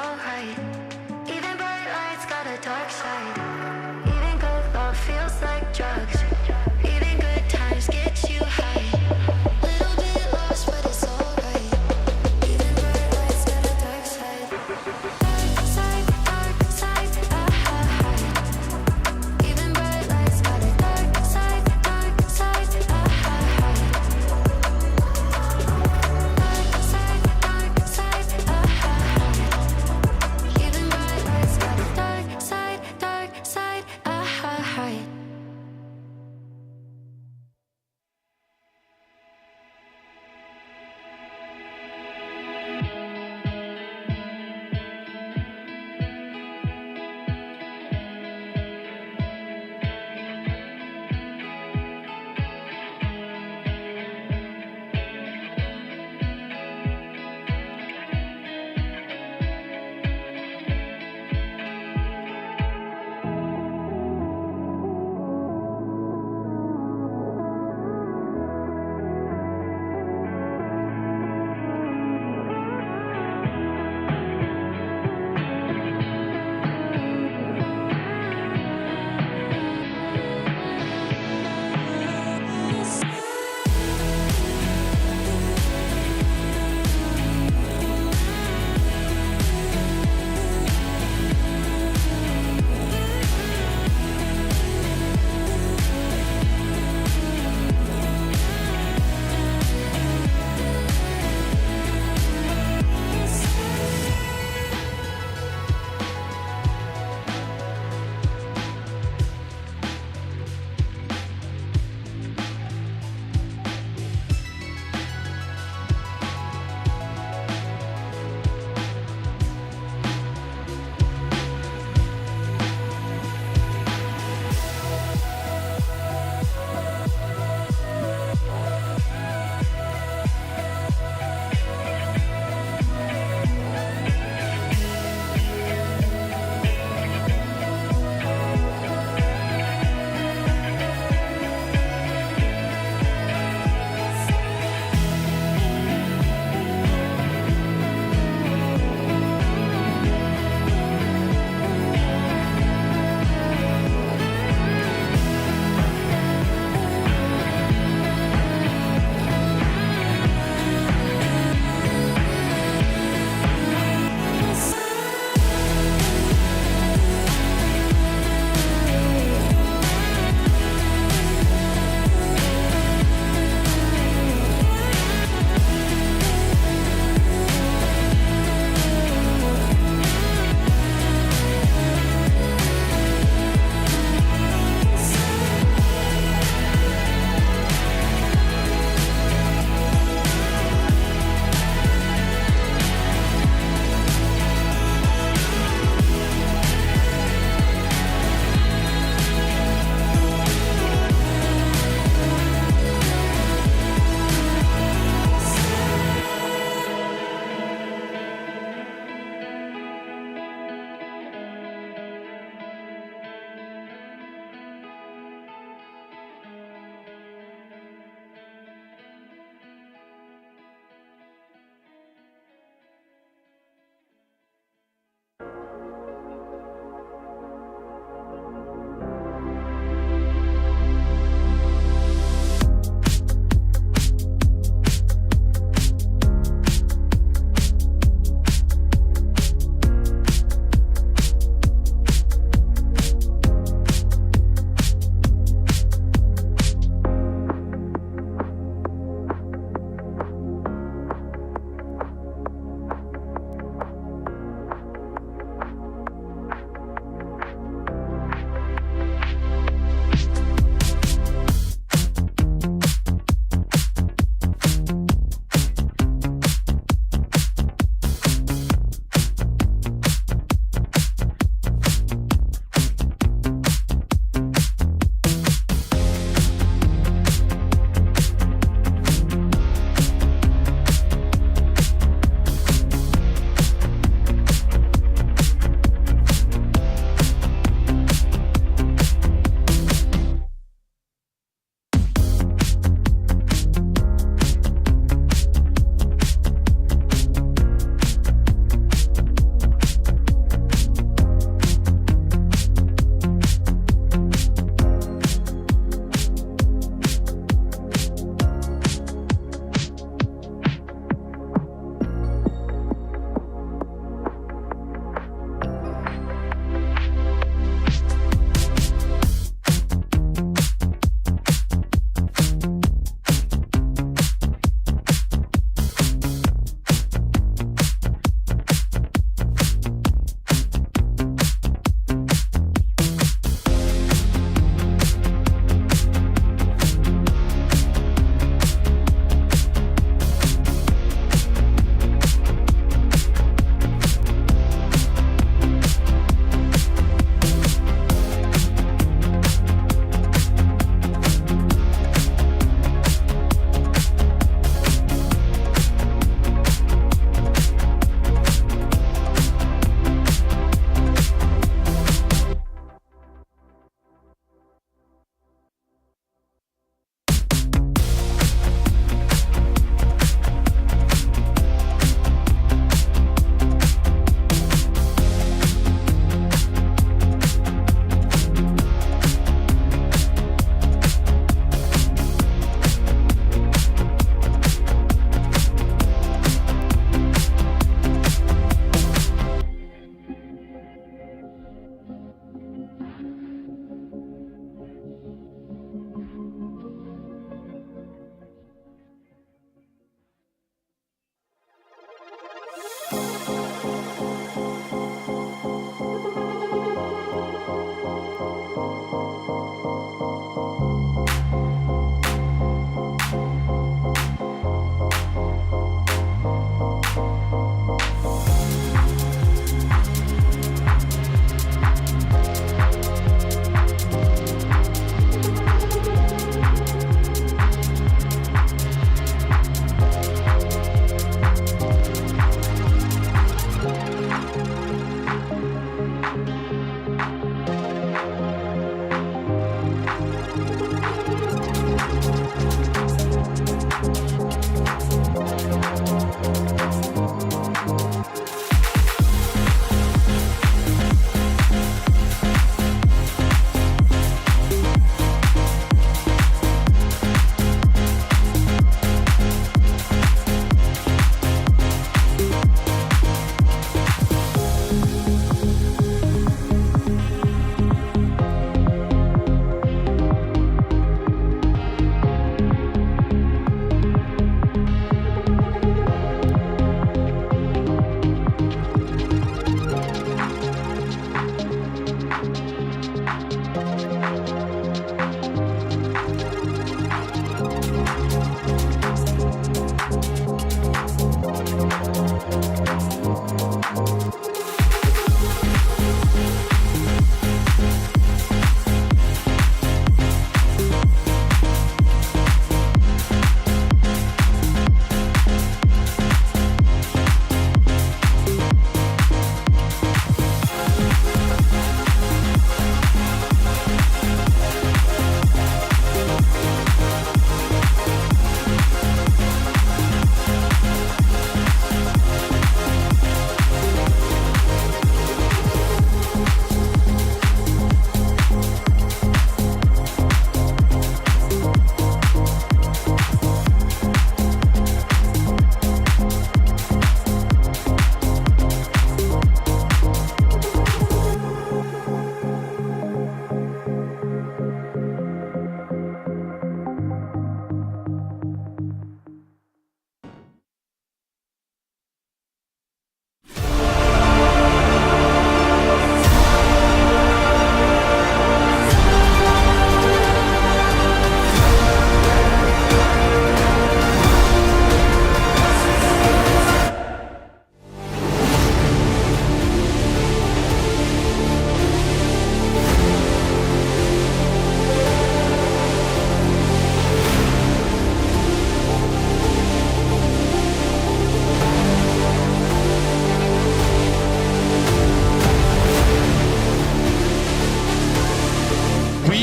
alright. Even bright lights got a dark side. Even good love feels like drugs. Even good times get you high. Little bit lost, but it's alright. Even bright lights got a dark side. Dark side, even bright lights got a dark side, dark side, Even bright lights got a dark side, dark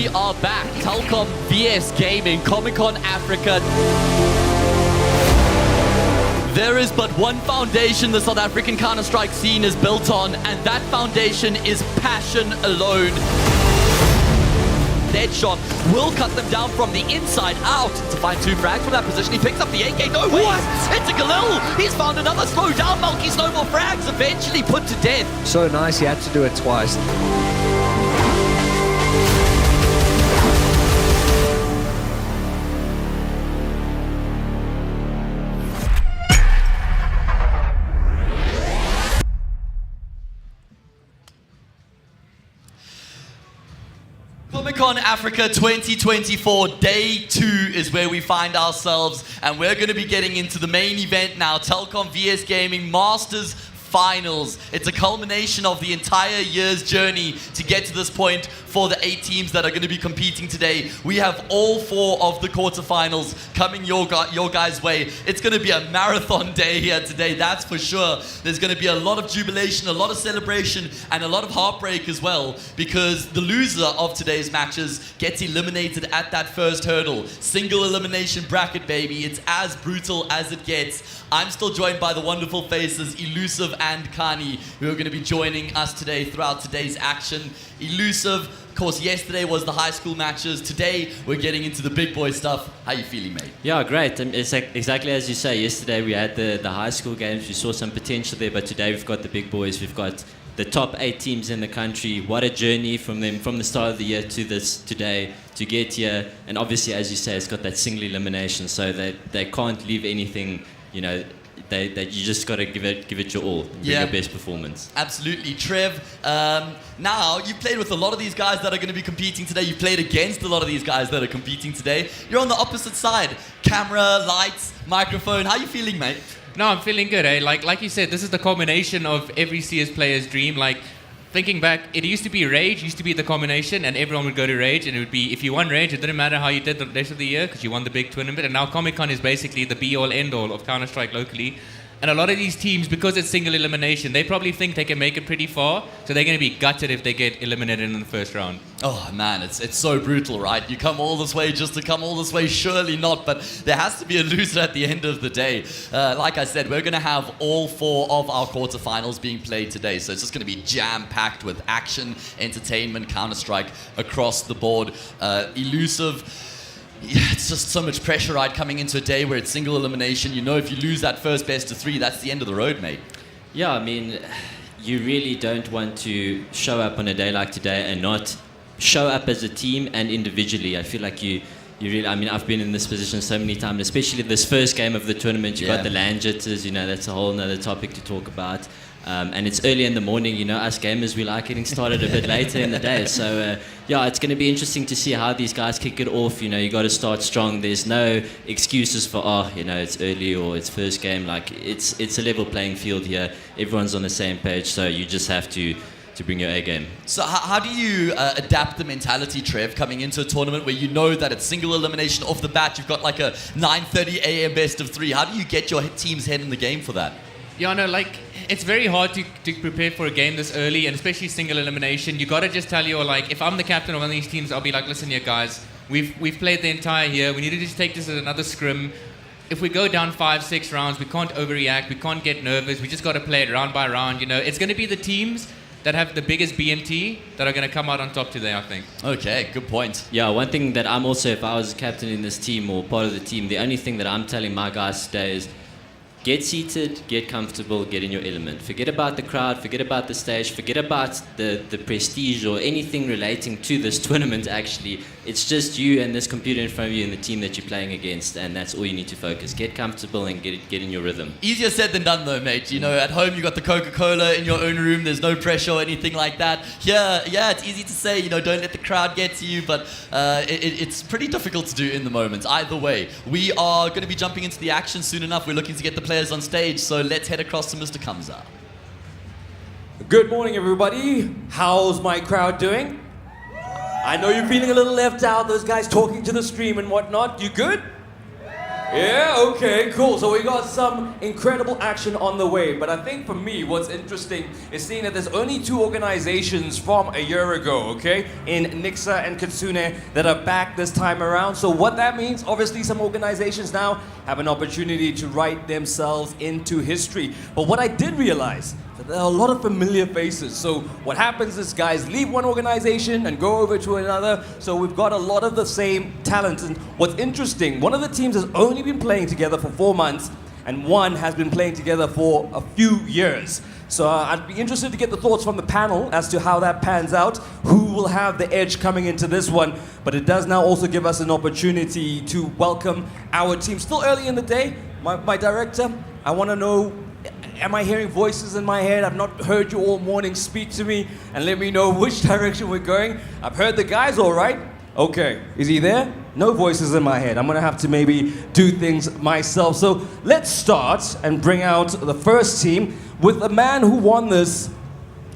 we are back. Telkom VS Gaming, Comic-Con Africa. There is but one foundation the South African Counter-Strike scene is built on, and that foundation is passion alone. Deadshot will cut them down from the inside out to find 2 frags from that position. He picks up the AK. No way! It's a Galil! He's found another. Slow down, Malky's no more frags. Eventually put to death. So nice, he had to do it twice. Comic-Con Africa 2024, day 2 is where we find ourselves, and we're going to be getting into the main event now, Telkom VS Gaming Masters Finals. It's a culmination of the entire year's journey to get to this point for the 8 teams that are going to be competing today. We have all 4 of the quarterfinals coming your guys' way. It's going to be a marathon day here today, that's for sure. There's going to be a lot of jubilation, a lot of celebration, and a lot of heartbreak as well, because the loser of today's matches gets eliminated at that first hurdle. Single elimination bracket, baby. It's as brutal as it gets. I'm still joined by the wonderful faces Elusive and Kani, who are going to be joining us today throughout today's action. Elusive, of course, yesterday was the high school matches. Today, we're getting into the big boy stuff. How you feeling, mate? Yeah, great. It's exactly as you say. Yesterday, we had the high school games. We saw some potential there, but today we've got the big boys. We've got the top 8 teams in the country. What a journey from them, from the start of the year to this today, to get here. And obviously, as you say, it's got that single elimination, so that they can't leave anything, you know, you just got to give it your all, bring your best performance. Absolutely. Trev, now you've played with a lot of these guys that are going to be competing today. You've played against a lot of these guys that are competing today. You're on the opposite side. Camera, lights, microphone. How are you feeling, mate? No, I'm feeling good, eh? Like you said, this is the culmination of every CS player's dream. Like, thinking back, it used to be Rage, used to be the combination, and everyone would go to Rage, and it would be, if you won Rage, it didn't matter how you did the rest of the year, because you won the big tournament, and now Comic-Con is basically the be-all, end-all of Counter-Strike locally. And a lot of these teams, because it's single elimination, they probably think they can make it pretty far, so they're going to be gutted if they get eliminated in the first round. Oh man, it's so brutal, right? You come all this way just to come all this way, surely not, but there has to be a loser at the end of the day. Like I said, we're going to have all 4 of our quarterfinals being played today, so it's just going to be jam-packed with action, entertainment, Counter-Strike across the board. Elusive. Yeah, it's just so much pressure, right, coming into a day where it's single elimination. You know, if you lose that first best of 3, that's the end of the road, mate. Yeah, I mean, you really don't want to show up on a day like today and not show up as a team and individually. I feel like you really, I mean, I've been in this position so many times, especially this first game of the tournament. You've got the LAN jitters, you know, that's a whole nother topic to talk about. And it's early in the morning, you know, us gamers, we like getting started a bit later in the day. So, yeah, it's going to be interesting to see how these guys kick it off. You know, you got to start strong. There's no excuses for, you know, it's early or it's first game. Like, it's a level playing field here. Everyone's on the same page, so you just have to bring your A game. So how do you adapt the mentality, Trev, coming into a tournament where you know that it's single elimination off the bat, you've got like a 9:30 a.m. best of 3. How do you get your team's head in the game for that? Yeah, no, like, it's very hard to prepare for a game this early, and especially single elimination. You got to just tell your, like, if I'm the captain of one of these teams, I'll be like, listen here, guys, we've played the entire year. We need to just take this as another scrim. If we go down 5-6 rounds, we can't overreact. We can't get nervous. We just got to play it round by round. You know, it's going to be the teams that have the biggest BMT that are going to come out on top today, I think. Okay, good point. Yeah, one thing that I'm also, if I was a captain in this team or part of the team, the only thing that I'm telling my guys today is get seated, get comfortable, get in your element. Forget about the crowd, forget about the stage, forget about the prestige or anything relating to this tournament, actually. It's just you and this computer in front of you and the team that you're playing against, and that's all you need to focus. Get comfortable and get in your rhythm. Easier said than done, though, mate. You know, at home you got the Coca-Cola in your own room. There's no pressure or anything like that. Here, yeah, it's easy to say, you know, don't let the crowd get to you, but it's pretty difficult to do in the moment. Either way, we are going to be jumping into the action soon enough. We're looking to get the players on stage, so let's head across to Mr. Kamza. Good morning, everybody. How's my crowd doing? I know you're feeling a little left out, those guys talking to the stream and whatnot. You good? Yeah, okay, cool. So we got some incredible action on the way. But I think for me, what's interesting is seeing that there's only two organizations from a year ago, okay, in Nixa and Kitsune that are back this time around. So what that means, obviously some organizations now have an opportunity to write themselves into history. But what I did realize, that there are a lot of familiar faces. So what happens is guys leave one organization and go over to another. So we've got a lot of the same talent. And what's interesting, one of the teams has only been playing together for 4 months and one has been playing together for a few years. So I'd be interested to get the thoughts from the panel as to how that pans out, who will have the edge coming into this one. But it does now also give us an opportunity to welcome our team. Still early in the day, my director, I want to know, am I hearing voices in my head? I've not heard you all morning. Speak to me and let me know which direction we're going. I've heard the guys all right. Okay, is he there? No voices in my head. I'm gonna have to maybe do things myself. So let's start and bring out the first team with a man who won this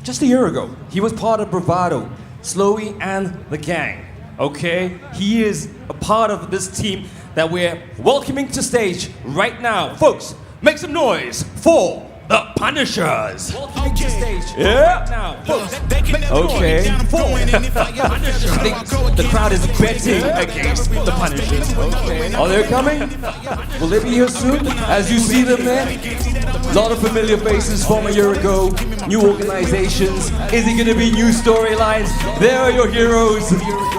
just a year ago. He was part of Bravado, Slowy and the gang. Okay, he is a part of this team that we're welcoming to stage right now. Folks, make some noise for the Punishers. Welcome to stage. Yeah. Now, folks, okay. Punishers. I think the crowd is betting against the Punishers. Okay. Are they coming? Will they be here soon? As you see them there, a lot of familiar faces from a year ago. New organizations. Is it going to be new storylines? There are your heroes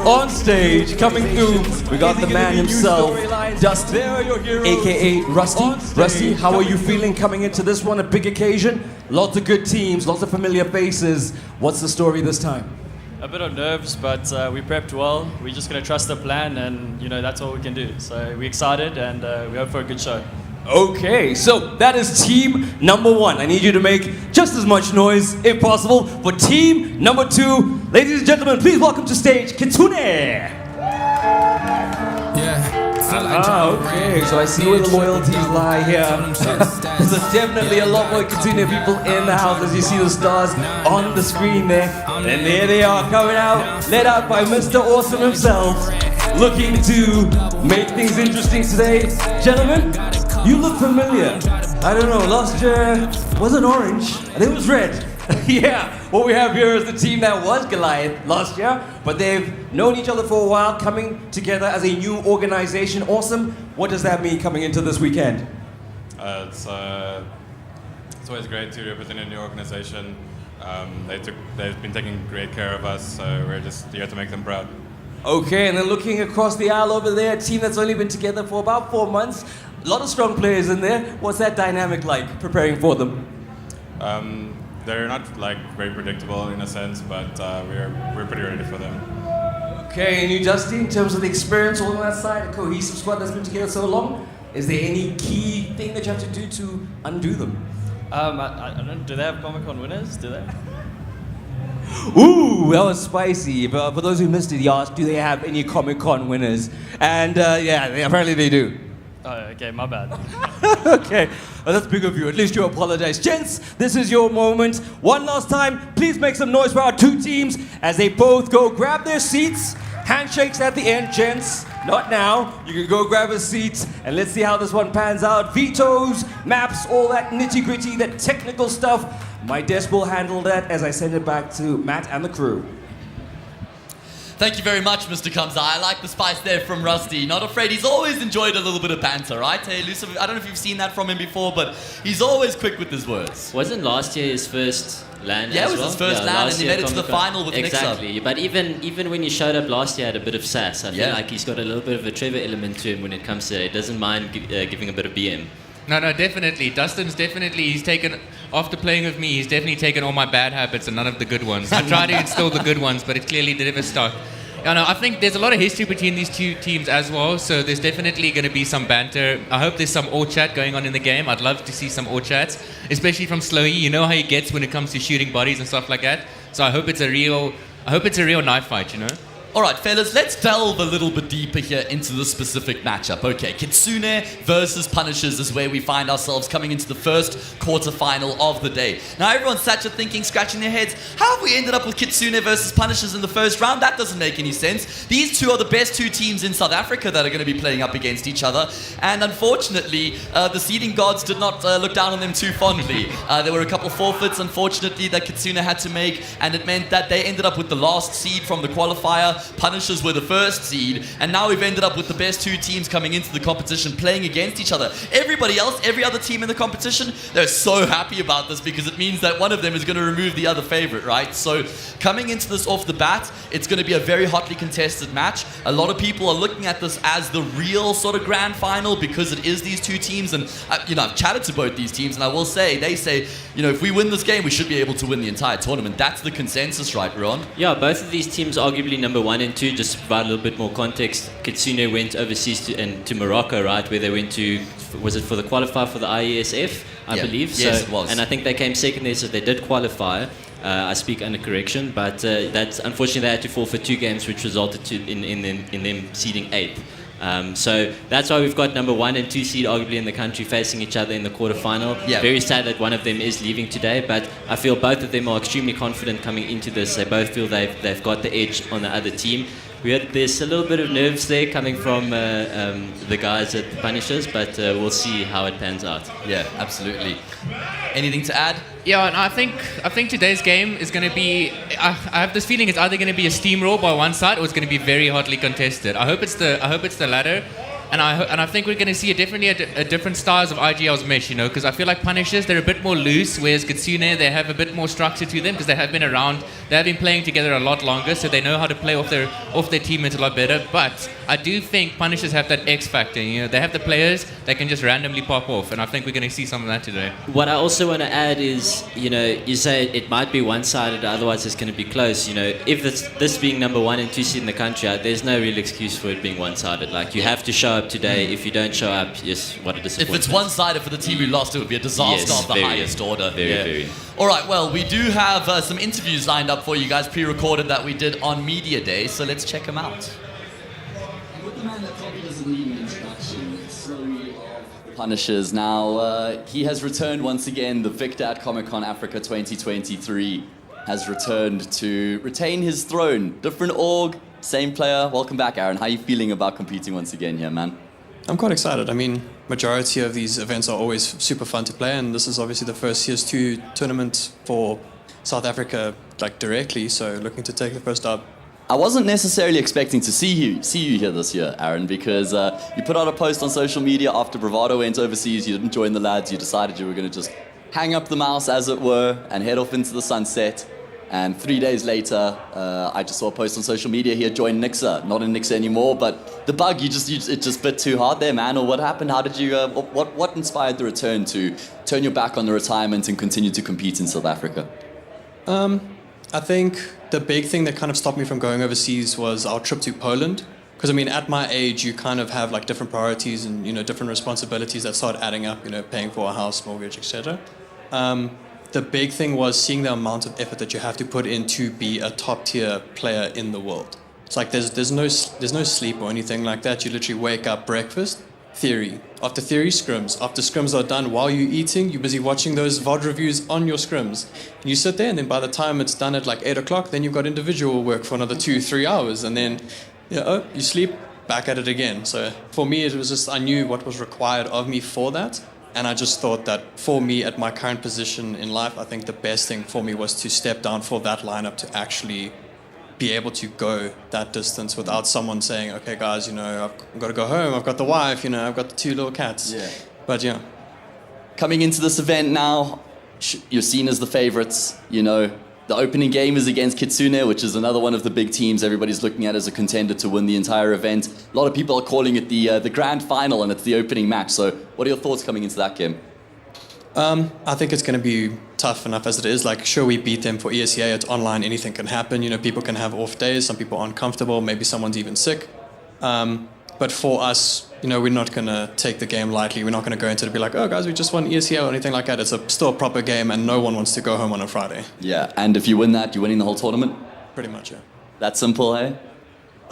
on stage coming through. We got the man himself, Dustin, aka Rusty. Rusty, how are you feeling coming into this one? A big occasion, lots of good teams, lots of familiar faces. What's the story this time? A bit of nerves, but we prepped well. We're just going to trust the plan, and that's all we can do. So we're excited, and we hope for a good show. Okay, so that is team number one. I need you to make just as much noise, if possible, for team number two. Ladies and gentlemen, please welcome to stage Kitsune. Okay, so I see where the loyalties lie here. There's definitely a lot more Kitsune people in the house as you see the stars on the screen there. And there they are coming out, led out by Mr. Awesome himself, looking to make things interesting today. Gentlemen, you look familiar. I don't know, last year wasn't orange, and it was red. Yeah, what we have here is the team that was Goliath last year, but they've known each other for a while, coming together as a new organization. Awesome. What does that mean coming into this weekend? It's always great to represent a new organization. They've been taking great care of us, so we're just here to make them proud. Okay, and then looking across the aisle over there, a team that's only been together for about 4 months. A lot of strong players in there. What's that dynamic like, preparing for them? They're not very predictable in a sense, but we're pretty ready for them. Okay, and you, Dusty, in terms of the experience on that side, a cohesive squad that's been together so long, is there any key thing that you have to do to undo them? I don't know, do they have Comic-Con winners? Do they? Ooh, that was spicy. But for those who missed it, he asked, do they have any Comic-Con winners? And apparently they do. Oh, okay, my bad. Okay, well, that's big of you. At least you apologize. Gents, this is your moment. One last time, please make some noise for our two teams as they both go grab their seats. Handshakes at the end, gents. Not now. You can go grab a seat and let's see how this one pans out. Vetoes, maps, all that nitty-gritty, that technical stuff. My desk will handle that as I send it back to Matt and the crew. Thank you very much, Mr. Kamza. I like the spice there from Rusty. Not afraid. He's always enjoyed a little bit of banter, right? Hey, elusive. I don't know if you've seen that from him before, but he's always quick with his words. Wasn't last year his first LAN Yeah, as it was well? his first LAN, and he made it to the Comic-Con. final with Nixa. Exactly. But even when he showed up last year, had a bit of sass. I feel Yeah. like he's got a little bit of a Trevor element to him when it comes to it. He doesn't mind giving a bit of BM. No, definitely. Dustin's he's taken, after playing with me, he's definitely taken all my bad habits and none of the good ones. I tried to instill the good ones, but it clearly never stuck. I think there's a lot of history between these two teams as well, so there's definitely going to be some banter. I hope there's some all chat going on in the game. I'd love to see some all chats, especially from Slowy. You know how he gets when it comes to shooting bodies and stuff like that. So I hope it's a real knife fight, All right, fellas, let's delve a little bit deeper here into the specific matchup. Okay, Kitsune versus Punishers is where we find ourselves coming into the first quarterfinal of the day. Now, everyone's sat here thinking, scratching their heads, how have we ended up with Kitsune versus Punishers in the first round? That doesn't make any sense. These two are the best two teams in South Africa that are going to be playing up against each other. And unfortunately, the seeding gods did not look down on them too fondly. There were a couple forfeits, unfortunately, that Kitsune had to make, and it meant that they ended up with the last seed from the qualifier. Punishers were the first seed, and now we've ended up with the best two teams coming into the competition playing against each other. Everybody else, every other team in the competition, they're so happy about this because it means that one of them is going to remove the other favorite, right? So coming into this off the bat, it's going to be a very hotly contested match. A lot of people are looking at this as the real sort of grand final because it is these two teams, and I've chatted to both these teams, and I will say, they say, if we win this game, we should be able to win the entire tournament. That's the consensus, right, Ron? Yeah, both of these teams arguably number 1 and 2. Just to provide a little bit more context, Kitsune went overseas to Morocco, right, where they went to, was it for the qualifier for the IESF, I believe? Yes, so, it was. And I think they came second there, so they did qualify. I speak under correction, but that's unfortunately they had to forfeit 2 games, which resulted in them seeding 8th. So that's why we've got number 1 and 2 seed arguably in the country facing each other in the quarterfinal. Yeah. Very sad that one of them is leaving today, but I feel both of them are extremely confident coming into this. They both feel they've got the edge on the other team. There's a little bit of nerves there coming from the guys at the Punishers, but we'll see how it pans out. Yeah, absolutely. Anything to add? Yeah, and I think today's game is going to be. I have this feeling it's either going to be a steamroll by one side or it's going to be very hotly contested. I hope it's the latter. And I think we're going to see a different styles of IGL's mesh, because I feel like Punishers, they're a bit more loose, whereas Kitsune, they have a bit more structure to them because they have been around, they have been playing together a lot longer, so they know how to play off their teammates a lot better. But I do think Punishers have that X factor, they have the players that can just randomly pop off, and I think we're going to see some of that today. What I also want to add is, you say it might be one-sided, otherwise it's going to be close. If this being number 1 and 2 seed in the country, there's no real excuse for it being one-sided. Like, you have to show up today. If you don't show up, yes, what a disappointment. If it's one-sided for the team who lost, it would be a disaster of the highest order. Very. All right, well, we do have some interviews lined up for you guys, pre-recorded, that we did on Media Day, so let's check them out. With the man that probably doesn't need an introduction, Punishers. Now, he has returned once again. The victor at Comic-Con Africa 2023 has returned to retain his throne. Different org, same player. Welcome back, Aaron. How are you feeling about competing once again here, man? I'm quite excited. I mean, majority of these events are always super fun to play, and this is obviously the first CS2 tournament for South Africa, directly, so looking to take the first dub. I wasn't necessarily expecting to see you here this year, Aaron, because you put out a post on social media after Bravado went overseas. You didn't join the lads. You decided you were going to just hang up the mouse, as it were, and head off into the sunset. And 3 days later, I just saw a post on social media. He had joined Nixa, not in Nixa anymore. But the bug, it just bit too hard there, man. Or what happened? How did you? What inspired the return to turn your back on the retirement and continue to compete in South Africa? I think the big thing that kind of stopped me from going overseas was our trip to Poland. Because, I mean, at my age, you kind of have different priorities and, different responsibilities that start adding up, paying for a house, mortgage, etc. The big thing was seeing the amount of effort that you have to put in to be a top tier player in the world. It's like there's no sleep or anything like that. You literally wake up, breakfast, theory. After theory, scrims. After scrims are done, while you're eating, you're busy watching those VOD reviews on your scrims. And you sit there, and then by the time it's done at 8 o'clock, then you've got individual work for another 2-3 hours, and then you sleep, back at it again. So for me, it was just, I knew what was required of me for that. And I just thought that for me, at my current position in life, I think the best thing for me was to step down for that lineup to actually be able to go that distance without someone saying, okay, guys, I've got to go home, I've got the wife, I've got the 2 little cats. Yeah. But yeah. Coming into this event now, you're seen as the favorites, The opening game is against Kitsune, which is another one of the big teams everybody's looking at as a contender to win the entire event. A lot of people are calling it the grand final, and it's the opening match. So what are your thoughts coming into that game? I think it's going to be tough enough as it is. Sure, we beat them for ESEA. It's online. Anything can happen. People can have off days. Some people aren't comfortable. Maybe someone's even sick. But for us, we're not going to take the game lightly. We're not going to go into it and be like, oh, guys, we just won ESEA or anything like that. It's still a proper game, and no one wants to go home on a Friday. Yeah, and if you win that, you're winning the whole tournament? Pretty much, yeah. That simple, eh?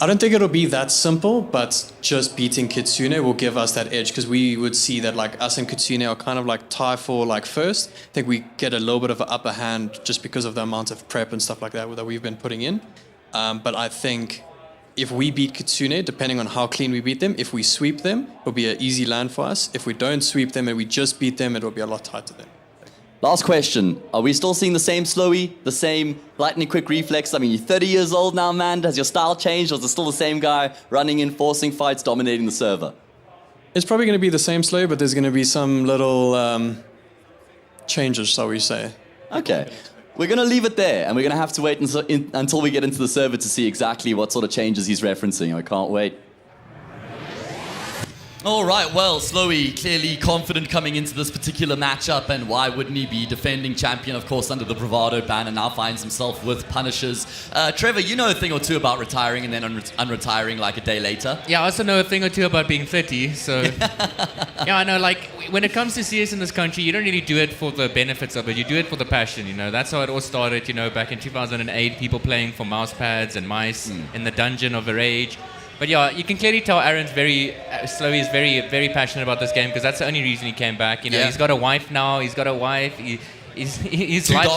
I don't think it'll be that simple, but just beating Kitsune will give us that edge because we would see that like us and Kitsune are kind of like tie for like first. I think we get a little bit of an upper hand just because of the amount of prep and stuff like that we've been putting in. But I think if we beat Kitsune, depending on how clean we beat them, if we sweep them, it'll be an easy land for us. If we don't sweep them and we just beat them, it'll be a lot tighter then. Last question. Are we still seeing the same Slowy, the same lightning quick reflex? I mean, you're 30 years old now, man. Has your style changed, or is it still the same guy running in, forcing fights, dominating the server? It's probably going to be the same Slowy, but there's going to be some little changes, shall we say. Okay. We're going to leave it there, and we're going to have to wait until we get into the server to see exactly what sort of changes he's referencing. I can't wait. All right, well, Slowy clearly confident coming into this particular matchup, and why wouldn't he be defending champion, of course, under the Bravado ban, and now finds himself with Punishers. Trevor, you know a thing or two about retiring and then unretiring like a day later. Yeah, I also know a thing or two about being 30, so... yeah, I know, like, when it comes to CS in this country, you don't really do it for the benefits of it, you do it for the passion, you know. That's how it all started, you know, back in 2008, people playing for mouse pads and mice in the dungeon of a rage. But yeah, you can clearly tell Aaron's Slowy is very, very passionate about this game because that's the only reason he came back. You know, he's got a wife now. His life's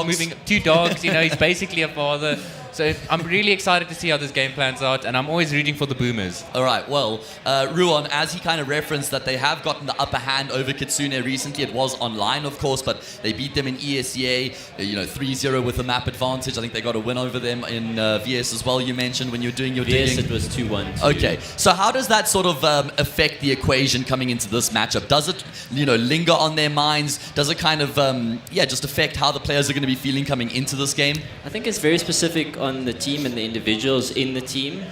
moving. 2 dogs. You know, he's basically a father. So I'm really excited to see how this game plans out, and I'm always rooting for the Boomers. All right, well, Ruon, as he kind of referenced that they have gotten the upper hand over Kitsune recently. It was online, of course, but they beat them in ESEA, 3-0 with a map advantage. I think they got a win over them in VS as well, you mentioned, when you were doing your VS, digging. it was 2-1. Okay, so how does that sort of affect the equation coming into this matchup? Does it, linger on their minds? Does it kind of, just affect how the players are going to be feeling coming into this game? I think it's very specific on the team and the individuals in the team,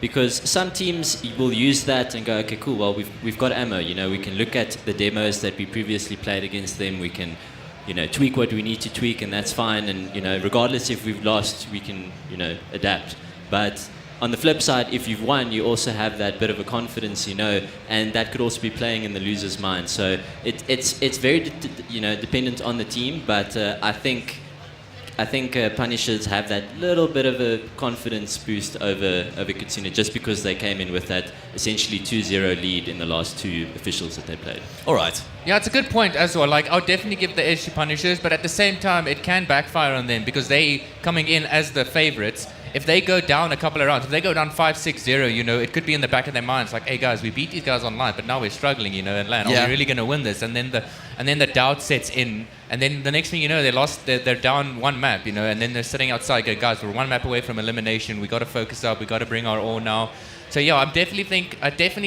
because some teams will use that and go, okay, cool, well, we've got ammo, we can look at the demos that we previously played against them, we can tweak what we need to tweak, and that's fine, and regardless if we've lost, we can adapt. But on the flip side, if you've won, you also have that bit of a confidence, and that could also be playing in the loser's mind. So it's very dependent on the team, but I think Punishers have that little bit of a confidence boost over Kitsune just because they came in with that essentially 2-0 lead in the last 2 officials that they played. All right. Yeah, it's a good point as well. Like, I'll definitely give the edge to Punishers, but at the same time, it can backfire on them because they coming in as the favorites. If they go down a couple of rounds, if they go down 5-6-0, it could be in the back of their minds like, hey guys, we beat these guys online, but now we're struggling, in LAN. Are we really going to win this? And then the doubt sets in, and then the next thing you know, they're down 1 map, and then they're sitting outside, go, guys, we're 1 map away from elimination. We got to focus up. We got to bring our all now. So yeah, I definitely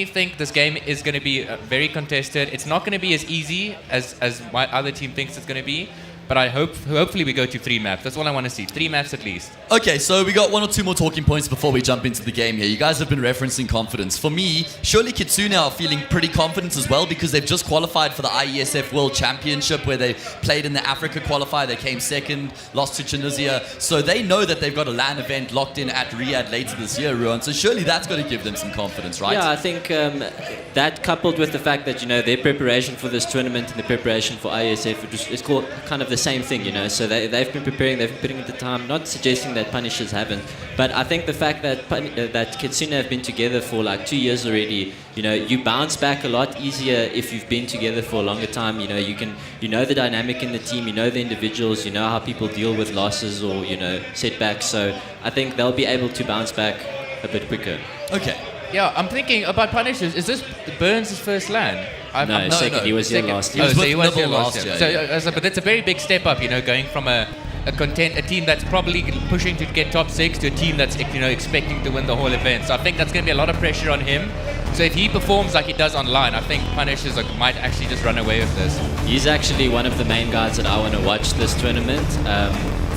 think this game is going to be very contested. It's not going to be as easy as my other team thinks it's going to be. But hopefully we go to 3 maps. That's all I want to see. 3 maps at least. Okay, so we got 1 or 2 more talking points before we jump into the game here. You guys have been referencing confidence. For me, surely Kitsune are feeling pretty confident as well because they've just qualified for the IESF World Championship where they played in the Africa qualifier. They came second, lost to Tunisia. So they know that they've got a LAN event locked in at Riyadh later this year, Ruan. So surely that's going to give them some confidence, right? Yeah, I think that coupled with the fact that, their preparation for this tournament and the preparation for IESF, it's called kind of the same thing, so they've been preparing, they've been putting in the time, not suggesting that Punishers haven't, but I think the fact that Kitsune have been together for like 2 years already, you bounce back a lot easier if you've been together for a longer time, you know the dynamic in the team, the individuals, how people deal with losses or, setbacks, so I think they'll be able to bounce back a bit quicker. Okay. Yeah, I'm thinking about Punishers. Is this Burns' first LAN? No, second. He was here last year. So he was here last year. So, but that's a very big step up, going from a team that's probably pushing to get top 6 to a team that's expecting to win the whole event. So I think that's going to be a lot of pressure on him. So if he performs like he does online, I think Punishers might actually just run away with this. He's actually one of the main guys that I want to watch this tournament.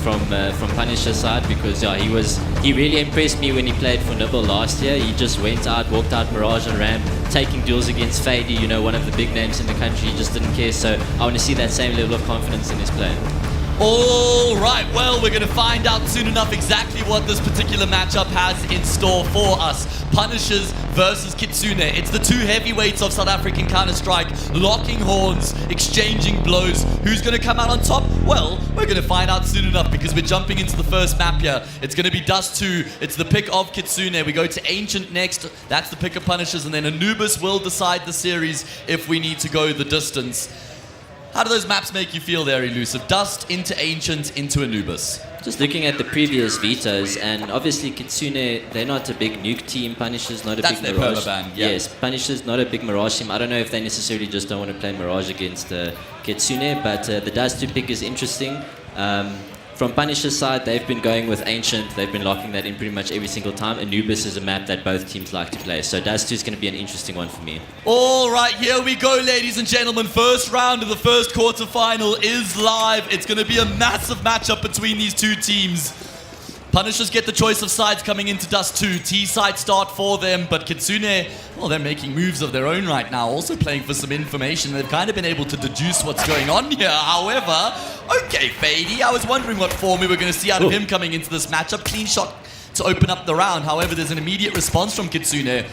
From Punisher's side because he really impressed me when he played for Nibble last year. He just walked out Mirage and Ramp, taking duels against Fady, one of the big names in the country. He just didn't care. So I want to see that same level of confidence in his play. All right, well, we're going to find out soon enough exactly what this particular matchup has in store for us. Punishers versus Kitsune. It's the two heavyweights of South African Counter-Strike, locking horns, exchanging blows. Who's going to come out on top? Well, we're going to find out soon enough because we're jumping into the first map here. It's going to be Dust 2. It's the pick of Kitsune. We go to Ancient next. That's the pick of Punishers. And then Anubis will decide the series if we need to go the distance. How do those maps make you feel there, Elusive? Dust into Ancient into Anubis. Just looking at the previous vetoes, and obviously Kitsune, they're not a big nuke team. Punisher's not a That's big their Mirage. perma ban, yeah. Yes, Punisher's not a big Mirage team. I don't know if they necessarily just don't want to play Mirage against Kitsune, but the Dust 2 pick is interesting. From Punisher's side, they've been going with Ancient. They've been locking that in pretty much every single time. Anubis is a map that both teams like to play. So Dust 2 is going to be an interesting one for me. All right, here we go, ladies and gentlemen. First round of the first quarterfinal is live. It's going to be a massive matchup between these two teams. Punishers get the choice of sides coming into Dust 2. T-side start for them, but Kitsune, well, they're making moves of their own right now, also playing for some information. They've kind of been able to deduce what's going on here. However, okay, Fady, I was wondering what form we were going to see out of him coming into this matchup. Clean shot to open up the round. However, there's an immediate response from Kitsune.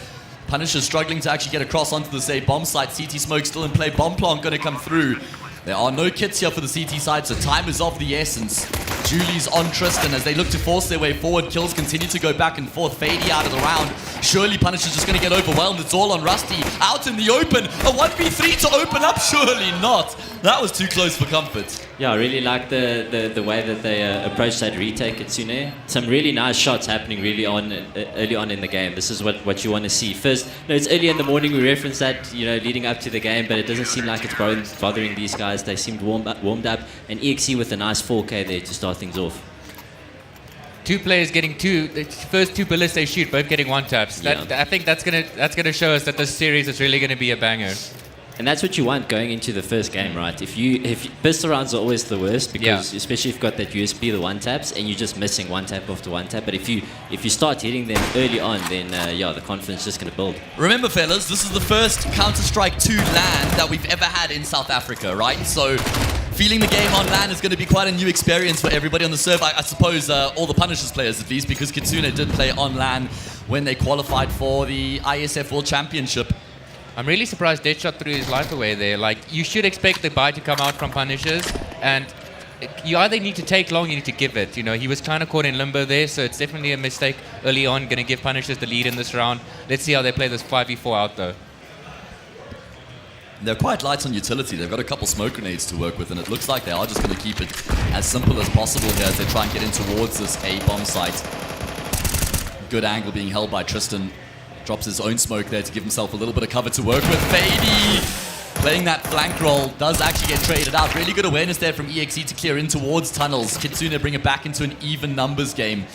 Punisher struggling to actually get across onto the safe bomb site. CT smoke still in play. Bomb plant going to come through. There are no kits here for the CT side, so time is of the essence. Julie's on Tristan as they look to force their way forward. Kills continue to go back and forth. Fady out of the round. Surely Punisher's just going to get overwhelmed. It's all on Rusty. Out in the open. A 1v3 to open up. Surely not. That was too close for comfort. Yeah, I really like the way that they approach that retake Kitsune. Some really nice shots happening early on in the game. This is what you want to see. First, it's early in the morning. We reference that, leading up to the game, but it doesn't seem like it's bothering these guys. They seemed warmed up, and EXE with a nice 4K there to start things off. Two players getting the first two bullets they shoot, both getting one taps. I think that's gonna show us that this series is really gonna be a banger. And that's what you want going into the first game, right? If pistol rounds are always the worst because especially if you've got that USB, the one taps, and you're just missing one tap after one tap. But if you start hitting them early on, then the confidence is just going to build. Remember, fellas, this is the first Counter-Strike 2 LAN that we've ever had in South Africa, right? So feeling the game on LAN is going to be quite a new experience for everybody on the server. I suppose all the Punishers players at least, because Kitsune did play on LAN when they qualified for the ISF World Championship. I'm really surprised Deadshot threw his life away there. Like, you should expect the buy to come out from Punishers, and you either need to take long, you need to give it. He was kind of caught in limbo there, so it's definitely a mistake early on. Going to give Punishers the lead in this round. Let's see how they play this 5v4 out, though. They're quite light on utility. They've got a couple smoke grenades to work with, and it looks like they are just going to keep it as simple as possible here as they try and get in towards this A bomb site. Good angle being held by Tristan. Drops his own smoke there to give himself a little bit of cover to work with. Fady playing that flank roll does actually get traded out. Really good awareness there from EXE to clear in towards tunnels. Kitsune bring it back into an even numbers game.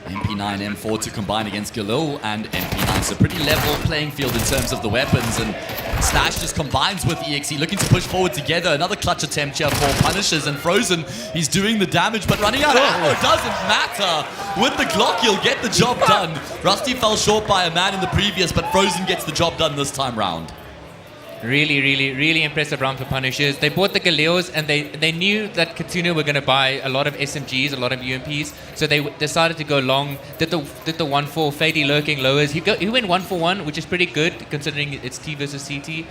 MP9, M4 to combine against Galil and MP9. So pretty level playing field in terms of the weapons. And Stash just combines with EXE, looking to push forward together. Another clutch attempt here for Punishers. And Frozen, he's doing the damage, but running out of ammo doesn't matter. With the Glock, he'll get the job done. Rusty fell short by a man in the previous, but Frozen gets the job done this time round. Really, really, really impressive round for Punishers. They bought the Galeos, and they knew that Kitsune were going to buy a lot of SMGs, a lot of UMPs, so they decided to go long. Did the 1-4, Fady lurking lowers. He went 1-for-1, which is pretty good considering it's T versus CT.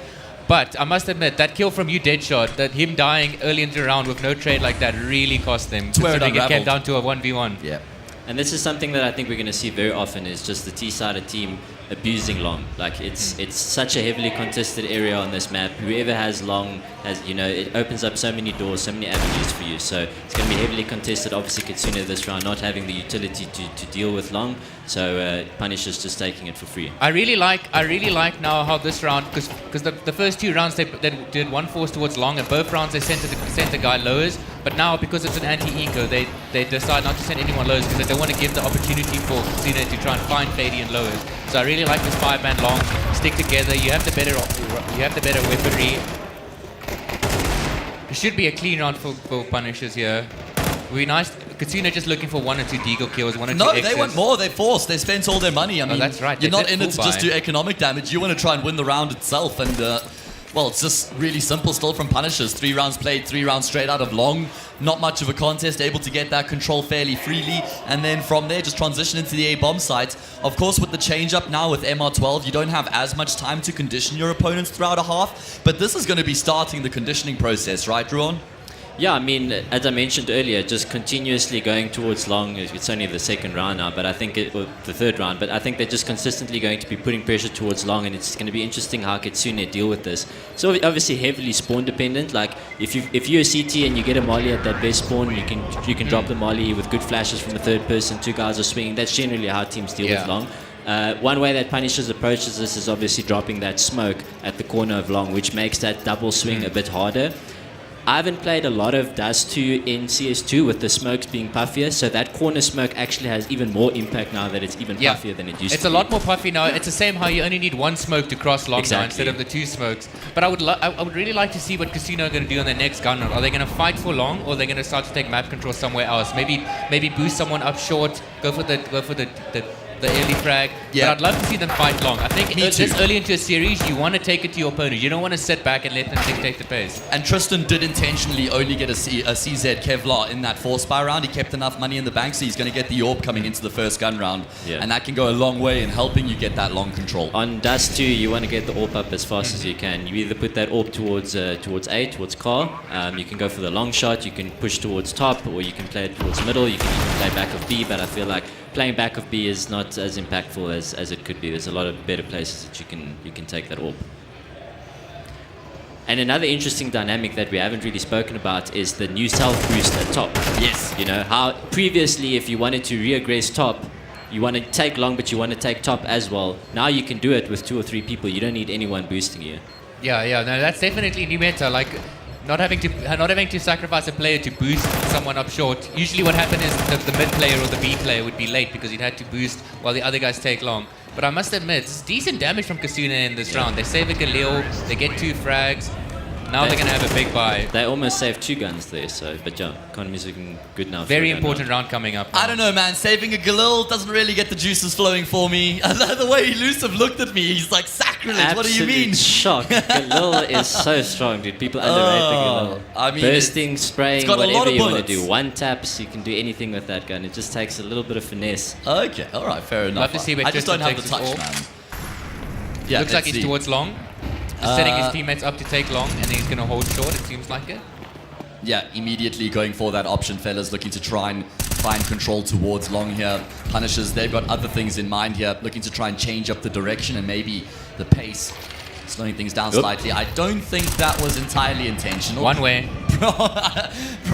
But I must admit, that kill from you, Deadshot, that him dying early into the round with no trade like that really cost them. Considering it came down to a 1v1. Yeah. And this is something that I think we're going to see very often, is just the T-sided team abusing long. Like, it's such a heavily contested area on this map. Whoever has long has, it opens up so many doors, so many avenues for you. So it's going to be heavily contested. Obviously, Kitsune this round not having the utility to deal with long. So Punisher's just taking it for free. I really like now how this round, because the first two rounds they did one force towards long, and both rounds they sent the guy lowers. But now, because it's an anti-eco, they decide not to send anyone lowers because they don't want to give the opportunity for Kitsune to try and find Fady and lowers. So I really like this 5-man long. Stick together. You have the better weaponry. It should be a clean round for Punishers here. Would be nice. Kitsune just looking for 1 or 2 deagle kills, 1 or 2 No, X's. they want more. They forced. They spent all their money. I mean, that's right. You're They not did in it to full just buy. do economic damage. You want to try and win the round itself. And Well, it's just really simple still from Punishers. 3 rounds played, 3 rounds straight out of long. Not much of a contest, able to get that control fairly freely. And then from there, just transition into the A-bomb site. Of course, with the change-up now with MR12, you don't have as much time to condition your opponents throughout a half. But this is going to be starting the conditioning process, right, Ruan? Yeah, I mean, as I mentioned earlier, just continuously going towards long. It's only the second round now, but I think or the third round. But I think they're just consistently going to be putting pressure towards long, and it's going to be interesting how Kitsune deal with this. So obviously heavily spawn dependent. Like if you're a CT and you get a molly at that base spawn, you can drop the molly with good flashes from the third person. 2 guys are swinging. That's generally how teams deal with long. One way that Punishers approaches this is obviously dropping that smoke at the corner of long, which makes that double swing a bit harder. I haven't played a lot of Dust 2 in CS2 with the smokes being puffier, so that corner smoke actually has even more impact now that it's even puffier than it used to be. It's a lot more puffy now. It's the same how you only need 1 smoke to cross long now instead of the 2 smokes. But I would really like to see what Casino are going to do on their next gun round. Are they going to fight for long, or are they going to start to take map control somewhere else? Maybe boost someone up short, go for the early frag. Yeah. But I'd love to see them fight long. I think this early into a series, you want to take it to your opponent. You don't want to sit back and let them dictate the pace. And Tristan did intentionally only get a CZ Kevlar in that 4-spy round. He kept enough money in the bank, so he's going to get the AWP coming into the first gun round. Yeah. And that can go a long way in helping you get that long control. On Dust 2, you want to get the AWP up as fast as you can. You either put that AWP towards A, towards car. You can go for the long shot, you can push towards top, or you can play it towards middle. You can even play back of B, but I feel like playing back of B is not as impactful as it could be. There's a lot of better places that you can take that AWP. And another interesting dynamic that we haven't really spoken about is the new self-boost at top. Yes. You know, how previously if you wanted to reaggress top, you want to take long, but you want to take top as well. Now you can do it with 2 or 3 people. You don't need anyone boosting you. Yeah, no, that's definitely new meta. Like, not having to sacrifice a player to boost someone up short. Usually what happened is the mid player or the B player would be late because he'd had to boost while the other guys take long. But I must admit, it's decent damage from Kasuna in this round. They save a Galil, they get 2 frags. Now they're going to have a big buy. They almost saved 2 guns there, but yeah, economy's looking good now. Very important round coming up now. I don't know, man. Saving a Galil doesn't really get the juices flowing for me. The way Elusive looked at me, he's like, sacrilege, Absolute what do you mean? shock. Galil is so strong, dude. People underrate the Galil. I mean, bursting, spraying, got a lot whatever of you want to bullets. do. 1 taps, you can do anything with that gun. It just takes a little bit of finesse. Okay, all right, fair enough. Love to see where I just don't Tristan have the takes touch, his man. Yeah, Looks like let's he's see. towards long. Just setting his teammates up to take long, and then he's going to hold short, it seems like it. Yeah, immediately going for that option, fellas, looking to try and find control towards long here. Punishers, they've got other things in mind here, looking to try and change up the direction and maybe the pace, slowing things down slightly. I don't think that was entirely intentional. One way.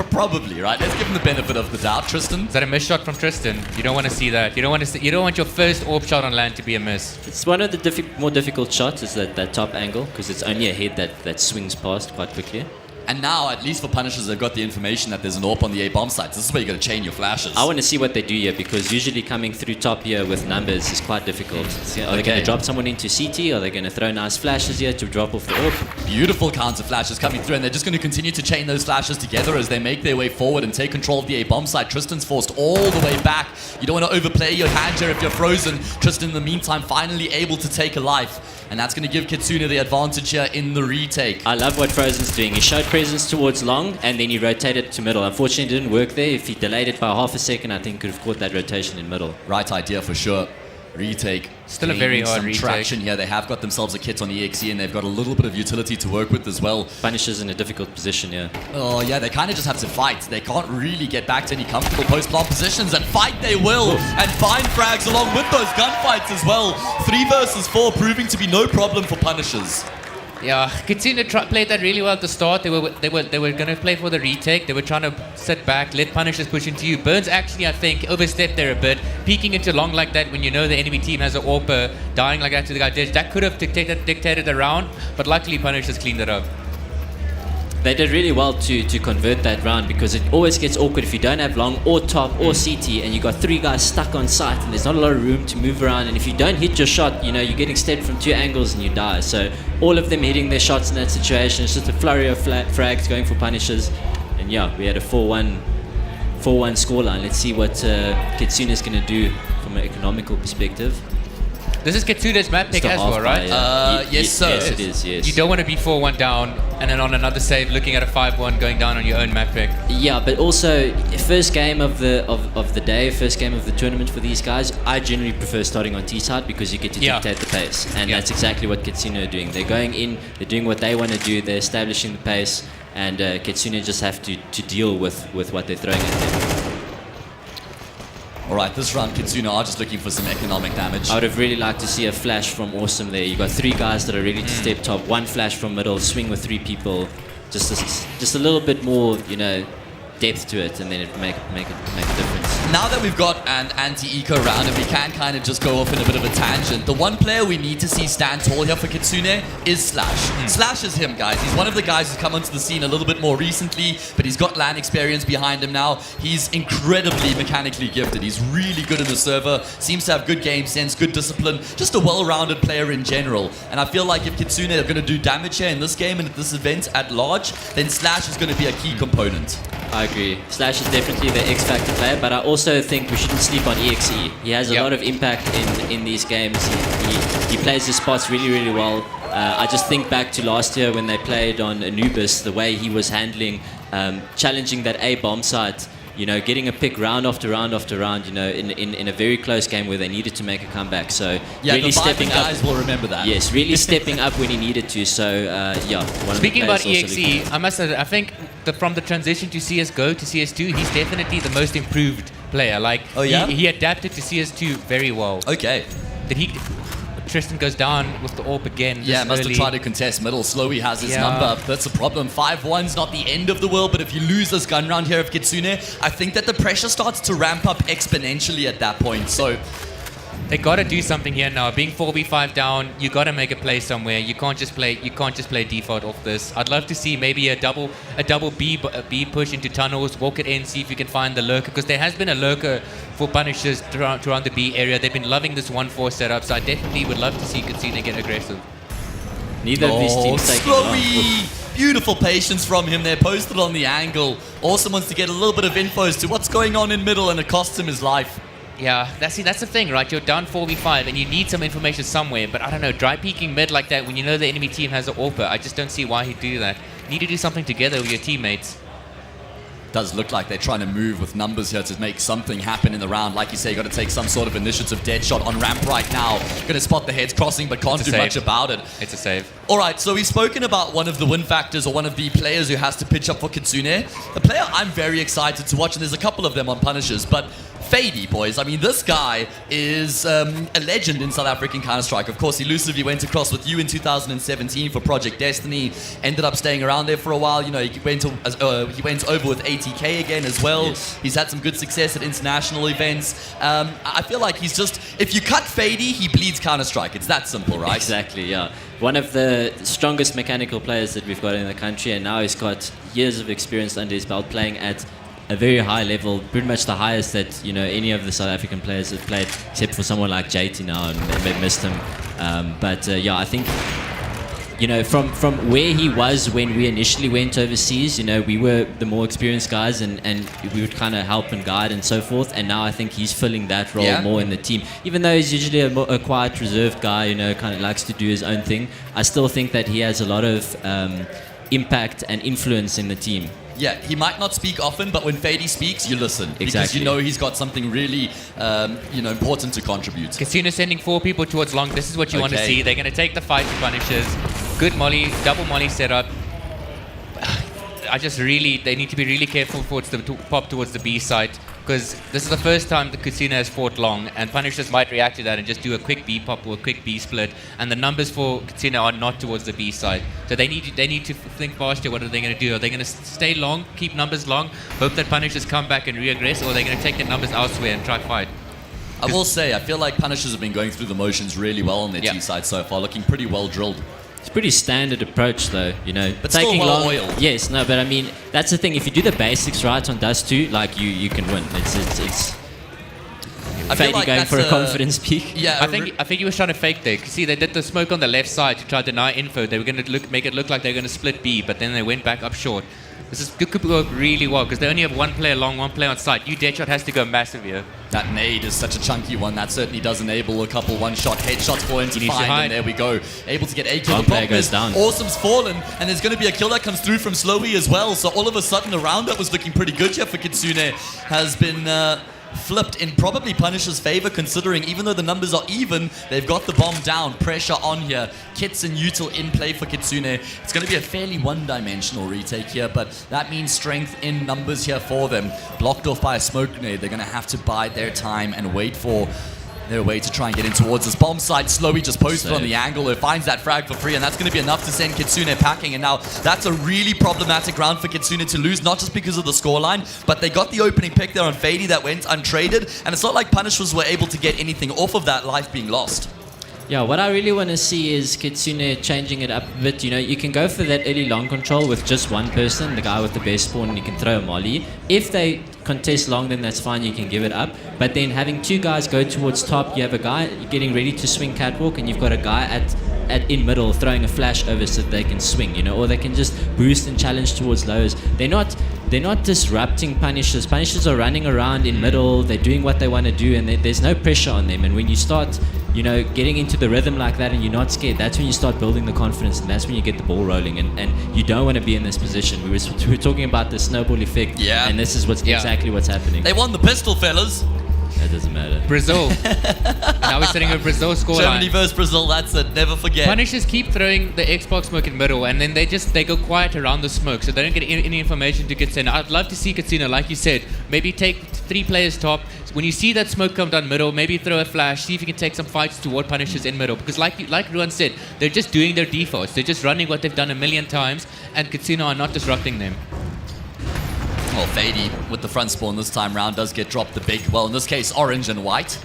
Probably, right? Let's give him the benefit of the doubt. Tristan? Is that a miss shot from Tristan? You don't want to see that. You don't want your first AWP shot on land to be a miss. It's one of the more difficult shots is that top angle, because it's only a head that swings past quite quickly. And now, at least for Punishers, they've got the information that there's an AWP on the A-bomb site. This is where you got to chain your flashes. I want to see what they do here, because usually coming through top here with numbers is quite difficult. Are they going to drop someone into CT? Are they going to throw nice flashes here to drop off the AWP? Beautiful counter flashes coming through, and they're just going to continue to chain those flashes together as they make their way forward and take control of the A-bomb site. Tristan's forced all the way back. You don't want to overplay your hand here if you're frozen. Tristan, in the meantime, finally able to take a life. And that's going to give Kitsune the advantage here in the retake. I love what Frozen's doing. He showed presence towards long, and then he rotated to middle. Unfortunately, it didn't work there. If he delayed it by half a second, I think he could have caught that rotation in middle. Right idea for sure. Retake. Still a very Gaining hard some retake. traction here. They have got themselves a kit on the EXE, and they've got a little bit of utility to work with as well. Punishers in a difficult position here. Oh yeah, they kind of just have to fight. They can't really get back to any comfortable post-plant positions, and fight they will, and find frags along with those gunfights as well. 3 versus 4 proving to be no problem for Punishers. Yeah, Kitsune played that really well at the start. They were going to play for the retake. They were trying to sit back, let Punishers push into you. Burns actually, I think, overstepped there a bit. Peeking into long like that when you know the enemy team has an AWP, dying like that to the guy ditch. That could have dictated the round, but luckily Punishers cleaned it up. They did really well to convert that round, because it always gets awkward if you don't have long or top or CT and you got 3 guys stuck on site and there's not a lot of room to move around, and if you don't hit your shot, you know, you're getting stepped from 2 angles and you die. So all of them hitting their shots in that situation, it's just a flurry of frags going for Punishers, and yeah, we had a 4-1 scoreline. Let's see what Kitsune is going to do from an economical perspective. This is Kitsune's map pick as well, right? Yes, sir. Yes, it is, yes. You don't want to be 4-1 down and then on another save looking at a 5-1 going down on your own map pick. Yeah, but also first game of the day, first game of the tournament for these guys, I generally prefer starting on T-side because you get to dictate the pace. And that's exactly what Kitsune are doing. They're going in, they're doing what they want to do, they're establishing the pace, and Kitsune just have to deal with what they're throwing at them. All right, this round, Kitsune are just looking for some economic damage. I would have really liked to see a flash from Awesome there. You got 3 guys that are ready to step top, 1 flash from middle, swing with 3 people, just a little bit more, depth to it, and then it make a difference. Now that we've got an anti-eco round and we can kind of just go off in a bit of a tangent, the one player we need to see stand tall here for Kitsune is Slash. Slash is him, guys. He's one of the guys who's come onto the scene a little bit more recently, but he's got LAN experience behind him now. He's incredibly mechanically gifted. He's really good in the server, seems to have good game sense, good discipline, just a well-rounded player in general. And I feel like if Kitsune are going to do damage here in this game and at this event at large, then Slash is going to be a key component. I agree. Slash is definitely the X-Factor player, but I also think we shouldn't sleep on EXE. He has a lot of impact in these games. He plays his spots really, really well. I just think back to last year when they played on Anubis, the way he was handling, challenging that A bomb site, getting a pick round after round after round, in a very close game where they needed to make a comeback. So really stepping up. Guys will remember that. Yes, really stepping up when he needed to. So Speaking about EXE, I must say, I think from the transition to CS:GO to CS2, he's definitely the most improved player. Like, he adapted to CS2 very well. Okay. Tristan goes down with the AWP again. Yeah, must have tried to contest middle. Slowy has his number. That's a problem. 5-1's not the end of the world, but if you lose this gun round here of Kitsune, I think that the pressure starts to ramp up exponentially at that point. So they got to do something here now. Being 4v5 down, you got to make a play somewhere. You can't just play default off this. I'd love to see maybe a double B push into tunnels, walk it in, see if you can find the lurker, because there has been a lurker for Punishers around the B area. They've been loving this 1-4 setup, so I definitely would love to see Kitsune get aggressive. Neither of these teams taking long. Beautiful patience from him there, posted on the angle. Also wants to get a little bit of info as to what's going on in middle, and it costs him his life. Yeah, that's the thing, right? You're down 4v5 and you need some information somewhere, but I don't know, dry peeking mid like that when you know the enemy team has an AWP, I just don't see why he'd do that. You need to do something together with your teammates. Does look like they're trying to move with numbers here to make something happen in the round. Like you say, you got to take some sort of initiative. Dead shot on ramp right now. Going to spot the heads crossing, but can't do much about it. It's a save. All right, so we've spoken about one of the win factors, or one of the players who has to pitch up for Kitsune. A player I'm very excited to watch, and there's a couple of them on Punishers, but Fady, boys. I mean, this guy is a legend in South African Counter-Strike. Of course, elusively went across with you in 2017 for Project Destiny. Ended up staying around there for a while. He went over with ATK again as well. Yes. He's had some good success at international events. I feel like he's just, if you cut Fady, he bleeds Counter-Strike. It's that simple, right? Exactly, yeah. One of the strongest mechanical players that we've got in the country, and now he's got years of experience under his belt playing at a very high level, pretty much the highest that any of the South African players have played, except for someone like JT now, and they've missed him. I think from where he was when we initially went overseas, we were the more experienced guys, and we would kind of help and guide and so forth. And now I think he's filling that role more in the team. Even though he's usually a quiet, reserved guy, kind of likes to do his own thing, I still think that he has a lot of impact and influence in the team. Yeah, he might not speak often, but when Fady speaks, you listen. Exactly. Because he's got something really, important to contribute. Kitsune sending 4 people towards long. This is what you want to see. They're going to take the fight to Punishers. Good molly, double molly setup. They need to be really careful to pop towards the B site, because this is the first time the Kitsune has fought long, and Punishers might react to that and just do a quick B pop or a quick B split, and the numbers for Kitsune are not towards the B side. So they need to think faster. What are they going to do? Are they going to stay long, keep numbers long, hope that Punishers come back and re-aggress, or are they going to take their numbers elsewhere and try fight? I will say, I feel like Punishers have been going through the motions really well on their T side so far, looking pretty well drilled. It's a pretty standard approach, though, But taking still well long. oiled. Yes, no, but I mean, that's the thing. If you do the basics right on Dust 2, like you can win. It's I feel Fady like going that's for a confidence peak. Yeah, I think he was trying to fake there. See, they did the smoke on the left side to try to deny info. They were going to make it look like they were going to split B, but then they went back up short. could work really well because they only have one player long, one player on site. You Deadshot has to go massive here. That nade is such a chunky one. That certainly does enable a couple one-shot headshots for him to He needs to find, hide. and there we go. Able to get a kill. One The player problem goes is down. Awesome's fallen, and there's going to be a kill that comes through from Slowy as well. So all of a sudden, a round that was looking pretty good here for Kitsune has been flipped in probably Punisher's favor, considering even though the numbers are even, they've got the bomb down. Pressure on here. Kits and Util in play for Kitsune. It's going to be a fairly one-dimensional retake here, but that means strength in numbers here for them. Blocked off by a smoke grenade. They're going to have to bide their time and wait for their way to try and get in towards this bomb site. Slowy just posted on the angle. It finds that frag for free, and that's going to be enough to send Kitsune packing. And now that's a really problematic round for Kitsune to lose, not just because of the scoreline, but they got the opening pick there on Fady that went untraded, and it's not like Punishers were able to get anything off of that life being lost. Yeah, what I really want to see is Kitsune changing it up a bit. You know, you can go for that early long control with just one person, the guy with the best spawn, and you can throw a molly. If they contest long, then that's fine, you can give it up. But then having two guys go towards top, you have a guy getting ready to swing catwalk, and you've got a guy at in middle throwing a flash over so that they can swing, you know, or they can just boost and challenge towards lows. They're not disrupting Punishers. Punishers are running around in middle, they're doing what they want to do, and there's no pressure on them. And when you start, you know, getting into the rhythm like that and you're not scared, that's when you start building the confidence, and that's when you get the ball rolling. And you don't want to be in this position. We were talking about the snowball effect, Yeah. and this is exactly what's happening. They won the pistol, fellas. That doesn't matter. Brazil. Now we're setting a Brazil scoreline. Germany versus Brazil, that's it. Never forget. Punishers keep throwing the Xbox smoke in middle, and then they go quiet around the smoke, so they don't get any information to Kitsune. I'd love to see Kitsune, like you said, maybe take 3 players top. When you see that smoke come down middle, maybe throw a flash, see if you can take some fights toward Punishers in middle. Because like Ruan said, they're just doing their defaults. They're just running what they've done a million times, and Kitsune are not disrupting them. Well, Fady with the front spawn this time round does get dropped the big, well, in this case, orange and white.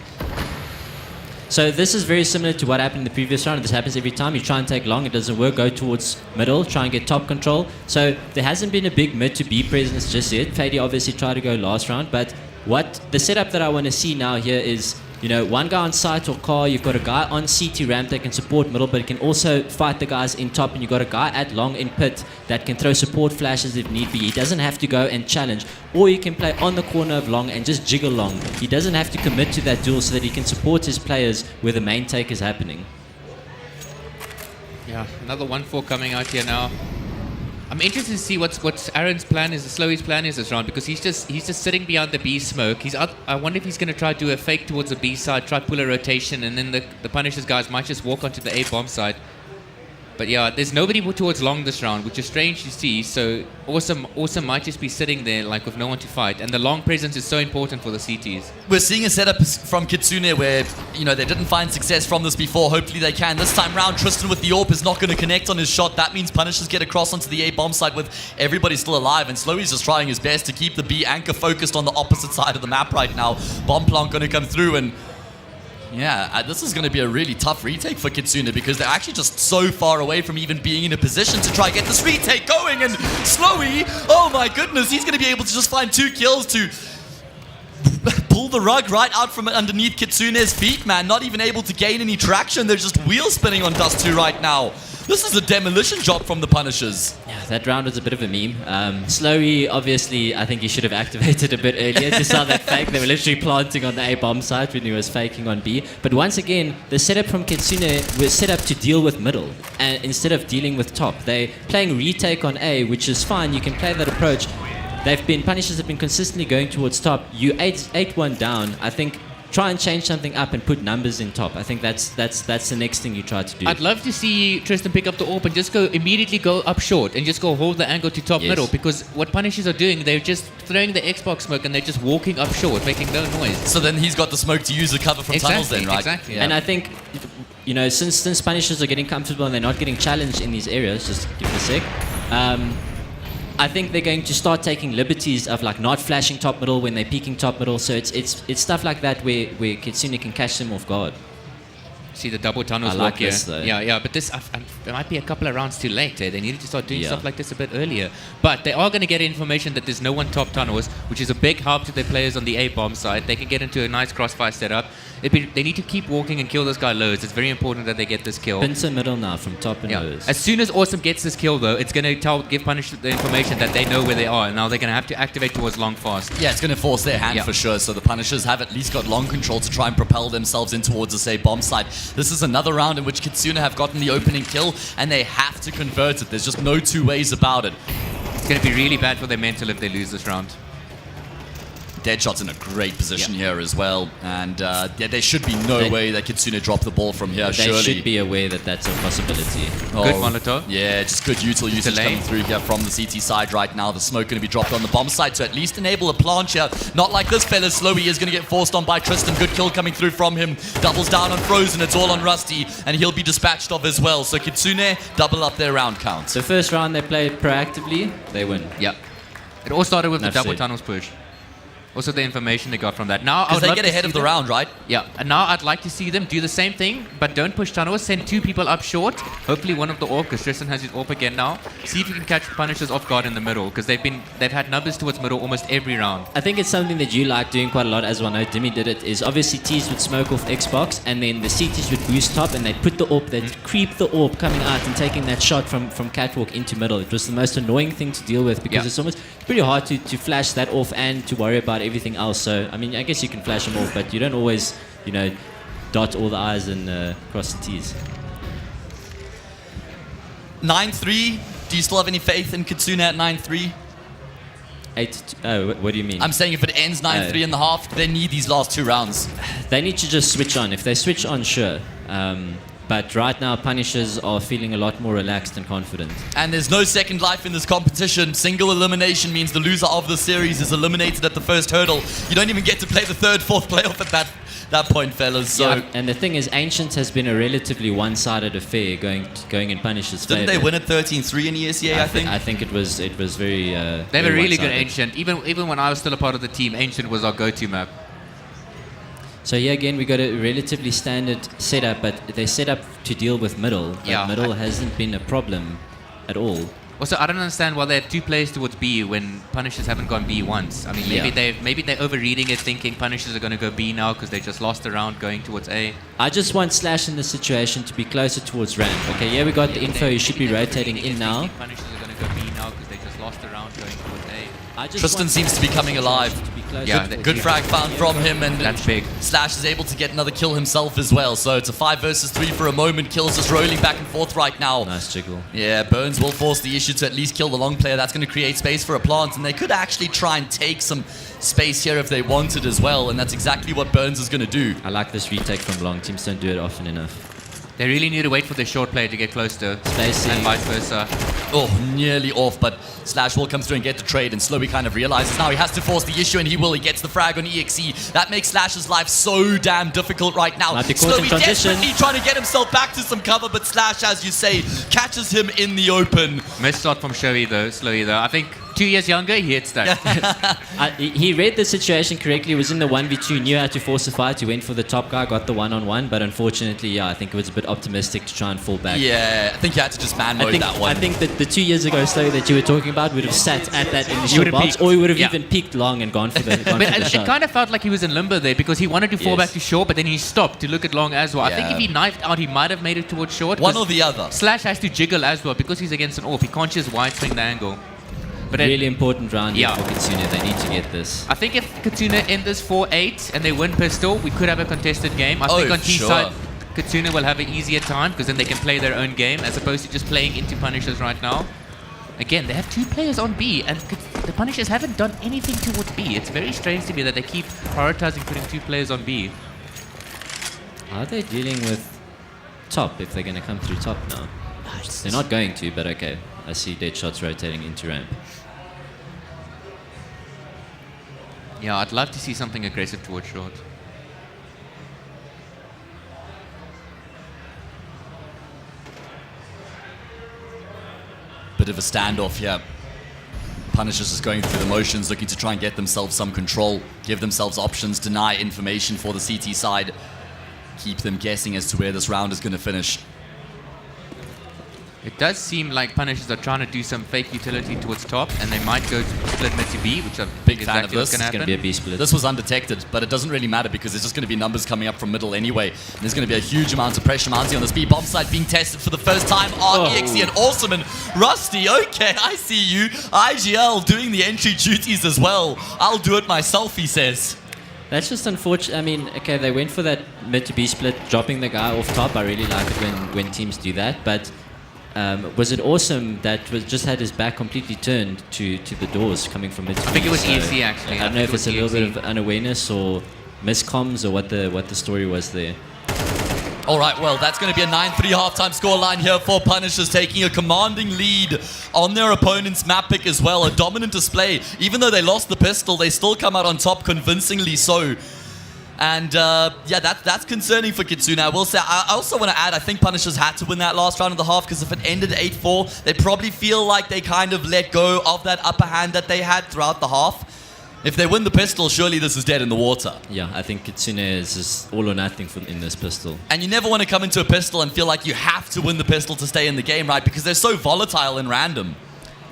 So this is very similar to what happened in the previous round. This happens every time. You try and take long, it doesn't work. Go towards middle, try and get top control. So there hasn't been a big mid to B presence just yet. Fady obviously tried to go last round, but what the setup that I want to see now here is, you know, one guy on site or car, you've got a guy on CT ramp that can support middle, but can also fight the guys in top, and you've got a guy at long in pit that can throw support flashes if need be. He doesn't have to go and challenge, or you can play on the corner of long and just jiggle long. He doesn't have to commit to that duel so that he can support his players where the main take is happening. Yeah, another 1-4 coming out here now. I'm interested to see what Aaron's plan is, Slowy's plan is this round, because he's just sitting behind the B smoke. He's out. I wonder if he's going to try to do a fake towards the B side, try to pull a rotation, and then the Punishers guys might just walk onto the A bomb side. But yeah, there's nobody towards long this round, which is strange to see. So Awesome might just be sitting there like with no one to fight, and the long presence is so important for the CTs. We're seeing a setup from Kitsune where, you know, they didn't find success from this before. Hopefully they can. This time round, Tristan with the AWP is not going to connect on his shot. That means Punishers get across onto the A bomb site with everybody still alive, and Slowy's just trying his best to keep the B anchor focused on the opposite side of the map right now. Bomb plant going to come through, and yeah, this is going to be a really tough retake for Kitsune because they're actually just so far away from even being in a position to try and get this retake going. And Slowy, oh my goodness, he's going to be able to just find 2 kills to pull the rug right out from underneath Kitsune's feet, man. Not even able to gain any traction. They're just wheel spinning on Dust 2 right now. This is a demolition job from the Punishers. Yeah, that round was a bit of a meme. Slowy, obviously, I think he should have activated a bit earlier to saw that fake. They were literally planting on the A bomb site when he was faking on B. But once again, the setup from Kitsune was set up to deal with middle, and instead of dealing with top. They're playing retake on A, which is fine. You can play that approach. Punishers have been consistently going towards top. You 8-1 down. I think try and change something up and put numbers in top. I think that's the next thing you try to do. I'd love to see Tristan pick up the AWP and just immediately go up short and just go hold the angle to top middle, because what Punishers are doing, they're just throwing the Xbox smoke and they're just walking up short, making no noise. So then he's got the smoke to use the cover from tunnels then, right? Exactly. Yeah. And I think, you know, since Punishers are getting comfortable and they're not getting challenged in these areas, just give it a sec, I think they're going to start taking liberties of like not flashing top middle when they're peeking top middle. So it's stuff like that where Kitsune can catch them off guard. See the double tunnels I like walk here. this, though. Yeah, but this it might be a couple of rounds too late. They needed to start doing Yeah. stuff like this a bit earlier. But they are going to get information that there's no one top tunnels, which is a big help to their players on the A bomb side. They can get into a nice crossfire setup. They need to keep walking and kill this guy lows. It's very important that they get this kill. Pincer middle now from top and lows. As soon as Awesome gets this kill, though, it's going to give Punish the information that they know where they are, and now they're going to have to activate towards long fast. Yeah, it's going to force their hand Yeah. for sure. So the Punishers have at least got long control to try and propel themselves in towards the, say, bomb side. This is another round in which Kitsune have gotten the opening kill, and they have to convert it. There's just no two ways about it. It's going to be really bad for their mental if they lose this round. Deadshot's in a great position here as well, and yeah, there should be no way that Kitsune drop the ball from here. They surely should be aware that that's a possibility. Good Molotov. Yeah, just good util usage Delay. coming through here from the CT side right now. The smoke going to be dropped on the bomb side to at least enable a plant here. Not like this fella, Slowy is going to get forced on by Tristan. Good kill coming through from him. Doubles down on Frozen. It's all on Rusty, and he'll be dispatched of as well. So Kitsune double up their round count. The first round they played proactively, they win. Yeah. It all started with the Enough double said. tunnels push. Also the information they got from that. Now I Because would they love get to ahead see of the them- round, right? Yeah, and now I'd like to see them do the same thing, but don't push tunnels. Send two people up short. Hopefully one of the AWP, because Tristan has his AWP again now. See if you can catch Punishers off guard in the middle, because they've had numbers towards middle almost every round. I think it's something that you like doing quite a lot as well. I know Dimmy did it, is obviously T's would smoke off Xbox, and then the CTs would boost top, and they'd put the AWP, they'd creep the AWP coming out and taking that shot from catwalk into middle. It was the most annoying thing to deal with, because Yeah. it's pretty hard to flash that off and to worry about everything else. So, I mean, I guess you can flash them off, but you don't always, dot all the I's and cross the T's. 9-3. Do you still have any faith in Kitsune at 9-3? 8-2. What do you mean? I'm saying if it ends 9-3 in the half, they need these last two rounds. They need to just switch on. If they switch on, sure. But right now, Punishers are feeling a lot more relaxed and confident. And there's no second life in this competition. Single elimination means the loser of the series is eliminated at the first hurdle. You don't even get to play the third, fourth playoff at that point, fellas. So Yeah, and the thing is, Ancient has been a relatively one-sided affair going in Punishers' didn't favor. they win at 13-3 in ESEA, I think? I think it was very. They have a very really good one-sided. Ancient. Even when I was still a part of the team, Ancient was our go-to map. So here again, we got a relatively standard setup, but they set up to deal with middle. But Yeah, middle hasn't been a problem at all. Also, I don't understand why they have two players towards B when Punishers haven't gone B once. I mean, maybe they're overreading it, thinking Punishers are going to go B now because they just lost the round going towards A. I just want Slash in this situation to be closer towards ramp. Okay, yeah, we got the info. You should be rotating in now. Punishers are going to go B now because they just lost the round going towards A. I just Tristan want seems to be coming alive. to be closer Yeah, towards Good ramp. frag found from him, and That's big. Slash is able to get another kill himself as well. So it's a 5 versus 3 for a moment. Kills just rolling back and forth right now. Nice jiggle. Yeah, Burns will force the issue to at least kill the long player. That's going to create space for a plant, and they could actually try and take some space here if they wanted as well, and that's exactly what Burns is going to do. I like this retake from long. Teams don't do it often enough. They really need to wait for the short player to get close to, Spacing. and vice versa. Oh, nearly off, but Slash will come through and get the trade, and Slowly kind of realizes now he has to force the issue, and he will. He gets the frag on EXE. That makes Slash's life so damn difficult right now. Might be caught in Slowly transition. desperately trying to get himself back to some cover, but Slash, as you say, catches him in the open. Missed shot from Slowy though. I think 2 years younger, he hits that. He read the situation correctly. He was in the 1v2, knew how to force a fight. He went for the top guy, got the one-on-one, but unfortunately, yeah, I think it was a bit optimistic to try and fall back. Yeah, I think you had to just man mode that one. I think that the 2 years ago Slowy that you were talking about would have sat at that initial would've box, peeked. or he would have Yeah. even peeked long and gone for the, gone But for the it shot. kind of felt like he was in limbo there because he wanted to fall Yes. back to short, but then he stopped to look at long as well. I think Yeah. if he knifed out, he might have made it towards short. One 'cause or the other. Slash has to jiggle as well because he's against an AWP. He can't just wide swing the angle. But Really important round here Yeah. for Kitsune. They need to get this. I think if Kitsune end this 4-8 and they win pistol, we could have a contested game. I think on T sure. side, Kitsune will have an easier time because then they can play their own game as opposed to just playing into Punishers right now. Again, they have two players on B, and the Punishers haven't done anything towards B. It's very strange to me that they keep prioritizing putting two players on B. Are they dealing with top if they're going to come through top now? They're not going to, but okay. I see dead shots rotating into ramp. Yeah, I'd love to see something aggressive towards short. Bit of a standoff here. Punishers just going through the motions, looking to try and get themselves some control, give themselves options, deny information for the CT side. keep them guessing as to where this round is going to finish. It does seem like Punishers are trying to do some fake utility towards top, and they might go to split mid to B, which I Big think fan exactly of what's this. going to It's going happen. to be a B split. This was undetected, but it doesn't really matter because there's just going to be numbers coming up from middle anyway. And there's going to be a huge amount of pressure mounting on this B bomb site being tested for the first time. REXE and Awesome and Rusty. Okay, I see you. IGL doing the entry duties as well. I'll do it myself, he says. That's just unfortunate. I mean, okay, they went for that mid to B split, dropping the guy off top. I really like it when teams do that. But was it Awesome that just had his back completely turned to the doors coming from mid to B? I think it was ESC actually. I don't know if it's a little bit of unawareness or miscomms or what the story was there. All right, well, that's going to be a 9-3 halftime scoreline here for Punishers, taking a commanding lead on their opponent's map pick as well. A dominant display. Even though they lost the pistol, they still come out on top convincingly so. And yeah, that's concerning for Kitsune. I will say, I also want to add, I think Punishers had to win that last round of the half, because if it ended 8-4, they probably feel like they kind of let go of that upper hand that they had throughout the half. If they win the pistol, surely this is dead in the water. Yeah, I think Kitsune is just all or nothing in this pistol. And you never want to come into a pistol and feel like you have to win the pistol to stay in the game, right? Because they're so volatile and random.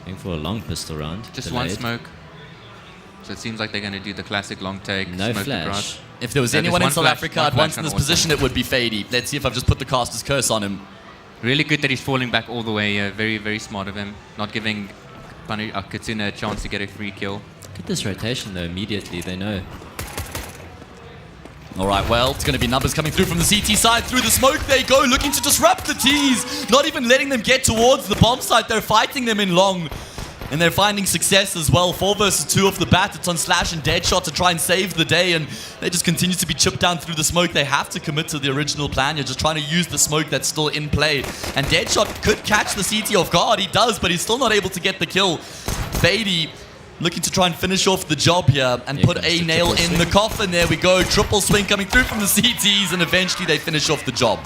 Going for a long pistol round. Just delayed. one smoke. So it seems like they're going to do the classic long take. No smoke flash. across. If there was No, anyone in there's South one Africa flash, at one once flash in this on Awesome. position, it would be Fady. Let's see if I've just put the caster's curse on him. Really good that he's falling back all the way. Very, very smart of him. Not giving Kitsune a chance to get a free kill. Look at this rotation though, immediately, they know. All right, well, it's going to be numbers coming through from the CT side. Through the smoke they go, looking to disrupt the T's. Not even letting them get towards the bomb site. They're fighting them in long. And they're finding success as well. 4 versus 2 off the bat. It's on Slash and Deadshot to try and save the day. And they just continue to be chipped down through the smoke. They have to commit to the original plan. You're just trying to use the smoke that's still in play. And Deadshot could catch the CT off guard. He does, but he's still not able to get the kill. Fady looking to try and finish off the job here and put a nail in the coffin. There we go. Triple swing coming through from the CTs, and eventually they finish off the job.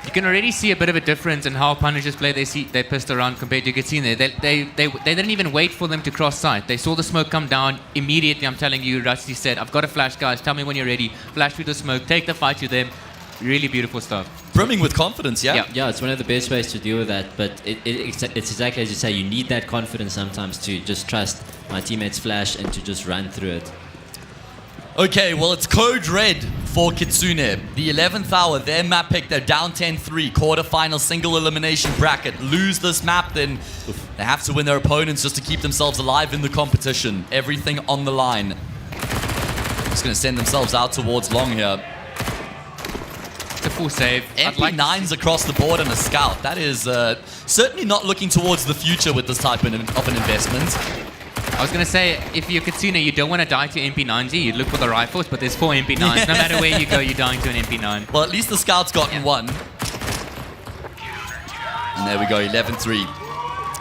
You can already see a bit of a difference in how Punishers play their pistol round compared to Kitsune. They didn't even wait for them to cross sight. They saw the smoke come down immediately. I'm telling you, Rusty said, "I've got a flash, guys. Tell me when you're ready. Flash through the smoke. Take the fight to them." Really beautiful stuff. Brimming with confidence, yeah? Yeah, it's one of the best ways to deal with that. But it's exactly as you say, you need that confidence sometimes to just trust my teammates' flash and to just run through it. Okay, well, it's code red for Kitsune. The 11th hour, their map pick, they're down 10-3, quarterfinal single elimination bracket. Lose this map, then they have to win their opponents just to keep themselves alive in the competition. Everything on the line. Just going to send themselves out towards long here. It's a full save. I'd like to MP9s across the board and a scout. That is certainly not looking towards the future with this type of an investment. I was going to say, if you're Kitsune, you don't want to die to MP9s. You'd look for the rifles, but there's 4 MP9s. No matter where you go, you're dying to an MP9. Well, at least the scout's gotten one. And there we go, 11-3.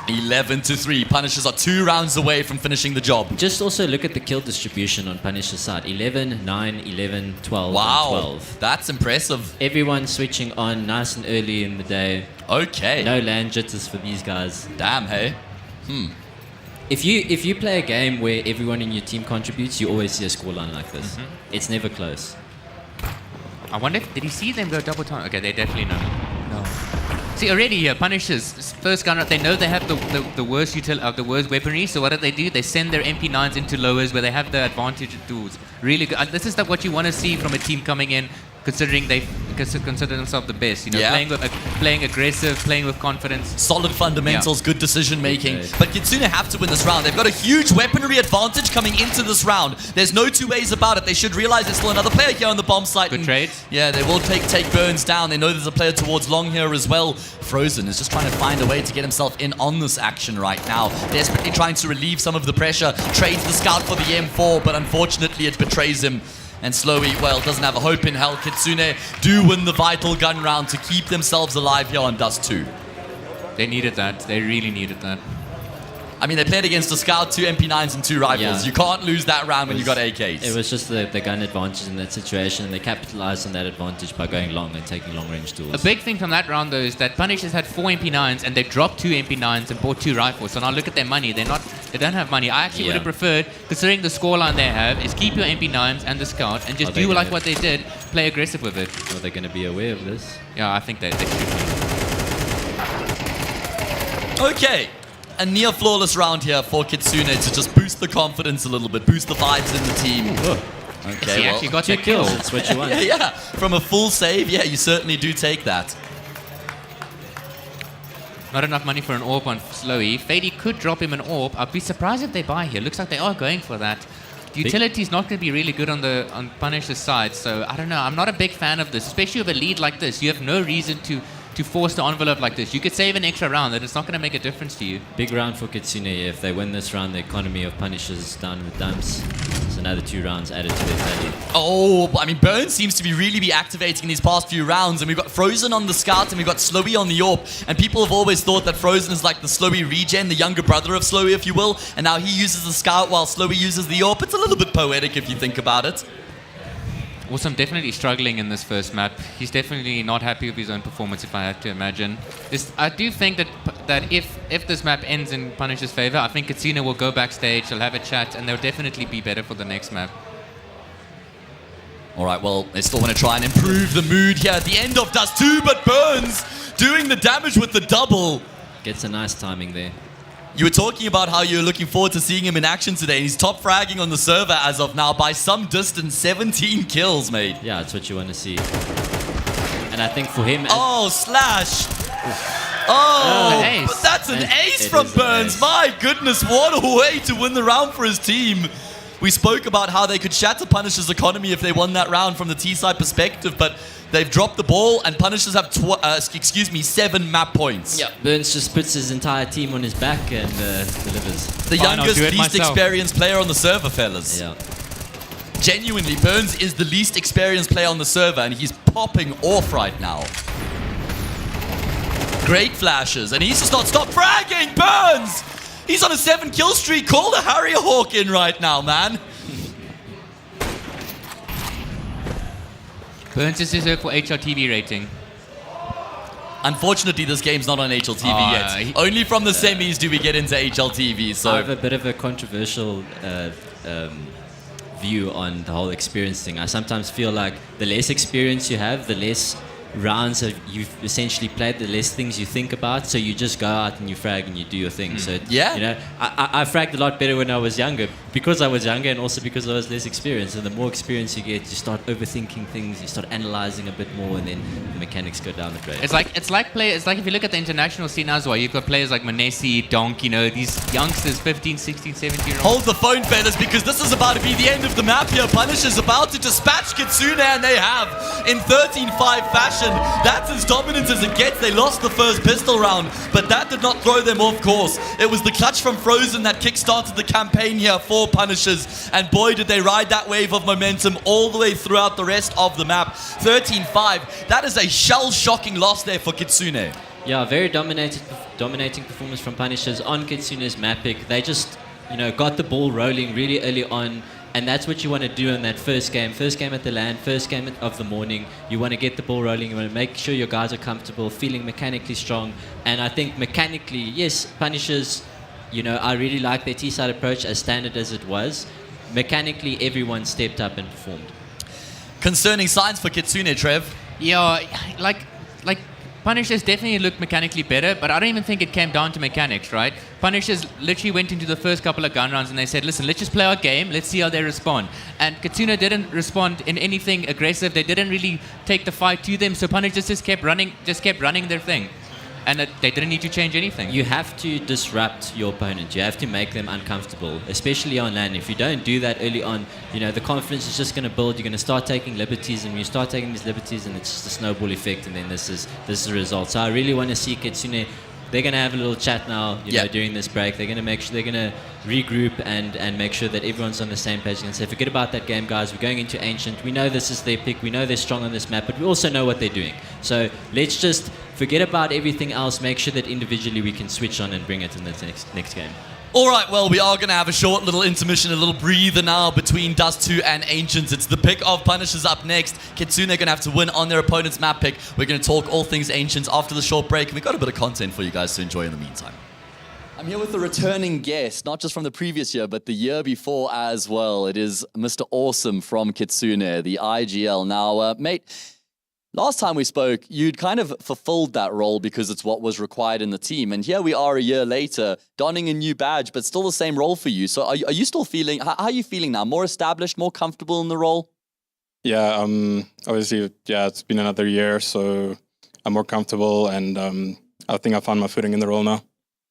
11-3. Punishers are 2 rounds away from finishing the job. Just also look at the kill distribution on Punisher's side. 11, 9, 11, 12, Wow, and 12. that's impressive. Everyone switching on nice and early in the day. Okay. No land jitters for these guys. Damn, hey. If you play a game where everyone in your team contributes, you always see a scoreline like this. It's never close. I wonder did he see them go double time? Okay, they definitely know. No. See, already here, Punishers, first gun out, they know they have the worst the worst weaponry, so what do? They send their MP9s into lowers where they have the advantage of tools. Really good. This is what you want to see from a team coming in, considering they consider themselves the best. You know, Yeah. playing aggressive, playing with confidence. Solid fundamentals, good decision making. Okay. But Kitsune have to win this round. They've got a huge weaponry advantage coming into this round. There's no 2 ways about it. They should realize there's still another player here on the bomb site. Good and trades. Yeah, they will take Burns down. They know there's a player towards long here as well. Frozen is just trying to find a way to get himself in on this action right now. Desperately trying to relieve some of the pressure. Trades the scout for the M4, but unfortunately it betrays him. And Slowy, well, doesn't have a hope in hell. Kitsune do win the vital gun round to keep themselves alive here on Dust 2. They needed that. They really needed that. I mean, they played against a scout, 2 MP9s and 2 rifles. Yeah. You can't lose that round when you got AKs. It was just the gun advantage in that situation, and they capitalized on that advantage by going long and taking long-range duels. A big thing from that round, though, is that Punishers had 4 MP9s and they dropped 2 MP9s and bought 2 rifles. So now look at their money. They don't have money. I actually would have preferred, considering the scoreline they have, is keep your MP9s and the scout and just do like what they did, play aggressive with it. Are they going to be aware of this? Yeah, I think they should be. Okay. A near flawless round here for Kitsune to just boost the confidence a little bit, boost the vibes in the team. Okay, He actually got 2 kills. kills. That's what you want. yeah. From a full save, yeah, you certainly do take that. Not enough money for an orb on Slowy. Fady could drop him an orb. I'd be surprised if they buy here. Looks like they are going for that. The utility's not going to be really good on Punisher's side, so I don't know. I'm not a big fan of this, especially with a lead like this. You have no reason to force the envelope like this. You could save an extra round, and it's not going to make a difference to you. Big round for Kitsune. If they win this round, the economy of Punishers down with dumps. So another 2 rounds added to their value. Oh, but I mean, Burns seems to be really activating in these past few rounds, and we've got Frozen on the scout, and we've got Slowy on the AWP, and people have always thought that Frozen is like the Slowy regen, the younger brother of Slowy, if you will, and now he uses the scout while Slowy uses the AWP. It's a little bit poetic if you think about it. Awesome, definitely struggling in this first map. He's definitely not happy with his own performance, if I had to imagine. I do think that if this map ends in Punisher's favor, I think Kitsune will go backstage, they'll have a chat, and they'll definitely be better for the next map. All right, well, they still want to try and improve the mood here at the end of Dust 2, but Burns doing the damage with the double. Gets a nice timing there. You were talking about how you're looking forward to seeing him in action today. He's top fragging on the server as of now by some distance, 17 kills, mate. Yeah, that's what you want to see. And I think for him... Oh, slash! Oh, ace. but that's an ace It from is an Burns. ace. My goodness, what a way to win the round for his team. We spoke about how they could shatter Punisher's economy if they won that round from the T-side perspective, but they've dropped the ball, and Punishers have 7 map points. Yeah, Burns just puts his entire team on his back and delivers. The Fine, I'll youngest, do it least myself. experienced player on the server, fellas. Yeah. Genuinely, Burns is the least experienced player on the server, and he's popping off right now. Great flashes, and he's just not stop fragging. Burns! He's on a 7-kill streak. Call the Harrier Hawk in right now, man. Burns is deserved for HRTV rating. Unfortunately, this game's not on HLTV yet. he- Only from the semis do we get into HLTV, I so... have a bit of a controversial view on the whole experience thing. I sometimes feel like the less experience you have, the less rounds you've essentially played, the less things you think about. So you just go out and you frag and you do your thing. So Yeah. you know, I fragged a lot better when I was younger, because I was younger and also because I was less experienced. And the more experience you get, you start overthinking things, you start analyzing a bit more, and then the mechanics go down the drain. It's like if you look at the international scene as well, you've got players like Manesi, Donk, you know, these youngsters, 15, 16, 17-year-olds. Hold the phone, fellas, because this is about to be the end of the map here. Punisher's about to dispatch Kitsune, and they have in 13-5 fashion. That's as dominant as it gets. They lost the first pistol round, but that did not throw them off course. It was the clutch from Frozen that kick-started the campaign here for Punishers, and boy, did they ride that wave of momentum all the way throughout the rest of the map. 13-5. That is a shell-shocking loss there for Kitsune. Yeah, very dominating performance from Punishers on Kitsune's map pick. They just, got the ball rolling really early on, and that's what you want to do in that first game at the LAN, first game of the morning. You want to get the ball rolling. You want to make sure your guys are comfortable, feeling mechanically strong. And I think mechanically, yes, Punishers, I really like their T-side approach, as standard as it was. Mechanically, everyone stepped up and performed. Concerning signs for Kitsune, Trev. Yeah, like Punishers definitely looked mechanically better, but I don't even think it came down to mechanics, right? Punishers literally went into the first couple of gun rounds and they said, listen, let's just play our game, let's see how they respond. And Kitsune didn't respond in anything aggressive. They didn't really take the fight to them, so Punishers just kept running their thing. And they didn't need to change anything. You have to disrupt your opponent. You have to make them uncomfortable, especially on LAN. If you don't do that early on, the confidence is just going to build. You're going to start taking liberties, and when you start taking these liberties, and it's just a snowball effect, and then this is the result. So I really want to see Kitsune. They're going to have a little chat now, during this break. They're going to make sure they're going to regroup and make sure that everyone's on the same page and say, forget about that game, guys. We're going into Ancient. We know this is their pick. We know they're strong on this map, but we also know what they're doing. So let's just forget about everything else. Make sure that individually we can switch on and bring it in the next game. All right, well, we are going to have a short little intermission, a little breather now between Dust 2 and Ancients. It's the pick of Punishers up next. Kitsune are going to have to win on their opponent's map pick. We're going to talk all things Ancients after the short break, and we've got a bit of content for you guys to enjoy in the meantime. I'm here with a returning guest, not just from the previous year, but the year before as well. It is Mr. Awesome from Kitsune, the IGL. Now, mate, last time we spoke, you'd kind of fulfilled that role because it's what was required in the team. And here we are a year later, donning a new badge, but still the same role for you. So are you still feeling, how are you feeling now? More established, more comfortable in the role? Yeah, obviously, yeah, it's been another year, so I'm more comfortable, and I think I found my footing in the role now.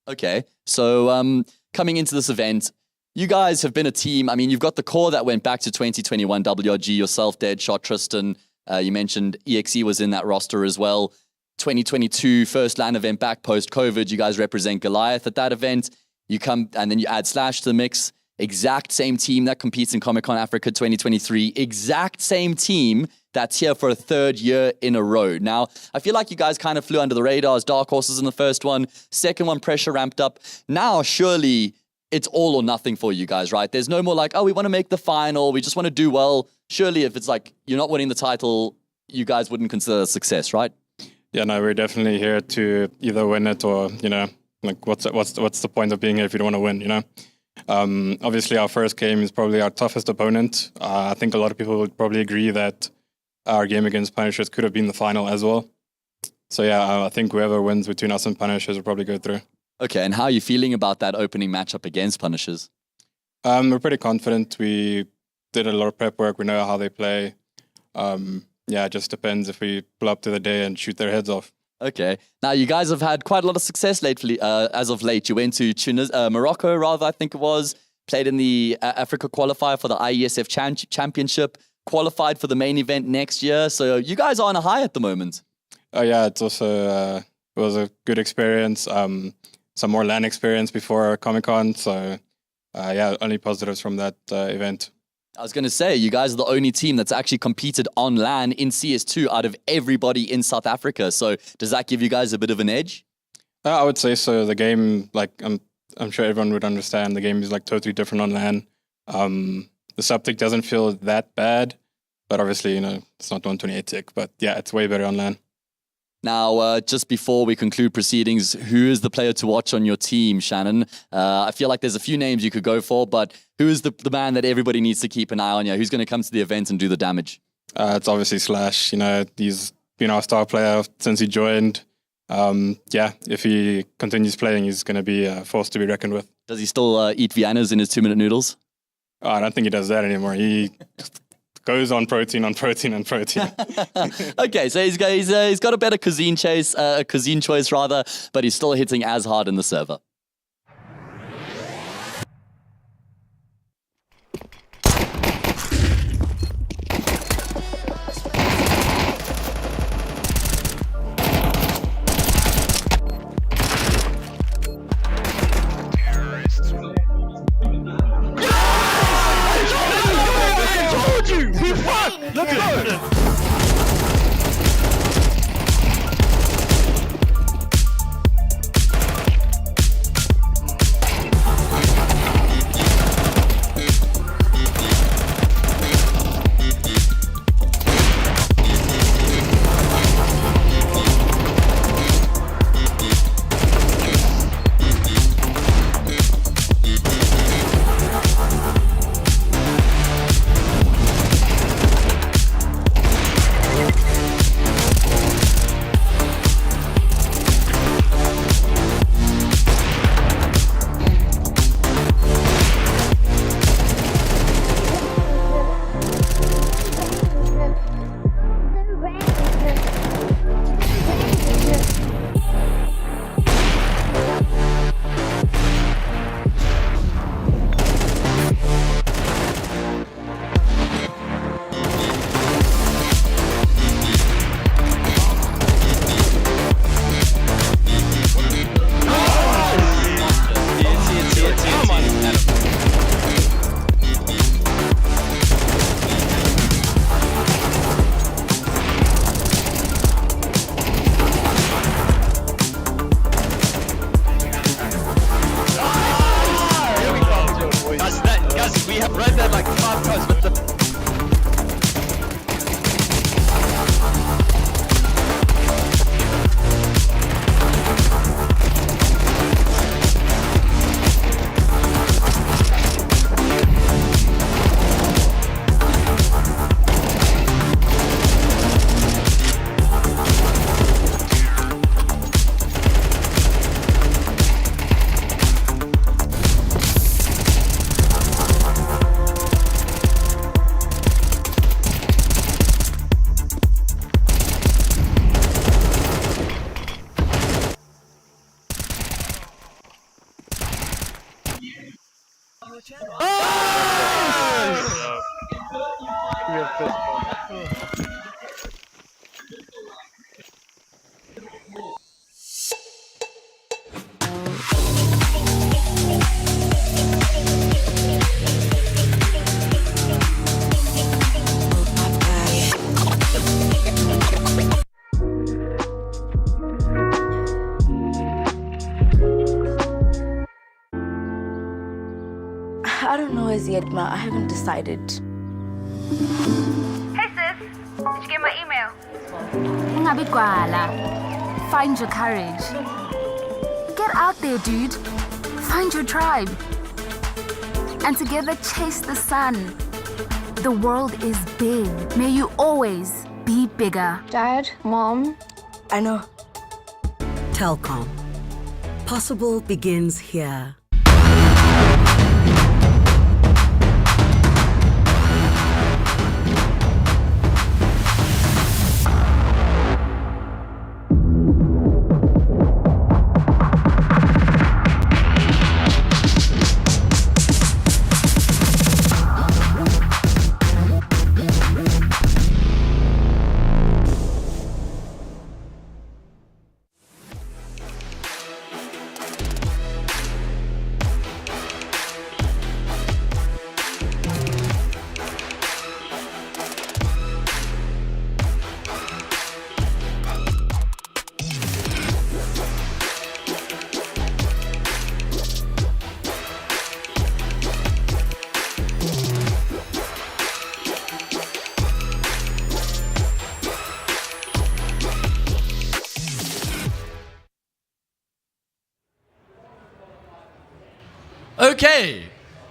Okay, so coming into this event, you guys have been a team. I mean, you've got the core that went back to 2021, WRG, yourself, Deadshot, Tristan. You mentioned EXE was in that roster as well. 2022 first LAN event back post-COVID. You guys represent Goliath at that event. You come and then you add Slash to the mix. Exact same team that competes in Comic-Con Africa 2023. Exact same team that's here for a third year in a row. Now, I feel like you guys kind of flew under the radar as dark horses in the first one. Second one, pressure ramped up. Now, surely it's all or nothing for you guys, right? There's no more like, oh, we want to make the final. We just want to do well. Surely if it's like you're not winning the title, you guys wouldn't consider it a success, right? Yeah, no, we're definitely here to either win it or, you know, like what's the point of being here if you don't want to win, you know? Obviously, our first game is probably our toughest opponent. I think a lot of people would probably agree that our game against Punishers could have been the final as well. So yeah, I think whoever wins between us and Punishers will probably go through. Okay, and how are you feeling about that opening matchup against Punishers? We're pretty confident. We did a lot of prep work. We know how they play. Yeah, it just depends if we pull up to the day and shoot their heads off. Okay. Now, you guys have had quite a lot of success lately, as of late. You went to Morocco, rather, I think it was, played in the Africa qualifier for the IESF Championship, qualified for the main event next year. So you guys are on a high at the moment. Oh, yeah, it's also, it was a good experience. Some more LAN experience before Comic-Con. So, yeah, only positives from that event. I was going to say, you guys are the only team that's actually competed on LAN in CS2 out of everybody in South Africa. So does that give you guys a bit of an edge? I would say so. The game, like, I'm sure everyone would understand, the game is like totally different on LAN. The sub-tick doesn't feel that bad, but obviously, you know, it's not 128 tick. But yeah, it's way better on LAN. Now, just before we conclude proceedings, who is the player to watch on your team, Shannon? I feel like there's a few names you could go for, but who is the man that everybody needs to keep an eye on? Yeah, who's going to come to the event and do the damage? It's obviously Slash. You know, he's been our star player since he joined. Yeah, if he continues playing, he's going to be a force to be reckoned with. Does he still eat Viennas in his 2-minute noodles? Oh, I don't think he does that anymore. He goes on protein, on protein, on protein. Okay, so he's got a better cuisine choice, but he's still hitting as hard in the server. I don't know as yet, ma. I haven't decided. Hey sis, did you get my email? Ungabi gwala. Find your courage. Get out there, dude. Find your tribe. And together chase the sun. The world is big. May you always be bigger. Dad, Mom. I know. Telkom. Possible begins here. Okay,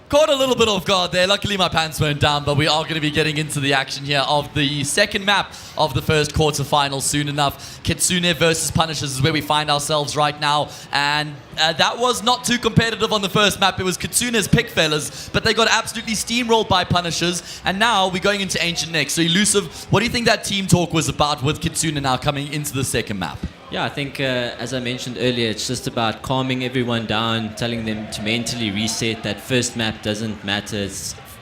caught a little bit off guard there. Luckily my pants weren't down, but we are going to be getting into the action here of the second map of the first quarterfinal soon enough. Kitsune versus Punishers is where we find ourselves right now, and that was not too competitive on the first map. It was Kitsune's pick, fellas, but they got absolutely steamrolled by Punishers, and now we're going into Ancient next. So Elusive, what do you think that team talk was about with Kitsune now coming into the second map? Yeah, I think, as I mentioned earlier, it's just about calming everyone down, telling them to mentally reset. That first map doesn't matter.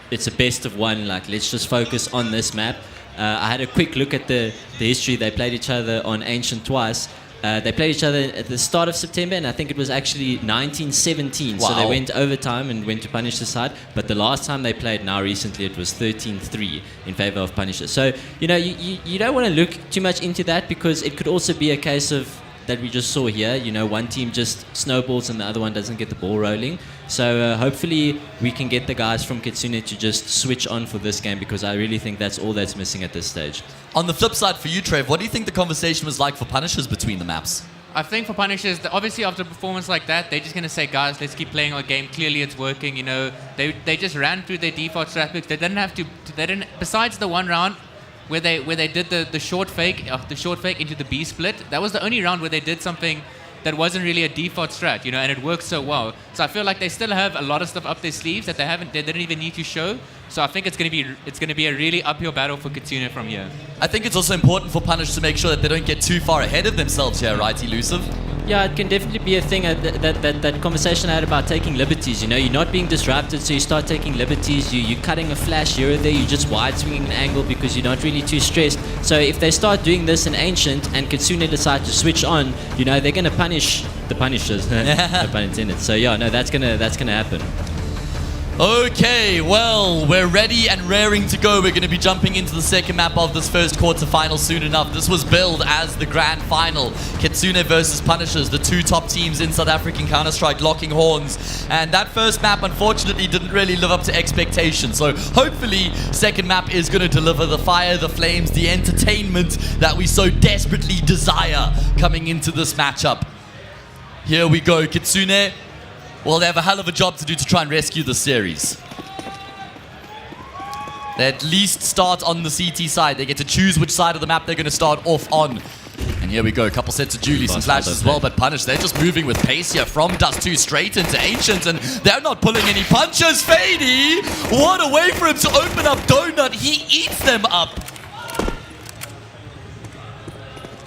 It's a best of one. Like, let's just focus on this map. I had a quick look at the history. They played each other on Ancient twice. They played each other at the start of September, and I think it was actually 1917. Wow. So they went overtime and went to Punisher's side. But the last time they played, now recently, it was 13-3 in favor of Punisher. So, you know, you don't want to look too much into that, because it could also be a case of that we just saw here. You know, one team just snowballs and the other one doesn't get the ball rolling. So hopefully we can get the guys from Kitsune to just switch on for this game, because I really think that's all that's missing at this stage. On the flip side for you, Trev, what do you think the conversation was like for Punishers between the maps? I think for Punishers, obviously after a performance like that, they're just going to say, guys, let's keep playing our game. Clearly it's working. You know, they just ran through their default strat picks. They didn't have to. They didn't. Besides the one round where they did the short fake into the B split, that was the only round where they did something that wasn't really a default strat, you know, and it worked so well. So I feel like they still have a lot of stuff up their sleeves that they didn't even need to show. So I think it's going to be a really uphill battle for Kitsune from here. I think it's also important for Punish to make sure that they don't get too far ahead of themselves here, right, Elusive? Yeah, it can definitely be a thing. That conversation I had about taking liberties. You know, you're not being disrupted, so you start taking liberties. You're cutting a flash here or there. You're just wide swinging an angle because you're not really too stressed. So if they start doing this in Ancient and Kitsune decide to switch on, you know, they're going to punish the Punishers. No pun intended. So yeah, no, that's gonna happen. Okay, well, we're ready and raring to go. We're going to be jumping into the second map of this first quarterfinal soon enough. This was billed as the grand final. Kitsune versus Punishers, the two top teams in South African Counter-Strike, locking horns. And that first map, unfortunately, didn't really live up to expectations. So hopefully, second map is going to deliver the fire, the flames, the entertainment that we so desperately desire coming into this matchup. Here we go, Kitsune. Well, they have a hell of a job to do to try and rescue the series. They at least start on the CT side. They get to choose which side of the map they're going to start off on. And here we go, a couple sets of Julie, some flashes as well, but Punish, they're just moving with pace here from Dust 2 straight into Ancient, and they're not pulling any punches. Fady, what a way for him to open up Donut. He eats them up.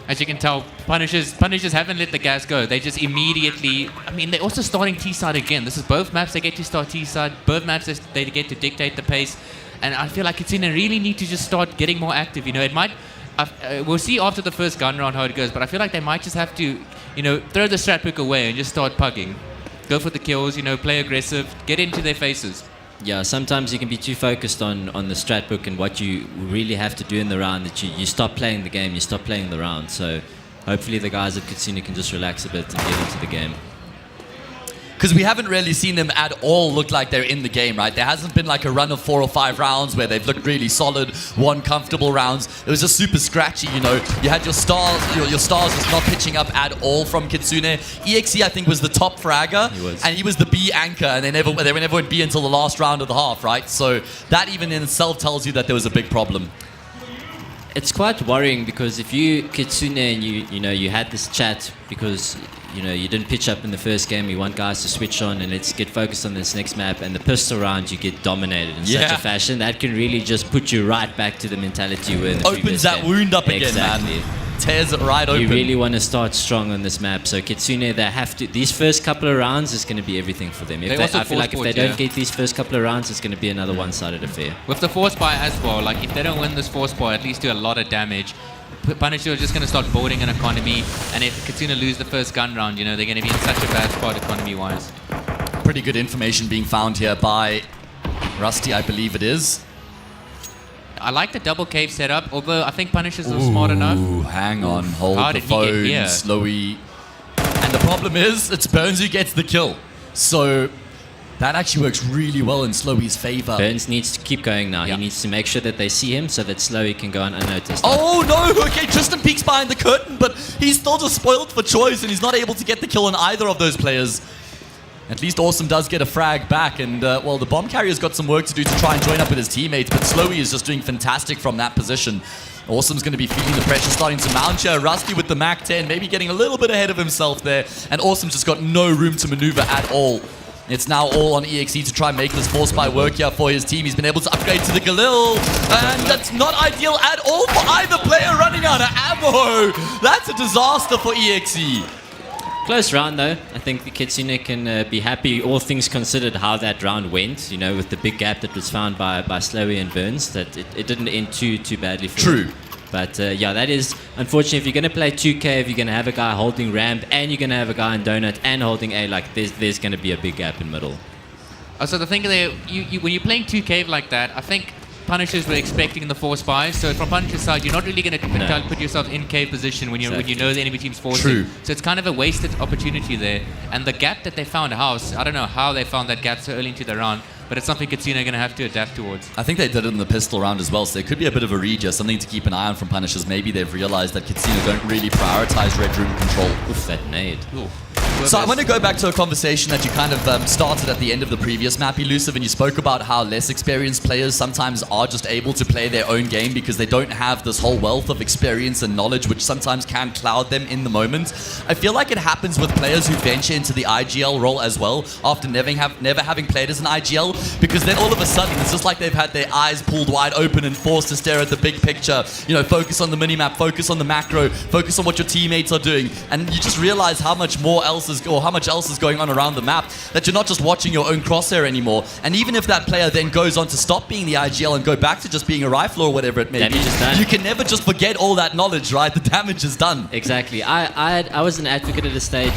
As you can tell, Punishers haven't let the gas go. They just immediately... I mean, they're also starting T-side again. This is both maps they get to start T-side. Both maps they get to dictate the pace. And I feel like Kitsune really need to just start getting more active. You know, it might... we'll see after the first gun round how it goes, but I feel like they might just have to, you know, throw the strat pick away and just start pugging. Go for the kills, you know, play aggressive, get into their faces. Yeah, sometimes you can be too focused on the strat book and what you really have to do in the round that you stop playing the game, you stop playing the round. So hopefully the guys at Kitsune can just relax a bit and get into the game. because we haven't really seen them at all look like they're in the game, right? There hasn't been like a run of 4 or 5 rounds where they've looked really solid, won comfortable rounds. It was just super scratchy, you know. You had your stars just not pitching up at all from Kitsune. EXE, I think, was the top fragger, and he was the B anchor, and they never went B until the last round of the half, right? So that even in itself tells you that there was a big problem. It's quite worrying because if you Kitsune and you had this chat because you didn't pitch up in the first game, you want guys to switch on and let's get focused on this next map, and the pistol round you get dominated in such a fashion that can really just put you right back to the mentality you were in the opens that game. wound up again, man. Tears it right open. You really want to start strong on this map. So Kitsune, they have to. These first couple of rounds is going to be everything for them. I feel like if they don't get these first couple of rounds, it's going to be another one-sided affair. With the force buy as well, like if they don't win this force buy, at least do a lot of damage. Punisher is just going to start boarding an economy, and if Kitsune lose the first gun round, they're going to be in such a bad spot economy-wise. Pretty good information being found here by Rusty, I believe it is. I like the double cave setup, although I think Punisher's not smart enough. Hang on, hold How the did he get phone, here? Slowy. And the problem is, it's Burns who gets the kill. So that actually works really well in Slowy's favor. Burns needs to keep going now. He needs to make sure that they see him so that Slowy can go on unnoticed. Oh no, okay, Tristan peeks behind the curtain, but he's still just spoiled for choice and he's not able to get the kill on either of those players. At least Awesome does get a frag back, and well, the bomb carrier's got some work to do to try and join up with his teammates, but Slowy is just doing fantastic from that position. Awesome's going to be feeling the pressure starting to mount here. Rusty with the Mac 10, maybe getting a little bit ahead of himself there, and Awesome's just got no room to maneuver at all. It's now all on EXE to try and make this force buy work here for his team. He's been able to upgrade to the Galil, and that's not ideal at all for either player running out of ammo. That's a disaster for EXE. Close round though. I think the Kitsune can be happy, all things considered, how that round went. With the big gap that was found by Slowy and Burns, that it didn't end too badly for them. But that is unfortunate. If you're going to play 2K, if you're going to have a guy holding ramp and you're going to have a guy in donut and holding A, like there's going to be a big gap in middle. So the thing there, when you're playing 2K like that, I think Punishers were expecting the force buys. So from Punisher's side, you're not really going to put yourself in cave position when you know the enemy team's forcing. So it's kind of a wasted opportunity there. And the gap that they found house, I don't know how they found that gap so early into the round, but it's something Kitsune are going to have to adapt towards. I think they did it in the pistol round as well, so there could be a bit of a read here, something to keep an eye on from Punishers. Maybe they've realized that Kitsune don't really prioritize red room control. Oof, that nade. Ooh. So I want to go back to a conversation that you kind of started at the end of the previous map, Elusive, and you spoke about how less experienced players sometimes are just able to play their own game because they don't have this whole wealth of experience and knowledge, which sometimes can cloud them in the moment. I feel like it happens with players who venture into the IGL role as well, after never having played as an IGL, because then all of a sudden it's just like they've had their eyes pulled wide open and forced to stare at the big picture, focus on the minimap, focus on the macro, focus on what your teammates are doing, and you just realize how much else is going on around the map, that you're not just watching your own crosshair anymore. And even if that player then goes on to stop being the IGL and go back to just being a rifler or whatever it may be, you can never just forget all that knowledge, right? The damage is done. Exactly. I was an advocate at this stage.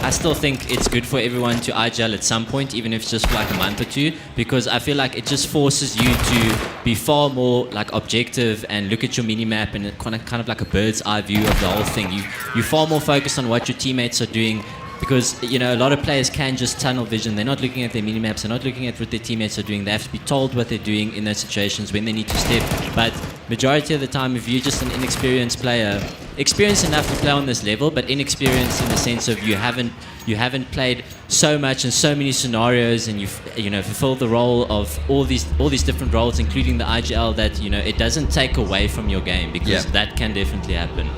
I still think it's good for everyone to IGL at some point, even if it's just for like a month or two, because I feel like it just forces you to be far more like objective and look at your minimap and kind of like a bird's eye view of the whole thing. You're far more focused on what your teammates are doing, because a lot of players can just tunnel vision. They're not looking at their minimaps, they're not looking at what their teammates are doing. They have to be told what they're doing in those situations, when they need to step. But majority of the time, if you're just an inexperienced player, experienced enough to play on this level, but inexperienced in the sense of you haven't played so much and so many scenarios, and you've fulfilled the role of all these different roles, including the IGL, that it doesn't take away from your game, because that can definitely happen.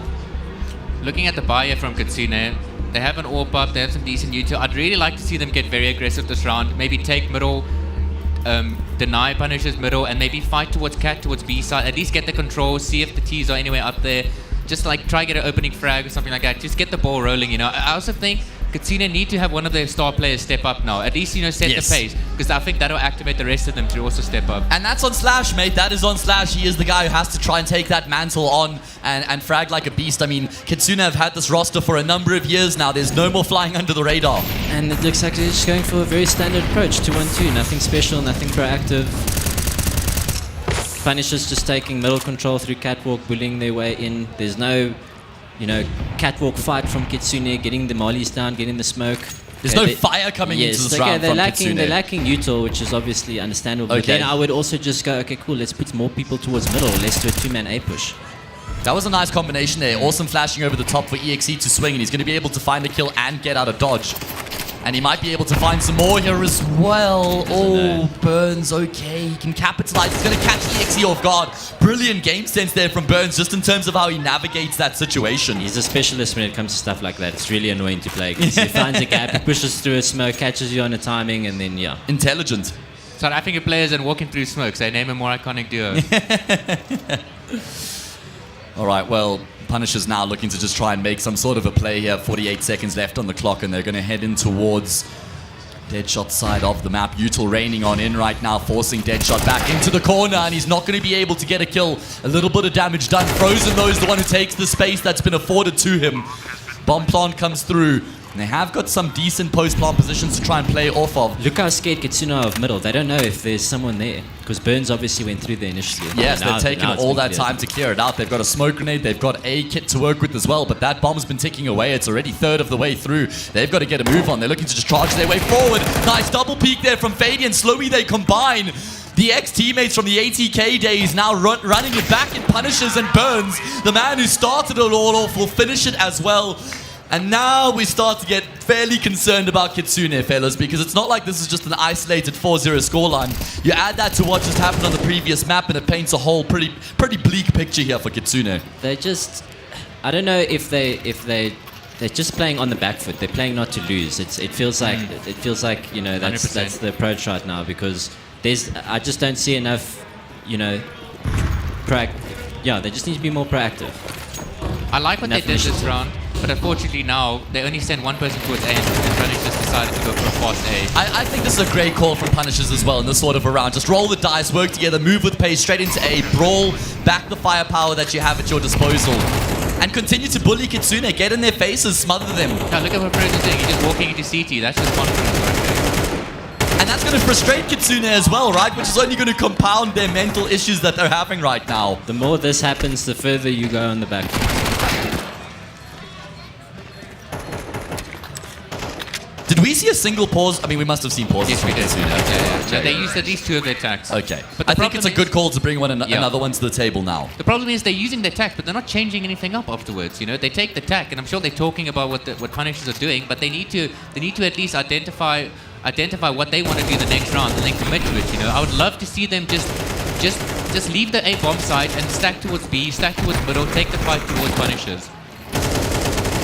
Looking at the buyer from Kitsune, they have an AWP up, they have some decent util. I'd really like to see them get very aggressive this round. Maybe take middle, deny Punisher's middle, and maybe fight towards Cat, towards B side. At least get the control, see if the T's are anywhere up there. Just like try get an opening frag or something like that. Just get the ball rolling, I also think Kitsune need to have one of their star players step up now. At least, set the pace. Because I think that'll activate the rest of them to also step up. And that's on Slash, mate. That is on Slash. He is the guy who has to try and take that mantle on and frag like a beast. I mean, Kitsune have had this roster for a number of years now. There's no more flying under the radar. And it looks like they're just going for a very standard approach. 2-1-2. Nothing special, nothing proactive. Punishers just taking middle control through catwalk, bullying their way in. There's no catwalk fight from Kitsune, getting the mollies down, getting the smoke. There's no fire coming into this round they're from lacking, Kitsune. they're lacking neutral, which is obviously understandable. But Okay. then I would also just go, okay, cool, let's put more people towards middle. Let's do a 2-man A push. That was a nice combination there. Awesome flashing over the top for EXE to swing, and he's going to be able to find the kill and get out of dodge. And he might be able to find some more here as well. Oh, Burns, okay. He can capitalize. He's going to catch EXE off guard. Brilliant game sense there from Burns, just in terms of how he navigates that situation. He's a specialist when it comes to stuff like that. It's really annoying to play because he finds a gap, he pushes through a smoke, catches you on a timing, and then, yeah. Intelligent. South African players and walking through smokes. They name a more iconic duo. All right, well, Punisher's now looking to just try and make some sort of a play here. 48 seconds left on the clock, and they're going to head in towards Deadshot side of the map. Util raining on in right now, forcing Deadshot back into the corner, and he's not going to be able to get a kill. A little bit of damage done. Frozen, though, is the one who takes the space that's been afforded to him. Bomb plant comes through. And they have got some decent post-plant positions to try and play off of. Look how scared Kitsune are of middle. They don't know if there's someone there. Because Burns obviously went through there initially. Yes, Now- they're taking now it's all been that cleared. time to clear it out. They've got a smoke grenade. They've got a kit to work with as well. But that bomb's been ticking away. It's already third of the way through. They've got to get a move on. They're looking to just charge their way forward. Nice double peek there from Fady and Slowy. They combine. The ex-teammates from the ATK days now running it back in Punishes, and Burns, the man who started it all off, will finish it as well. And now we start to get fairly concerned about Kitsune, fellas, because it's not like this is just an isolated 4-0 scoreline. You add that to what just happened on the previous map, and it paints a whole pretty bleak picture here for Kitsune. They just, I don't know if they're just playing on the back foot. They're playing not to lose. It feels like you know that's 100%. the approach right now, because I just don't see enough, you know, they just need to be more proactive. I like what they did this round, but unfortunately now they only send one person towards A, and Punish just decided to go for a fast A. I think this is a great call from Punishers as well in this sort of a round. Just roll the dice, work together, move with pace straight into A, brawl, back the firepower that you have at your disposal, and continue to bully Kitsune. Get in their faces, smother them. Now look at what Frozen's doing. He's just walking into CT. That's just confidence right there. And that's going to frustrate Kitsune as well, right? Which is only going to compound their mental issues that they're having right now. The more this happens, the further you go on the back foot. Did we see a single pause? I mean, we must have seen pauses. Yes, we from did. Kitsune. Yeah. They used at least two of their attacks. Okay. But I think it's a good call to bring another one to the table now. The problem is they're using their tack, but they're not changing anything up afterwards. You know, they take the tack, and I'm sure they're talking about what Punishers are doing, but they need to at least identify what they want to do the next round and then commit to it. You know, I would love to see them just leave the A bomb site and stack towards B, stack towards middle, take the fight towards Punishers.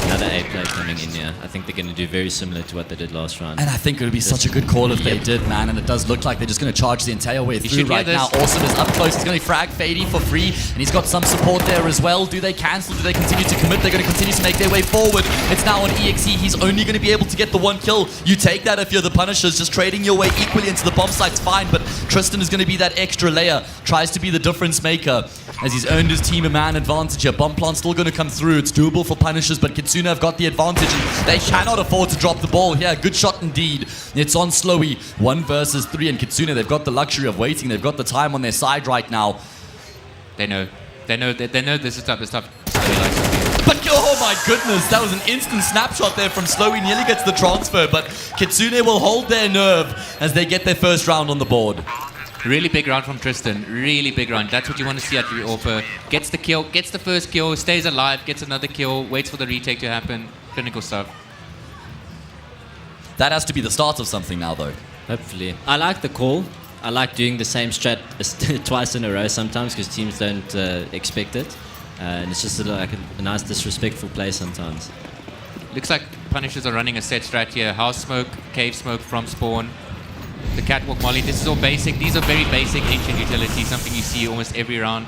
Another A play coming in here. I think they're going to do very similar to what they did last round. And I think it would be such a good call if they did, man. And it does look like they're just going to charge the entire way through should right hear now. this. Awesome is up close. He's going to frag Fady for free. And he's got some support there as well. Do they cancel? Do they continue to commit? They're going to continue to make their way forward. It's now on EXE. He's only going to be able to get the one kill. You take that if you're the Punishers. Just trading your way equally into the bomb site's fine. But Tristan is going to be that extra layer. Tries to be the difference maker as he's earned his team a man advantage here. Bomb plant's still going to come through. It's doable for Punishers, but Kitsune have got the advantage. And they cannot afford to drop the ball here. Good shot indeed. It's on Slowy. 1 versus 3, and Kitsune, they've got the luxury of waiting. They've got the time on their side right now. They know this is the stuff Slowy likes to do. But oh my goodness, that was an instant snapshot there from Slowy. Nearly gets the transfer, but Kitsune will hold their nerve as they get their first round on the board. Really big round from Tristan. Really big round. That's what you want to see at the offer. Gets the kill, gets the first kill, stays alive, gets another kill, waits for the retake to happen. Clinical stuff. That has to be the start of something now, though. Hopefully. I like the call. I like doing the same strat twice in a row sometimes because teams don't expect it. And it's just like a nice disrespectful play sometimes. Looks like Punishers are running a set strat here. House smoke, cave smoke from spawn. The catwalk molly. This is all basic. These are very basic ancient utilities. Something you see almost every round.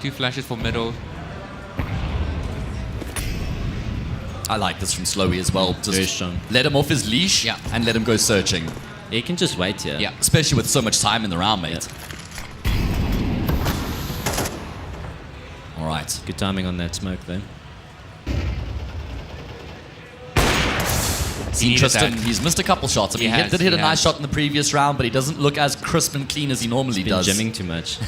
2 flashes for middle. I like this from Slowy as well. Just Very strong. let him off his leash and let him go searching. He can just wait here. Yeah, especially with so much time in the round, mate. All right. Good timing on that smoke though. Seen needed Tristan, that. he's missed a couple shots. I mean, he has, did hit a he nice has. shot in the previous round, but he doesn't look as crisp and clean as he normally Been does. gymming too much.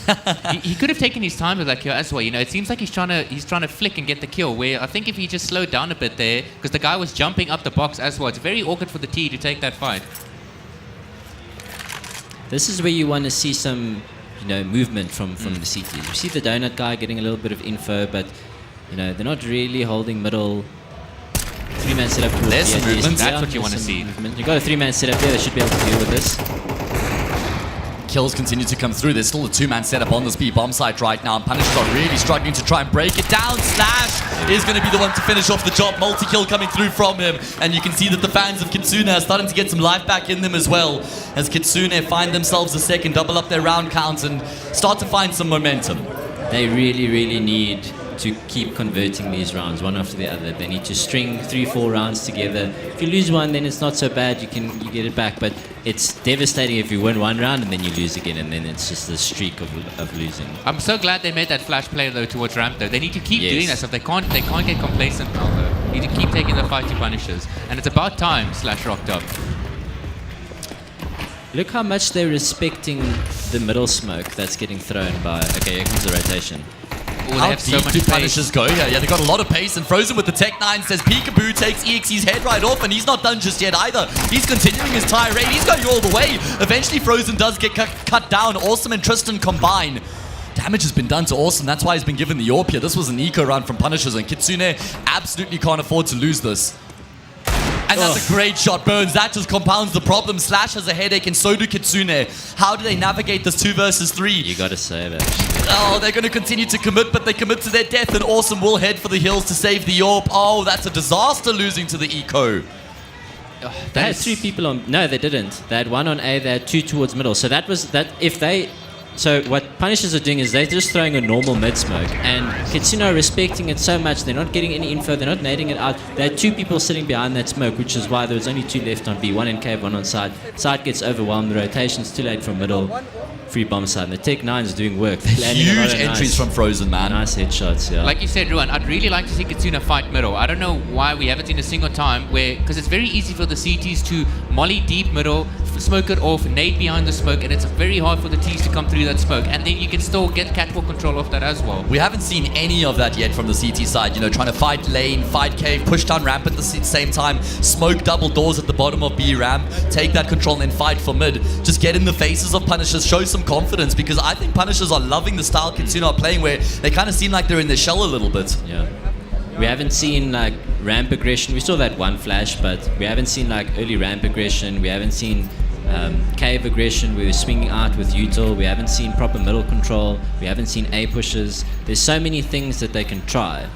He could have taken his time with that kill as well. You know, it seems like he's trying to flick and get the kill. Where I think if he just slowed down a bit there, because the guy was jumping up the box as well. It's very awkward for the T to take that fight. This is where you want to see some, movement from the CT. You see the donut guy getting a little bit of info, but they're not really holding middle. 3-man setup. towards There's the some edge. movement. That's what you there's wanna some see. movement. You've got a 3-man setup there. They should be able to deal with this. Kills continue to come through. There's still a 2-man setup on this B bomb site right now, and Punishers are really struggling to try and break it down. Slash is going to be the one to finish off the job. Multi-kill coming through from him, and you can see that the fans of Kitsune are starting to get some life back in them as well, as Kitsune find themselves a second, double up their round counts, and start to find some momentum. They really, really need to keep converting these rounds one after the other. They need to string 3-4 rounds together. If you lose one, then it's not so bad. You get it back, but it's devastating if you win one round and then you lose again, and then it's just the streak of losing. I'm so glad they made that flash play though towards ramp though. They need to keep Yes. doing that stuff. They can't get complacent now though. Need to keep taking the fight to Punishers, and it's about time Slash rocked up. Look how much they're respecting the middle smoke that's getting thrown by... Okay, here comes the rotation. Oh, they How have so deep much do pace. Punishers go? Yeah, they got a lot of pace, and Frozen with the Tech 9 says Peekaboo takes EXE's head right off, and he's not done just yet either. He's continuing his tirade. He's going all the way. Eventually, Frozen does get cut down. Awesome and Tristan combine. Damage has been done to Awesome. That's why he's been given the AWP here. This was an eco run from Punishers, and Kitsune absolutely can't afford to lose this. And that's a great shot, Burns. That just compounds the problem. Slash has a headache, and so do Kitsune. How do they navigate this 2 versus 3? You gotta save it. Oh, they're going to continue to commit, but they commit to their death, and Awesome will head for the hills to save the AWP. Oh, that's a disaster losing to the eco. They had 3 people on... No, they didn't. They had 1 on A, they had 2 towards middle. So that was... that. If they... So what Punishers are doing is they're just throwing a normal mid-smoke, and Kitsune are respecting it so much, they're not getting any info, they're not nading it out. They had 2 people sitting behind that smoke, which is why there was only 2 left on B, 1 in cave, 1 on side. Side gets overwhelmed, the rotation's too late from middle, free bomb side, and the Tech 9 is doing work. They're landing a lot Huge of entries from Frozen, man. nice headshots, yeah. Like you said, Ruan, I'd really like to see Kitsune fight middle. I don't know why we haven't seen a single time where, because it's very easy for the CTs to molly deep middle, smoke it off, nade behind the smoke, and it's very hard for the Ts to come through that smoke, and then you can still get catwalk control off that as well. We haven't seen any of that yet from the CT side, trying to fight lane, fight cave, push down ramp at the same time, smoke double doors at the bottom of B ramp, take that control and then fight for mid. Just get in the faces of Punishers, show some confidence, because I think Punishers are loving the style Kitsune are playing, where they kind of seem like they're in their shell a little bit. Yeah. We haven't seen like ramp aggression. We saw that one flash, but we haven't seen like early ramp aggression. We haven't seen cave aggression. We were swinging out with util. We haven't seen proper middle control. We haven't seen A pushes. There's so many things that they can try.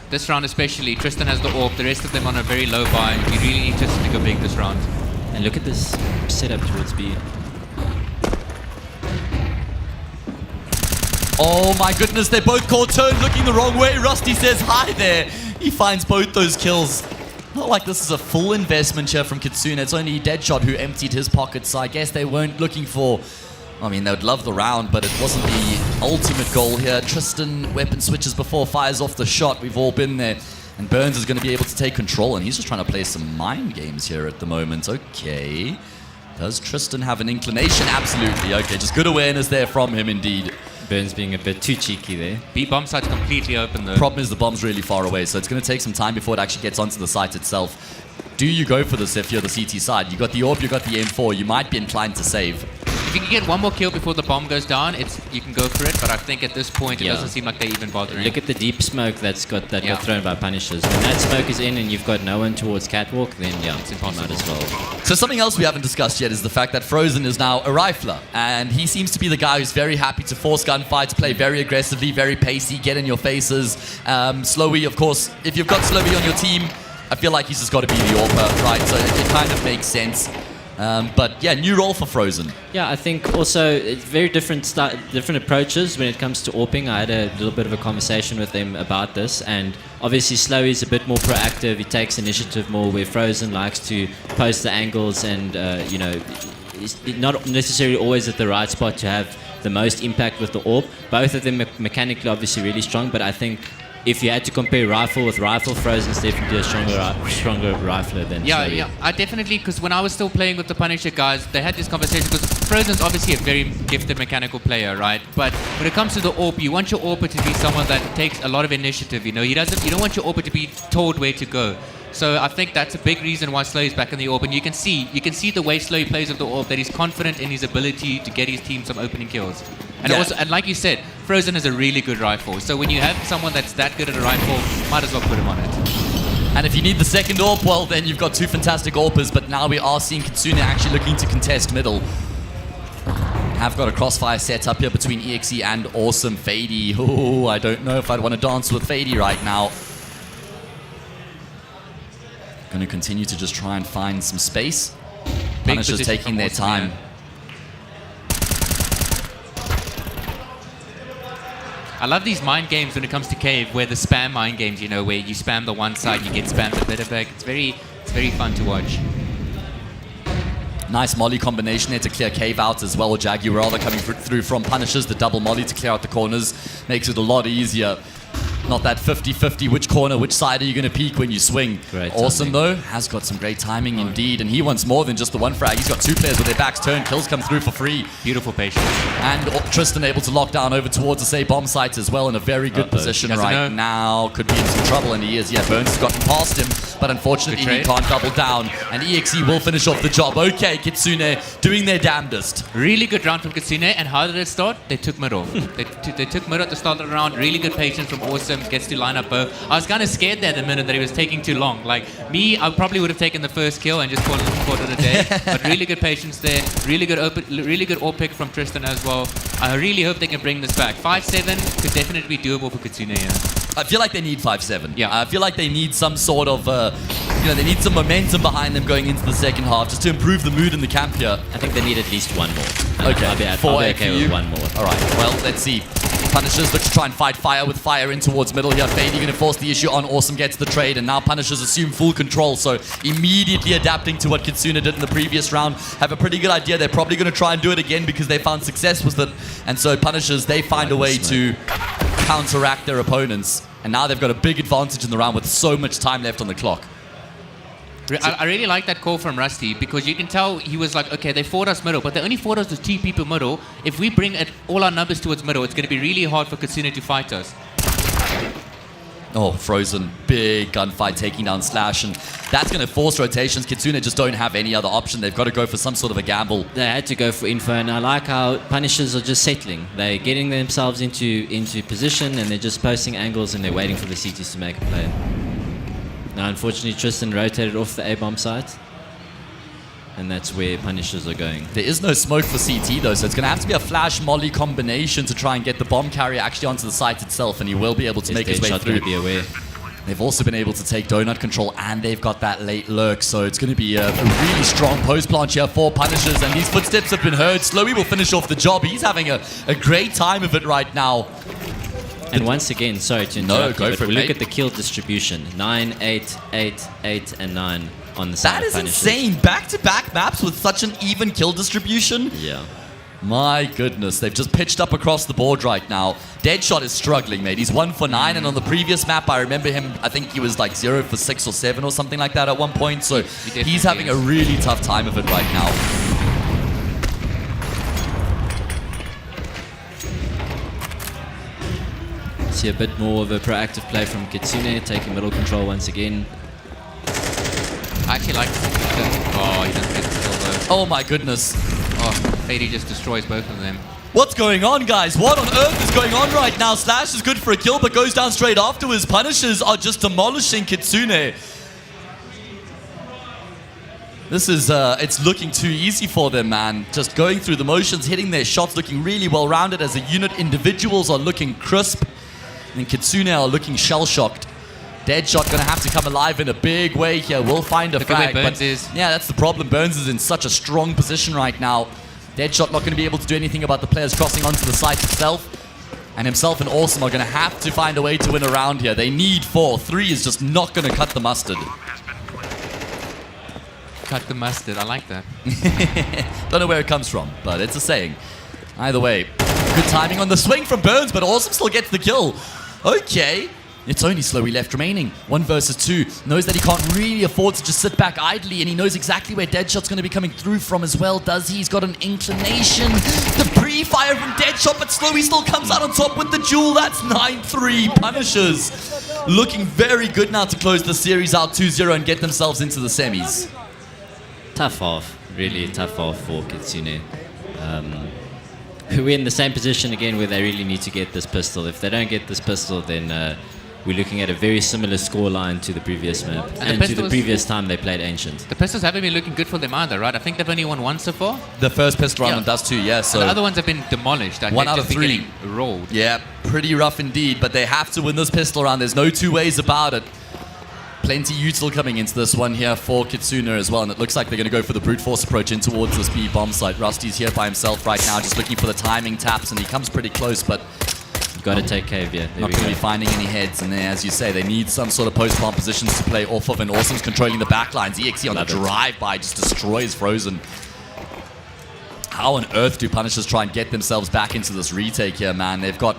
This round especially, Tristan has the AWP, the rest of them on a very low buy. You really need Tristan to go big this round. And look at this setup towards B. Oh my goodness, they're both caught turn looking the wrong way. Rusty says hi there. He finds both those kills. Not like this is a full investment here from Kitsune. It's only Deadshot who emptied his pockets, so I guess they weren't looking for... I mean, they would love the round, but it wasn't the ultimate goal here. Tristan weapon switches before, fires off the shot. We've all been there. And Burns is going to be able to take control, and he's just trying to play some mind games here at the moment. Okay. Does Tristan have an inclination? Absolutely. Okay, just good awareness there from him indeed. Burns being a bit too cheeky there. B bomb site's completely open though. Problem is the bomb's really far away, so it's going to take some time before it actually gets onto the site itself. Do you go for this if you're the CT side? You got the AWP, you got the M4, you might be inclined to save. If you can get one more kill before the bomb goes down, you can go for it, but I think at this point it doesn't seem like they're even bothering. Look at the deep smoke that got thrown by Punishers. When that smoke is in and you've got no one towards catwalk, then it's impossible. Might as well. So something else we haven't discussed yet is the fact that Frozen is now a rifler, and he seems to be the guy who's very happy to force gunfights, play very aggressively, very pacey, get in your faces. Slowy, of course, if you've got Slowy on your team, I feel like he's just got to be the AWPer, right? So it kind of makes sense. But yeah, new role for Frozen. Yeah, I think also it's very different approaches when it comes to AWPing. I had a little bit of a conversation with them about this, and obviously Slowy is a bit more proactive. He takes initiative more, where Frozen likes to post the angles and he's not necessarily always at the right spot to have the most impact with the AWP. Both of them mechanically obviously really strong, but I think if you had to compare rifle with rifle, Frozen's definitely a stronger rifler than Yeah, Slurry. yeah, I definitely, because when I was still playing with the Punisher guys, they had this conversation, because Frozen's obviously a very gifted mechanical player, right? But when it comes to the AWP, you want your AWPer to be someone that takes a lot of initiative, you know? You don't want your AWPer to be told where to go. So I think that's a big reason why Slow is back in the AWP, and you can see the way Slow plays with the AWP, that he's confident in his ability to get his team some opening kills. And Yeah. also, and like you said, Frozen is a really good rifle. So when you have someone that's that good at a rifle, might as well put him on it. And if you need the second AWP, well, then you've got two fantastic AWPers, but now we are seeing Kitsune actually looking to contest middle. Have got a crossfire set up here between EXE and Awesome Fady. Oh, I don't know if I'd want to dance with Fady right now. Going to continue to just try and find some space. Punisher's position taking from their Awesome, time. yeah. I love these mind games when it comes to Cave, where the spam mind games, you know, where you spam the one side, you get spammed the better back. It's very fun to watch. Nice molly combination there to clear Cave out as well. Jaguar coming through from Punishers. The double molly to clear out the corners makes it a lot easier. Not that 50-50, which corner, which side are you going to peek when you swing. Great Awesome, timing. though, has got some great timing indeed, and he wants more than just the one frag. He's got two players with their backs turned. Kills come through for free. Beautiful patience. And Tristan able to lock down over towards the say bomb sites as well in a very good position Doesn't right know. now. Could be in some trouble, and he is. Yeah, Burns has gotten past him, but unfortunately Good he trade. can't double down, and EXE will finish off the job. Okay, Kitsune doing their damnedest. Really good round from Kitsune, and how did it start? They took middle. they took middle at the start of the round. Really good patience from Awesome. Gets to line up both. I was kind of scared there the minute that he was taking too long. Like me, I probably would have taken the first kill and just called it a day. But really good patience there. Really good AWP pick from Tristan as well. I really hope they can bring this back. 5-7 could definitely be doable for Kitsune. Yeah. I feel like they need 5-7. Yeah. I feel like they need some sort of, they need some momentum behind them going into the second half just to improve the mood in the camp here. I think they need at least one more. Okay, I'll be 4-8 okay for you. with one more. All right, well, let's see. Punishers look to try and fight fire with fire in towards middle here. Fady going to force the issue on. Awesome gets the trade, and now Punishers assume full control, so immediately adapting to what Kitsune did in the previous round. Have a pretty good idea. They're probably going to try and do it again because they found success with it. And so Punishers, they find a way to counteract their opponents. And now they've got a big advantage in the round with so much time left on the clock. I really like that call from Rusty, because you can tell he was like, okay, they fought us middle, but they only fought us with 2 people middle. If we bring all our numbers towards middle, it's going to be really hard for Kitsune to fight us. Oh, Frozen, big gunfight taking down Slash, and that's going to force rotations. Kitsune just don't have any other option. They've got to go for some sort of a gamble. They had to go for info, and I like how Punishers are just settling. They're getting themselves into position, and they're just posting angles, and they're waiting for the CTs to make a play. Now, unfortunately, Tristan rotated off the A-bomb site, and that's where Punishers are going. There is no smoke for CT though, so it's going to have to be a flash molly combination to try and get the bomb carrier actually onto the site itself, and he will be able to make his way through. Be aware. They've also been able to take donut control, and they've got that late lurk, so it's going to be a really strong post plant here for Punishers, and these footsteps have been heard. Slowy will finish off the job. He's having a great time of it right now. And once again, sorry to interrupt No, you, go but for it, we look mate. at the kill distribution. 9, 8, 8, 8, and 9 on the side That of is Punishers. insane. Back-to-back maps with such an even kill distribution. Yeah. My goodness, they've just pitched up across the board right now. Deadshot is struggling, mate. He's 1 for 9, and on the previous map, I remember him, I think he was like 0 for 6 or 7 or something like that at one point, so he's having a really tough time of it right now. See a bit more of a proactive play from Kitsune, taking middle control once again. I actually like oh, he doesn't get the kill though. Oh my goodness. Oh, Fady just destroys both of them. What's going on, guys? What on earth is going on right now? Slash is good for a kill, but goes down straight afterwards. Punishers are just demolishing Kitsune. This is, it's looking too easy for them, man. Just going through the motions, hitting their shots, looking really well-rounded as a unit. Individuals are looking crisp, and Kitsune are looking shell-shocked. Deadshot going to have to come alive in a big way here. We'll find a Look at where frag. Burns but is. yeah, that's the problem. Burns is in such a strong position right now. Deadshot not going to be able to do anything about the players crossing onto the site itself. And himself and Awesome are going to have to find a way to win a round here. They need 4. 3 is just not going to cut the mustard. Cut the mustard, I like that. Don't know where it comes from, but it's a saying. Either way, good timing on the swing from Burns, but Awesome still gets the kill. Okay. It's only Slowy left remaining. 1 versus 2. Knows that he can't really afford to just sit back idly, and he knows exactly where Deadshot's going to be coming through from as well, does he? He's got an inclination. The pre-fire from Deadshot, but Slowy still comes out on top with the duel. That's 9-3. Punishers looking very good now to close the series out 2-0 and get themselves into the semis. Tough half, really tough half for Kitsune. We're in the same position again where they really need to get this pistol. If they don't get this pistol, then we're looking at a very similar scoreline to the previous map and to the previous time they played Ancient. The pistols haven't been looking good for them either, right? I think they've only won once so far. The first pistol round on Dust 2, yeah. So and the other ones have been demolished. Like 1 out of 3. Rolled. Yeah, pretty rough indeed, but they have to win this pistol round. There's no two ways about it. Plenty util coming into this one here for Kitsune as well, and it looks like they're going to go for the brute force approach in towards this B bomb site. Rusty's here by himself right now, just looking for the timing taps, and he comes pretty close, but you've got to take cave, yeah. Not going to be finding any heads, and then, as you say, they need some sort of post-bomb positions to play off of, and Awesome's controlling the backlines. EXE on the drive-by just destroys Frozen. How on earth do Punishers try and get themselves back into this retake here, man? They've got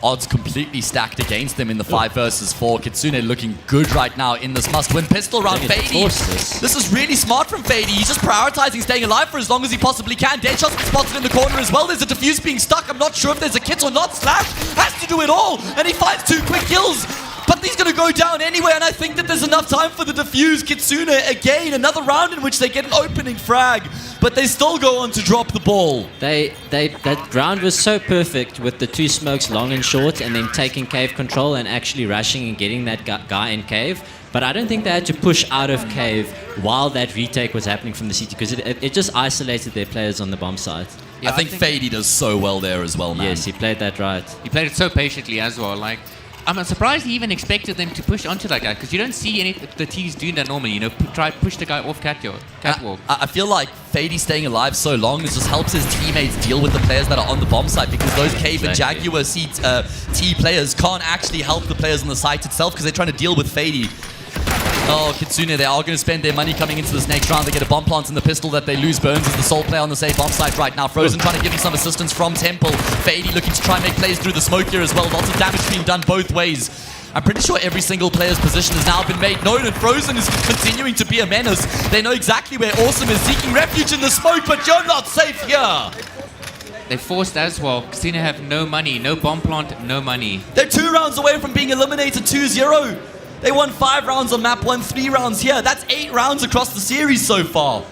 odds completely stacked against them in the 5 versus 4. Kitsune looking good right now in this must-win pistol round. Fady, this is really smart from Fady. He's just prioritizing staying alive for as long as he possibly can. Deadshot's spotted in the corner as well. There's a defuse being stuck. I'm not sure if there's a kit or not. Slash has to do it all, and he finds 2 quick kills. But he's going to go down anyway, and I think that there's enough time for the defuse. Kitsune, again, another round in which they get an opening frag, but they still go on to drop the ball. That round was so perfect with the 2 smokes long and short, and then taking cave control and actually rushing and getting that guy in cave. But I don't think they had to push out of cave while that retake was happening from the CT, because it just isolated their players on the bomb site. Yeah, I think Fady does so well there as well, man. Yes, he played that right. He played it so patiently as well. Like, I'm surprised he even expected them to push onto that guy, because you don't see any of the teams doing that normally. You know, try push the guy off catwalk. I feel like Fady staying alive so long just helps his teammates deal with the players that are on the bomb site, because those Cave and Jaguar T players can't actually help the players on the site itself because they're trying to deal with Fady. Oh, Kitsune, they are going to spend their money coming into this next round. They get a bomb plant in the pistol that they lose. Burns is the sole player on the safe bomb site right now. Frozen trying to give him some assistance from Temple. Fady looking to try and make plays through the smoke here as well. Lots of damage being done both ways. I'm pretty sure every single player's position has now been made known, and Frozen is continuing to be a menace. They know exactly where Awesome is, seeking refuge in the smoke, but you're not safe here. They're forced as well. Casino have no money, no bomb plant, no money. They're 2 rounds away from being eliminated 2-0. They won 5 rounds on map 1, 3 rounds here. That's 8 rounds across the series so far.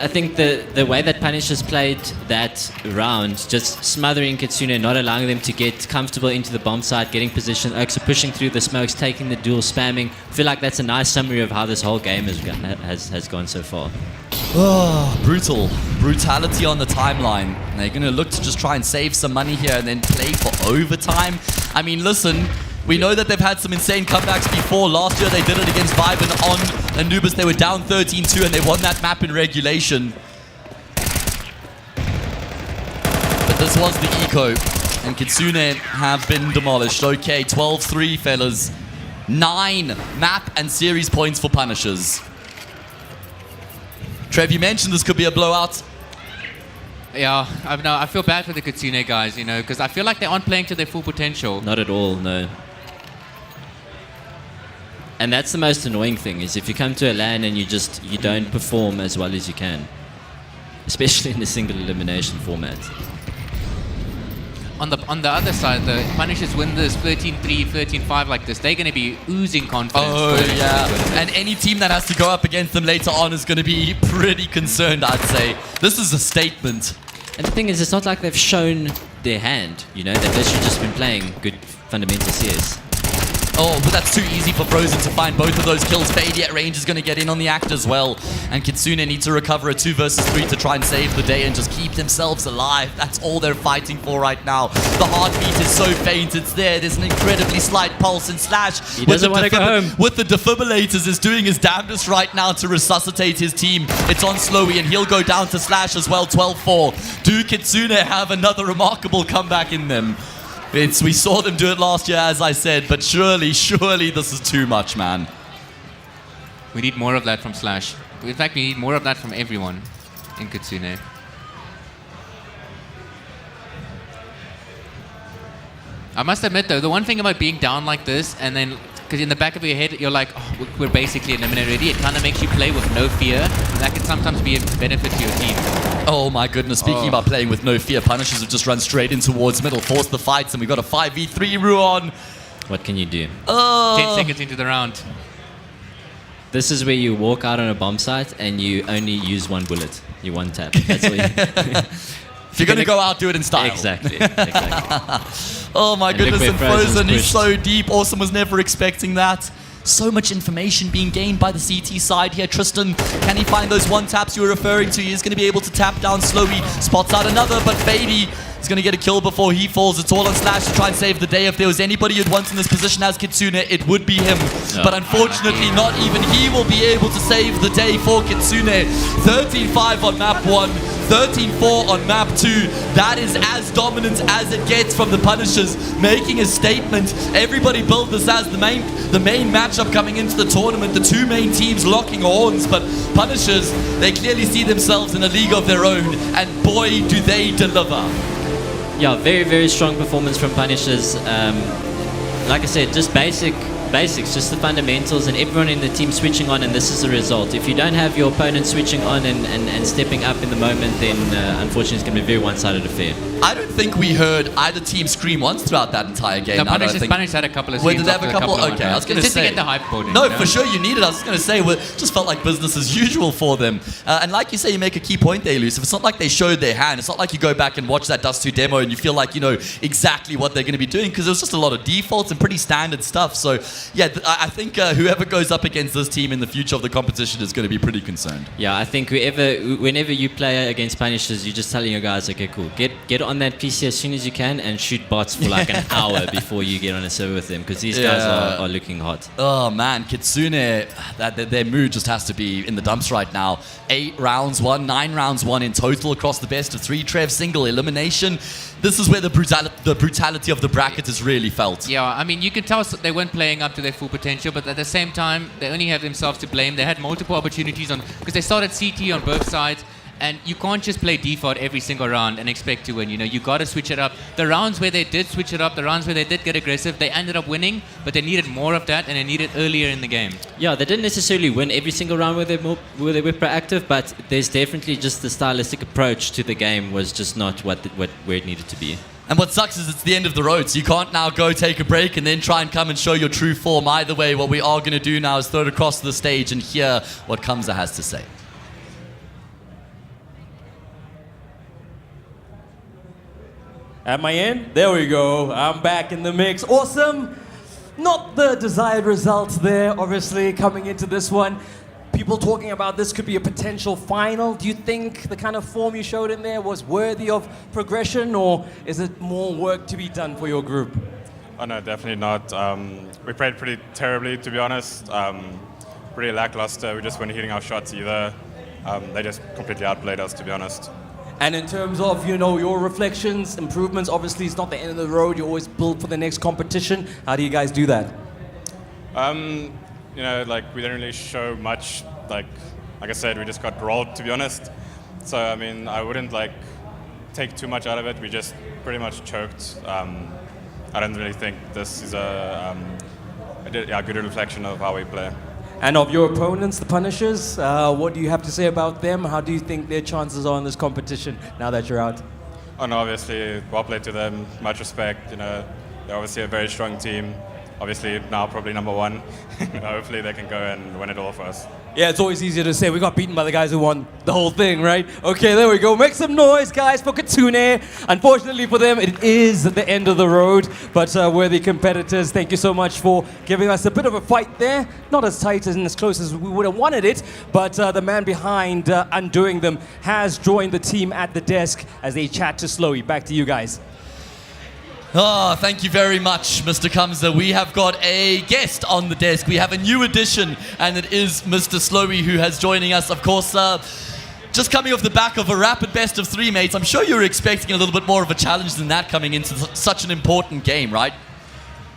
I think the way that Punishers played that round, just smothering Kitsune, not allowing them to get comfortable into the bomb site, getting position, Oxa pushing through the smokes, taking the duel, spamming. I feel like that's a nice summary of how this whole game has gone so far. Oh, brutality on the timeline. They're going to look to just try and save some money here and then play for overtime. I mean, listen, we know that they've had some insane comebacks before. Last year they did it against Viben on Anubis. They were down 13-2 and they won that map in regulation. But this was the eco, and Kitsune have been demolished. Okay, 12-3, fellas. 9 map and series points for Punishers. Trev, you mentioned this could be a blowout. Yeah, I feel bad for the Kitsune guys, you know, because I feel like they aren't playing to their full potential. Not at all, no. And that's the most annoying thing, is if you come to a LAN and you don't perform as well as you can. Especially in a single elimination format. On the other side, the Punishers win this 13-3, 13-5 like this, they're going to be oozing confidence. Oh, yeah. And any team that has to go up against them later on is going to be pretty concerned, I'd say. This is a statement. And the thing is, it's not like they've shown their hand, you know? They've literally just been playing good fundamental CS. Oh, but that's too easy for Frozen to find both of those kills. Fady at range is going to get in on the act as well. And Kitsune need to recover a 2 versus 3 to try and save the day and just keep themselves alive. That's all they're fighting for right now. The heartbeat is so faint, it's there. There's an incredibly slight pulse, and Slash, he doesn't want to go home. With the defibrillators, is doing his damnedest right now to resuscitate his team. It's on Slowy, and he'll go down to Slash as well, 12-4. Do Kitsune have another remarkable comeback in them? We saw them do it last year, as I said, but surely this is too much, man. We need more of that from Slash. In fact, we need more of that from everyone in Kitsune. I must admit though, the one thing about being down like this, and then because in the back of your head you're like, oh, we're basically eliminated already. It kind of makes you play with no fear. And that can sometimes be a benefit to your team. Oh my goodness, speaking about playing with no fear, Punishers have just run straight in towards middle, forced the fights, and we've got a 5v3 Ruon. What can you do? 10 seconds into the round. This is where you walk out on a bomb site and you only use one bullet. You one tap. That's what you... If you're going to go out, do it in style. Exactly. Oh my And goodness, look and where Frozen's Frozen, he's pushed. so deep. Awesome was never expecting that. So much information being gained by the CT side here. Tristan, can he find those one taps you were referring to? He's going to be able to tap down Slowy. Spots out another, but Fady is going to get a kill before he falls. It's all on Slash to try and save the day. If there was anybody you'd want in this position as Kitsune, it would be him. But unfortunately, not even he will be able to save the day for Kitsune. 13-5 on map 1. 13-4 on map 2. That is as dominant as it gets from the Punishers, making a statement. Everybody billed this as the main matchup coming into the tournament. The two main teams locking horns, but Punishers, they clearly see themselves in a league of their own, and boy, do they deliver. Yeah, very, very strong performance from Punishers. Like I said, just basics, just the fundamentals, and everyone in the team switching on, and this is the result. If you don't have your opponent switching on and stepping up in the moment, then unfortunately it's going to be a very one-sided affair. I don't think we heard either team scream once throughout that entire game. No, Punishers had a couple of screens. Did they have a couple? Okay, I was going to say. Just to get the hype going. No, for sure you needed. I was going to say, it just felt like business as usual for them. And like you say, you make a key point there, Elusive. It's not like they showed their hand. It's not like you go back and watch that Dust 2 demo and you feel like you know exactly what they're going to be doing, because it was just a lot of defaults and pretty standard stuff. So, yeah, I think whoever goes up against this team in the future of the competition is going to be pretty concerned. Yeah, I think whenever you play against Punishers, you're just telling your guys, okay, cool, get on that PC as soon as you can and shoot bots for like an hour before you get on a server with them, because these guys are looking hot. Oh man, Kitsune, their mood just has to be in the dumps right now. 8 rounds won, 9 rounds won in total across the best of 3. Trev, single elimination. This is where the brutality of the bracket is really felt. Yeah, I mean, you can tell they weren't playing up to their full potential, but at the same time, they only have themselves to blame. They had multiple opportunities because they started CT on both sides. And you can't just play default every single round and expect to win. You know, you got to switch it up. The rounds where they did switch it up, the rounds where they did get aggressive, they ended up winning, but they needed more of that, and they needed earlier in the game. Yeah, they didn't necessarily win every single round where they were proactive, but there's definitely just the stylistic approach to the game was just not where it needed to be. And what sucks is it's the end of the road, so you can't now go take a break and then try and come and show your true form. Either way, what we are going to do now is throw it across the stage and hear what Kamza has to say. At my end, there we go. I'm back in the mix. Awesome. Not the desired results there, obviously, coming into this one. People talking about this could be a potential final. Do you think the kind of form you showed in there was worthy of progression, or is it more work to be done for your group? Oh no, definitely not. We played pretty terribly, to be honest. Pretty lackluster. We just weren't hitting our shots either. They just completely outplayed us, to be honest. And in terms of, you know, your reflections, improvements, obviously it's not the end of the road. You always build for the next competition. How do you guys do that? You know, like, we didn't really show much. Like I said, we just got rolled, to be honest. So, I mean, I wouldn't, like, take too much out of it. We just pretty much choked. I don't really think this is a good reflection of how we play. And of your opponents, the Punishers, what do you have to say about them? How do you think their chances are in this competition now that you're out? Oh no, obviously, well played to them. Much respect. You know, they're obviously a very strong team. Obviously, now probably number 1. Hopefully, they can go and win it all for us. Yeah, it's always easier to say we got beaten by the guys who won the whole thing, right? Okay, there we go. Make some noise, guys, for Kitsune. Unfortunately for them, it is the end of the road, but worthy competitors, thank you so much for giving us a bit of a fight there. Not as tight and as close as we would have wanted it, but the man behind undoing them has joined the team at the desk as they chat to Slowy. Back to you guys. Oh, thank you very much, Mr. Kamza. We have got a guest on the desk. We have a new addition, and it is Mr. Slowy who has joining us. Of course, just coming off the back of a rapid best of 3, mates. I'm sure you were expecting a little bit more of a challenge than that coming into such an important game, right?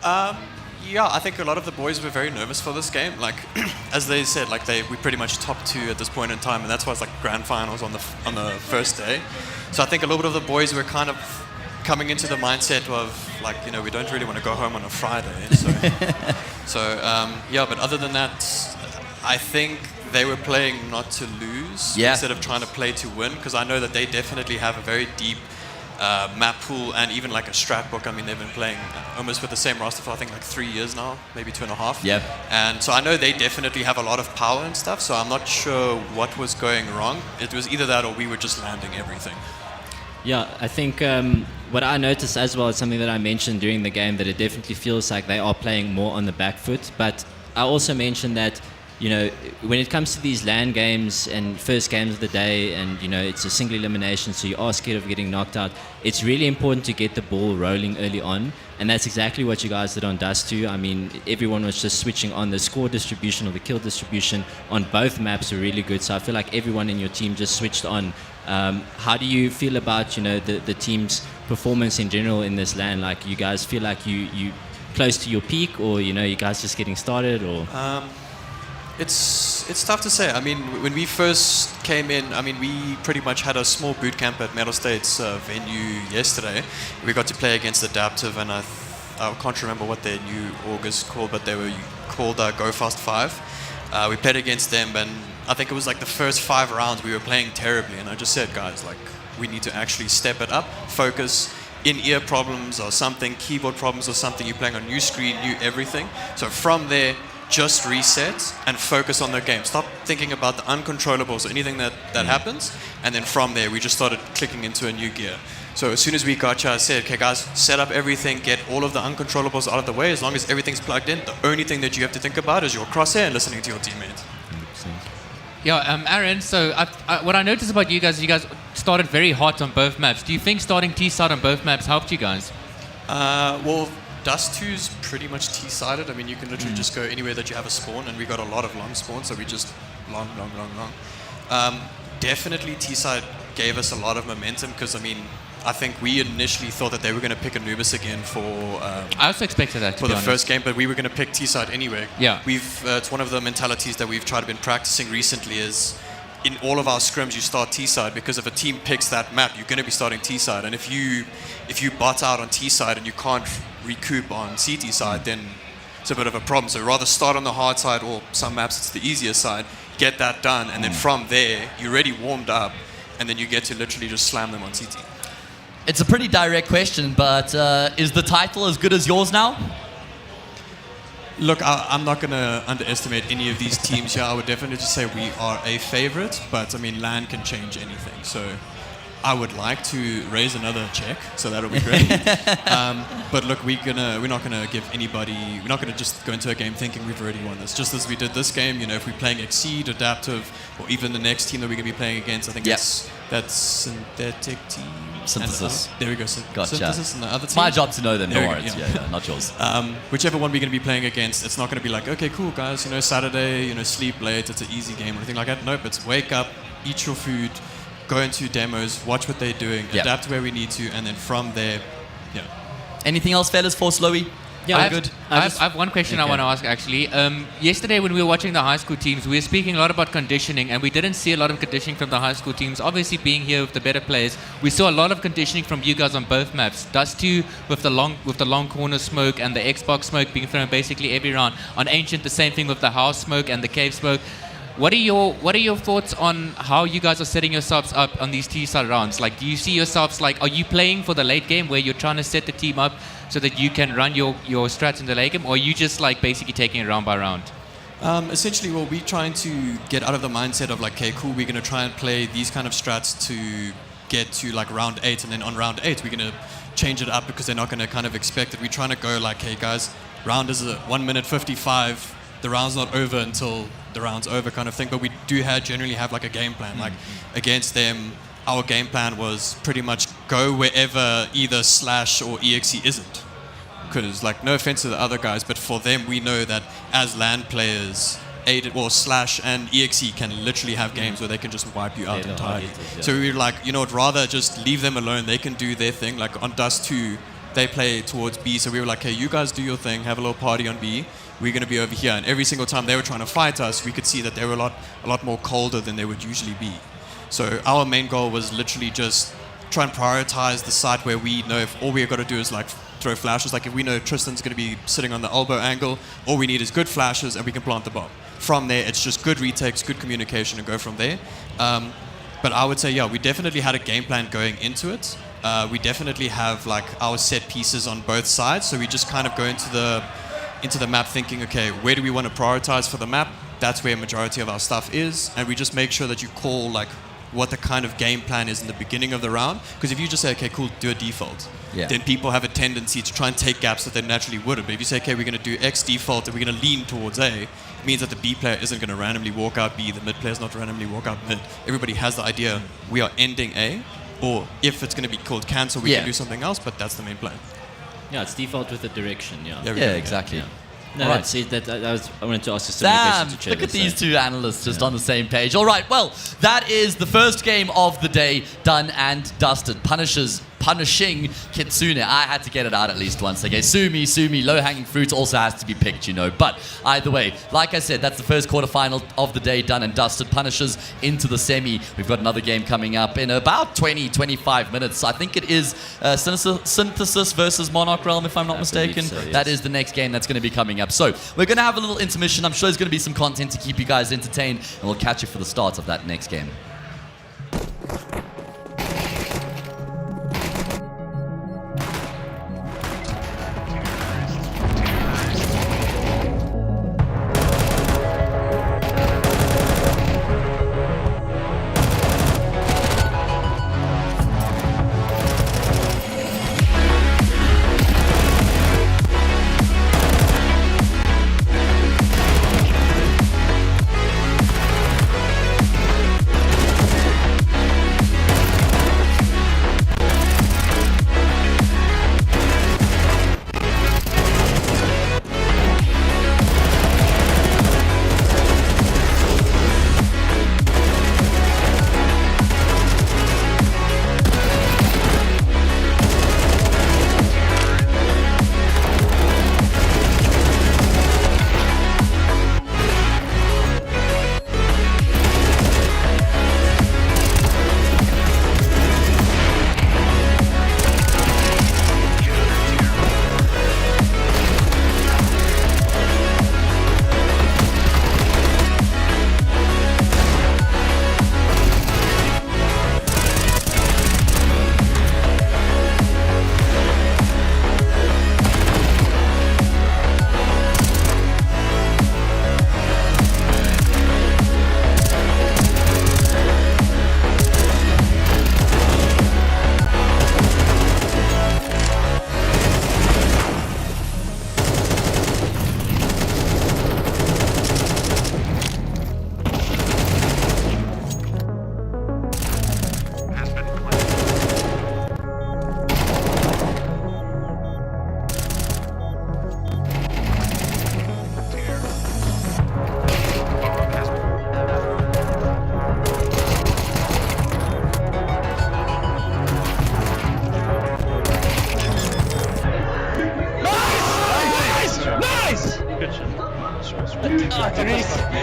Yeah, I think a lot of the boys were very nervous for this game. Like, as they said, like we pretty much top 2 at this point in time, and that's why it's like grand finals on the first day. So I think a little bit of the boys were kind of coming into the mindset of like, you know, we don't really want to go home on a Friday. Yeah, but other than that, I think they were playing not to lose instead of trying to play to win, because I know that they definitely have a very deep map pool and even like a strat book. I mean, they've been playing almost with the same roster for I think like 3 years now, maybe 2.5. Yeah. And so I know they definitely have a lot of power and stuff, so I'm not sure what was going wrong. It was either that or we were just landing everything. Yeah, I think what I noticed as well is something that I mentioned during the game, that it definitely feels like they are playing more on the back foot. But I also mentioned that, you know, when it comes to these LAN games and first games of the day, and, you know, it's a single elimination, so you are scared of getting knocked out, it's really important to get the ball rolling early on. And that's exactly what you guys did on Dust 2. I mean, everyone was just switching on. The score distribution or the kill distribution on both maps were really good. So I feel like everyone in your team just switched on. How do you feel about, you know, the team's performance in general in this LAN? Like, you guys feel like you close to your peak, or, you know, you guys just getting started, or? It's tough to say. I mean, when we first came in, I mean, we pretty much had a small boot camp at Metal State's venue yesterday. We got to play against Adaptive, and I can't remember what their new org is called, but they were called Go Fast 5. We played against them, and I think it was like the first 5 rounds we were playing terribly, and I just said, guys, like, we need to actually step it up, focus, in-ear problems or something, keyboard problems or something, you're playing on new screen, new everything. So from there, just reset and focus on the game. Stop thinking about the uncontrollables or anything that happens. And then from there, we just started clicking into a new gear. So as soon as we got you, I said, okay, guys, set up everything, get all of the uncontrollables out of the way. As long as everything's plugged in, the only thing that you have to think about is your crosshair and listening to your teammates. Yeah, Aaron, so what I noticed about you guys started very hot on both maps. Do you think starting T-side on both maps helped you guys? Well, Dust 2 is pretty much T-sided. I mean, you can literally just go anywhere that you have a spawn, and we got a lot of long spawns, so we just long. Definitely T-side gave us a lot of momentum, because, I mean, I think we initially thought that they were going to pick Anubis again for... I also expected that, for the first game, but we were going to pick T-side anyway. Yeah. It's one of the mentalities that we've tried to been practicing recently is... in all of our scrims, you start T-side, because if a team picks that map, you're going to be starting T-side. And if you bot out on T-side and you can't recoup on CT side, then it's a bit of a problem. So rather start on the hard side, or some maps it's the easier side, get that done, and then from there, you're already warmed up, and then you get to literally just slam them on CT. It's a pretty direct question, but is the title as good as yours now? Look, I'm not going to underestimate any of these teams here. I would definitely just say we are a favorite, but I mean, LAN can change anything. So I would like to raise another check, so that'll be great. But look, we're not gonna give anybody, we're not gonna just go into a game thinking we've already won this. Just as we did this game, you know, if we're playing Exceed, Adaptive, or even the next team that we're gonna be playing against, I think that's Synthetic Team. Synthesis. There we go. Gotcha. Synthesis and the other It's team. my job to know them, no There we worries. go, Yeah, not yours. Whichever one we're going to be playing against, it's not going to be like, okay, cool, guys, you know, Saturday, you know, sleep late, it's an easy game or anything like that. Nope, it's wake up, eat your food, go into demos, watch what they're doing, adapt where we need to, and then from there, Anything else, fellas, for Slowy? Yeah, good. I have one question I want to ask, actually. Yesterday, when we were watching the high school teams, we were speaking a lot about conditioning, and we didn't see a lot of conditioning from the high school teams. Obviously, being here with the better players, we saw a lot of conditioning from you guys on both maps. Dust 2 with the long corner smoke and the Xbox smoke being thrown basically every round. On Ancient, the same thing with the house smoke and the cave smoke. What are your thoughts on how you guys are setting yourselves up on these T-side rounds? Like, do you see yourselves like, are you playing for the late game where you're trying to set the team up so that you can run your strats in the late game, or are you just like basically taking it round by round? Essentially, well, we're trying to get out of the mindset of like, okay, cool, we're going to try and play these kind of strats to get to like round 8, and then on round 8 we're going to change it up because they're not going to kind of expect it. We're trying to go like, hey guys, round is 1 minute 55. The round's not over until the round's over, kind of thing. But we do generally have like a game plan. Like against them, our game plan was pretty much go wherever either Slash or EXE isn't. Because like, no offense to the other guys, but for them, we know that as LAN players, Slash and EXE can literally have games where they can just wipe you out entirely. So we were like, you know what, rather just leave them alone. They can do their thing. Like on Dust 2, they play towards B. So we were like, hey, you guys do your thing, have a little party on B. We're going to be over here. And every single time they were trying to fight us, we could see that they were a lot more colder than they would usually be. So our main goal was literally just try and prioritize the site where we know if all we've got to do is like throw flashes. Like if we know Tristan's going to be sitting on the elbow angle, all we need is good flashes and we can plant the bomb. From there, it's just good retakes, good communication, and go from there. But I would say, yeah, we definitely had a game plan going into it. We definitely have like our set pieces on both sides. So we just kind of go into the map thinking, okay, where do we want to prioritize for the map? That's where a majority of our stuff is. And we just make sure that you call like what the kind of game plan is in the beginning of the round. Because if you just say, okay, cool, do a default, then people have a tendency to try and take gaps that they naturally wouldn't. But if you say, okay, we're going to do X default and we're going to lean towards A, it means that the B player isn't going to randomly walk out B, the mid player is not randomly walk out mid. Everybody has the idea we are ending A, or if it's going to be called cancel, we can do something else, but that's the main plan. Yeah, it's default with the direction, Yeah, exactly. Yeah. No, All right. that's it. I wanted to ask a similar question to Trevor. Look at these two analysts just on the same page. All right, well, that is the first game of the day done and dusted. Punishing Kitsune. I had to get it out at least once. Okay, Sumi, low-hanging fruit also has to be picked, you know. But either way, like I said, that's the first quarterfinal of the day done and dusted. Punishes into the semi. We've got another game coming up in about 20-25 minutes. I think it is Synthesis versus Monarch Realm, if I'm not mistaken. So, yes. That is the next game that's going to be coming up. So we're going to have a little intermission. I'm sure there's going to be some content to keep you guys entertained, and we'll catch you for the start of that next game.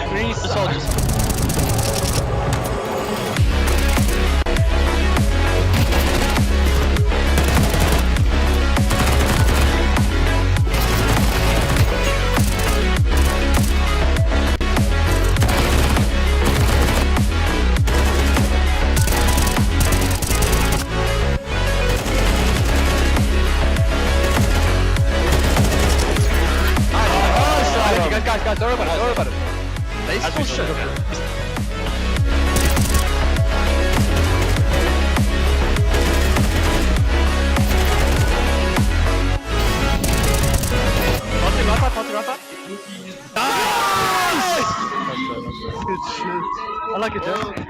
Grease the soldiers. Guys, don't worry about it. Nice push. Rafa. Nice! Good shit. I like it, Jeff.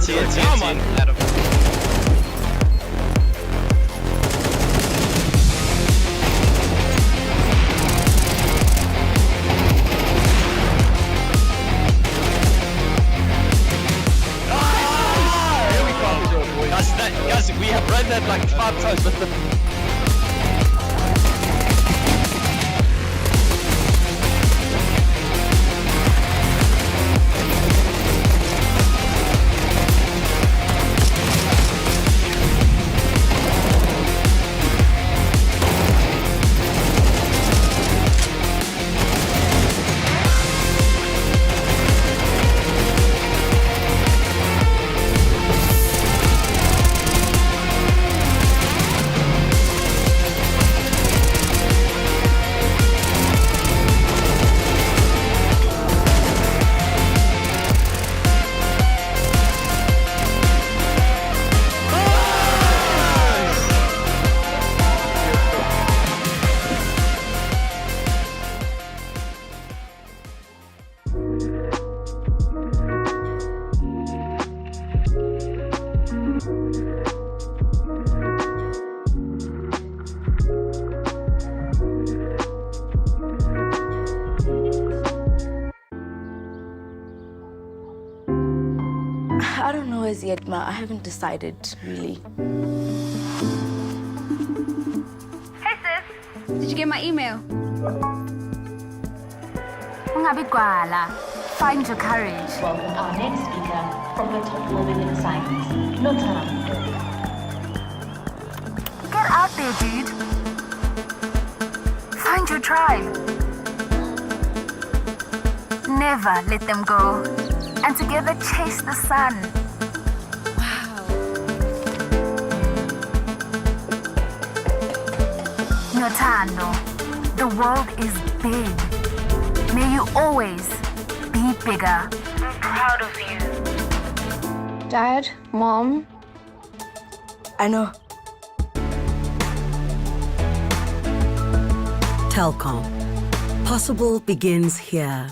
Come on, Adam. Guys, we have read that like 5 times, but the I don't know as yet, Ma. I haven't decided, really. Hey sis, did you get my email? Ungabi gwala. Find your courage. Welcome our next speaker from the top woman in science, Notaram. Get out there, dude. Find your tribe. Never let them go. And together chase the sun. Wow. Notando, the world is big. May you always be bigger. I'm proud of you. Dad, Mom. I know. Telkom. Possible begins here.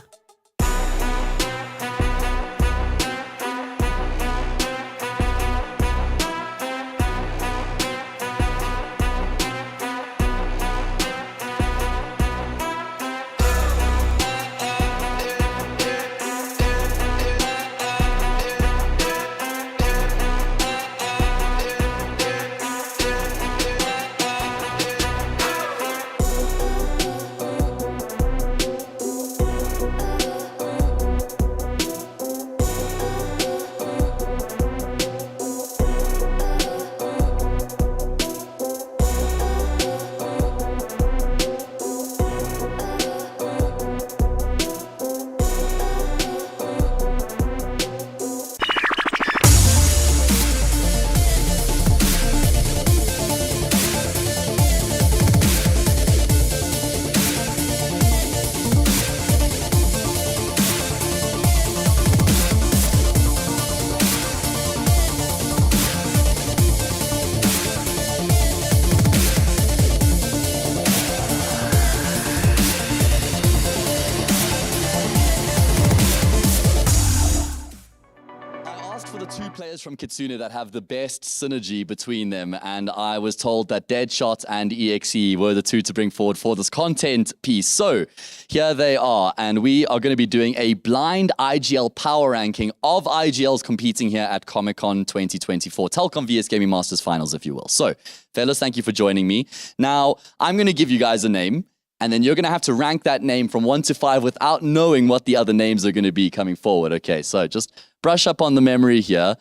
From Kitsune that have the best synergy between them, and I was told that Deadshot and EXE were the two to bring forward for this content piece. So here they are, and we are going to be doing a blind IGL power ranking of IGLs competing here at Comic-Con 2024, Telkom VS Gaming Masters Finals, if you will. So, fellas, thank you for joining me. Now, I'm going to give you guys a name, and then you're going to have to rank that name from 1 to 5 without knowing what the other names are going to be coming forward. Okay, so just brush up on the memory here.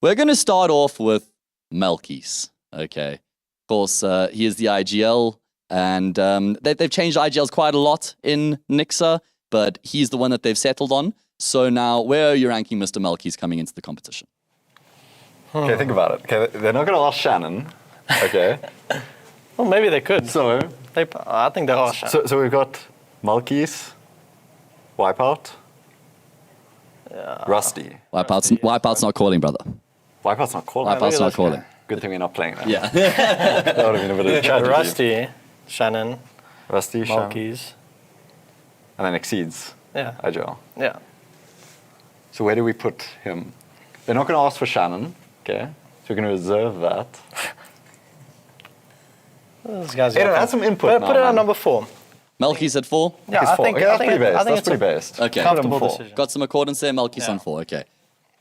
We're going to start off with Melkis, okay? Of course, he is the IGL, and they've changed IGLs quite a lot in Nixa, but he's the one that they've settled on. So now, where are you ranking Mr. Melkis coming into the competition? Okay, think about it. Okay, they're not going to ask Shannon, okay? Well, maybe they could. So, I think they'll ask Shannon. So we've got Melkis, Wipeout, Rusty. Wipeout's not calling, brother. Wipeout's not calling. Wipeout's not calling. Good thing we're not playing that. Yeah. That would have been a bit of a tragedy. Rusty, Shannon, Rusty, Melkis. And then Exceeds. Yeah. IGL. Yeah. So where do we put him? They're not going to ask for Shannon. Okay, so we're going to reserve that. This guy's Hey, add some input. Put it at number 4. Melky's at 4? Yeah, I think that's pretty based. That's it's pretty a based. Okay. comfortable decision. Got some accordance there. Melky's on 4. Okay.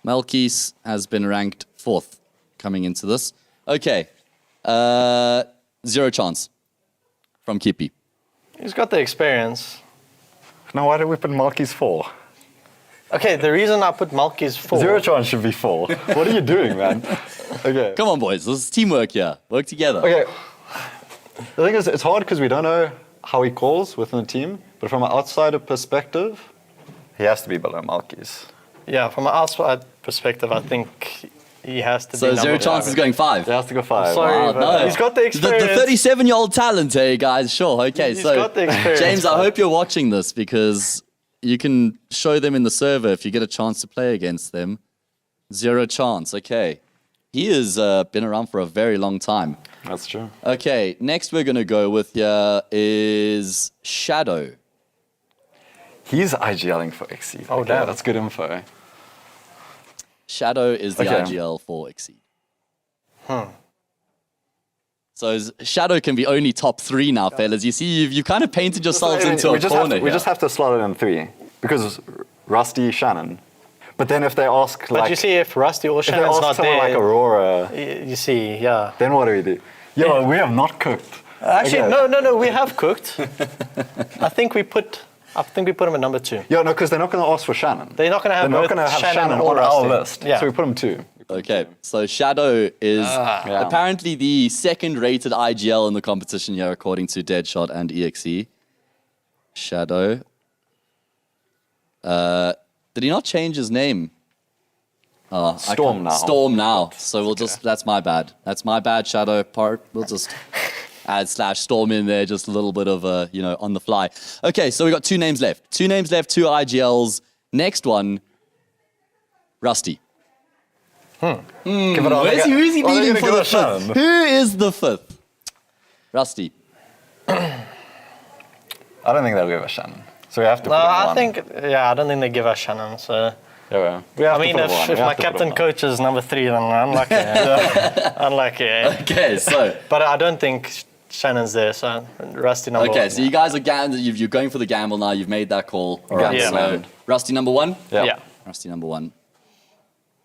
Melky's has been ranked 4th coming into this. Okay. 0 chance from Kippy. He's got the experience. Now, why did we put Malky's 4? Okay, the reason I put Malky's 4. 0 chance should be 4. What are you doing, man? Okay. Come on, boys. This is teamwork here. Work together. Okay. The thing is, it's hard because we don't know how he calls within the team, but from an outsider perspective, he has to be below Malky's. Yeah, from an outside perspective, I think he has to be So 0 chance is going 5. He has to go 5. Sorry, Wow, but no. he's got the The experience. 37-year-old talent, hey, guys. Sure. Okay, He's so got the experience. James, I hope you're watching this because you can show them in the server if you get a chance to play against them. 0 chance. Okay. He has been around for a very long time. That's true. Okay, next we're going to go with here is Shadow. He's IGLing for Exceed. Oh, damn. That's good info. Shadow is the Okay. IGL for Exceed. So Shadow can be only top 3 now, fellas. You see, you've kind of painted yourselves into a corner. We just have to slot it in 3 because Rusty, Shannon. But then if they ask But like, you see, if Rusty or if they Shannon's ask not someone there, like Aurora, you see, yeah. then what do we do? Yo, we have not cooked. Actually, Okay. no, we have cooked. I think we put him at number 2. Yeah, no, because they're not going to ask for Shannon. They're not going to have, They're not going to have Shannon or on our Rusty. list. Yeah. So we put him 2. Okay, so Shadow is Yeah. apparently the second-rated IGL in the competition here, according to Deadshot and EXE. Shadow. Did he not change his name? Storm now. Storm now. So we'll just, that's my bad. That's my bad, Shadow part. We'll just add /Storm in there, just a little bit of, on the fly. Okay, so we got 2 names left. 2 names left, 2 IGLs. Next one, Rusty. Give it on. Who's he leading for the Shannon? 5th? Who is the 5th? Rusty. I don't think they'll give us Shannon. So we have to No, put him I one. think, I don't think they give us Shannon, so... Yeah, we have I to mean, put him one. if We have my to put him captain one. coach is number 3, then unlucky. Unlucky. Okay, so... But I don't think Shannon's there, so Rusty number 1. Okay, so you guys are you're going for the gamble now. You've made that call. All right, yeah. So Rusty number 1? Yeah. Rusty number 1.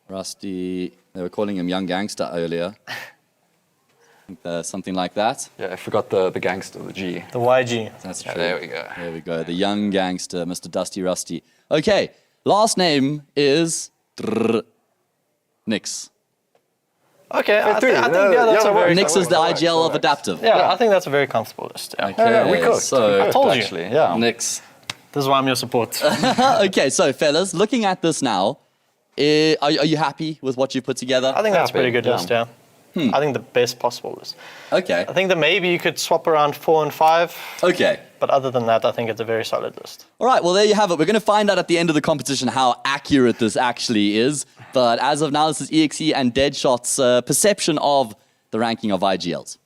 Rusty, they were calling him Young Gangster earlier. I think something like that. Yeah, I forgot the gangster, the G. The YG. That's true. Yeah, there we go. There we go. The Young Gangster, Mr. Dusty Rusty. Okay, last name is Nix. Okay, I think that's yeah, a very... Nix is the IGL of Adaptive. Yeah, I think that's a very comfortable list. Yeah. Okay, we cooked. so I told you. Actually, yeah. Nix. This is why I'm your support. Okay, so fellas, looking at this now, are you happy with what you put together? I think that's a pretty Happy, good list, yeah. I think the best possible list. Okay. I think that maybe you could swap around 4 and 5, Okay. but other than that, I think it's a very solid list. All right, well, there you have it. We're going to find out at the end of the competition how accurate this actually is. But as of now, this is EXE and Deadshot's perception of the ranking of IGLs.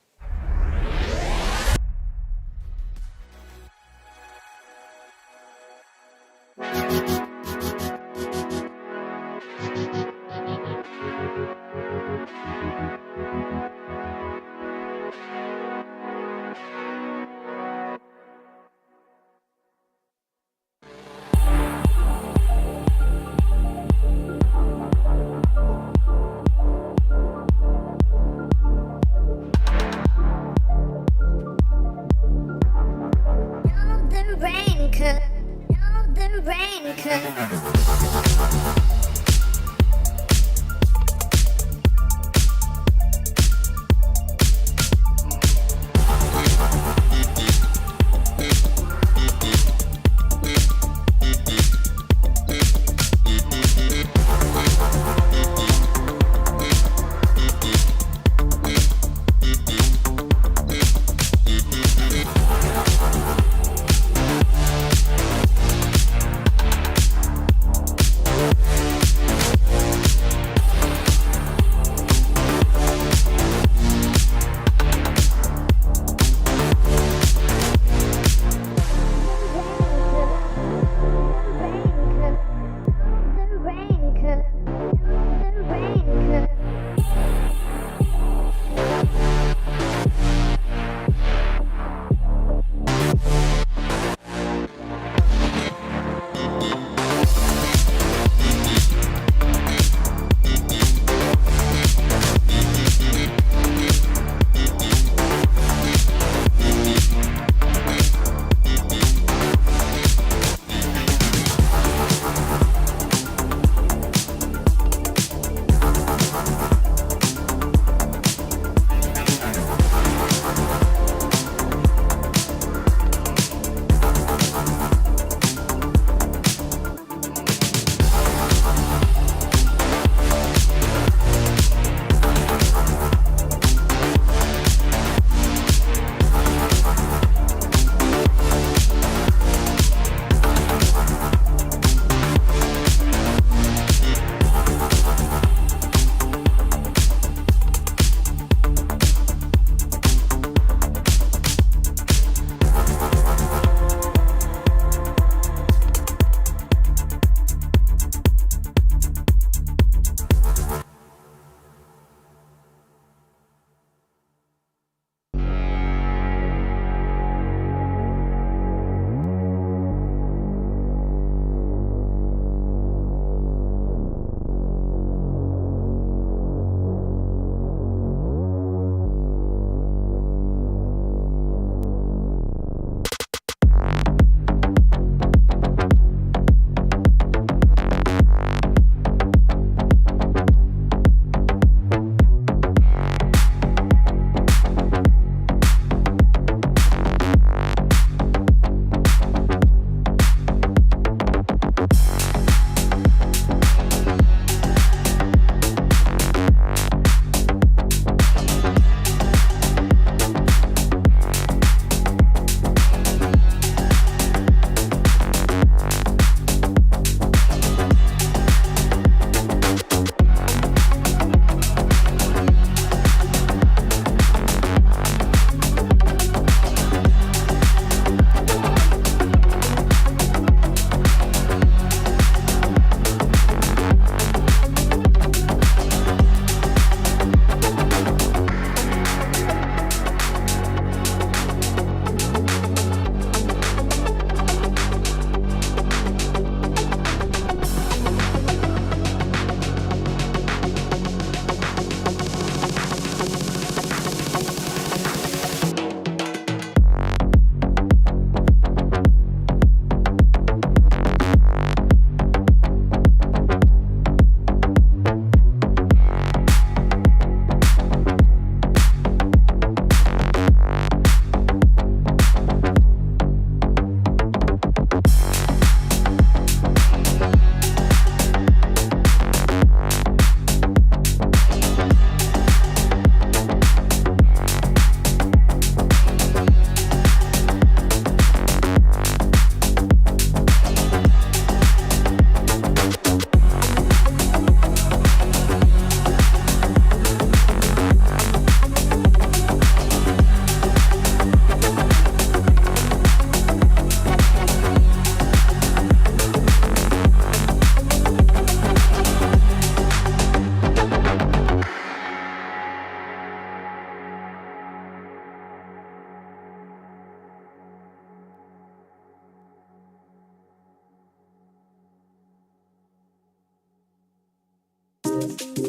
If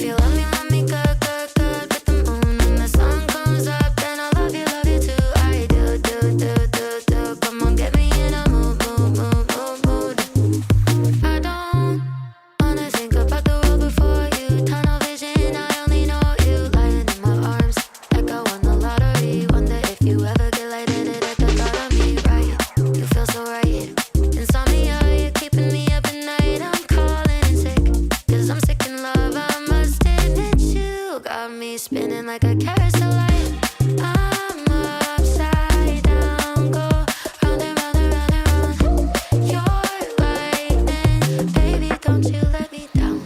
you love me good, good, good with the moon. When the sun comes up, then I love you too. I do, do, do, do, do. Come on, get me in a mood, mood, mood, mood, mood. I don't wanna think about the world before you. Tunnel vision, I only know you. Lying in my arms, like I won the lottery. Wonder if you ever get lightheaded at the thought of me, right? You feel so right. Insomnia, you're keeping me up at night. I'm calling in sick, 'cause I'm sick in love. I must admit you got me spinning like a carousel light. I'm upside down, go round and round and round and round. You're lightning, baby, don't you let me down.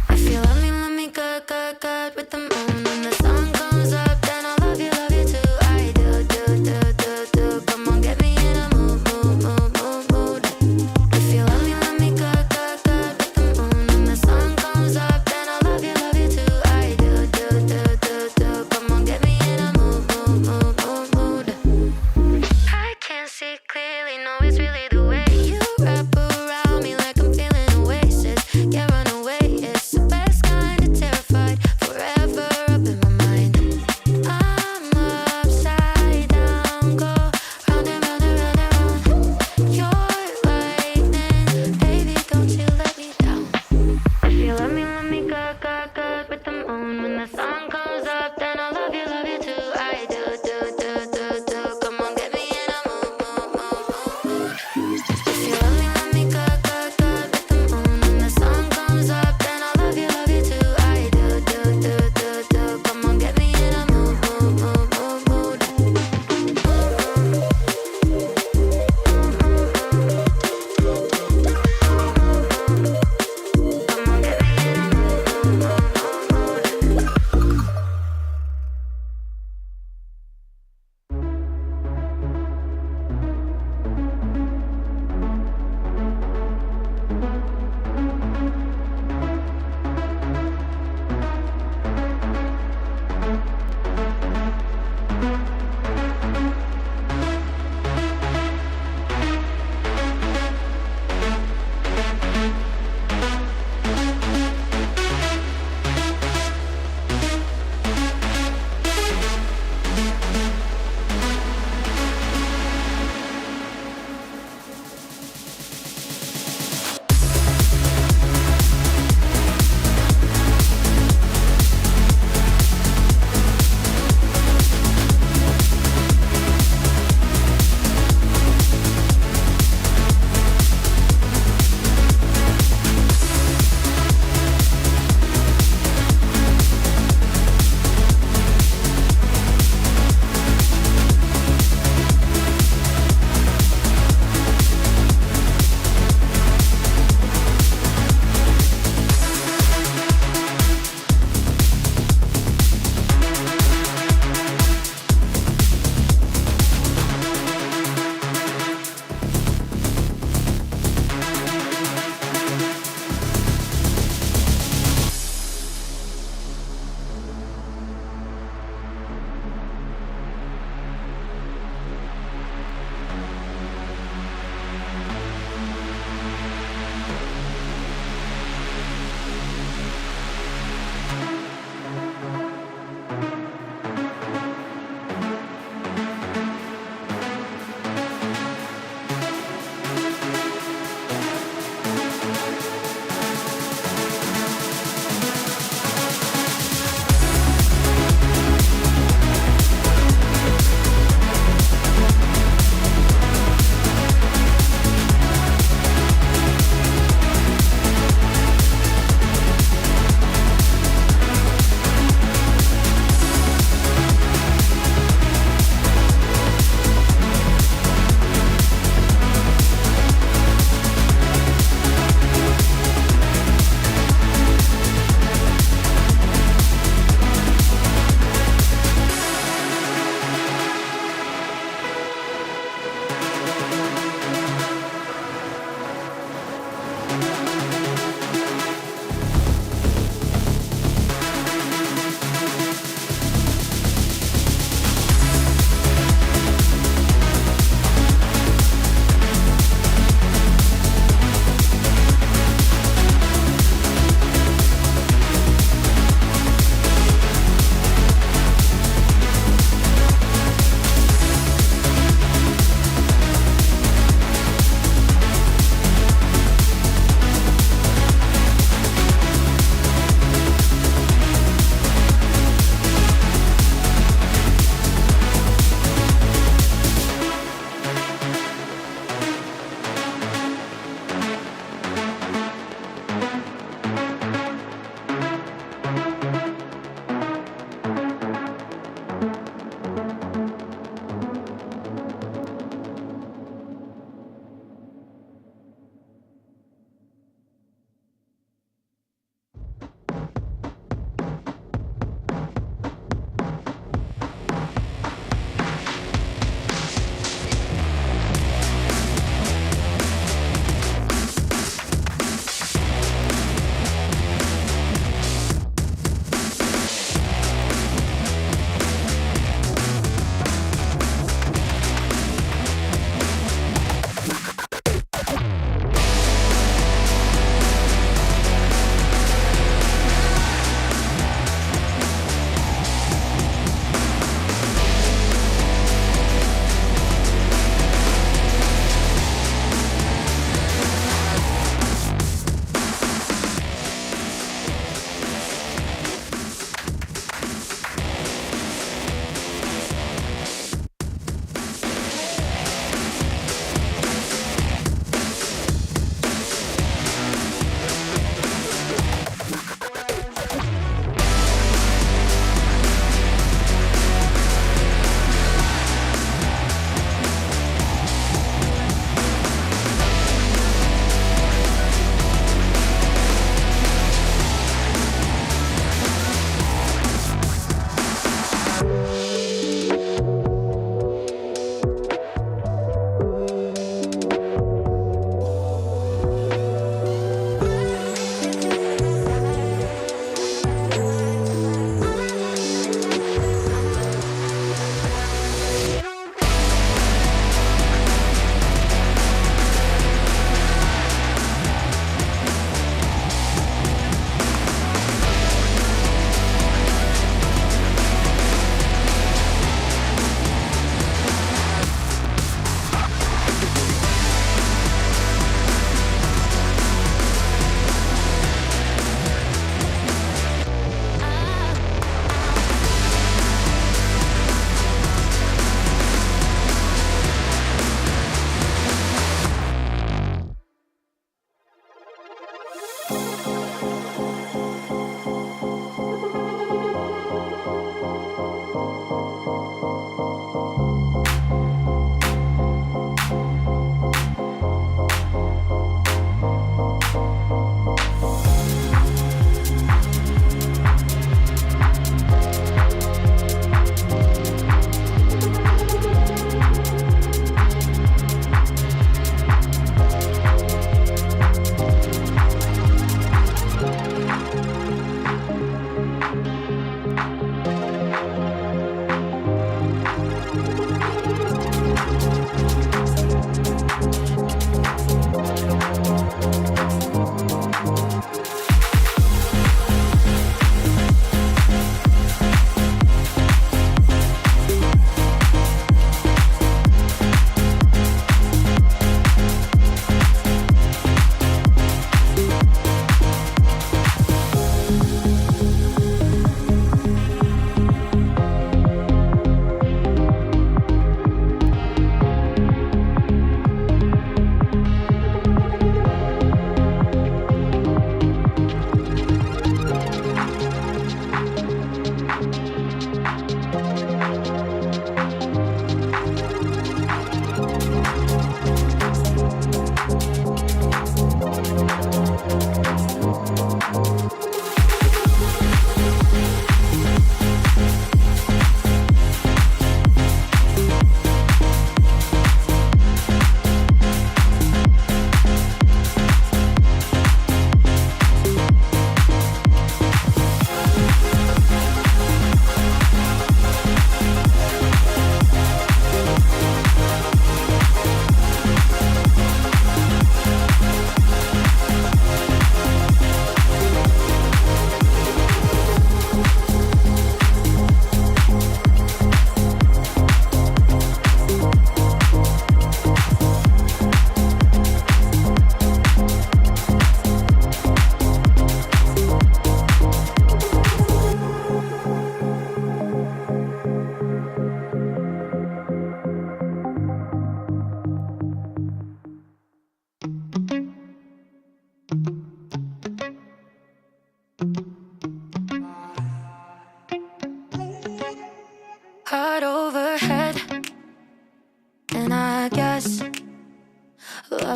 If you love me good, good, good with the moon. When the sun comes up, then I love you too. I do, do, do, do, do. Come on, get me in a mood, mood, mood, mood, mood. If you love me good, good, good with the moon. When the sun comes up, then I love you too. I do, do, do, do, do. Come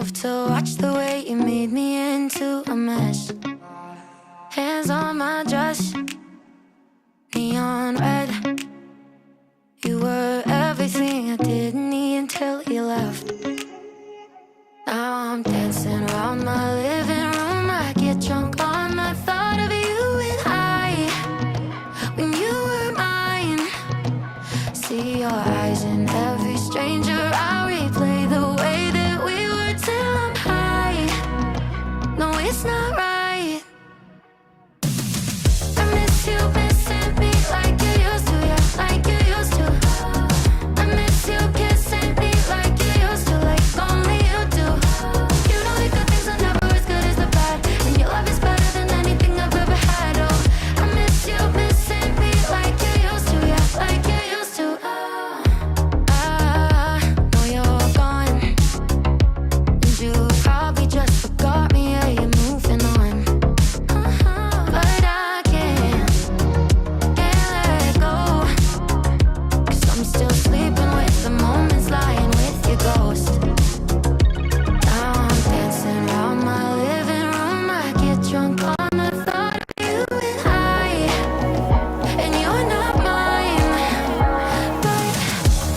love to watch the way you made me into a mess. Hands on my dress, neon red. You were everything I didn't need until you left. Now I'm dancing around my living room. I get drunk on the thought of you and I, when you were mine. See your eyes in every stranger. I replay the way that we were till I'm high. No, it's not right. I miss you missing me like you used to, yeah, like you used to. I miss you kissing me like you used to, like only you do. You know the good things are never as good as the bad, and your love is better than anything I've ever had. Oh, I miss you missing me like you used to, yeah, like you used to. Know you're gone, and you probably just forgot me. Yeah, you're moving on. But I can't let go, 'cause I'm still sleeping with the moments lying with your ghost. Now I'm dancing around my living room. I get drunk on the thought of you and I, and you're not mine. But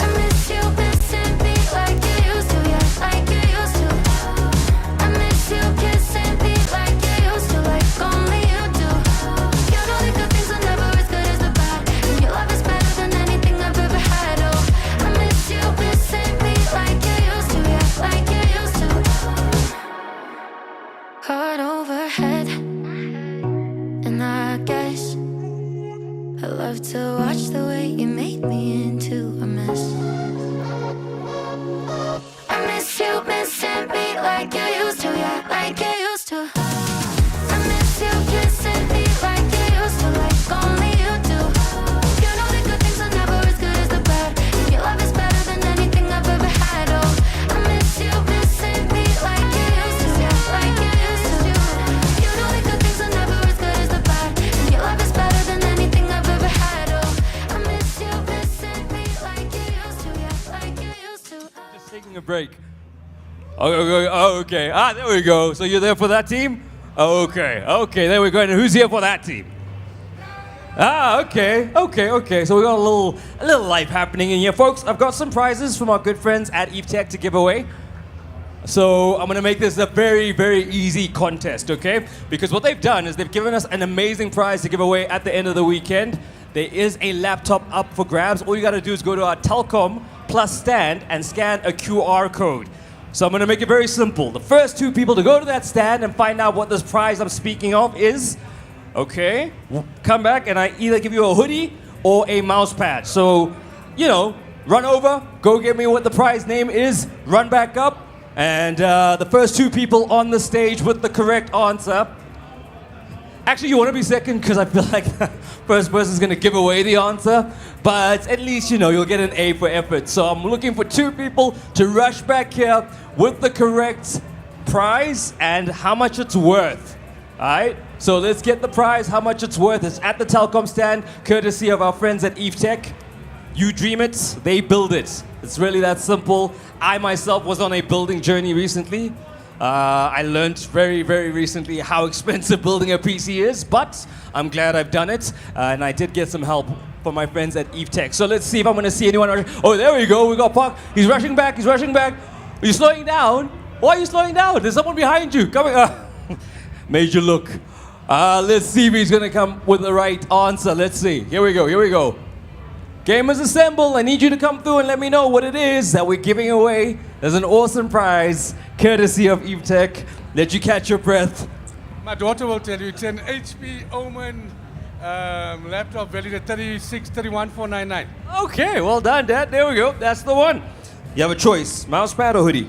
I miss you missing me like you used to, yeah, like you used to. I miss you kissing me like you used to, like only you do. You know the good things are never as good as the bad, and your love is better than anything I've ever had. Oh, I miss you missing me like you used to, yeah, like you used to. Heart overhead, and I guess I love to watch the way you made me into a mess. I miss you missing me like you used to, yeah, like you used to. I miss you kissing me like you used to, like only you do. You know the good things are never as good as the bad, and your love is better than anything I've ever had. Oh, I miss you missing me like you used to, yeah, like you used to. You know the good things are never as good as the bad, and your love is better than anything I've ever had. Oh, I miss you missing me like you used to, yeah, like you used to. Just taking a break. Okay. There we go. So you're there for that team? Okay, there we go. And who's here for that team? Okay. So we got a little life happening in here, folks. I've got some prizes from our good friends at Eve Tech to give away. So I'm gonna make this a very, very easy contest, okay? Because what they've done is they've given us an amazing prize to give away at the end of the weekend. There is a laptop up for grabs. All you gotta do is go to our Telkom Plus stand and scan a QR code. So I'm gonna make it very simple. The first two people to go to that stand and find out what this prize I'm speaking of is, okay, come back and I either give you a hoodie or a mouse pad. So, run over, go get me what the prize name is, run back up, and the first two people on the stage with the correct answer. Actually, you want to be second because I feel like the first person's going to give away the answer. But at least, you'll get an A for effort. So I'm looking for two people to rush back here with the correct prize and how much it's worth. All right? So let's get the prize, how much it's worth. It's at the Telkom stand, courtesy of our friends at Eve Tech. You dream it, they build it. It's really that simple. I myself was on a building journey recently. I learned very, very recently how expensive building a PC is, but I'm glad I've done it, and I did get some help from my friends at Eve Tech. So let's see if I'm going to see anyone. Oh, there we go. We got Park. He's rushing back. Are you slowing down? Why are you slowing down? There's someone behind you. Coming. Made you look. Let's see if he's going to come with the right answer. Let's see. Here we go. Gamers assemble. I need you to come through and let me know what it is that we're giving away. There's an awesome prize, courtesy of Eve Tech. Let you catch your breath. My daughter will tell you. It's an HP Omen laptop valued at 31,499. Okay, well done, Dad. There we go. That's the one. You have a choice: mouse pad or hoodie.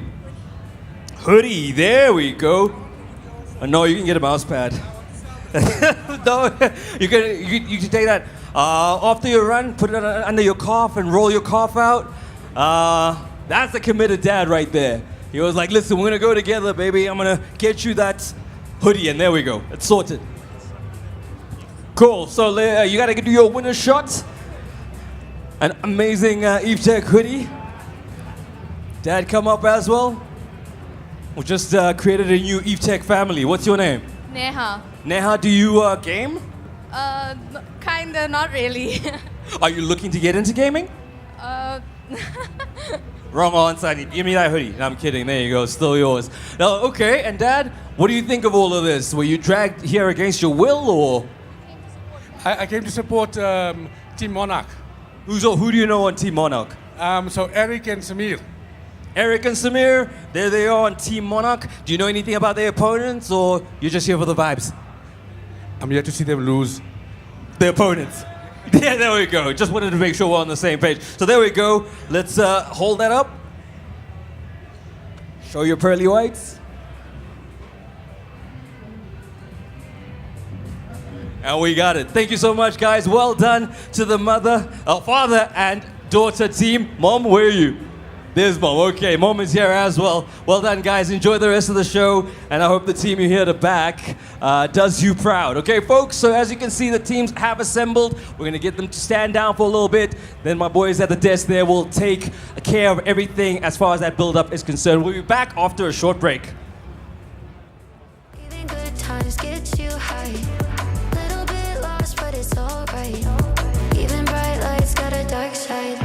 Hoodie. There we go. No, you can get a mouse pad. No, you can take that. After your run, put it under your cough and roll your cough out. That's a committed dad right there. He was like, listen, we're going to go together, baby. I'm going to get you that hoodie, and there we go. It's sorted. Cool. So you got to do your winner shot. An amazing Eve Tech hoodie. Dad, come up as well. We just created a new Eve Tech family. What's your name? Neha. Neha, do you game? Kinda, not really. Are you looking to get into gaming? Wrong answer. Give me that hoodie. No, I'm kidding. There you go. Still yours. Now, okay, and Dad, what do you think of all of this? Were you dragged here against your will, or? I came to support Team Monarch. Who do you know on Team Monarch? So Eric and Samir. Eric and Samir, there they are on Team Monarch. Do you know anything about their opponents, or you're just here for the vibes? I'm here to see them lose. The opponents. Yeah, there we go. Just wanted to make sure we're on the same page. So there we go. Let's hold that up. Show your pearly whites. And we got it. Thank you so much, guys. Well done to the father and daughter team. Mom, where are you? There's Mom. Okay, Mom is here as well. Well done, guys. Enjoy the rest of the show, and I hope the team you hear to back does you proud. Okay, folks, so as you can see, the teams have assembled. We're going to get them to stand down for a little bit. Then my boys at the desk there will take care of everything as far as that build-up is concerned. We'll be back after a short break. Even good times get you high. Little bit lost, but it's alright. Even bright lights got a dark side.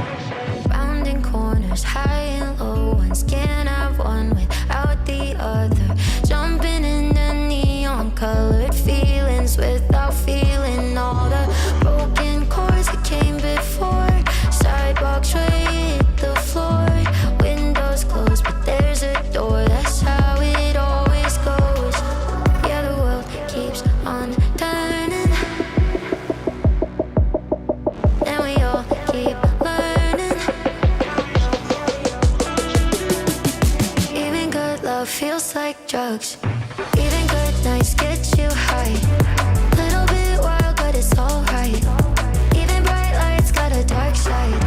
Rounding corners, high and low ones. Can't have one without the other. Jumping in the neon colored feelings without feeling all the broken chords that came before. Sidewalks right hit the floor. Windows closed, but there's a door. That's how it always goes. Yeah, the world keeps on turning, and we all keep learning. Even good love feels like drugs. Even good nights get you high. Little bit wild, but it's alright. Even bright lights got a dark side.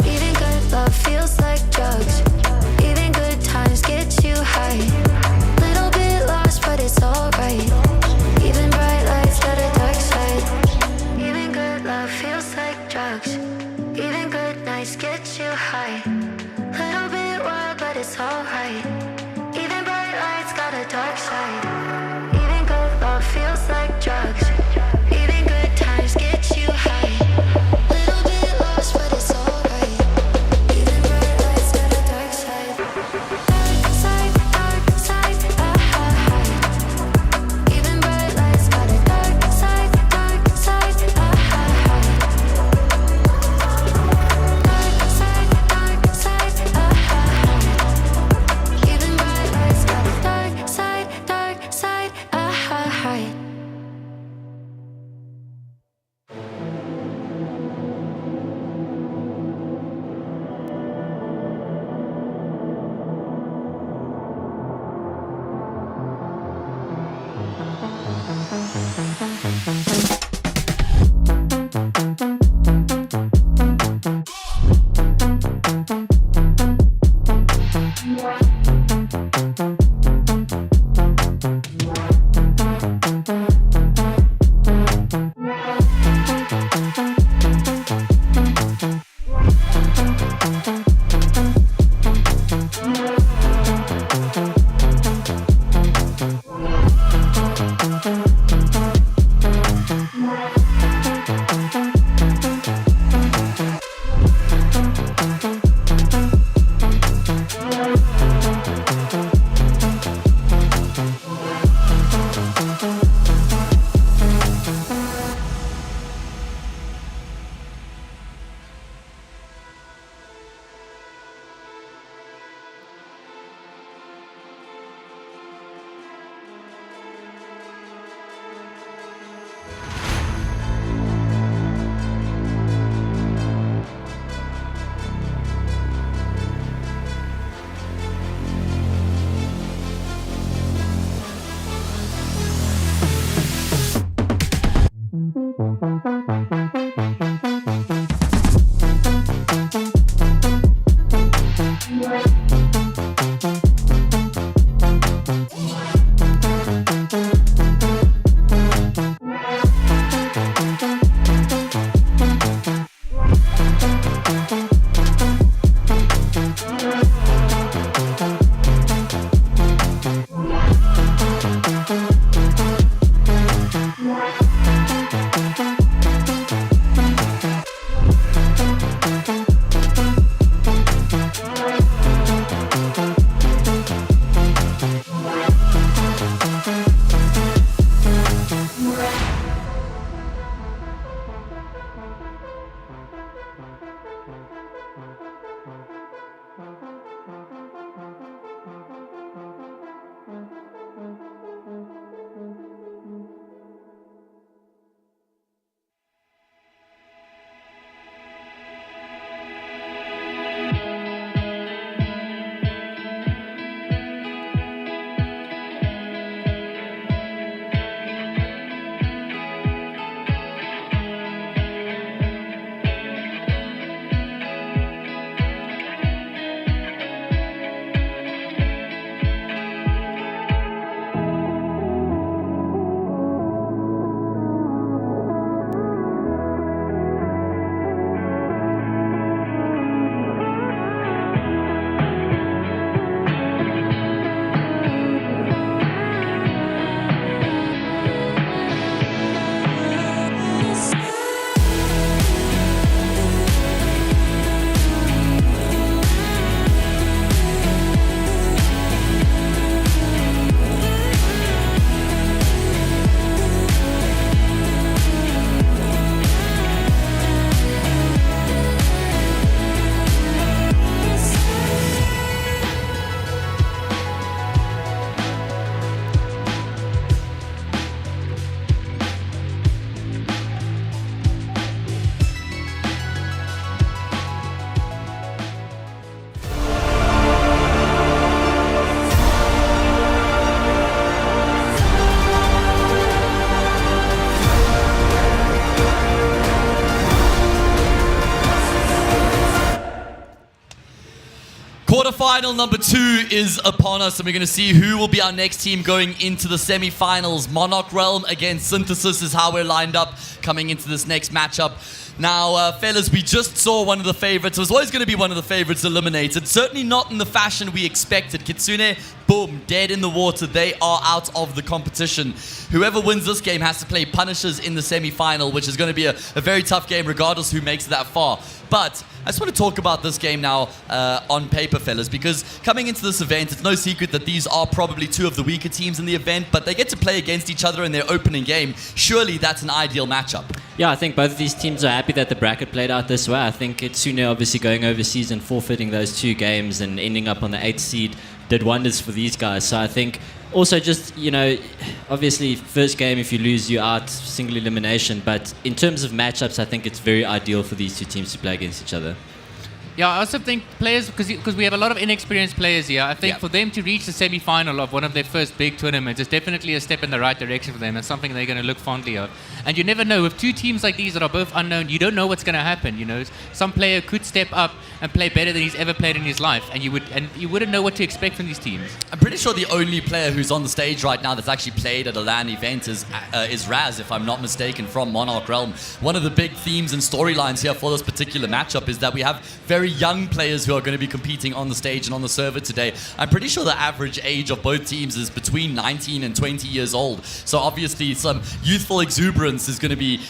Even good love feels like drugs. Even good times get you high. Little bit lost, but it's alright. Even bright lights got a dark side. Even good love feels like drugs. Even good nights get you high. Little bit wild, but it's alright. Even bright lights got a dark side. Even good love feels like drugs. Even good times get you high. Little bit lost, but it's alright. Even bright lights got a dark side. Dark side, even bright lights got a dark side, dark side, even Quarterfinal number 2 is upon us, and we're going to see who will be our next team going into the semi-finals. Monarch Realm against Synthesis is how we're lined up coming into this next matchup. Now, fellas, we just saw one of the favorites. It was always going to be one of the favorites eliminated. Certainly not in the fashion we expected. Kitsune, boom, dead in the water. They are out of the competition. Whoever wins this game has to play Punishers in the semi-final, which is going to be a very tough game regardless who makes it that far. But I just want to talk about this game now on paper, fellas, because coming into this event, it's no secret that these are probably two of the weaker teams in the event, but they get to play against each other in their opening game. Surely that's an ideal matchup. Yeah, I think both of these teams are happy that the bracket played out this way. I think Kitsune obviously going overseas and forfeiting those 2 games and ending up on the 8th seed did wonders for these guys. So I think also just, obviously first game, if you lose, you're out, single elimination. But in terms of matchups, I think it's very ideal for these 2 teams to play against each other. Yeah, I also think players, because we have a lot of inexperienced players here, I think for them to reach the semi-final of one of their first big tournaments is definitely a step in the right direction for them and something they're going to look fondly of. And you never know, with 2 teams like these that are both unknown, you don't know what's going to happen, Some player could step up and play better than he's ever played in his life, and you wouldn't know what to expect from these teams. I'm pretty sure the only player who's on the stage right now that's actually played at a LAN event is Raz, if I'm not mistaken, from Monarch Realm. One of the big themes and storylines here for this particular matchup is that we have very young players who are going to be competing on the stage and on the server today. I'm pretty sure the average age of both teams is between 19 and 20 years old. So obviously some youthful exuberance is going to be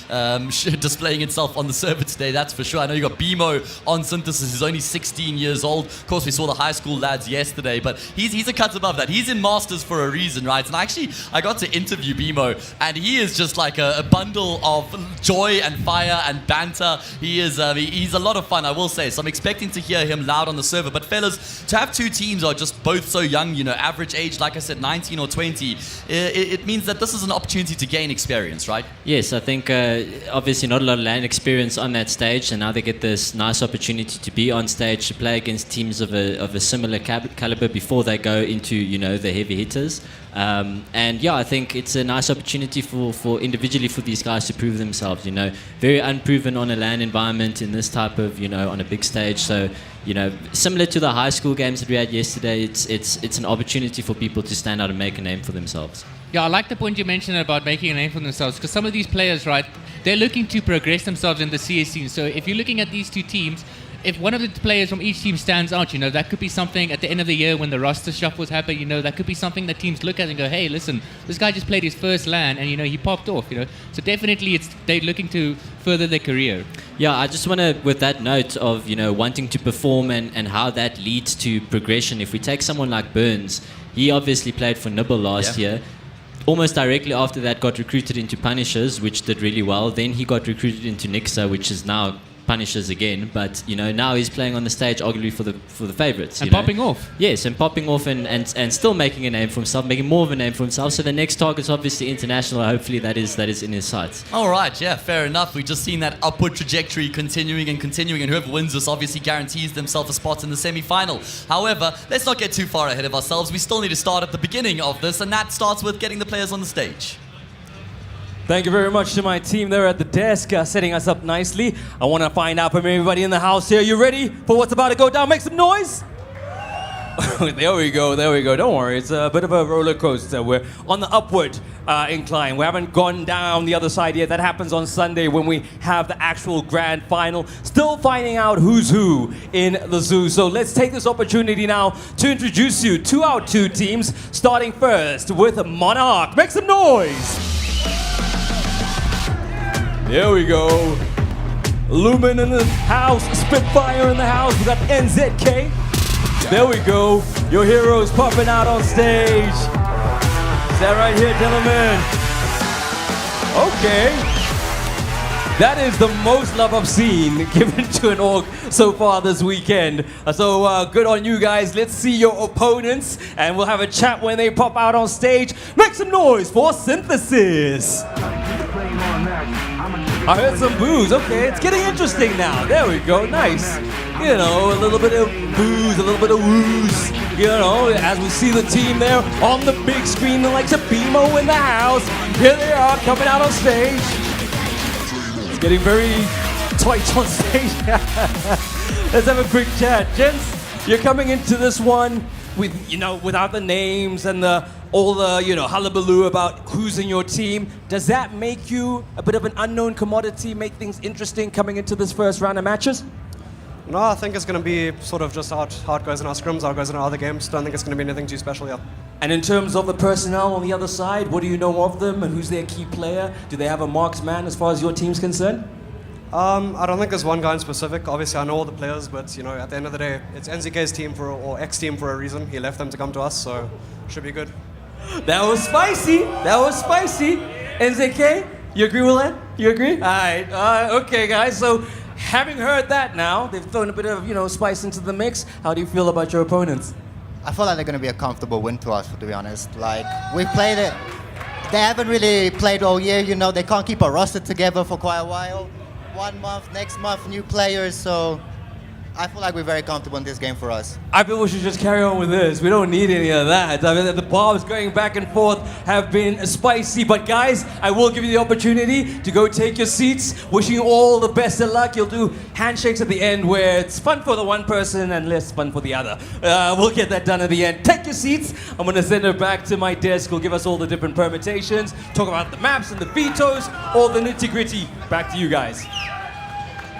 displaying itself on the server today, that's for sure. I know you got Bimo on Synthesis, who's only 16 years old. Of course, we saw the high school lads yesterday, but he's a cut above that. He's in Masters for a reason, right? And actually, I got to interview Bimo, and he is just like a bundle of joy and fire and banter. He's a lot of fun, I will say. So I'm expecting to hear him loud on the server. But fellas, to have 2 teams who are just both so young, average age, like I said, 19 or 20, it means that this is an opportunity to gain experience, right? Yes, I think obviously not a lot of LAN experience on that stage, and now they get this nice opportunity to be on stage to play against teams of a similar caliber before they go into the heavy hitters. And yeah, I think it's a nice opportunity for individually for these guys to prove themselves. Very unproven on a LAN environment in this type of on a big stage. So similar to the high school games that we had yesterday, it's an opportunity for people to stand out and make a name for themselves. Yeah, I like the point you mentioned about making a name for themselves, because some of these players, right, they're looking to progress themselves in the CS scene. So if you're looking at these 2 teams, if one of the players from each team stands out, that could be something at the end of the year when the roster shuffles happen, that could be something that teams look at and go, hey, listen, this guy just played his first LAN and, he popped off, So definitely they're looking to further their career. Yeah, I just want to, with that note of, wanting to perform and how that leads to progression, if we take someone like Burns, he obviously played for Nibble last year. Almost directly after that got recruited into Punishers, which did really well. Then he got recruited into Nixa, which is now Punishers again, but now he's playing on the stage arguably for the favorites and popping off. Yes, and popping off and still making a name for himself, making more of a name for himself. So the next target's obviously international. Hopefully that is in his sights. All right, yeah, fair enough. We've just seen that upward trajectory continuing, and whoever wins this obviously guarantees themselves a spot in the semi-final. However, let's not get too far ahead of ourselves. We still need to start at the beginning of this, and that starts with getting the players on the stage. Thank you very much to my team there at the desk, setting us up nicely. I want to find out from everybody in the house here. You ready for what's about to go down? Make some noise. There we go. Don't worry. It's a bit of a roller coaster. We're on the upward incline. We haven't gone down the other side yet. That happens on Sunday when we have the actual grand final. Still finding out who's who in the zoo. So let's take this opportunity now to introduce you to our 2 teams, starting first with Monarch. Make some noise. There we go. Lumen in the house, Spitfire in the house. We got NZK. There we go. Your heroes popping out on stage. Is that right here, gentlemen? Okay. That is the most love I've seen given to an org so far this weekend. So good on you guys. Let's see your opponents, and we'll have a chat when they pop out on stage. Make some noise for Synthesis. I heard some boos. Okay, it's getting interesting now. There we go. Nice. A little bit of boos, a little bit of woos. As we see the team there on the big screen, the likes of Bimo in the house. Here they are coming out on stage. It's getting very tight on stage. Let's have a quick chat. Gents, You're coming into this one with, without the names and all the, hullabaloo about who's in your team. Does that make you a bit of an unknown commodity, make things interesting coming into this first round of matches? No, I think it's going to be sort of just how it goes in our scrims, how it goes in our other games. Don't think it's going to be anything too special, yeah. And in terms of the personnel on the other side, what do you know of them and who's their key player? Do they have a marksman as far as your team's concerned? I don't think there's one guy in specific. Obviously, I know all the players, but at the end of the day, it's NZK's team or ex-team for a reason. He left them to come to us, so should be good. That was spicy. NZK, you agree with that? You agree? All right. Okay, guys. So, having heard that now, they've thrown a bit of, spice into the mix. How do you feel about your opponents? I feel like they're going to be a comfortable win to us, to be honest. Like, we've played it. They haven't really played all year, They can't keep a roster together for quite a while. 1 month, next month, new players, so I feel like we're very comfortable in this game for us. I feel we should just carry on with this. We don't need any of that. I mean, the barbs going back and forth have been spicy. But guys, I will give you the opportunity to go take your seats. Wishing you all the best of luck. You'll do handshakes at the end where it's fun for the one person and less fun for the other. We'll get that done at the end. Take your seats. I'm going to send her back to my desk. We'll give us all the different permutations. Talk about the maps and the vetoes. All the nitty-gritty. Back to you guys.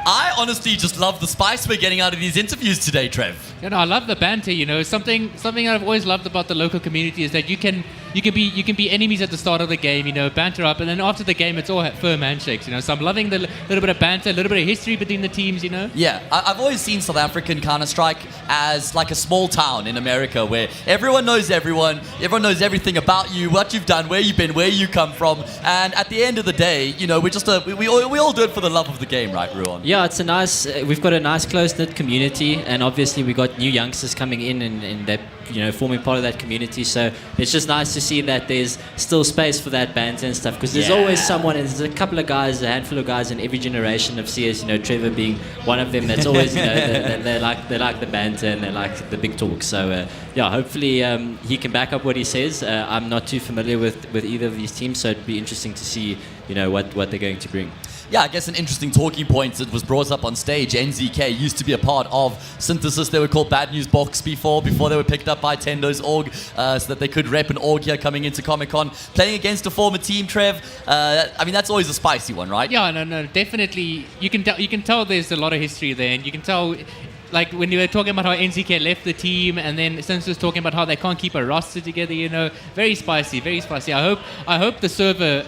I honestly just love the spice we're getting out of these interviews today, Trev. I love the banter. Something I've always loved about the local community is that you can be enemies at the start of the game, banter up, and then after the game it's all firm handshakes. So I'm loving the little bit of banter, a little bit of history between the teams. Yeah, I've always seen South African Counter-Strike as like a small town in America where everyone knows everyone knows everything about you, what you've done, where you've been, where you come from, and at the end of the day, we're just we all do it for the love of the game, right, Ruan? Yeah, it's we've got a nice close-knit community, and obviously we got new youngsters coming in and they're forming part of that community, so it's just nice to see that there's still space for that banter and stuff, because there's always someone, and there's a couple of guys, a handful of guys in every generation of CS, Trevor being one of them, that's always, they like the banter and they like the big talk, so hopefully he can back up what he says. I'm not too familiar with either of these teams, so it'd be interesting to see, what they're going to bring. Yeah, I guess an interesting talking point that was brought up on stage. NZK used to be a part of Synthesis. They were called Bad News Box before they were picked up by Tendo's org, so that they could rep an org here coming into Comic-Con. Playing against a former team, Trev, that's always a spicy one, right? Yeah, no, definitely. You can tell there's a lot of history there, and you can tell... Like when you were talking about how NZK left the team, and then Sins was talking about how they can't keep a roster together, very spicy, very spicy. I hope the server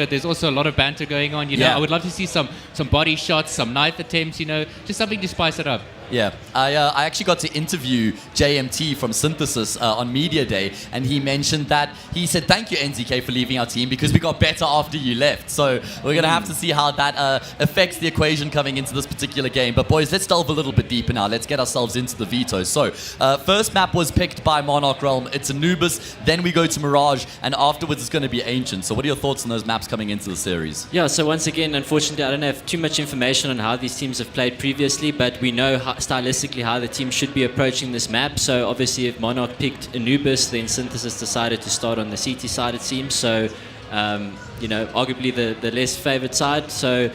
there's also a lot of banter going on. I would love to see some body shots, some knife attempts, just something to spice it up. Yeah, I actually got to interview JMT from Synthesis on Media Day, and he mentioned that he said, thank you, NZK, for leaving our team because we got better after you left. So we're going to have to see how that affects the equation coming into this particular game. But boys, let's delve a little bit deeper now. Let's get ourselves into the vetoes. So first map was picked by Monarch Realm. It's Anubis. Then we go to Mirage, and afterwards it's going to be Ancient. So what are your thoughts on those maps coming into the series? Yeah, so once again, unfortunately, I don't have too much information on how these teams have played previously, but we know stylistically how the team should be approaching this map. So obviously if Monarch picked Anubis, then Synthesis decided to start on the CT side, it seems. So arguably the less favored side. So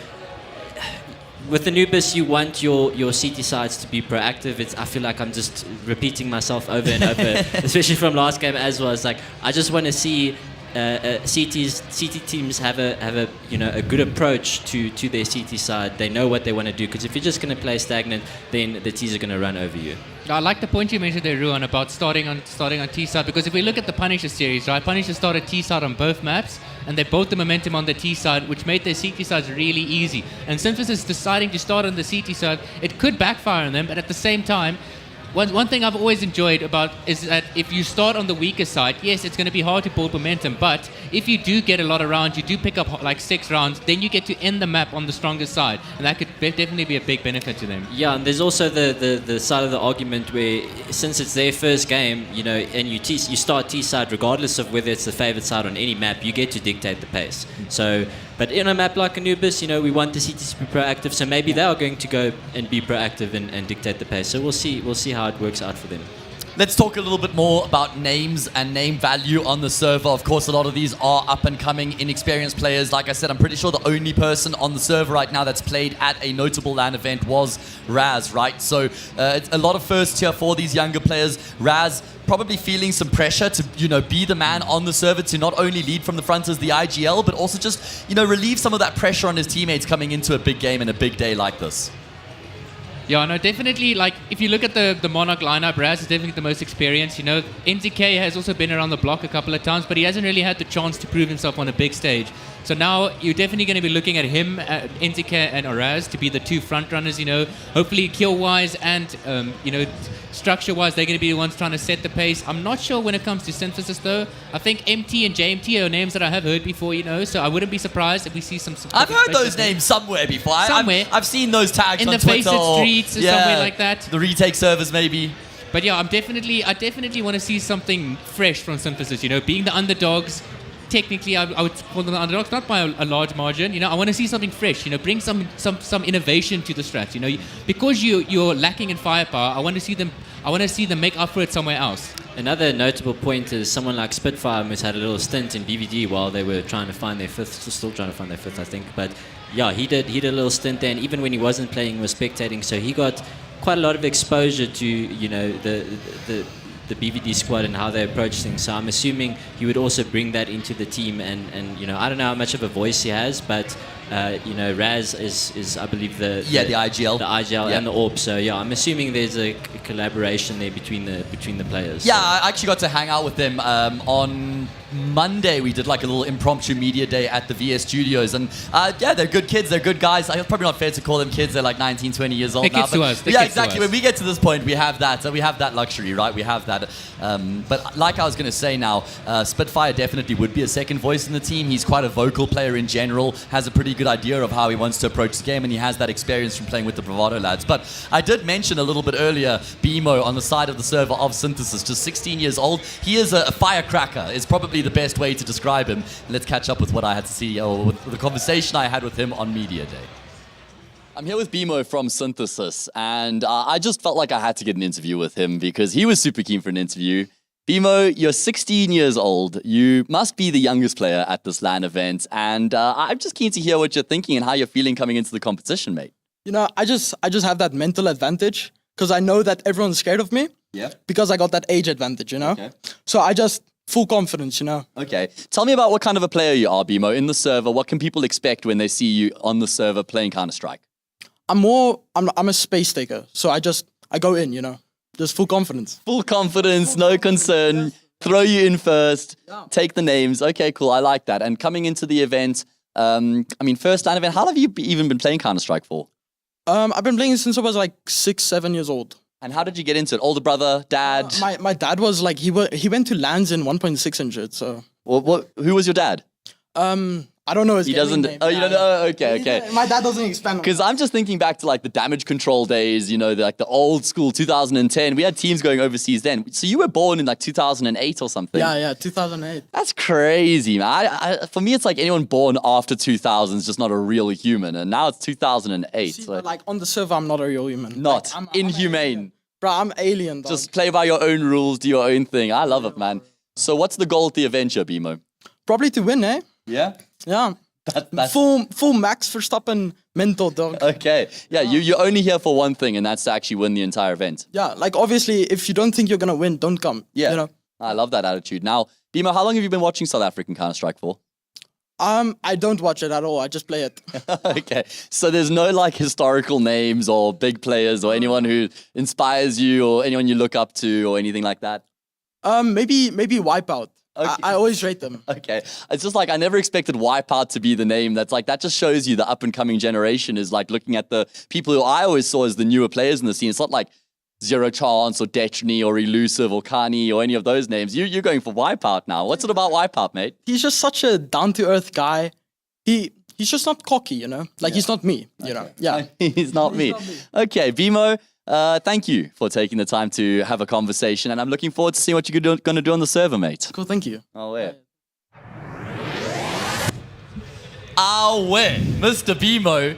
with Anubis, you want your CT sides to be proactive. I feel like I'm just repeating myself over and over, especially from last game as well. It's like I just want to see CT teams have a good approach to their CT side. They know what they want to do, because if you're just going to play stagnant, then the T's are going to run over you. I like the point you mentioned there, Ruan, about starting on T side, because if we look at the Punisher series, right, Punisher started T side on both maps, and they built the momentum on the T side, which made their CT sides really easy. And Synthesis deciding to start on the CT side, it could backfire on them, but at the same time, one thing I've always enjoyed about is that if you start on the weaker side, yes, it's going to be hard to build momentum, but if you do get a lot of rounds, you do pick up like 6 rounds, then you get to end the map on the strongest side, and that could definitely be a big benefit to them. Yeah, and there's also the side of the argument where, since it's their first game, and you start T side regardless of whether it's the favored side on any map, you get to dictate the pace. So, but in a map like Anubis, we want the CTs to be proactive, so maybe they are going to go and be proactive and dictate the pace. So we'll see how it works out for them. Let's talk a little bit more about names and name value on the server. Of course, a lot of these are up-and-coming, inexperienced players. Like I said, I'm pretty sure the only person on the server right now that's played at a notable LAN event was Raz, right? So it's a lot of first tier for these younger players. Raz probably feeling some pressure to, be the man on the server, to not only lead from the front as the IGL, but also just, relieve some of that pressure on his teammates coming into a big game and a big day like this. Yeah, no, definitely. Like, if you look at the Monarch lineup, Raz is definitely the most experienced. NTK has also been around the block a couple of times, but he hasn't really had the chance to prove himself on a big stage. So now you're definitely going to be looking at him, NTK and Raz to be the two front runners. Hopefully kill-wise and structure-wise, they're going to be the ones trying to set the pace. I'm not sure when it comes to Synthesis though. I think MT and JMT are names that I have heard before. So I wouldn't be surprised if we see some. I've heard those names somewhere before. Somewhere. I've seen those tags in on the Twitter. Faceit streets or somewhere like that. The retake servers maybe. But yeah, I definitely want to see something fresh from Synthesis. Being the underdogs. Technically, I would call them the underdogs, not by a large margin. I want to see something fresh. Bring some innovation to the strats. Because you're lacking in firepower. I want to see them make up for it somewhere else. Another notable point is someone like Spitfire who's had a little stint in BVD while they were trying to find their fifth. Still trying to find their fifth, I think. But yeah, he did a little stint there, and even when he wasn't playing, he was spectating. So he got quite a lot of exposure to the BVD squad and how they approach things. So I'm assuming he would also bring that into the team, and I don't know how much of a voice he has, but Raz is I believe the IGL, and the AWP. So yeah, I'm assuming there's a collaboration there between the players. Yeah, I actually got to hang out with them on Monday. We did like a little impromptu media day at the VS studios, and they're good kids, they're good guys. It's probably not fair to call them kids. They're like 19, 20 years old they're now. Kids to us. Yeah, exactly. When we get to this point, we have that luxury, right? We have that. But like I was going to say now, Spitfire definitely would be a second voice in the team. He's quite a vocal player in general, has a pretty good idea of how he wants to approach the game, and he has that experience from playing with the Bravado lads. But I did mention a little bit earlier, BMO on the side of the server of Synthesis, just 16 years old. He is a firecracker, is probably the best way to describe him. Let's catch up with what I had to see, or with the conversation I had with him on Media Day. I'm here with BMO from Synthesis, and I just felt like I had to get an interview with him because he was super keen for an interview. BMO, you're 16 years old. You must be the youngest player at this LAN event, and I'm just keen to hear what you're thinking and how you're feeling coming into the competition, mate. I just have that mental advantage because I know that everyone's scared of me. Yeah. Because I got that age advantage, Okay. So I just full confidence, Okay. Tell me about what kind of a player you are, BMO, in the server. What can people expect when they see you on the server playing Counter-Strike? I'm a space taker, so I go in, just full confidence. Full confidence, no concern. Throw you in first. Take the names. Okay, cool. I like that. And coming into the event, first LAN event. How long have you even been playing Counter-Strike for? I've been playing since I was like 6, 7 years old. And how did you get into it? Older brother, dad? My dad was like he went to LANs in 1.600. So. Who was your dad? I don't know his He doesn't. name. Oh, you don't know? Okay. My dad doesn't expand. Because I'm just thinking back to like the damage control days, the old school 2010. We had teams going overseas then. So you were born in like 2008 or something. Yeah, 2008. That's crazy, man. For me, it's like anyone born after 2000 is just not a real human. And now it's 2008. See, but like on the server, I'm not a real human. Not inhumane. Bro, I'm alien, dog. Just play by your own rules, do your own thing. I love it, man. So what's the goal at the adventure, BMO? Probably to win, eh? Yeah? Yeah. That's full Max Verstappen mental, dog. Okay. Yeah, you're only here for one thing, and that's to actually win the entire event. Yeah, like obviously, if you don't think you're going to win, don't come. Yeah. I love that attitude. Now, BMO, how long have you been watching South African Counter-Strike for? I don't watch it at all. I just play it. Okay. So there's no like historical names or big players or anyone who inspires you or anyone you look up to or anything like that? Maybe Wipeout. Okay. I always rate them. Okay. It's just like I never expected Wipeout to be the name. That's like, that just shows you the up and coming generation is like looking at the people who I always saw as the newer players in the scene. It's not like Zero Chance or Dechny or Elusive or Kani or any of those names. You're going for Wipeout now. What's it about Wipeout, mate? He's just such a down-to-earth guy. He's just not cocky, Like he's not me, Yeah. He's not me. Okay, BMO, thank you for taking the time to have a conversation, and I'm looking forward to seeing what you're going to do on the server, mate. Cool, thank you. Oh, yeah. Away, Mr. Bimo.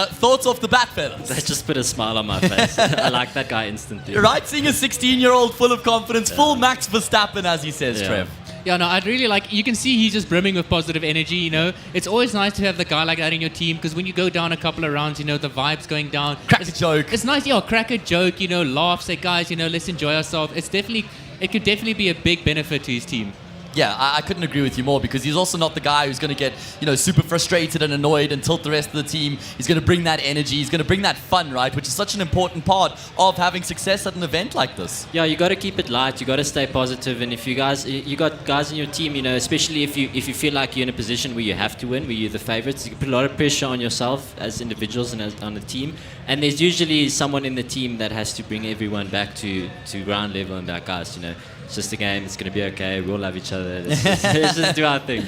Thoughts off the bat, fellas? That just put a smile on my face. I like that guy instantly. Right, seeing a 16-year-old full of confidence, full Max Verstappen, as he says, Trev. Yeah, no, I'd really like, you can see he's just brimming with positive energy, you know. It's always nice to have the guy like that in your team, because when you go down a couple of rounds, you know, the vibe's going down. Crack a joke. It's nice, crack a joke, you know, laugh, say, guys, you know, let's enjoy ourselves. It could definitely be a big benefit to his team. Yeah, I couldn't agree with you more, because he's also not the guy who's going to get, super frustrated and annoyed and tilt the rest of the team. He's going to bring that energy. He's going to bring that fun, right? Which is such an important part of having success at an event like this. Yeah, you got to keep it light. You got to stay positive. And if you got guys in your team, especially if you feel like you're in a position where you have to win, where you're the favorites, you can put a lot of pressure on yourself as individuals and on the team. And there's usually someone in the team that has to bring everyone back to ground level and be like, guys, it's just a game. It's going to be okay. We'll love each other. Let's just do our thing,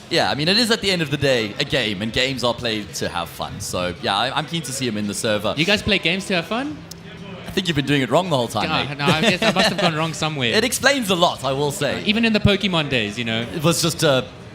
Yeah, I mean, it is at the end of the day a game, and games are played to have fun. So, yeah, I'm keen to see him in the server. You guys play games to have fun? I think you've been doing it wrong the whole time, mate. No, I guess I must have gone wrong somewhere. It explains a lot, I will say. Even in the Pokemon days, It was just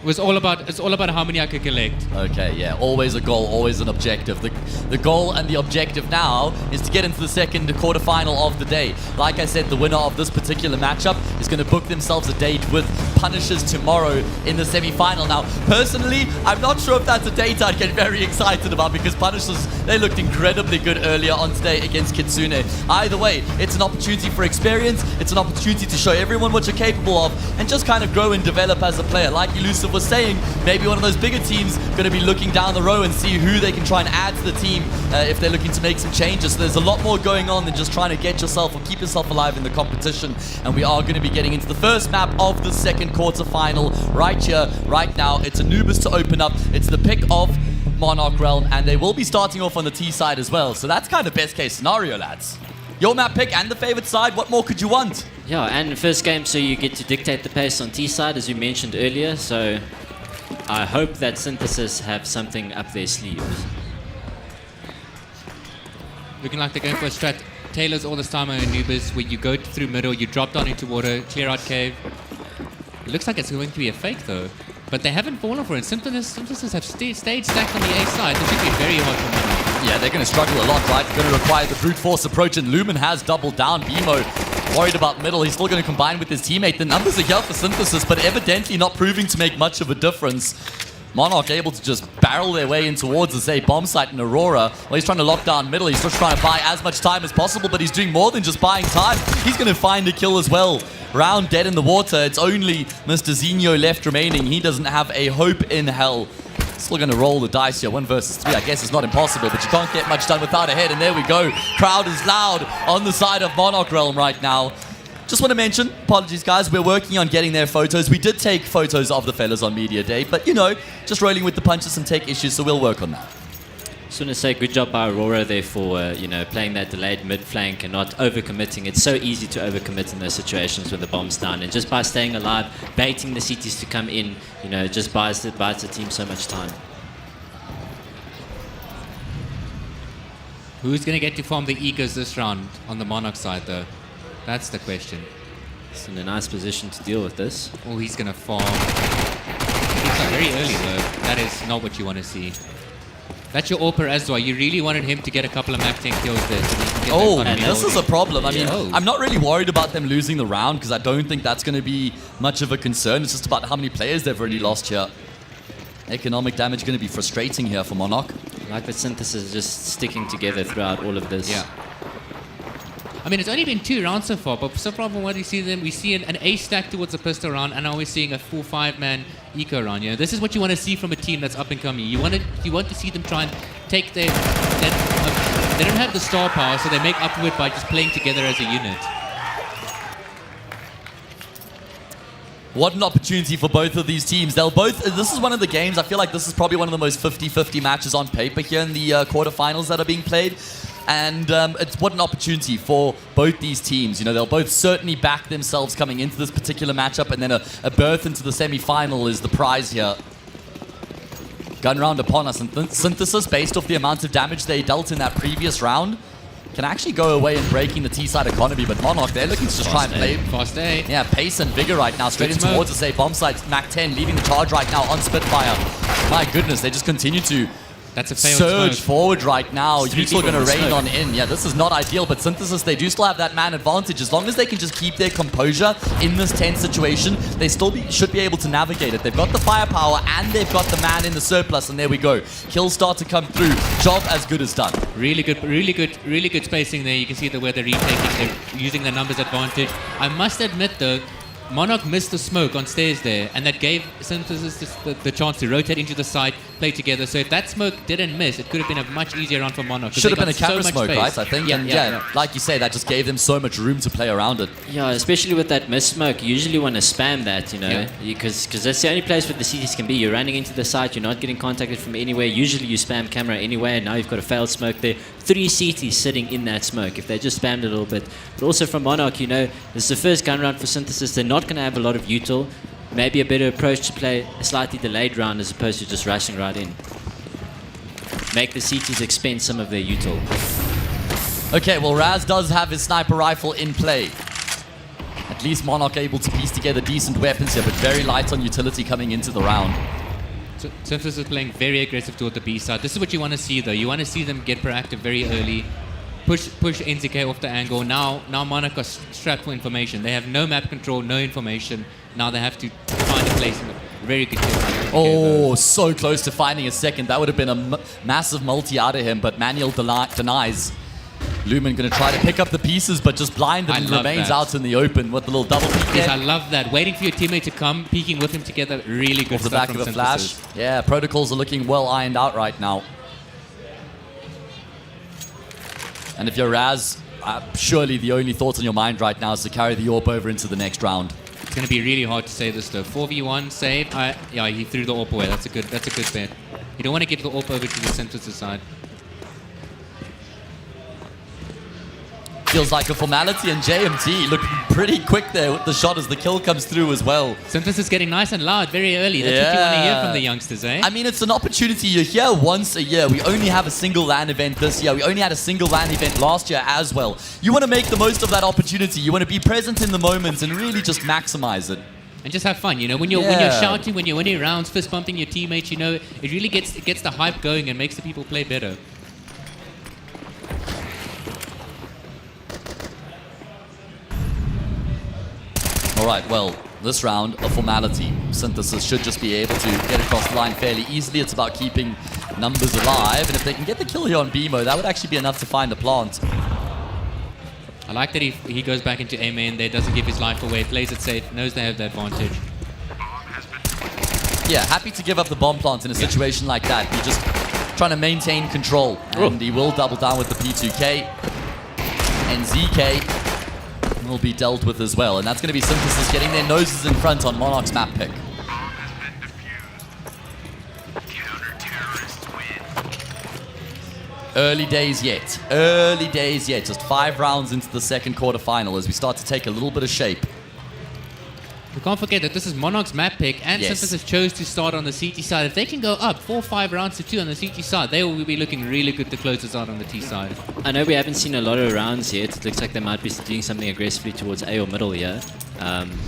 it's all about how many I could collect. Okay, yeah, always a goal, always an objective. The goal and the objective now is to get into the second quarterfinal of the day. Like I said, the winner of this particular matchup is going to book themselves a date with Punishers tomorrow in the semi-final. Now, personally, I'm not sure if that's a date I'd get very excited about, because Punishers, they looked incredibly good earlier on today against Kitsune. Either way, it's an opportunity for experience, it's an opportunity to show everyone what you're capable of, and just kind of grow and develop as a player. Like Elusive was saying, maybe one of those bigger teams going to be looking down the row and see who they can try and add to the team if they're looking to make some changes. So there's a lot more going on than just trying to get yourself or keep yourself alive in the competition. And we are going to be getting into the first map of the second quarterfinal right here, right now. It's Anubis to open up. It's the pick of Monarch Realm, and they will be starting off on the T side as well. So that's kind of best case scenario, lads. Your map pick and the favored side, what more could you want? Yeah, and first game, so you get to dictate the pace on T side, as you mentioned earlier. So I hope that Synthesis have something up their sleeves. Looking like they're going for a strat. Taylor's all this time on Anubis, where you go through middle, you drop down into water, clear out cave. It looks like it's going to be a fake though, but they haven't fallen for it. Synthesis have stayed stacked on the A side. This should be very hard for them. Yeah, they're going to struggle a lot, right? They're going to require the brute force approach, and Lumen has doubled down. Bimo worried about middle. He's still going to combine with his teammate. The numbers are here for Synthesis, but evidently not proving to make much of a difference. Monarch able to just barrel their way in towards the, say, bomb site in Aurora. Well, he's trying to lock down middle. He's just trying to buy as much time as possible, but he's doing more than just buying time. He's going to find a kill as well. Round dead in the water. It's only Mr. Zinho left remaining. He doesn't have a hope in hell. Still going to roll the dice here. 1 versus 3, I guess, is not impossible, but you can't get much done without a head. And there we go. Crowd is loud on the side of Monarch Realm right now. Just want to mention, apologies guys, we're working on getting their photos. We did take photos of the fellas on Media Day, but just rolling with the punches, some tech issues, so we'll work on that. Just want to say good job by Aurora there for playing that delayed mid flank and not overcommitting. It's so easy to overcommit in those situations with the bombs down, and just by staying alive, baiting the CTs to come in, just buys the team so much time. Who's going to get to farm the Eagles this round on the Monarch side though? That's the question. He's in a nice position to deal with this. Oh, he's going to farm. It's very early though. That is not what you want to see. That's your AWPer as well. You really wanted him to get a couple of Mac 10 kills there. So and this is a problem. I mean, I'm not really worried about them losing the round, because I don't think that's going to be much of a concern. It's just about how many players they've already lost here. Economic damage going to be frustrating here for Monarch. Like the Synthesis just sticking together throughout all of this. Yeah. I mean, it's only been 2 rounds so far, but so far from what we see them, we see an A stack towards a pistol round, and now we're seeing a full 5-man eco round. This is what you want to see from a team that's up and coming. You want to see them try and take their they don't have the star power, so they make up for it by just playing together as a unit. What an opportunity for both of these teams. This is one of the games, I feel like this is probably one of the most 50-50 matches on paper here in the quarterfinals that are being played. And it's what an opportunity for both these teams. They'll both certainly back themselves coming into this particular matchup, and then a berth into the semi-final is the prize here. Gun round upon us, and Synthesis, based off the amount of damage they dealt in that previous round, can actually go away and breaking the T-side economy, but Monarch, they're looking to just try and play. Fast A. Yeah, pace and vigor right now, straight in Good towards the say bomb site. Mac 10 leading the charge right now on Spitfire. My goodness, they just continue to That's a failed surge smoke. forward right now. It's 3 Util going to people in rain the on in. Yeah, this is not ideal, but Synthesis, they do still have that man advantage. As long as they can just keep their composure in this tense situation, they still should be able to navigate it. They've got the firepower and they've got the man in the surplus, and there we go. Kills start to come through. Job as good as done. Really good spacing there. You can see the where they're retaking. They're using the numbers advantage. I must admit though, Monarch missed the smoke on stairs there, and that gave Synthesis the chance to rotate into the side, play together. So if that smoke didn't miss, it could have been a much easier round for Monarch. Should have been a camera so much smoke, space. right? I think. Yeah, and yeah. like you say, that just gave them so much room to play around it. Yeah, especially with that mist smoke, you usually want to spam that, you know, because that's the only place where the CTs can be. You're running into the site, you're not getting contacted from anywhere. Usually you spam camera anyway, and now you've got a failed smoke there. 3 CTs sitting in that smoke, if they just spammed it a little bit. But also from Monarch, you know, this is the first gun round for Synthesis. They're not going to have a lot of util. Maybe a better approach to play a slightly delayed round as opposed to just rushing right in. Make the CTs expend some of their util. Okay, well, Raz does have his sniper rifle in play. At least Monarch able to piece together decent weapons here, but very light on utility coming into the round. So Synthesis is playing very aggressive toward the B side. This is what you want to see though. You want to see them get proactive very early. Push NZK off the angle. Now Monarch are strapped for information. They have no map control, no information. Now they have to find a place in the very good kill. Oh, so close to finding a second. That would have been a massive multi out of him, but Manuel denies. Lumen going to try to pick up the pieces, but just blind and remains out in the open with the little double peek Yes, there. I love that. Waiting for your teammate to come, peeking with him together. Really good Off the stuff back from of a Synthesis. flash. Yeah, protocols are looking well ironed out right now. And if you're Raz, surely the only thought on your mind right now is to carry the AWP over into the next round. It's going to be really hard to save this though. 4v1 save. Yeah, he threw the AWP away. That's a good bet. You don't want to give the AWP over to the Synthesis side. Feels like a formality, and JMT looking pretty quick there with the shot as the kill comes through as well. Synthesis getting nice and loud very early. That's what you want to hear from the youngsters, eh? I mean, it's an opportunity. You're here once a year. We only have a single LAN event this year. We only had a single LAN event last year as well. You want to make the most of that opportunity. You want to be present in the moments and really just maximize it. And just have fun, you know. When you're shouting, when you're winning rounds, fist bumping your teammates, you know, it really gets the hype going and makes the people play better. All right, well, this round, a formality. Synthesis should just be able to get across the line fairly easily. It's about keeping numbers alive, and if they can get the kill here on BMO, that would actually be enough to find the plant. I like that he goes back into A main there, doesn't give his life away, plays it safe, knows they have the advantage. Yeah, happy to give up the bomb plant in a situation like that. You're just trying to maintain control, and he will double down with the P2K, and ZK will be dealt with as well, and that's going to be Synthesis getting their noses in front on Monarch's map pick. Early days yet. Early days yet. Just 5 rounds into the second quarterfinal as we start to take a little bit of shape. We can't forget that this is Monarch's map pick, and Synthesis chose to start on the CT side. If they can go up 4-5 rounds to 2 on the CT side, they will be looking really good to close us out on the T side. I know we haven't seen a lot of rounds yet. It looks like they might be doing something aggressively towards A or middle here.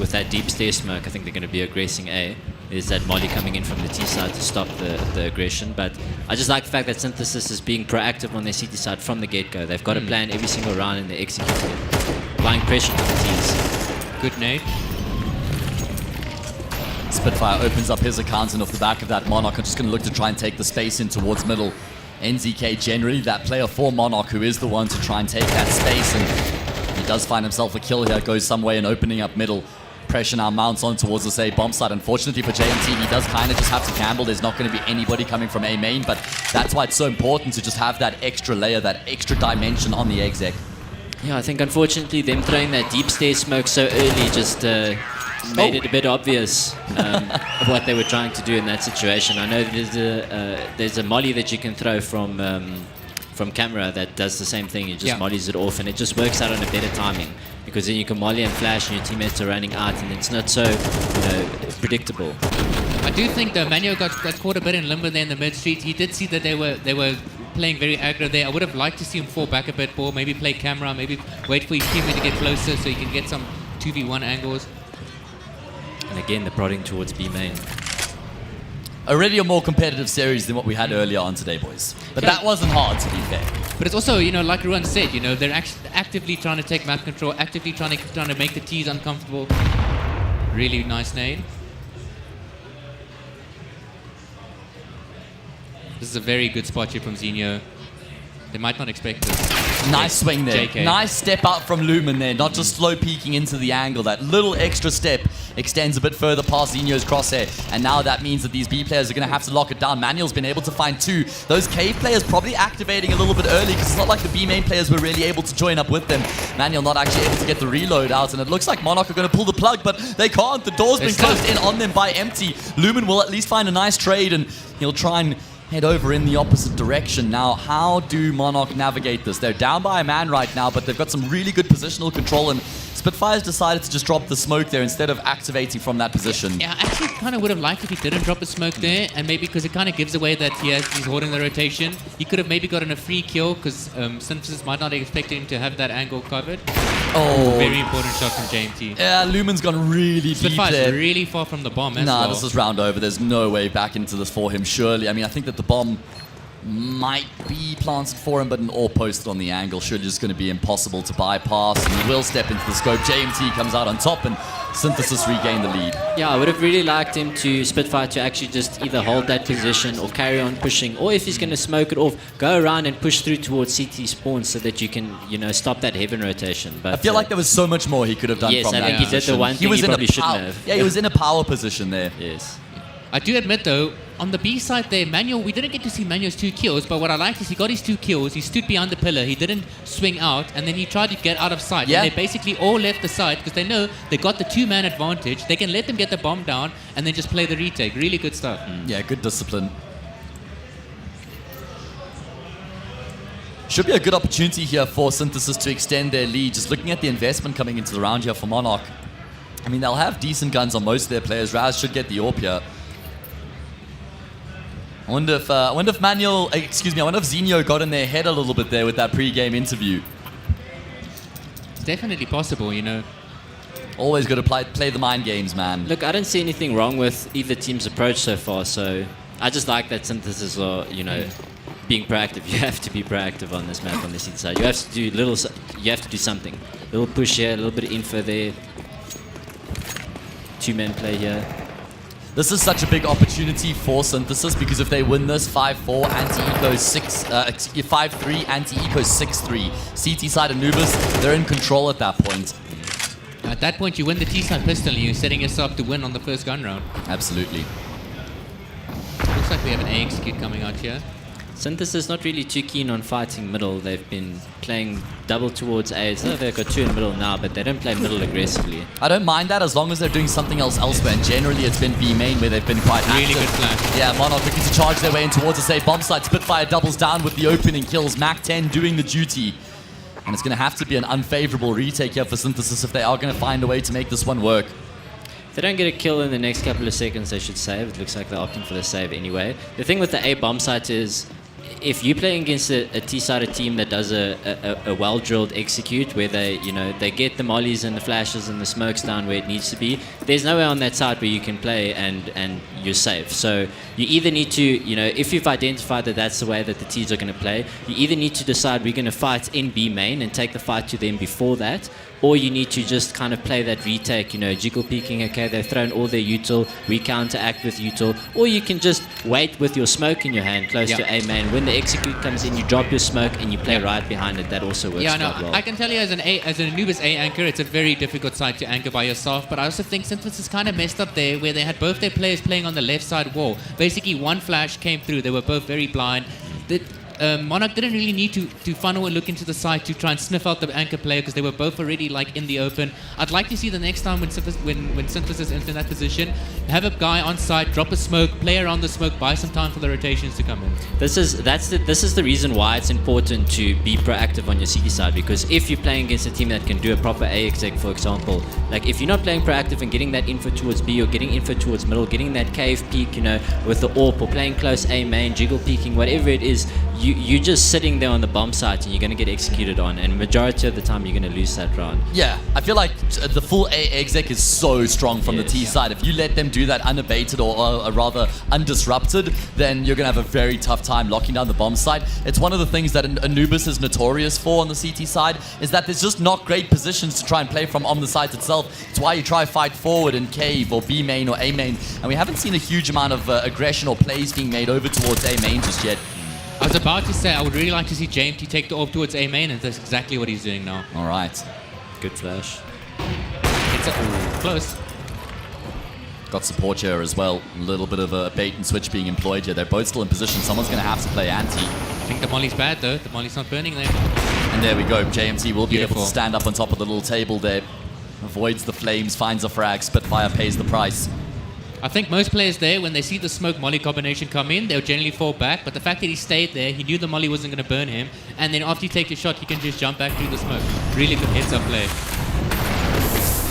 With that deep stair smoke, I think they're going to be aggressing A. There's that molly coming in from the T side to stop the aggression. But I just like the fact that Synthesis is being proactive on their CT side from the get-go. They've got a plan every single round and they're executing it. Applying pressure to the Ts. Good nade. Spitfire opens up his account, and off the back of that, Monarch are just going to look to try and take the space in towards middle. NZK generally that player for Monarch who is the one to try and take that space, and he does find himself a kill here, goes some way in opening up middle. Pressure now mounts on towards the say bomb side. Unfortunately for JMT, he does kind of just have to gamble. There's not going to be anybody coming from A main, but that's why it's so important to just have that extra layer, that extra dimension on the exec. Yeah, I think unfortunately them throwing that deep stair smoke so early just made it a bit obvious of what they were trying to do in that situation. I know there's a molly that you can throw from camera that does the same thing. It just mollies it off, and it just works out on a better timing because then you can molly and flash, and your teammates are running out, and it's not so predictable. I do think though Manuel got caught a bit in limbo there in the mid street. He did see that they were playing very aggro there. I would have liked to see him fall back a bit more, maybe play camera, maybe wait for his teammate to get closer so he can get some 2v1 angles. And again, they're prodding towards B main. Already a more competitive series than what we had earlier on today, boys. But that wasn't hard, to be fair. But it's also, like Ruan said, they're actively trying to take map control, actively trying to make the T's uncomfortable. Really nice nade. This is a very good spot here from Zinho. They might not expect this. Nice swing there. JK. Nice step out from Lumen there. Not just slow peeking into the angle. That little extra step extends a bit further past Zinho's crosshair. And now that means that these B players are going to have to lock it down. Manuel's been able to find 2. Those cave players probably activating a little bit early because it's not like the B main players were really able to join up with them. Manuel not actually able to get the reload out. And it looks like Monarch are going to pull the plug, but they can't. The door's been closed in on them by Empty. Lumen will at least find a nice trade and he'll try and head over in the opposite direction. Now, how do Monarch navigate this? They're down by a man right now, but they've got some really good positional control, and Spitfire's decided to just drop the smoke there instead of activating from that position. Yeah, I actually kind of would have liked if he didn't drop a smoke there, and maybe because it kind of gives away that he's holding the rotation. He could have maybe gotten a free kill because Synthesis might not expect him to have that angle covered. Oh. Very important shot from JMT. Yeah, Lumen's gone really deep Spitfire's there. really far from the bomb as Nah, well. this is round over. There's no way back into this for him, surely. I mean, I think that the bomb might be planted for him, but an AWP posted on the angle surely just going to be impossible to bypass. And he will step into the scope. JMT comes out on top and Synthesis regain the lead. Yeah, I would have really liked him to Spitfire to actually just either hold that position or carry on pushing, or if he's going to smoke it off, go around and push through towards CT spawn so that you can, stop that heaven rotation. But I feel like there was so much more he could have done yes, from I that think he did the position. one thing he probably shouldn't have. Yeah, he was in a power position there. Yes. I do admit though, on the B side there, Manuel, we didn't get to see Manuel's 2 kills, but what I liked is he got his 2 kills, he stood behind the pillar, he didn't swing out, and then he tried to get out of sight. Yeah. And they basically all left the site because they know they got the 2-man advantage, they can let them get the bomb down and then just play the retake. Really good stuff. Yeah, good discipline. Should be a good opportunity here for Synthesis to extend their lead. Just looking at the investment coming into the round here for Monarch. I mean, they'll have decent guns on most of their players. Raz should get the AWP here. I wonder if Zinho got in their head a little bit there with that pre-game interview. It's definitely possible, Always got to play the mind games, man. Look, I don't see anything wrong with either team's approach so far, so I just like that Synthesis are, being proactive. You have to be proactive on this map on the CT side. You have to do you have to do something. A little push here, a little bit of info there. 2-man play here. This is such a big opportunity for Synthesis because if they win this 5-4, anti-eco 5-3, anti-eco 6-3. CT side Anubis, they're in control at that point. At that point, you win the T-side pistol and you're setting yourself to win on the first gun round. Absolutely. Looks like we have an A execute coming out here. Synthesis not really too keen on fighting middle. They've been playing double towards A. So they've got 2 in the middle now, but they don't play middle aggressively. I don't mind that as long as they're doing something else elsewhere. And generally, it's been B main where they've been quite active. Really good flash. Yeah, Monarch looking to charge their way in towards a safe bomb site. Spitfire doubles down with the opening kills. Mac 10 doing the duty. And it's going to have to be an unfavorable retake here for Synthesis if they are going to find a way to make this one work. If they don't get a kill in the next couple of seconds, they should save. It looks like they're opting for the save anyway. The thing with the A bomb site is, if you're playing against a T-sided team that does a well-drilled execute where they get the mollies and the flashes and the smokes down where it needs to be, there's nowhere on that side where you can play and you're safe. So you either need to, if you've identified that that's the way that the T's are going to play, you either need to decide we're going to fight in B main and take the fight to them before that, or you need to just kind of play that retake, jiggle peeking, okay, they've thrown all their util, we counteract with util, or you can just wait with your smoke in your hand close to A main. When the execute comes in, you drop your smoke and you play right behind it. That also works quite well. I can tell you as an Anubis A anchor, it's a very difficult side to anchor by yourself, but I also think Synthesis kind of messed up there where they had both their players playing on the left side wall. Basically, one flash came through, they were both very blind. Monarch didn't really need to funnel and look into the side to try and sniff out the anchor player because they were both already in the open. I'd like to see the next time when Synthesis enter that position, have a guy on site, drop a smoke, play around the smoke, buy some time for the rotations to come in. This is the reason why it's important to be proactive on your CT side, because if you're playing against a team that can do a proper A exec, for example, like if you're not playing proactive and getting that info towards B or getting info towards middle, getting that cave peek, with the AWP or playing close A main, jiggle peeking, whatever it is, you're just sitting there on the bomb site and you're going to get executed on, and majority of the time you're going to lose that round. Yeah, I feel like the full A exec is so strong from the T side. If you let them do that unabated or rather undisrupted, then you're going to have a very tough time locking down the bomb site. It's one of the things that Anubis is notorious for on the CT side, is that there's just not great positions to try and play from on the site itself. It's why you try fight forward in cave or B main or A main, and we haven't seen a huge amount of aggression or plays being made over towards A main just yet. I was about to say, I would really like to see JMT take the orb towards A main, and that's exactly what he's doing now. All right. Good flash. It's close. Got support here as well. A little bit of a bait and switch being employed here. They're both still in position. Someone's going to have to play anti. I think the molly's bad, though. The molly's not burning there. And there we go. JMT will be able Beautiful. to stand up on top of the little table there. Avoids the flames, finds a frag. Spitfire pays the price. I think most players there, when they see the smoke molly combination come in, they'll generally fall back. But the fact that he stayed there, he knew the molly wasn't going to burn him. And then after he takes a shot, he can just jump back through the smoke. Really good heads-up play.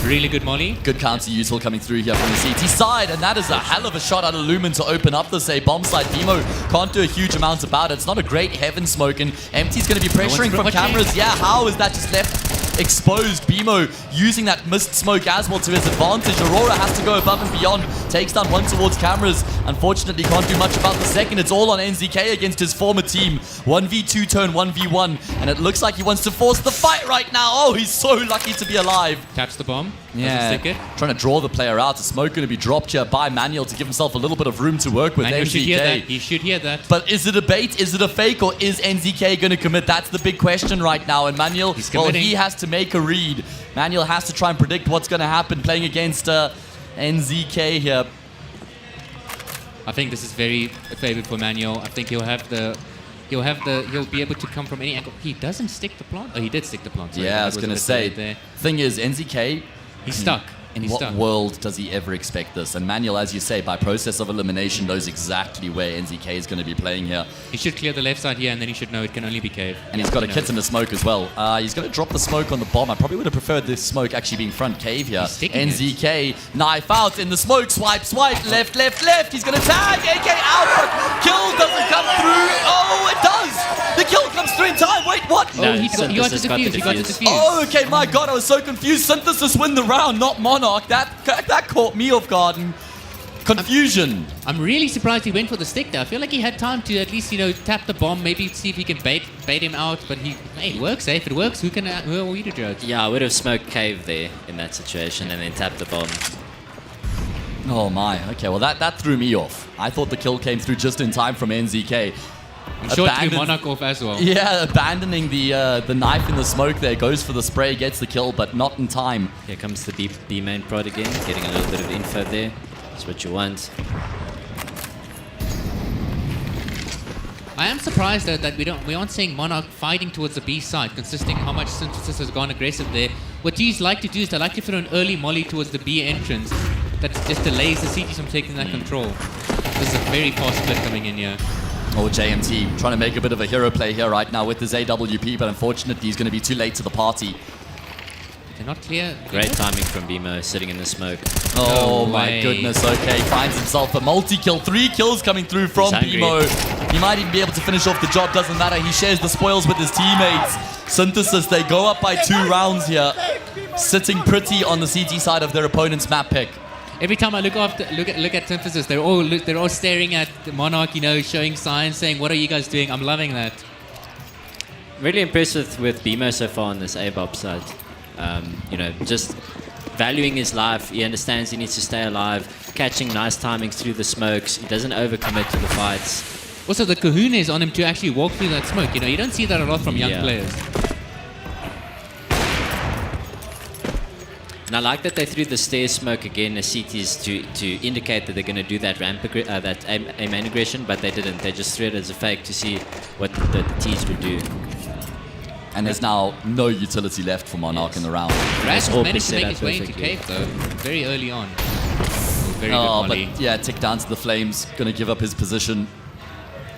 Really good molly. Good counter useful coming through here from the CT side, and that is a hell of a shot out of Lumen to open up this bomb site. Bimo can't do a huge amount about it. It's not a great heaven smoke, and Empty's going to be pressuring from cameras. Yeah, how is that just left exposed? Bimo using that mist smoke as well to his advantage. Aurora has to go above and beyond. Takes down one towards cameras. Unfortunately, can't do much about the second. It's all on NZK against his former team. 1v2 turn 1v1, and it looks like he wants to force the fight right now. Oh, he's so lucky to be alive. Taps the bomb. Yeah, trying to draw the player out. A smoke going to be dropped here by Manuel to give himself a little bit of room to work with. Manuel NZK. should hear that. He should hear that. But is it a bait? Is it a fake? Or is NZK going to commit? That's the big question right now. And Manuel, well, he has to make a read. Manuel has to try and predict what's going to happen playing against NZK here. I think this is very favored for Manuel. I think he'll be able to come from any angle. He doesn't stick the plant. Oh, he did stick the plant. Sorry, Yeah, I was going to say. Thing is, NZK, he's stuck. In what world does he ever expect this? And Manuel, as you say, by process of elimination, knows exactly where NZK is going to be playing here. He should clear the left side here, and then he should know it can only be cave. And he's got a kit in the smoke as well. He's going to drop the smoke on the bomb. I probably would have preferred this smoke actually being front cave here. NZK, knife out in the smoke, swipe, left. He's going to tag, AK out, but kill doesn't come through. Oh, it does! The kill comes through in time. Wait, what? No, he got to defuse. Oh, okay, my God, I was so confused. Synthesis win the round, not Monarch. That caught me off guard and confusion. I'm really surprised he went for the stick there. I feel like he had time to at least, tap the bomb, maybe see if he can bait him out. But it works, eh? If it works, who are we to judge? Yeah, I would have smoked cave there in that situation and then tapped the bomb. Oh my, okay, well that threw me off. I thought the kill came through just in time from NZK. I'm sure it threw Monarch off as well. Yeah, abandoning the knife in the smoke there, goes for the spray, gets the kill, but not in time. Here comes the B main prod again, getting a little bit of info there. That's what you want. I am surprised though that we aren't seeing Monarch fighting towards the B side, considering how much Synthesis has gone aggressive there. What T's like to do is they like to throw an early molly towards the B entrance that just delays the CTs from taking that control. This is a very fast split coming in here. Oh, JMT trying to make a bit of a hero play here right now with his AWP, but unfortunately he's going to be too late to the party. They're not clear. Great timing from Bimo, sitting in the smoke. Oh my goodness, okay, finds himself a multi-kill. 3 kills coming through from Bimo. He might even be able to finish off the job, doesn't matter. He shares the spoils with his teammates. Synthesis, they go up by 2 rounds here. Sitting pretty on the CT side of their opponent's map pick. Every time I look at Synthesis, they're all staring at the Monarch, showing signs, saying, "What are you guys doing?" I'm loving that. Really impressed with Bimo so far on this A-Bob side. Just valuing his life. He understands he needs to stay alive, catching nice timings through the smokes. He doesn't overcommit to the fights. Also, the kahuna is on him to actually walk through that smoke. You don't see that a lot from young players. And I like that they threw the stair smoke again as CTs to indicate that they're going to do that that main aggression, but they didn't. They just threw it as a fake to see what the T's would do. And there's now no utility left for Monarch in the round. Raz managed to make his way into cave though, very early on. Very good molly. But yeah, tick down to the flames, going to give up his position.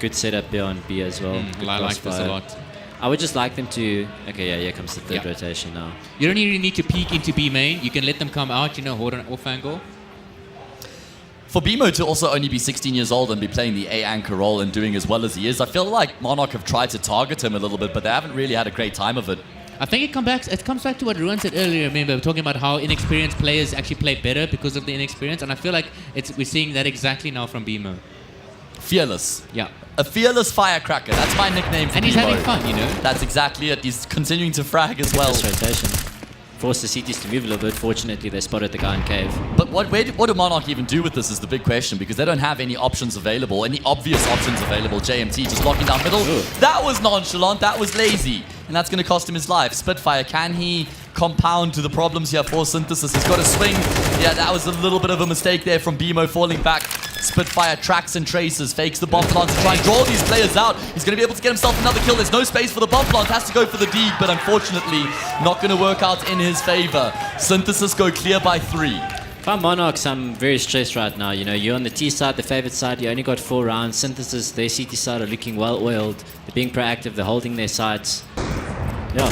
Good setup there on B as well. I like this a lot. I would just like them to... Okay, yeah, here comes the third rotation now. You don't really need to peek into B main. You can let them come out, hold an off angle. for BMO to also only be 16 years old and be playing the A anchor role and doing as well as he is, I feel like Monarch have tried to target him a little bit, but they haven't really had a great time of it. I think it comes back to what Ruan said earlier. Remember, talking about how inexperienced players actually play better because of the inexperience, and I feel like we're seeing that exactly now from BMO. Fearless. Yeah. A fearless firecracker. That's my nickname for And he's BMO. having fun, you know. That's exactly it. He's continuing to frag as well. This rotation. Force the CTs to move a little bit. Fortunately, they spotted the guy in cave. But what do Monarch even do with this is the big question, because they don't have any options available, any obvious options available. JMT just locking down middle. Ooh. That was nonchalant, that was lazy, and that's going to cost him his life. Spitfire, can he compound to the problems here for Synthesis? He's got to swing. Yeah, that was a little bit of a mistake there from BMO falling back. Spitfire tracks and traces, fakes the bomb plant to try and draw these players out. He's going to be able to get himself another kill. There's no space for the bomb plant. Has to go for the deep, but unfortunately, not going to work out in his favor. Synthesis go clear by 3. If I'm Monarchs, I'm very stressed right now. You know, you're on the T side, the favorite side. You only got 4 rounds. Synthesis, their CT side are looking well oiled. They're being proactive. They're holding their sides. Yeah.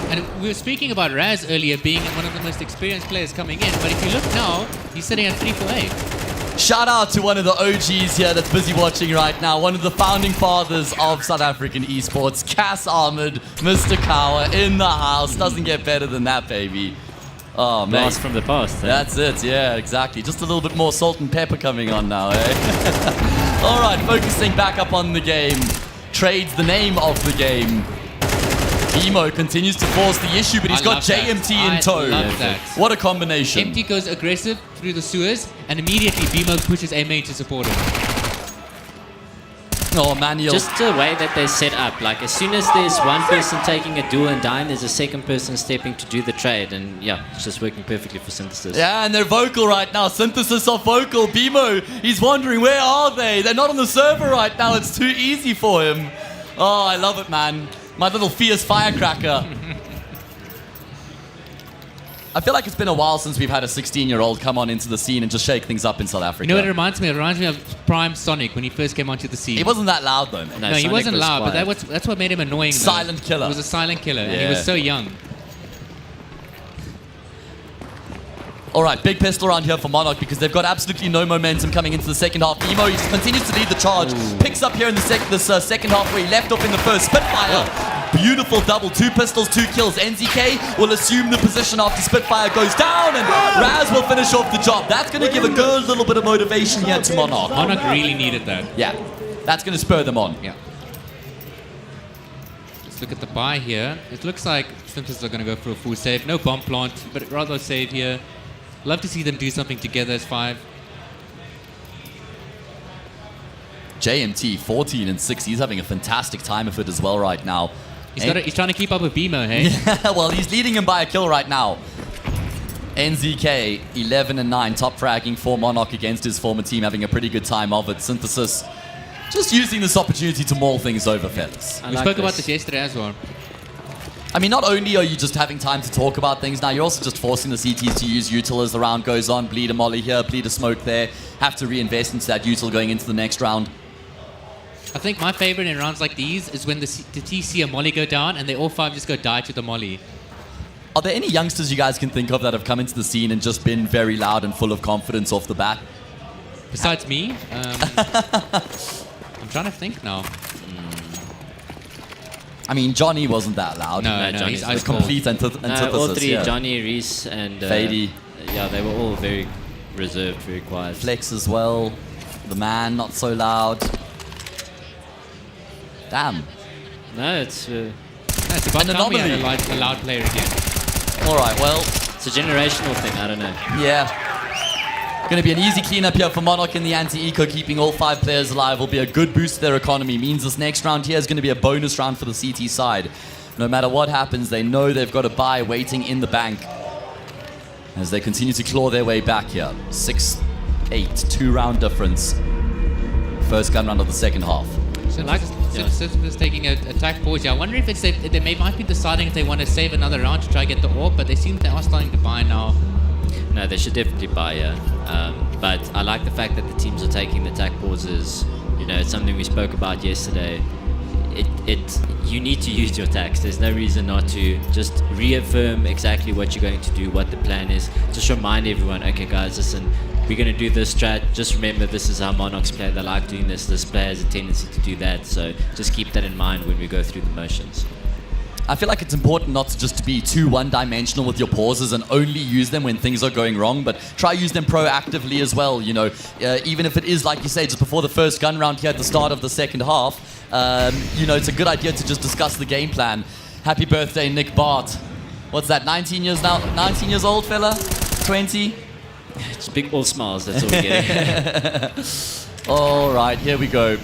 And we were speaking about Raz earlier being one of the most experienced players coming in, but if you look now, he's sitting at 3-for-8. Shout out to one of the OGs here that's busy watching right now. One of the founding fathers of South African esports, Cass Ahmed, Mr. Kawa in the house. Doesn't get better than that, baby. Oh, man. Blast from the past. Eh? That's it, yeah, exactly. Just a little bit more salt and pepper coming on now, eh? All right, focusing back up on the game. Trades the name of the game. BMO continues to force the issue, but he's got JMT in tow. I love that. What a combination. MT goes aggressive through the sewers, and immediately BMO pushes A main to support him. Oh, Manuel. Just the way that they set up. Like, as soon as there's one person taking a duel and dying, there's a second person stepping to do the trade. And yeah, it's just working perfectly for Synthesis. Yeah, and they're vocal right now. Synthesis are vocal. BMO, he's wondering, where are they? They're not on the server right now. It's too easy for him. Oh, I love it, man. My little fierce firecracker. I feel like it's been a while since we've had a 16-year-old come on into the scene and just shake things up in South Africa. You know what it reminds me of? It reminds me of Prime Sonic when he first came onto the scene. He wasn't that loud, though, man. No, he wasn't loud, but that's what made him annoying, though. Silent killer. He was a silent killer, Yeah. and he was so young. All right, big pistol around here for Monarch because they've got absolutely no momentum coming into the second half. BMO just continues to lead the charge. Picks up here in the second half where he left off in the first. Spitfire, beautiful double. 2 pistols, 2 kills. NZK will assume the position after Spitfire goes down, and Raz will finish off the job. That's going to give a good little bit of motivation here to Monarch. Monarch really needed that. Yeah, that's going to spur them on. Yeah. Let's look at the buy here. It looks like Synthesis are going to go for a full save. No bomb plant, but rather a save here. Love to see them do something together as 5. JMT 14 and 6. He's having a fantastic time of it as well right now. He's trying to keep up with BMO, hey? Yeah, well, he's leading him by a kill right now. NZK 11 and 9, top fragging for Monarch against his former team, having a pretty good time of it. Synthesis just using this opportunity to maul things over, fellas. We spoke about this yesterday as well. I mean, not only are you just having time to talk about things now, you're also just forcing the CTs to use util as the round goes on. Bleed a molly here, bleed a smoke there. Have to reinvest into that util going into the next round. I think my favorite in rounds like these is when the T see a molly go down and they all 5 just go die to the molly. Are there any youngsters you guys can think of that have come into the scene and just been very loud and full of confidence off the bat? Besides me? I'm trying to think now. I mean, Johnny wasn't that loud. No, Johnny's he's a complete antithesis. all 3, yeah. Johnny, Reese, and Fady. Yeah, they were all very reserved, very quiet. Flex as well. The man, not so loud. Damn. No, it's about an time we had anomaly. a loud player again. All right, well. It's a generational thing, I don't know. Yeah. Going to be an easy cleanup here for Monarch in the anti-eco. Keeping all 5 players alive will be a good boost to their economy. Means this next round here is going to be a bonus round for the CT side. No matter what happens, they know they've got a buy waiting in the bank as they continue to claw their way back here. 6-8, 2-round difference. First gun round of the second half. So like Synthesis taking a attack pause here. I wonder if they might be deciding if they want to save another round to try to get the orb, but they seem they are starting to buy now. No, they should definitely buy, yeah. But I like the fact that the teams are taking the attack pauses. You know, it's something we spoke about yesterday. You need to use your attacks. There's no reason not to. Just reaffirm exactly what you're going to do, what the plan is. Just remind everyone, okay, guys, listen, we're going to do this strat. Just remember, this is how Monarchs play. They like doing this. This player has a tendency to do that. So just keep that in mind when we go through the motions. I feel like it's important not to just be too one-dimensional with your pauses and only use them when things are going wrong, but try use them proactively as well. You know, even if it is, like you say, just before the first gun round here at the start of the second half, you know, it's a good idea to just discuss the game plan. Happy birthday, Nick Bart. What's that, 19 years now? 19 years old, fella? 20? It's big all smiles, that's all we're getting. All right, here we go.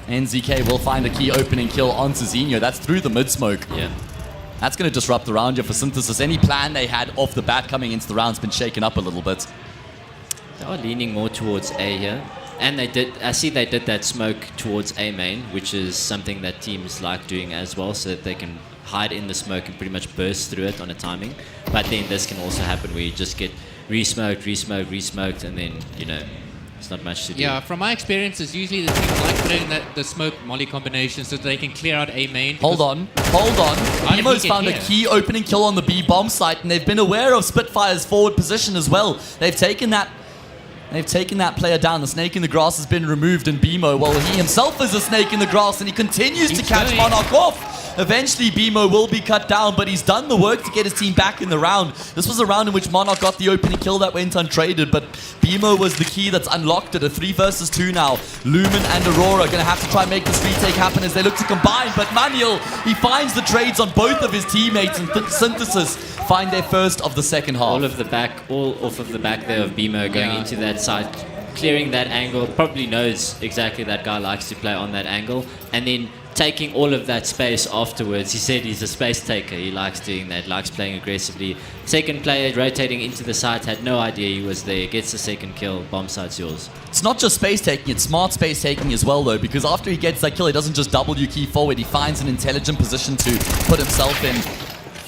NZK will find a key opening kill onto Zinho. That's through the mid-smoke. Yeah. That's going to disrupt the round here for Synthesis. Any plan they had off the bat coming into the round's been shaken up a little bit. They are leaning more towards A here. And I see they did that smoke towards A main, which is something that teams like doing as well, so that they can hide in the smoke and pretty much burst through it on a timing. But then this can also happen where you just get re-smoked, and then, you know, it's not much to do. Yeah, from my experiences, usually the teams like putting the smoke molly combination so that they can clear out A main. Hold on. Bemo's found a key opening kill on the B bomb site, and they've been aware of Spitfire's forward position as well. They've taken that player down. The snake in the grass has been removed, and Bemo, well, he himself is a snake in the grass, and he continues to catch Monarch off. Eventually, Bemo will be cut down, but he's done the work to get his team back in the round. This was a round in which Monarch got the opening kill that went untraded, but Bemo was the key that's unlocked it. A 3 versus 2 now. Lumen and Aurora are going to have to try and make this retake happen as they look to combine, but Manuel, he finds the trades on both of his teammates, and Synthesis find their first of the second half. All off of the back there of Bemo going into that side, clearing that angle, probably knows exactly that guy likes to play on that angle, and then taking all of that space afterwards. He said he's a space taker. He likes doing that, likes playing aggressively. Second player rotating into the site, had no idea he was there, gets the second kill, bomb site's yours. It's not just space taking, it's smart space taking as well though, because after he gets that kill, he doesn't just W key forward, he finds an intelligent position to put himself in.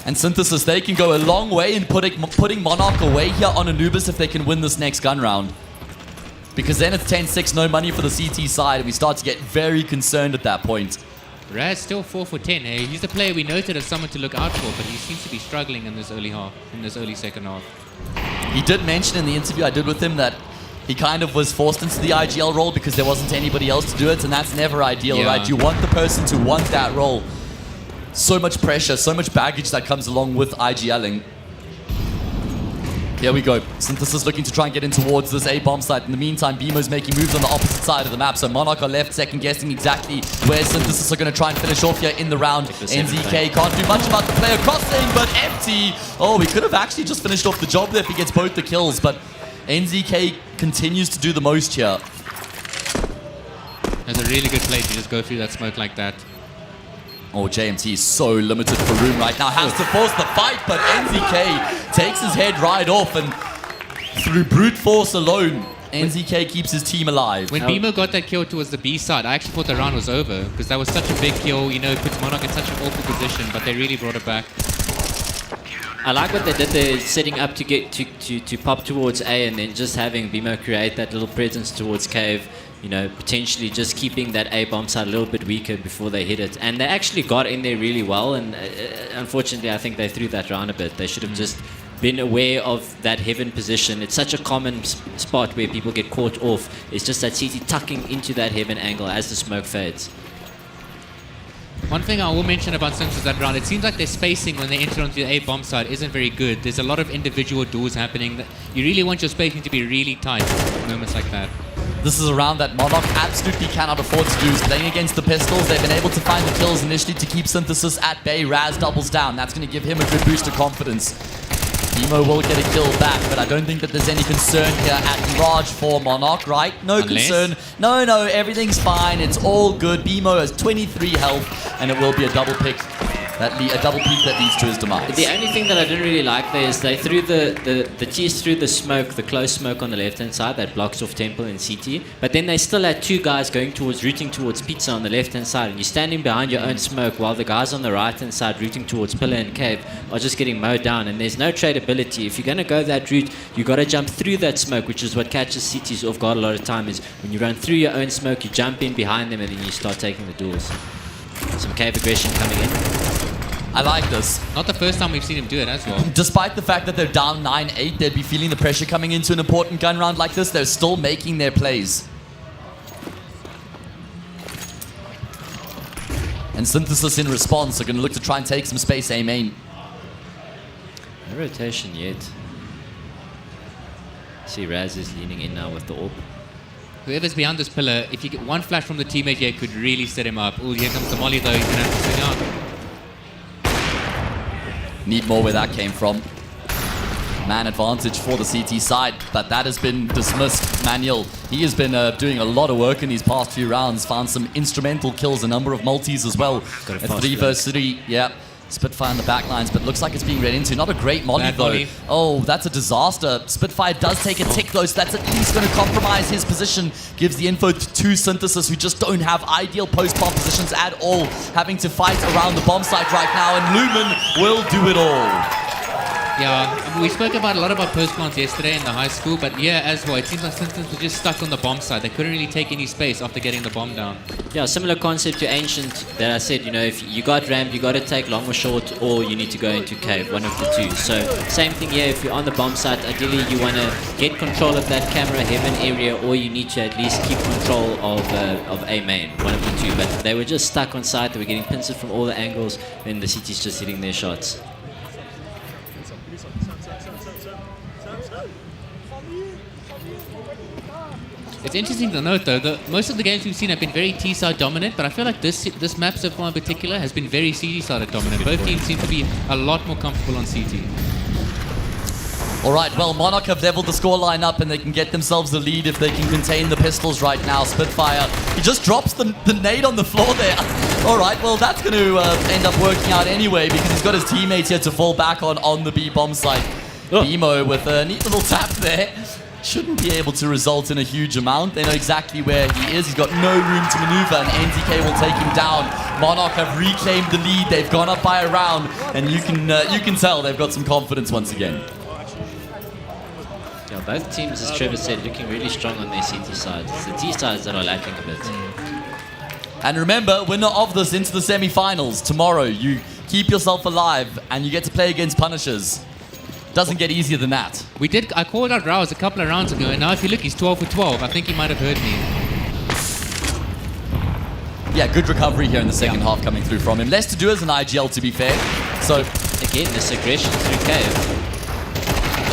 And Synthesis, they can go a long way in putting Monarch away here on Anubis if they can win this next gun round. Because then it's 10-6, no money for the CT side, and we start to get very concerned at that point. Raz still 4 for 10. Hey, he's the player we noted as someone to look out for, but he seems to be struggling in this early second half. He did mention in the interview I did with him that he kind of was forced into the IGL role because there wasn't anybody else to do it, and that's never ideal, right? You want the person to want that role. So much pressure, so much baggage that comes along with IGLing. Here we go. Synthesis looking to try and get in towards this A-bomb site. In the meantime, Bemo's making moves on the opposite side of the map. So Monarch are left second-guessing exactly where Synthesis are going to try and finish off here in the round. NZK can't do much about the player crossing, but empty. Oh, we could have actually just finished off the job there if he gets both the kills, but NZK continues to do the most here. That's a really good play to just go through that smoke like that. Oh, JMT is so limited for room right now. Has to force the fight, but NZK takes his head right off, and through brute force alone, NZK keeps his team alive. When Bemo got that kill towards the B side, I actually thought the round was over, because that was such a big kill, you know, it puts Monarch in such an awful position, but they really brought it back. I like what they did there, setting up to get to pop towards A, and then just having Bemo create that little presence towards Cave. You know, potentially just keeping that A bomb side a little bit weaker before they hit it. And they actually got in there really well, and unfortunately I think they threw that round a bit. They should have just been aware of that heaven position. It's such a common spot where people get caught off. It's just that CT tucking into that heaven angle as the smoke fades. One thing I will mention about Synthesis that round, it seems like their spacing when they enter onto the A bomb side isn't very good. There's a lot of individual duels happening. You really want your spacing to be really tight in moments like that. This is a round that Monarch absolutely cannot afford to lose. Playing against the pistols, they've been able to find the kills initially to keep Synthesis at bay. Raz doubles down. That's going to give him a good boost of confidence. Bemo will get a kill back, but I don't think that there's any concern here at large for Monarch, right? No concern. No, everything's fine. It's all good. Bemo has 23 health, and it will be a double pick. A double peak that leads to his demise. The only thing that I didn't really like there is they threw the tease through the smoke, the close smoke on the left-hand side that blocks off Temple and CT, but then they still had two guys rooting towards Pizza on the left-hand side, and you're standing behind your own smoke while the guys on the right-hand side rooting towards Pillar and Cave are just getting mowed down, and there's no tradability. If you're going to go that route, you got to jump through that smoke, which is what catches CTs off guard a lot of time, is when you run through your own smoke, you jump in behind them, and then you start taking the duels. Some Cave aggression coming in. I like this. Not the first time we've seen him do it as well. Despite the fact that they're down 9-8, they'd be feeling the pressure coming into an important gun round like this. They're still making their plays. And Synthesis in response are going to look to try and take some space A main. No rotation yet. See Raz is leaning in now with the AWP. Whoever's behind this pillar, if you get one flash from the teammate here, could really set him up. Oh, here comes the molly though. He's going to have to swing out. Need more where that came from. Man advantage for the CT side, but that has been dismissed. Manuel, he has been doing a lot of work in these past few rounds. Found some instrumental kills, a number of multis as well. Got a A 3 versus 3, yeah. Spitfire in the backlines, but looks like it's being read into. Not a great molly Bad though. molly. Oh, that's a disaster. Spitfire does take a tick though, so that's at least going to compromise his position. Gives the info to Synthesis, who just don't have ideal post-bomb positions at all. Having to fight around the bomb site right now, and Lumen will do it all. Yeah, we spoke about a lot about post plants yesterday in the high school, but yeah, as well, it seems like Synthesis were just stuck on the bomb side. They couldn't really take any space after getting the bomb down. Yeah, similar concept to Ancient that I said, you know, if you got ramp, you got to take long or short, or you need to go into cave, one of the two. So same thing here, if you're on the bomb site, ideally you want to get control of that camera heaven area, or you need to at least keep control of A main, one of the two. But they were just stuck on site, they were getting pincered from all the angles, and the CT's just hitting their shots. It's interesting to note though, that most of the games we've seen have been very T-side dominant, but I feel like this map so far in particular has been very CT-side dominant. Both teams seem to be a lot more comfortable on CT. All right, well, Monarch have leveled the scoreline up and they can get themselves the lead if they can contain the pistols right now. Spitfire, he just drops the nade on the floor there. All right, well, that's going to end up working out anyway because he's got his teammates here to fall back on the B bomb site. Bimo with a neat little tap there. Shouldn't be able to result in a huge amount. They know exactly where he is. He's got no room to maneuver, and NTK will take him down. Monarch have reclaimed the lead. They've gone up by a round, and you can tell they've got some confidence once again. Yeah, both teams, as Trevor said, looking really strong on their CT sides. It's the T sides that are lacking a bit. And remember, winner of this into the semi-finals. Tomorrow, you keep yourself alive, and you get to play against Punishers. Doesn't get easier than that. I called out Rouse a couple of rounds ago, and now if you look, he's 12 for 12. I think he might have heard me. Yeah, good recovery here in the second half coming through from him. Less to do as an IGL, to be fair. So again, this aggression through cave.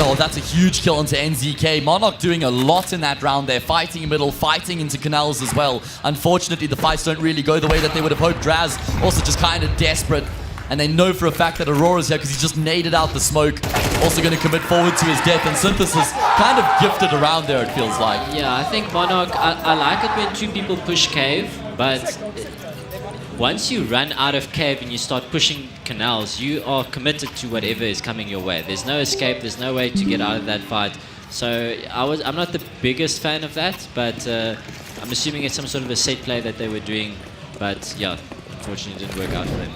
Oh, that's a huge kill onto NZK. Monarch doing a lot in that round there. Fighting in middle, fighting into canals as well. Unfortunately, the fights don't really go the way that they would have hoped. Draz also just kind of desperate. And they know for a fact that Aurora's here because he just naded out the smoke. Also going to commit forward to his death. And Synthesis kind of gifted around there, it feels like. Yeah, I think Monarch, I like it when two people push cave, but once you run out of cave and you start pushing canals, you are committed to whatever is coming your way. There's no escape, there's no way to get out of that fight. So I'm not the biggest fan of that, but I'm assuming it's some sort of a set play that they were doing. But yeah, unfortunately it didn't work out for them.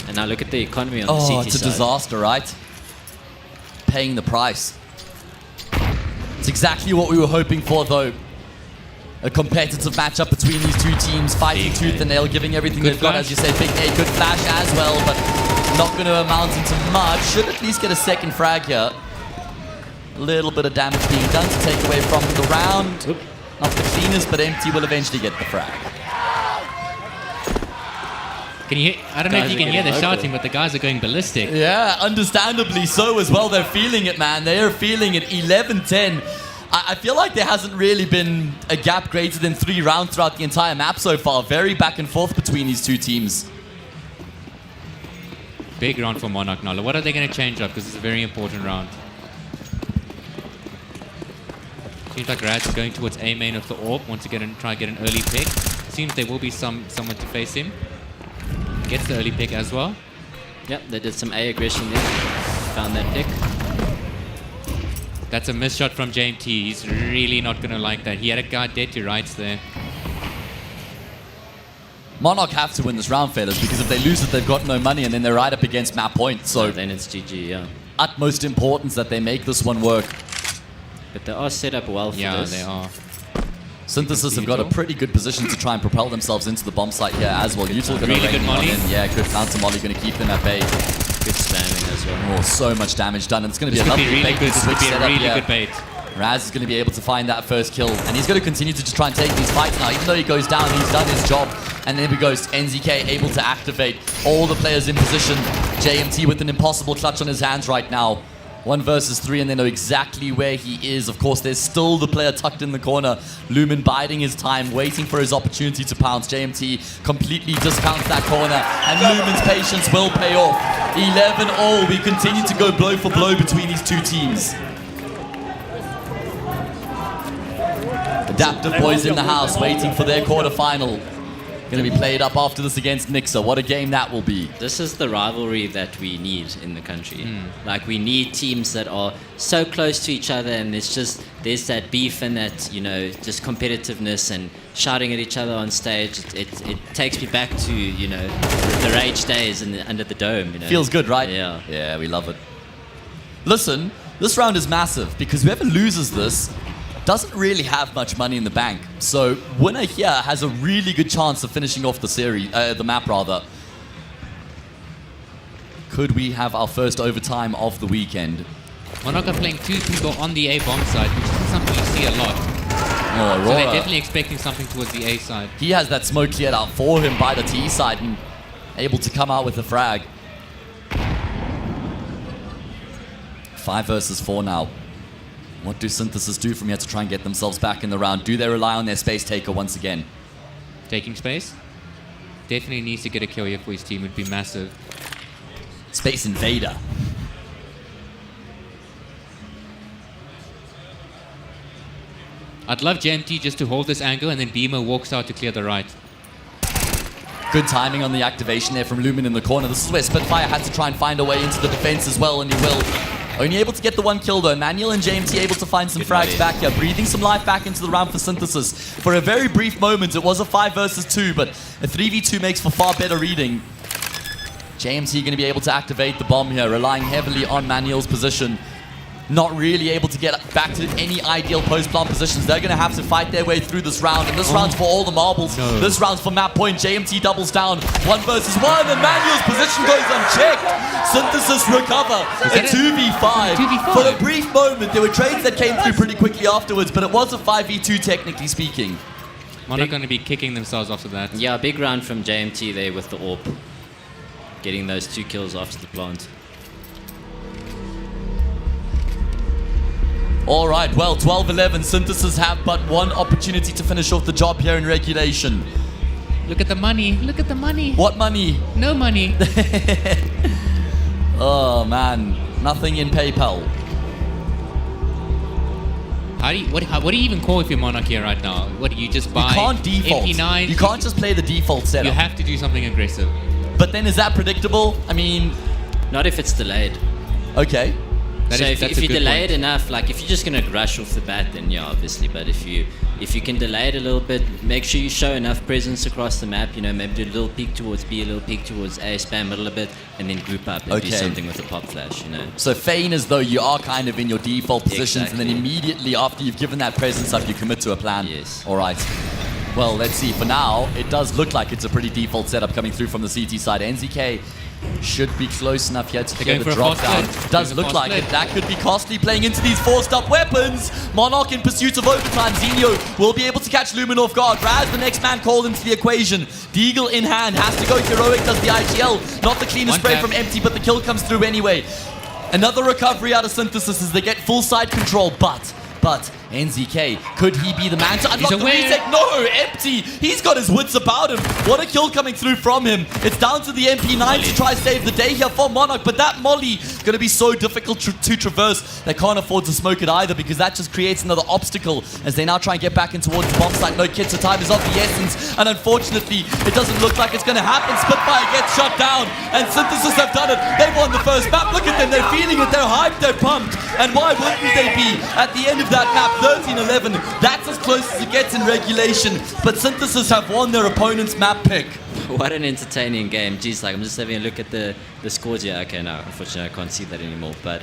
And now look at the economy on the CT side. Oh, it's a disaster, right? Paying the price. It's exactly what we were hoping for, though. A competitive matchup between these two teams, fighting tooth and nail, giving everything they've got. As you say, Big Nate, good flash as well, but not going to amount into much. Should at least get a second frag here. A little bit of damage being done to take away from the round. Not the cleanest, but Empty will eventually get the frag. Can you hear, I don't know if you can hear the shouting, but the guys are going ballistic. Yeah, understandably so as well. They're feeling it, man. They are feeling it. 11-10. I feel like there hasn't really been a gap greater than 3 rounds throughout the entire map so far. Very back and forth between these two teams. Big round for Monarch now. What are they going to change up? Because it's a very important round. Seems like Raz is going towards A main of the AWP. Wants to try and get an early pick. Seems there will be someone to face him. Gets the early pick as well. Yep, they did some A aggression there. Found that pick. That's a missed shot from JMT. He's really not going to like that. He had a guy dead to rights there. Monarch have to win this round, fellas, because if they lose it, they've got no money, and then they're right up against map point. So then it's GG, yeah. Utmost importance that they make this one work. But they are set up well for this. Yeah, they are. Synthesis have got a pretty good position to try and propel themselves into the bomb site here as well. Util going to Really good molly. Yeah, good counter molly, going to keep them at bay. Good spamming as well. Oh, so much damage done. And it's going to be This a could be lovely really bait good. and This switch could be a setup really here. good bait. Raz is going to be able to find that first kill, and he's going to continue to just try and take these fights now. Even though he goes down, he's done his job. And then he goes NZK, able to activate all the players in position. JMT with an impossible clutch on his hands right now. 1 versus 3, and they know exactly where he is. Of course, there's still the player tucked in the corner. Lumen biding his time, waiting for his opportunity to pounce. JMT completely discounts that corner, and Lumen's patience will pay off. 11-all. We continue to go blow for blow between these two teams. Adaptive boys in the house, waiting for their quarterfinal. Going to be played up after this against Nixa. What a game that will be. This is the rivalry that we need in the country. Like, we need teams that are so close to each other, and there's that beef and that, you know, just competitiveness and shouting at each other on stage. It takes me back to, you know, the rage days under the dome, you know. Feels good, right? Yeah. Yeah, we love it. Listen, this round is massive because whoever loses this doesn't really have much money in the bank. So winner here has a really good chance of finishing off the series, the map rather. Could we have our first overtime of the weekend? Monarch are playing 2 people on the A bomb side, which isn't something you see a lot. Oh, So Aurora. they're definitely expecting something towards the A side. He has that smoke cleared out for him by the T side and able to come out with a frag. 5 versus 4 now. What do Synthesis do from here to try and get themselves back in the round? Do they rely on their space taker once again? Taking space? Definitely needs to get a kill here for his team. Would be massive. Space invader. I'd love JMT just to hold this angle and then Beamer walks out to clear the right. Good timing on the activation there from Lumen in the corner. This is where Spitfire had to try and find a way into the defense as well, and he will. Only able to get the 1 kill though. Manuel and JMT able to find some frags back here, breathing some life back into the round for Synthesis. For a very brief moment, it was a 5 versus 2, but a 3v2 makes for far better reading. JMT going to be able to activate the bomb here, relying heavily on Manuel's position. Not really able to get back to any ideal post-plant positions. They're going to have to fight their way through this round, and this round's for all the marbles. No. This round's for map point. JMT doubles down. 1 versus 1, and Manuel's position goes unchecked. Synthesis recover. A 2v5. 2v5. For a brief moment, there were trades that came through pretty quickly afterwards, but it was a 5v2 technically speaking. Monarch going to be kicking themselves after that. Yeah, big round from JMT there with the AWP. Getting those 2 kills after the plant. All right, well, 12-11. Synthesis have but 1 opportunity to finish off the job here in regulation. Look at the money. Look at the money. What money? No money. Oh, man. Nothing in PayPal. What do you even call if you're Monarch here right now? What do you just buy? You can't default. MP9? You can't just play the default setup. You have to do something aggressive. But then is that predictable? I mean... Not if it's delayed. Okay. So if you delay it enough, like if you're just gonna rush off the bat, then yeah, obviously. But if you can delay it a little bit, make sure you show enough presence across the map. You know, maybe do a little peek towards B, a little peek towards A, spam it a little bit, and then group up and do something with a pop flash. You know. So feign as though you are kind of in your default positions, and then immediately after you've given that presence up, you commit to a plan. Yes. All right. Well, let's see. For now, it does look like it's a pretty default setup coming through from the CT side. NZK should be close enough here to get the drop down. Does look like it. That could be costly playing into these forced up weapons. Monarch in pursuit of overtime. Zinho will be able to catch Lumen off guard. Raz, the next man called into the equation. Deagle in hand. Has to go heroic. Does the IGL. Not the cleanest spray from Empty, but the kill comes through anyway. Another recovery out of Synthesis as they get full side control, but NZK, could he be the man to unlock the reset? No, Empty. He's got his wits about him. What a kill coming through from him. It's down to the MP9 to try save the day here for Monarch, but that molly going to be so difficult to traverse. They can't afford to smoke it either because that just creates another obstacle as they now try and get back in towards the bomb site. No kits, so time is of the essence, and unfortunately, it doesn't look like it's going to happen. Spitfire gets shut down, and Synthesis have done it. They've won the first map. Look at them. They're feeling it. They're hyped. They're pumped. And why wouldn't they be at the end of that map? 13-11. That's as close as it gets in regulation. But Synthesis have won their opponent's map pick. What an entertaining game. Jeez, like I'm just having a look at the scores here. Okay, no, unfortunately I can't see that anymore. But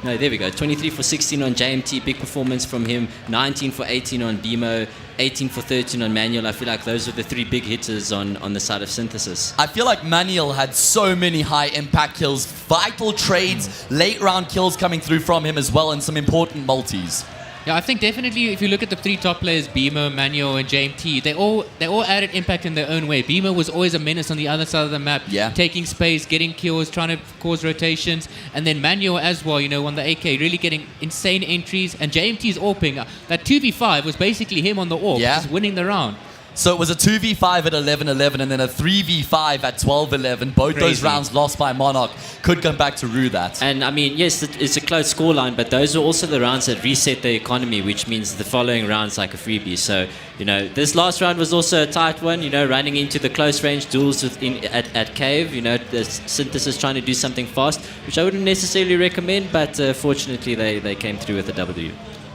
no, there we go. 23 for 16 on JMT, big performance from him. 19 for 18 on Bimo, 18 for 13 on Manuel. I feel like those are the three big hitters on the side of Synthesis. I feel like Manuel had so many high impact kills, vital trades, late round kills coming through from him as well, and some important multis. Yeah, I think definitely if you look at the three top players, Bimo, Manuel, and JMT, they all added impact in their own way. Bimo was always a menace on the other side of the map, taking space, getting kills, trying to cause rotations, and then Manuel as well, you know, on the AK, really getting insane entries, and JMT's AWPing. That 2v5 was basically him on the AWP, just winning the round. So it was a 2v5 at 11-11 and then a 3v5 at 12-11. Both those rounds lost by Monarch. Could come back to rue that. And I mean, yes, it's a close scoreline, but those are also the rounds that reset the economy, which means the following rounds like a freebie. So, you know, this last round was also a tight one, you know, running into the close range duels at Cave. You know, the Synthesis trying to do something fast, which I wouldn't necessarily recommend, but fortunately they came through with a W.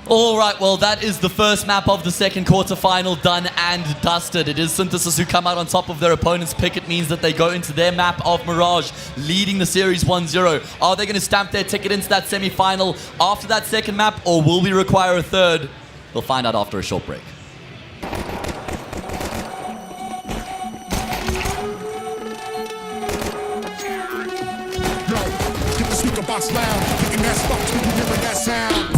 All right, well, that is the first map of the second quarterfinal done and dusted. It is Synthesis who come out on top of their opponent's pick. It means that they go into their map of Mirage, leading the series 1-0. Are they going to stamp their ticket into that semi-final after that second map, or will we require a third? We'll find out after a short break. Get the speaker box loud, kicking that spot, you hearing that sound.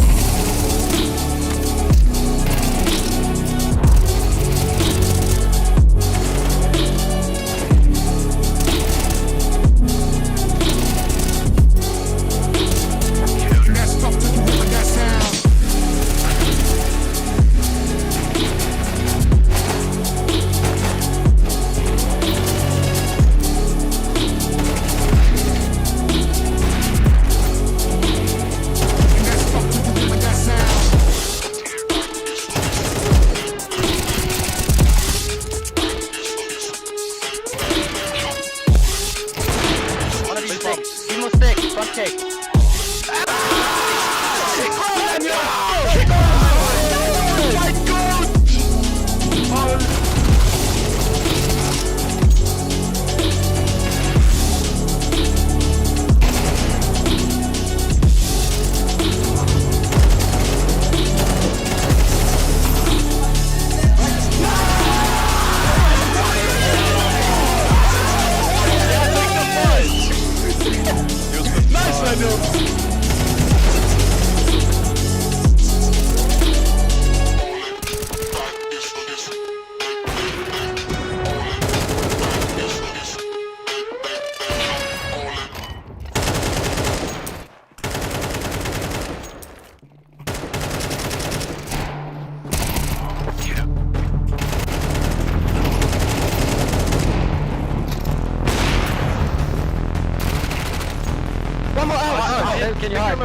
Can you hide?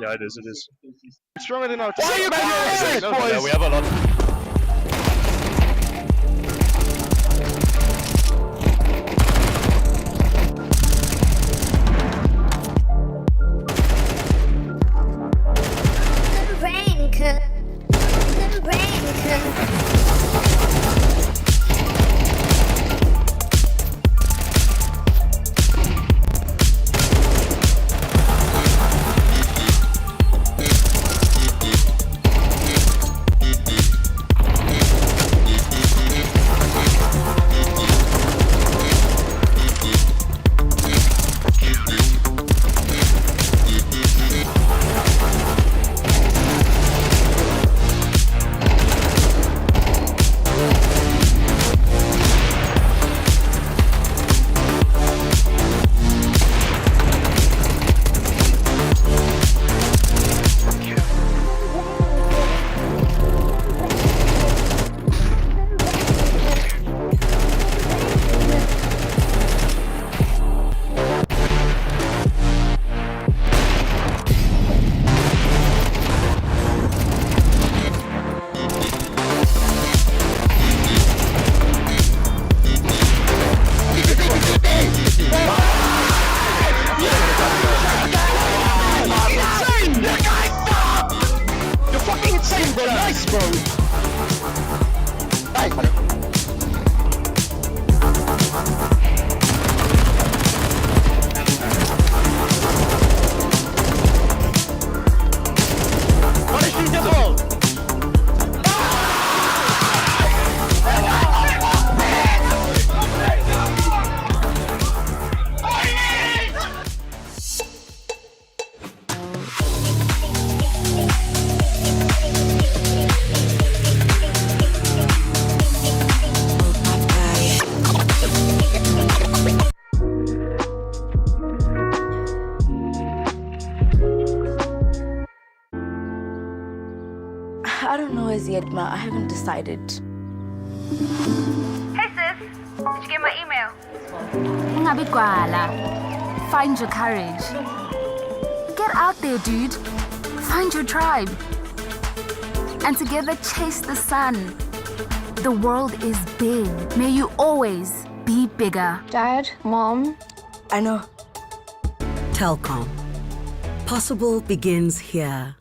Yeah, it is. It's stronger than our team. Why are you guys, boys? Yeah, we have a lot. Nah, I haven't decided. Hey sis, did you get my email? Ungabi gwala. Find your courage. Get out there, dude. Find your tribe. And together chase the sun. The world is big. May you always be bigger. Dad, Mom. I know. Telkom. Possible begins here.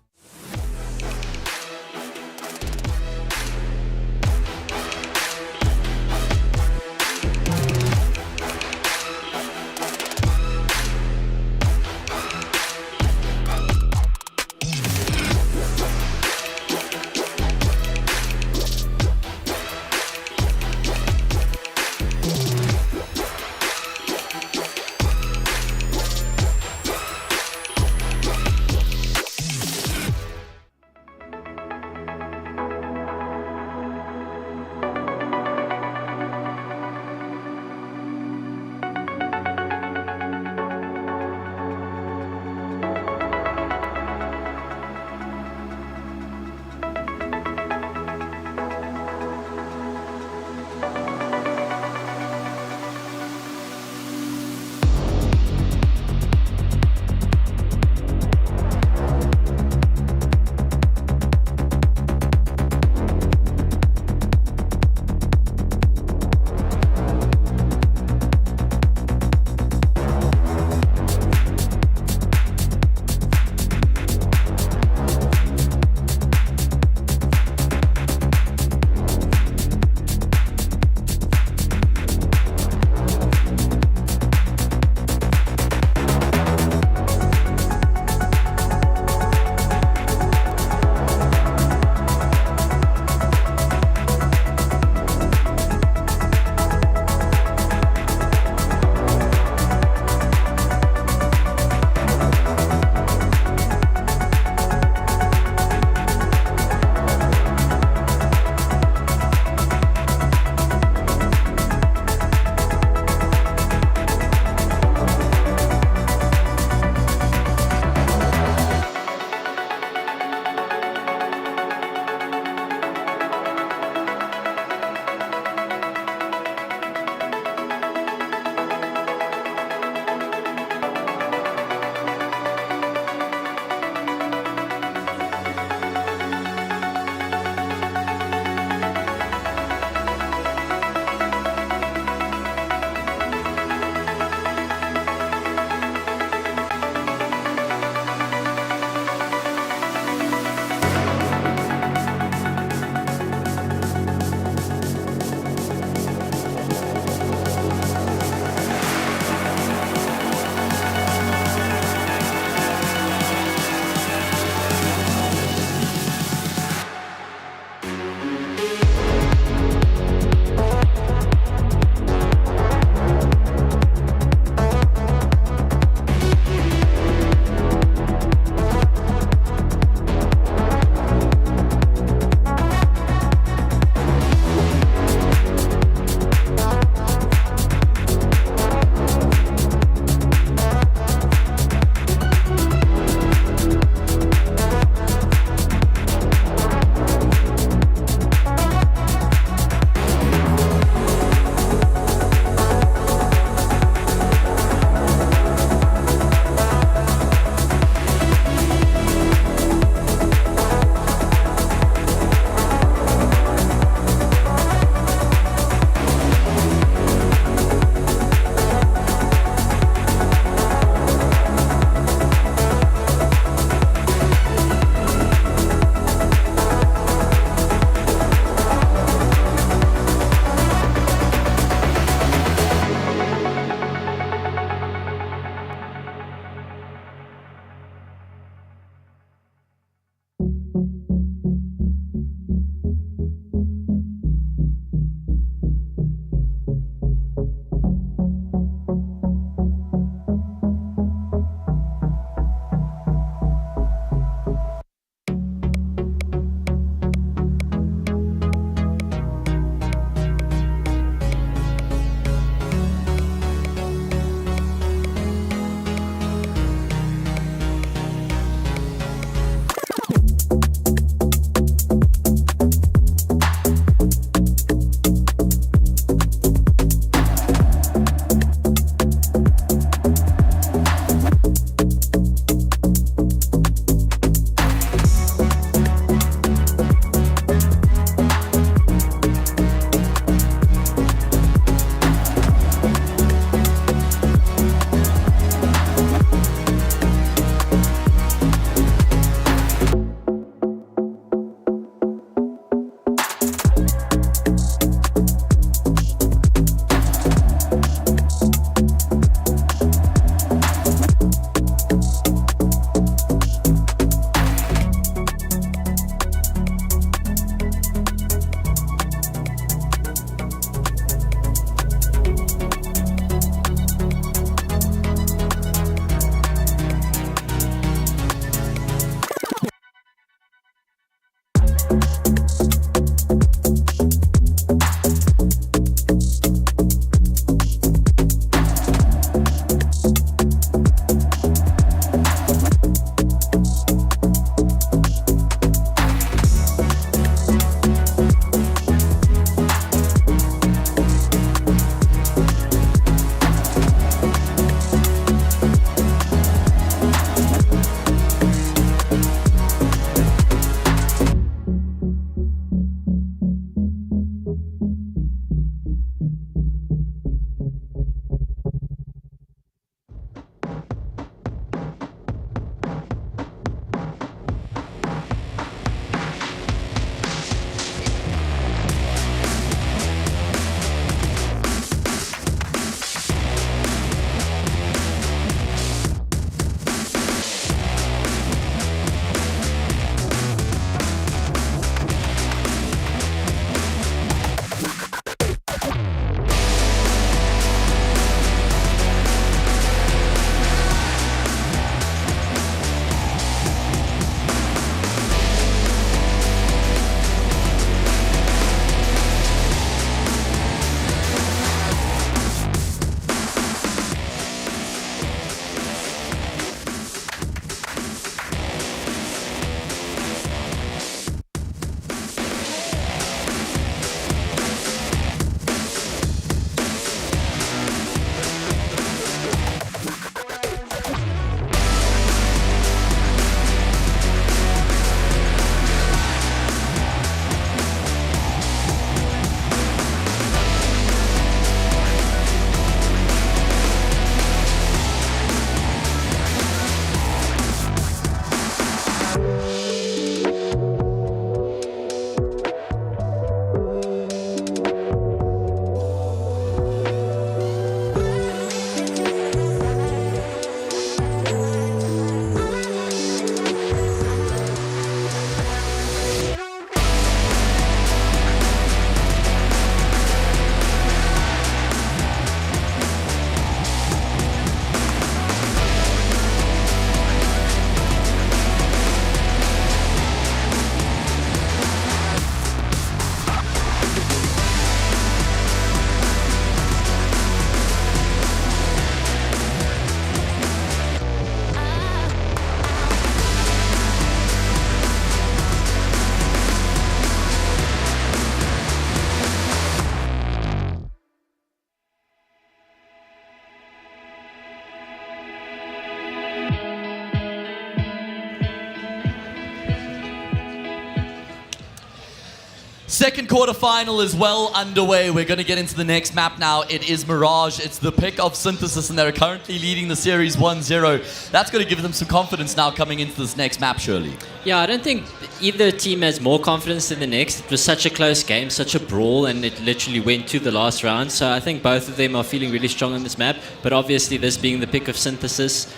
Second quarterfinal is well underway. We're going to get into the next map now. It is Mirage. It's the pick of Synthesis, and they're currently leading the series 1-0. That's going to give them some confidence now coming into this next map, surely. Yeah, I don't think either team has more confidence than the next. It was such a close game, such a brawl, and it literally went to the last round. So I think both of them are feeling really strong on this map. But obviously, this being the pick of Synthesis,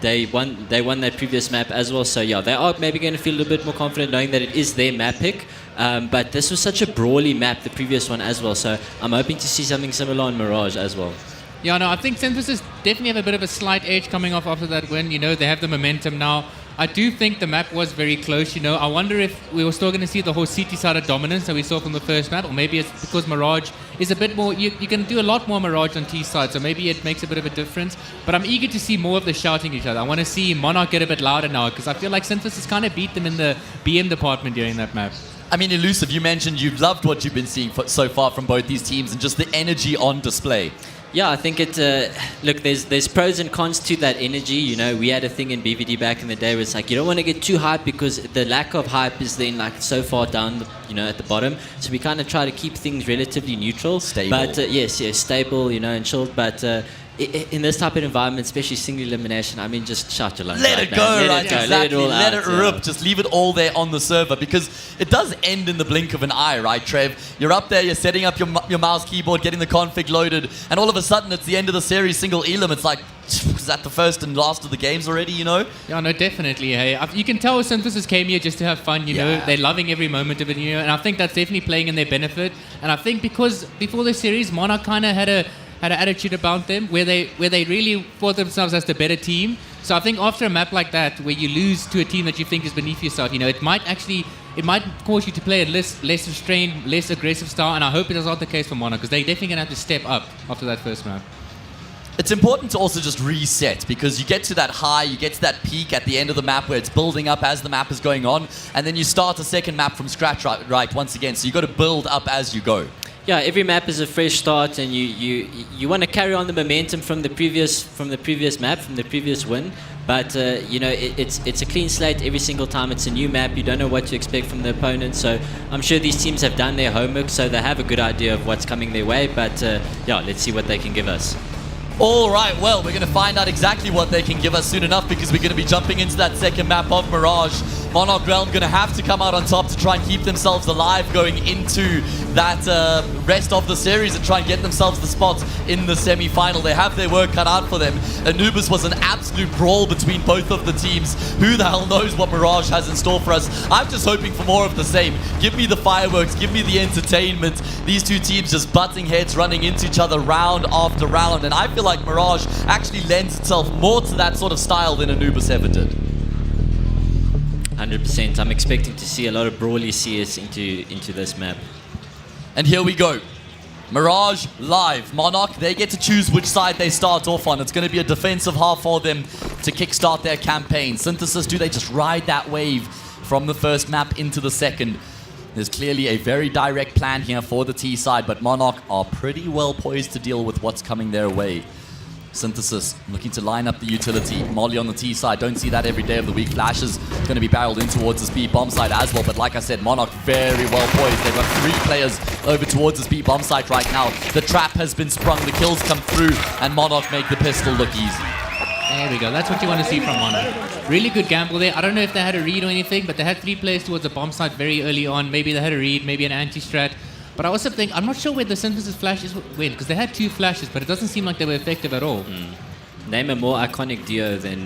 they won that previous map as well. So yeah, they are maybe going to feel a little bit more confident knowing that it is their map pick. But this was such a brawly map, the previous one as well. So I'm hoping to see something similar on Mirage as well. Yeah, no, I think Synthesis definitely have a bit of a slight edge coming off after that win. You know, they have the momentum now. I do think the map was very close, you know. I wonder if we were still going to see the whole CT side of dominance that we saw from the first map, or maybe it's because Mirage is a bit more, you can do a lot more Mirage on T side, so maybe it makes a bit of a difference. But I'm eager to see more of the shouting each other. I want to see Monarch get a bit louder now, because I feel like Synthesis kind of beat them in the BM department during that map. I mean, Elusive, you mentioned you've loved what you've been seeing so far from both these teams and just the energy on display. Yeah, I think it. Look, there's pros and cons to that energy. You know, we had a thing in BVD back in the day where it's like you don't want to get too hyped because the lack of hype is then like so far down, at the bottom. So we kind of try to keep things relatively neutral. Stable. But yes, stable, and chilled. But in this type of environment, especially single elimination, I mean, just shout your lungs Let out, it man. go, Let right? it go. Exactly. Let it all Let out, it rip. Just leave it all there on the server, because it does end in the blink of an eye, right, Trev? You're up there, you're setting up your mouse keyboard, getting the config loaded, and all of a sudden it's the end of the series single elim. It's like, is that the first and last of the games already, Yeah, no, definitely. Hey, you can tell Synthesis came here just to have fun, know. They're loving every moment of it, and I think that's definitely playing in their benefit. And I think because before the series, Monarch kind of had an attitude about them where they really thought themselves as the better team. So I think after a map like that, where you lose to a team that you think is beneath yourself, it might cause you to play a less restrained, less aggressive style. And I hope it is not the case for Monarch, because they're definitely going to have to step up after that first map. It's important to also just reset, because you get to that high, you get to that peak at the end of the map where it's building up as the map is going on, and then you start a second map from scratch right once again. So you got to build up as you go. Yeah, every map is a fresh start, and you want to carry on the momentum from the previous map, from the previous win. But it's a clean slate every single time. It's a new map. You don't know what to expect from the opponent. So I'm sure these teams have done their homework, so they have a good idea of what's coming their way. But let's see what they can give us. All right, well, we're going to find out exactly what they can give us soon enough, because we're going to be jumping into that second map of Mirage. Monarch Realm going to have to come out on top to try and keep themselves alive going into that rest of the series and try and get themselves the spot in the semi-final. They have their work cut out for them. Anubis was an absolute brawl between both of the teams. Who the hell knows what Mirage has in store for us? I'm just hoping for more of the same. Give me the fireworks, give me the entertainment. These two teams just butting heads, running into each other round after round, and I feel like Mirage actually lends itself more to that sort of style than Anubis ever did. 100%. I'm expecting to see a lot of brawly CS into this map. And here we go. Mirage live. Monarch, they get to choose which side they start off on. It's going to be a defensive half for them to kickstart their campaign. Synthesis, do they just ride that wave from the first map into the second? There's clearly a very direct plan here for the T side, but Monarch are pretty well poised to deal with what's coming their way. Synthesis looking to line up the utility. Molly on the T side, don't see that every day of the week. Flash is going to be barreled in towards the speed bomb side as well, but like I said, Monarch very well poised. They've got 3 players over towards the speed bomb site right now. The trap has been sprung, the kills come through, and Monarch make the pistol look easy. There we go, that's what you want to see from Monarch. Really good gamble there. I don't know if they had a read or anything, but they had 3 players towards the bomb site very early on. Maybe they had a read, maybe an anti-strat. But I also think, I'm not sure where the Synthesis flashes went, because they had 2 flashes, but it doesn't seem like they were effective at all. Name a more iconic duo than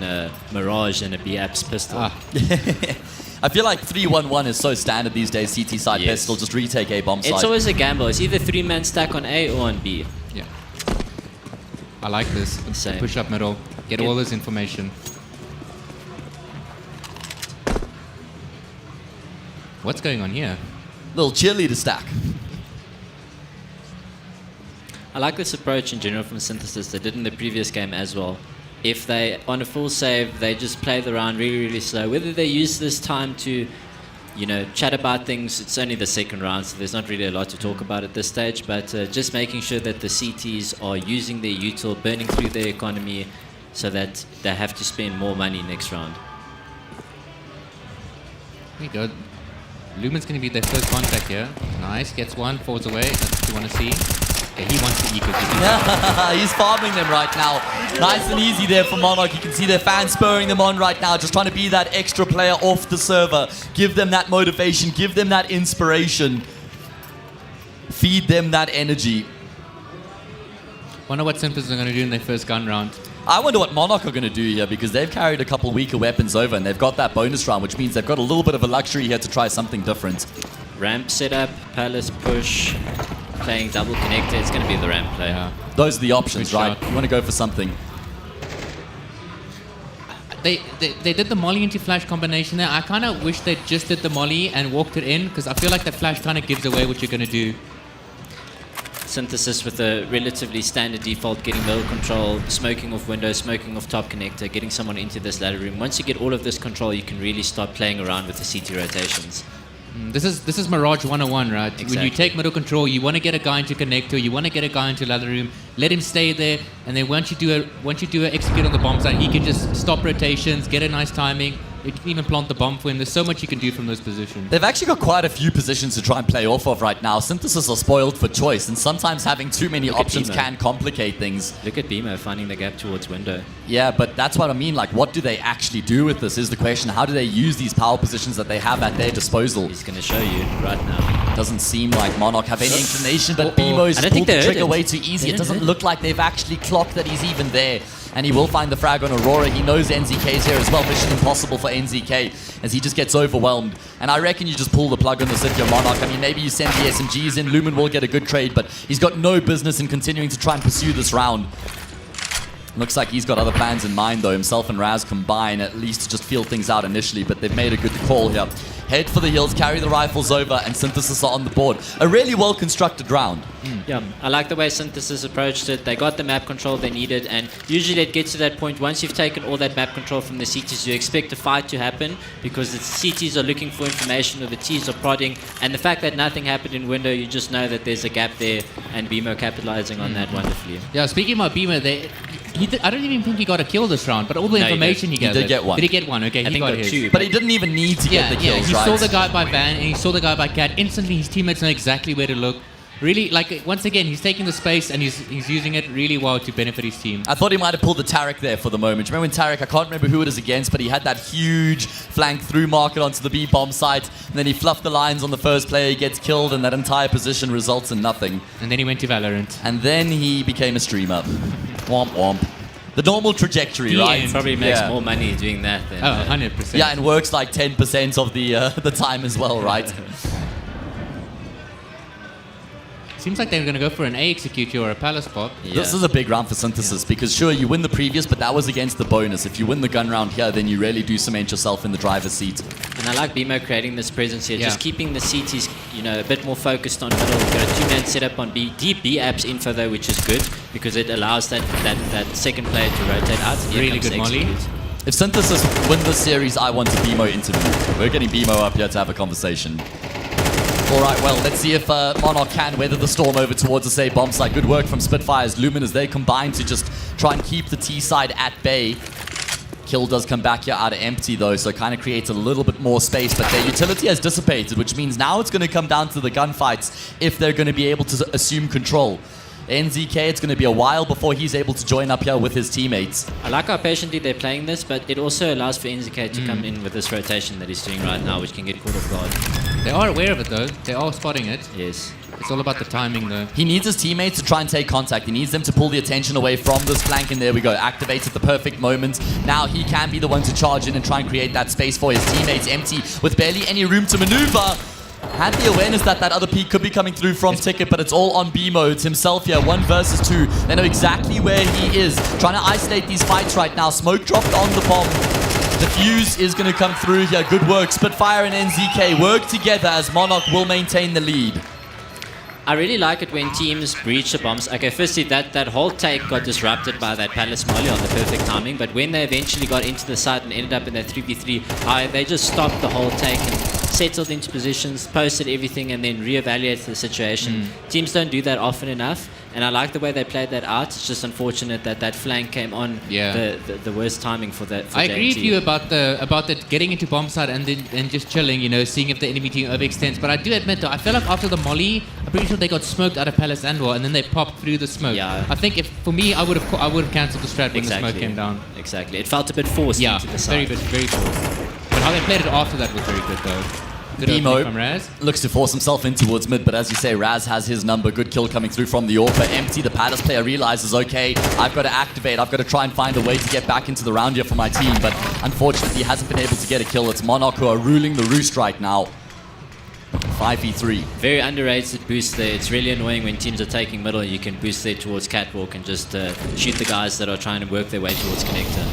Mirage and a B-Apps pistol. I feel like 3-1-1 is so standard these days. CT side pistol, just retake A bomb side. It's always a gamble. It's either 3-man stack on A or on B. Yeah. I like this. Same. Push up middle. Get all this information. What's going on here? Little cheerleader stack. I like this approach in general from Synthesis. They did in the previous game as well. If they, on a full save, they just play the round really, really slow. Whether they use this time to, chat about things, it's only the second round, so there's not really a lot to talk about at this stage. But just making sure that the CTs are using their util, burning through their economy, so that they have to spend more money next round. There you go. Lumen's going to be their first contact here. Nice, gets one, falls away. That's what you want to see. Okay, he wants the eco. He's farming them right now. Nice and easy there for Monarch. You can see their fans spurring them on right now, just trying to be that extra player off the server. Give them that motivation, give them that inspiration. Feed them that energy. Wonder what Synthesis are going to do in their first gun round. I wonder what Monarch are going to do here, because they've carried a couple weaker weapons over and they've got that bonus round, which means they've got a little bit of a luxury here to try something different. Ramp setup, Palace push, playing double connector. It's going to be the ramp play. Those are the options, Good right? shot. You want to go for something. They did the molly into flash combination there. I kind of wish they just did the molly and walked it in, because I feel like the flash kind of gives away what you're going to do. Synthesis with a relatively standard default, getting middle control, smoking off window, smoking off top connector, getting someone into this ladder room. Once you get all of this control, you can really start playing around with the CT rotations. This is Mirage 101, right? Exactly. When you take middle control, you want to get a guy into connector, you want to get a guy into ladder room, let him stay there, and then once you do a execute on the bomb side, he can just stop rotations, get a nice timing. You can even plant the bomb for him. There's so much you can do from those positions. They've actually got quite a few positions to try and play off of right now. Synthesis are spoiled for choice, and sometimes having too many options can complicate things. Look at BMO finding the gap towards window. Yeah, but that's what I mean. Like, what do they actually do with this is the question. How do they use these power positions that they have at their disposal? He's going to show you right now. Doesn't seem like Monarch have any inclination, but BMO's pulled the trigger way too easy. It doesn't look like they've actually clocked that he's even there. And he will find the frag on Aurora. He knows NZK's here as well. Mission impossible for NZK as he just gets overwhelmed. And I reckon you just pull the plug on the Scythia Monarch. I mean, maybe you send the SMGs in. Lumen will get a good trade, but he's got no business in continuing to try and pursue this round. Looks like he's got other plans in mind, though. Himself and Raz combine at least to just feel things out initially, but they've made a good call here. Head for the hills, carry the rifles over, and Synthesis are on the board. A really well-constructed round. Yeah, I like the way Synthesis approached it. They got the map control they needed, and usually it gets to that point. Once you've taken all that map control from the CTs, you expect a fight to happen, because the CTs are looking for information, or the Ts are prodding, and the fact that nothing happened in window, you just know that there's a gap there, and BMO capitalizing on that wonderfully. Yeah, speaking about BMO, I don't even think he got a kill this round, but all the information he gathered. He did get one. Did he get one? Okay, he got his. two. But he didn't even need to get the kills, he right? saw the guy by Van, and he saw the guy by Cat. Instantly, his teammates know exactly where to look. Really, like, once again, he's taking the space, and he's using it really well to benefit his team. I thought he might have pulled the Tarek there for the moment. Do you remember when Tarek, I can't remember who it is against, but he had that huge flank through market onto the B bomb site, and then he fluffed the lines on the first player, he gets killed, and that entire position results in nothing. And then he went to Valorant. And then he became a streamer. Womp womp. The normal trajectory, right? He probably makes more money doing that than... 100%. Yeah, and works like 10% of the time as well, right? Seems like they're going to go for an A execute or a Palace pop. Yeah. This is a big round for Synthesis because sure, you win the previous, but that was against the bonus. If you win the gun round here, then you really do cement yourself in the driver's seat. And I like BMO creating this presence here, just keeping the CTs, a bit more focused on middle. We've got a two-man setup on B. Deep B apps info though, which is good because it allows that second player to rotate out. And really good molly. If Synthesis win this series, I want a BMO interview. We're getting BMO up here to have a conversation. All right, well, let's see if Monarch can weather the storm over towards the safe bomb site. Good work from Spitfires. Lumen as they combine to just try and keep the T side at bay. Kill does come back here out of empty, though, so it kind of creates a little bit more space. But their utility has dissipated, which means now it's going to come down to the gunfights if they're going to be able to assume control. NZK, it's going to be a while before he's able to join up here with his teammates. I like how patiently they're playing this, but it also allows for NZK to come in with this rotation that he's doing right now, which can get caught off guard. They are aware of it, though. They are spotting it. Yes. It's all about the timing, though. He needs his teammates to try and take contact. He needs them to pull the attention away from this flank, and there we go. Activates at the perfect moment. Now he can be the one to charge in and try and create that space for his teammates. Empty with barely any room to maneuver. Had the awareness that other peak could be coming through from Ticket, but it's all on B mode. Himself here, 1 versus 2. They know exactly where he is. Trying to isolate these fights right now. Smoke dropped on the bomb. The fuse is going to come through here. Good work. Spitfire and NZK work together as Monarch will maintain the lead. I really like it when teams breach the bombs. Okay, firstly, that whole take got disrupted by that Palace Molly on the perfect timing, but when they eventually got into the site and ended up in that 3v3, they just stopped the whole take and settled into positions, posted everything, and then reevaluated the situation. Teams don't do that often enough, And I like the way they played that out. It's just unfortunate that that flank came on the worst timing for that. For I agree JMT. with you about the getting into bomb side and just chilling, seeing if the enemy team overextends. But I do admit though, I feel like after the molly, I'm pretty sure they got smoked out of Palace and War, and then they popped through the smoke. Yeah. I think for me, I would have cancelled the strat when the smoke came down. Exactly. It felt a bit forced into the side. very forced. But how they played it after that was very good though. Good opening from Raz. Looks to force himself in towards mid, but as you say, Raz has his number. Good kill coming through from the AWP. Empty, the Palace player realizes, okay, I've got to activate. I've got to try and find a way to get back into the round here for my team, but unfortunately he hasn't been able to get a kill. It's Monarch who are ruling the roost right now. 5v3. Very underrated boost there. It's really annoying when teams are taking middle. You can boost there towards catwalk and just shoot the guys that are trying to work their way towards connector.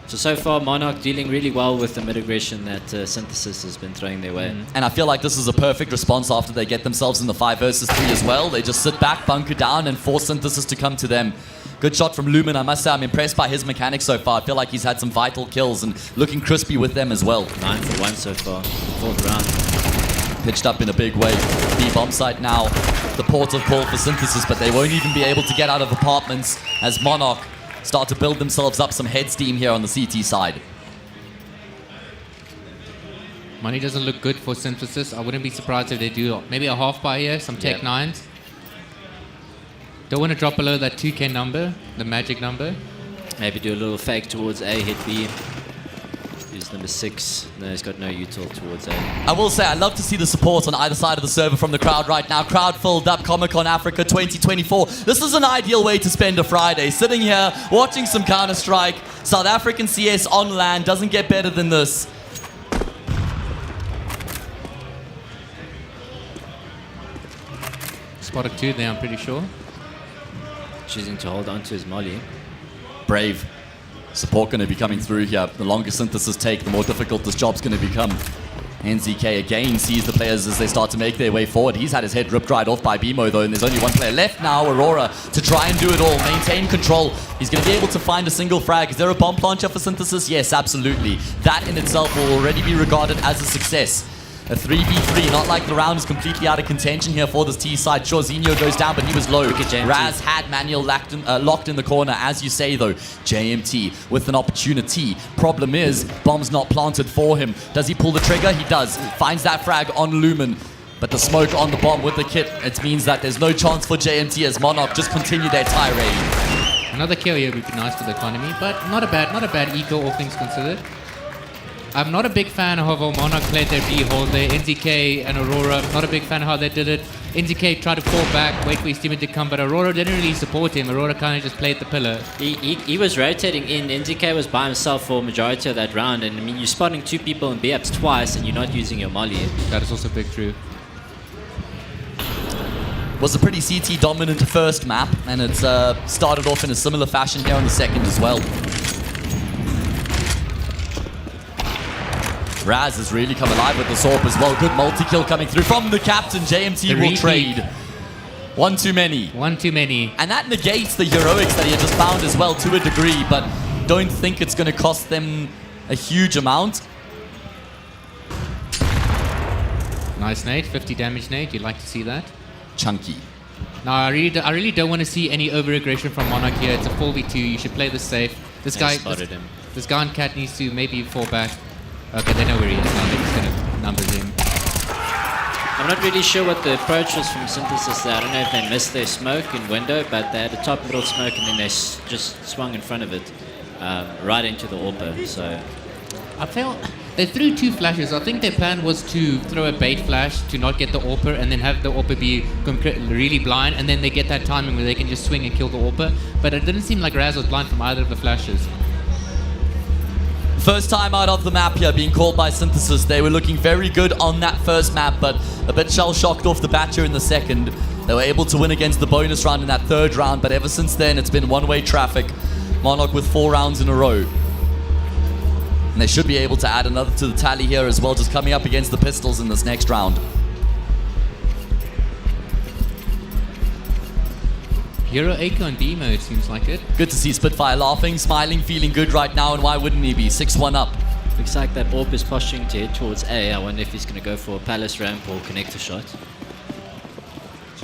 So far, Monarch dealing really well with the mid-aggression that Synthesis has been throwing their way. And I feel like this is a perfect response after they get themselves in the 5 versus 3 as well. They just sit back, bunker down, and force Synthesis to come to them. Good shot from Lumen. I must say, I'm impressed by his mechanics so far. I feel like he's had some vital kills and looking crispy with them as well. 9 for 1 so far. 4th round. Pitched up in a big way. B-bomb site now. The port of call for Synthesis, but they won't even be able to get out of apartments as Monarch start to build themselves up some head steam here on the CT side. Money doesn't look good for Synthesis. I wouldn't be surprised if they do maybe a half buy here, some Tech 9s. Don't want to drop below that 2k number, the magic number. Maybe do a little fake towards A, hit B. Use number 6. No, he's got no util towards A. I will say, I love to see the support on either side of the server from the crowd right now. Crowd filled up, Comic-Con Africa 2024. This is an ideal way to spend a Friday. Sitting here, watching some Counter-Strike. South African CS on land. Doesn't get better than this. Spotted 2 there, I'm pretty sure. Choosing to hold on to his molly. Brave. Support going to be coming through here. The longer Synthesis take, the more difficult this job's going to become. NZK again sees the players as they start to make their way forward. He's had his head ripped right off by BMO though, and there's only one player left now, Aurora, to try and do it all, maintain control. He's going to be able to find a single frag. Is there a bomb launcher for Synthesis? Yes, absolutely. That in itself will already be regarded as a success. A 3v3, not like the round is completely out of contention here for this T side. Sure, Zinho goes down, but he was low. Raz had Manuel locked in the corner, as you say though. JMT with an opportunity. Problem is, bomb's not planted for him. Does he pull the trigger? He does. Finds that frag on Lumen. But the smoke on the bomb with the kit, it means that there's no chance for JMT as Monarch just continue their tirade. Another kill here would be nice for the economy, but not a bad eco, all things considered. I'm not a big fan of how Monarch played their B hold there. NZK and Aurora, not a big fan of how they did it. NZK tried to fall back, wait for his teammate to come, but Aurora didn't really support him. Aurora kind of just played the pillar. He was rotating in. NZK was by himself for majority of that round, and I mean, you're spotting 2 people in B-ups twice, and you're not using your molly. That is also big true. Was a pretty CT dominant first map, and it's started off in a similar fashion here on the second as well. Raz has really come alive with the SORP as well. Good multi-kill coming through from the captain. JMT will trade. One too many. One too many. And that negates the heroics that he had just found as well to a degree, but don't think it's going to cost them a huge amount. Nice nade, 50 damage nade. You'd like to see that. Chunky. No, I really don't want to see any over-aggression from Monarch here. It's a 4v2. You should play this safe. This guy on Cat needs to maybe fall back. Okay, they know where he is now. They're just going to numbers him. I'm not really sure what the approach was from Synthesis there. I don't know if they missed their smoke in window, but they had a top middle smoke and then they just swung in front of it right into the AWP. So I felt they threw 2 flashes. I think their plan was to throw a bait flash to not get the AWP and then have the AWP be really blind, and then they get that timing where they can just swing and kill the AWP. But it didn't seem like Raz was blind from either of the flashes. First time out of the map here, being called by Synthesis. They were looking very good on that first map, but a bit shell-shocked off the bat here in the second. They were able to win against the bonus round in that third round, but ever since then, it's been one-way traffic. Monarch with 4 rounds in a row. And they should be able to add another to the tally here as well, just coming up against the Pistols in this next round. Hero Echo and B mode seems like it. Good to see Spitfire laughing, smiling, feeling good right now, and why wouldn't he be? 6-1 up. Looks like that AWP is posturing to head towards A. I wonder if he's going to go for a Palace ramp or connector shot.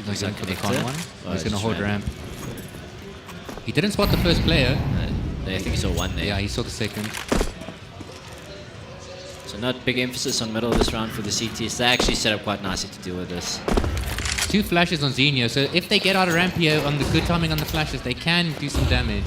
He's going for the connector. con one. Oh, He's going to just hold ramp. ramp. He didn't spot the first player. I think he saw one there. Yeah, he saw the second. So not big emphasis on middle this round for the CTs. They actually set up quite nicely to deal with this. 2 flashes on Xenia, so if they get out of ramp here on the good timing on the flashes, they can do some damage.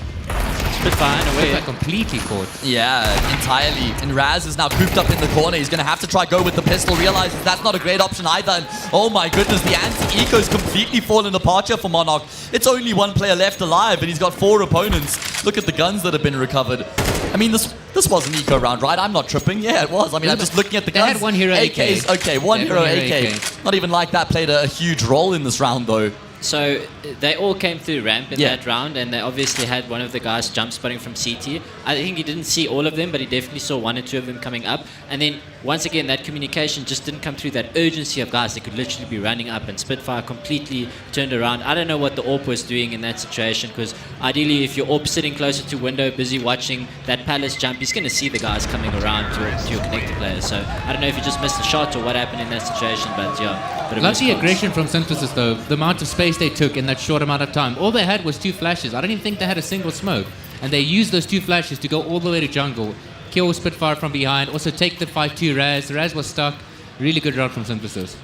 Spitfire in a way. Spitfire completely caught. Yeah, entirely. And Raz is now cooped up in the corner. He's going to have to try go with the pistol. Realizes that's not a great option either. And oh my goodness, the anti-eco's completely fallen apart here for Monarch. It's only 1 player left alive, and he's got 4 opponents. Look at the guns that have been recovered. I mean, this was an eco round, right? I'm not tripping. Yeah, it was. I mean, I'm just looking at the guns. They had 1 hero AKs. AK. Okay, one hero AK. Not even like that played a huge role in this round, though. So they all came through ramp in Yeah. that round, and they obviously had one of the guys jump spotting from CT. I think he didn't see all of them, but he definitely saw 1 or 2 of them coming up. And then once again, that communication just didn't come through, that urgency of guys that could literally be running up, and Spitfire completely turned around. I don't know what the AWP was doing in that situation, because ideally if your AWP sitting closer to window, busy watching that Palace jump, he's going to see the guys coming around to your connector players. So I don't know if he just missed a shot or what happened in that situation, but yeah. Love the aggression from Synthesis though, the amount of space they took in that short amount of time. All they had was 2 flashes. I don't even think they had a single smoke. And they used those 2 flashes to go all the way to jungle, kill Spitfire from behind, also take the 5-2 Raz. Raz was stuck. Really good round from Synthesis.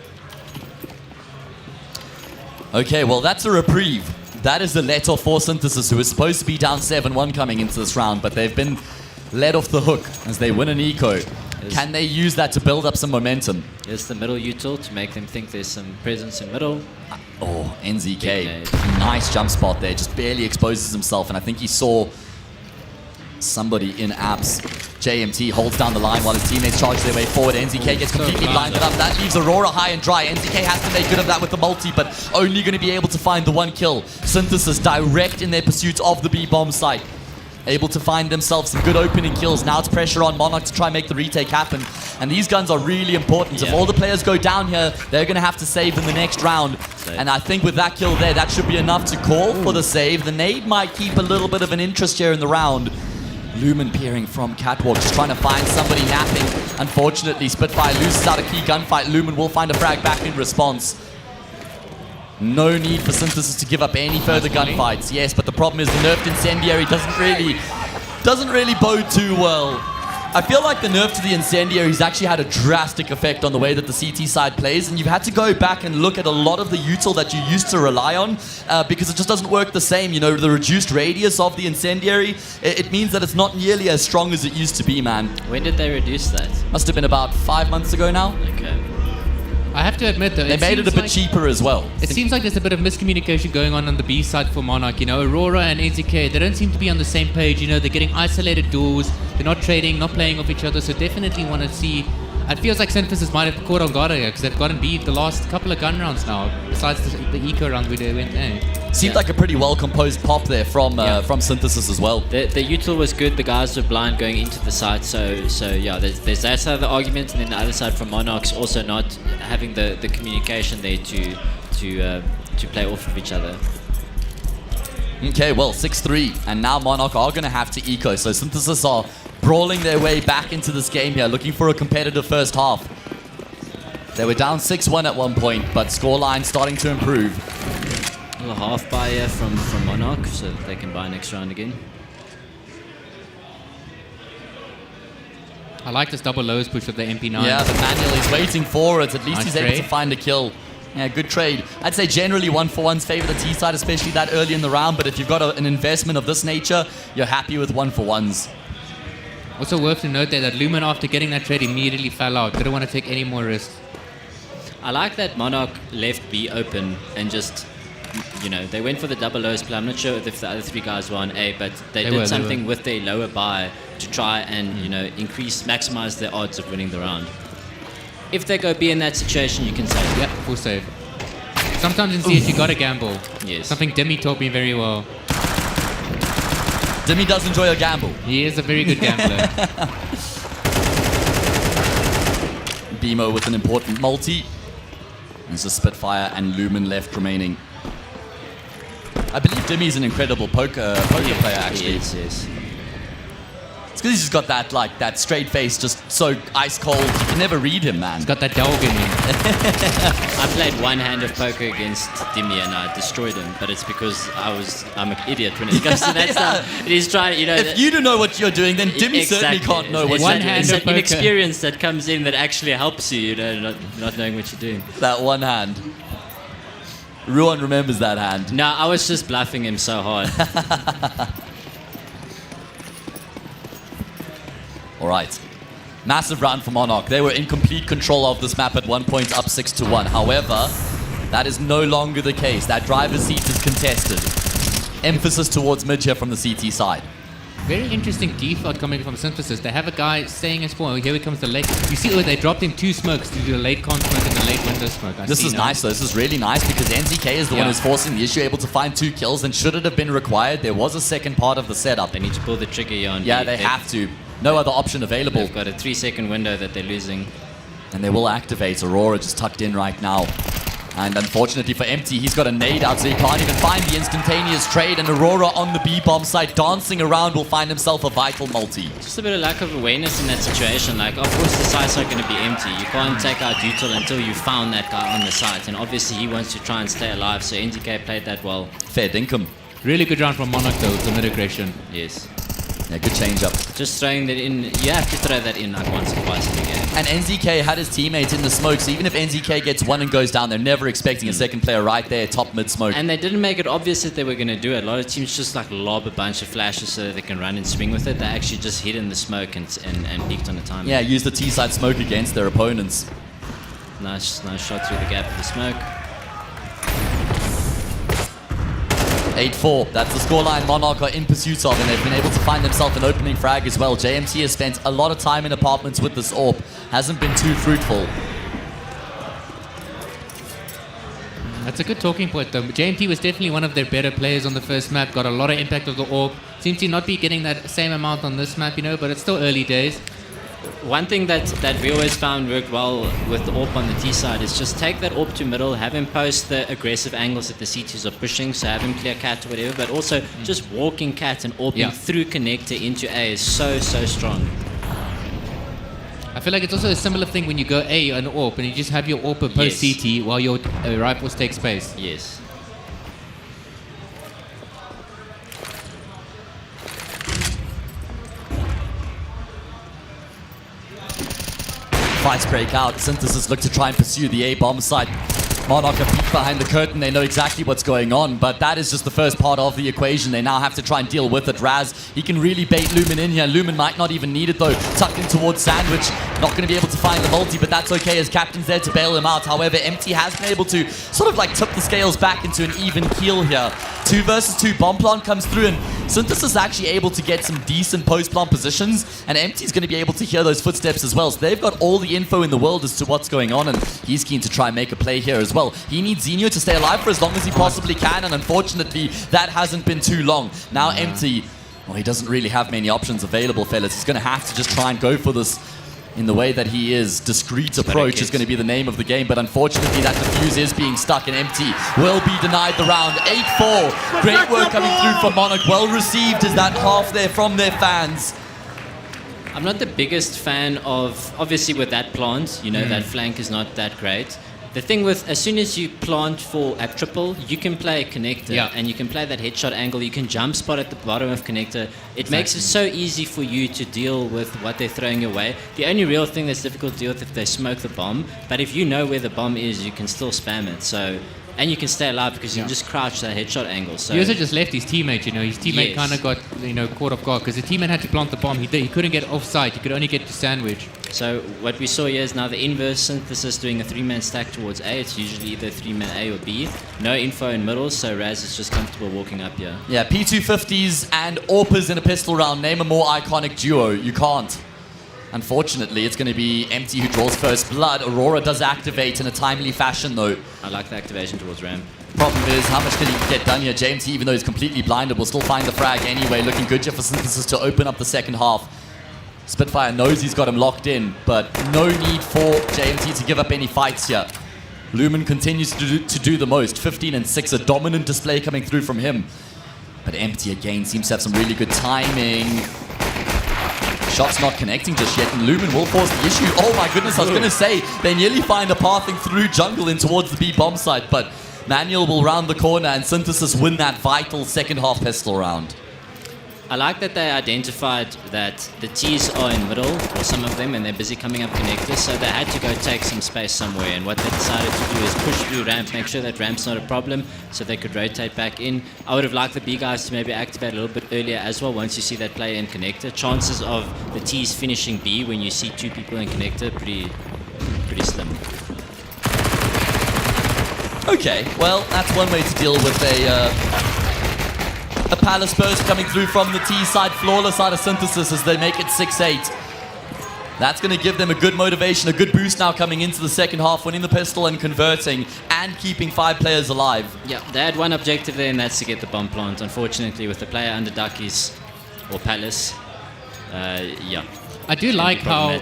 Okay, well, that's a reprieve. That is the let-off for Synthesis, who is supposed to be down 7-1 coming into this round, but they've been let off the hook as they win an eco. Can they use that to build up some momentum? Here's the middle util to make them think there's some presence in middle. Oh, NZK. Nice jump spot there. Just barely exposes himself, and I think he saw somebody in apps. JMT holds down the line while his teammates charge their way forward. NZK gets completely blinded up. That leaves Aurora high and dry. NZK has to make good of that with the multi, but only going to be able to find the 1 kill. Synthesis direct in their pursuit of the B-bomb site. Able to find themselves some good opening kills. Now it's pressure on Monarch to try and make the retake happen. And these guns are really important. If all the players go down here, they're going to have to save in the next round. And I think with that kill there, that should be enough to call for the save. The nade might keep a little bit of an interest here in the round. Lumen peering from Catwalk, just trying to find somebody napping. Unfortunately, Spitfire loses out a key gunfight. Lumen will find a frag back in response. No need for Synthesis to give up any further gunfights. Yes, but the problem is the nerfed Incendiary doesn't really bode too well. I feel like the nerf to the Incendiary's actually had a drastic effect on the way that the CT side plays, and you've had to go back and look at a lot of the util that you used to rely on because it just doesn't work the same. You know, the reduced radius of the Incendiary, it means that it's not nearly as strong as it used to be, man. When did they reduce that? Must have been about 5 months ago now. Okay. I have to admit though, they made it a bit cheaper as well. It seems like there's a bit of miscommunication going on the B side for Monarch. You know, Aurora and NZK, they don't seem to be on the same page. You know, they're getting isolated duels. They're not trading, not playing off each other. So definitely want to see. It feels like Synthesis might have caught on guard here because they've gotten beat the last couple of gun rounds now. Besides the eco round where they went there. Seemed like a pretty well composed pop there from Synthesis as well. The util was good. The guys were blind going into the site. So yeah, there's that side of the argument, and then the other side from Monarchs also not having the communication there to play off of each other. Okay, well, 6-3, and now Monarch are going to have to eco. So Synthesis are brawling their way back into this game here, looking for a competitive first half. They were down 6-1 at one point, but scoreline starting to improve. A little half buy here from Monarch, so that they can buy next round again. I like this double lows push with the MP9. Yeah, the manual is waiting for it. At least Nice he's able to trade. find a kill. Yeah, good trade. I'd say generally 1-for-1s favor the T side, especially that early in the round, but if you've got an investment of this nature, you're happy with 1-for-1s. Also worth to note there that Lumen, after getting that trade, immediately fell out. Didn't want to take any more risks. I like that Monarch left B open and just, you know, they went for the double lowest play. I'm not sure if the other 3 guys were on A, but they did something with their lower buy to try and, you know, maximize their odds of winning the round. If they go B in that situation, you can save. Yep, full save. Sometimes in CS you gotta gamble. Yes. Something Demi taught me very well. Demi does enjoy a gamble. He is a very good gambler. BMO with an important multi. There's a Spitfire and Lumen left remaining. I believe Demi's an incredible poker player, actually. Yes. It's because he's just got that straight face, just so ice cold. You can never read him, man. He's got that dog in him. I played one hand of poker against Dimi and I destroyed him, but it's because I'm an idiot when it comes to that stuff. He's trying, If you don't know what you're doing, then Dimi certainly can't know what you're doing. It's an inexperience that comes in that actually helps you, not knowing what you're doing. That one hand. Ruan remembers that hand. No, I was just bluffing him so hard. All right. Massive round for Monarch. They were in complete control of this map at one point, up 6-1. However, that is no longer the case. That driver's seat is contested. Emphasis towards mid here from the CT side. Very interesting default coming from Synthesis. They have a guy staying in spawn. Here comes the late. You see, they dropped him 2 smokes to do the late con smoke and the late window smoke. This is nice, though. This is really nice because NZK is the one who's forcing the issue, able to find 2 kills. And should it have been required, there was a second part of the setup. They need to pull the trigger here on Yeah, they have to. No other option available. They've got a 3-second window that they're losing. And they will activate. Aurora just tucked in right now. And unfortunately for Empty, he's got a nade out, so he can't even find the instantaneous trade. And Aurora on the B-bomb side, dancing around, will find himself a vital multi. Just a bit of lack of awareness in that situation. Like, of course, the sites are going to be empty. You can't take out Util until you found that guy on the site. And obviously, he wants to try and stay alive, so NZK played that well. Fair dinkum. Really good round from Monarch, though, with the mid-aggression. Yes. Yeah, good change up. Just throwing that in. You have to throw that in like once or twice in the game. And NZK had his teammates in the smoke, so even if NZK gets one and goes down, they're never expecting a second player right there, top mid smoke. And they didn't make it obvious that they were going to do it. A lot of teams just like lob a bunch of flashes so that they can run and swing with it. They actually just hid in the smoke and peeked on the time. Yeah, use the T-side smoke against their opponents. Nice shot through the gap of the smoke. 8-4, that's the scoreline Monarch are in pursuit of, and they've been able to find themselves an opening frag as well. JMT has spent a lot of time in apartments with this AWP, hasn't been too fruitful. That's a good talking point, though. JMT was definitely one of their better players on the first map, got a lot of impact of the AWP. Seems to not be getting that same amount on this map, but it's still early days. One thing that we always found worked well with the AWP on the T side is just take that AWP to middle, have him post the aggressive angles that the CTs are pushing, so have him clear cat or whatever, but also just walking cat and AWPing through connector into A is so strong. I feel like it's also a similar thing when you go A on AWP and you just have your AWP post CT while your rifles take space. Yes. Fights break out. Synthesis look to try and pursue the A-bomb side. Monarch are peek behind the curtain. They know exactly what's going on, but that is just the first part of the equation. They now have to try and deal with it. Raz, he can really bait Lumen in here. Lumen might not even need it, though. Tucked in towards Sandwich. Not going to be able to find the multi, but that's okay as Captain's there to bail him out. However, Empty has been able to sort of like tip the scales back into an even keel here. 2 versus 2. Bomb plant comes through, and Synthesis is actually able to get some decent post-plant positions, and Empty's going to be able to hear those footsteps as well. So they've got all the info in the world as to what's going on, and he's keen to try and make a play here as well. He needs Zenio to stay alive for as long as he possibly can, and unfortunately, that hasn't been too long. Now Empty, well, he doesn't really have many options available, fellas. He's going to have to just try and go for this in the way that he is. Discreet approach is going to be the name of the game, but unfortunately that defuse is being stuck, and Empty will be denied the round. 8-4. Great work coming through from Monarch. Well received is that half there from their fans. I'm not the biggest fan of, obviously with that plant, that flank is not that great. The thing with, as soon as you plant for a triple, you can play a connector and you can play that headshot angle, you can jump spot at the bottom of connector. It makes it so easy for you to deal with what they're throwing away. The only real thing that's difficult to deal with if they smoke the bomb, but if you know where the bomb is, you can still spam it. So, and you can stay alive because you can just crouch that headshot angle. So he also just left his teammate, His teammate kind of got, caught off guard because the teammate had to plant the bomb. He couldn't get offside. He could only get to Sandwich. So what we saw here is now the inverse Synthesis doing a 3-man stack towards A. It's usually either 3-man A or B. No info in middle, so Raz is just comfortable walking up here. Yeah, P250s and AWPers in a pistol round. Name a more iconic duo. You can't. Unfortunately, it's going to be Empty who draws first blood. Aurora does activate in a timely fashion, though. I like the activation towards Ram. Problem is, how much can he get done here? JMT, even though he's completely blinded, will still find the frag anyway. Looking good here for Synthesis to open up the second half. Spitfire knows he's got him locked in, but no need for JMT to give up any fights here. Lumen continues to do the most. 15-6, a dominant display coming through from him. But Empty again seems to have some really good timing. shot's not connecting just yet, and Lumen will force the issue. Oh my goodness, I was going to say, they nearly find a pathing through jungle in towards the B bomb site, but Manuel will round the corner and Synthesis win that vital second half pistol round. I like that they identified that the T's are in middle, or some of them, and they're busy coming up connectors, so they had to go take some space somewhere, and what they decided to do is push through ramp, make sure that ramp's not a problem, so they could rotate back in. I would have liked the B guys to maybe activate a little bit earlier as well, once you see that player in connector. Chances of the T's finishing B when you see two people in connector, pretty slim. Okay, well, that's one way to deal with a Palace burst coming through from the T side, flawless out of Synthesis as they make it 6-8. That's going to give them a good motivation, a good boost now coming into the second half, winning the pistol and converting and keeping 5 players alive. Yeah, they had one objective there, and that's to get the bomb plant. Unfortunately, with the player under Duckies or Palace, yeah. I do like how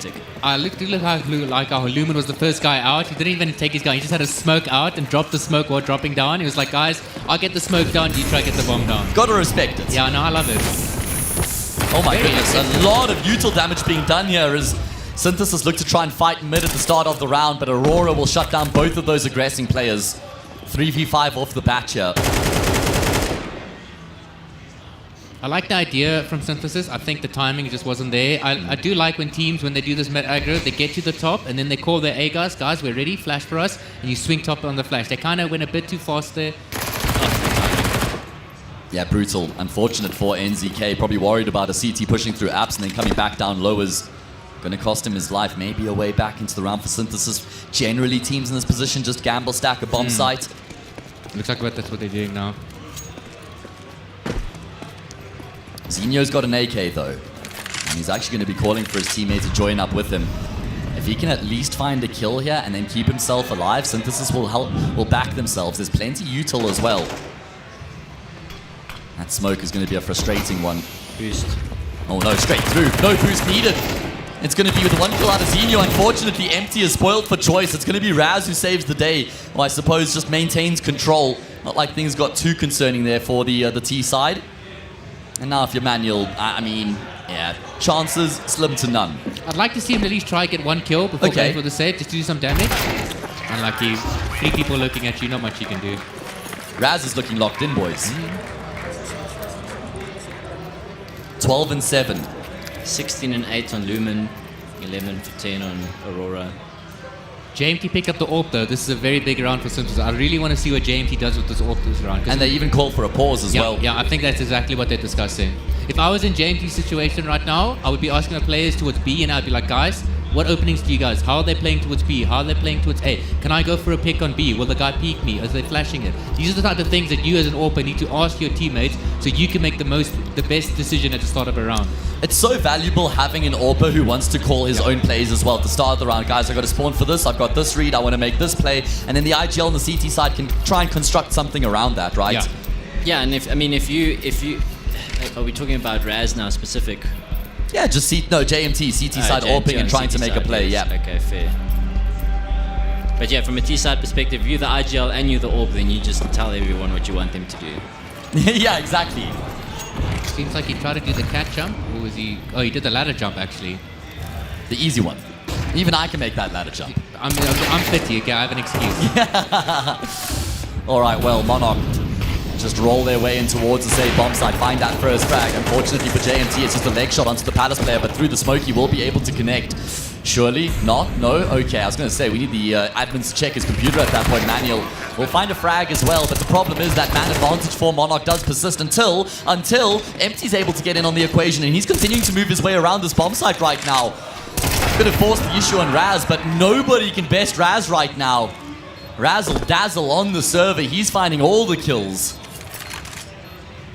Lumen was the first guy out. He didn't even take his gun. He just had a smoke out and dropped the smoke while dropping down. He was like, guys, I'll get the smoke down. You try to get the bomb down. Gotta respect it. Yeah, no, I love it. Oh my goodness, a lot of util damage being done here as Synthesis look to try and fight mid at the start of the round, but Aurora will shut down both of those aggressing players. 3v5 off the bat here. I like the idea from Synthesis. I think the timing just wasn't there. I do like when teams, when they do this mid aggro, they get to the top and then they call their A guys, we're ready, flash for us, and you swing top on the flash. They kind of went a bit too fast there. Yeah, brutal. Unfortunate for NZK. Probably worried about a CT pushing through apps and then coming back down low is going to cost him his life. Maybe a way back into the round for Synthesis. Generally, teams in this position just gamble, stack a bomb site. Looks like that's what they're doing now. Zinho's got an AK though, and he's actually going to be calling for his teammate to join up with him. If he can at least find a kill here and then keep himself alive, Synthesis will back themselves. There's plenty util as well. That smoke is going to be a frustrating one. Boost. Oh no, straight through. No boost needed. It's going to be with 1 kill out of Zinho. Unfortunately, Empty is spoiled for choice. It's going to be Raz who saves the day. Or I suppose just maintains control. Not like things got too concerning there for the T side. And now if you're Manuel, I mean, yeah, chances slim to none. I'd like to see him at least try get 1 kill before going for the save, just to do some damage. Unlucky. 3 people looking at you, not much you can do. Raz is looking locked in, boys. 12 and 7. 16 and 8 on Lumen, 11 for 10 on Aurora. JMT picked up the AWP though. This is a very big round for Synthesis. I really want to see what JMT does with this AWP this round. And they even called for a pause as well. Yeah, I think that's exactly what they're discussing. If I was in JMT's situation right now, I would be asking the players towards B and I'd be like, guys, what openings do you guys? How are they playing towards B? How are they playing towards A? Can I go for a pick on B? Will the guy peek me? Are they flashing it? These are the type of things that you as an AWPer need to ask your teammates so you can make the best decision at the start of a round. It's so valuable having an AWPer who wants to call his own plays as well at the start of the round. Guys, I've got to spawn for this, I've got this read, I want to make this play, and then the IGL and the CT side can try and construct something around that, right? Yeah, and if you are we talking about Raz now specific? Yeah, just JMT, CT side AWPing and trying to make a play, yes. Okay, fair. But yeah, from a T side perspective, you the IGL and you the AWP, then you just tell everyone what you want them to do. Yeah, exactly. Seems like he tried to do the cat jump, or was he? Oh, he did the ladder jump actually. The easy one. Even I can make that ladder jump. I'm 50, okay, I have an excuse. All right, well, Monarch just roll their way in towards the safe bomb site, find that first frag. Unfortunately for JMT, it's just a leg shot onto the Palace player, but through the smoke, he will be able to connect. Surely not? No? Okay, I was going to say, we need the admins to check his computer at that point. Manuel will find a frag as well, but the problem is that man advantage for Monarch does persist until Empty's able to get in on the equation, and he's continuing to move his way around this bomb site right now. Could have forced the issue on Raz, but nobody can best Raz right now. Razzle dazzle on the server, he's finding all the kills.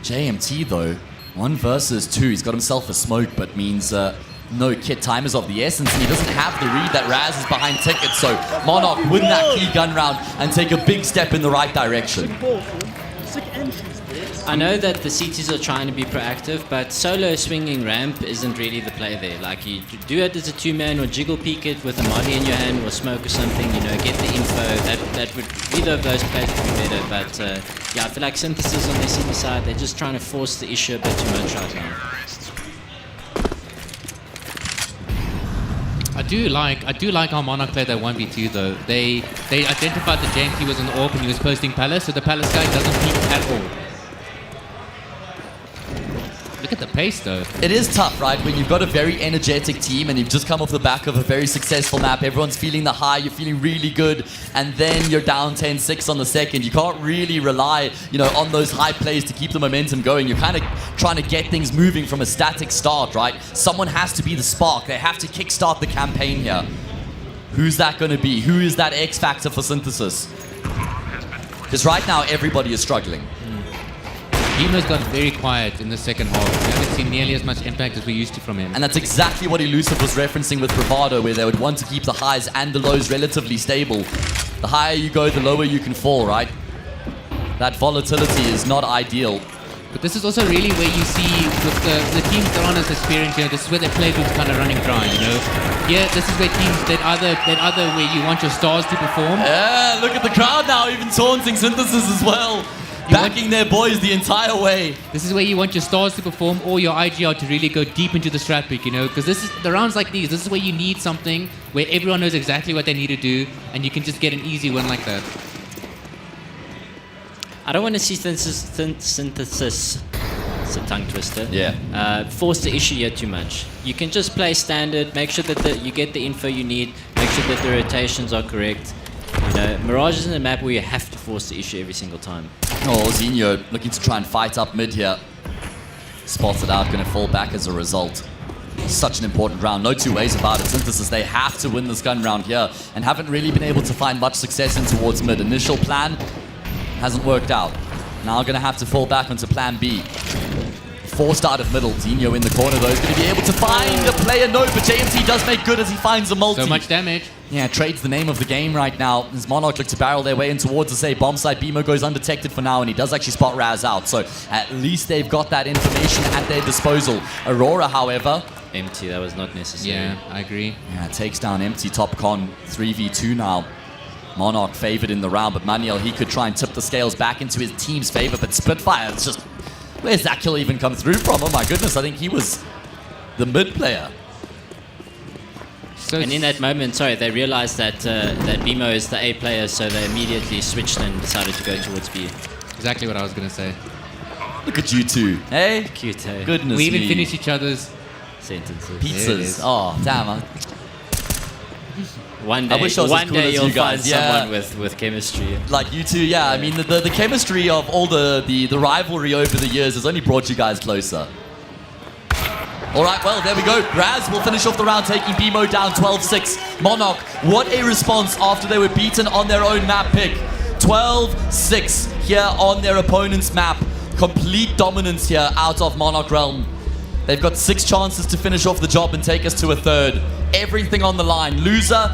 JMT though, 1 versus 2. He's got himself a smoke, but means no kit time is of the essence, and he doesn't have the read that Raz is behind ticket, so Monarch win that key gun round and take a big step in the right direction. I know that the CTs are trying to be proactive, but solo swinging ramp isn't really the play there. Like, you do it as a 2-man or jiggle peek it with a molly in your hand or smoke or something, you know, get the info. That would, either of those plays would be better, but yeah, I feel like Synthesis on their CT side, they're just trying to force the issue a bit too much right now. do like how Monarch played that 1v2 though. They identified that Janky was on the AWP and he was posting Palace, so the Palace guy doesn't peek at all. Look at the pace though. It is tough, right? When you've got a very energetic team and you've just come off the back of a very successful map, everyone's feeling the high, you're feeling really good, and then you're down 10-6 on the second. You can't really rely, on those high plays to keep the momentum going. You're kind of trying to get things moving from a static start, right? Someone has to be the spark. They have to kickstart the campaign here. Who's that going to be? Who is that X factor for Synthesis? Because right now, everybody is struggling. Beamer's got very quiet in the second half. We haven't seen nearly as much impact as we used to from him. And that's exactly what Elusive was referencing with Bravado, where they would want to keep the highs and the lows relatively stable. The higher you go, the lower you can fall, right? That volatility is not ideal. But this is also really where you see with the teams that aren't as experienced, this is where their playbook's kind of running dry, Here, this is where teams that other where you want your stars to perform. Yeah, look at the crowd now, even taunting Synthesis as well. Backing their boys the entire way. This is where you want your stars to perform or your IGR to really go deep into the strat pick, because this is the rounds like these. This is where you need something where everyone knows exactly what they need to do, and you can just get an easy win like that. I don't want to see Synthesis. It's a tongue twister. Yeah. Force the issue here too much. You can just play standard. Make sure that you get the info you need. Make sure that the rotations are correct. Mirage is in a map where you have to force the issue every single time. Oh, Zinho looking to try and fight up mid here. Spotted out, going to fall back as a result. Such an important round, no two ways about it. Synthesis, they have to win this gun round here and haven't really been able to find much success in towards mid. Initial plan hasn't worked out. Now going to have to fall back onto plan B. Forced out of middle. Zinho in the corner though is going to be able to find a player. No, but JMT does make good as he finds a multi. So much damage. Yeah, trade's the name of the game right now. As Monarch look to barrel their way in towards the save. Bomb site, BMO goes undetected for now, and he does actually spot Raz out. So at least they've got that information at their disposal. Aurora, however... Empty, that was not necessary. Yeah, I agree. Yeah, takes down Empty. Topcon 3v2 now. Monarch favored in the round, but Maniel, he could try and tip the scales back into his team's favor, but Spitfire, it's just... Where's that kill even come through from? Oh my goodness, I think he was the mid player. And in that moment, they realized that BMO is the A player, so they immediately switched and decided to go towards B. Exactly what I was going to say. Look at you two, hey? Cute, hey? Goodness we even me. finish each other's sentences. Pizzas. Oh, damn. One day, I wish I was one as cool day as you'll you guys. find someone with chemistry. Like you two, yeah. I mean, the chemistry of all the rivalry over the years has only brought you guys closer. All right, well, there we go. Raz will finish off the round, taking BMO down 12-6. Monarch, what a response after they were beaten on their own map pick. 12-6 here on their opponent's map. Complete dominance here out of Monarch Realm. They've got 6 chances to finish off the job and take us to a third. Everything on the line. Loser,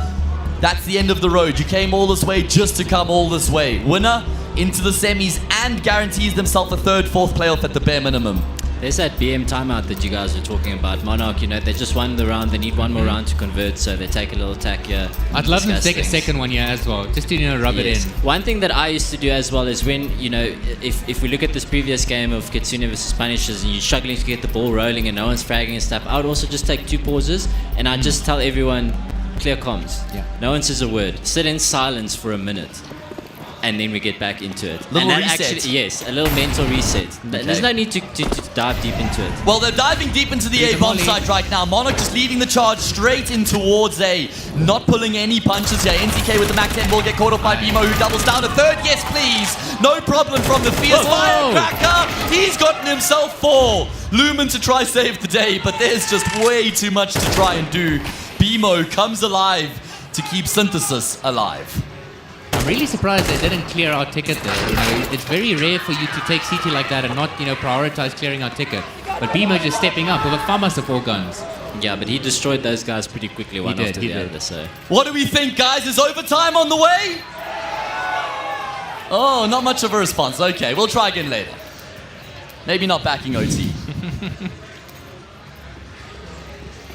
that's the end of the road. You came all this way just to come all this way. Winner, into the semis and guarantees themselves a third, fourth playoff at the bare minimum. There's that BM timeout that you guys were talking about. Monarch, they just won the round. They need one more round to convert, so they take a little tack here. I'd love them to take a second one here as well, just to rub it in. One thing that I used to do as well is when, if we look at this previous game of Kitsune versus Punishers and you're struggling to get the ball rolling and no one's fragging and stuff, I would also just take 2 pauses and I'd just tell everyone, clear comms. Yeah. No one says a word. Sit in silence for a minute. And then we get back into it. Little and that reset. Actually, yes, a little mental reset. Okay. There's no need to dive deep into it. Well, they're diving deep into the A bomb site right now. Monarch just leading the charge straight in towards A. Not pulling any punches here. NTK with the Mac 10 will get caught off by BMO, who doubles down a third. Yes, please. No problem from the fierce firecracker. He's gotten himself 4. Lumen to try save the day, but there's just way too much to try and do. BMO comes alive to keep Synthesis alive. I'm really surprised they didn't clear our ticket there. It's very rare for you to take CT like that and not, prioritize clearing our ticket. But BMO just stepping up with a FAMAS of 4 guns. Yeah, but he destroyed those guys pretty quickly, one after the other. So. What do we think, guys? Is overtime on the way? Oh, not much of a response. Okay, we'll try again later. Maybe not backing OT.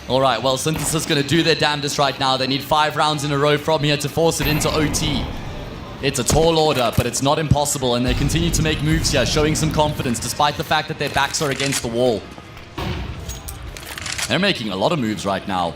All right, well, Synthesis going to do their damnedest right now. They need 5 rounds in a row from here to force it into OT. It's a tall order, but it's not impossible, and they continue to make moves here, showing some confidence, despite the fact that their backs are against the wall. They're making a lot of moves right now.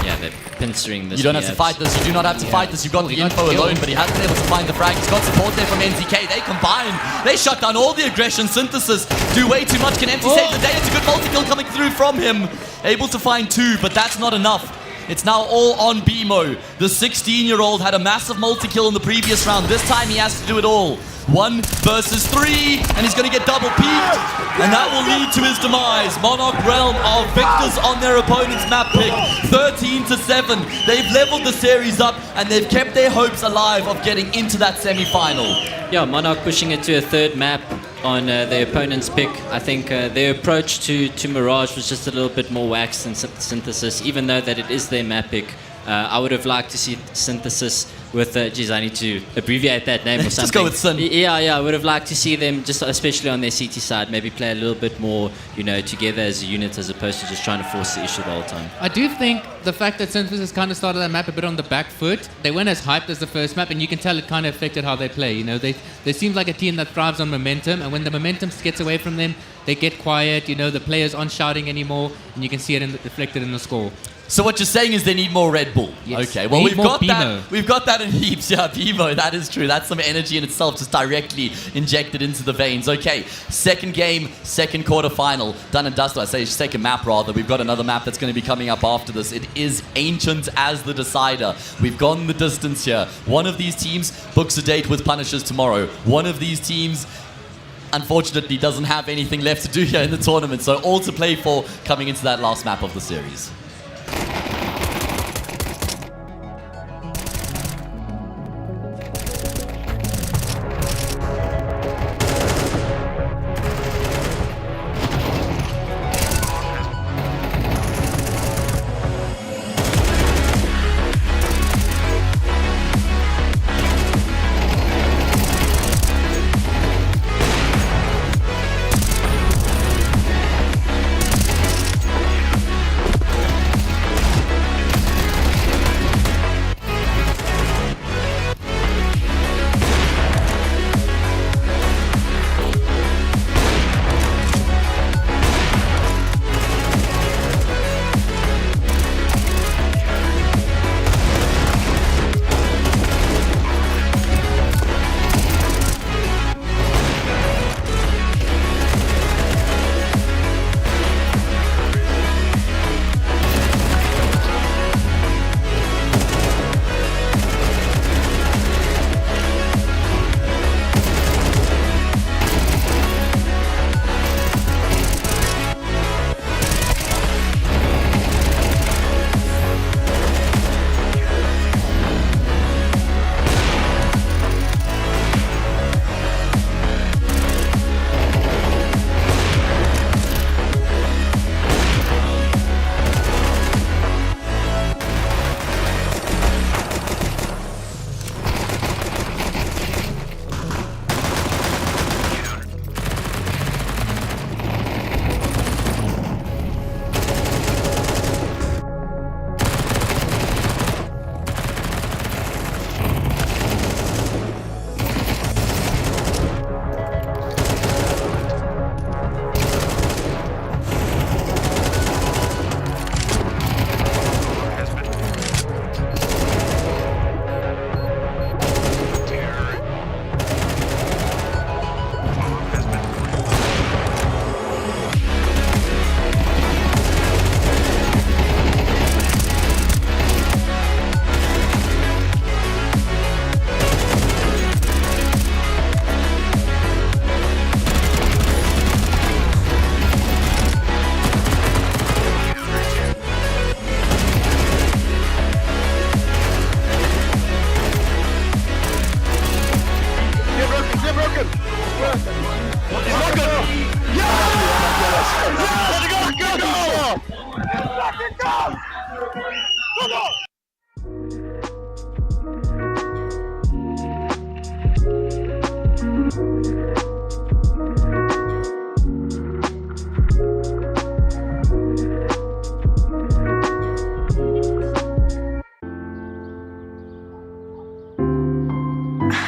Yeah, they're pincering this. You don't have to fight this. You do not have to fight this. You've got the info alone, but he hasn't been able to find the frag. He's got support there from NZK. They combine. They shut down all the aggression. Synthesis do way too much. Can Empty save the day? It's a good multi-kill coming through from him. Able to find 2, but that's not enough. It's now all on BMO. The 16-year-old had a massive multi-kill in the previous round. This time he has to do it all. 1 versus 3, and he's going to get double peaked, and that will lead to his demise. Monarch Realm are victors on their opponent's map pick, 13-7. They've leveled the series up, and they've kept their hopes alive of getting into that semi-final. Yeah, Monarch pushing it to a third map on their opponent's pick. I think their approach to Mirage was just a little bit more waxed than Synthesis, even though that it is their map pick. I would have liked to see Synthesis with, geez, I need to abbreviate that name or something. Just go with Syn. Yeah, I would have liked to see them, just especially on their CT side, maybe play a little bit more, together as a unit as opposed to just trying to force the issue the whole time. I do think the fact that Synthesis kind of started that map a bit on the back foot, they weren't as hyped as the first map, and you can tell it kind of affected how they play. They seem like a team that thrives on momentum, and when the momentum gets away from them, they get quiet. The players aren't shouting anymore, and you can see it reflected in the score. So what you're saying is they need more Red Bull. Yes. Okay, well They we've need more got BMO. that. We've got that in heaps. Yeah, BMO, that is true. That's some energy in itself, just directly injected into the veins. Okay, second game, second quarter final, done and dusted. I say second map rather. We've got another map that's going to be coming up after this. It is Ancient as the decider. We've gone the distance here. One of these teams books a date with Punishers tomorrow. One of these teams, unfortunately, doesn't have anything left to do here in the tournament. So all to play for coming into that last map of the series.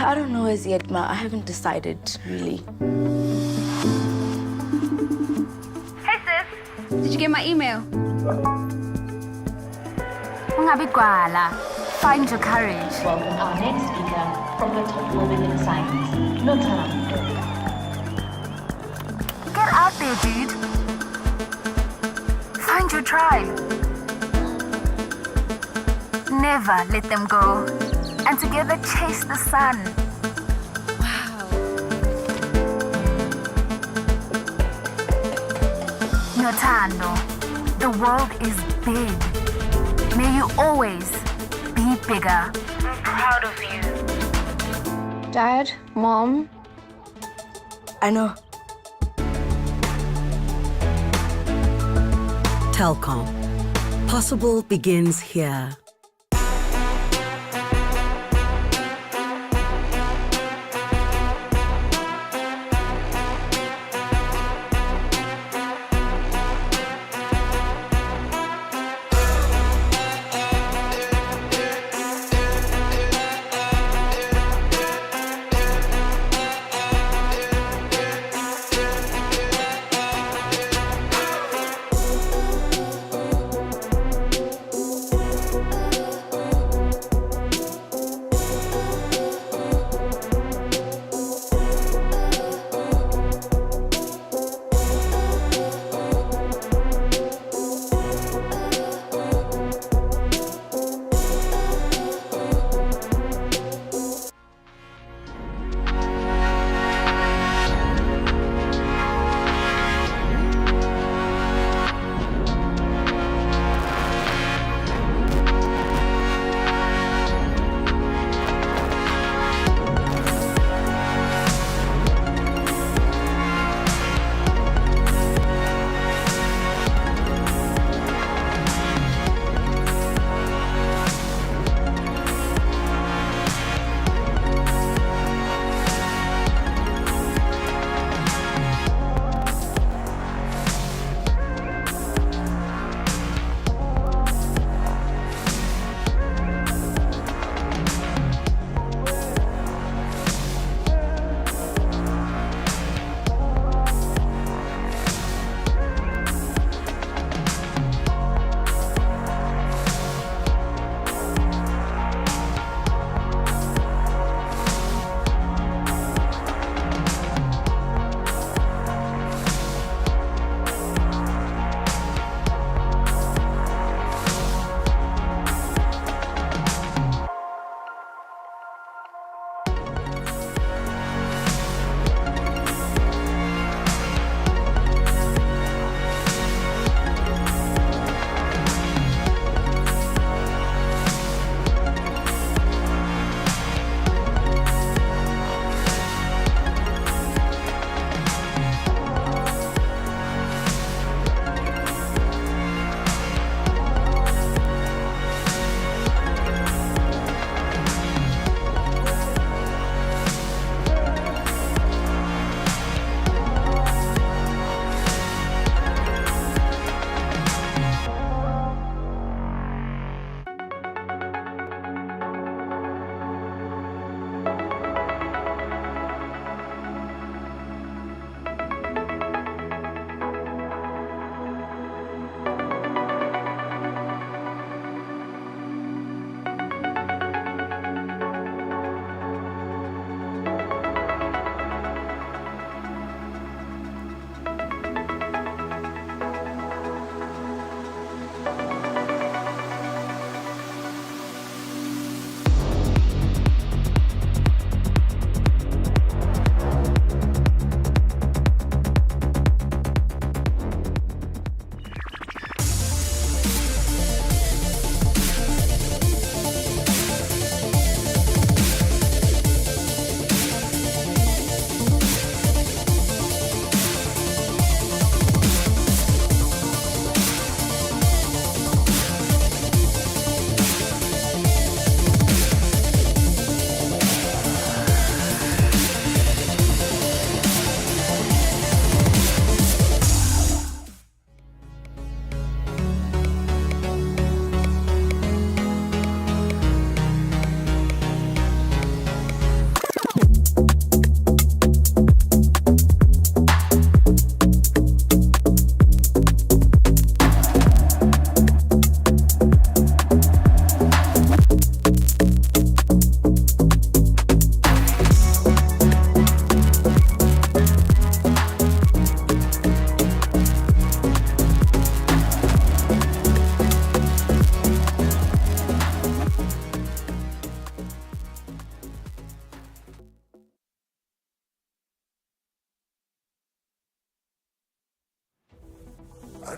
I don't know as yet, Ma. I haven't decided, really. Hey sis, did you get my email? Ungabigwala. Find your courage. Welcome our next speaker from the top women in science, Notaram. Get out there, dude. Find your tribe. Never let them go. And together chase the sun. Notando, the world is big. May you always be bigger. I'm proud of you. Dad, Mom. I know. Telkom. Possible begins here.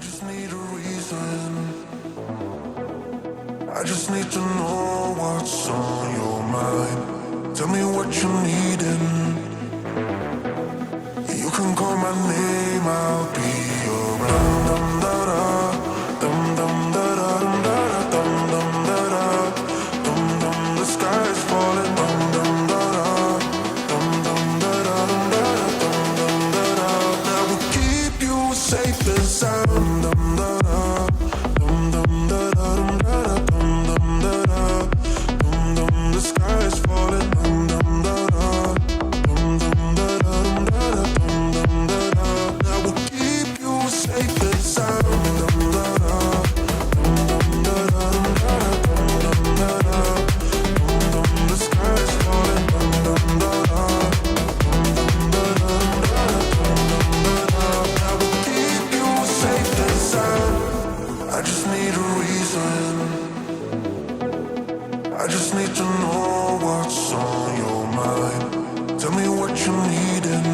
just need a reason. I just need to know what's on your mind. Tell me what you're needing. You can call my name, I'll be around. Dum da da, dum dum da da, dum dum da da, dum dum. The sky is falling. Dum dum da da, dum dum da da, dum da da, that will keep you safe and sound. Dum da da, dum dum da da, dum da da, dum dum. The sky is falling. Dum dum da da, dum dum da da, dum da. That will keep you safe and sound. Dum da da, dum da da, dum da da, dum. The sky is falling. Dum da da, dum da da, that will keep you safe and sound. I just need a reason. I just need to know what's on your mind. Tell me what you're needing.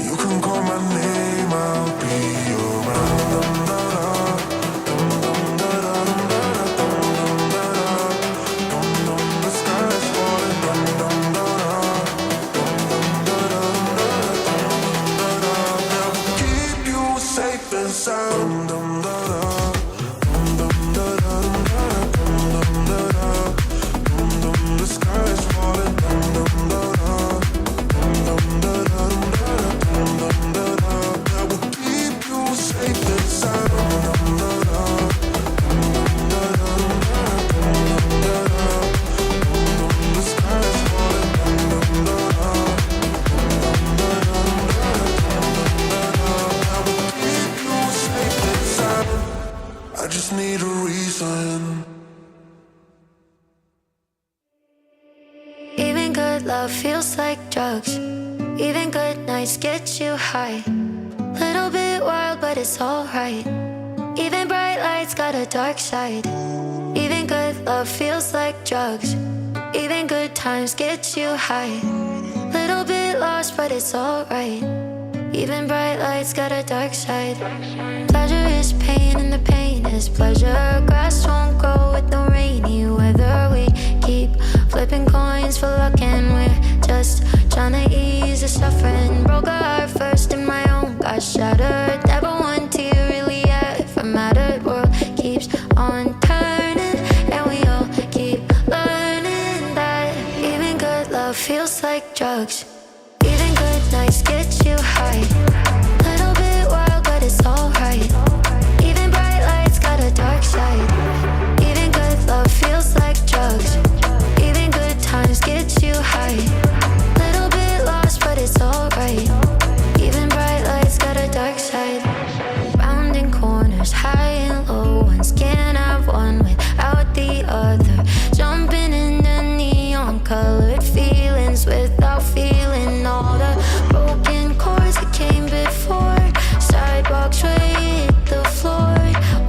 You can call my name, I'll be around. Dum da da, dum da da, dum da da, dum. The sky is falling. Dum da da, dum da da, that will keep you safe and sound. Dum da da, dum da da, dum da da, dum. The sky is falling. Dum da da, dum da da, dum da da, that will keep you safe and sound. Dum da da, dum da da, dum da da, the sky is falling. Dum da da, that will keep you safe and sound. I just need a reason. Even good love feels like drugs. Even good nights get you high. Little bit wild, but it's alright. Even bright lights got a dark side. Even good love feels like drugs. Even good times get you high. Little bit lost, but it's alright. Even bright lights got a dark side. Pleasure is pain and the pain is pleasure. Grass won't grow with the rainy weather. We keep flipping coins for luck and we're just trying to ease the suffering. Broke a heart first and my own got shattered. Never one tear really ever mattered. World keeps on turning and we all keep learning that even good love feels like drugs. Even good nights get you high. Little bit wild, but it's alright. Even bright lights got a dark side. Even good love feels like drugs. Even good times get you high. Little bit lost, but it's alright. Even bright lights got a dark side. Rounding corners, high and low ones. Can't have one without the other. Jumping in the neon colored feelings without feeling all the broken chords that came before. Sidewalks right hit the floor.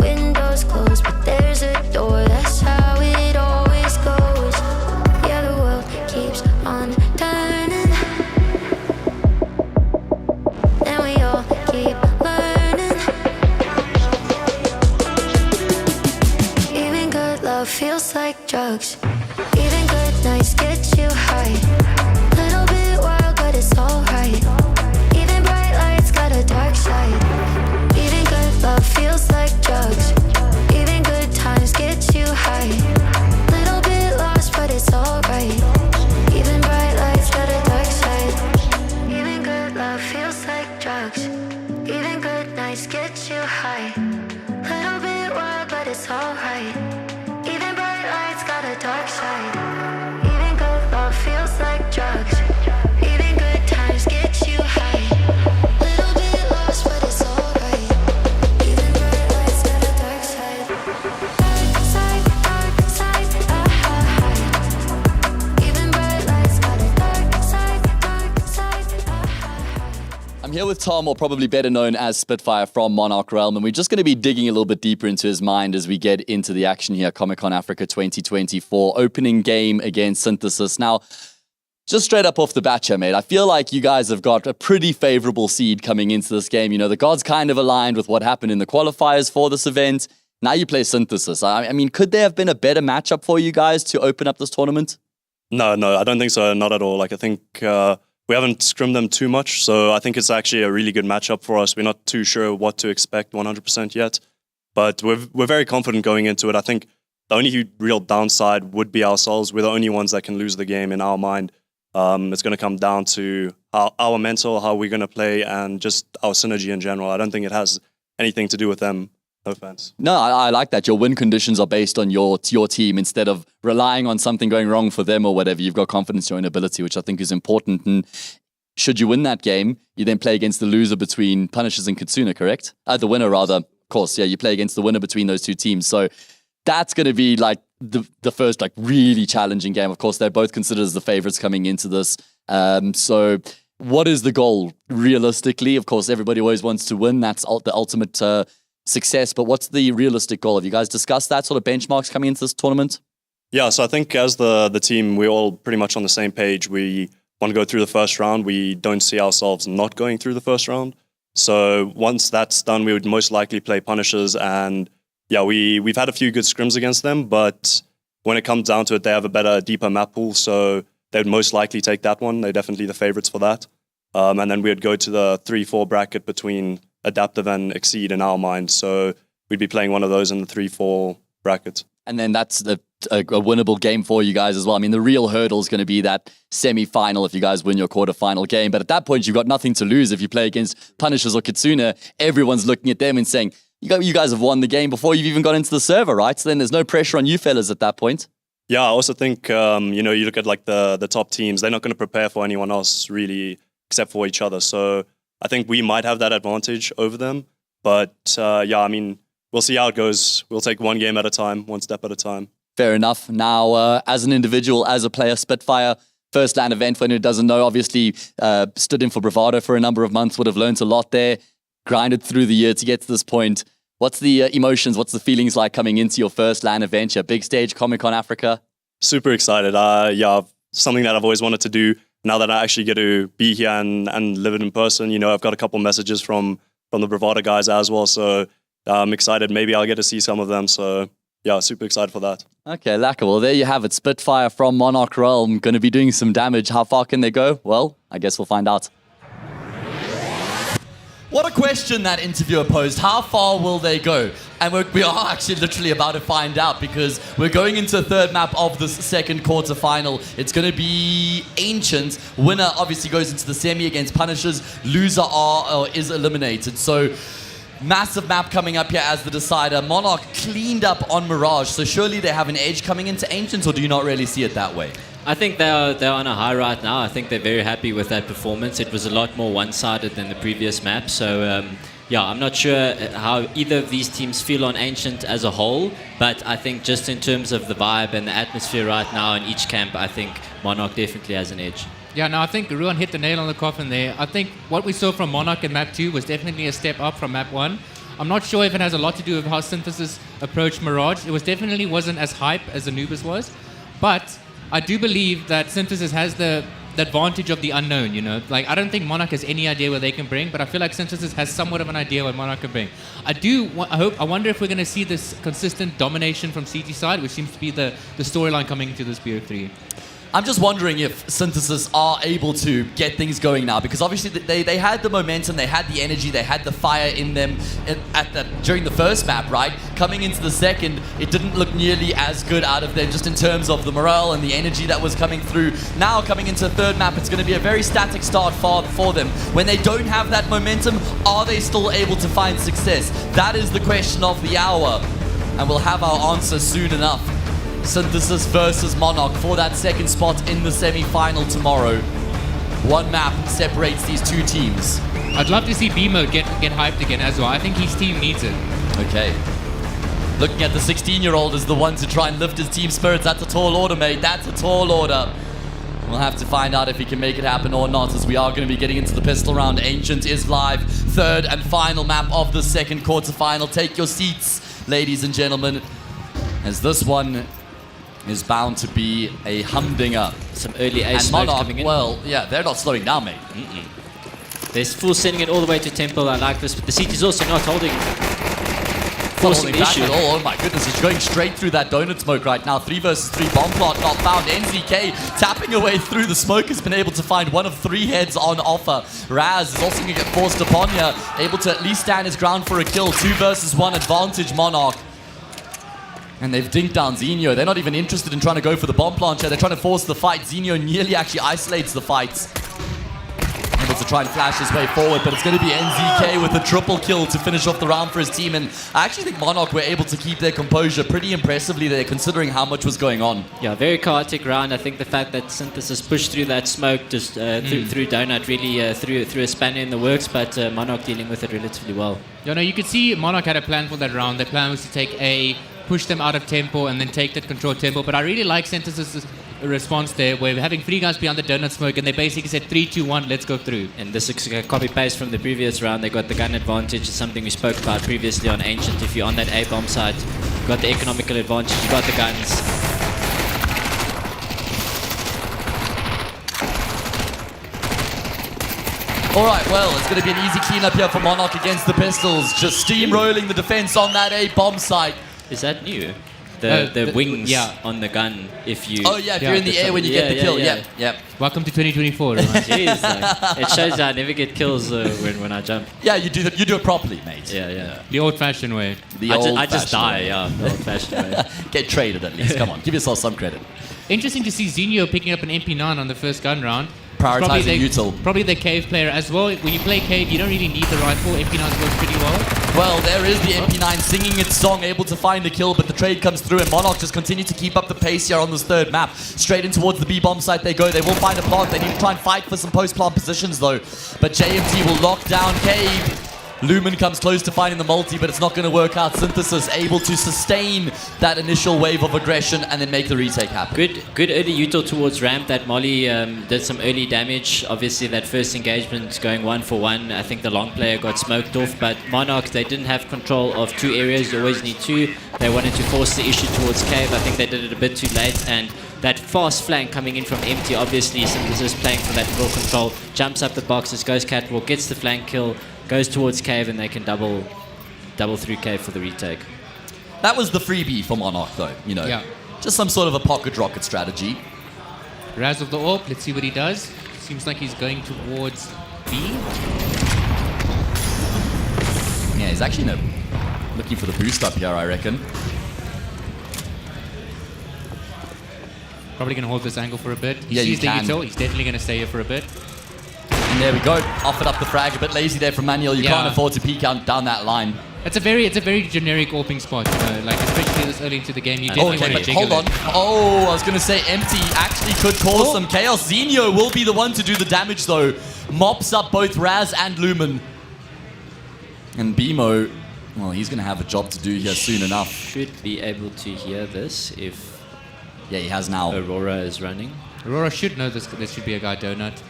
Windows closed, but there's a door. That's how it always goes. Yeah, the world keeps on turning and we all keep learning. Even good love feels like drugs. Even good nights get you high. Little bit wild, but it's alright. Even bright lights got a dark side. Even good love feels like drugs. Even good times get you high. Little bit lost, but it's alright. Even bright lights got a dark side. Even good love feels like drugs. Even good nights get you high. Little bit wild, but it's alright. Even bright lights got a dark side. Even good love feels like drugs. Even good times get you high. Little bit lost, but it's alright. Even bright lights got a dark side. Dark side, even bright lights got a dark side. I'm here with Tom, or probably better known as Spitfire from Monarch Realm, and we're just going to be digging a little bit deeper into his mind as we get into the action here. Comic-Con Africa 2024 opening game against Synthesis. Now, Just straight up off the bat here, mate, I feel like you guys have got a pretty favorable seed coming into this game. You know, the gods kind of aligned with what happened in the qualifiers for this event. Now you play Synthesis. I mean, could there have been a better matchup for you guys to open up this tournament? No, I don't think so. Not at all. Like, I think we haven't scrimmed them too much, so I think it's actually a really good matchup for us. We're not too sure what to expect 100% yet, but we're very confident going into it. I think the only real downside would be ourselves. We're the only ones that can lose the game in our mind. It's going to come down to our mental, how we're going to play, and just our synergy in general. I don't think it has anything to do with them. No offense. No, I like that. Your win conditions are based on your team instead of relying on something going wrong for them or whatever. You've got confidence in your own ability, which I think is important. And should you win that game, you then play against the loser between Punishers and Kitsuna, correct? The winner, rather. Of course, yeah, you play against the winner between those two teams. So that's going to be like the first like really challenging game. Of course, they're both considered as the favorites coming into this. So what is the goal realistically? Of course, everybody always wants to win. That's the ultimate success. But what's the realistic goal? Have you guys discussed that sort of benchmarks coming into this tournament? Yeah, so I think as the team, we're all pretty much on the same page. We want to go through the first round. We don't see ourselves not going through the first round. So once that's done, we would most likely play Punishers. And yeah, we've had a few good scrims against them, but when it comes down to it, they have a better, deeper map pool. So they would most likely take that one. They're definitely the favorites for that. And then we would go to the 3-4 bracket between Adaptive and Exceed in our mind. So we'd be playing one of those in the 3-4 bracket. And then that's a winnable game for you guys as well. I mean, the real hurdle is going to be that semi-final if you guys win your quarter-final game. But at that point, you've got nothing to lose. If you play against Punishers or Kitsuna, everyone's looking at them and saying, you guys have won the game before you've even got into the server, right? So then there's no pressure on you fellas at that point. Yeah, I also think, you look at like the top teams, they're not going to prepare for anyone else really except for each other. So I think we might have that advantage over them. But we'll see how it goes. We'll take one game at a time, one step at a time. Fair enough. Now, as an individual, as a player, Spitfire, first LAN event, for anyone who doesn't know, obviously stood in for Bravado for a number of months, would have learned a lot there, grinded through the year to get to this point. What's the emotions, what's the feelings like coming into your first LAN event, your big stage, Comic-Con Africa? Super excited. Something that I've always wanted to do. Now that I actually get to be here and live it in person, I've got a couple messages from the Bravado guys as well. So I'm excited. Maybe I'll get to see some of them. So yeah, super excited for that. Okay, lekker. Well, there you have it. Spitfire from Monarch Realm going to be doing some damage. How far can they go? Well, I guess we'll find out. What a question that interviewer posed. How far will they go? And we are actually literally about to find out because we're going into the third map of this second quarterfinal. It's going to be Ancient. Winner obviously goes into the semi against Punishers. Loser is eliminated. So massive map coming up here as the decider. Monarch cleaned up on Mirage. So surely they have an edge coming into Ancient, or do you not really see it that way? I think they're on a high right now. I think they're very happy with that performance. It was a lot more one-sided than the previous map. So, I'm not sure how either of these teams feel on Ancient as a whole, but I think just in terms of the vibe and the atmosphere right now in each camp, I think Monarch definitely has an edge. Yeah, no, I think Ruan hit the nail on the coffin there. I think what we saw from Monarch in map 2 was definitely a step up from map 1. I'm not sure if it has a lot to do with how Synthesis approached Mirage. It definitely wasn't as hype as Anubis was, but I do believe that Synthesis has the advantage of the unknown, Like, I don't think Monarch has any idea what they can bring, but I feel like Synthesis has somewhat of an idea what Monarch can bring. I wonder if we're going to see this consistent domination from CT side, which seems to be the storyline coming into this BO3. I'm just wondering if Synthesis are able to get things going now, because obviously they had the momentum, they had the energy, they had the fire in them during the first map, right? Coming into the second, it didn't look nearly as good out of them just in terms of the morale and the energy that was coming through. Now coming into the third map, it's going to be a very static start for them. When they don't have that momentum, are they still able to find success? That is the question of the hour, and we'll have our answer soon enough. Synthesis versus Monarch for that second spot in the semi-final tomorrow. One map separates these two teams. I'd love to see B-Mode get hyped again as well. I think his team needs it. Okay. Looking at the 16-year-old as the one to try and lift his team spirits. That's a tall order, mate. That's a tall order. We'll have to find out if he can make it happen or not, as we are going to be getting into the pistol round. Ancient is live. Third and final map of the second quarterfinal. Take your seats, ladies and gentlemen, as this one is bound to be a humdinger. Some early ace and smokes Monarch, coming in. well, yeah, they're not slowing down, mate. They're full sending it all the way to Temple. I like this, but the CT's also not holding. Forcing the back issue. at all. Oh my goodness, he's going straight through that donut smoke right now. 3 versus 3 bomb plot not found. NZK tapping away through the smoke has been able to find 1 of 3 heads on offer. Raz is also going to get forced upon here, able to at least stand his ground for a kill. 2 versus 1 advantage, Monarch. And they've dinked down Zinho. They're not even interested in trying to go for the bomb plancher. They're trying to force the fight. Zinho nearly actually isolates the fight. Able to try and flash his way forward, but it's going to be NZK with a triple kill to finish off the round for his team. And I actually think Monarch were able to keep their composure pretty impressively there, considering how much was going on. Yeah, very chaotic round. I think the fact that Synthesis pushed through that smoke just through Donut really threw a spanner in the works, but Monarch dealing with it relatively well. Yeah, no, you could see Monarch had a plan for that round. Their plan was to take A, push them out of tempo, and then take that control tempo. But I really like Synthesis' response there, where we're having 3 guys behind the donut smoke, and they basically said 3, 2, 1, let's go through. And this is a copy-paste from the previous round. They got the gun advantage. It's something we spoke about previously on Ancient. If you're on that A-bomb site, you got the economical advantage, you got the guns. All right, well, it's going to be an easy cleanup here for Monarch against the Pistols. Just steamrolling the defense on that A-bomb site. Is that new? The wings on the gun, if you... Oh, yeah, if you're in the air when you get the kill. Yeah. Welcome to 2024. Jeez, like, it shows I never get kills when I jump. Yeah, you do it properly, mate. Yeah. The old-fashioned way. I just die, the old-fashioned way. Get traded at least. Come on, give yourself some credit. Interesting to see Zinho picking up an MP9 on the first gun round. Prioritizing util. Probably the cave player as well. When you play cave, you don't really need the rifle. MP9 works pretty well. Well, there is the MP9 singing its song, able to find the kill, but the trade comes through, and Monarch just continue to keep up the pace here on this third map. Straight in towards the B-bomb site they go. They will find a plant. They need to try and fight for some post-plant positions, though. But JMT will lock down cave. Lumen comes close to finding the multi, but it's not going to work out. Synthesis able to sustain that initial wave of aggression and then make the retake happen. Good early util towards ramp. That Molly did some early damage. Obviously, that first engagement going 1 for 1. I think the long player got smoked off, but Monarch, they didn't have control of 2 areas. You always need 2. They wanted to force the issue towards cave. I think they did it a bit too late, and that fast flank coming in from empty, obviously Synthesis playing for that full control, jumps up the boxes, goes catwalk, gets the flank kill, goes towards cave, and they can double through cave for the retake. That was the freebie for Monarch, though, you know. Yeah. Just some sort of a pocket rocket strategy. Raz of the AWP, let's see what he does. Seems like he's going towards B. Yeah, he's actually looking for the boost up here, I reckon. Probably going to hold this angle for a bit. He Yeah, sees you the can. util. He's definitely going to stay here for a bit. And there we go. Offered up the frag. A bit lazy there from Manuel. You Yeah. can't afford to peek out down that line. It's a very generic AWPing spot, you know, like especially this early into the game. You definitely Okay, want but to hold jiggle on. it. Oh, I was going to say empty actually could cause some chaos. Zinho will be the one to do the damage, though. Mops up both Raz and Lumen. And BMO, well, he's going to have a job to do here soon enough. Should be able to hear this if... Yeah, he has now. Aurora is running. Aurora should know this should be a guy donut.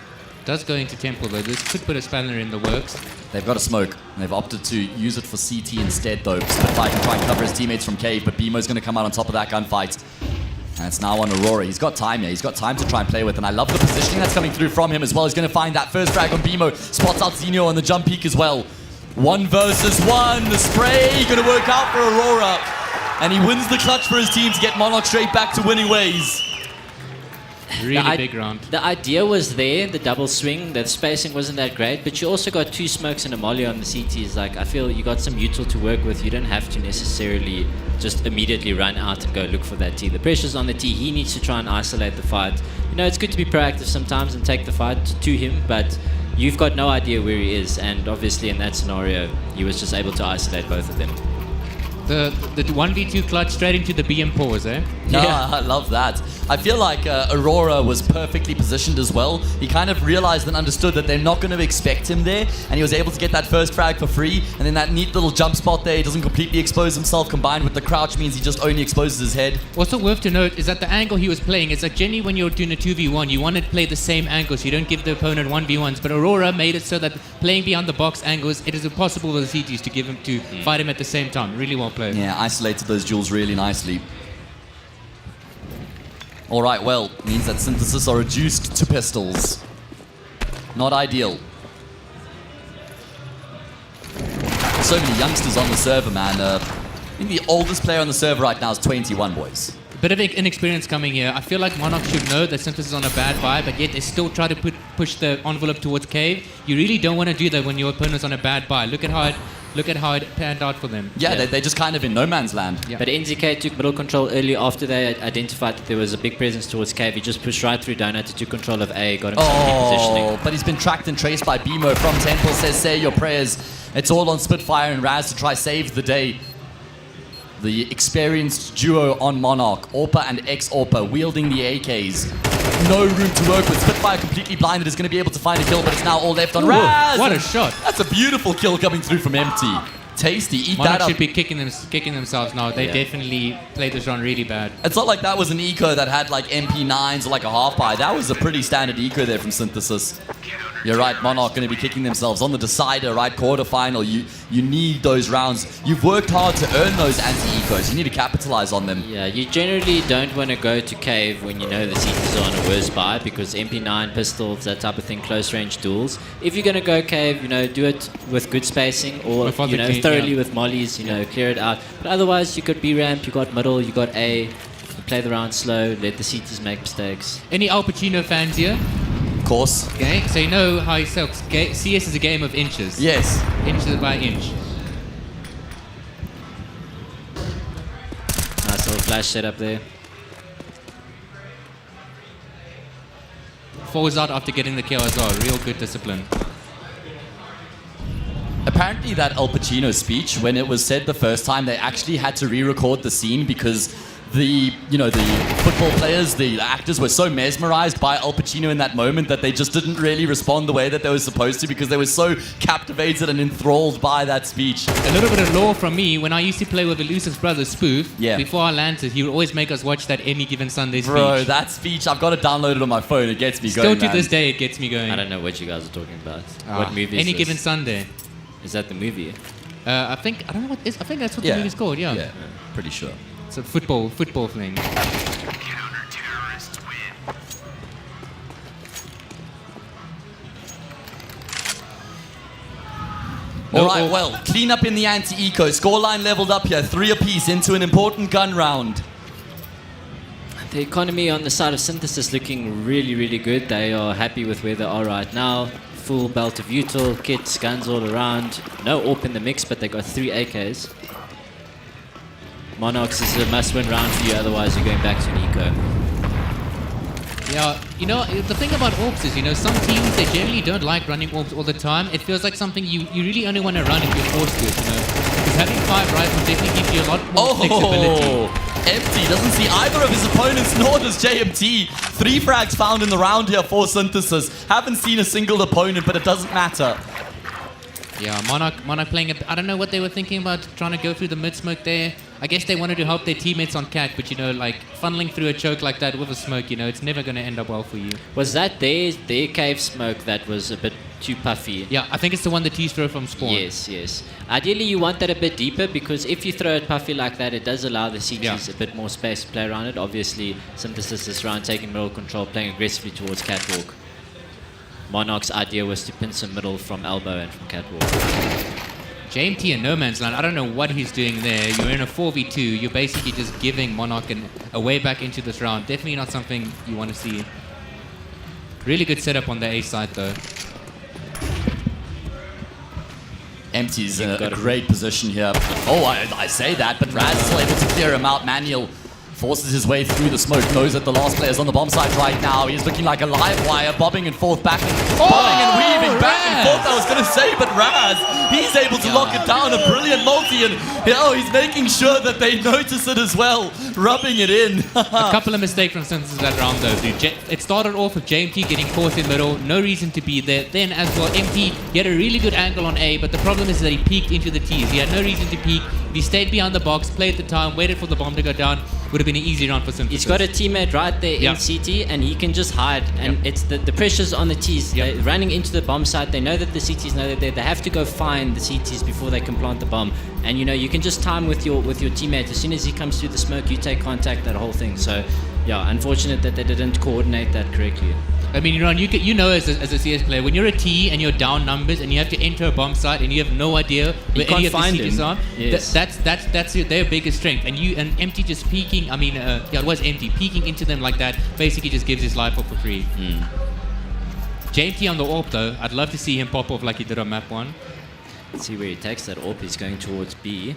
Does go into temple, though. This could put a spanner in the works. They've got a smoke. They've opted to use it for CT instead, though. Spitfire can try and cover his teammates from cave, but BMO's going to come out on top of that gunfight. And it's now on Aurora. He's got time here. He's got time to try and play with, and I love the positioning that's coming through from him as well. He's going to find that first frag on BMO. Spots out Zinho on the jump peak as well. 1 versus 1. The spray going to work out for Aurora. And he wins the clutch for his team to get Monarch straight back to winning ways. Really big round. The idea was there, the double swing. The spacing wasn't that great, but you also got 2 smokes and a molly on the CTs. Like, I feel you got some util to work with. You don't have to necessarily just immediately run out and go look for that T. The pressure's on the T. He needs to try and isolate the fight. You know, it's good to be proactive sometimes and take the fight to him, but you've got no idea where he is. And obviously in that scenario, he was just able to isolate both of them. The 1v2 clutch straight into the BM pause, eh? No, I love that. I feel like Aurora was perfectly positioned as well. He kind of realized and understood that they're not going to expect him there, and he was able to get that first frag for free, and then that neat little jump spot there, he doesn't completely expose himself, combined with the crouch means he just only exposes his head. Also worth to note is that the angle he was playing, it's like generally when you're doing a 2v1, you want to play the same angle, so you don't give the opponent 1v1s, but Aurora made it so that playing beyond the box angles, it is impossible for the CTs to give him to fight him at the same time. Really well played. Yeah, isolated those duels really nicely. All right, well, means that Synthesis are reduced to pistols. Not ideal. So many youngsters on the server, man. I think the oldest player on the server right now is 21, boys. Bit of inexperience coming here. I feel like Monarch should know that Synthesis is on a bad vibe, but yet they still try to push the envelope towards Cave. You really don't want to do that when your opponent's on a bad buy. Look at how it panned out for them. Yeah, they're just kind of in no man's land. But NZK took middle control early after they identified that there was a big presence towards Cave. He just pushed right through Donut, took control of A, got himself in positioning. But he's been tracked and traced by BMO from Temple. Says, say your prayers. It's all on Spitfire and Raz to try save the day. The experienced duo on Monarch, Orpa and ex-Orpa, wielding the AKs. No room to work with. Spitfire completely blinded, is going to be able to find a kill, but it's now all left on Raz. What a shot. That's a beautiful kill coming through from Empty. Tasty, eat Monarch that up. should be kicking themselves now. They definitely played this round really bad. It's not like that was an eco that had like MP9s or like a half buy. That was a pretty standard eco there from Synthesis. You're right, Monarch going to be kicking themselves on the decider, right, quarterfinal. You need those rounds. You've worked hard to earn those anti-ecos. You need to capitalize on them. Yeah, you generally don't want to go to Cave when you know the CTs are on a worse buy, because MP9, pistols, that type of thing, close range duels. If you're going to go Cave, do it with good spacing, or thoroughly with mollies, clear it out. But otherwise, you got B ramp, you got middle, you got A. You play the round slow, let the CTs make mistakes. Any Al Pacino fans here? Of course. Okay, so you know how he sells. CS is a game of inches. Yes. Inches by inch. Nice little flash setup there. Falls out after getting the kill as well. Real good discipline. Apparently that Al Pacino speech, when it was said the first time, they actually had to re-record the scene because the football players, the actors were so mesmerized by Al Pacino in that moment that they just didn't really respond the way that they were supposed to, because they were so captivated and enthralled by that speech. A little bit of lore from me. When I used to play with Elusive's brother Spoof, before I landed, he would always make us watch that Any Given Sunday speech. Bro, that speech, I've got it downloaded on my phone. It gets me going, Still to this day, it gets me going. I don't know what you guys are talking about. What movie is Any this? Given Sunday. Is that the movie? I think that's what the movie's called. Yeah, pretty sure. It's a football thing. All right, well, clean up in the anti-eco. Scoreline leveled up here, 3 apiece into an important gun round. The economy on the side of Synthesis looking really, really good. They are happy with where they are right now. Full belt of util, kits, guns all around. No AWP in the mix, but they got 3 AKs. Monarchs is a must-win round for you, otherwise you're going back to an eco. Yeah, the thing about AWPs is, some teams, they generally don't like running AWPs all the time. It feels like something you really only want to run if you're forced to it, Because having 5 rifles definitely gives you a lot more flexibility. Empty doesn't see either of his opponents, nor does JMT. 3 frags found in the round here for Synthesis. Haven't seen a single opponent, but it doesn't matter. Yeah, Monarch playing it. I don't know what they were thinking about trying to go through the mid-smoke there. I guess they wanted to help their teammates on cat, but funneling through a choke like that with a smoke, it's never going to end up well for you. Was that their cave smoke that was a bit too puffy? Yeah, I think it's the one the T's throw from spawn. Yes. Ideally, you want that a bit deeper, because if you throw it puffy like that, it does allow the CTs a bit more space to play around it. Obviously, Synthesis this round taking middle control, playing aggressively towards catwalk. Monarch's idea was to pin some middle from elbow and from catwalk. JMT and No Man's Land, I don't know what he's doing there. You're in a 4v2. You're basically just giving Monarch a way back into this round. Definitely not something you want to see. Really good setup on the A side, though. Empty's in a great position here. Oh, I say that, but Raz is still able to clear him out. Manuel forces his way through the smoke, knows that the last player's on the bomb site right now. He's looking like a live wire, bobbing and forth, bobbing and weaving back and forth, I was going to say, but Raz, he's able to lock it down, a brilliant multi, and he's making sure that they notice it as well, rubbing it in. A couple of mistakes from Synthesis that round though, dude. It started off with JMT getting caught in middle, no reason to be there. Then as well, MT, he had a really good angle on A, but the problem is that he peeked into the T's. He had no reason to peek. If he stayed behind the box, played the time, waited for the bomb to go down, would have been an easy round for Synthesis. He's got a teammate right there in CT, and he can just hide. And it's the pressure's on the T's. They're running into the bomb site. They know that the CTs know that they're there. They have to go find the CTs before they can plant the bomb. And you can just time with your teammate. As soon as he comes through the smoke, you take contact, that whole thing. So yeah, unfortunate that they didn't coordinate that correctly. I mean, Ron, you know as a CS player, when you're a T and you're down numbers and you have to enter a bomb site and you have no idea where any of the CTs are, Yes. that's their biggest strength. And Empty just peeking, it was Empty, peeking into them like that basically just gives his life up for free. JMT on the AWP though, I'd love to see him pop off like he did on map 1. Let's see where he takes that AWP. He's going towards B.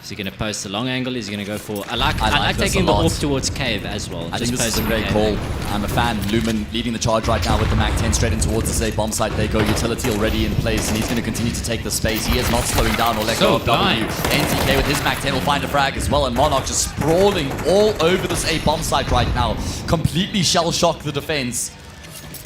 Is he going to post the long angle? Is he going to go for... I like this taking a the lot. AWP towards Cave as well. I think this is a posting great Cave. call. I'm a fan. Lumen leading the charge right now with the MAC-10 straight in towards the safe bomb site. They go. Utility already in place, and he's going to continue to take the space. He is not slowing down or let go of W. NTK with his MAC-10 will find a frag as well, and Monarch just sprawling all over this A bomb site right now. Completely shell-shocked the defense.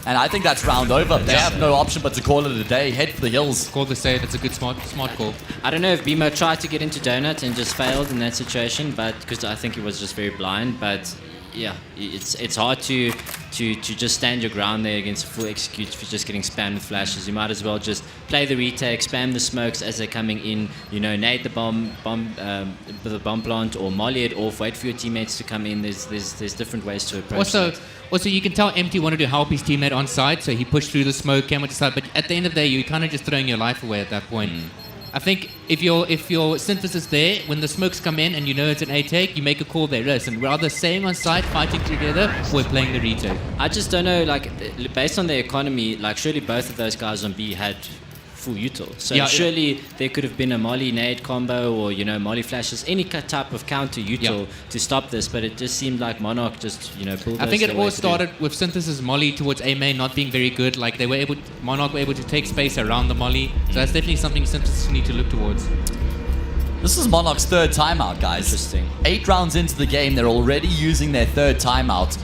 And I think that's round over. They have no option but to call it a day. Head for the hills. Call the save. That's a good smart call. I don't know if BMO tried to get into Donut and just failed in that situation, but because I think he was just very blind. But yeah, it's hard to just stand your ground there against a full execute if you're just getting spammed with flashes. You might as well just play the retake, spam the smokes as they're coming in. You know, nade the bomb with a bomb plant or molly it off. Wait for your teammates to come in. There's different ways to approach it. Also, you can tell Empty wanted to help his teammate on side, so he pushed through the smoke, came on to side. But at the end of the day, you're kind of just throwing your life away at that point. I think if your synthesis there, when the smokes come in and you know it's an A take, you make a call there. Listen, we're either staying on side, fighting together, or we're playing the retake. I just don't know, like, based on their economy, like, surely both of those guys on B had full util. So surely there could have been a molly nade combo or, you know, molly flashes, any type of counter util to stop this, but it just seemed like Monarch just, you know, pulled I think it all started with Synthesis molly towards A main not being very good. Like, Monarch were able to take space around the molly. So that's definitely something Synthesis need to look towards. This is Monarch's third timeout, guys. Interesting. 8 rounds into the game, they're already using their third timeout.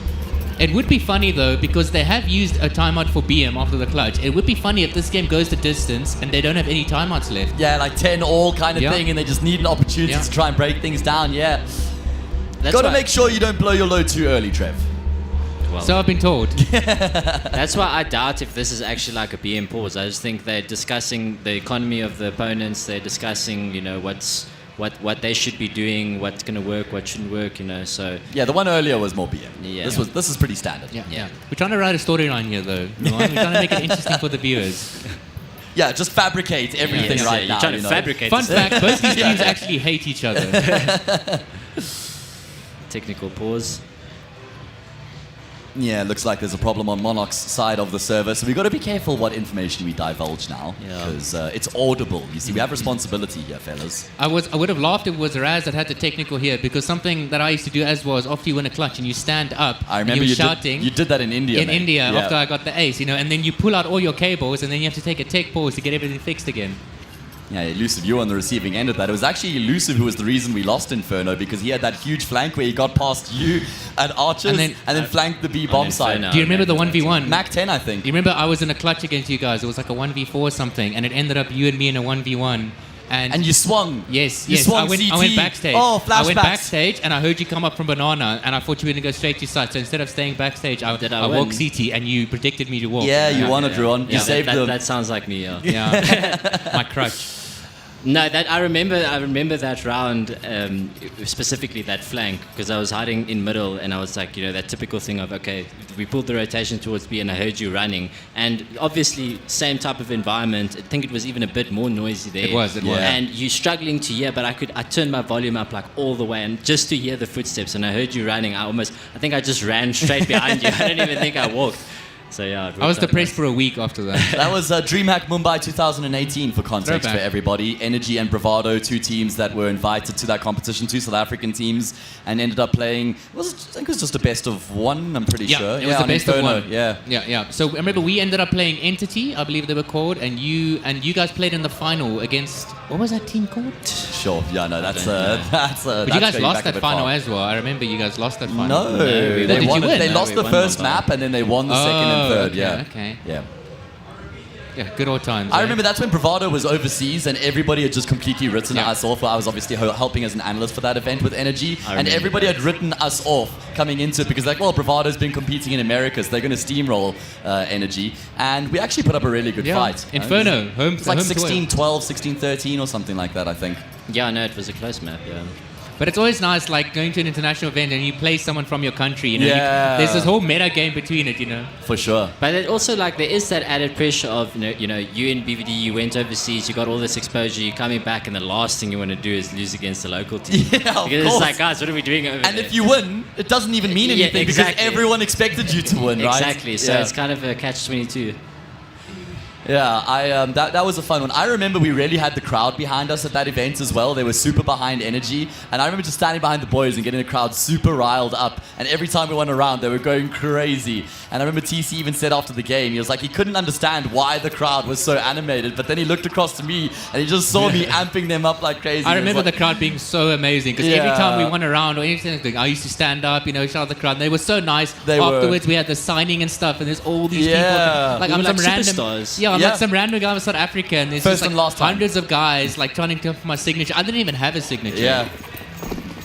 It would be funny though, because they have used a timeout for BM after the clutch. It would be funny if this game goes the distance and they don't have any timeouts left. Yeah, like 10-all kind of thing, and they just need an opportunity to try and break things down, Got to make sure you don't blow your load too early, Trev. Well, so I've been told. That's why I doubt if this is actually like a BM pause. I just think they're discussing the economy of the opponents. They're discussing, you know, what they should be doing, what's going to work, what shouldn't work, you know. So yeah, the one earlier was more BM. Yeah. This is pretty standard. Yeah. We're trying to write a storyline here, though. We're trying to make it interesting for the viewers. Yeah, just fabricate everything right now. You're trying to fabricate. Fun fact: both these teams actually hate each other. Technical pause. Yeah, looks like there's a problem on Monarch's side of the server, so we've got to be careful what information we divulge now, because it's audible. You see, we have responsibility here, fellas. I would have laughed if it was Raz that had the technical here, because something that I used to do as was after you win a clutch and you stand up, I remember and you're shouting. You did that in India. After I got the ace, you know, and then you pull out all your cables, and then you have to take a tech pause to get everything fixed again. Yeah, Elusive, you were on the receiving end of that. It was actually Elusive who was the reason we lost Inferno, because he had that huge flank where he got past you at Archers and then flanked the B bomb side. Do you remember the 1v1? MAC-10, I think. Do you remember I was in a clutch against you guys? It was like a 1v4 or something, and it ended up you and me in a 1v1. And you swung. Yes. Swung I went backstage. Oh, flashbacks. I went backstage and I heard you come up from Banana, and I thought you were going to go straight to side. So instead of staying backstage, I walked CT, and you predicted me to walk. Yeah, you won it, Drew. You saved them. That sounds like me. Yeah. My crutch. No, that I remember that round, specifically that flank, because I was hiding in middle, and I was like, you know, that typical thing of, okay, we pulled the rotation towards B, and I heard you running, and obviously same type of environment. I think it was even a bit more noisy there. It was. And you struggling to hear, but I turned my volume up like all the way, and just to hear the footsteps, and I heard you running. I think I just ran straight behind you. I don't even think I walked. So yeah, I was depressed for a week after that. That was DreamHack Mumbai 2018 for context for everybody. Energy and Bravado, 2 teams that were invited to that competition, 2 South African teams, and ended up playing. I think it was just a best of 1. I'm pretty sure. It was the best Inferno, of 1. Yeah. So remember, we ended up playing Entity, I believe they were called, and you guys played in the final against, what was that team called? Sure. Yeah. No. That's. But you guys lost that final as well. I remember you guys lost that final. No. They won. They lost the first map, and then they won the second and third. Okay. Yeah. Yeah, good old times. I remember that's when Bravado was overseas and everybody had just completely written us off. I was obviously helping as an analyst for that event with Energy, and everybody had written us off coming into it because Bravado's been competing in America, so they're going to steamroll Energy, and we actually put up a really good fight. Inferno, home. It's like 16-12, 16-13 or something like that, I think. Yeah, no, it was a close map. Yeah. But it's always nice, like going to an international event and you play someone from your country. You know, Yeah. there's this whole meta game between it. You know. For sure. But it also, like, there is that added pressure of, you in BVD, you went overseas, you got all this exposure, you're coming back, and the last thing you want to do is lose against the local team. Yeah, because of it's course. like, guys, what are we doing over And there? if you win, it doesn't even mean Yeah, anything exactly. because everyone expected you to win, right? Exactly. So it's kind of a catch-22. Yeah, that was a fun one. I remember we really had the crowd behind us at that event as well. They were super behind energy. And I remember just standing behind the boys and getting the crowd super riled up. And every time we went around, they were going crazy. And I remember TC even said after the game, he was like, he couldn't understand why the crowd was so animated. But then he looked across to me and he just saw me amping them up like crazy. I He was remember like, the crowd being so amazing because every Yeah. time we went around or anything, I used to stand up, shout at the crowd. And they were so nice. They were. Afterwards, we had the signing and stuff, and there's all these Yeah. people. Like We I'm were some like random superstars. Yeah, I'm Yeah. like some random guy from South Africa, and there's First just like and last time. hundreds of guys like trying to get for my signature. I didn't even have a signature. Yeah.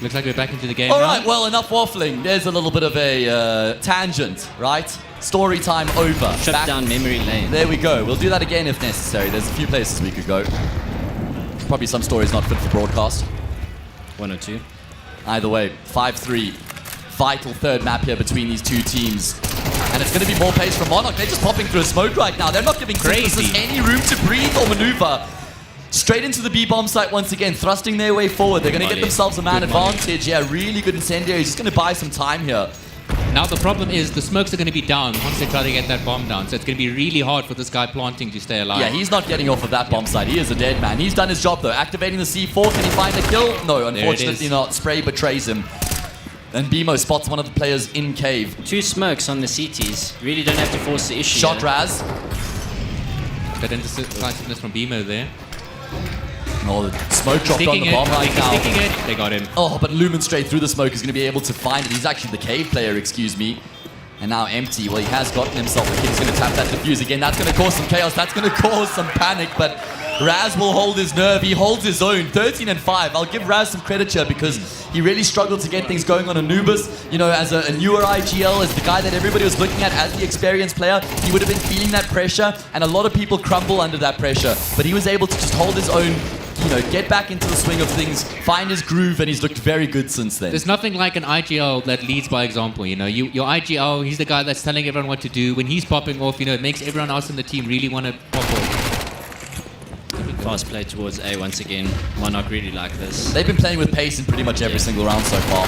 Looks like we're back into the game All now. right, well, enough waffling. There's a little bit of a tangent, right? Story time over. Trip down memory lane. There we go. We'll do that again if necessary. There's a few places we could go. Probably some stories not fit for broadcast. One or two. Either way, 5-3. Vital third map here between these two teams. And it's going to be more pace from Monarch. They're just popping through a smoke right now. They're not giving Synthesis any room to breathe or maneuver. Straight into the B-bomb site once again, thrusting their way forward. They're going to get themselves a man Good molly. advantage. Yeah, really good incendiary. He's just going to buy some time here. Now the problem is the smokes are going to be down once they try to get that bomb down. So it's going to be really hard for this guy planting to stay alive. Yeah, he's not getting off of that bomb site. He is a dead man. He's done his job though. Activating the C4. Can he find a kill? No, unfortunately not. Spray betrays him. And BMO spots one of the players in cave. Two smokes on the CTs. Really don't have to force the issue. Shot here. Raz. But indecisiveness from BMO there. Oh, the smoke dropped on the bomb right now. Sticking it. They got him. Oh, but Lumen straight through the smoke is going to be able to find it. He's actually the cave player, excuse me. And now empty. Well, he has gotten himself a kill. He's going to tap that defuse again. That's going to cause some chaos. That's going to cause some panic. But Raz will hold his nerve. He holds his own. 13 and 5. I'll give Raz some credit here because he really struggled to get things going on Anubis. As a newer IGL, as the guy that everybody was looking at as the experienced player, he would have been feeling that pressure. And a lot of people crumble under that pressure. But he was able to just hold his own, get back into the swing of things, find his groove, and he's looked very good since then. There's nothing like an IGL that leads by example. Your IGL, he's the guy that's telling everyone what to do. When he's popping off, it makes everyone else in the team really want to pop off. Fast play towards A once again. Monarch really like this. They've been playing with pace in pretty much every single round so far.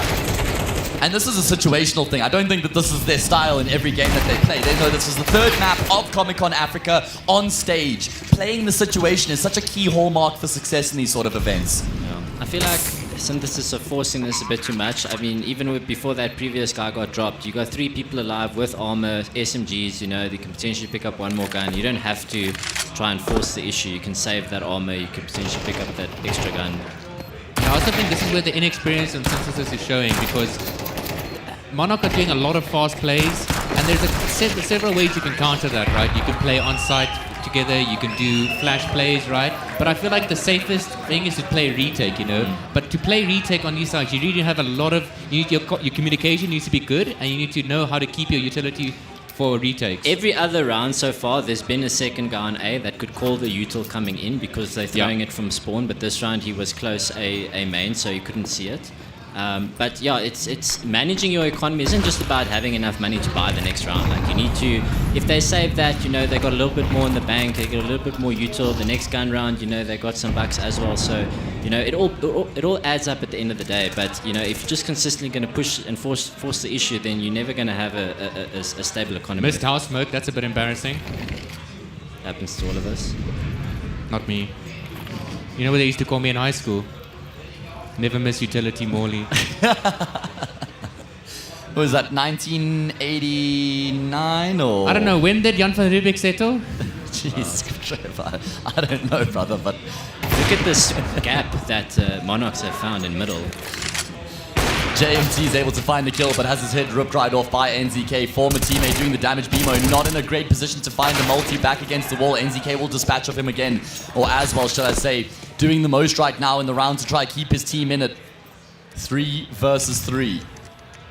And this is a situational thing. I don't think that this is their style in every game that they play. They know this is the third map of Comic-Con Africa on stage. Playing the situation is such a key hallmark for success in these sort of events. Yeah. I feel like Synthesis are forcing this a bit too much. I mean, even before that previous guy got dropped, you got 3 people alive with armor, SMGs, they can potentially pick up one more gun. You don't have to try and force the issue. You can save that armor, you can potentially pick up that extra gun. I also think this is where the inexperience in Synthesis is showing because Monarch are doing a lot of fast plays and there's several ways you can counter that, right? You can play on site together, you can do flash plays, right? But I feel like the safest thing is to play retake, But to play retake on these sides, you really have a lot of, your communication needs to be good and you need to know how to keep your utility for retakes. Every other round so far, there's been a second guy on A that could call the util coming in because they're throwing it from spawn, but this round he was close A main, so you couldn't see it. But yeah, it's managing your economy isn't just about having enough money to buy the next round. Like you need to, if they save that, they got a little bit more in the bank, they get a little bit more util. The next gun round, they got some bucks as well. So, it all adds up at the end of the day. But if you're just consistently going to push and force the issue, then you're never going to have a stable economy. Missed house smoke. That's a bit embarrassing. Happens to all of us. Not me. You know what they used to call me in high school? Never miss utility, Morley. What was that, 1989 or? I don't know. When did Jan van Riebeeck settle? Jeez, Trevor. I don't know, brother, but look at this gap that Monarchs have found in middle. JMT is able to find the kill, but has his head ripped right off by NZK. Former teammate doing the damage. BMO not in a great position to find the multi back against the wall. NZK will dispatch of him again, or as well, should I say. Doing the most right now in the round to try to keep his team in at 3 versus 3.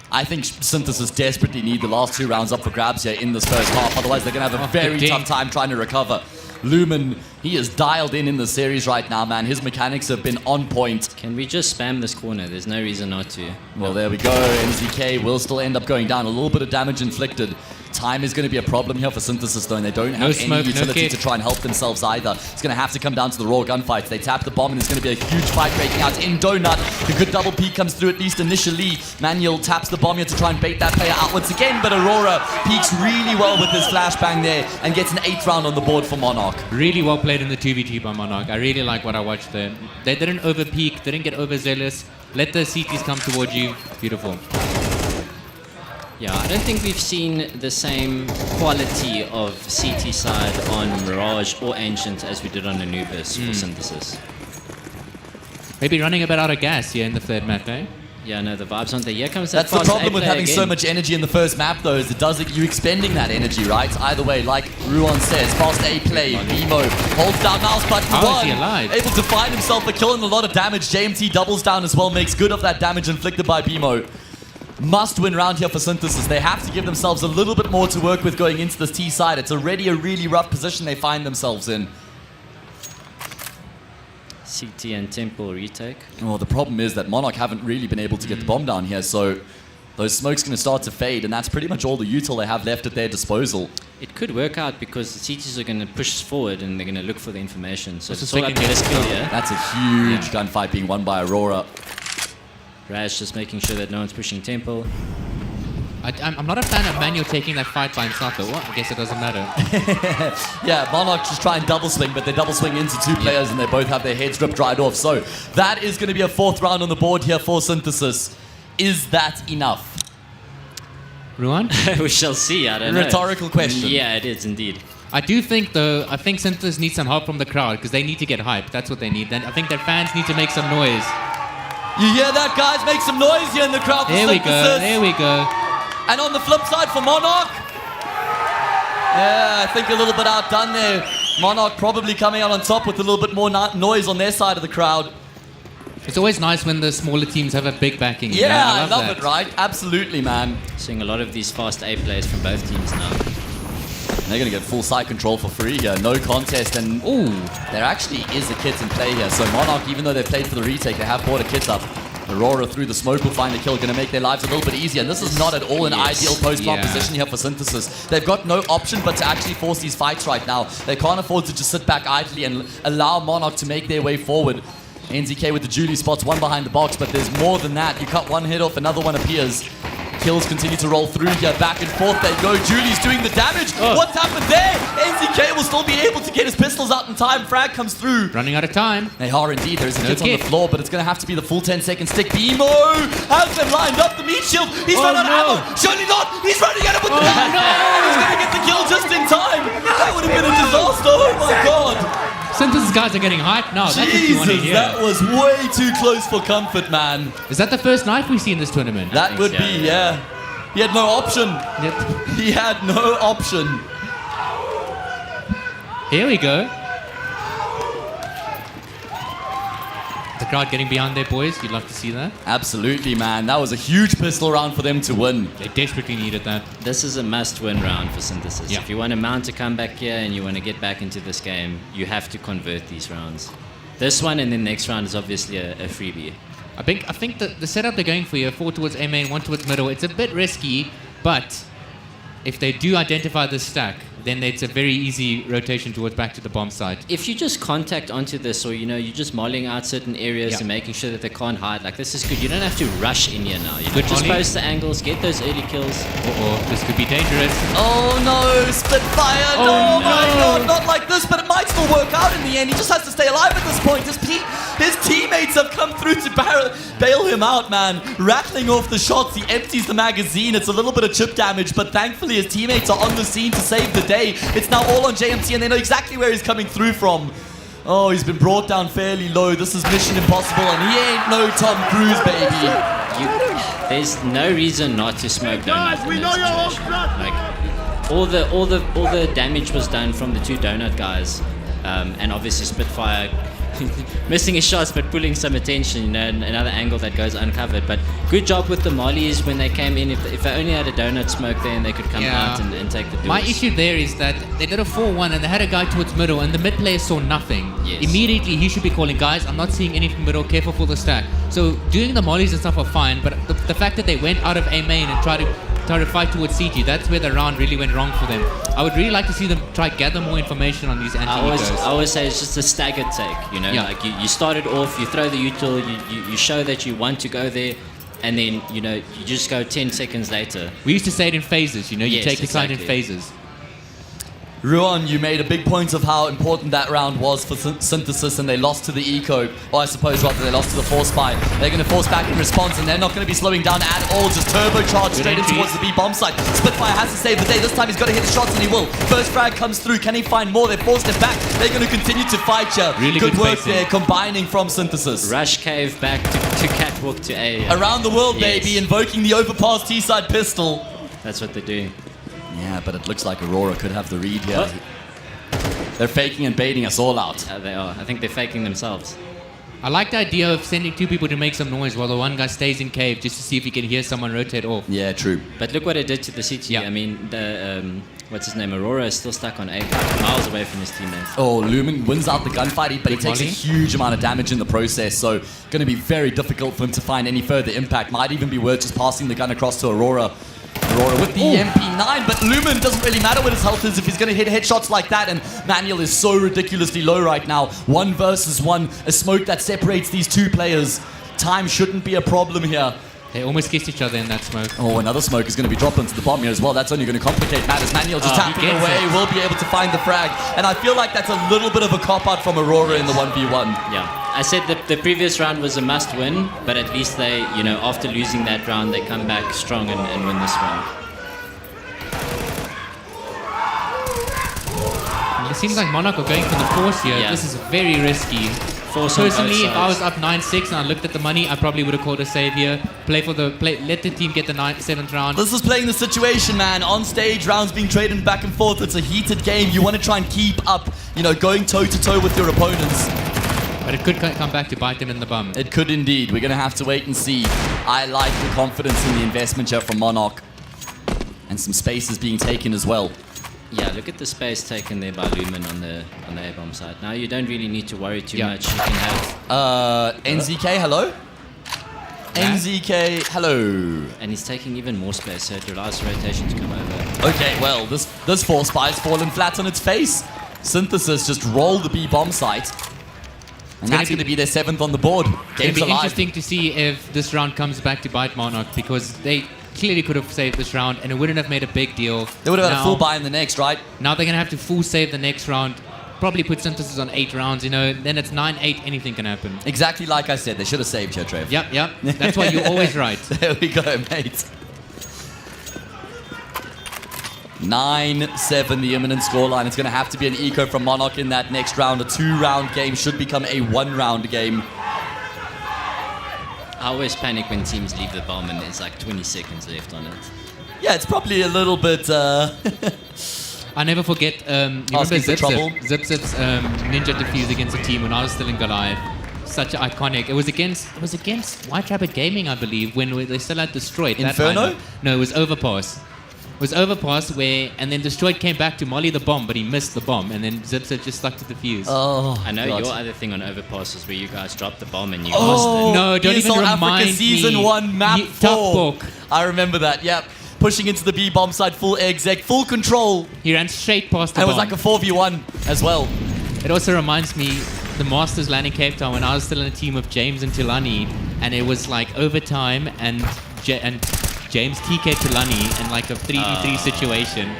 I think Synthesis desperately need the last 2 rounds up for grabs here in this first half. Otherwise, they're going to have a very tough time trying to recover. Lumen, he is dialed in the series right now, man. His mechanics have been on point. Can we just spam this corner? There's no reason not to. Well, there we go. NZK will still end up going down. A little bit of damage inflicted. Time is going to be a problem here for Synthesis, though, and they don't have any utility to try and help themselves either. It's going to have to come down to the raw gunfights. They tap the bomb, and there's going to be a huge fight breaking out in Donut. The good double peek comes through, at least initially. Manuel taps the bomb here to try and bait that player out once again, but Aurora peeks really well with his flashbang there and gets an 8th round on the board for Monarch. Really well played in the 2v2 by Monarch. I really like what I watched there. They didn't over peek, didn't get overzealous. Let the CTs come towards you. Beautiful. Yeah, I don't think we've seen the same quality of CT side on Mirage or Ancient as we did on Anubis for Synthesis. Maybe running a bit out of gas here in the third map, eh? Yeah, no, the vibes aren't there. Here comes that That's the fast problem with A-player having again. so much energy in the first map, though, is it does you expending that energy, right? Either way, like Ruan says, fast A play, Nemo holds down mouse button How is he one, alive? able to find himself a kill and a lot of damage. JMT doubles down as well, makes good of that damage inflicted by BMO. Must win round here for Synthesis. They have to give themselves a little bit more to work with going into this T side. It's already a really rough position they find themselves in. CT and Temple retake. Well, the problem is that Monarch haven't really been able to get the bomb down here, so those smokes going to start to fade, and that's pretty much all the util they have left at their disposal. It could work out because the CTs are going to push forward and they're going to look for the information. So What's it's the all up to second this hit? kill here. That's a huge gunfight being won by Aurora. Rash just making sure that no one's pushing Temple. I'm not a fan of Manuel taking that fight by himself, though. Well, I guess it doesn't matter. Yeah, Monarch just try and double swing, but they double swing into two players and they both have their heads ripped right off. So that is going to be a 4th round on the board here for Synthesis. Is that enough? Ruan? We shall see, I don't know. Rhetorical question. Yeah, it is indeed. I do think, though, I think Synthesis needs some help from the crowd because they need to get hyped. That's what they need. Then I think their fans need to make some noise. You hear that, guys? Make some noise here in the crowd for There we Synthesis. go, there we go. And on the flip side for Monarch, yeah, I think a little bit outdone there. Monarch probably coming out on top with a little bit more noise on their side of the crowd. It's always nice when the smaller teams have a big backing. you know? Yeah, I love that. it, right? Absolutely, man. Seeing a lot of these fast A players from both teams now. And they're going to get full side control for free here. No contest. And there actually is a kit in play here. So Monarch, even though they've played for the retake, they have bought a kit up. Aurora through the smoke will find the kill, going to make their lives a little bit easier. And this is not at all an ideal post-bomb position here for Synthesis. They've got no option but to actually force these fights right now. They can't afford to just sit back idly and allow Monarch to make their way forward. NZK with the Julie spots, one behind the box, but there's more than that. You cut one hit off, another one appears. Kills continue to roll through here, back and forth they go. Julie's doing the damage. What's happened there? NZK will still be able to get his pistols out in time. Frag comes through. Running out of time. They are indeed. There's a No hit on the kick. floor, but it's going to have to be the full 10-second stick. BMO has them lined up. The meat shield. He's run out of ammo. Surely not. He's running out of with the back. He's going to get the kill just in time. That would have been a disaster. Oh my god. Synthesis guys are getting hyped now. That's what you want to Jesus, hear. that was way too close for comfort, man. Is that the first knife we see in this tournament? That would be, yeah. He had no option. He had no option. Here we go. The crowd getting behind their boys. You'd love to see that. Absolutely, man. That was a huge pistol round for them to win. They desperately needed that. This is a must-win round for Synthesis. Yeah. If you want to mount a comeback here and you want to get back into this game, you have to convert these rounds. This one and then next round is obviously a freebie. I think the setup they're going for here, 4 towards A main, 1 towards middle, it's a bit risky, but if they do identify this stack, then it's a very easy rotation towards back to the bomb site. If you just contact onto this, or you're just mulling out certain areas and making sure that they can't hide, like this is good. You don't have to rush in here now. You Good just molly. post the angles, get those early kills. This could be dangerous. Oh no, Spitfire! Oh, no, no. my god, not like this, but it might still work out in the end. He just has to stay alive at this point. His teammates have come through to bail him out, man. Rattling off the shots, he empties the magazine. It's a little bit of chip damage, but thankfully his teammates are on the scene to save the day. It's now all on JMT, and they know exactly where he's coming through from. Oh, he's been brought down fairly low. This is Mission Impossible, and he ain't no Tom Cruise, baby. There's no reason not to smoke Donut in this situation. Like all the damage was done from the 2 Donut guys. And obviously Spitfire missing his shots but pulling some attention, you know, another angle that goes uncovered. But good job with the mollies when they came in. If they only had a donut smoke there and they could come out and take the duels. My issue there is that they did a 4-1 and they had a guy towards middle and the mid player saw nothing. Yes. Immediately he should be calling, guys, I'm not seeing anything middle, careful for the stack. So doing the mollies and stuff are fine, but the fact that they went out of A main and tried to fight towards CG, that's where the round really went wrong for them. I would really like to see them try gather more information on these anti-egos. I always say it's just a staggered take, you know, like you start it off, you throw the util, you show that you want to go there, and then, you know, you just go 10 seconds later. We used to say it in phases, you know, you take the side in phases. Ruan, you made a big point of how important that round was for Synthesis, and they lost to the Eco, or I suppose rather they lost to the Force Spy. They're going to force back in response, and they're not going to be slowing down at all, just turbocharge straight in towards the B-bomb site. Spitfire has to save the day. This time he's got to hit his shots, and he will. First frag comes through. Can he find more? They forced it back. They're going to continue to fight here. Really good work facing there, combining from Synthesis. Rush cave back to catwalk to A. Around the world, baby, invoking the overpass T-side pistol. That's what they're doing. Yeah, but it looks like Aurora could have the read here. They're faking and baiting us all out. They are. I think they're faking themselves. I like the idea of sending two people to make some noise while the one guy stays in cave just to see if he can hear someone rotate off. Yeah, true. But look what it did to the CT. I mean, the what's his name? Aurora is still stuck on A, miles away from his teammates. Oh, Lumen wins out the gunfight, but he takes a huge amount of damage in the process, so going to be very difficult for him to find any further impact. Might even be worth just passing the gun across to Aurora. Aurora with the MP9, but Lumen doesn't really matter what his health is if he's going to hit headshots like that, and Manuel is so ridiculously low right now. 1 versus 1, a smoke that separates these two players. Time shouldn't be a problem here. They almost kissed each other in that smoke. Oh, another smoke is going to be dropped into the bomb here as well. That's only going to complicate matters. Manuel just tapping away, will be able to find the frag. And I feel like that's a little bit of a cop-out from Aurora in the 1v1. Yeah. I said that the previous round was a must-win, but at least they, you know, after losing that round, they come back strong and win this one. It seems like Monarch are going for the force here. Yeah. This is very risky. Personally, if I was up 9-6 and I looked at the money, I probably would have called a save here. Let the team get the 7th round. This is playing the situation, man. On stage, rounds being traded back and forth. It's a heated game. You want to try and keep up, you know, going toe-to-toe with your opponents. But it could come back to bite them in the bum. It could indeed. We're going to have to wait and see. I like the confidence in the investment here from Monarch. And some space is being taken as well. Yeah, look at the space taken there by Lumen on the A-bomb side. Now you don't really need to worry too much. You can have... NZK, hello? NZK, hello. And he's taking even more space, so it allows rotation to come over. Okay, well, this Force Spy's fallen flat on its face. Synthesis just rolled the B-bomb site. And that's going to be their 7th on the board. Game's It'll be alive. interesting to see if this round comes back to bite Monarch, because they clearly could have saved this round and it wouldn't have made a big deal. They would have had a full buy in the next, right? Now they're going to have to full save the next round. Probably put Synthesis on 8 rounds, you know, then it's 9-8, anything can happen. Exactly like I said, they should have saved here, Trev. Yep. That's why you're always right. There we go, mate. 9-7, the imminent scoreline. It's going to have to be an eco from Monarch in that next round. A 2-round game should become a 1-round game. I always panic when teams leave the bomb and there's like 20 seconds left on it. Yeah, it's probably a little bit... I never forget, you remember Zip's ninja defuse against a team when I was still in Goliath. Such iconic. It was against White Rabbit Gaming, I believe, when they still had Destroyed. Inferno? No, it was Overpass. It was Overpass and then Destroyed came back to molly the bomb, but he missed the bomb, and then Zipset just stuck to the fuse. Oh, I know God. your other thing on Overpass is where you guys dropped the bomb and you lost it. No, don't even remind Africa Season 1 map 4. Book. I remember that, yep. Pushing into the B-bomb side, full exec, full control. He ran straight past the and bomb. it was like a 4v1 as well. It also reminds me the Masters landing Cape Town when I was still in a team of James and Tulani, and it was like overtime and James TK Tulani in like a 3v3 situation.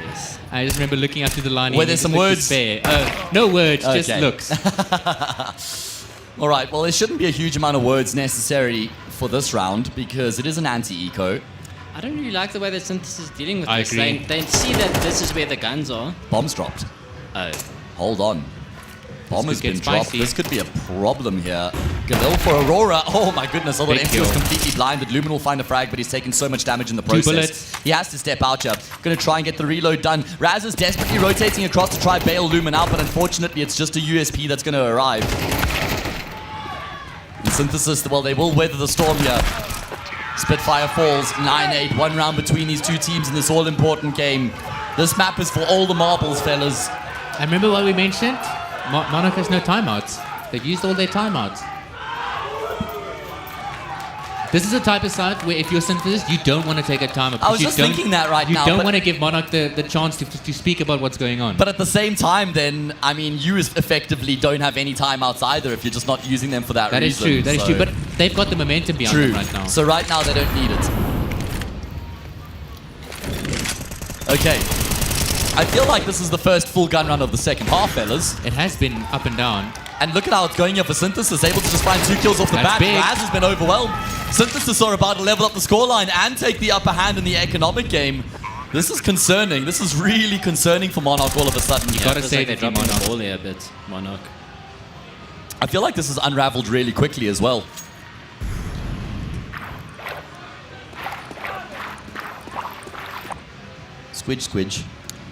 I just remember looking up to the line. Were there some words? No words, just Okay. looks. All right, well, there shouldn't be a huge amount of words necessary for this round because it is an anti-eco. I don't really like the way that Synthesis is dealing with I this. agree. They see that this is where the guns are. Bombs dropped. Oh. Hold on. Bomb has could been get dropped. spicy. This could be a problem here. Galil for Aurora. Oh my goodness. Although Big MC was kill. completely blinded. Lumen will find a frag, but he's taking so much damage in the 2 process. bullets. He has to step out here. Going to try and get the reload done. Raz is desperately rotating across to try bail Lumen out, but unfortunately it's just a USP that's going to arrive. And Synthesis, well, they will weather the storm here. Spitfire falls 9-8. 1 round between these two teams in this all-important game. This map is for all the marbles, fellas. I remember what we mentioned. Monarch has no timeouts. They've used all their timeouts. This is a type of side where if you're Synthesis, you don't want to take a timeout. I was just thinking that right now. You don't but- want to give Monarch the chance to speak about what's going on. But at the same time, then, I mean, you effectively don't have any timeouts either if you're just not using them for that That is reason. true. That is true. But they've got the momentum behind True. them right now. So right now they don't need it. Okay. I feel like this is the first full gun run of the second half, fellas. It has been up and down. And look at how it's going here for Synthesis, able to just find 2 kills off the That's bat. big. Raz has been overwhelmed. Synthesis are about to level up the scoreline and take the upper hand in the economic game. This is concerning. This is really concerning for Monarch all of a sudden. You gotta say they're dropping the ball here a bit, Monarch. I feel like this has unraveled really quickly as well. Squidge.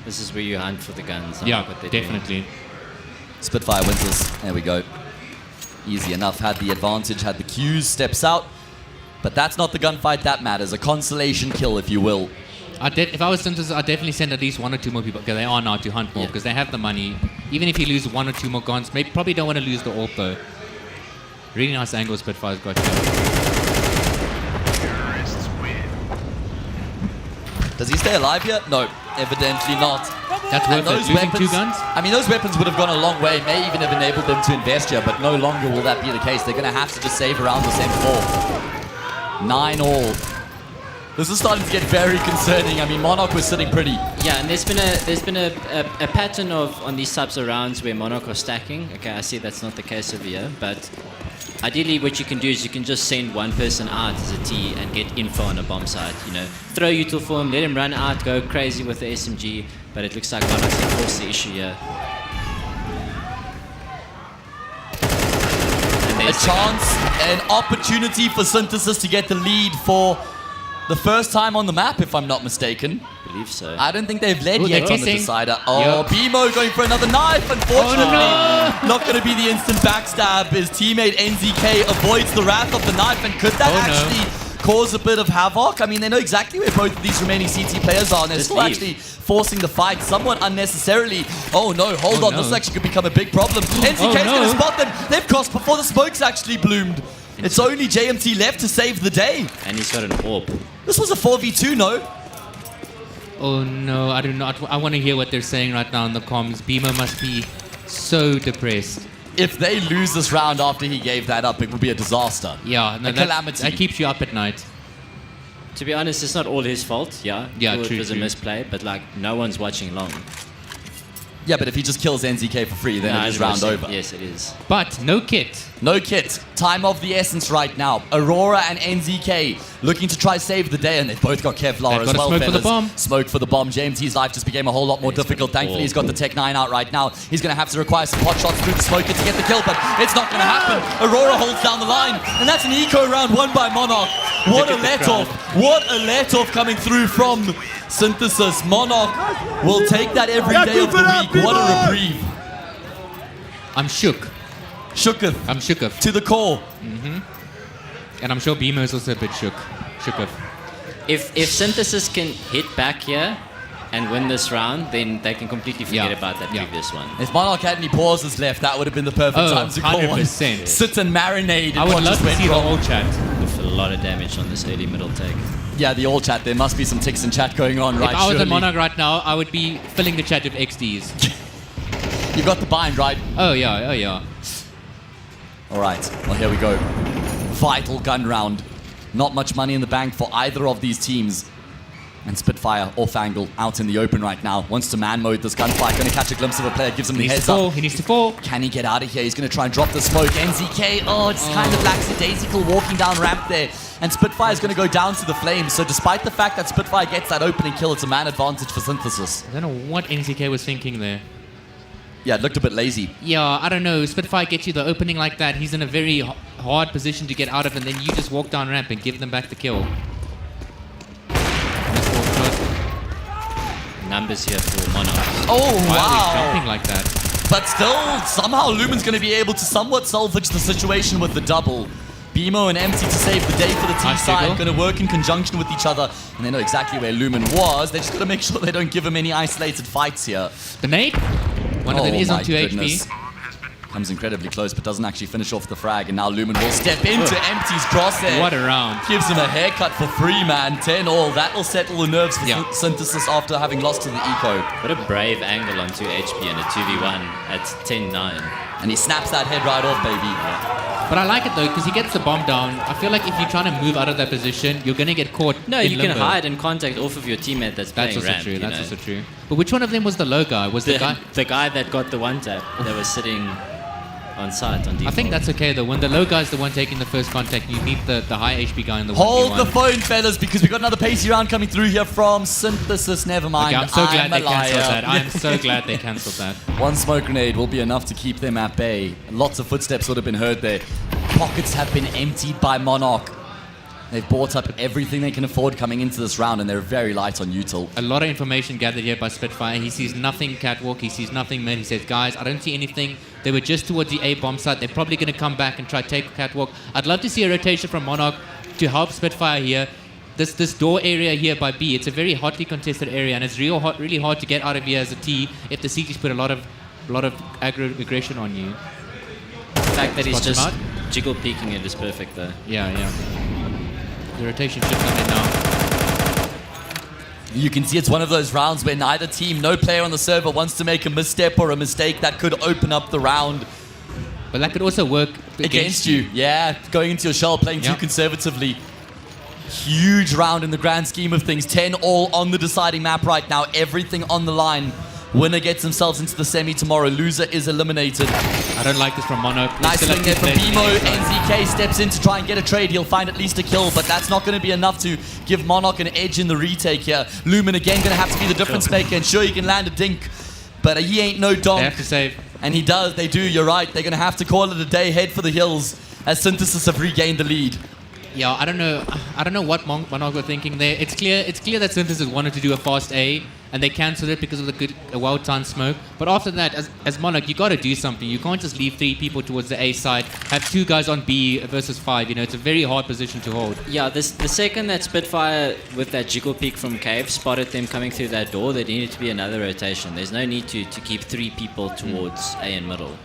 This is where you hunt for the guns. I Yeah, like what they're doing. definitely. Spitfire wins this. There we go. Easy enough. Had the advantage, had the Qs, steps out. But that's not the gunfight that matters. A consolation kill, if you will. If I was Synthesis, I'd definitely send at least 1 or 2 more people, because they are now to hunt more, because they have the money. Even if you lose 1 or 2 more guns, maybe probably don't want to lose the ult though. Really nice angle Spitfire's got here. Does he stay alive here? No, evidently not. That's worth it. Losing 2 guns? I mean, those weapons would have gone a long way. May even have enabled them to invest here, but no longer will that be the case. They're going to have to just save around the same 4. 9 all. This is starting to get very concerning. I mean, Monarch was sitting pretty. Yeah, and there's been a pattern of on these types of rounds where Monarch are stacking. Okay, I see that's not the case over here, but ideally what you can do is you can just send one person out as a T and get info on a bomb site. You know, throw util for him, let him run out, go crazy with the SMG. But it looks like Monarch's going to force the issue here. A chance, an opportunity for Synthesis to get the lead for the first time on the map, if I'm not mistaken. I believe so. I don't think they've led Ooh, yet they're on the kissing. decider. Oh, Yep. BMO going for another knife. Unfortunately, not going to be the instant backstab. His teammate NZK avoids the wrath of the knife, and could that actually cause a bit of havoc? I mean, they know exactly where both of these remaining CT players are, and they're Just still leave. actually forcing the fight somewhat unnecessarily. Oh no, hold on, this actually could become a big problem. NZK's going to spot them. They've crossed before the smoke's actually bloomed. It's only JMT left to save the day. And he's got an orb. This was a 4v2, no? Oh no, I do not. I want to hear what they're saying right now in the comms. Beamer must be so depressed. If they lose this round after he gave that up, it will be a disaster. Yeah, no, a calamity. That keeps you up at night. To be honest, it's not all his fault. Yeah, Yeah, It true, was a true. misplay, but like no one's watching long. Yeah, but if he just kills NZK for free, then it is round 100%. over. Yes, it is. But no kit. No kit. Time of the essence right now. Aurora and NZK looking to try save the day, and they've both got Kevlar They've as got a well, smoke for the fellas. bomb. Smoke for the bomb. JMT's life just became a whole lot more difficult. Thankfully, he's got the Tech 9 out right now. He's going to have to require some pot shots through the smoker to get the kill, but it's not going to happen. Aurora holds down the line, and that's an eco round won by Monarch. What a let-off. What a let-off coming through from Synthesis. Monarch will take that every day of the week. What a reprieve. I'm shook. Shooketh. I'm shooketh. To the core. And I'm sure Beamer is also a bit shooketh. If Synthesis can hit back here and win this round, then they can completely forget about that previous one. If Monarch had any pauses left, that would have been the perfect time to call one. 100%. Sit and marinate. in I would what love just to went see the wrong. whole chat. With a lot of damage on this early middle take. Yeah, the all chat. There must be some ticks and chat going on, right? If I was a surely. Monarch right now, I would be filling the chat with XDs. You got the bind, right? Oh yeah. All right. Well, here we go. Vital gun round. Not much money in the bank for either of these teams. And Spitfire off angle out in the open right now. Wants to man mode this gunfight. Going to catch a glimpse of a player. Gives him the heads up. He needs to fall. Can he get out of here? He's going to try and drop the smoke. NZK, it's kind of lackadaisical walking down ramp there. And Spitfire is going to go down to the flames. So despite the fact that Spitfire gets that opening kill, it's a man advantage for Synthesis. I don't know what NCK was thinking there. Yeah, it looked a bit lazy. Yeah, I don't know. Spitfire gets you the opening like that. He's in a very hard position to get out of, and then you just walk down ramp and give them back the kill. Numbers here for Monarch. Oh, Why wow. are they jumping like that? But still, somehow Lumen's going to be able to somewhat salvage the situation with the double. BMO and Empty to save the day for the T side, going to work in conjunction with each other, and they know exactly where Lumen was. They just got to make sure they don't give him any isolated fights here. The nade? One of them is on 2 goodness. HP. Comes incredibly close, but doesn't actually finish off the frag, and now Lumen will step into Empty's crosshair. What a round. Gives him a haircut for free, man. 10-all. That will settle the nerves for Synthesis after having lost to the eco. What a brave angle on 2 HP and a 2v1 at 10-9. And he snaps that head right off, baby. But I like it though, because he gets the bomb down. I feel like if you're trying to move out of that position, you're going to get caught. No, in you limbo. can hide and contact off of your teammate that's playing also ramp. true. That's know. also true. But which one of them was the low guy? Was the guy? The guy that got the one tap that was sitting on site on default. I think that's okay though. When the low guy's the one taking the first contact, you need the high HP guy in the Hold 1v1. the phone, fellas, because we've got another pacey round coming through here from Synthesis. Never mind. Okay, I'm so glad they a liar. cancelled that. I'm so glad they cancelled that. One smoke grenade will be enough to keep them at bay. Lots of footsteps would have been heard there. Pockets have been emptied by Monarch. They've bought up everything they can afford coming into this round, and they're very light on util. A lot of information gathered here by Spitfire. He sees nothing catwalk. He sees nothing mid. He says, guys, I don't see anything. They were just towards the A bomb site. They're probably going to come back and try to take catwalk. I'd love to see a rotation from Monarch to help Spitfire here. This door area here by B, it's a very hotly contested area, and it's really hard to get out of here as a T if the CGs put a lot of aggression on you. The fact that he's just jiggle peeking it is perfect though. Yeah. The rotation should come in now. You can see it's one of those rounds where neither team, no player on the server wants to make a misstep or a mistake that could open up the round. But that could also work against you. Yeah, going into your shell, playing too conservatively. Huge round in the grand scheme of things. 10-all on the deciding map right now. Everything on the line. Winner gets themselves into the semi tomorrow. Loser is eliminated. I don't like this from Mono. Nice swing there from BMO. NZK steps in to try and get a trade. He'll find at least a kill, but that's not going to be enough to give Monarch an edge in the retake here. Lumen again going to have to be the difference maker, and sure, he can land a dink, but he ain't no donk. They have to save. And he does. They do. You're right. They're going to have to call it a day. Head for the hills as Synthesis have regained the lead. Yeah, I don't know what Monarch were thinking there. It's clear that Synthesis wanted to do a fast A, and they cancelled it because of the well-timed smoke. But after that, as Monarch, you got to do something. You can't just leave 3 people towards the A side, have 2 guys on B versus 5. You know, it's a very hard position to hold. Yeah, the second that Spitfire with that jiggle peek from Cave spotted them coming through that door, there needed to be another rotation. There's no need to keep 3 people towards A and middle.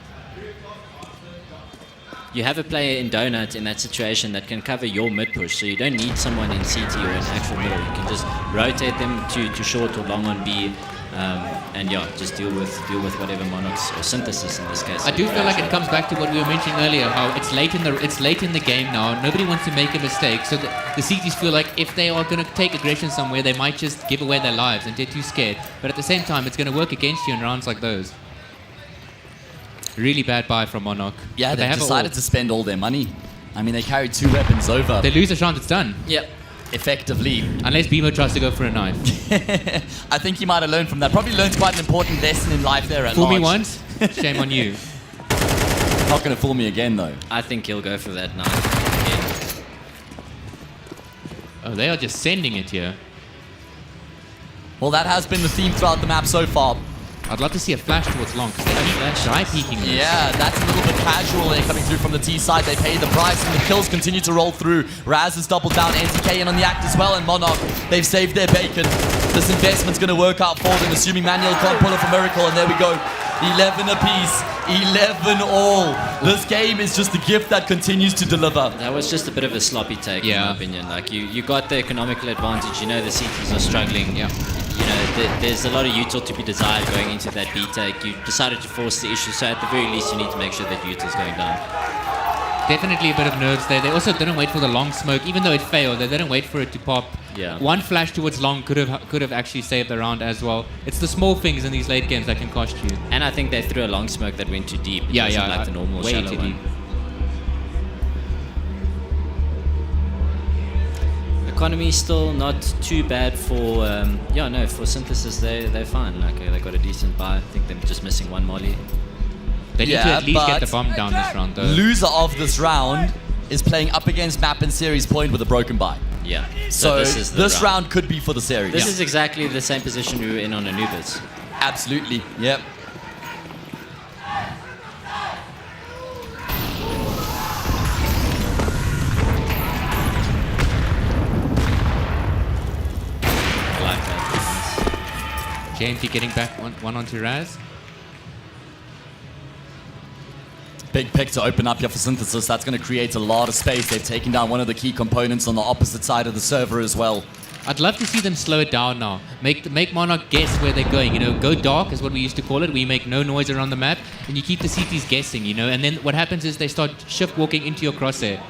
You have a player in Donut in that situation that can cover your mid push, so you don't need someone in CT or in actual middle. You can just rotate them to short or long on B, and yeah, just deal with whatever Monarchs or Synthesis in this case. I do feel like it comes back to what we were mentioning earlier, how it's late in the game now. Nobody wants to make a mistake, so the CTs feel like if they are going to take aggression somewhere, they might just give away their lives and get too scared. But at the same time, it's going to work against you in rounds like those. Really bad buy from Monarch. Yeah, they decided to spend all their money. I mean, they carried 2 weapons over. They lose a chance, it's done. Yep. Effectively. Unless Bimo tries to go for a knife. I think he might have learned from that. Probably learned quite an important lesson in life there at Fool large. me once, shame on you. Not going to fool me again, though. I think he'll go for that knife again. Oh, they are just sending it here. Well, that has been the theme throughout the map so far. I'd love to see a flash towards long, because they keep dry peeking this. Yeah, that's a little bit casual there coming through from the T side. They pay the price, and the kills continue to roll through. Raz has doubled down, NTK in on the act as well, and Monarch, they've saved their bacon. This investment's going to work out for them, assuming Manuel can't pull off a miracle, and there we go. 11 apiece, 11 all. This game is just a gift that continues to deliver. That was just a bit of a sloppy take, in my opinion. Like you got the economical advantage. You know the CTs are struggling. Yeah. You know, there's a lot of util to be desired going into that B take. You decided to force the issue, so at the very least you need to make sure that util's going down. Definitely a bit of nerves there. They also didn't wait for the long smoke, even though it failed. They didn't wait for it to pop. Yeah. One flash towards long could have actually saved the round as well. It's the small things in these late games that can cost you. And I think they threw a long smoke that went too deep. It wasn't like the normal way shallow too one. deep. The economy is still not too bad for for Synthesis. They're fine. Like they got a decent buy. I think they're just missing one molly. They need to at least get the bomb down this round, though. Loser of this round is playing up against Map and Series Point with a broken buy. Yeah. So this round could be for the series. This is exactly the same position we were in on Anubis. Absolutely. Yep. I like that. JMT getting back one onto Raz. Big pick to open up here for Synthesis. That's going to create a lot of space. They've taken down one of the key components on the opposite side of the server as well. I'd love to see them slow it down now. Make Monarch guess where they're going. Go dark is what we used to call it. We make no noise around the map, and you keep the CTs guessing. And then what happens is they start shift walking into your crosshair.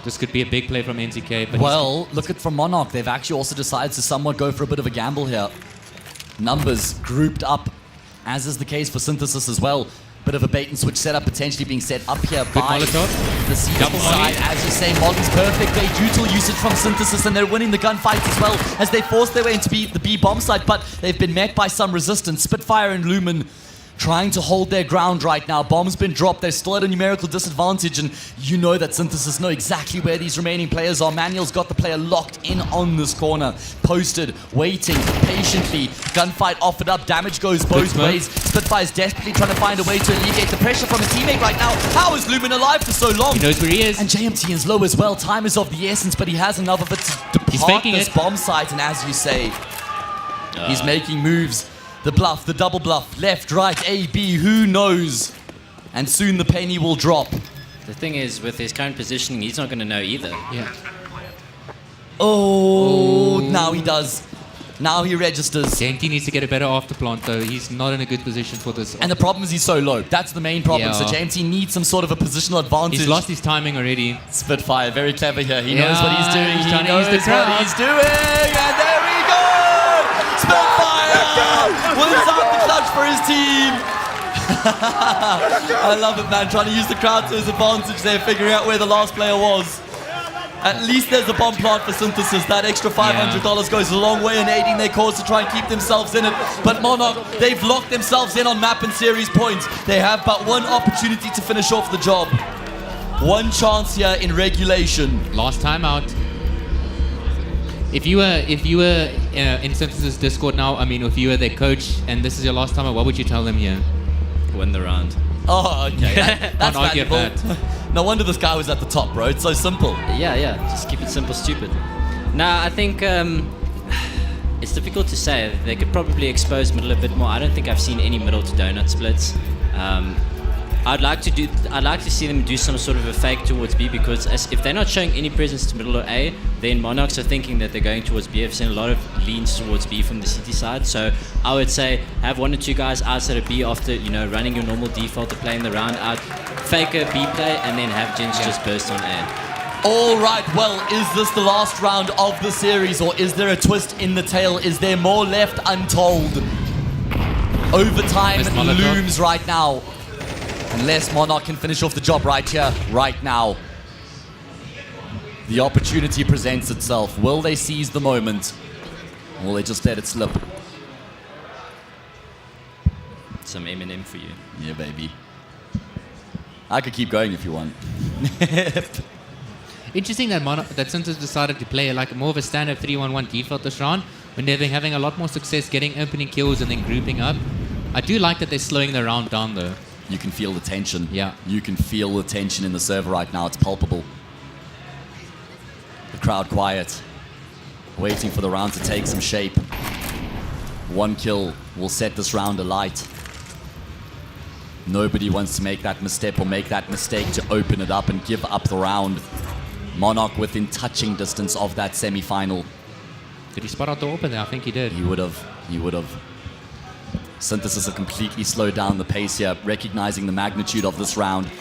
This could be a big play from NZK. But look at from Monarch. They've actually also decided to somewhat go for a bit of a gamble here. Numbers grouped up, as is the case for Synthesis as well. Bit of a bait and switch setup potentially being set up here by the CT side. As you say, Molly's perfect. They dual usage from Synthesis, and they're winning the gunfights as well as they force their way into the B bomb site, but they've been met by some resistance. Spitfire and Lumen trying to hold their ground right now. Bomb's been dropped. They're still at a numerical disadvantage, and you know that Synthesis know exactly where these remaining players are. Manuel's got the player locked in on this corner. Posted, waiting patiently. Gunfight offered up. Damage goes both ways. Spitfire's desperately trying to find a way to alleviate the pressure from his teammate right now. How is Lumen alive for so long? He knows where he is. And JMT is low as well. Time is of the essence, but he has enough of it to depart this bomb site, and as you say, he's making moves. The bluff, the double bluff, left, right, A, B, who knows? And soon the penny will drop. The thing is, with his current positioning, he's not going to know either. Yeah. Oh, now he does. Now he registers. JMT needs to get a better afterplant, though. He's not in a good position for this. And the problem is he's so low. That's the main problem. Yeah. So JMT needs some sort of a positional advantage. He's lost his timing already. Spitfire, very clever here. He knows what he's doing. He's He trying to knows use the what crowd. he's doing. And there we go! Spitfire wins out the clutch for his team. I love it, man. Trying to use the crowd to his advantage there, figuring out where the last player was. At least there's a bomb plant for Synthesis. That extra $500 goes a long way in aiding their cause to try and keep themselves in it. But Monarch, they've locked themselves in on map and series points. They have but one opportunity to finish off the job. One chance here in regulation. Last time out. If you were in Synthesis Discord now, if you were their coach and this is your last time out, what would you tell them here? Win the round. Oh, okay. That's Can't argue valuable. No wonder this guy was at the top, bro. It's so simple. Yeah. Just keep it simple, stupid. Now, I think it's difficult to say. They could probably expose middle a bit more. I don't think I've seen any middle to donut splits. I'd like to see them do some sort of a fake towards B, because if they're not showing any presence to middle or A, then Monarchs are thinking that they're going towards B. I've seen a lot of leans towards B from the city side. So I would say have one or two guys outside of B after running your normal default to playing the round out, fake a B play, and then have Jens just burst on A. All right, well, is this the last round of the series, or is there a twist in the tail? Is there more left untold? Overtime looms right now. Unless Monarch can finish off the job right here, right now. The opportunity presents itself. Will they seize the moment? Or will they just let it slip? Some M&M for you. Yeah, baby. I could keep going if you want. Interesting that Synthesis decided to play like more of a standard 3-1-1 default this round, when they've been having a lot more success getting opening kills and then grouping up. I do like that they're slowing the round down, though. You can feel the tension. Yeah. You can feel the tension in the server right now. It's palpable. The crowd quiet, waiting for the round to take some shape. One kill will set this round alight. Nobody wants to make that misstep or make that mistake to open it up and give up the round. Monarch within touching distance of that semi-final. Did he spot out the open there? I think he did. He would have. Synthesis have completely slowed down the pace here, recognizing the magnitude of this round.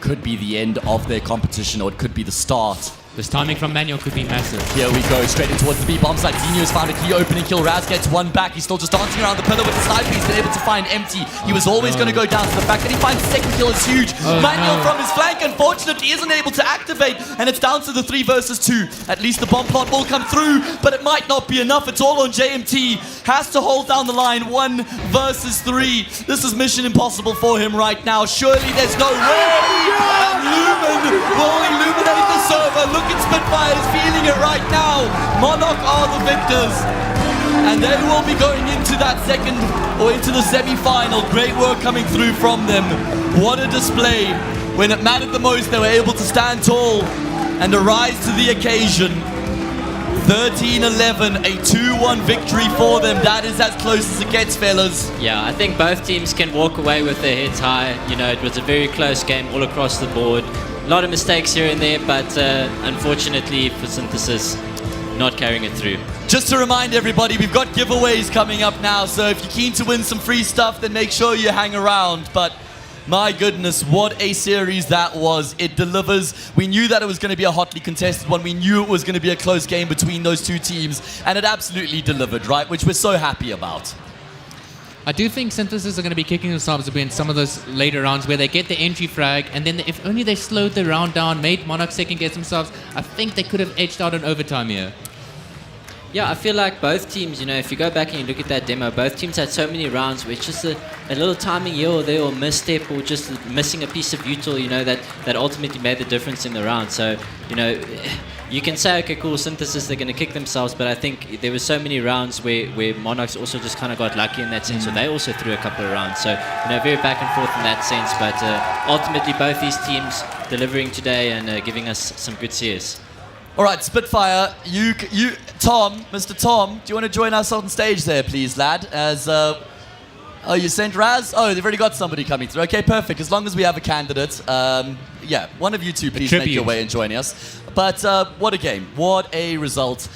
Could be the end of their competition, or it could be the start This timing from Manuel could be massive. Here we go, straight in towards the B-bomb side. Zinho's found a key opening kill. Raz gets one back. He's still just dancing around the pillar with the sniper. He's been able to find empty. He was always going to go down. So the fact that he finds the second kill is huge. Manuel from his flank, unfortunately, isn't able to activate. And it's down to the 3 versus 2. At least the bomb plot will come through, but it might not be enough. It's all on JMT. Has to hold down the line. 1 versus 3. This is mission impossible for him right now. Surely there's no way. And Lumen will illuminate the server. Look at Spitfire. Feeling it right now. Monarch are the victors, and they will be going into that second or into the semi-final. Great work coming through from them. What a display. When it mattered the most, they were able to stand tall and arise to the occasion. 13-11, a 2-1 victory for them. That is as close as it gets, fellas. Yeah, I think both teams can walk away with their heads high. You know, it was a very close game all across the board. A lot of mistakes here and there, but unfortunately for Synthesis, not carrying it through. Just to remind everybody, we've got giveaways coming up now, so if you're keen to win some free stuff, then make sure you hang around. But my goodness, what a series that was. It delivers. We knew that it was going to be a hotly contested one. We knew it was going to be a close game between those two teams, and it absolutely delivered, right? Which we're so happy about. I do think Synthesis are going to be kicking themselves a bit in some of those later rounds where they get the entry frag, and then if only they slowed the round down, made Monarch second guess themselves, I think they could have edged out an overtime here. Yeah, I feel like both teams, you know, if you go back and you look at that demo, both teams had so many rounds where it's just a little timing here or there, or misstep, or just missing a piece of util, you know, that ultimately made the difference in the round. So, you know, you can say, okay, cool, Synthesis, they're going to kick themselves, but I think there were so many rounds where Monarchs also just kind of got lucky in that sense, so they also threw a couple of rounds. So, you know, very back and forth in that sense, but ultimately both these teams delivering today and giving us some good CS. All right, Spitfire, Tom, Mr. Tom, do you want to join us on stage there, please, lad? As, oh, you sent Raz? Oh, they've already got somebody coming through. Okay, perfect. As long as we have a candidate, yeah, one of you two, please make your way and join us. But what a game. What a result.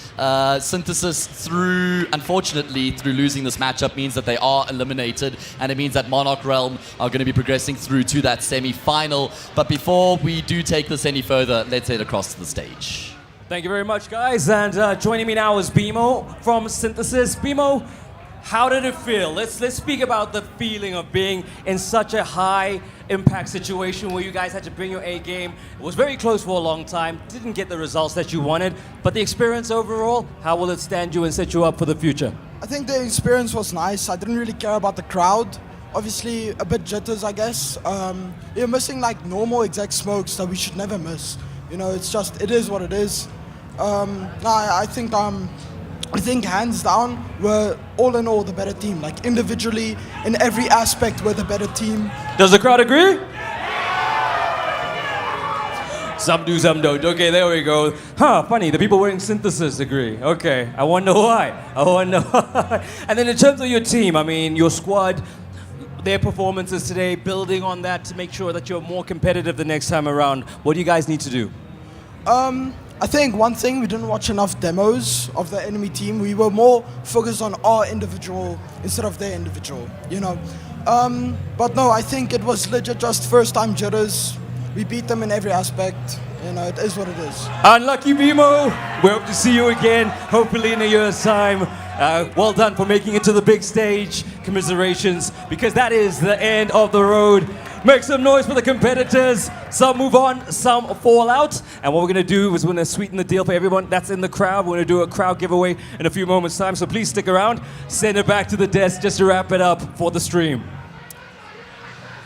Synthesis, unfortunately, through losing this matchup means that they are eliminated, and it means that Monarch Realm are going to be progressing through to that semi-final. But before we do take this any further, let's head across to the stage. Thank you very much, guys. And joining me now is Bimo from Synthesis. Bimo, how did it feel? Let's speak about the feeling of being in such a high impact situation where you guys had to bring your A game. It was very close for a long time, didn't get the results that you wanted, but the experience overall, how will it stand you and set you up for the future? I think the experience was nice. I didn't really care about the crowd. Obviously a bit jitters, I guess. You're missing like normal exec smokes that we should never miss. You know, it's just, it is what it is. I think hands down, we're all in all the better team. Like individually, in every aspect, we're the better team. Does the crowd agree? Some do, some don't. Okay, there we go. Funny, the people wearing Synthesis agree. Okay, I wonder why. And then in terms of your team, I mean, your squad, their performances today, building on that to make sure that you're more competitive the next time around. What do you guys need to do? I think one thing, we didn't watch enough demos of the enemy team. We were more focused on our individual instead of their individual, you know. But no, I think it was legit just first time jitters. We beat them in every aspect. You know, it is what it is. Unlucky Bimo. We hope to see you again, hopefully in a year's time. Well done for making it to the big stage. Commiserations, because that is the end of the road. Make some noise for the competitors. Some move on, some fall out. And what we're going to do is we're going to sweeten the deal for everyone that's in the crowd. We're going to do a crowd giveaway in a few moments' time. So please stick around. Send it back to the desk just to wrap it up for the stream.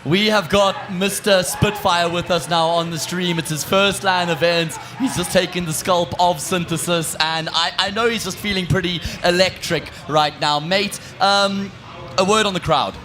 We have got Mr. Spitfire with us now on the stream. It's his first LAN event. He's just taken the scalp of Synthesis, and I know he's just feeling pretty electric right now. Mate, a word on the crowd.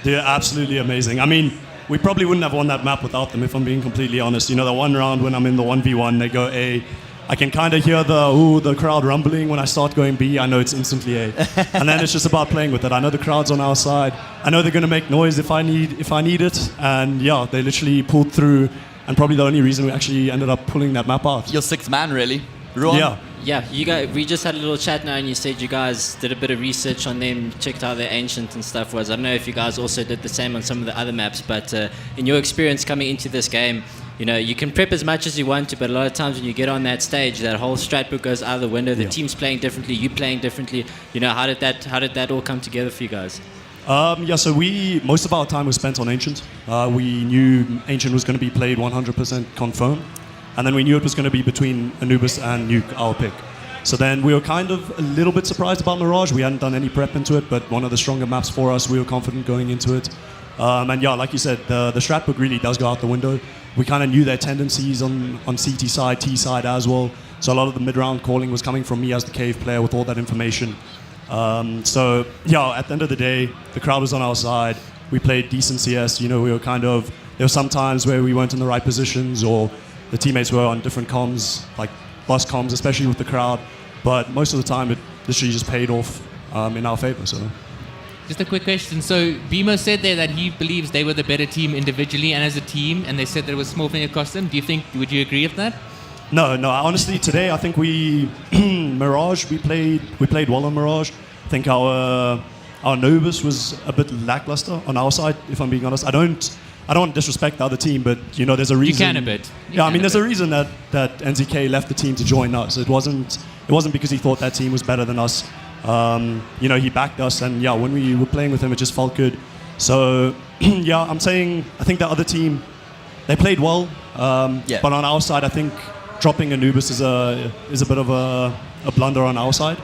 They're absolutely amazing. I mean, we probably wouldn't have won that map without them, if I'm being completely honest. You know, the one round when I'm in the 1v1, they go A. I can kind of hear the crowd rumbling. When I start going B, I know it's instantly A. And then it's just about playing with it. I know the crowd's on our side. I know they're going to make noise if I need it. And yeah, they literally pulled through. And probably the only reason we actually ended up pulling that map out. Your sixth man, really. Ruan? Yeah, you guys, we just had a little chat now, and you said you guys did a bit of research on them, checked how their ancient and stuff was. I don't know if you guys also did the same on some of the other maps, but in your experience coming into this game, you know, you can prep as much as you want to, but a lot of times when you get on that stage, that whole strat book goes out of the window. The team's playing differently, you playing differently. You know, how did that all come together for you guys? So most of our time was spent on Ancient. We knew Ancient was going to be played 100% confirmed, and then we knew it was going to be between Anubis and Nuke, our pick. So then we were kind of a little bit surprised about Mirage. We hadn't done any prep into it, but one of the stronger maps for us. We were confident going into it. And yeah, like you said, the strat book really does go out the window. We kind of knew their tendencies on CT side, T side as well. So a lot of the mid-round calling was coming from me as the cave player with all that information. So yeah, at the end of the day, the crowd was on our side. We played decent CS. You know, we were there were some times where we weren't in the right positions, or the teammates were on different comms, like bus comms, especially with the crowd. But most of the time, it literally just paid off in our favor. So. Just a quick question. So Bimo said there that he believes they were the better team individually and as a team, and they said there was small thing across them. Would you agree with that? No. Honestly, today I think Mirage. We played well on Mirage. I think our Novus was a bit lackluster on our side. If I'm being honest, I don't want to disrespect the other team, but you know, there's a reason. You can a bit. There's a reason that NZK left the team to join us. It wasn't because he thought that team was better than us. You know, he backed us, and yeah, when we were playing with him, it just felt good. So yeah, I think the other team, they played well, but on our side, I think dropping Anubis is a bit of a blunder on our side.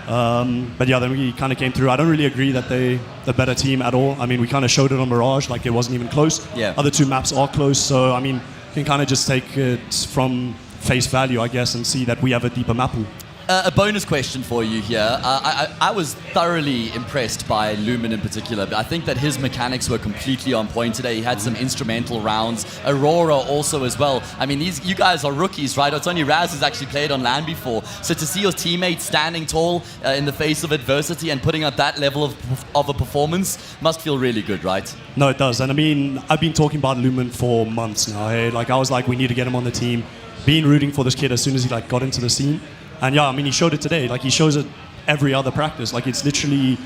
But yeah, then we kind of came through. I don't really agree that they're the better team at all. I mean, we kind of showed it on Mirage, like it wasn't even close. Yeah. Other two maps are close, so I mean, you can kind of just take it from face value, I guess, and see that we have a deeper map pool. A bonus question for you here. I was thoroughly impressed by Lumen in particular. I think that his mechanics were completely on point today. He had some instrumental rounds. Aurora also as well. I mean, you guys are rookies, right? It's only Raz who's actually played on LAN before. So to see your teammates standing tall in the face of adversity and putting out that level of a performance must feel really good, right? No, it does. And I mean, I've been talking about Lumen for months now. Hey? Like, I was like, we need to get him on the team. Been rooting for this kid as soon as he got into the scene. And yeah, I mean, he showed it today. Like, he shows it every other practice. Like, it's literally,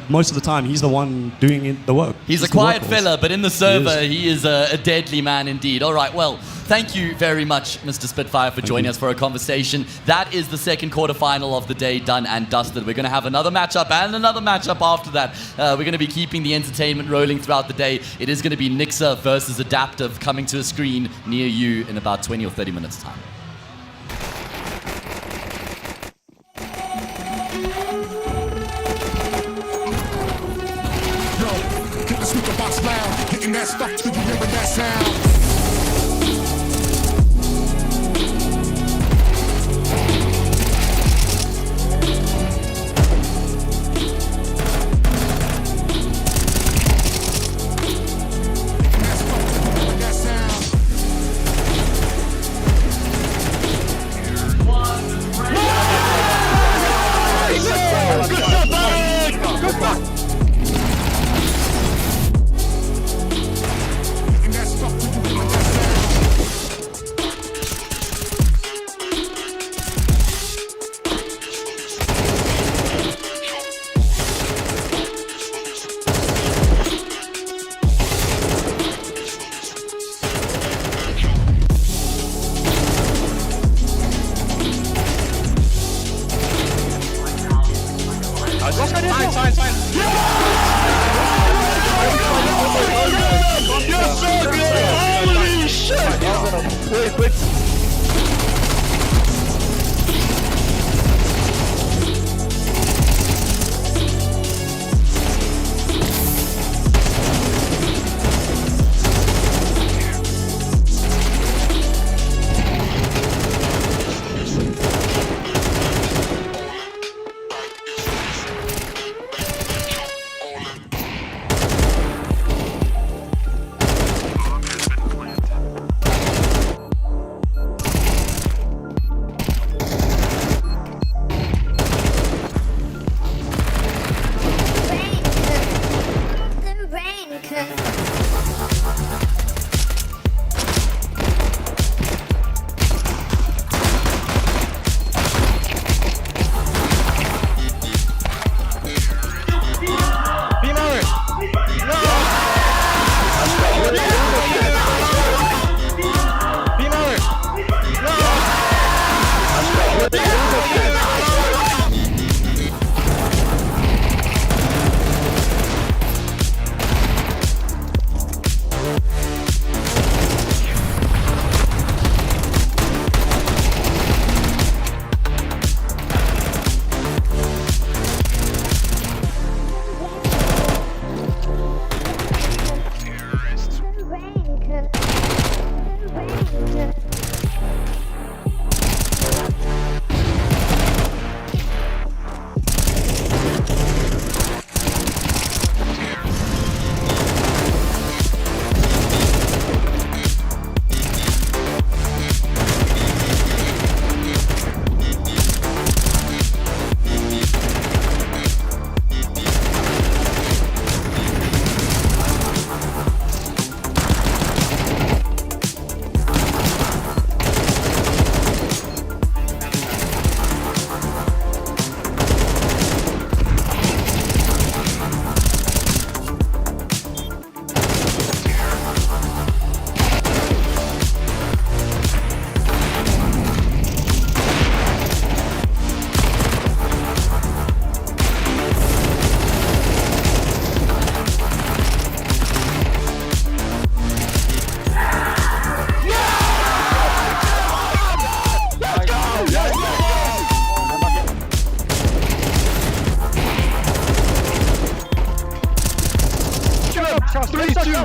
most of the time, he's the one doing the work. He's a quiet fella, but in the server, he is a deadly man indeed. All right, well, thank you very much, Mr. Spitfire, for joining us for a conversation. That is the second quarterfinal of the day done and dusted. We're going to have another matchup and another matchup after that. We're going to be keeping the entertainment rolling throughout the day. It is going to be Nixa versus Adaptive coming to a screen near you in about 20 or 30 minutes' time. Speaker box loud, hitting that stuff till you hearing that sound. Good stuff,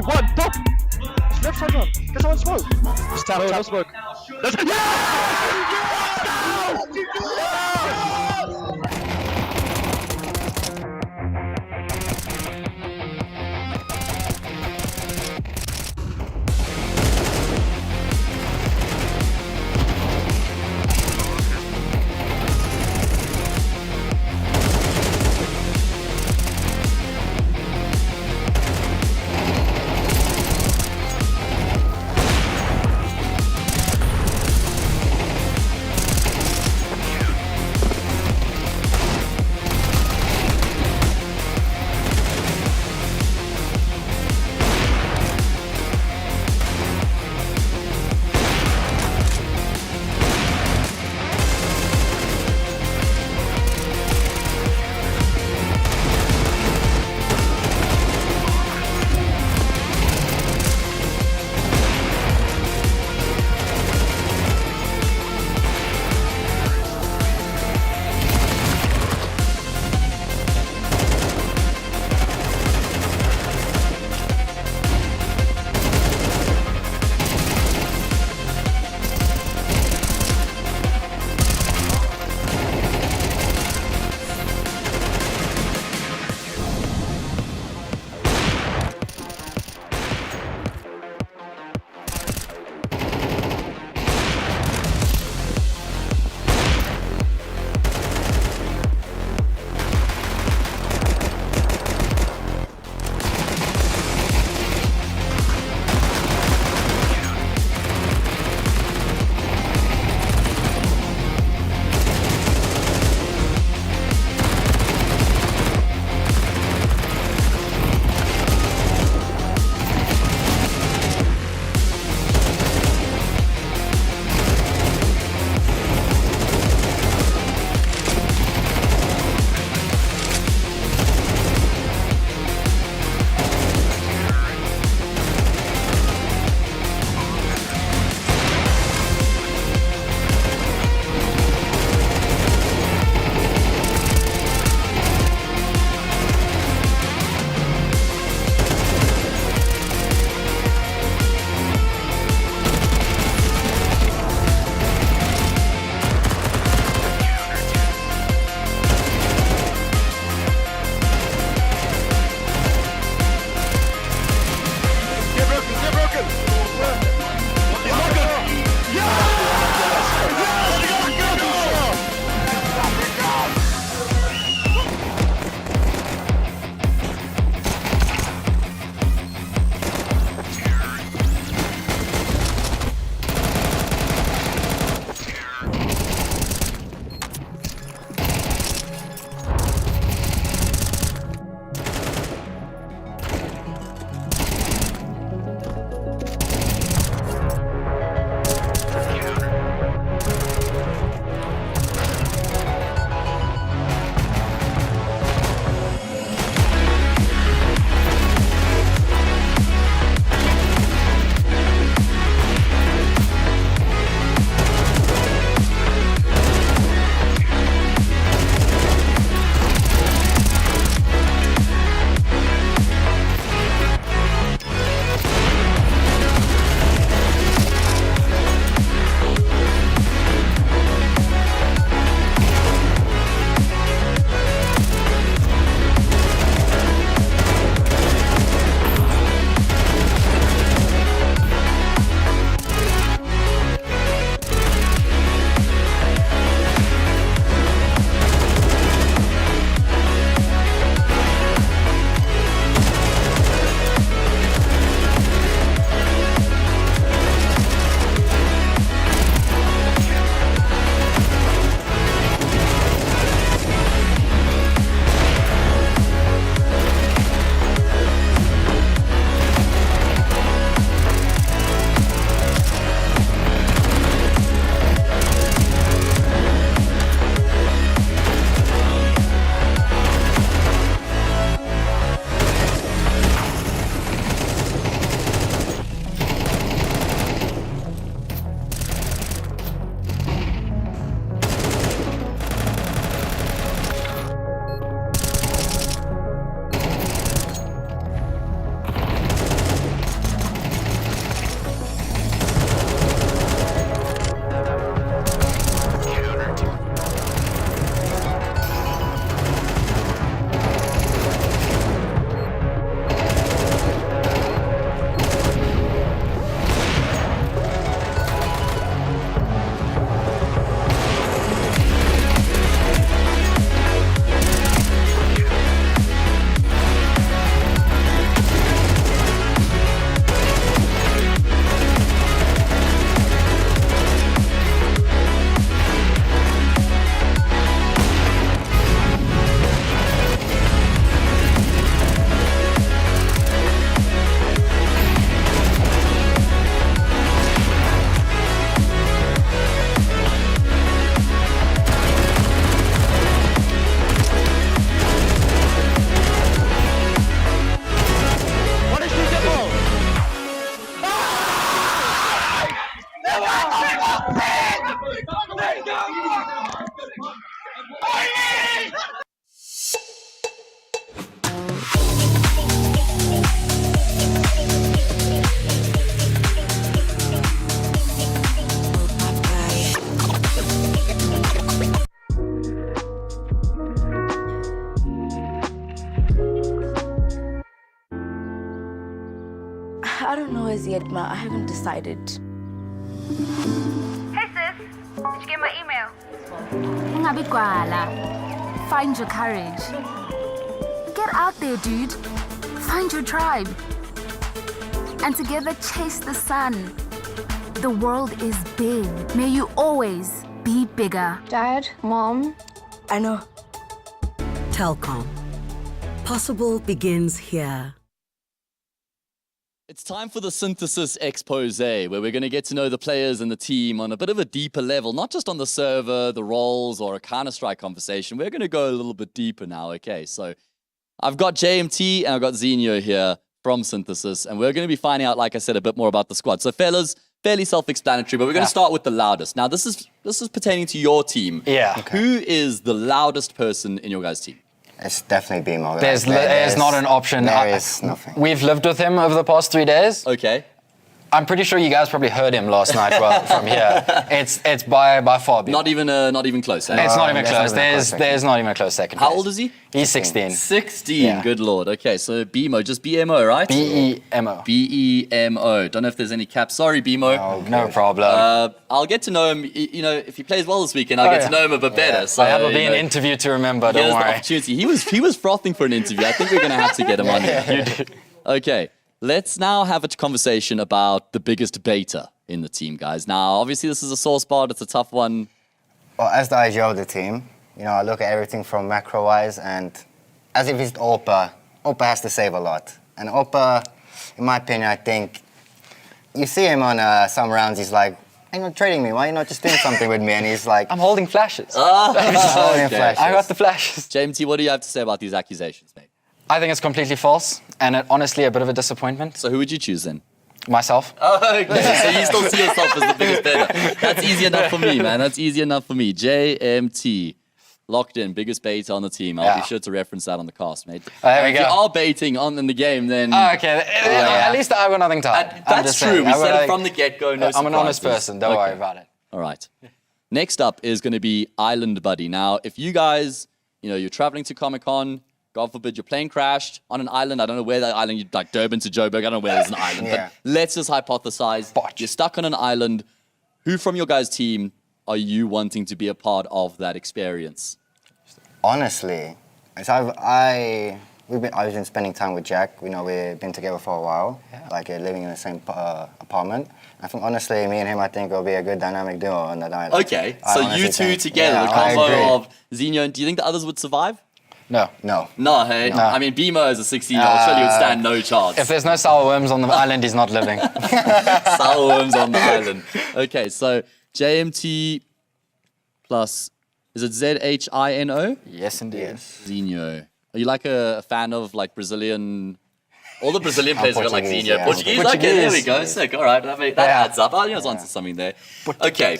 one, top! Left side one. Get someone smoke. Just tap, No smoke. Let's I don't know as yet, ma. I haven't decided. Hey sis, did you get my email? Ungabi gwala. Find your courage. Get out there, dude. Find your tribe. And together chase the sun. The world is big. May you always be bigger. Dad, Mom, I know. Telkom. Possible begins here. It's time for the synthesis expose, where we're going to get to know the players and the team on a bit of a deeper level, not just on the server, the roles, or a Counter-Strike conversation. We're going to go a little bit deeper now, okay? So I've got JMT and I've got Zinho here from Synthesis, and we're going to be finding out, like I said, a bit more about the squad. So fellas, fairly self-explanatory, but we're going to start with the loudest. Now, this is pertaining to your team. Yeah. Okay. Who is the loudest person in your guys' team? It's definitely BMO. There's not an option. There is nothing. We've lived with him over the past 3 days. Okay. I'm pretty sure you guys probably heard him last night from here. It's by far. Not even close. Eh? It's not even close. There's not even a close second. How old is he? He's 16. 16. Yeah. Good lord. Okay, so BMO, just BMO, right? BEMO. BEMO. Don't know if there's any caps. Sorry, BMO. No problem. I'll get to know him. You know, if he plays well this weekend, I'll get to know him a bit better. So that'll be an interview to remember. Don't here's worry. the opportunity. He was frothing for an interview. I think we're going to have to get him on here. You do. Okay. Let's now have a conversation about the biggest beta in the team, guys. Now, obviously, this is a sore spot. It's a tough one. Well, as the IGO of the team, I look at everything from macro-wise, and as if it's Oppa has to save a lot. And Oppa, in my opinion, I think, you see him on some rounds, he's like, "You're not trading me, why are you not just doing something with me?" And he's like, I'm holding flashes. Holding flashes. I got the flashes. JMT, what do you have to say about these accusations, mate? I think it's completely false, and honestly, a bit of a disappointment. So who would you choose then? Myself. Oh, okay. So you still see yourself as the biggest beta. That's easy enough for me, man. That's easy enough for me. JMT, locked in, biggest beta on the team. I'll be sure to reference that on the cast, mate. There we if go. you are baiting in the game, then... Okay, at least I've got nothing to hide. That's true. We said it from the get-go, no I'm an honest surprises. person, don't worry about it. All right. Next up is going to be Island Buddy. Now, if you guys, you're traveling to Comic-Con, God forbid your plane crashed on an island. I don't know where that island, like Durban to Joburg. I don't know where there's an island. But let's just hypothesize. You're stuck on an island. Who from your guys' team are you wanting to be a part of that experience? Honestly, I've been spending time with Jack. We've been together for a while, living in the same apartment. I think honestly, me and him, I think will be a good dynamic duo on that island. Okay, so you two together, the combo of Zinho. Do you think the others would survive? No. No, hey? No. I mean, BMO as a 16-year-old surely would stand no chance. If there's no sour worms on the island, he's not living. Sour worms on the island. Okay, so JMT plus, is it ZHINO? Yes, indeed. Yes. Zinho. Are you like a fan of like Brazilian... All the Brazilian players have got like Zinho. Yeah. Portuguese? Okay, there we go. Sick, all right. That adds up. I was onto something there. Okay.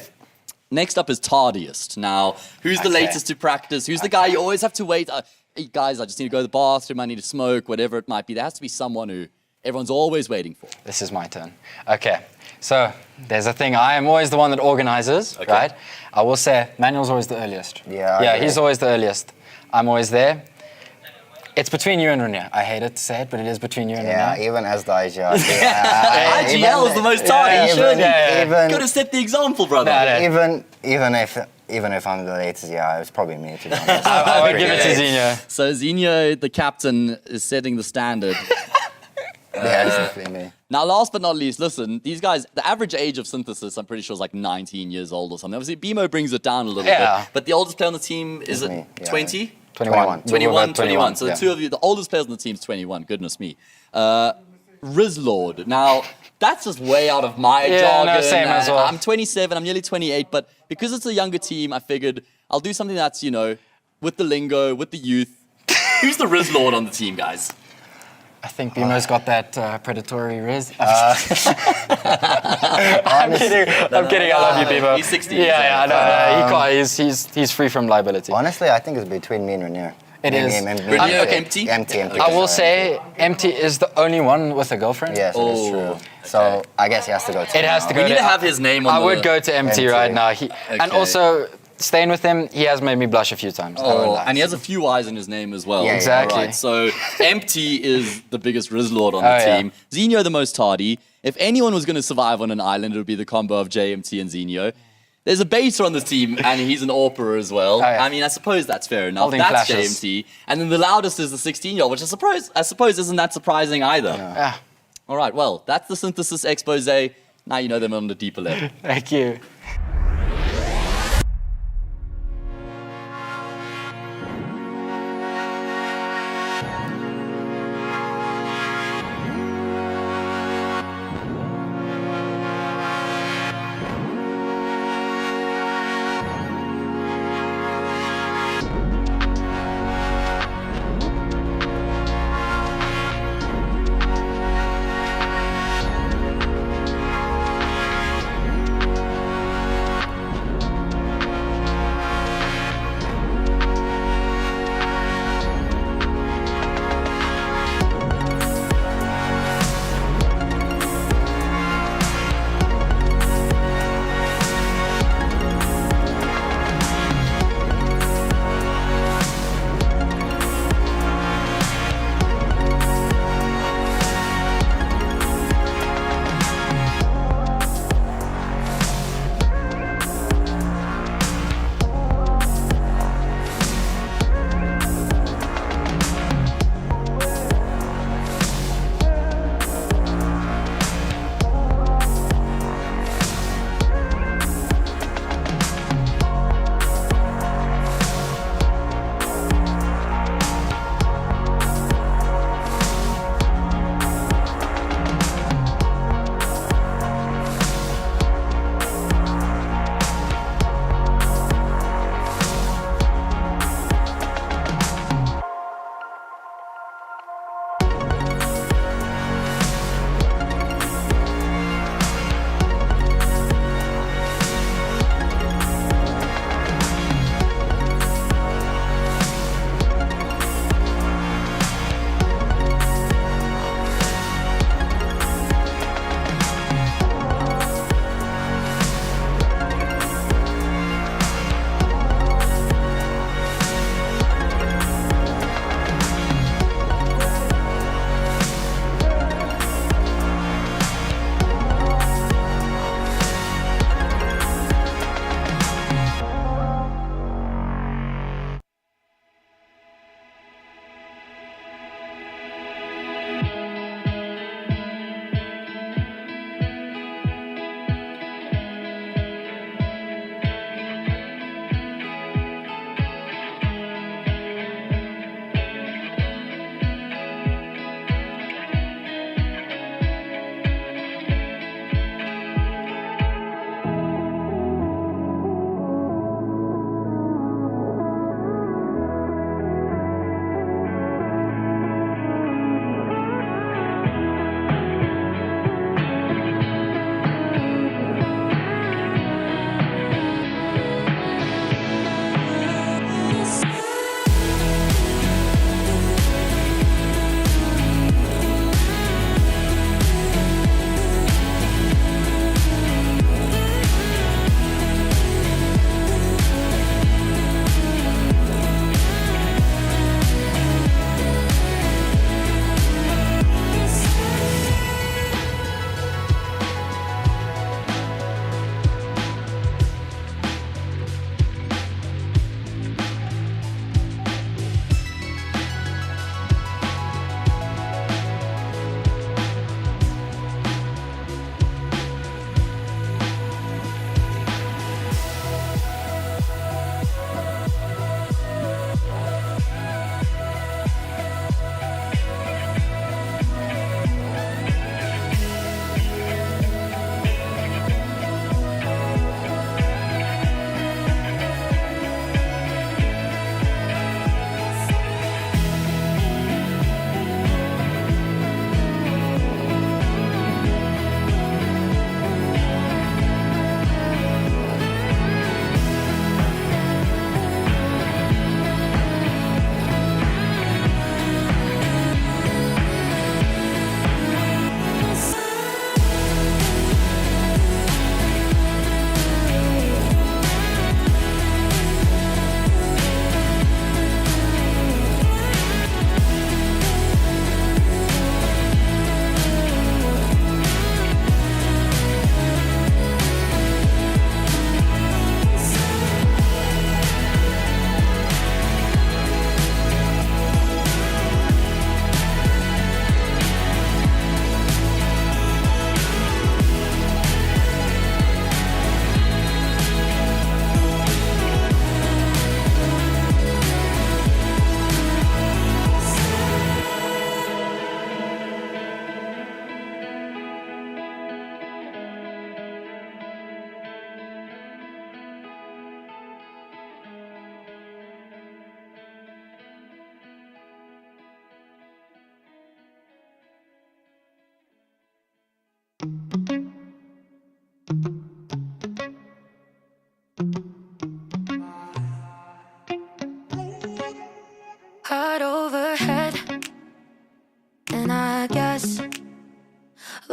Next up is Tardiest. Now, who's the latest to practice? Who's the guy you always have to wait? Hey, guys, I just need to go to the bathroom. I need to smoke, whatever it might be. There has to be someone who everyone's always waiting for. This is my turn. Okay, so there's a thing. I am always the one that organizes, right? I will say Manuel's always the earliest. Yeah, he's always the earliest. I'm always there. It's between you and Renier. I hate it to say it, but it is between you and Renier. Yeah, even as the IGL. IGL is the most tardy, surely. Got to set the example, brother. Even if I'm the latest, it's probably me, to be honest. I would give it to Zinho. So Zinho, the captain, is setting the standard. It's definitely me. Now, last but not least, listen, these guys, the average age of Synthesis, I'm pretty sure is like 19 years old or something. Obviously, BMO brings it down a little bit. But the oldest player on the team, is it 20? 21. So the two of you, the oldest players on the team is 21. Goodness me. Rizlord. Now, that's just way out of my jargon. No, same as well. I'm 27, I'm nearly 28, but because it's a younger team, I figured I'll do something that's, with the lingo, with the youth. Who's the Rizlord on the team, guys? I think BMO's got that predatory Riz. I'm kidding. I love you, BMO. He's 16. No. He's free from liability. Honestly, I think it's between me and Renier. It is. Empty? Empty. I will say, Empty is the only one with a girlfriend. Yes, it is true. So I guess he has to go to It has to go. We need to have his name on I would go to Empty right now. And also, staying with him, he has made me blush a few times. I won't Oh, lie. and he has a few eyes in his name as well. Yeah, exactly. All right, so Empty is the biggest Rizzlord on the Oh, yeah. team. Zinho the most tardy. If anyone was going to survive on an island, it would be the combo of JMT and Zinho. There's a Beta on this team, and he's an AWPer as well. yeah. I mean, I suppose that's fair enough. Holding That's flashes. JMT. And then the loudest is the 16-year-old, which I suppose isn't that surprising either. Yeah. All right, well, that's the Synthesis expose. Now you know them on the deeper level. Thank you.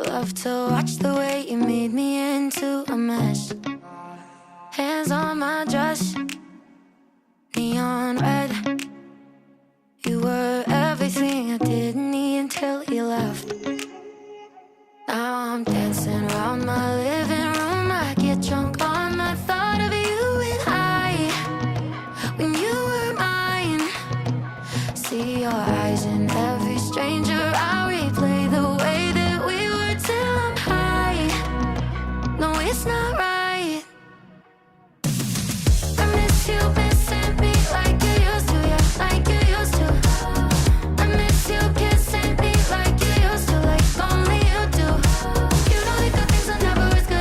Love to watch the way you made me into a mess. Hands on my dress, neon red. You were everything I didn't need until you left. Now I'm dancing around my living room. I get drunk on the thought of you and I. When you were mine, see your eyes in every stranger. I replay the way that we were till I'm high. No, it's not right. I miss you missing me like you used to, yeah, like you used to. I miss you kissing me like you used to, like only you do. You know the good things are never as good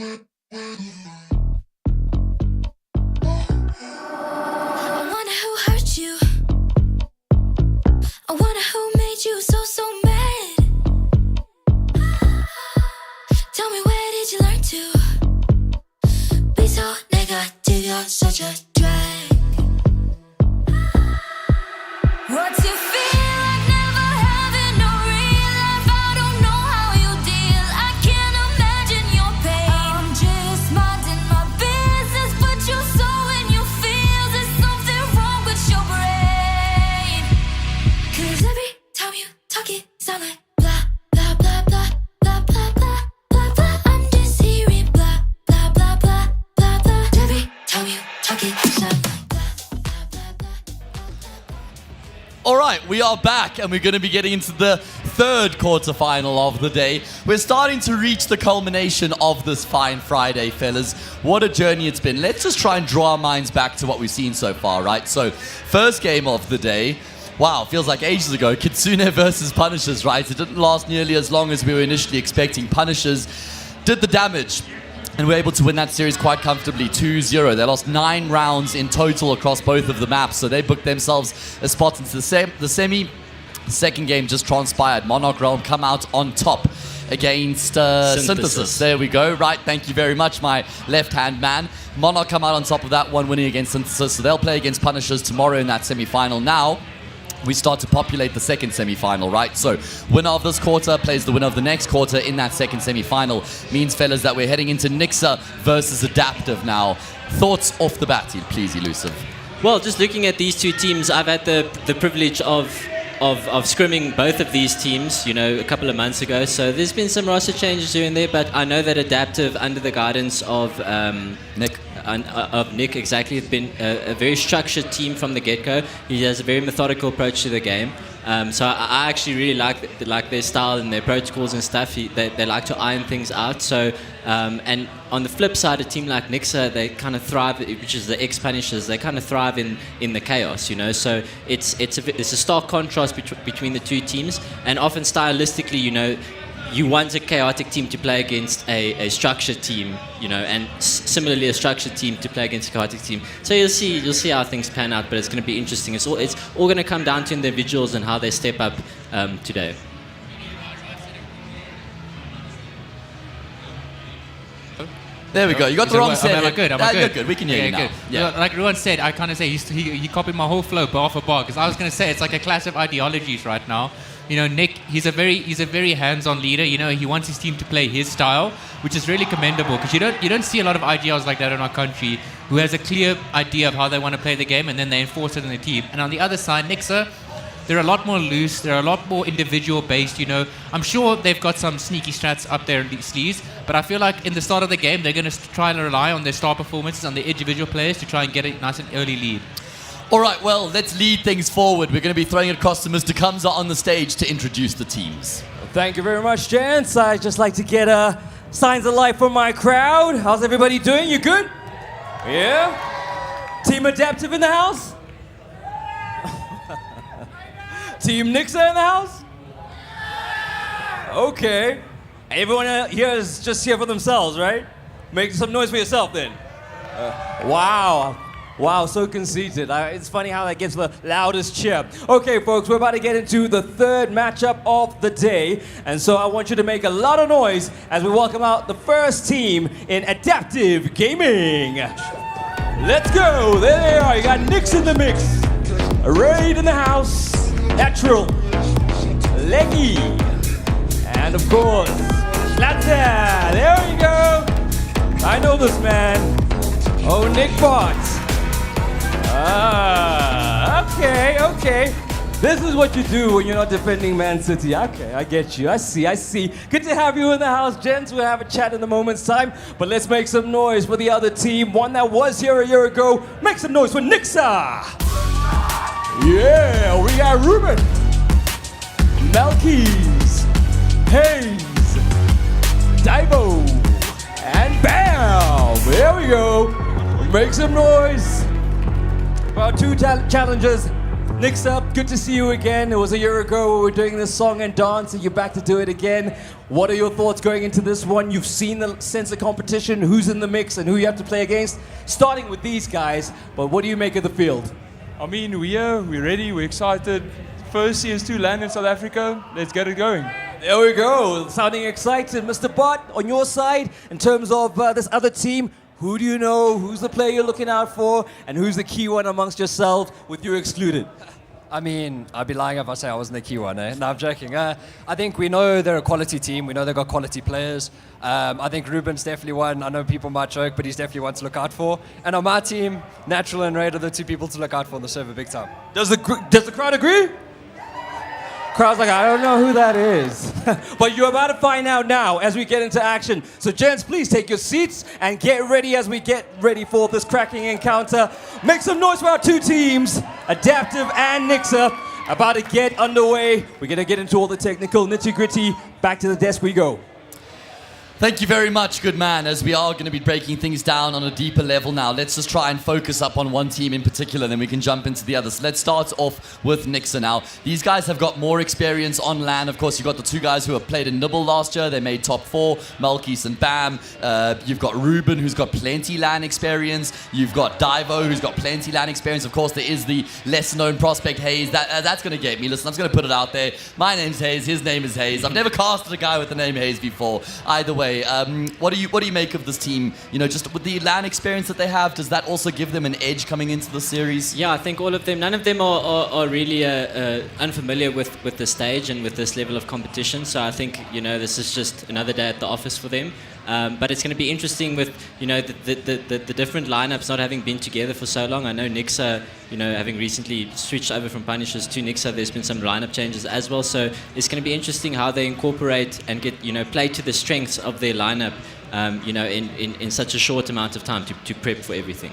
I wonder who hurt you. I wonder who made you so mad. Tell me, where did you learn to be so negative? You're such a drag. What's it feel like never having no real life? I don't know how you deal. I can't imagine your pain. I'm just minding my business, but you so in your feels. There's something wrong with your brain. 'Cause every time you talk it sound like blah, blah, blah, blah, blah, blah, blah, blah, blah. I'm just hearing blah, blah, blah, blah, blah, blah. Every time you talk it sound like All right, we are back and we're going to be getting into the third quarterfinal of the day. We're starting to reach the culmination of this fine Friday, fellas. What a journey it's been. Let's just try and draw our minds back to what we've seen so far, right? So, first game of the day. Wow, feels like ages ago. Kitsune versus Punishers, right? It didn't last nearly as long as we were initially expecting. Punishers did the damage and were able to win that series quite comfortably, 2-0. They lost 9 rounds in total across both of the maps, so they booked themselves a spot into the semi. The second game just transpired. Monarch Realm come out on top against Synthesis. There we go. Right, thank you very much, my left-hand man. Monarch come out on top of that one, winning against Synthesis, so they'll play against Punishers tomorrow in that semi-final. Now, we start to populate the second semi-final, right? So winner of this quarter plays the winner of the next quarter in that second semi-final. Means, fellas, that we're heading into Nixa versus Adaptive now. Thoughts off the bat, please, Elusive. Well, just looking at these two teams, I've had the privilege of scrimming both of these teams, you know, a couple of months ago. So there's been some roster changes here and there, but I know that Adaptive, under the guidance of Nick, exactly, has been a very structured team from the get-go. He has a very methodical approach to the game. So I actually really like their style and their protocols and stuff. They like to iron things out. So and on the flip side, a team like Nixa, they kind of thrive, which is the ex-Punishers. They kind of thrive in the chaos, you know. So it's a stark contrast between the two teams, and often stylistically, you know, you want a chaotic team to play against a structured team, you know, and similarly a structured team to play against a chaotic team. So you'll see how things pan out, but it's going to be interesting. It's all going to come down to individuals and how they step up today. There we go. You got the wrong set. Am I good? You're good. We can hear you now. Good. Yeah. Like Ruan said, I kind of say he copied my whole flow bar for bar, because I was going to say it's like a clash of ideologies right now. You know, Nick, he's a very hands-on leader. You know, he wants his team to play his style, which is really commendable, because you don't see a lot of IGLs like that in our country who has a clear idea of how they want to play the game and then they enforce it in the team. And on the other side, Nixa, they're a lot more loose. They're a lot more individual-based, you know. I'm sure they've got some sneaky strats up their sleeves, but I feel like in the start of the game, they're going to try and rely on their star performances, on the individual players to try and get a nice and early lead. All right, well, let's lead things forward. We're going to be throwing it across to Mr. Kamza on the stage to introduce the teams. Thank you very much, gents. I'd just like to get signs of life from my crowd. How's everybody doing? You good? Yeah? Team Adaptive in the house? Team Nixa in the house? Okay. Everyone here is just here for themselves, right? Make some noise for yourself then. Wow. Wow, so conceited. It's funny how that gets the loudest cheer. Okay, folks, we're about to get into the third matchup of the day. And so I want you to make a lot of noise as we welcome out the first team in Adaptive Gaming. Let's go. There they are. You got Nix in the mix. Raid in the house. Natural. Leggy. And of course, Latta. There you go. I know this man. Oh, Nick Bot. Okay. This is what you do when you're not defending Man City. Okay, I get you. I see. Good to have you in the house, gents. We'll have a chat in a moment's time. But let's make some noise for the other team. One that was here a year ago. Make some noise for Nixa. Yeah, we got Ruben, Melkis, Hayes, Daibo, and Bam. There we go. Make some noise. Our two challengers, Nixa, good to see you again. It was a year ago we were doing this song and dance, and you're back to do it again. What are your thoughts going into this one? You've seen the sense of competition, who's in the mix, and who you have to play against. Starting with these guys, but what do you make of the field? I mean, we're here, we're ready, we're excited. First CS2 land in South Africa. Let's get it going. There we go. Sounding excited. Mr. Bott, on your side, in terms of this other team, who do you know? Who's the player you're looking out for? And who's the key one amongst yourselves with you excluded? I mean, I'd be lying if I say I wasn't the key one, eh? No, I'm joking. I think we know they're a quality team. We know they've got quality players. I think Ruben's definitely one. I know people might joke, but he's definitely one to look out for. And on my team, Natural and Raid are the two people to look out for on the server big time. Does the crowd agree? Crowd's like, I don't know who that is. But you're about to find out now as we get into action. So gents, please take your seats and get ready as we get ready for this cracking encounter. Make some noise for our two teams, Adaptive and Nixa, about to get underway. We're going to get into all the technical nitty-gritty. Back to the desk we go. Thank you very much, good man. As we are going to be breaking things down on a deeper level now, let's just try and focus up on one team in particular, then we can jump into the others. Let's start off with Nixa now. These guys have got more experience on LAN. Of course, you've got the two guys who have played in Nibble last year. They made top 4, Malkis and Bam. You've got Ruben, who's got plenty LAN experience. You've got Divo, who's got plenty LAN experience. Of course, there is the lesser-known prospect, Hayes. That's going to get me. Listen, I'm just going to put it out there. My name's Hayes. His name is Hayes. I've never casted a guy with the name Hayes before. Either way, what do you make of this team? You know, just with the LAN experience that they have, does that also give them an edge coming into the series? Yeah, I think all of them, none of them are really unfamiliar with the stage and with this level of competition. So I think, you know, this is just another day at the office for them. But it's going to be interesting with, you know, the different lineups not having been together for so long. I know Nixa, you know, having recently switched over from Punishers to Nixa, there's been some lineup changes as well. So it's going to be interesting how they incorporate and get, you know, play to the strengths of their lineup, you know, in such a short amount of time to prep for everything.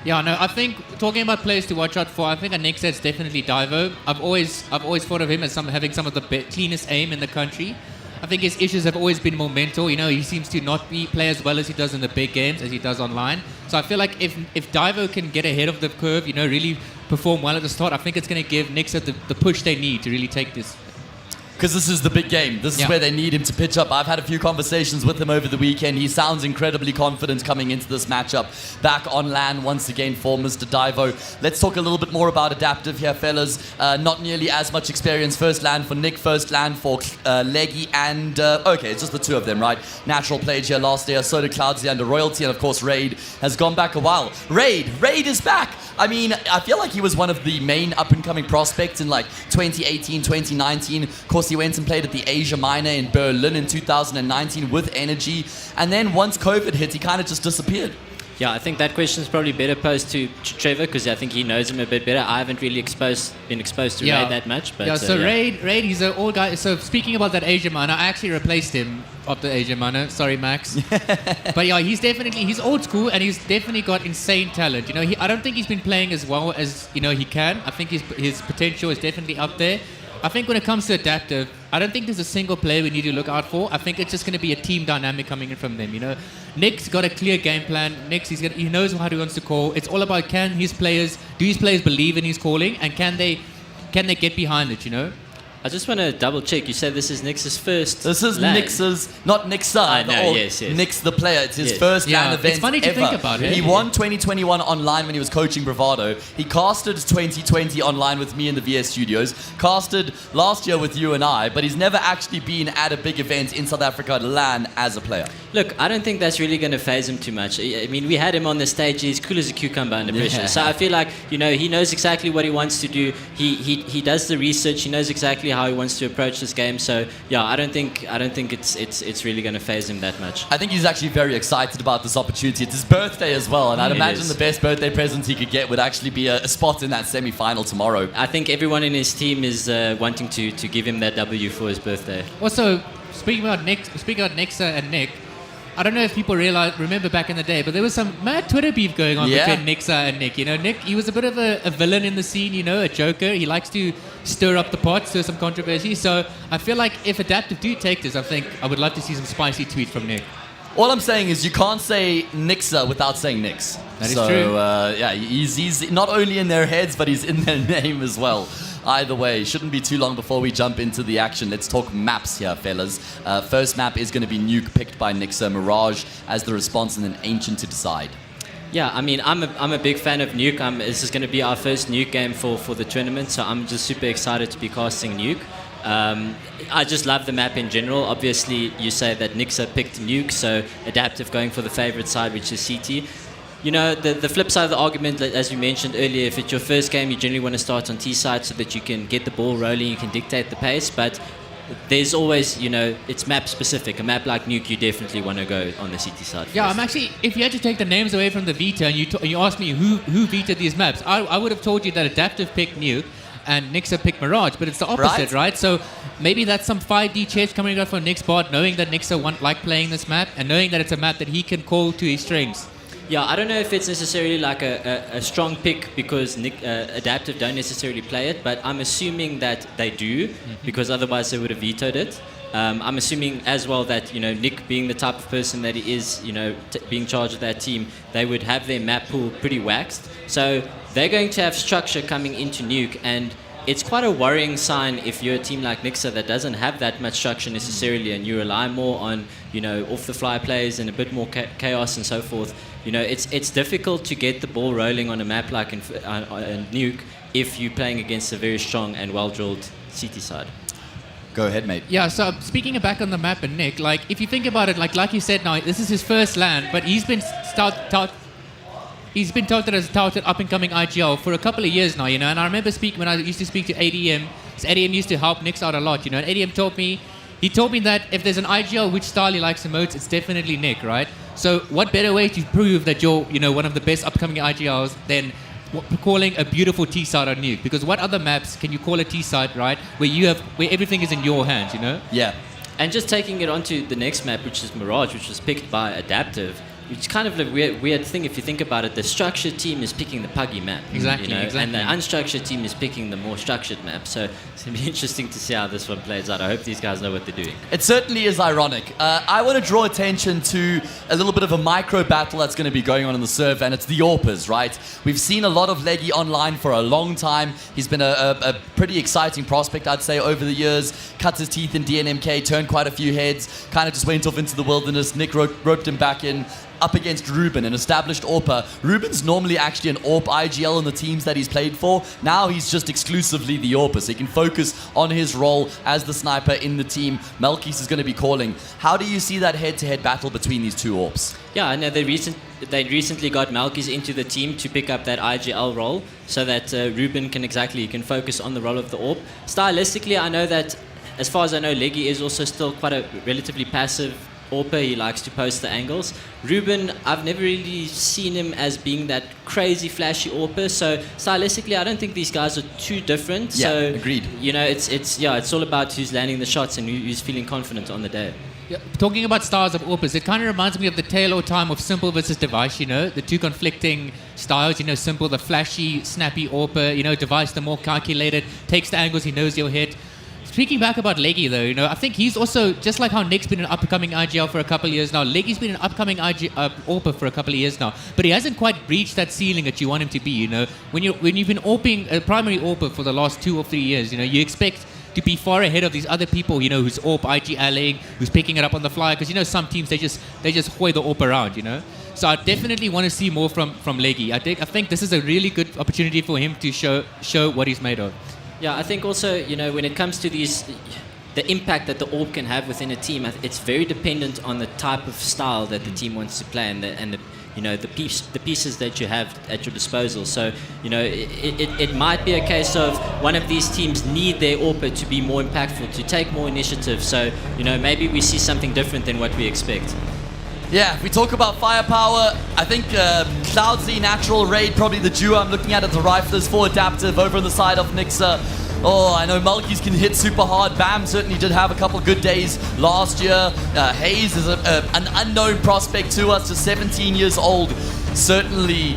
Yeah, no, I think talking about players to watch out for, I think next it's definitely Divo. I've always thought of him as having some of the cleanest aim in the country. I think his issues have always been more mental. You know, he seems to not play as well as he does in the big games as he does online. So I feel like if Divo can get ahead of the curve, you know, really perform well at the start, I think it's going to give Nixa the push they need to really take this. Because this is the big game. This is where they need him to pitch up. I've had a few conversations with him over the weekend. He sounds incredibly confident coming into this matchup. Back on LAN once again for Mr. Divo. Let's talk a little bit more about Adaptive here, fellas. Not nearly as much experience. First LAN for Nick, first LAN for Leggy, and okay, it's just the two of them, right? Natural played here last year, so did Cloudsley under Royalty, and of course Raid has gone back a while. Raid is back. I mean, I feel like he was one of the main up-and-coming prospects in like 2018, 2019. Of course, he went and played at the Asia Minor in Berlin in 2019 with Energy. And then once COVID hit, he kind of just disappeared. Yeah, I think that question is probably better posed to Trevor because I think he knows him a bit better. I haven't really been exposed to Raid that much. But, so Raid, he's an old guy. So speaking about that Asia Minor, I actually replaced him of the Asia Minor. Sorry, Max. But yeah, he's old school and he's definitely got insane talent. You know, I don't think he's been playing as well as, you know, he can. I think his potential is definitely up there. I think when it comes to Adaptive, I don't think there's a single player we need to look out for. I think it's just going to be a team dynamic coming in from them. You know, Nick's got a clear game plan. He knows how he wants to call. It's all about do his players believe in his calling, and can they get behind it? You know. I just want to double check. You said this is Nix's first. This is Nix's, not Nixa. I know, yes. Nix the player. It's his first LAN event. It's funny to think about it. He won 2021 online when he was coaching Bravado. He casted 2020 online with me in the VS studios. Casted last year with you and I, but he's never actually been at a big event in South Africa LAN as a player. Look, I don't think that's really going to faze him too much. I mean, we had him on the stage. He's cool as a cucumber under pressure. Yeah. So I feel like, you know, he knows exactly what he wants to do. He does the research. He knows exactly how he wants to approach this game. So yeah, I don't think it's really going to faze him that much. I think he's actually very excited about this opportunity. It's his birthday as well, and I'd imagine the best birthday present he could get would actually be a spot in that semi-final tomorrow. I think everyone in his team is wanting to give him that W for his birthday. Also, speaking about Nixa and Nick, I don't know if people remember back in the day, but there was some mad Twitter beef going on between Nixa and Nick. You know, Nick, he was a bit of a villain in the scene, you know, a joker. He likes to stir up the pot, stir some controversy. So I feel like if Adaptive do take this, I would love to see some spicy tweets from Nick. All I'm saying is you can't say Nixa without saying Nix. That is so, true. Yeah, he's not only in their heads, but he's in their name as well. Either way, shouldn't be too long before we jump into the action. Let's talk maps here, fellas. First map is going to be Nuke, picked by Nixa. Mirage as the response, and then Ancient to decide. Yeah, I mean, I'm a big fan of Nuke. This is going to be our first Nuke game for the tournament, so I'm just super excited to be casting Nuke. I just love the map in general. Obviously, you say that Nixa picked Nuke, so Adaptive going for the favorite side, which is CT. You know, the flip side of the argument, as you mentioned earlier, if it's your first game, you generally want to start on T side so that you can get the ball rolling, you can dictate the pace, but there's always, you know, it's map specific. A map like Nuke, you definitely want to go on the CT side first. Yeah, I'm actually, if you had to take the names away from the veto and you asked me who vetoed these maps, I would have told you that Adaptive picked Nuke and Nixa picked Mirage, but it's the opposite, right? So maybe that's some 5D chess coming out from Nick's bot, knowing that Nixa like playing this map and knowing that it's a map that he can call to his strengths. Yeah, I don't know if it's necessarily like a strong pick because Adaptive don't necessarily play it, but I'm assuming that they do, because otherwise they would have vetoed it. I'm assuming as well that, you know, Nick being the type of person that he is, you know, being charged of that team, they would have their map pool pretty waxed. So they're going to have structure coming into Nuke, and it's quite a worrying sign if you're a team like Nixa that doesn't have that much structure necessarily, and you rely more on, you know, off-the-fly plays and a bit more chaos and so forth. You know, it's difficult to get the ball rolling on a map like in Nuke if you're playing against a very strong and well-drilled CT side. Go ahead, mate. Yeah, so speaking back on the map and Nick, like, if you think about it, like you said now, this is his first LAN, but he's been touted as a touted up-and-coming IGL for a couple of years now, you know, and I remember when I used to speak to ADM, so ADM used to help Nick out a lot, you know, and ADM told me that if there's an IGL, which style he likes the most, it's definitely Nick, right? So what better way to prove that you're, you know, one of the best upcoming IGLs than calling a beautiful T-side on Nuke? Because what other maps can you call a T-side, right, where everything is in your hands, you know? Yeah. And just taking it onto the next map, which is Mirage, which was picked by Adaptive, it's kind of a weird thing if you think about it. The structured team is picking the puggy map. Exactly, you know, exactly. And the unstructured team is picking the more structured map. So it's going to be interesting to see how this one plays out. I hope these guys know what they're doing. It certainly is ironic. I want to draw attention to a little bit of a micro battle that's going to be going on in the serve, and it's the AWPers, right? We've seen a lot of Leggy online for a long time. He's been a pretty exciting prospect, I'd say, over the years. Cuts his teeth in DNMK, turned quite a few heads, kind of just went off into the wilderness. Nick roped him back in. Up against Ruben, an established AWPer. Ruben's normally actually an AWP IGL in the teams that he's played for. Now he's just exclusively the AWPer, so he can focus on his role as the sniper in the team. Melkis is going to be calling. How do you see that head-to-head battle between these two AWPs? Yeah, I know they recently got Melkis into the team to pick up that IGL role so that Ruben can focus on the role of the AWP. Stylistically, I know that, as far as I know, Leggy is also still quite a relatively passive AWPer. He likes to post the angles. Ruben, I've never really seen him as being that crazy flashy AWPer, so stylistically I don't think these guys are too different. Yeah, so agreed. You know, it's all about who's landing the shots and who's feeling confident on the day. Yeah, talking about styles of AWPers, it kind of reminds me of the tale or time of Simple versus Device, you know, the two conflicting styles, you know, Simple, the flashy, snappy AWPer, you know, Device, the more calculated, takes the angles, he knows your hit. Speaking back about Leggy, though, you know, I think he's also, just like how Nick's been an up-and-coming IGL for a couple of years now, Leggy's been an upcoming AWPer for a couple of years now, but he hasn't quite reached that ceiling that you want him to be, you know. When you've been AWPing a primary AWPer for the last 2 or 3 years, you know, you expect to be far ahead of these other people, you know, who's AWP IGLing, who's picking it up on the fly, because, you know, some teams, they just hoy the AWP around, you know. So I definitely want to see more from Leggy. I think this is a really good opportunity for him to show what he's made of. Yeah, I think also, you know, when it comes to the impact that the AWP can have within a team, it's very dependent on the type of style that the team wants to play and the you know, the pieces that you have at your disposal. So, you know, it might be a case of one of these teams need their AWPer to be more impactful, to take more initiative. So, you know, maybe we see something different than what we expect. Yeah, if we talk about firepower, I think Cloudsy, Natural, Raid, probably the duo I'm looking at the riflers for Adaptive over on the side of Nixa. Oh, I know Malkis can hit super hard. Bam certainly did have a couple good days last year. Hayes is an unknown prospect to us, just 17 years old. Certainly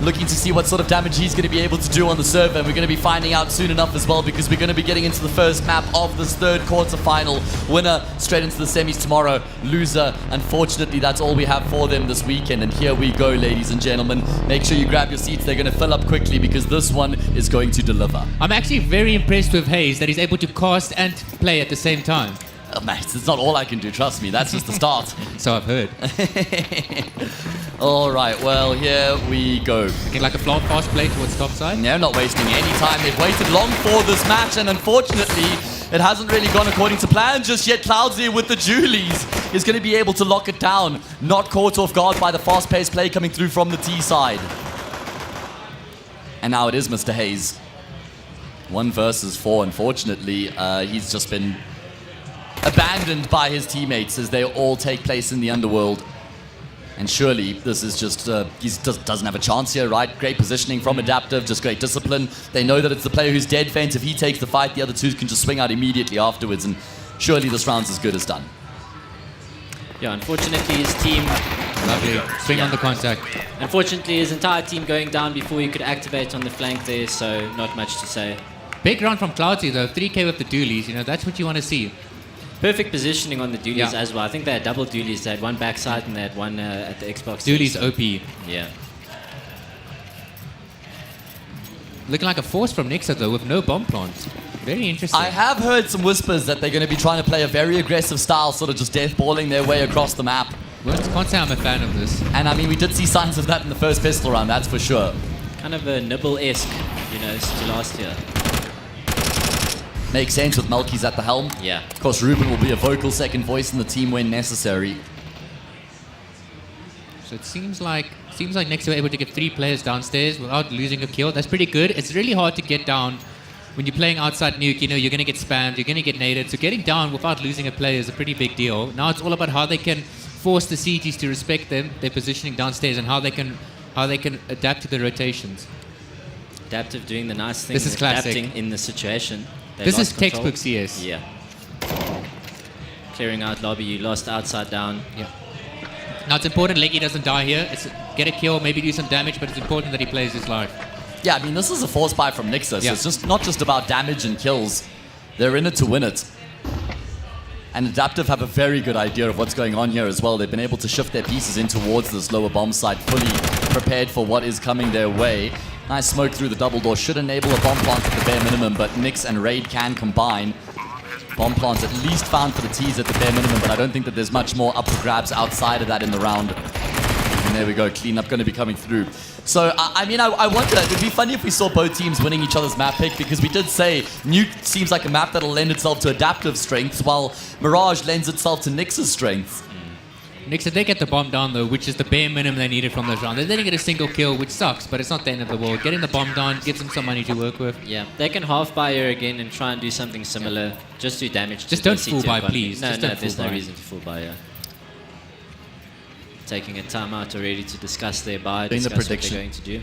looking to see what sort of damage he's going to be able to do on the server, and we're going to be finding out soon enough as well, because we're going to be getting into the first map of this third quarterfinal. Winner straight into the semis tomorrow, loser, unfortunately, that's all we have for them this weekend. And here we go, ladies and gentlemen. Make sure you grab your seats. They're going to fill up quickly because this one is going to deliver. I'm actually very impressed with Hayes that he's able to cast and play at the same time. Oh, mate, it's not all I can do, trust me. That's just the start. So I've heard. All right, well, here we go. Looking like a fast play towards topside. No, not wasting any time. They've waited long for this match, and unfortunately, it hasn't really gone according to plan just yet. Cloudsy with the Julies is going to be able to lock it down. Not caught off guard by the fast-paced play coming through from the T side. And now it is Mr. Hayes. 1 versus 4, unfortunately. He's just been abandoned by his teammates as they all take place in the underworld. And surely this is just, he just doesn't have a chance here, right? Great positioning from Adaptive, just great discipline. They know that it's the player who's dead fence. If he takes the fight, the other two can just swing out immediately afterwards, and surely this round's as good as done. Yeah, unfortunately his team... Lovely. Swing on the contact. Unfortunately his entire team going down before he could activate on the flank there, so not much to say. Big round from Cloudsy though, 3k with the dualies, you know, that's what you want to see. Perfect positioning on the dualies as well. I think they had double dualies. They had one backside and they had one at the Xbox. Dualies OP. Yeah. Looking like a force from Nixa though, with no bomb plants. Very interesting. I have heard some whispers that they're going to be trying to play a very aggressive style, sort of just death-balling their way across the map. Well, can't say I'm a fan of this. And I mean, we did see signs of that in the first pistol round, that's for sure. Kind of a nibble-esque, you know, to last year. Makes sense with Melky's at the helm. Yeah. Of course, Ruben will be a vocal second voice in the team when necessary. So it seems like Nixa were able to get 3 players downstairs without losing a kill. That's pretty good. It's really hard to get down when you're playing outside nuke. You know, you're going to get spammed, you're going to get naded. So getting down without losing a player is a pretty big deal. Now it's all about how they can force the CTs to respect them, their positioning downstairs, and how they can adapt to the rotations. Adaptive doing the nice thing. This is classic. Adapting in the situation. This is textbook CS. Yeah. Clearing out lobby, you lost outside down. Yeah. Now it's important Leggy doesn't die here. Get a kill, maybe do some damage, but it's important that he plays his life. Yeah, I mean, this is a force buy from Nixa, so it's just not just about damage and kills. They're in it to win it. And Adaptive have a very good idea of what's going on here as well. They've been able to shift their pieces in towards this lower bomb site, fully prepared for what is coming their way. Nice smoke through the double door. Should enable a bomb plant at the bare minimum, but Nyx and Raid can combine. Bomb plants at least found for the T's at the bare minimum, but I don't think that there's much more up for grabs outside of that in the round. And there we go, cleanup going to be coming through. So, I mean, I wonder, it would be funny if we saw both teams winning each other's map pick, because we did say Nuke seems like a map that'll lend itself to Adaptive strengths, while Mirage lends itself to Nyx's strengths. Nixa, they get the bomb down though, which is the bare minimum they needed from this round. They didn't get a single kill, which sucks, but it's not the end of the world. Getting the bomb down gives them some money to work with. Yeah, they can half buy here again and try and do something similar. Just do damage. Just don't full buy, please. No, Just there's no reason to full buy here. Taking a timeout already to discuss their buy, discuss what they're going to do.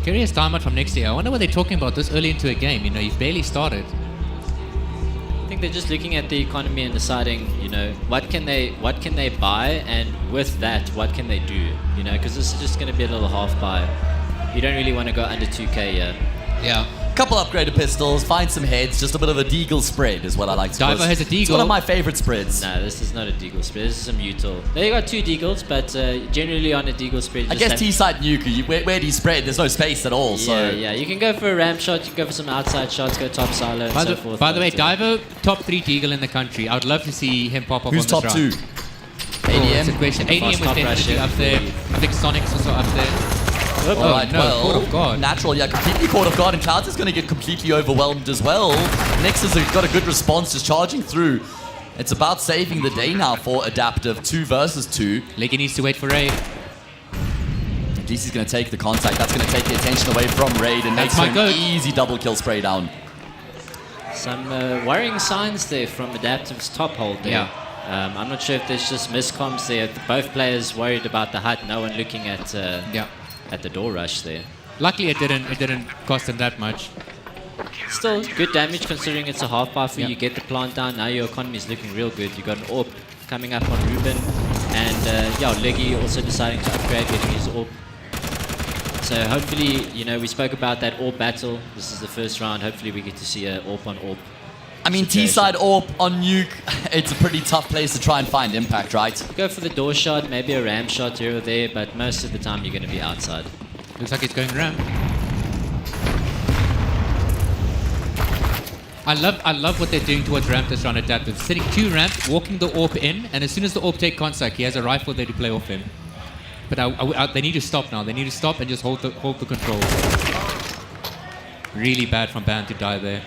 Curious timeout from next year. I wonder what they're talking about this early into a game. You know, you've barely started. I think they're just looking at the economy and deciding, you know, what can they buy, and with that, what can they do? You know, because this is just going to be a little half buy. You don't really want to go under 2k here. Yeah. Couple upgraded pistols, find some heads, just a bit of a deagle spread is what I like to call it. Diver has a deagle. It's one of my favorite spreads. No, this is not a deagle spread. This is a mutal. They got 2 deagles, but generally on a deagle spread, I guess T-side nuke, where do you spread? There's no space at all. Yeah, yeah. You can go for a ram shot, you can go for some outside shots, go top silo, and so forth. By the way, Diver, top 3 deagle in the country. I would love to see him pop up Who's on this top 2? ADM? That's a question. ADM was definitely up there. I think Sonic's also up there. All right, no, well, Court of God. Natural, yeah, completely Court of God, and Clouds is going to get completely overwhelmed as well. Nyx has got a good response, just charging through. It's about saving the day now for Adaptive, 2 versus 2. Leggy needs to wait for Raid. At least he's going to take the contact. That's going to take the attention away from Raid and makes him an easy double kill spray down. Some worrying signs there from Adaptive's top hold there. Yeah. I'm not sure if there's just miscomms there. Both players worried about the hut, no one looking at at the door rush there. Luckily, it didn't cost him that much. Still good damage considering it's a half bar for you. You get the plant down. Now your economy is looking real good. You got an AWP coming up on Ruben, and Leggy also deciding to upgrade, getting his AWP. So hopefully, we spoke about that AWP battle. This is the first round. Hopefully we get to see a AWP on AWP. I mean, T-side AWP on Nuke, it's a pretty tough place to try and find impact, right? Go for the door shot, maybe a ram shot here or there, but most of the time you're going to be outside. Looks like it's going ram. I love what they're doing towards ramp this round adaptive. Sitting 2 ramp, walking the AWP in, and as soon as the AWP take contact, he has a rifle there to play off him. But they need to stop now. They need to stop and just hold the control. Really bad from Ban to die there.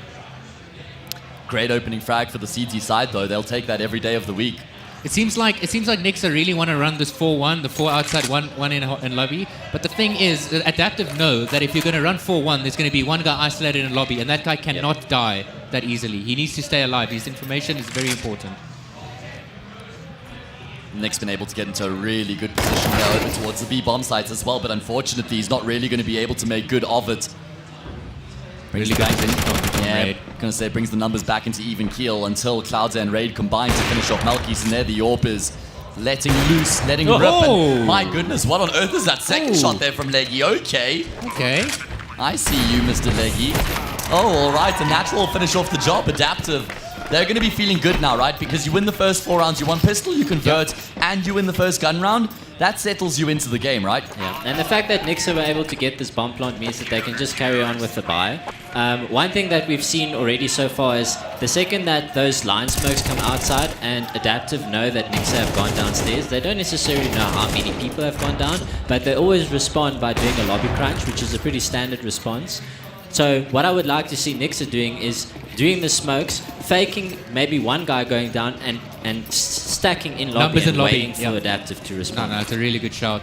Great opening frag for the CT side, though. They'll take that every day of the week. It seems like Nixa really want to run this 4-1, the 4 outside, one in lobby. But the thing is, Adaptive know that if you're going to run 4-1, there's going to be one guy isolated in lobby, and that guy cannot die that easily. He needs to stay alive. His information is very important. Nick's been able to get into a really good position there over towards the B bomb sites as well, but unfortunately he's not really going to be able to make good of it. Really back in. Yeah, gonna say brings the numbers back into even keel until Clouds and Raid combine to finish off Melkis, and there the AWP is letting loose, letting rip. And my goodness, what on earth is that second shot there from Leggy? Okay. I see you, Mr. Leggy. Oh, all right, a natural finish off the job. Adaptive. They're going to be feeling good now, right? Because you win the first 4 rounds, you won pistol, you convert, and you win the first gun round. That settles you into the game, right? Yeah, and the fact that Nixa were able to get this bomb plant means that they can just carry on with the buy. One thing that we've seen already so far is the second that those line smokes come outside and Adaptive know that Nixa have gone downstairs, they don't necessarily know how many people have gone down, but they always respond by doing a lobby crunch, which is a pretty standard response. So what I would like to see Nixa doing is doing the smokes, faking maybe one guy going down and stacking in lobby and waiting for Adaptive to respond. No, it's a really good shout.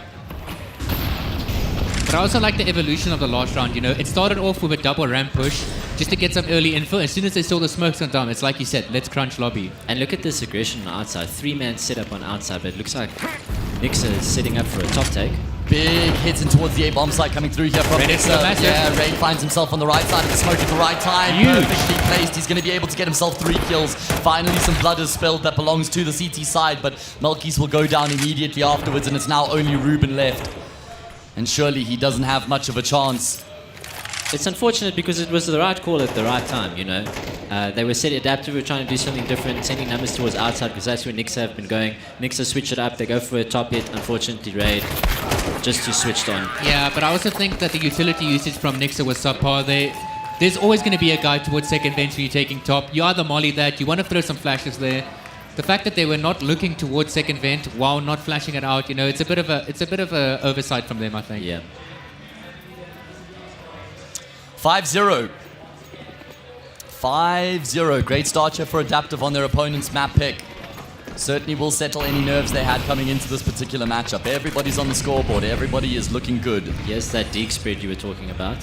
But I also like the evolution of the last round, It started off with a double ramp push just to get some early info. As soon as they saw the smokes on down, it's like you said, let's crunch lobby. And look at this aggression on outside. 3-man setup on outside, but it looks like Nixa is setting up for a top take. Big hits in towards the A bomb site coming through here from Nixa. Yeah, Raid finds himself on the right side of the smoke at the right time. Perfectly placed. He's going to be able to get himself 3 kills. Finally, some blood is spilled that belongs to the CT side, but Melkis will go down immediately afterwards, and it's now only Ruben left. And surely he doesn't have much of a chance. It's unfortunate because it was the right call at the right time, They were set Adaptive, were trying to do something different, sending numbers towards outside because that's where Nixa have been going. Nixa switch it up, they go for a top hit, unfortunately Raid just too switched on. Yeah, but I also think that the utility usage from Nixa was subpar. There's always going to be a guy towards second bench when you're taking top. You either molly that, you want to throw some flashes there. The fact that they were not looking towards second vent while not flashing it out, it's a bit of a oversight from them, I think. Yeah. 5-0. 5-0. Great start here for Adaptive on their opponent's map pick. Certainly will settle any nerves they had coming into this particular matchup. Everybody's on the scoreboard. Everybody is looking good. Yes, that deke spread you were talking about.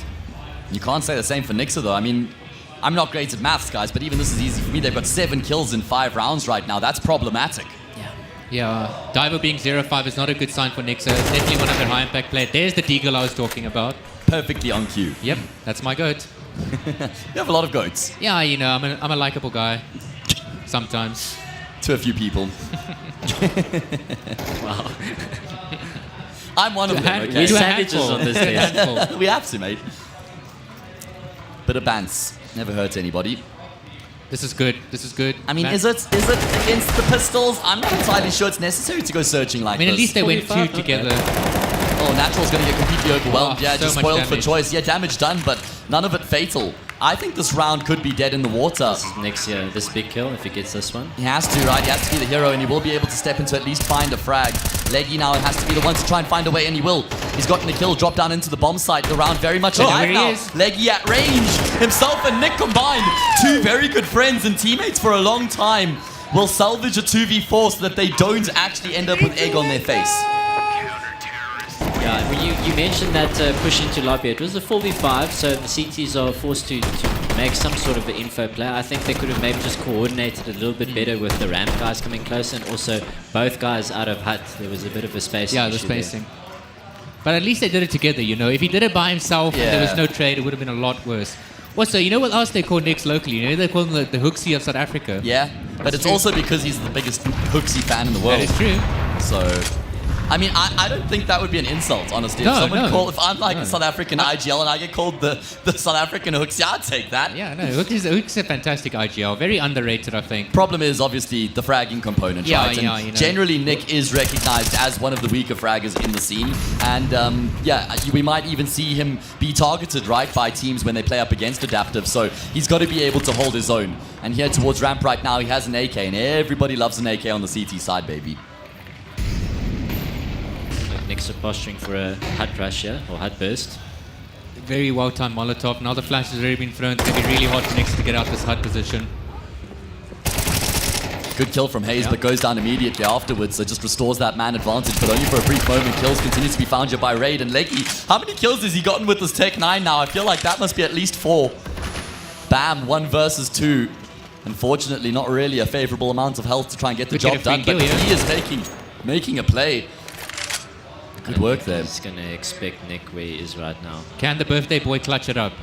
You can't say the same for Nixa, though. I mean, I'm not great at maths, guys, but even this is easy for me. They've got 7 kills in 5 rounds right now. That's problematic. Yeah, Diver being 0-5 is not a good sign for Nixa. It's definitely one of their high-impact players. There's the deagle I was talking about. Perfectly on cue. Yep, that's my goat. You have a lot of goats. Yeah, I'm a likable guy. Sometimes. To a few people. Wow. I'm one of them, okay? We're savages on this day. We have to, mate. Bit of bants. Never hurt anybody. This is good. This is good. I mean, is it against the pistols? I'm not entirely sure it's necessary to go searching like this. At least they went 2 together. Oh, Natural's going to get completely overwhelmed. Yeah, just spoiled for choice. Yeah, damage done, but none of it fatal. I think this round could be dead in the water. This is next year, this big kill, if he gets this one. He has to, right? He has to be the hero, and he will be able to step into at least find a frag. Leggy now has to be the one to try and find a way, and he will. He's gotten a kill, drop down into the bomb site. The round very much alive now. Leggy at range. Himself and Nick combined. 2 very good friends and teammates for a long time. Will salvage a 2v4 so that they don't actually end up with egg on their face. Yeah, well, you mentioned that push into lobby. It was a 4v5, so the CTs are forced to make some sort of an info play. I think they could have maybe just coordinated a little bit better with the ramp guys coming closer, and also both guys out of hut. There was a bit of a spacing issue. Yeah, the spacing. There. But at least they did it together, If he did it by himself and there was no trade, it would have been a lot worse. Also, you know what else they call Nicks locally? You know, they call him the Hooksy of South Africa. Yeah, but it's true. also because he's the biggest Hooksy fan in the world. That is true. So, I mean, I don't think that would be an insult, honestly. No, If I'm like a South African IGL and I get called the South African Hooksy, I'd take that. Yeah, no, Hook's a fantastic IGL. Very underrated, I think. Problem is, obviously, the fragging component, Yeah, right? yeah, And you know. generally, Nick is recognized as one of the weaker fraggers in the scene. And, we might even see him be targeted, right, by teams when they play up against Adaptive. So he's got to be able to hold his own. And here towards ramp right now, he has an AK, and everybody loves an AK on the CT side, baby. Nick's posturing for a hut rush here, or hut burst. Very well timed Molotov. Now the flash has already been thrown. It's going to be really hard for Nicks to get out this hut position. Good kill from Hayes, but goes down immediately afterwards, so just restores that man advantage, but only for a brief moment. Kills continues to be found here by Raid, and Leggy, how many kills has he gotten with this Tech 9 now? I feel like that must be at least 4. Bam, 1 versus 2. Unfortunately, not really a favorable amount of health to try and get the job done, but he is making a play. Good work there. He's going to expect Nick where he is right now. Can the birthday boy clutch it up?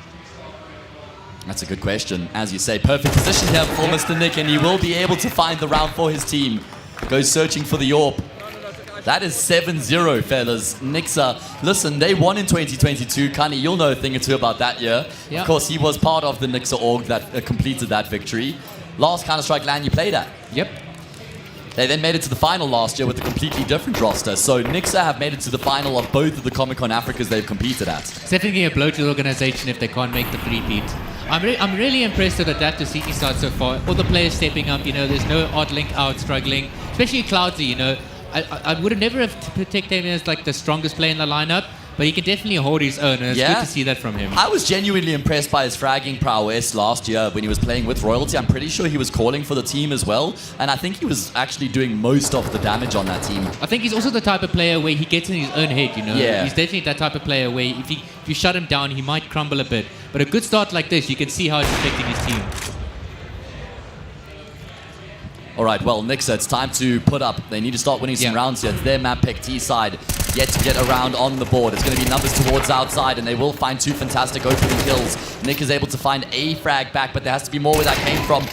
That's a good question. As you say, perfect position here for Mr. Nick, and he will be able to find the round for his team. Goes searching for the AWP. That is 7-0, fellas. Nixa, listen, they won in 2022. Kani, you'll know a thing or two about that year. Yeah. Of course, he was part of the Nixa org that completed that victory. Last Counter-Strike LAN you played at. Yep. They then made it to the final last year with a completely different roster. So Nixa have made it to the final of both of the Comic-Con Africas they've competed at. It's definitely a blow to the organization if they can't make the three-peat. I'm really impressed with the Adaptive CT side so far. All the players stepping up, you know, there's no odd link out struggling. Especially Cloudsy, you know. I would have never have protected him as like the strongest player in the lineup, but he can definitely hold his own, and it's good to see that from him. I was genuinely impressed by his fragging prowess last year when he was playing with Royalty. I'm pretty sure he was calling for the team as well, and I think he was actually doing most of the damage on that team. I think he's also the type of player where he gets in his own head, you know. Yeah. He's definitely that type of player where if you shut him down, he might crumble a bit. But a good start like this, you can see how it's affecting his team. All right, well, Nixa, it's time to put up. They need to start winning some rounds here. It's their map pick T side. Yet to get around on the board. It's going to be numbers towards outside, and they will find 2 fantastic opening kills. Nick is able to find a frag back, but there has to be more where that came from.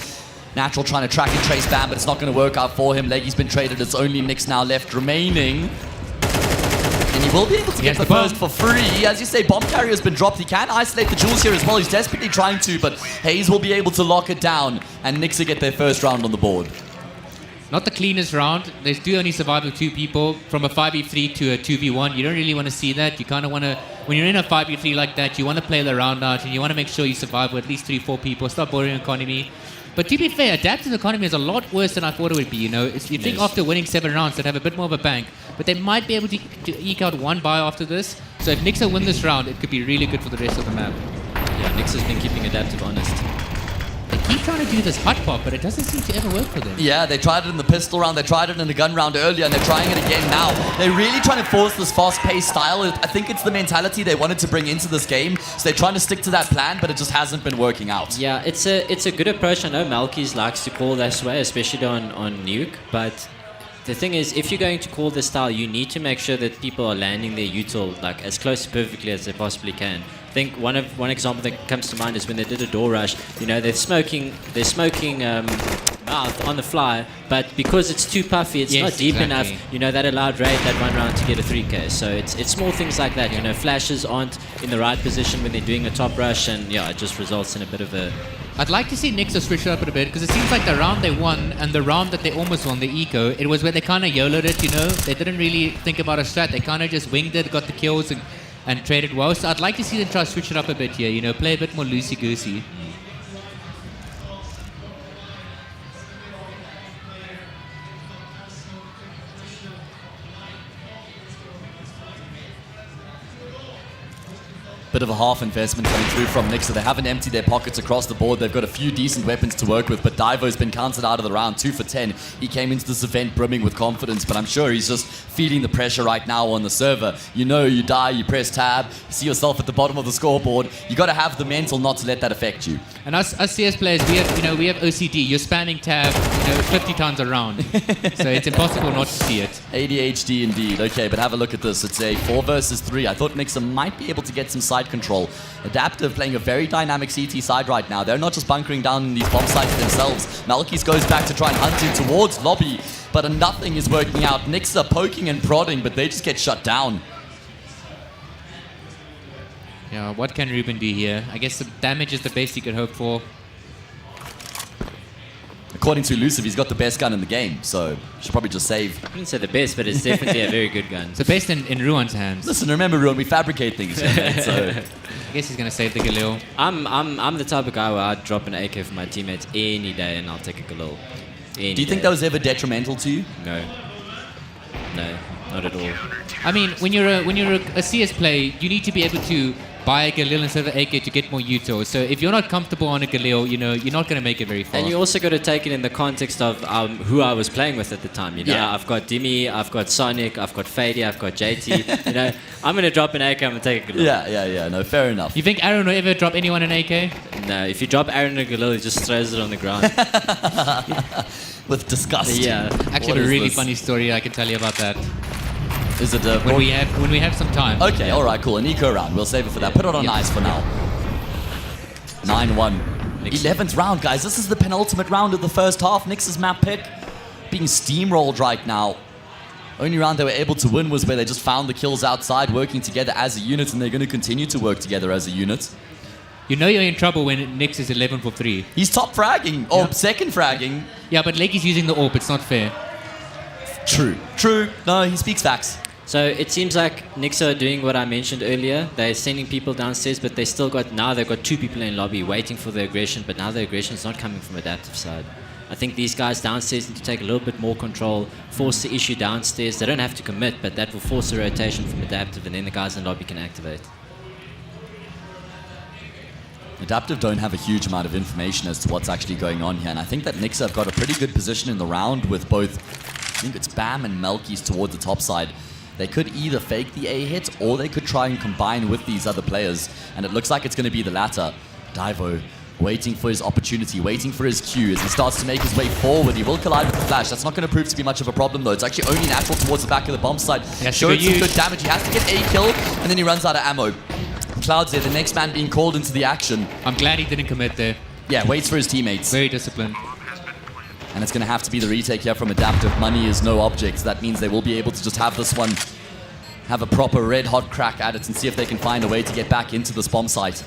Natural trying to track and trace Bam, but it's not going to work out for him. Leggy's been traded. It's only Nick's now left remaining. And he will be able to get the first for free. As you say, bomb carrier's been dropped. He can isolate the jewels here as well. He's desperately trying to, but Hayes will be able to lock it down, and Nixa get their first round on the board. Not the cleanest round. They do only survive with 2 people. From a 5v3 to a 2v1, you don't really want to see that. You kind of want to, when you're in a 5v3 like that, you want to play the round out, and you want to make sure you survive with at least 3-4 people. Stop boring economy. But to be fair, Adaptive economy is a lot worse than I thought it would be. You know, you think after winning 7 rounds, they'd have a bit more of a bank, but they might be able to eke out 1 buy after this. So if Nixa win this round, it could be really good for the rest of the map. Yeah, Nixa's been keeping Adaptive honest. They keep trying to do this hot pop, but it doesn't seem to ever work for them. Yeah, they tried it in the pistol round, they tried it in the gun round earlier, and they're trying it again now. They're really trying to force this fast-paced style. I think it's the mentality they wanted to bring into this game, so they're trying to stick to that plan, but it just hasn't been working out. Yeah, it's a good approach. I know Malkis likes to call this way, especially on Nuke, but the thing is, if you're going to call this style, you need to make sure that people are landing their util like as close to perfectly as they possibly can. I think one example that comes to mind is when they did a door rush. You know, they're smoking mouth on the fly, but because it's too puffy, it's not deep enough. You know, that allowed Raid that 1 round to get a 3K. So it's small things like that. You know, flashes aren't in the right position when they're doing a top rush, and yeah, it just results in a bit of a. I'd like to see Nixa switch it up a bit, because it seems like the round they won and the round that they almost won, the eco, it was where they kind of YOLO'd it, you know? They didn't really think about a strat. They kind of just winged it, got the kills, and traded well. So I'd like to see them try to switch it up a bit here, you know, play a bit more loosey-goosey. Bit of a half investment coming through from Nixa. They haven't emptied their pockets across the board. They've got a few decent weapons to work with, but Divo's been counted out of the round, 2 for 10. He came into this event brimming with confidence, but I'm sure he's just feeling the pressure right now on the server. You know, you die, you press tab, you see yourself at the bottom of the scoreboard. You got to have the mental not to let that affect you. And us CS players, we have OCD. You're spamming tab, 50 times a round, so it's impossible not to see it. ADHD indeed. Okay, but have a look at this. It's a 4 versus 3. I thought Nixa might be able to get some side side control. Adaptive playing a very dynamic CT side right now. They're not just bunkering down in these bomb sites themselves. Malkis goes back to try and hunt in towards Lobby, but nothing is working out. Nixa poking and prodding, but they just get shut down. Yeah, what can Ruben do here? I guess the damage is the best he could hope for. According to Elusive, he's got the best gun in the game, so should probably just save. I wouldn't say the best, but it's definitely a very good gun. It's the best in Ruan's hands. Listen, remember Ruan, we fabricate things. So I guess he's going to save the Galil. I'm the type of guy where I'd drop an AK for my teammates any day and I'll take a Galil. Do you think that was ever detrimental to you? No. No, not at all. I mean, when you're a CS player, you need to be able to buy a Galil instead of an AK to get more util. So if you're not comfortable on a Galil, you're not going to make it very far. And you also got to take it in the context of who I was playing with at the time. Yeah. I've got Dimi, I've got Sonic, I've got Fady, I've got JT. I'm going to drop an AK, I'm going to take a Galil. Yeah. No, fair enough. You think Aaron will ever drop anyone an AK? No, if you drop Aaron a Galil, he just throws it on the ground. With disgust. Yeah. Actually, I have a really funny story I can tell you about that. Is it when we have some time? Okay, all right, cool. An eco round. We'll save it for that. Put it on ice for now. 9-1. 11th round, guys. This is the penultimate round of the first half. Nix's map pick being steamrolled right now. Only round they were able to win was where they just found the kills outside, working together as a unit, and they're going to continue to work together as a unit. You know you're in trouble when Nix is 11 for 3. He's top fragging, or second fragging. Yeah, but Leggy's using the AWP. It's not fair. True. No, he speaks facts. So it seems like Nixa are doing what I mentioned earlier. They're sending people downstairs, but they've got 2 people in lobby waiting for the aggression, but now the aggression is not coming from Adaptive side. I think these guys downstairs need to take a little bit more control, force the issue downstairs. They don't have to commit, but that will force a rotation from Adaptive, and then the guys in lobby can activate. Adaptive don't have a huge amount of information as to what's actually going on here, and I think that Nixa have got a pretty good position in the round with both, I think it's Bam and Melkis towards the top side. They could either fake the A hit or they could try and combine with these other players, and it looks like it's going to be the latter. Divo waiting for his opportunity, waiting for his cue as he starts to make his way forward. He will collide with the flash. That's not going to prove to be much of a problem though. It's actually only natural towards the back of the bomb site. Showing some good damage. He has to get a kill and then he runs out of ammo. Cloud's there, the next man being called into the action. I'm glad he didn't commit there. Yeah, waits for his teammates. Very disciplined. And it's going to have to be the retake here from Adaptive. Money is no object. That means they will be able to just have this one, have a proper red hot crack at it and see if they can find a way to get back into this bomb site.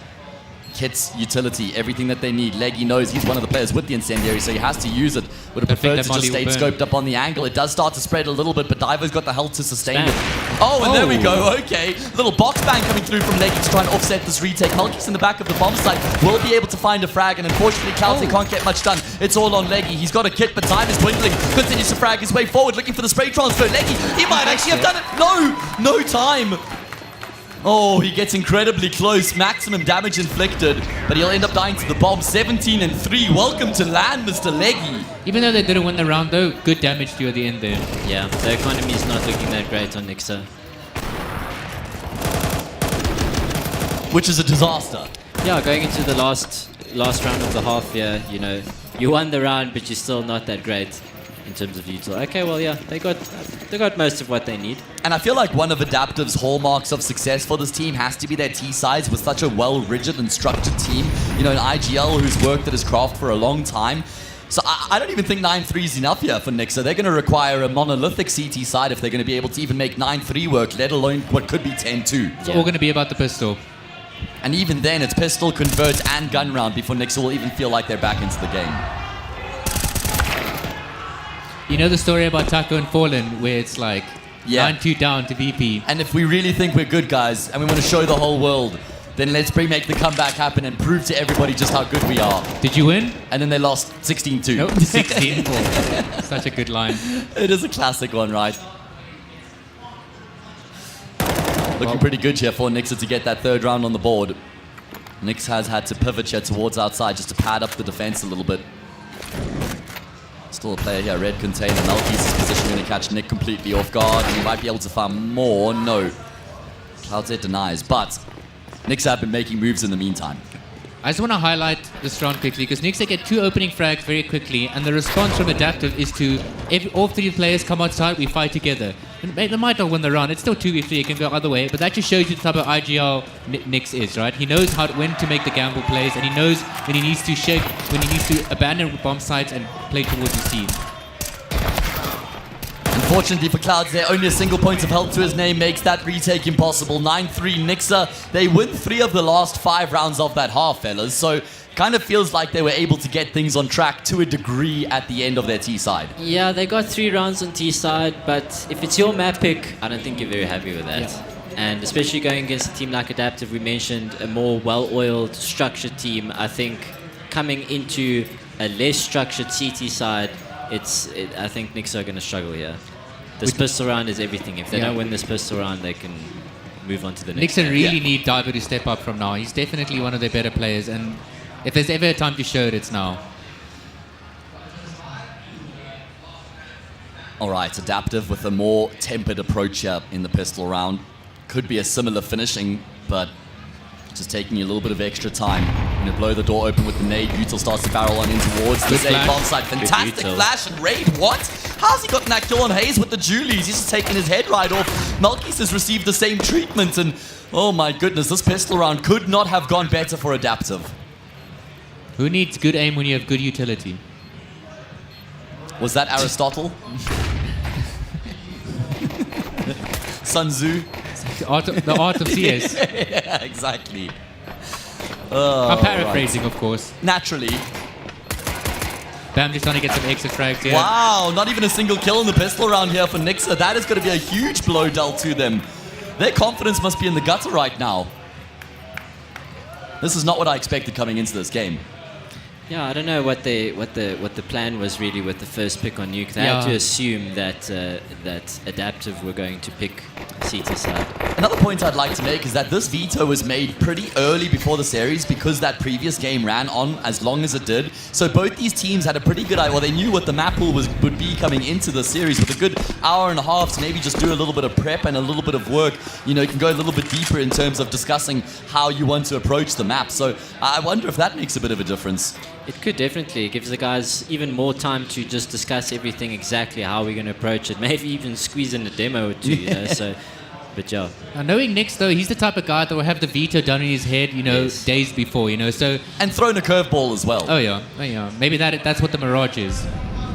Kits, utility, everything that they need. Leggy knows he's one of the players with the incendiary, so he has to use it. Would have preferred to just stay scoped up on the angle. It does start to spread a little bit, but Divo's got the health to sustain it. Oh, and there we go. Okay. Little box bang coming through from Leggy to try and offset this retake. Malkis in the back of the bomb site will be able to find a frag, and unfortunately, Cloudsley can't get much done. It's all on Leggy. He's got a kit, but time is dwindling. Continues to frag his way forward, looking for the spray transfer. Leggy, he might actually have done it. No time. Oh, he gets incredibly close. Maximum damage inflicted, but he'll end up dying to the bomb. 17-3. Welcome to land, Mr. Leggy. Even though they didn't win the round, though, good damage to you at the end there. Yeah, the economy is not looking that great on Nixa. Which is a disaster. Yeah, going into the last round of the half, you won the round, but you're still not that great in terms of util. Okay, well, yeah, they got most of what they need. And I feel like one of Adaptive's hallmarks of success for this team has to be their T-sides with such a well-rigid and structured team. You know, an IGL who's worked at his craft for a long time. So I don't even think 9-3 is enough here for Nixa. They're going to require a monolithic CT side if they're going to be able to even make 9-3 work, let alone what could be 10-2. It's all going to be about the pistol. And even then, it's pistol, convert, and gun round before Nixa will even feel like they're back into the game. You know the story about Taco and Fallen, where it's like 9-2 down to VP. And if we really think we're good guys, and we want to show the whole world, then let's make the comeback happen and prove to everybody just how good we are. Did you win? And then they lost 16-2. Nope, 16-4. Such a good line. It is a classic one, right? Looking pretty good here for Nixa to get that third round on the board. Nix has had to pivot here towards outside just to pad up the defense a little bit. Still a player here, red container. Malkis' position going to catch Nick completely off guard, and he might be able to farm more. No. Cloudset denies, but Nixa have been making moves in the meantime. I just want to highlight this round quickly because Nixa get 2 opening frags very quickly, and the response from Adaptive is to all 3 players come outside, we fight together. And they might not win the round. It's still 2v3. It can go either way, but that just shows you the type of IGL Nix is, right? He knows when to make the gamble plays, and he knows when he needs to shake, when he needs to abandon bomb sites and play towards his team. Unfortunately for Clouds there, only a single point of help to his name makes that retake impossible. 9-3 Nixa. They win 3 of the last 5 rounds of that half, fellas. So kind of feels like they were able to get things on track to a degree at the end of their T side. Yeah, they got 3 rounds on T side, but if it's your map pick, I don't think you're very happy with that. Yeah. And especially going against a team like Adaptive, we mentioned a more well-oiled, structured team. I think coming into a less structured CT side, I think Nixa are going to struggle here. This pistol round is everything. If they don't win this pistol round, they can move on to the next. Nixa really need Diver to step up from now. He's definitely one of their better players, and if there's ever a time to show it, it's now. All right, Adaptive with a more tempered approach here in the pistol round. Could be a similar finishing, but just taking a little bit of extra time. Going to blow the door open with the nade. Util starts to barrel on in towards the safe bomb side. Fantastic flash and raid. What? How's he gotten that kill on Hayes with the Julies? He's just taken his head right off. Melkis has received the same treatment, and oh my goodness, this pistol round could not have gone better for Adaptive. Who needs good aim when you have good utility? Was that Aristotle? Sun Tzu? The art of CS. Yeah, exactly. I'm paraphrasing, of course. Naturally. Bam just trying to get some extra frags here. Wow, not even a single kill in the pistol round here for Nixa. That is going to be a huge blow dealt to them. Their confidence must be in the gutter right now. This is not what I expected coming into this game. Yeah, I don't know what the plan was really with the first pick on Nuke. They had to assume that that Adaptive were going to pick CT side. Another point I'd like to make is that this veto was made pretty early before the series because that previous game ran on as long as it did. So both these teams had a pretty good idea. Well, they knew what the map pool would be coming into the series with a good hour and a half to maybe just do a little bit of prep and a little bit of work. You know, you can go a little bit deeper in terms of discussing how you want to approach the map. So I wonder if that makes a bit of a difference. It could definitely. It gives the guys even more time to just discuss everything exactly how we're going to approach it. Maybe even squeeze in a demo or two, you know. So, but yeah. Now, knowing Nix though, he's the type of guy that will have the veto done in his head, you know, days before, you know. So and thrown a curveball as well. Oh yeah. Maybe that's what the Mirage is.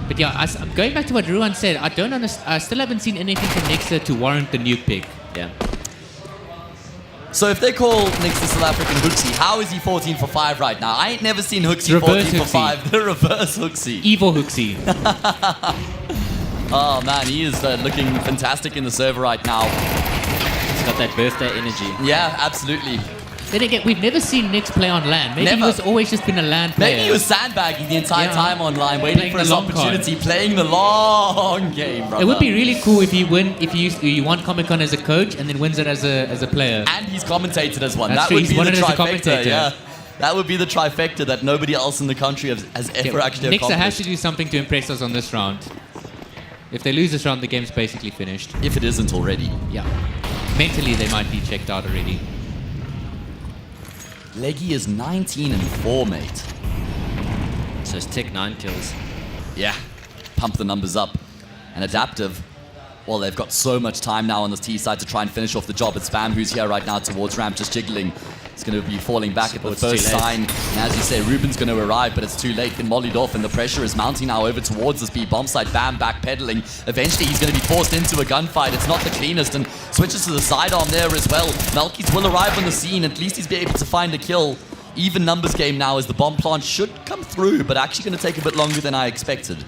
But yeah, I'm going back to what Ruan said. I don't understand. I still haven't seen anything from Nixa to warrant the nuke pick. Yeah. So if they call Nix the South African Hooksy, how is he 14 for 5 right now? I ain't never seen Hooksy Reverse 14 for Hooksy. 5. The reverse Hooksy. Evil Hooksy. Oh man, he is looking fantastic in the server right now. He's got that birthday energy. Yeah, absolutely. Then again, we've never seen Nix play on LAN. Maybe he was always just been a LAN player. Maybe he was sandbagging the entire time online, waiting Playing for the his long opportunity, card. playing the long game, brother. It would be really cool if you won Comic-Con as a coach and then wins it as a player. And he's commentated as one. That's That true, would he's be won the it as a trifecta, commentator. yeah. That would be the trifecta that nobody else in the country has ever actually Nixa accomplished. has to do something to impress us on this round. If they lose this round, the game's basically finished. If it isn't already. Yeah. Mentally, they might be checked out already. Leggy is 19 and 4, mate. So it's Tech 9 kills. Yeah, pump the numbers up. And Adaptive, well, they've got so much time now on this T side to try and finish off the job. It's Spam who's here right now towards ramp, just jiggling. It's going to be falling back at the It's first too late. sign. And as you say, Ruben's going to arrive, but it's too late. Been mollied off, and the pressure is mounting now over towards this B bomb site. Bam, backpedaling. Eventually, he's going to be forced into a gunfight. It's not the cleanest, and switches to the sidearm there as well. Melkis will arrive on the scene. At least he's be able to find a kill. Even numbers game now as the bomb plant should come through, but actually going to take a bit longer than I expected.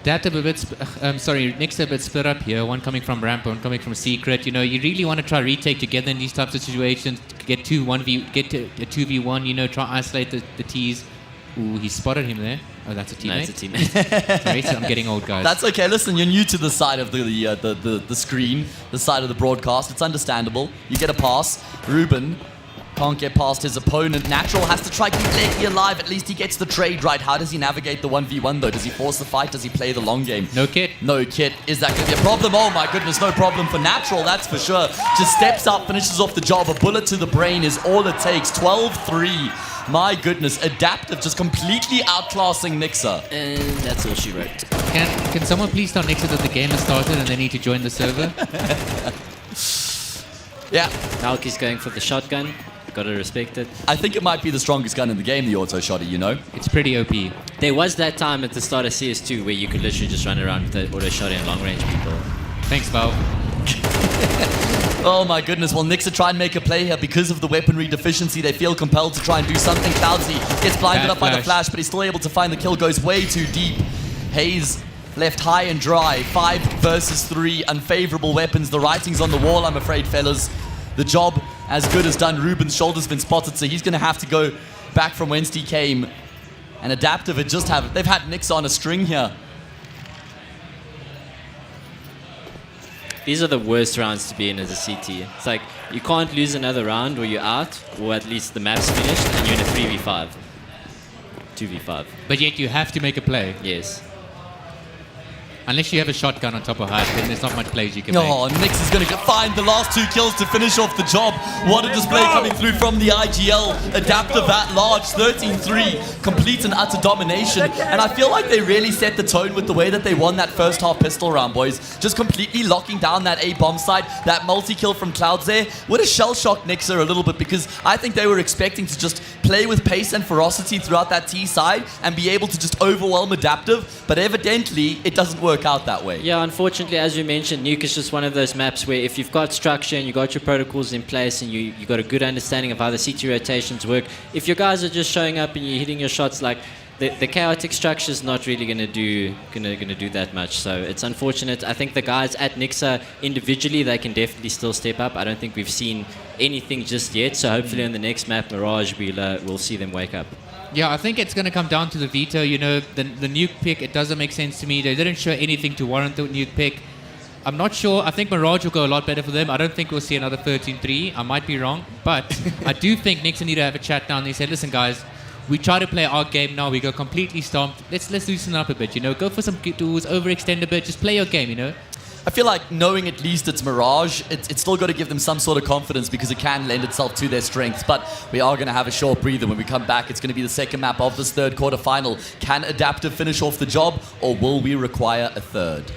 Adaptive a bit, Nixa a bit split up here. One coming from ramp, one coming from secret. You know, you really want to try retake together in these types of situations. Get to a 2v1. You know, try isolate the T's. Ooh, he spotted him there. Oh, that's a teammate. No, it's a teammate. Sorry, so I'm getting old, guys. That's okay. Listen, you're new to the side of the screen, the side of the broadcast. It's understandable. You get a pass. Ruben Can't get past his opponent. Natural has to try to keep Leggy alive. At least he gets the trade right. How does he navigate the 1v1 though? Does he force the fight? Does he play the long game? No kit. No kit. Is that going to be a problem? Oh my goodness, no problem for Natural, that's for sure. Just steps up, finishes off the job. A bullet to the brain is all it takes. 12-3. My goodness, Adaptive just completely outclassing Nixa. And that's all she wrote. Can someone please tell Nixa that the game has started and they need to join the server? Yeah. Malky's going for the shotgun. Gotta respect it. I think it might be the strongest gun in the game, the auto shotty, you know? It's pretty OP. There was that time at the start of CS2 where you could literally just run around with the auto shotty and long range people. Thanks, Val. Oh my goodness, well Nixa try and make a play here because of the weaponry deficiency. They feel compelled to try and do something. Cloudsy gets blinded up by the flash, but he's still able to find the kill, goes way too deep. Hayes left high and dry. 5 versus 3, unfavorable weapons. The writing's on the wall, I'm afraid, fellas. The job as good as done. Ruben's shoulder's been spotted, so he's going to have to go back from whence he came. And Adaptive they've had Nixa on a string here. These are the worst rounds to be in as a CT. It's like, you can't lose another round or you're out, or at least the map's finished and you're in a 3v5. 2v5. But yet you have to make a play. Yes. Unless you have a shotgun on top of height, then there's not much plays you can Oh, make. Nix is going to find the last 2 kills to finish off the job. What a display coming through from the IGL. Adaptive at large, 13-3, complete and utter domination. And I feel like they really set the tone with the way that they won that first half pistol round, boys. Just completely locking down that A-bomb side. That multi-kill from Clouds there would have shell-shocked Nixer a little bit because I think they were expecting to just play with pace and ferocity throughout that T side and be able to just overwhelm Adaptive. But evidently, it doesn't work out that way. Yeah, unfortunately, as you mentioned, Nuke is just one of those maps where if you've got structure and you've got your protocols in place and you've got a good understanding of how the CT rotations work, if your guys are just showing up and you're hitting your shots, like the chaotic structure is not really going to do that much. So it's unfortunate. I think the guys at Nixa individually, they can definitely still step up. I don't think we've seen anything just yet. So hopefully on the next map, Mirage, we'll see them wake up. Yeah, I think it's going to come down to the veto. You know, the nuke pick, it doesn't make sense to me. They didn't show anything to warrant the nuke pick. I'm not sure. I think Mirage will go a lot better for them. I don't think we'll see another 13-3. I might be wrong. But I do think Nixon need to have a chat down. They said, listen, guys, we try to play our game now. We go completely stomped. Let's loosen up a bit, you know. Go for some duels, overextend a bit. Just play your game, you know. I feel like knowing at least it's Mirage, it's still got to give them some sort of confidence because it can lend itself to their strengths. But we are going to have a short breather when we come back. It's going to be the second map of this third quarter final. Can Adaptive finish off the job, or will we require a third?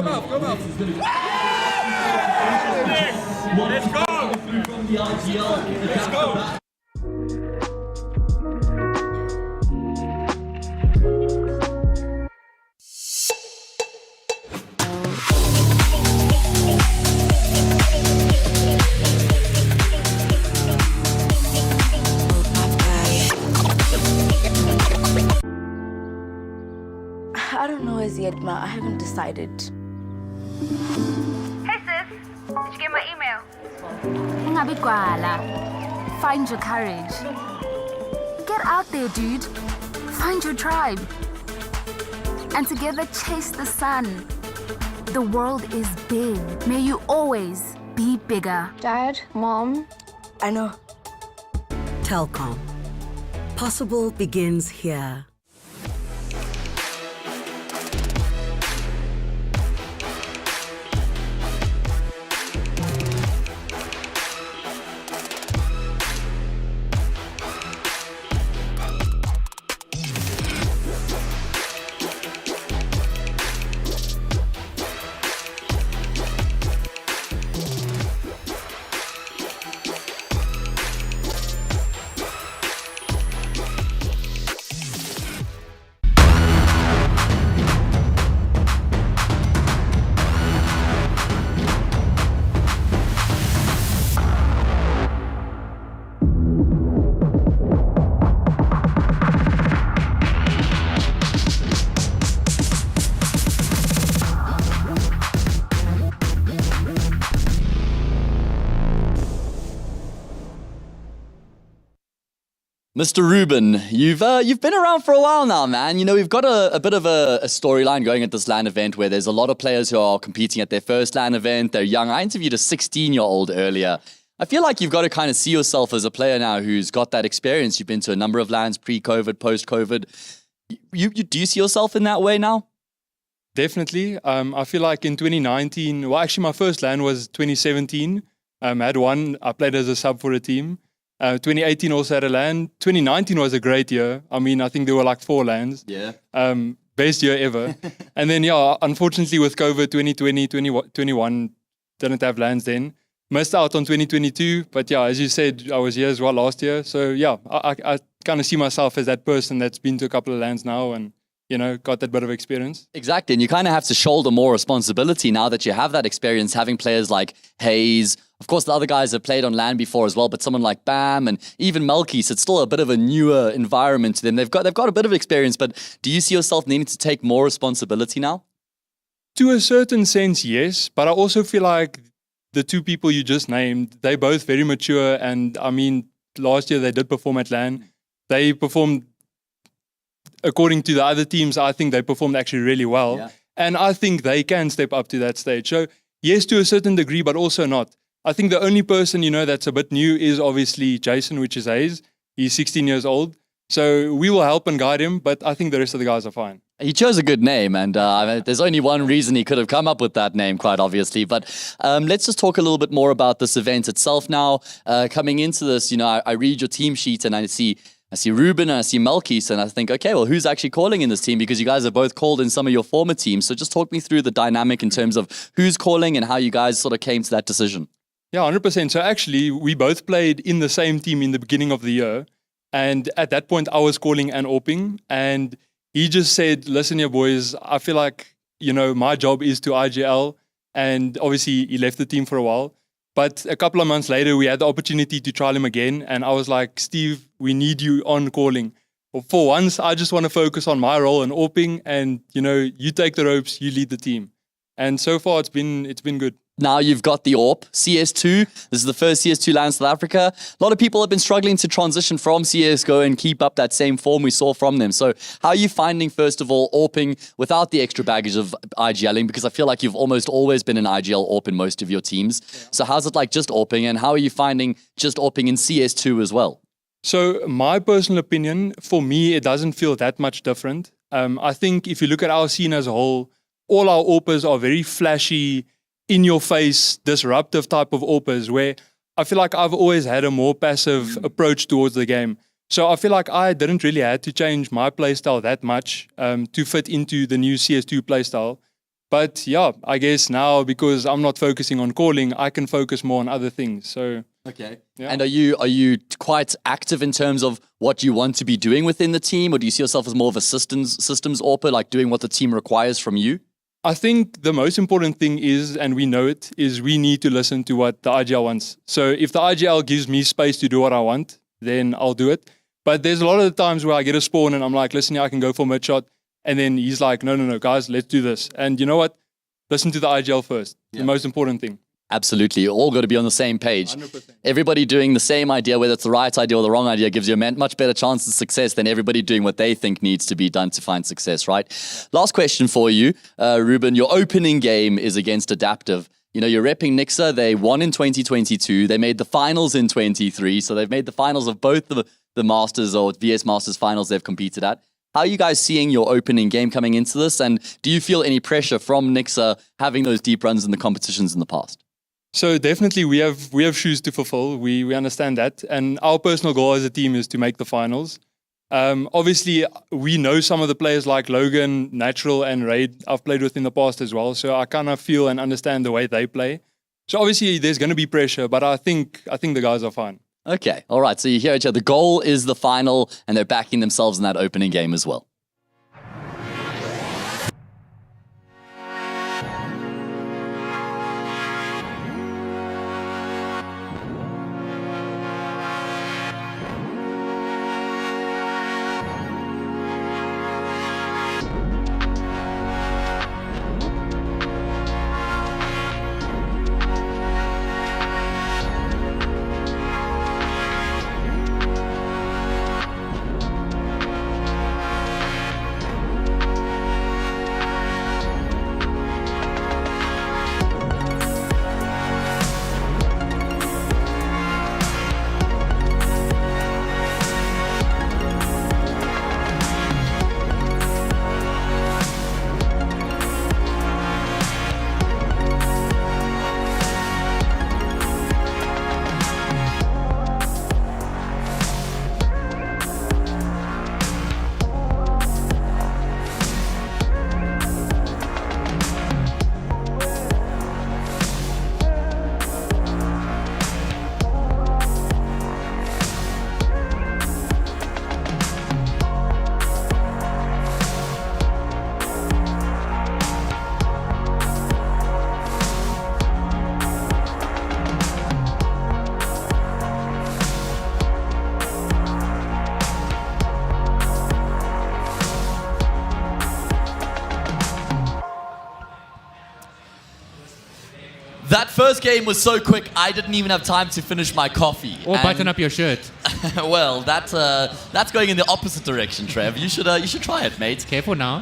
Come out, come out. Let's go. Let's go. I don't know as yet, Ma. I haven't decided. Hey sis, did you get my email? Ungabi gwala. Find your courage. Get out there, dude. Find your tribe. And together chase the sun. The world is big. May you always be bigger. Dad, Mom, I know. Telkom. Possible begins here. Mr. Ruben, you've been around for a while now, man. You know, we've got a bit of a storyline going at this LAN event where there's a lot of players who are competing at their first LAN event. They're young. I interviewed a 16-year-old earlier. I feel like you've got to kind of see yourself as a player now who's got that experience. You've been to a number of LANs, pre-COVID, post-COVID. Do you see yourself in that way now? Definitely. I feel like in 2019, well, actually my first LAN was 2017. I had one. I played as a sub for a team. 2018 also had a LAN. 2019 was a great year. I mean, I think there were like 4 LANs. Yeah. Best year ever. And then, yeah, unfortunately with COVID, 2020, 2021, didn't have LANs then. Missed out on 2022. But yeah, as you said, I was here as well last year. So yeah, I kind of see myself as that person that's been to a couple of LANs now and, you know, got that bit of experience. Exactly. And you kind of have to shoulder more responsibility now that you have that experience, having players like Hayes. Of course, the other guys have played on LAN before as well, but someone like Bam and even Melkis, it's still a bit of a newer environment to them. They've got a bit of experience, but do you see yourself needing to take more responsibility now? To a certain sense, yes. But I also feel like the 2 people you just named, they're both very mature. And I mean, last year they did perform at LAN. They performed, according to the other teams, I think they performed actually really well. Yeah. And I think they can step up to that stage. So yes, to a certain degree, but also not. I think the only person, you know, that's a bit new is obviously Jason, which is Hayes. He's 16 years old. So we will help and guide him, but I think the rest of the guys are fine. He chose a good name, and there's only one reason he could have come up with that name, quite obviously. But let's just talk a little bit more about this event itself now. Coming into this, you know, I read your team sheet and I see Ruben and I see Melkis, and I think, okay, well, who's actually calling in this team? Because you guys are both called in some of your former teams. So just talk me through the dynamic in terms of who's calling and how you guys sort of came to that decision. Yeah, 100%. So actually, we both played in the same team in the beginning of the year. And at that point, I was calling and oping. And he just said, listen here, boys, I feel like, you know, my job is to IGL. And obviously, he left the team for a while. But a couple of months later, we had the opportunity to trial him again. And I was like, Steve, we need you on calling. For once, I just want to focus on my role in oping. And, you know, you take the ropes, you lead the team. And so far, it's been good. Now you've got the AWP, CS2. This is the first CS2 LAN in South Africa. A lot of people have been struggling to transition from CSGO and keep up that same form we saw from them. So how are you finding, first of all, AWPing without the extra baggage of IGLing? Because I feel like you've almost always been an IGL AWP in most of your teams. Yeah. So how's it like just AWPing, and how are you finding just AWPing in CS2 as well? So my personal opinion, for me, it doesn't feel that much different. I think if you look at our scene as a whole, all our AWPers are very flashy, in-your-face, disruptive type of AWPers, where I feel like I've always had a more passive approach towards the game. So I feel like I didn't really have to change my playstyle that much to fit into the new CS2 playstyle. But yeah, I guess now because I'm not focusing on calling, I can focus more on other things. So okay. Yeah. And are you quite active in terms of what you want to be doing within the team, or do you see yourself as more of a systems AWPer, like doing what the team requires from you? I think the most important thing is, and we know it, is we need to listen to what the IGL wants. So if the IGL gives me space to do what I want, then I'll do it. But there's a lot of the times where I get a spawn and I'm like, listen, I can go for mid shot. And then he's like, no, guys, let's do this. And you know what? Listen to the IGL first. The most important thing. Absolutely. You all got to be on the same page. 100%. Everybody doing the same idea, whether it's the right idea or the wrong idea, gives you a much better chance of success than everybody doing what they think needs to be done to find success, right? Last question for you, Ruben. Your opening game is against Adaptive. You know, you're repping Nixa. They won in 2022. They made the finals in 23. So they've made the finals of both the Masters or VS Masters finals they've competed at. How are you guys seeing your opening game coming into this? And do you feel any pressure from Nixa having those deep runs in the competitions in the past? So definitely we have shoes to fulfill. We understand that. And our personal goal as a team is to make the finals. Obviously, we know some of the players like Logan, Natural, and Raid I've played with in the past as well. So I kind of feel and understand the way they play. So obviously there's going to be pressure, but I think the guys are fine. Okay, all right. So you hear each other. The goal is the final, and they're backing themselves in that opening game as well. That first game was so quick, I didn't even have time to finish my coffee. Or button up your shirt. Well, that's going in the opposite direction, Trev. You should try it, mate. Careful now.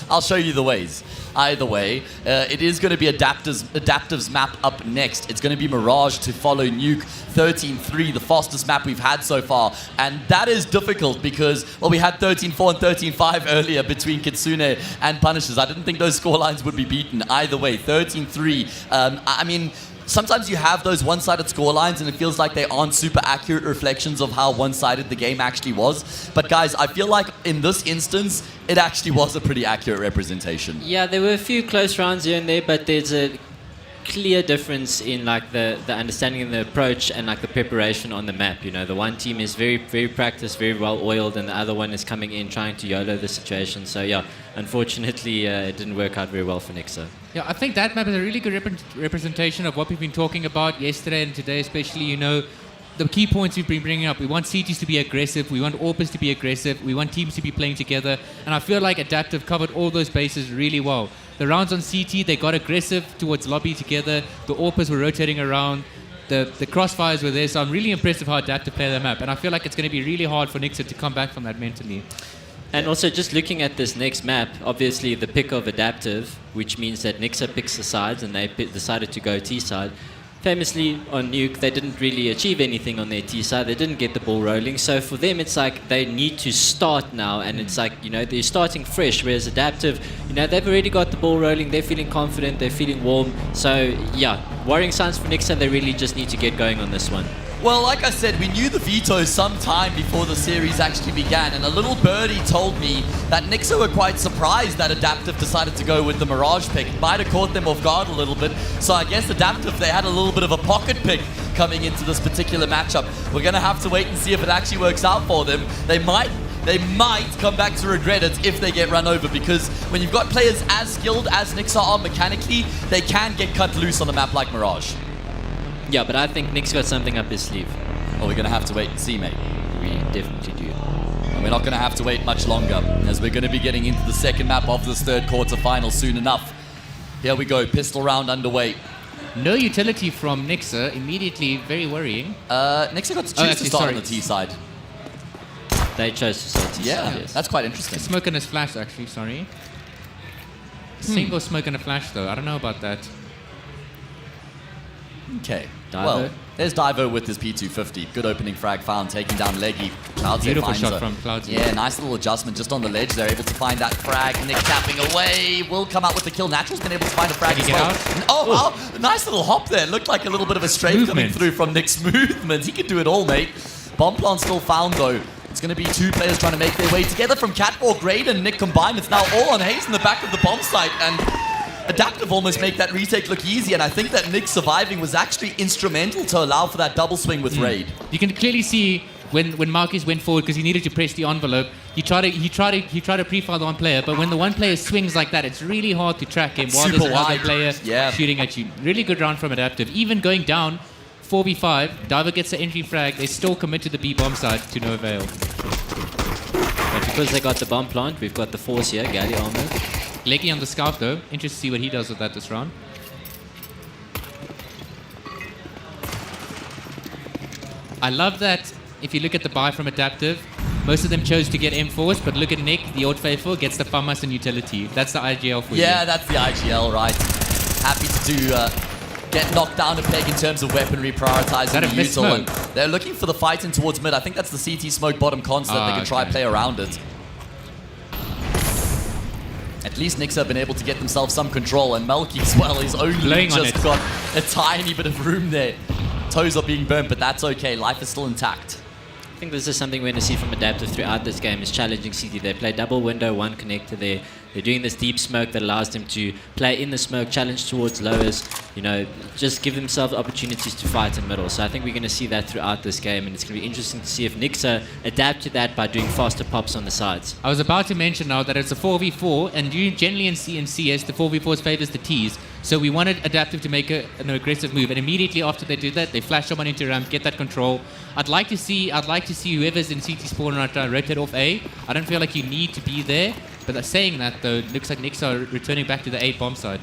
I'll show you the ways. Either way, it is going to be Adaptive's map up next. It's going to be Mirage to follow Nuke 13-3, the fastest map we've had so far. And that is difficult because, well, we had 13-4 and 13-5 earlier between Kitsune and Punishers. I didn't think those scorelines would be beaten. Either way, 13-3. I mean, sometimes you have those one-sided scorelines and it feels like they aren't super accurate reflections of how one-sided the game actually was. But guys, I feel like in this instance, it actually was a pretty accurate representation. Yeah, there were a few close rounds here and there, but there's a clear difference in like the understanding and the approach and like the preparation on the map. You know, the one team is very, very practiced, very well oiled, and the other one is coming in trying to YOLO the situation. So yeah, unfortunately, it didn't work out very well for Nixa. Yeah, I think that map is a really good representation of what we've been talking about yesterday and today, especially, you know, the key points we've been bringing up. We want CTs to be aggressive, we want AWPers to be aggressive, we want teams to be playing together, and I feel like Adaptive covered all those bases really well. The rounds on CT, they got aggressive towards lobby together, the AWPers were rotating around, the crossfires were there, so I'm really impressed with how Adaptive play their map, and I feel like it's going to be really hard for Nixa to come back from that mentally. And also, just looking at this next map, obviously the pick of Adaptive, which means that Nixa picks the sides and they decided to go T side. Famously on Nuke, they didn't really achieve anything on their T side. They didn't get the ball rolling. So for them, it's like they need to start now, and it's like, you know, they're starting fresh. Whereas Adaptive, you know, they've already got the ball rolling. They're feeling confident. They're feeling warm. So yeah, worrying signs for Nixa. They really just need to get going on this one. Well, like I said, we knew the veto sometime before the series actually began, and a little birdie told me that Nixa were quite surprised that Adaptive decided to go with the Mirage pick. Might have caught them off guard a little bit, so I guess Adaptive, they had a little bit of a pocket pick coming into this particular matchup. We're going to have to wait and see if it actually works out for them. They might come back to regret it if they get run over, because when you've got players as skilled as Nixa are mechanically, they can get cut loose on a map like Mirage. Yeah, but I think Nick's got something up his sleeve. Well, we're going to have to wait and see, mate. We definitely do. And we're not going to have to wait much longer, as we're going to be getting into the second map of this third quarterfinal soon enough. Here we go, pistol round underway. No utility from Nixa, immediately very worrying. Nixa got to choose to start on the T side. They chose to start T side, Yeah, yes. that's quite interesting. A smoke and a flash, actually, sorry. Single smoke and a flash, though. I don't know about that. Okay. Divo. Well, there's Divo with his P250. Good opening frag found, taking down Leggy. Cloudz Beautiful finds shot her. from Cloudz. Yeah, nice little adjustment just on the ledge. They're able to find that frag. Nick tapping away. Will come out with the kill. Natural's been able to find a frag as well. Oh, wow. Nice little hop there. Looked like a little bit of a strafe coming through from Nick's movement. He can do it all, mate. Bomb plant still found, though. It's going to be two players trying to make their way together from Catwalk, Raid and Nick combined. It's now all on Hayes in the back of the bomb site, and Adaptive almost make that retake look easy, and I think that Nick surviving was actually instrumental to allow for that double swing with Raid. You can clearly see when Marcus went forward because he needed to press the envelope. He tried to pre-fire the one player, but when the one player swings like that, it's really hard to track him while there's another player shooting at you. Really good round from Adaptive. Even going down 4v5, Diver gets the entry frag. They still commit to the B bomb side to no avail. But because they got the bomb plant, we've got the force here, Galley armor. Leggy on the scout though. Interested to see what he does with that this round. I love that if you look at the buy from Adaptive, most of them chose to get M4s, but look at Nick, the Old Faithful, gets the FAMAS and utility. That's the IGL for you. Yeah, that's the IGL, right. Happy to get knocked down a peg in terms of weaponry, prioritizing the util. And they're looking for the fight in towards mid. I think that's the CT smoke bottom cons that they can try play around it. At least Nixa have been able to get themselves some control, and Melky as well is only just got a tiny bit of room there. Toes are being burnt, but that's okay. Life is still intact. I think this is something we're going to see from Adaptive throughout this game, is challenging CT. They play double window, one connector there. They're doing this deep smoke that allows them to play in the smoke, challenge towards lowers, you know, just give themselves opportunities to fight in middle. So I think we're going to see that throughout this game, and it's going to be interesting to see if Nixa adapt to that by doing faster pops on the sides. I was about to mention now that it's a 4v4, and generally in CS, the 4v4s favors the Ts. So we wanted Adaptive to make an aggressive move, and immediately after they do that, they flash someone into ramp, get that control. I'd like to see whoever's in CT spawn right now rotate off A. I don't feel like you need to be there, but saying that though, looks like Nixa are returning back to the A bomb side.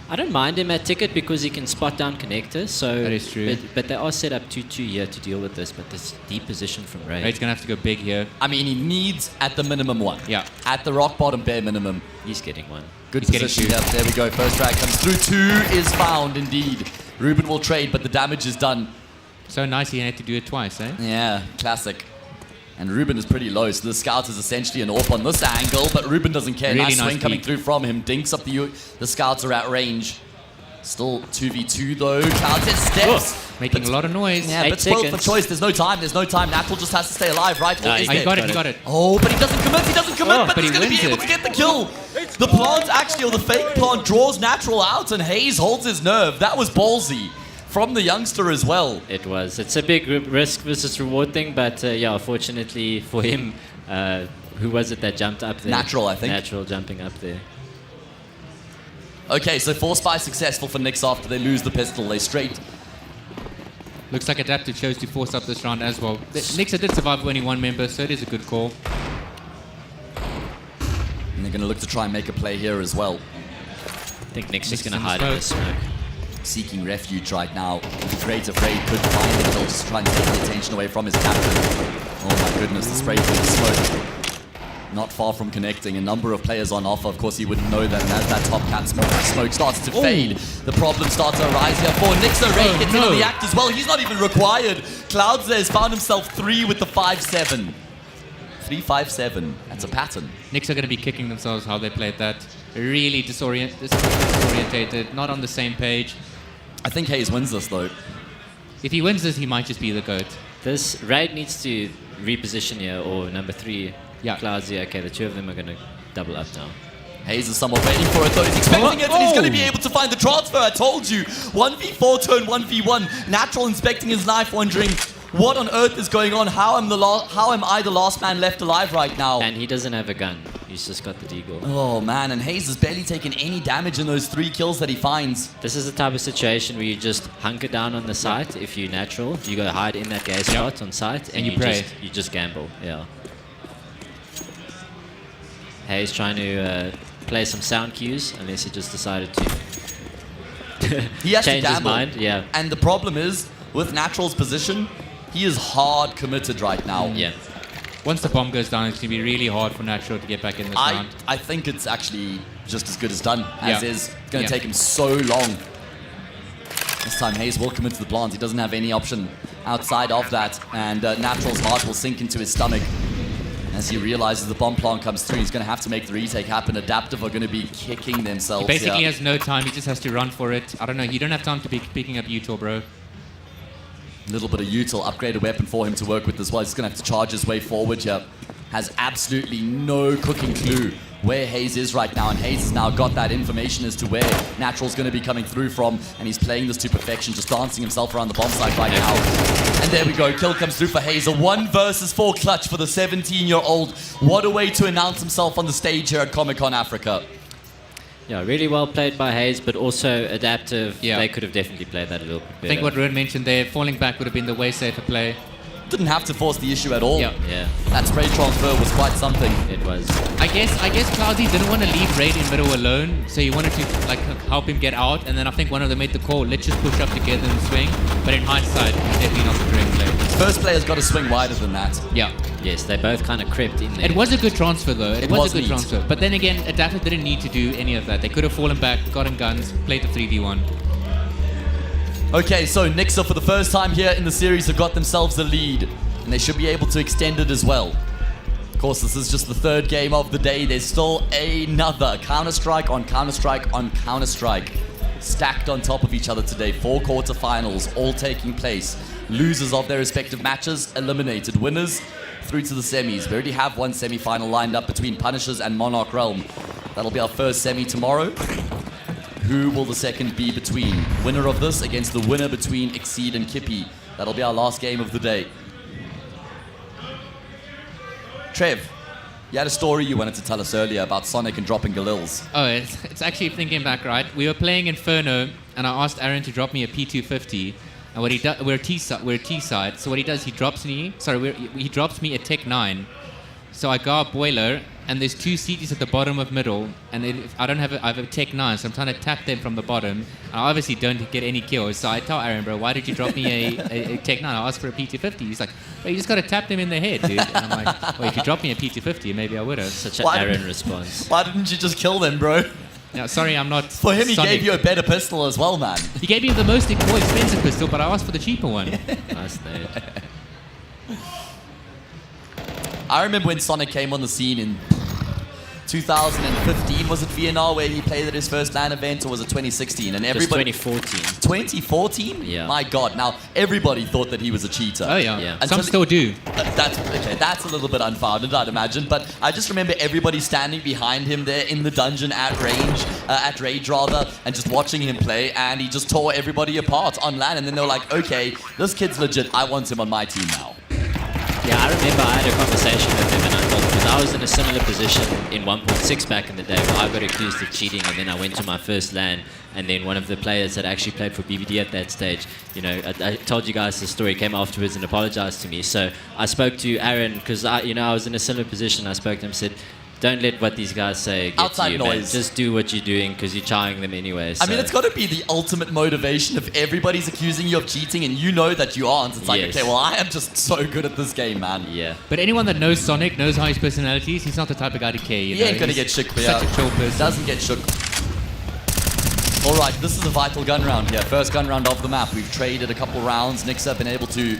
I don't mind him at ticket because he can spot down connectors. So that is true. But they are set up 2-2 here to deal with this. But this deep position from Ray. Raid's gonna have to go big here. I mean, he needs at the minimum one. Yeah. At the rock bottom bare minimum. He's getting one. Good position. Yep, there we go. First drag comes through. Two is found indeed. Ruben will trade, but the damage is done. So nice he had to do it twice, eh? Yeah, classic. And Ruben is pretty low, so the scout is essentially an AWP on this angle, but Ruben doesn't care. Really nice swing nice coming peek. through from him. Dinks up the scouts are at range. Still 2v2 though. Cloudz hit steps. Making a lot of noise. Yeah, but spoiled for choice. There's no time. Natural just has to stay alive, right? No, he got it. Oh, but he doesn't commit. But but he's he going to be wins able it. to get the kill. The plant actually, or the fake plant, draws Natural out, and Hayes holds his nerve. That was ballsy from the youngster as well. It was. It's a big risk versus reward thing, but yeah, fortunately for him, who was it that jumped up there? Natural, I think. Natural jumping up there. Okay, so force buy successful for Nyx after they lose the pistol. They straight. Looks like Adaptive chose to force up this round as well. Nixa did survive with only one member, so it is a good call. And they're going to look to try and make a play here as well. I think Nyx is going to hide in the smoke. Seeking refuge right now. The Raids afraid could find him. They'll just try and take the attention away from his captain. Oh my goodness, the spray through the smoke. Not far from connecting. A number of players on offer. Of course, he wouldn't know that. And as that top cat smoke starts to fade, the problems start to arise here for Nyxa. Raid gets in on the act as well. He's not even required. Cloudz there has found himself 3 with the 5-7. 3-5-7. That's a pattern. Nyxa are going to be kicking themselves how they played that. Really disorientated, not on the same page. I think Hayes wins this though. If he wins this, he might just be the GOAT. This Raid needs to reposition here, or number 3. Yeah. Cloudsy. Okay, the two of them are going to double up now. Hayes is somewhat waiting for it, though. He's expecting it, and he's going to be able to find the transfer. I told you. 1v4 turn 1v1. Natural inspecting his knife, wondering what on earth is going on. How am I the last man left alive right now? And he doesn't have a gun. He's just got the deagle. Oh, man. And Hayes has barely taken any damage in those 3 kills that he finds. This is the type of situation where you just hunker down on the site. If you're natural, you go hide in that gay spot on site, and you pray. You just gamble. Yeah. Hayes trying to play some sound cues, unless he just decided to He has change to his gamble. mind. Yeah. And the problem is, with Natural's position, he is hard committed right now. Yeah. Once the bomb goes down, it's going to be really hard for Natural to get back in this round. I think it's actually just as good as done, as is. It's going to take him so long. This time Hayes will commit to the plant. He doesn't have any option outside of that. And Natural's heart will sink into his stomach. As he realizes the bomb plant comes through, he's going to have to make the retake happen. Adaptive are going to be kicking themselves. He basically has no time. He just has to run for it. I don't know. You don't have time to be picking up util, bro. A little bit of util, upgraded weapon for him to work with as well. He's going to have to charge his way forward here. Has absolutely no cooking clue where Hayes is right now, and Hayes has now got that information as to where Natural's going to be coming through from, and he's playing this to perfection, just dancing himself around the bomb site right now. And there we go, kill comes through for Hayes. A 1 versus 4 clutch for the 17-year-old. What a way to announce himself on the stage here at Comic-Con Africa. Yeah, really well played by Hayes, but also Adaptive. Yeah. They could have definitely played that a little bit better. I think what Ruin mentioned there, falling back would have been the way safer play. Didn't have to force the issue at all. Yeah. That spray transfer was quite something. It was. I guess Cloudy didn't want to leave Raid in middle alone, so he wanted to like help him get out, and then I think one of them made the call, let's just push up together and swing. But in hindsight, it's definitely not the correct play. First player's got to swing wider than that. Yeah. Yes, they both kind of crept in there. It was a good transfer though. It was a good neat. transfer. But then again, Adaptive didn't need to do any of that. They could have fallen back, gotten guns, played the 3v1. Okay, so Nixa for the first time here in the series have got themselves a lead, and they should be able to extend it as well. Of course, this is just the 3rd game of the day. There's still another Counter-Strike on Counter-Strike on Counter-Strike stacked on top of each other today. 4 quarterfinals all taking place. Losers of their respective matches eliminated. Winners through to the semis. We already have one semi-final lined up between Punishers and Monarch Realm. That'll be our first semi tomorrow. Who will the second be between? Winner of this against the winner between Exceed and Kippy. That'll be our last game of the day. Trev, you had a story you wanted to tell us earlier about Sonic and dropping Galils. Oh, it's actually thinking back, right? We were playing Inferno, and I asked Aaron to drop me a P250. And what he does, we're a T side. So what he does, he drops me a Tech 9. So I go up boiler, and there's 2 CTs at the bottom of middle, and I have a Tech 9, so I'm trying to tap them from the bottom. I obviously don't get any kills, so I tell Aaron, bro, why did you drop me a Tech 9? I asked for a P250. He's like, well, you just got to tap them in the head, dude. And I'm like, well, if you dropped me a P250, maybe I would have. Such an Aaron response. Why didn't you just kill them, bro? Yeah, sorry, I'm not. For him, he Sonic. gave you a better pistol as well, man. He gave me the more expensive pistol, but I asked for the cheaper one. Nice name. I remember when Sonic came on the scene in 2015, was it VNR, where he played at his first LAN event, or was it 2016? And everybody. 2014. 2014? Yeah. My God. Now, everybody thought that he was a cheater. Oh, yeah. Some still do. That's a little bit unfounded, I'd imagine. But I just remember everybody standing behind him there in the dungeon at Rage rather, and just watching him play, and he just tore everybody apart on LAN. And then they were like, okay, this kid's legit. I want him on my team now. Yeah, I remember I had a conversation with him, and I thought, because I was in a similar position in 1.6 back in the day, where I got accused of cheating, and then I went to my first LAN, and then one of the players that actually played for BBD at that stage, I told you guys the story, came afterwards and apologized to me. So I spoke to Aaron, because I was in a similar position. I spoke to him, said, don't let what these guys say get outside to you, noise. man. Just do what you're doing, because you're trying them anyway. So. I mean, it's got to be the ultimate motivation if everybody's accusing you of cheating and you know that you aren't. It's like, Yes. okay, well, I am just so good at this game, man. Yeah. But anyone that knows Sonic knows how his personality is. He's not the type of guy to care. He ain't going to get shook. Such a chill person. Doesn't get shook. All right, this is a vital gun round here. First gun round of the map. We've traded a couple rounds. Nixa been able to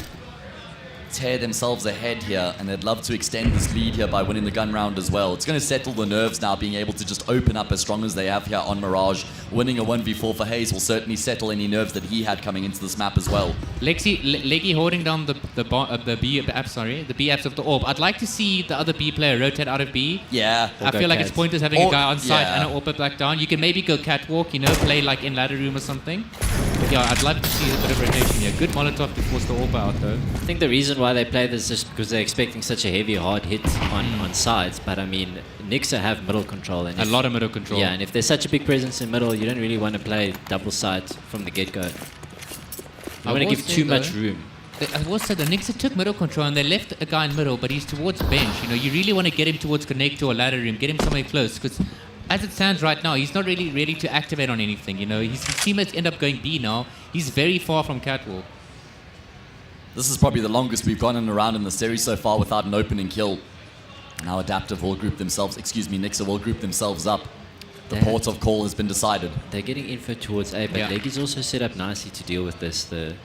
tear themselves ahead here, and they'd love to extend this lead here by winning the gun round as well. It's going to settle the nerves now, being able to just open up as strong as they have here on Mirage. Winning a 1v4 for Hayes will certainly settle any nerves that he had coming into this map as well. Leggy holding down the B apps of the orb. I'd like to see the other B player rotate out of B. Yeah. I feel like it's pointless having a guy on site and an AWP back down. You can maybe go catwalk, you know, play like in ladder room or something. But yeah, I'd love to see a bit of rotation here. Good Molotov to force the AWP out though. I think the reason why they play this is because they're expecting such a heavy, hard hit on sides. But I mean, Nixa have middle control. And a lot of middle control. Yeah, and if there's such a big presence in middle, you don't really want to play double side from the get-go. You want to give too much room. I will say the Nixa took middle control and they left a guy in middle, but he's towards bench. You know, you really want to get him towards connector or ladder room, get him somewhere close, because as it stands right now, he's not really ready to activate on anything. You know, his teammates end up going B now. He's very far from catwalk. This is probably the longest we've gone in a round in the series so far without an opening kill. Now Adaptive will group themselves, Nixa will group themselves up. The port of call has been decided. They're getting info towards A, but Leggy's also set up nicely to deal with this. And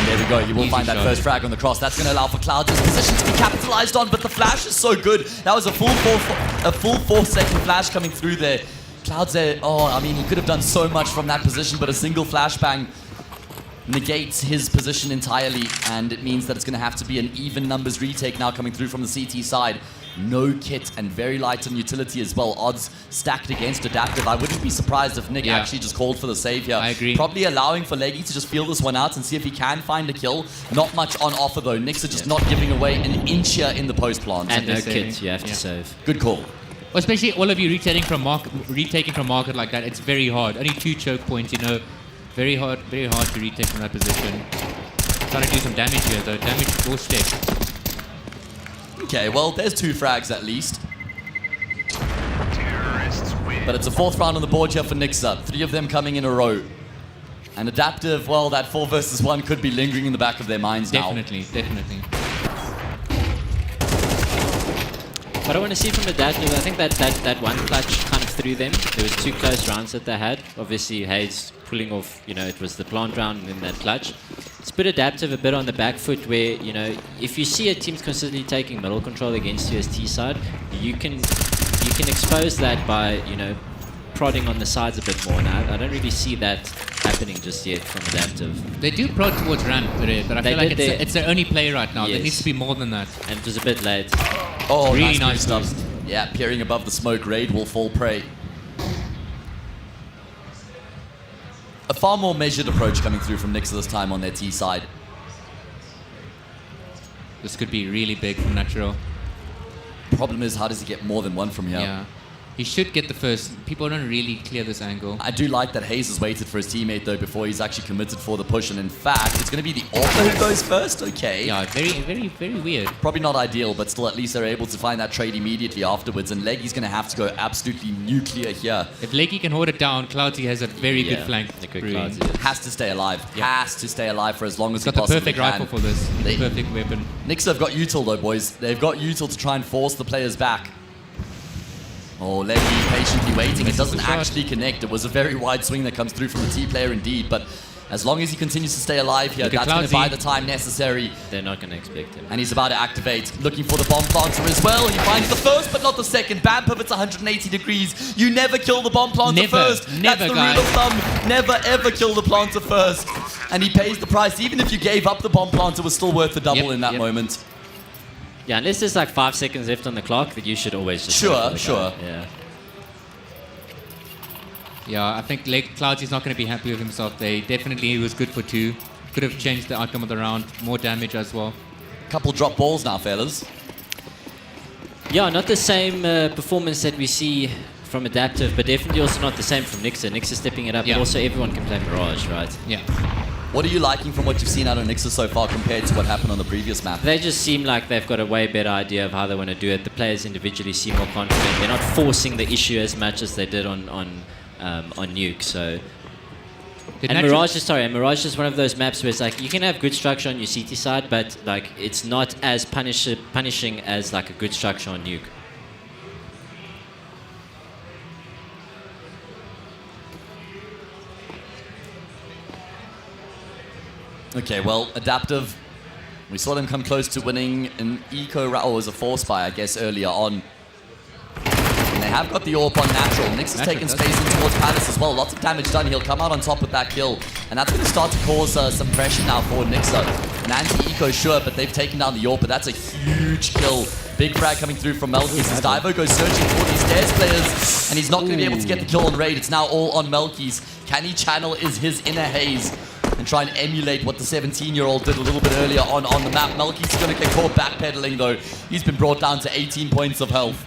there we go, you will find that first frag on the cross. That's going to allow for Cloud's position to be capitalized on, but the flash is so good. That was a full 4-second flash coming through there. Cloud's there, I mean, he could have done so much from that position, but a single flashbang negates his position entirely, and it means that it's going to have to be an even numbers retake now coming through from the CT side. No kit and very light on utility as well. Odds stacked against Adaptive. I wouldn't be surprised if Nick actually just called for the save here. I agree. Probably allowing for Leggy to just feel this one out and see if he can find a kill. Not much on offer though. Nixa just not giving away an inch here in the post plant. And no kit, you have to save. Good call. Well, especially all of you retaking from market like that, it's very hard. Only 2 choke points, you know. Very hard to retake from that position. Trying to do some damage here though. Damage will stick. Okay, well, there's 2 frags at least. But it's a 4th round on the board here for Nixa. 3 of them coming in a row. And Adaptive, well, that 4 versus 1 could be lingering in the back of their minds now. Definitely. What I want to see from Adaptive, I think that one clutch kind of threw them. There was 2 close rounds that they had. Obviously, Hayes pulling off, you know, it was the plant round and then that clutch. It's put Adaptive a bit on the back foot where, you know, if you see a team's consistently taking middle control against you as T side, you can expose that by, you know, prodding on the sides a bit more. And I don't really see that happening just yet from Adaptive. They do prod towards ramp, but I feel like it's their only play right now. Yes. There needs to be more than that. And it was a bit late. Oh, really nice stuff. Yeah, peering above the smoke, Raid will fall prey. A far more measured approach coming through from Nixa this time on their T side. This could be really big from Natural. Problem is, how does he get more than 1 from here? Yeah. He should get the first. People don't really clear this angle. I do like that Hayes has waited for his teammate though before he's actually committed for the push, and in fact, it's going to be the AWP who goes first. Okay. Yeah, very weird. Probably not ideal, but still at least they're able to find that trade immediately afterwards, and Leggy's going to have to go absolutely nuclear here. If Leggy can hold it down, Cloudsy has a very good flank. Has to stay alive. Yeah. Has to stay alive for as long as he Got the possibly perfect can. rifle for this. The perfect weapon. Nixa have got util though, boys. They've got util to try and force the players back. Oh, Leggy patiently waiting. It doesn't actually connect. It was a very wide swing that comes through from the T player indeed, but as long as he continues to stay alive here, that's going to buy the time necessary. They're not going to expect him. And he's about to activate, looking for the bomb planter as well. He finds the first, but not the second. Bam pivots 180 degrees. You never kill the bomb planter first. That's the rule of thumb. Never ever kill the planter first. And he pays the price. Even if you gave up the bomb planter, it was still worth the double in that moment. Yeah, unless there's like 5 seconds left on the clock, that you should always just Sure. Yeah. Yeah, I think Cloudsy's not going to be happy with himself. He was good for 2. Could have changed the outcome of the round. More damage as well. Couple drop balls now, fellas. Yeah, not the same performance that we see from Adaptive, but definitely also not the same from Nixa. Nixa stepping it up, but also everyone can play Mirage, right? Yeah. What are you liking from what you've seen out of Nixa so far compared to what happened on the previous map? They just seem like they've got a way better idea of how they want to do it. The players individually seem more confident. They're not forcing the issue as much as they did on Nuke. So, Mirage is one of those maps where it's like you can have good structure on your CT side, but like it's not as punishing as like a good structure on Nuke. Okay, well, Adaptive, we saw them come close to winning an eco round, or was a force buy, I guess, earlier on. And they have got the AWP on Natural. Nyx has taken space in towards Palace as well. Lots of damage done. He'll come out on top with that kill. And that's going to start to cause some pressure now for Nyx. An anti-eco, sure, but they've taken down the AWP, but that's a huge kill. Big frag coming through from Melkis as Divo goes searching for these stairs players, and he's not going to be able to get the kill on Raid. It's now all on Melkis. Can he channel his inner haze and try and emulate what the 17-year-old did a little bit earlier on the map? Melkis is going to get caught backpedaling though. He's been brought down to 18 points of health.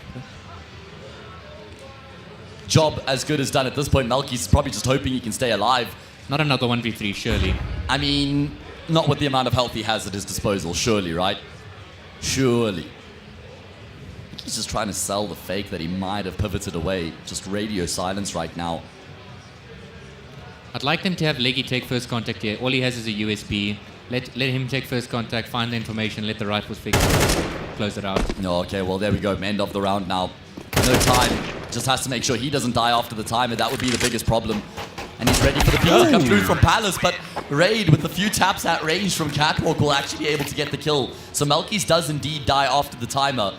Job as good as done at this point. Melkis is probably just hoping he can stay alive. Not another 1v3, surely. I mean, not with the amount of health he has at his disposal, surely, right? Surely. He's just trying to sell the fake that he might have pivoted away. Just radio silence right now. I'd like them to have Leggy take first contact here. All he has is a USB. Let him take first contact, find the information, let the rifles fix it, close it out. No, okay, well, there we go. End of the round now. No time. Just has to make sure he doesn't die after the timer. That would be the biggest problem. And he's ready for the peek to come through from Palace, but Raid, with a few taps at range from Catwalk, will actually be able to get the kill. So Melkis does indeed die after the timer.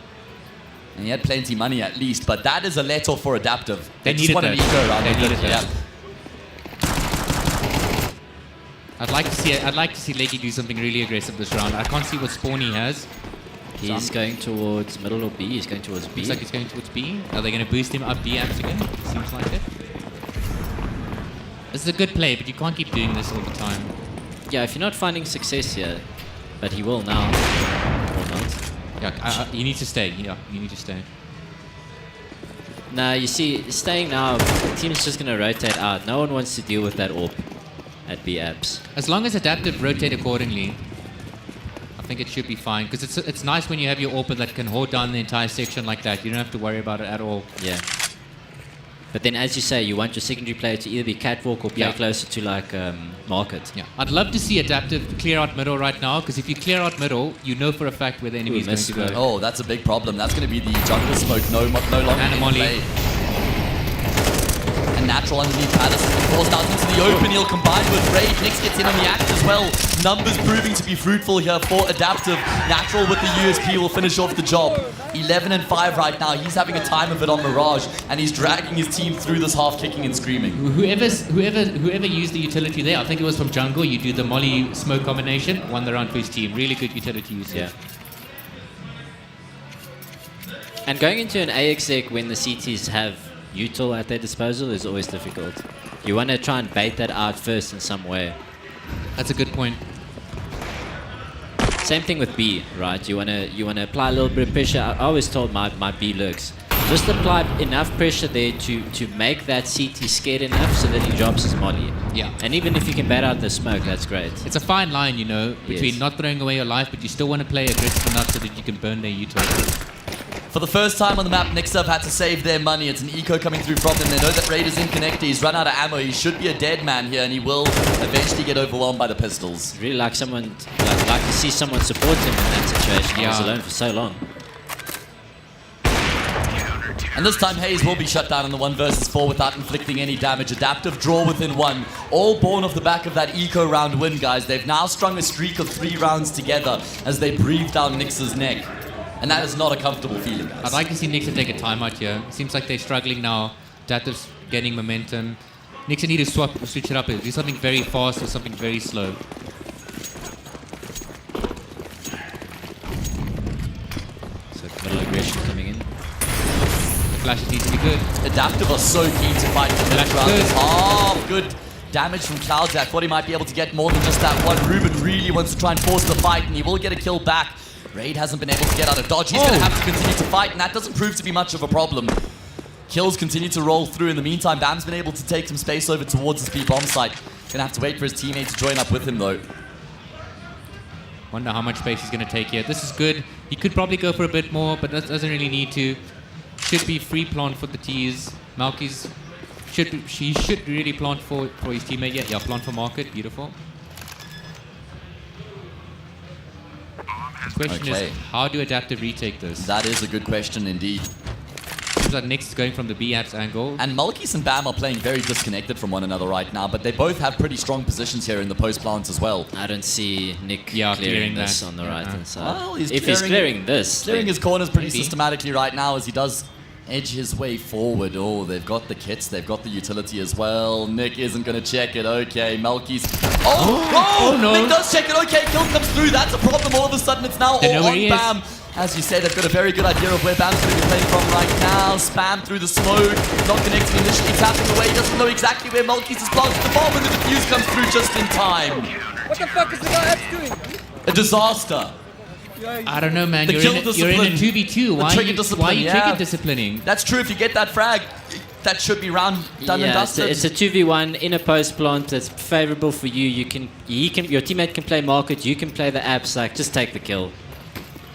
And he had plenty of money at least, but that is a let-off for Adaptive. They just want an eco round. They needed yeah. that. I'd like to see Leggy do something really aggressive this round. I can't see what spawn he has. He's going towards middle or B. He's going towards B. Looks like he's going towards B. Are they going to boost him up B amps again? Seems like it. This is a good play, but you can't keep doing this all the time. Yeah, if you're not finding success here, but he will now. Or not. Yeah, you need to stay. Yeah, you need to stay. Now, you see, staying now, the team's just going to rotate out. No one wants to deal with that AWP at B apps. As long as Adaptive rotate accordingly, I think it should be fine. Because it's nice when you have your AWP that can hold down the entire section like that. You don't have to worry about it at all. Yeah. But then, as you say, you want your secondary player to either be Catwalk or play closer to, like, Market. Yeah. I'd love to see Adaptive clear out middle right now, because if you clear out middle, you know for a fact where the enemy is going to go. Oh, that's a big problem. That's going to be the jungle smoke no longer in play. And Natural underneath Palace has been forced out into the open. He'll combine with Raid. Nyx gets in on the act as well. Numbers proving to be fruitful here for Adaptive. Natural with the USP will finish off the job. 11-5 right now. He's having a time of it on Mirage, and he's dragging his team through this half kicking and screaming. Whoever used the utility there, I think it was from jungle. You do the molly smoke combination, won the round for his team. Really good utility usage. Yeah. And going into an AXEC when the CTs have util at their disposal is always difficult. You want to try and bait that out first in some way. That's a good point. Same thing with B, right? You want to apply a little bit of pressure. I always told my B lurks, just apply enough pressure there to make that CT scared enough so that he drops his molly. Yeah. And even if you can bat out the smoke, that's great. It's a fine line, you know, between not throwing away your life, but you still want to play aggressive enough so that you can burn their util. For the first time on the map, Nyx have had to save their money. It's an eco coming through from them. They know that Raid is in connector. He's run out of ammo. He should be a dead man here, and he will eventually get overwhelmed by the pistols. Really like to see someone support him in that situation. He was alone for so long. And this time Hayes will be shut down in the 1 versus 4 without inflicting any damage. Adaptive draw within 1. All born off the back of that eco round win, guys. They've now strung a streak of 3 rounds together as they breathe down Nyx's neck. And that is not a comfortable feeling, guys. I'd like to see Nyx take a timeout here. Seems like they're struggling now. Adaptive's getting momentum. Nyx need to switch it up. Do something very fast or something very slow. So middle aggression coming in. The flashes need to be good. Adaptive are so keen to fight for the next round. Oh, good damage from Clouds. I thought he might be able to get more than just that one. Ruben really wants to try and force the fight, and he will get a kill back. Raid hasn't been able to get out of dodge. He's going to have to continue to fight, and that doesn't prove to be much of a problem. Kills continue to roll through. In the meantime, Bam's been able to take some space over towards the B bomb site. Going to have to wait for his teammate to join up with him, though. Wonder how much space he's going to take here. This is good. He could probably go for a bit more, but doesn't really need to. Should be free plant for the T's. Malky's he should really plant for his teammate. Yeah, plant for Market. Beautiful. The question is, how do Adaptive retake this? That is a good question indeed. Seems like Nick's going from the B-apps angle. And Malkis and Bam are playing very disconnected from one another right now, but they both have pretty strong positions here in the post plant as well. I don't see Nick clearing this that. on the right-hand side. Well, he's clearing this... Clearing his corners pretty systematically right now as he does edge his way forward. Oh, they've got the kits, they've got the utility as well. Nick isn't going to check it. Okay, Malkis. Oh, no. Nick does check it. Okay, kill comes through. That's a problem. All of a sudden, it's now They know all where on he is. Bam. As you said, they've got a very good idea of where Bam's going to be playing from right now. Spam through the smoke, not connecting initially, tapping away. Doesn't know exactly where Malkis has planted the bomb, and the defuse comes through just in time. What the fuck is the guy doing? A disaster. I don't know, man. The You're kill in a discipline. 2v2. Why trigger are discipline, you yeah. trigger disciplining? That's true. If you get that frag, that should be round done and dusted. It's a 2v1 in a post plant that's favourable for you. Your teammate can play market, you can play the apps. Like, just take the kill.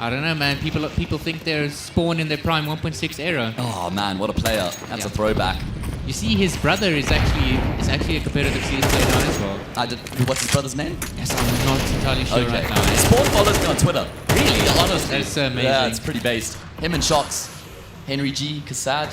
I don't know, man. People think they're Spawn in their prime 1.6 era. Oh man, what a player! That's a throwback. You see, his brother is actually a competitive CS player now as well. What's his brother's name? Yes, I'm not entirely sure right now. Spawn follows me on Twitter. Really? Honestly. That's amazing. Yeah, it's pretty based. Him and Shots. Henry G, Kassad.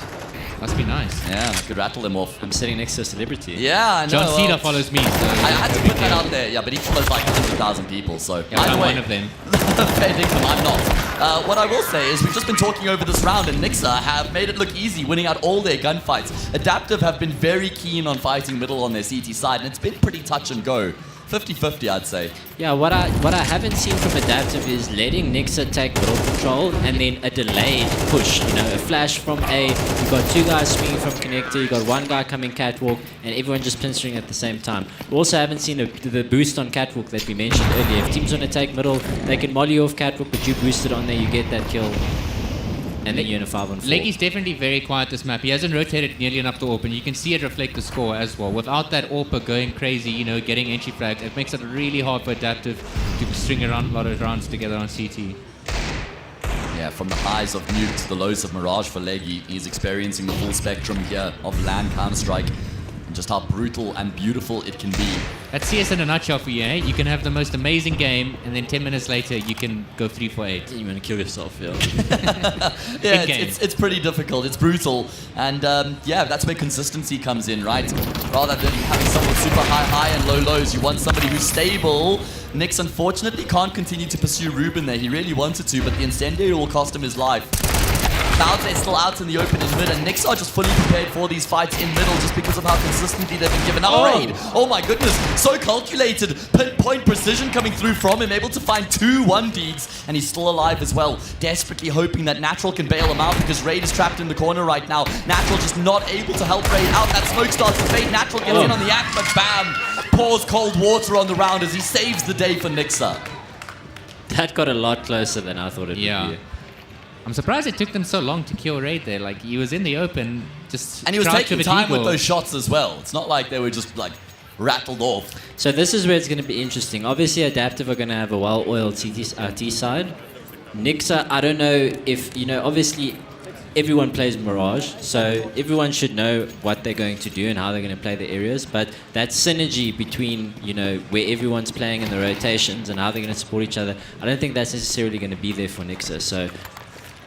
Must be nice. Yeah, I could rattle him off. I'm sitting next to a celebrity. Yeah, I know. John Cena follows me, so... I had to put that out there, yeah, but he follows like 100,000 people, so... Yeah, I'm one of them. Fair dinkum, I'm not. What I will say is we've just been talking over this round, and Nixa have made it look easy, winning out all their gunfights. Adaptive have been very keen on fighting middle on their CT side, and it's been pretty touch and go. 50-50, I'd say. Yeah, what I haven't seen from Adaptive is letting Nixa take middle control and then a delayed push. You know, a flash from A. You've got two guys swinging from connector. You've got one guy coming catwalk, and everyone just pinstering at the same time. We also haven't seen the boost on catwalk that we mentioned earlier. If teams want to take middle, they can molly you off catwalk, but you boost it on there, you get that kill. And then you're in a 5-on-4. Leggy's definitely very quiet this map. He hasn't rotated nearly enough to AWP, and you can see it reflect the score as well. Without that AWP going crazy, you know, getting entry flags, it makes it really hard for Adaptive to string around a lot of rounds together on CT. Yeah, from the highs of Nuke to the lows of Mirage for Leggy, he's experiencing the full spectrum here of LAN Counter-Strike. And just how brutal and beautiful it can be. That's CS in a nutshell for you, eh? You can have the most amazing game, and then 10 minutes later, you can go 3 for 8. You want to kill yourself, yeah. Yeah, it's pretty difficult. It's brutal. And yeah, that's where consistency comes in, right? Rather than having someone super high and low lows, you want somebody who's stable. Nix, unfortunately, can't continue to pursue Ruben there. He really wanted to, but the Incendiary will cost him his life. Cloud's still out in the open in mid, and Nix are just fully prepared for these fights in middle just because of how consistently they've been given up raid. Oh my goodness, so calculated. Pinpoint precision coming through from him, able to find 2 1-deeds, and he's still alive as well. Desperately hoping that Natural can bail him out because Raid is trapped in the corner right now. Natural just not able to help Raid out. That smoke starts to fade. Natural gets in on the act, but bam! Pours cold water on the round as he saves the day for Nixa. That got a lot closer than I thought it would be. I'm surprised it took them so long to kill Raid there. Like, he was in the open, just... And he was taking time with those shots as well. It's not like they were just, like, rattled off. So this is where it's going to be interesting. Obviously, Adaptive are going to have a well-oiled T side. Nixa, I don't know if, you know, obviously everyone plays Mirage, so everyone should know what they're going to do and how they're going to play the areas, but that synergy between, you know, where everyone's playing and the rotations and how they're going to support each other, I don't think that's necessarily going to be there for Nixa, so...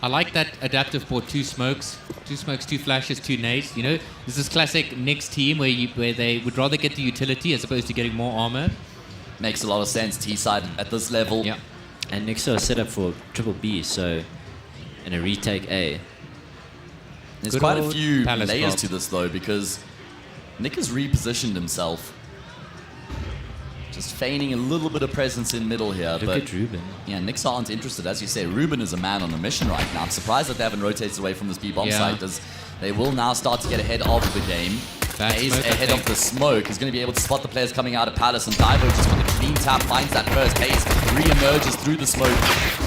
I like that Adaptive bought 2 smokes, 2 flashes, 2 nades. You know, this is classic Nyx team where they would rather get the utility as opposed to getting more armor. Makes a lot of sense, T-side at this level. Yeah. And Nyx are set up for triple B, so... And a retake A. There's quite a few layers to this, though, because Nick has repositioned himself. Just feigning a little bit of presence in middle here. Look at Ruben. Yeah, Knicks aren't interested. As you say, Ruben is a man on a mission right now. I'm surprised that they haven't rotated away from this B-bomb site, as they will now start to get ahead of the game. Ace ahead of the smoke. He's going to be able to spot the players coming out of Palace, and Divo just with a clean tap finds that first. Ace re-emerges through the smoke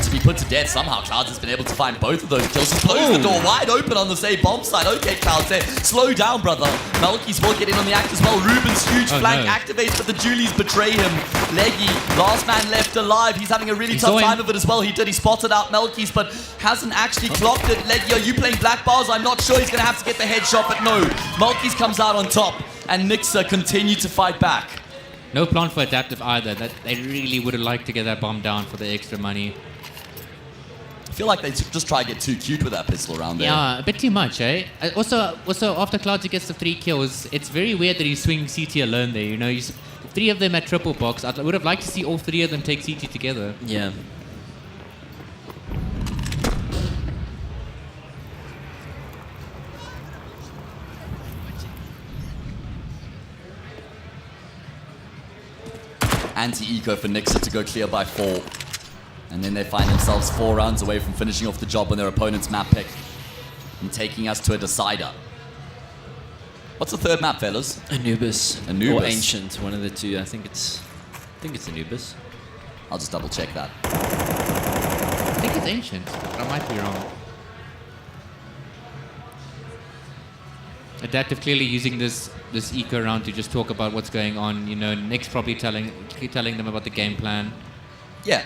to be put to death. Somehow Clouds has been able to find both of those kills and close the door wide open on the same bomb side. Okay, Clouds there. Slow down, brother. Malkis will get in on the act as well. Ruben's huge flank activates, but the Julies betray him. Leggy, last man left alive. He's having a really tough time of it as well. He spotted out Malkis, but hasn't actually clocked it. Leggy, are you playing black bars? I'm not sure. He's going to have to get the headshot, but no. Malkis comes out on top, and Nixa continue to fight back. No plan for Adaptive either. That they really would have liked to get that bomb down for the extra money. feel like they just try to get too cute with that pistol around there. Yeah, a bit too much, eh? Also, after Cloudsy gets the 3 kills, it's very weird that he's swinging CT alone there. You know, he's 3 of them at triple box. I would have liked to see all 3 of them take CT together. Yeah. Anti-eco for Nixa to go clear by 4. And then they find themselves 4 rounds away from finishing off the job on their opponent's map pick and taking us to a decider. What's the third map, fellas? Anubis. Anubis. Or Ancient, one of the two. I think it's Anubis. I'll just double check that. I think it's Ancient, but I might be wrong. Adaptive clearly using this eco round to just talk about what's going on. You know, Nick's probably telling them about the game plan. Yeah.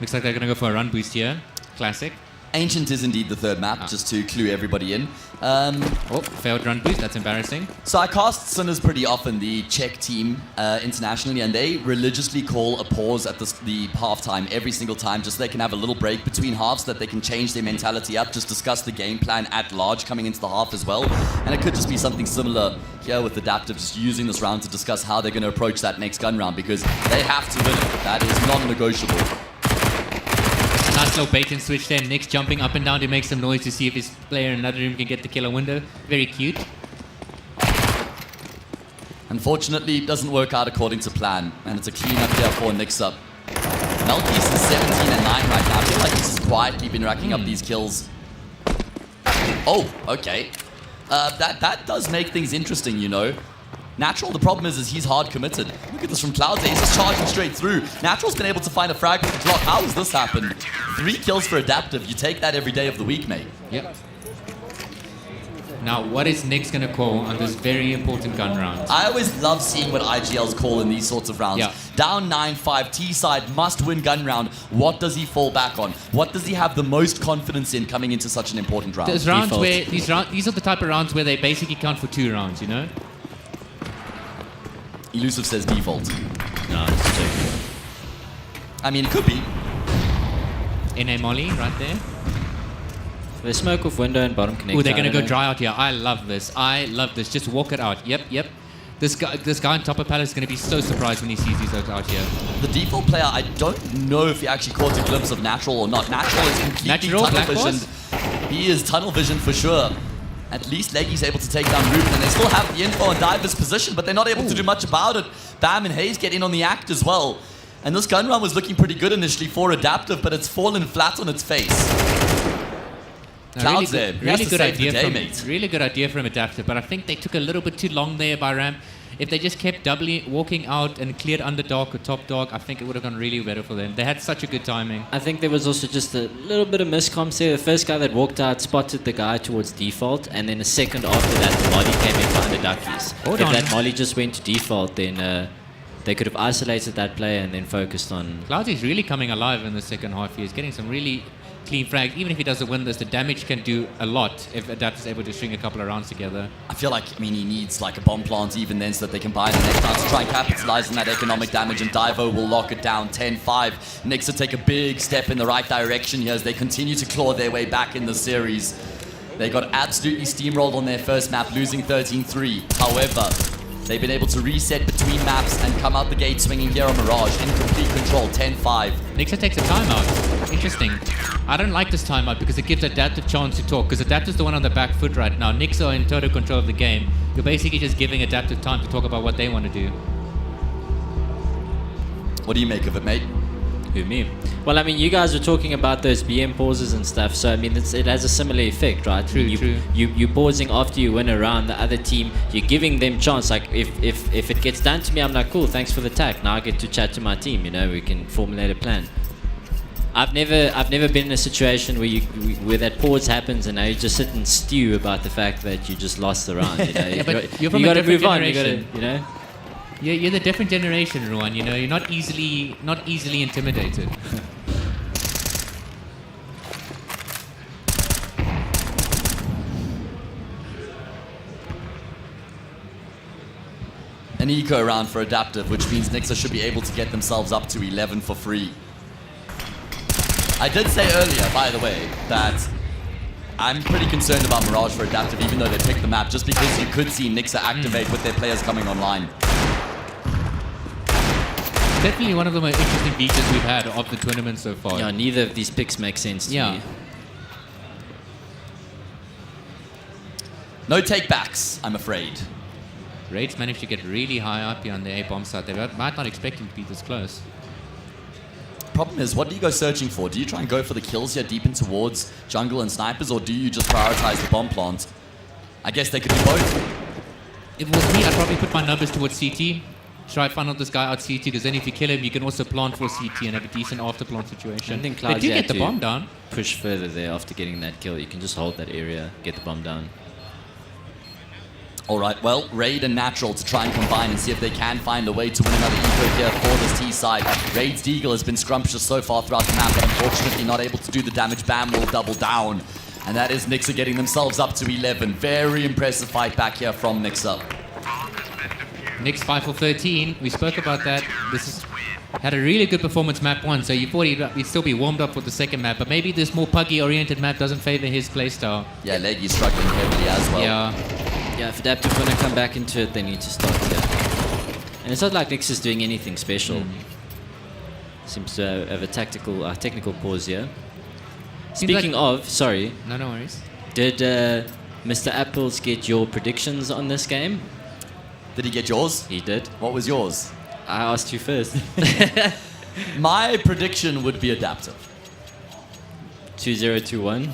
Looks like they're going to go for a run boost here. Classic. Ancient is indeed the third map, just to clue everybody in. Failed run boost, that's embarrassing. So I cast Sinners pretty often, the Czech team internationally, and they religiously call a pause at the halftime every single time, just so they can have a little break between halves, so that they can change their mentality up, just discuss the game plan at large coming into the half as well. And it could just be something similar here with Adaptive, just using this round to discuss how they're going to approach that next gun round, because they have to win it. That is non-negotiable. Nice little bait and switch there. Nick's jumping up and down to make some noise to see if his player in another room can get the killer window. Very cute. Unfortunately, it doesn't work out according to plan, and it's a clean-up here for Nixa. Melky's is 17 and 9 right now. I feel like he's just quietly been racking up these kills. Oh, okay. That does make things interesting, you know. Natural, the problem is he's hard committed. Look at this from Cloudsy, he's just charging straight through. Natural's been able to find a frag with the Glock. How has this happened? 3 kills for Adaptive. You take that every day of the week, mate. Yep. Now, what is Nick's going to call on this very important gun round? I always love seeing what IGLs call in these sorts of rounds. Yeah. Down 9-5, T-side, must-win gun round. What does he fall back on? What does he have the most confidence in coming into such an important round? There's rounds where these are the type of rounds where they basically count for 2 rounds, you know? Elusive says default. No, it's 2. I mean, it could be. NA Molly right there. They smoke off window and bottom connector. Oh, they're going to go dry out here. I love this. Just walk it out. Yep. This guy on top of Palace is going to be so surprised when he sees these out here. The default player, I don't know if he actually caught a glimpse of Natural or not. Natural is completely tunnel visioned. He is tunnel visioned for sure. At least Leggy's able to take down Ruben, and they still have the info on Diver's position, but they're not able to do much about it. Bam and Hayes get in on the act as well. And this gun run was looking pretty good initially for Adaptive, but it's fallen flat on its face. Clouds there. Really good idea from Adaptive, but I think they took a little bit too long there by Ram. If they just kept walking out and cleared under dark or top dark, I think it would have gone really better for them. They had such a good timing. I think there was also just a little bit of miscomms there. The first guy that walked out spotted the guy towards default, and then a second after that, the molly came in behind the duckies. If that molly just went to default, then they could have isolated that player and then focused on... Cloudsy's really coming alive in the second half. He's getting some really clean frags. Even if he doesn't win this, the damage can do a lot if Adapt is able to string a couple of rounds together. I feel like, he needs like a bomb plant even then so that they can buy the next round to try and capitalize on that economic damage, and Divo will lock it down 10-5. Nixa take a big step in the right direction here as they continue to claw their way back in the series. They got absolutely steamrolled on their first map, losing 13-3. However, they've been able to reset between maps and come out the gate swinging here on Mirage in complete control, 10-5. Nixa takes a timeout. Interesting. I don't like this timeout because it gives Adaptive chance to talk, because Adaptive's the one on the back foot right now. Nixa are in total control of the game. You're basically just giving Adaptive time to talk about what they want to do. What do you make of it, mate? Who, me? Well, you guys were talking about those BM pauses and stuff, so it has a similar effect, right? True. You're pausing after you win a round. The other team, you're giving them chance. Like if it gets done to me, I'm like, cool, thanks for the tack. Now I get to chat to my team. We can formulate a plan. I've never been in a situation where that pause happens and now you just sit and stew about the fact that you just lost the round. Yeah, but you're from a different generation. You're the different generation, Ruan. You're not easily intimidated. An eco round for Adaptive, which means Nixa should be able to get themselves up to 11 for free. I did say earlier, by the way, that I'm pretty concerned about Mirage for Adaptive, even though they picked the map, just because you could see Nixa activate with their players coming online. Definitely one of the most interesting features we've had of the tournament so far. Yeah, neither of these picks make sense to me. No take-backs, I'm afraid. Raid's managed to get really high up here on the A bomb side. They might not expect him to be this close. Problem is, what do you go searching for? Do you try and go for the kills here deep in towards jungle and snipers, or do you just prioritize the bomb plant? I guess they could do both. If it was me, I'd probably put my numbers towards CT. Try to funnel this guy out CT, because then if you kill him, you can also plant for CT and have a decent after plant situation. I think they do get the bomb down. Push further there after getting that kill. You can just hold that area, get the bomb down. All right, well, Raid and Natural to try and combine and see if they can find a way to win another eco here for this T side. Raid's Deagle has been scrumptious so far throughout the map, but unfortunately not able to do the damage. Bam will double down. And that is Nixa getting themselves up to 11. Very impressive fight back here from Nixa. Nyx 5 for 13. We spoke about that. This is, had a really good performance map 1, so you thought he'd still be warmed up for the second map, but maybe this more puggy-oriented map doesn't favor his playstyle. Yeah, Leggy's struggling heavily as well. Yeah, if Adaptive want to come back into it, they need to start here. And it's not like Nyx is doing anything special. Seems to have a technical pause here. Speaking of, sorry. No worries. Did Mr. Apples get your predictions on this game? Did he get yours? He did. What was yours? I asked you first. My prediction would be Adaptive. 2-0-2-1.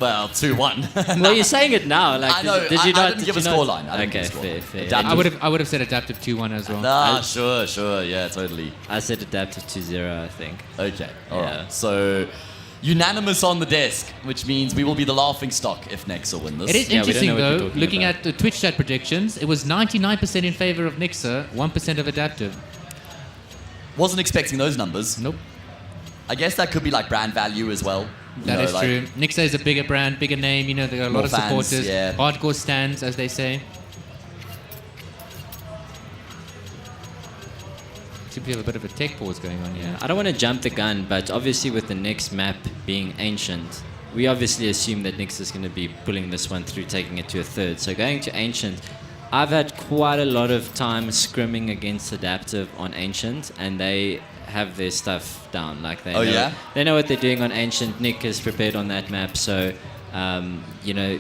Well, 2-1. Well, you're saying it now. Like, I know. Did you not? I didn't give a scoreline. Okay, fair. I would have said Adaptive 2-1 as well. Sure. Yeah, totally. I said Adaptive 2-0, I think. Okay, all right. So, unanimous on the desk, which means we will be the laughing stock if Nixa win this. It is interesting, though, looking at the Twitch chat predictions, it was 99% in favor of Nixa, 1% of Adaptive. Wasn't expecting those numbers. Nope. I guess that could be like brand value as well. That is true. Nixa is a bigger brand, bigger name. You know, there are a lot of fans, supporters. yeah. Hardcore stands, as they say. Seems to have a bit of a tech pause going on here. I don't want to jump the gun, but obviously with the next map being Ancient, we obviously assume that Nyx is going to be pulling this one through, taking it to a third. So going to Ancient, I've had quite a lot of time scrimming against Adaptive on Ancient, and they have their stuff down. Like they know what they're doing on Ancient. Nick is prepared on that map, so you know,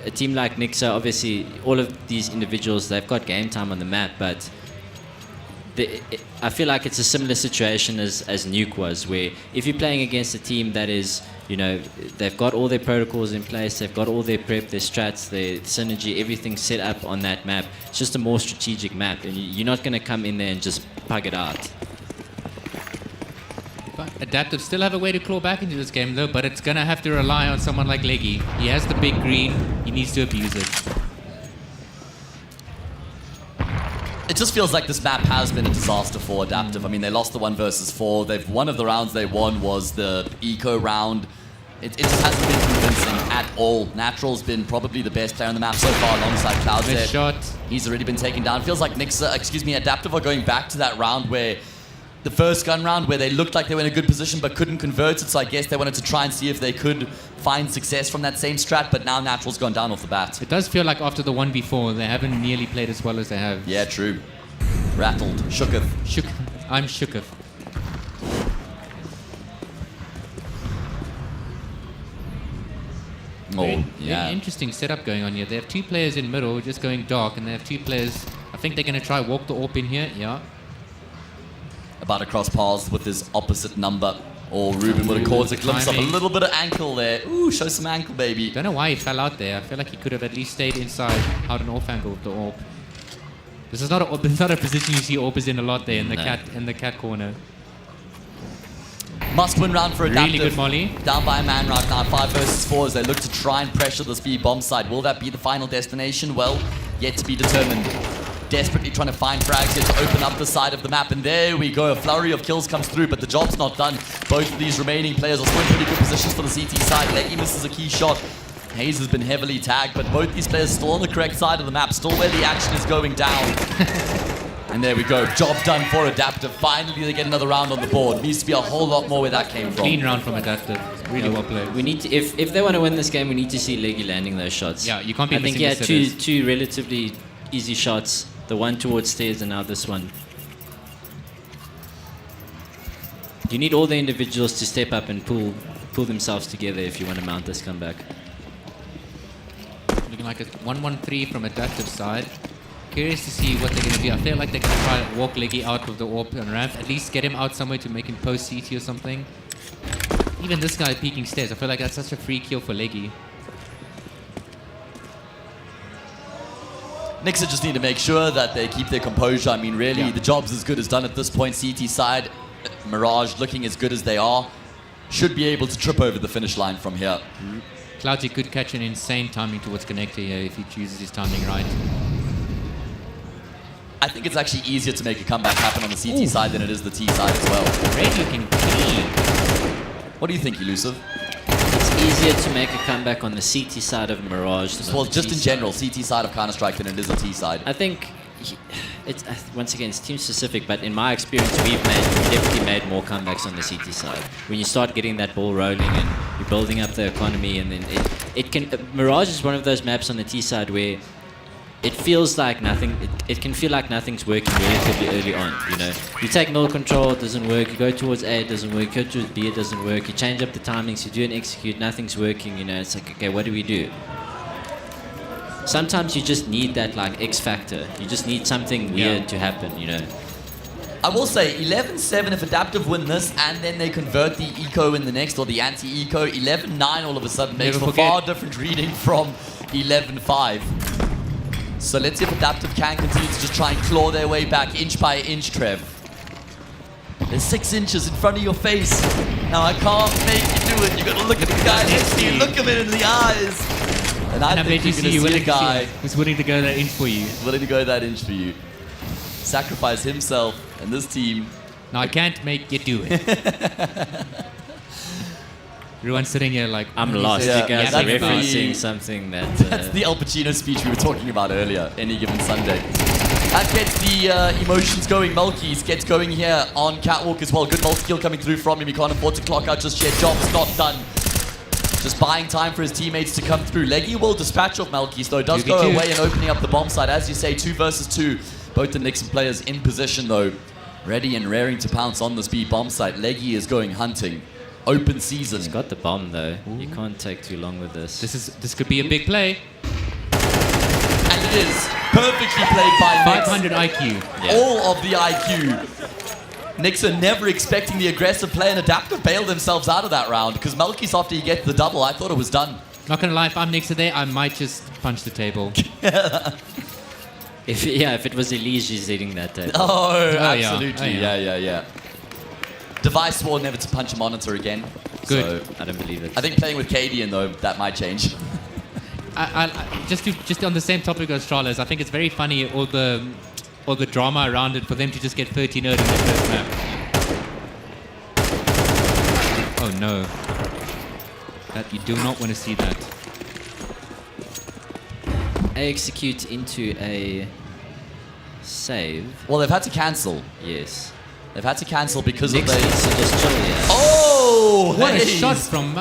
a team like Nixa, obviously all of these individuals, they've got game time on the map, but I feel like it's a similar situation as Nuke was, where if you're playing against a team that is, you know, they've got all their protocols in place, they've got all their prep, their strats, their synergy, everything set up on that map. It's just a more strategic map, and you're not going to come in there and just pug it out. Adaptive still have a way to claw back into this game, though, but it's going to have to rely on someone like Leggy. He has the big green. He needs to abuse it. It just feels like this map has been a disaster for Adaptive. I mean, they lost the 1 versus 4. One of the rounds they won was the eco round. It just hasn't been convincing at all. Natural's been probably the best player on the map so far alongside Cloudset. Nice shot. He's already been taken down. Feels like Adaptive are going back to that round where the first gun round where they looked like they were in a good position but couldn't convert it, so I guess they wanted to try and see if they could find success from that same strat, but now Natural's gone down off the bat. It does feel like after the 1v4, they haven't nearly played as well as they have. Yeah, true. Rattled. Shooketh. I'm shooketh. Very interesting setup going on here. They have 2 players in middle just going dark, and they have 2 players. I think they're going to try walk the AWP in here. Yeah. About to cross paths with his opposite number. Or Ruben would have caught a glimpse of a little bit of ankle there. Ooh, show some ankle, baby. Don't know why he fell out there. I feel like he could have at least stayed inside, out an off angle with the AWP. This is not a position you see AWPers in a lot there in the cat corner. Must-win round for Adaptive. Really good molly. Down by a man right now, 5 versus 4 as they look to try and pressure this B bomb side. Will that be the final destination? Well, yet to be determined. Desperately trying to find frags here to open up the side of the map, and there we go. A flurry of kills comes through, but the job's not done. Both of these remaining players are still in pretty good positions for the CT side. Leggy misses a key shot. Hayes has been heavily tagged, but both these players still on the correct side of the map, still where the action is going down. And there we go. Job done for Adaptive. Finally, they get another round on the board. Needs to be a whole lot more where that came from. Clean round from Adaptive. Really well played. We need to, if they want to win this game, we need to see Leggy landing those shots. Yeah, you can't be I think missing he the had sitters. two relatively easy shots. The one towards stairs and now this one. You need all the individuals to step up and pull themselves together if you want to mount this comeback. Looking like a 1-1-3 from Adaptive side. Curious to see what they're going to do. I feel like they're going to try to walk Leggy out of the AWP and ramp. At least get him out somewhere to make him post CT or something. Even this guy peeking stairs. I feel like that's such a free kill for Leggy. Nixa just need to make sure that they keep their composure. I mean, really, the job's as good as done at this point. CT side, Mirage looking as good as they are. Should be able to trip over the finish line from here. Cloudy could catch an insane timing towards Connector here if he chooses his timing right. I think it's actually easier to make a comeback happen on the CT side than it is the T side as well. Red looking clean. What do you think, Elusive? It's easier to make a comeback on the CT side of Mirage than Well, on the just T in general, CT side of Counter-Strike than it is a T side. I think it's once again, it's team specific, but in my experience, we've definitely made more comebacks on the CT side. When you start getting that ball rolling and you're building up the economy, and then it can. Mirage is one of those maps on the T side where it feels like nothing. It can feel like nothing's working relatively early on. You know, you take null control, it doesn't work. You go towards A, it doesn't work. You go towards B, it doesn't work. You change up the timings, you do an execute, nothing's working. You know, it's like, okay, what do we do? Sometimes you just need that like X factor. You just need something weird to happen. You know. I will say 11-7 if Adaptive win this and then they convert the eco in the next or the anti-eco. 11-9 all of a sudden makes for far different reading from 11-5. So let's see if Adaptive can continue to just try and claw their way back inch by inch, Trev. There's 6 inches in front of your face. Now I can't make you do it. You gotta look at the guy next to you, look him in the eyes. And I think you're gonna see a guy who's willing to go that inch for you. Willing to go that inch for you. Sacrifice himself and this team. No, I can't make you do it. Everyone's sitting here like, I'm lost. You guys are referencing something that... That's the Al Pacino speech we were talking about earlier, any given Sunday. That gets the emotions going. Melkis gets going here on Catwalk as well. Good multi-kill coming through from him. He can't afford to clock out just yet. Job's not done. Just buying time for his teammates to come through. Leggy will dispatch off Melkis, though. Does go away and opening up the bomb side. As you say, 2 versus 2. Both the Nixon players in position, though. Ready and raring to pounce on this B bomb site. Leggy is going hunting. Open season. He's got the bomb, though. You can't take too long with this. This could be a big play. And it is perfectly played by Nix. 500 IQ. Yeah. All of the IQ. Nixon never expecting the aggressive play, and Adaptive bailed themselves out of that round because Melkis, after you get the double, I thought it was done. Not gonna lie, if I'm Nixon there, I might just punch the table. If it was Elise, she's hitting that table. Oh, absolutely. Yeah. Device swore never to punch a monitor again. Good. So I don't believe it. I think playing with Cadian, though, that might change. Just on the same topic as Charles, I think it's very funny all the drama around it for them to just get 13-0 in their first map. Oh no. That you do not want to see that. I execute into a save. Well, they've had to cancel. Yes. They've had to cancel because Nix of the... needs to just chill here. Oh! What Hayes. a shot from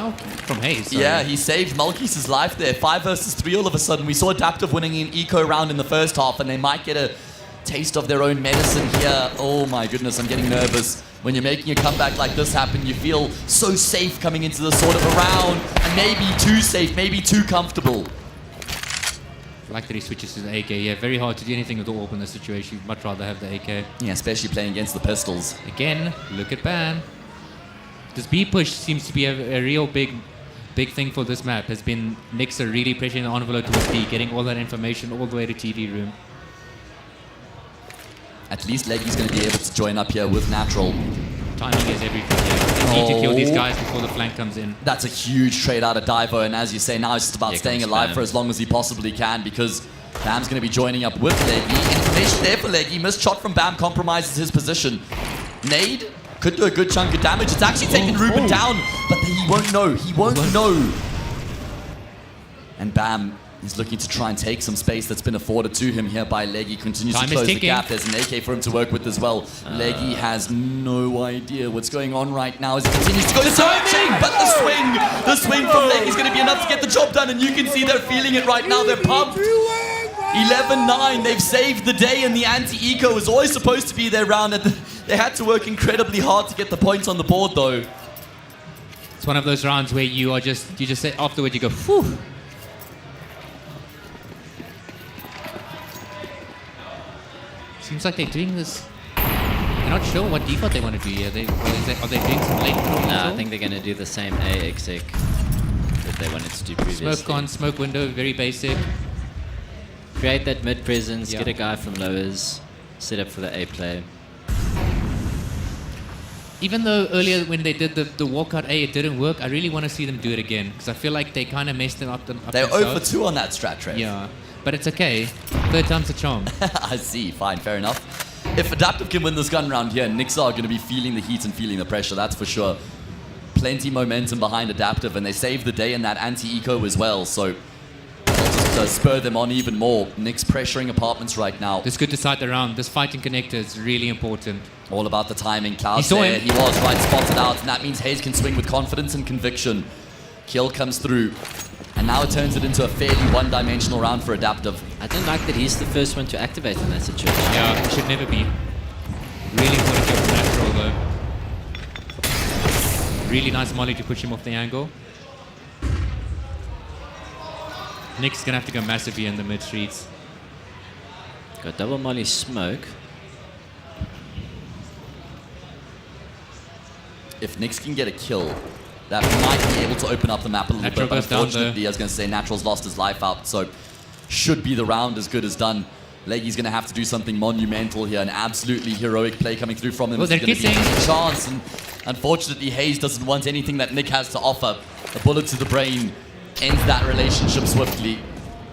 Hayes. Sorry. Yeah, he saved Malkis' life there. 5 versus 3 all of a sudden. We saw Adaptive winning an eco round in the first half, and they might get a taste of their own medicine here. Oh my goodness, I'm getting nervous. When you're making a comeback like this happen, you feel so safe coming into this sort of a round, and maybe too safe, maybe too comfortable. I like that he switches to the AK. Yeah, very hard to do anything with the AWP in this situation. You'd much rather have the AK. Yeah, especially playing against the pistols. Again, look at Bam. This B push seems to be a real big thing for this map. Has been Nixa really pressuring the envelope towards B, getting all that information all the way to TV room. At least Leggy's going to be able to join up here with Natural. Timing is everything. Yeah. They need to kill these guys before the flank comes in. That's a huge trade out of Divo, and as you say, now it's just about staying alive for as long as he possibly can, because Bam's going to be joining up with Leggy. Information there for Leggy. Missed shot from Bam compromises his position. Nade could do a good chunk of damage. It's actually taken Ruben down, but he won't know. He won't know. And Bam He's looking to try and take some space that's been afforded to him here by Leggy. Continues Time to is close the ticking. gap. There's an AK for him to work with as well. Leggy has no idea what's going on right now as he continues to go searching, but the swing from Leggy is going to be enough to get the job done, and you can see they're feeling it right now. They're pumped. 11-9, they've saved the day, and the anti-eco was always supposed to be their round. They had to work incredibly hard to get the points on the board, though. It's one of those rounds where you just say afterward, you go, phew. Seems like they're doing this. They're not sure what default they want to do here. Are they doing some late control? No, I think they're going to do the same A exec that they wanted to do previously. Smoke on, smoke window, very basic. Create that mid presence, get a guy from lowers, set up for the A play. Even though earlier when they did the walkout A, it didn't work, I really want to see them do it again, because I feel like they kind of messed them up. They're 0 for 2 on that strat, Trev. Yeah, but it's okay. Third time's a charm. I see, fine, fair enough. If Adaptive can win this gun round here, Nixa are going to be feeling the heat and feeling the pressure, that's for sure. Plenty momentum behind Adaptive, and they saved the day in that anti-eco as well, so they'll just spur them on even more. Nick's pressuring Apartments right now. It's good to start the round. This fighting connector is really important. All about the timing. Cloud He saw there, him. he was right spotted out, and that means Hayes can swing with confidence and conviction. Kill comes through, and now it turns it into a fairly one-dimensional round for Adaptive. I don't like that he's the first one to activate in that situation. Yeah, it should never be. Really important to go for natural though. Really nice molly to push him off the angle. Nick's gonna have to go massively in the mid streets. Got double molly smoke. If Nix can get a kill, that might be able to open up the map a little Natural bit. But goes down unfortunately, I was going to say, Natural's lost his life out, so should be the round as good as done. Leggy's going to have to do something monumental here, an absolutely heroic play coming through from him. Oh, they're It's gonna be kissing. a chance, and unfortunately, Hayes doesn't want anything that Nick has to offer. A bullet to the brain ends that relationship swiftly.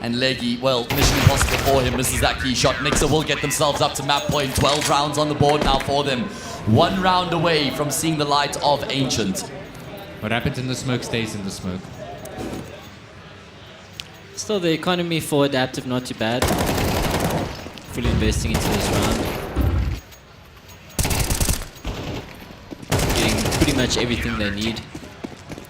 And Leggy, well, mission impossible for him, misses that key shot. Nixa will get themselves up to map point. 12 rounds on the board now for them. 1 round away from seeing the light of Ancient. What happens in the smoke stays in the smoke. Still, the economy for Adaptive not too bad. Fully investing into this round. Getting pretty much everything they need.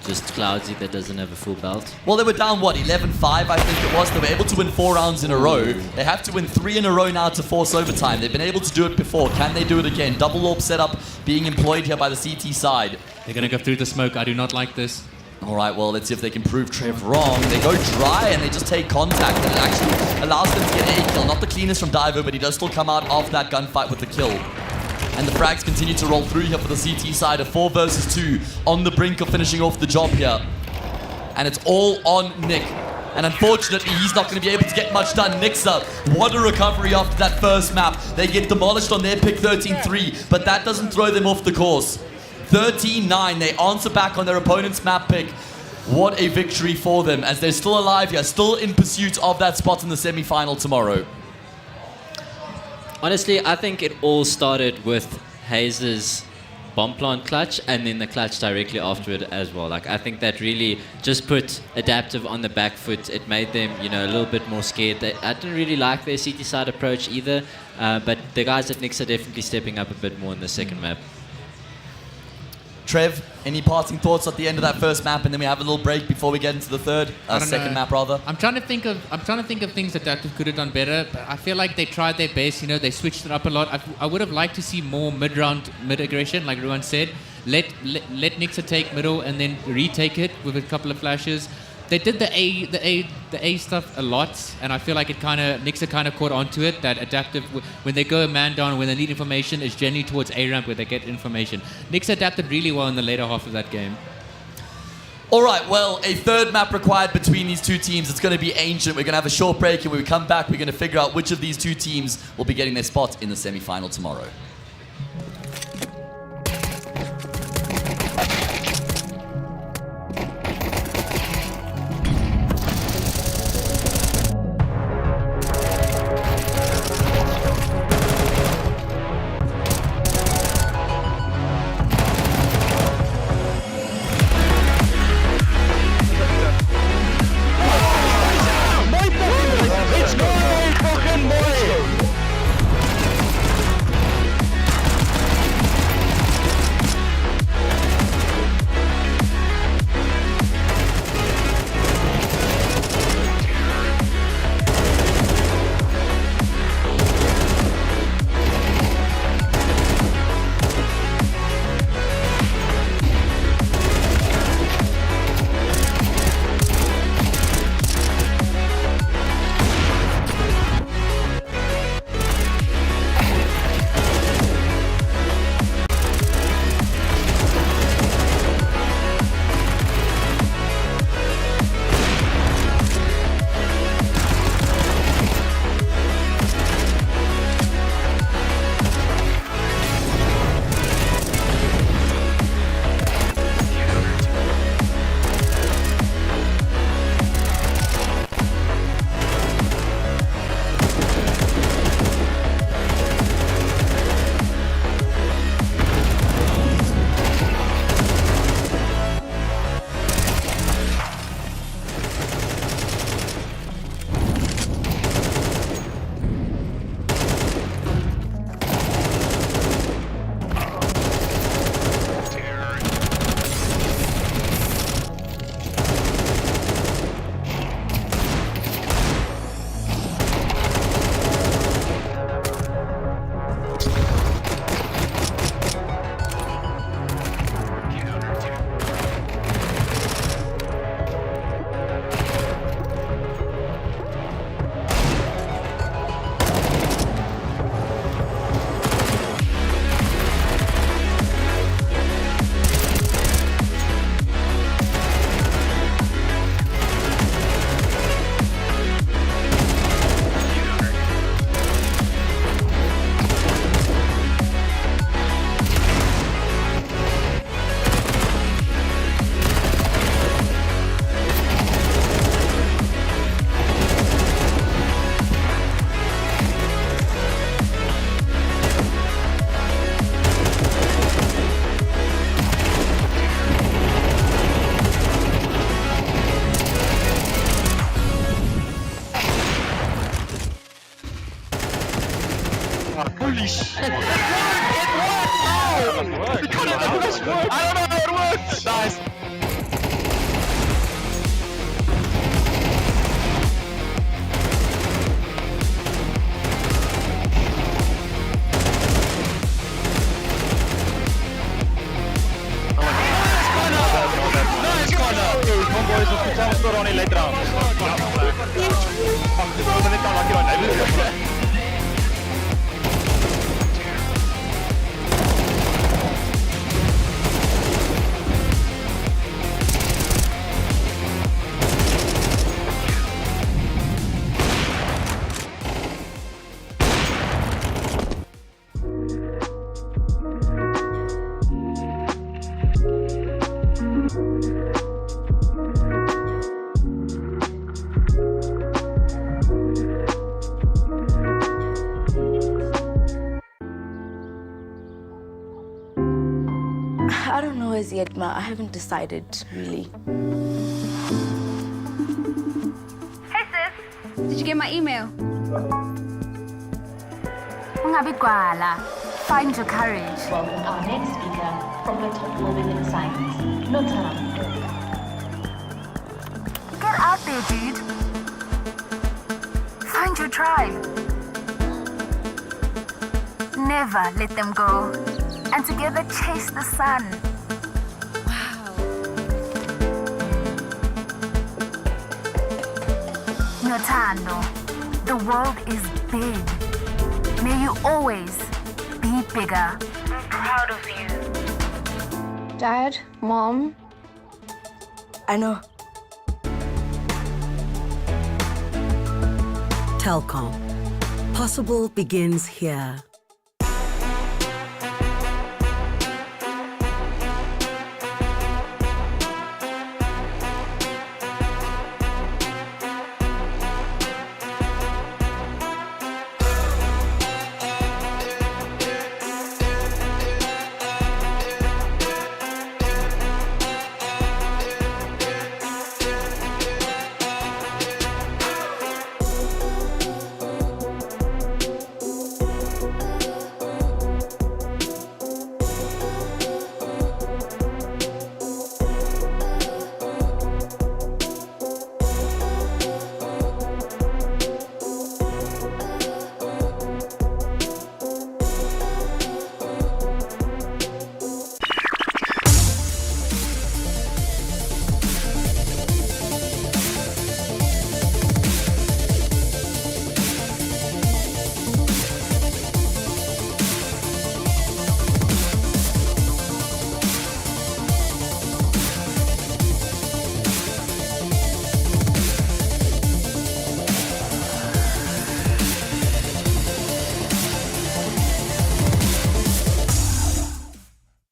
Just Cloudsy that doesn't have a full belt. Well, they were down, what, 11-5, I think it was. They were able to win 4 rounds in a row. They have to win 3 in a row now to force overtime. They've been able to do it before. Can they do it again? Double orb setup being employed here by the CT side. They're gonna go through the smoke. I do not like this. All right, well, let's see if they can prove Trev wrong. They go dry and they just take contact, and it actually allows them to get a kill. Not the cleanest from Divo, but he does still come out of that gunfight with the kill. And the frags continue to roll through here for the CT side. A 4 versus 2 on the brink of finishing off the job here. And it's all on Nick. And unfortunately, he's not going to be able to get much done. Nixa, what a recovery after that first map. They get demolished on their pick 13-3, but that doesn't throw them off the course. 13-9, they answer back on their opponent's map pick. What a victory for them, as they're still alive here, still in pursuit of that spot in the semi-final tomorrow. Honestly, I think it all started with Hayes' bomb plant clutch and then the clutch directly after it as well. Like, I think that really just put Adaptive on the back foot. It made them, you know, a little bit more scared. I didn't really like their CT side approach either, but the guys at Nix are definitely stepping up a bit more in the second map. Trev, any parting thoughts at the end of that first map, and then we have a little break before we get into the third, second map rather? I'm trying to think of things Adaptive could have done better, but I feel like they tried their best. You know, they switched it up a lot. I would have liked to see more mid-round mid-aggression, like Ruan said. Let Nixa take middle and then retake it with a couple of flashes. They did the A stuff a lot, and I feel like Nixa kind of caught onto it. That Adaptive, when they go a man down, when they need information, is generally towards A ramp where they get information. Nixa adapted really well in the later half of that game. All right, well, a third map required between these two teams. It's going to be Ancient. We're going to have a short break, and when we come back, we're going to figure out which of these two teams will be getting their spot in the semi-final tomorrow. Holy shit! It worked! Oh! You can't have this work! I don't know how it worked! Nice. Homeboys of Kutan står on in later on. I don't know as yet, Ma. I haven't decided, really. Hey sis, did you get my email? Ungabi gwala. Find your courage. Welcome our next speaker from the top living in science, Notam. Get out there, dude. Find your tribe. Never let them go. And together chase the sun. Wow. Notando, the world is big. May you always be bigger. I'm proud of you. Dad, Mom. I know. Telkom. Possible begins here.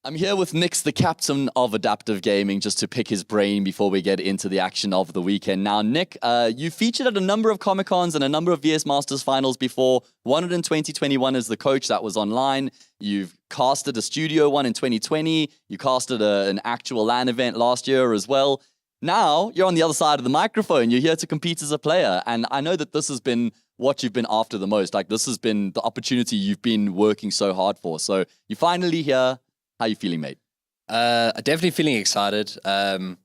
I'm here with Nix, the captain of Adaptive Gaming, just to pick his brain before we get into the action of the weekend. Now, Nick, you featured at a number of Comic-Cons and a number of VS Masters finals before. One in 2021 as the coach, that was online. You've casted a studio one in 2020. You casted an actual LAN event last year as well. Now, you're on the other side of the microphone. You're here to compete as a player. And I know that this has been what you've been after the most. Like, this has been the opportunity you've been working so hard for. So you're finally here. How are you feeling, mate? Definitely feeling excited. I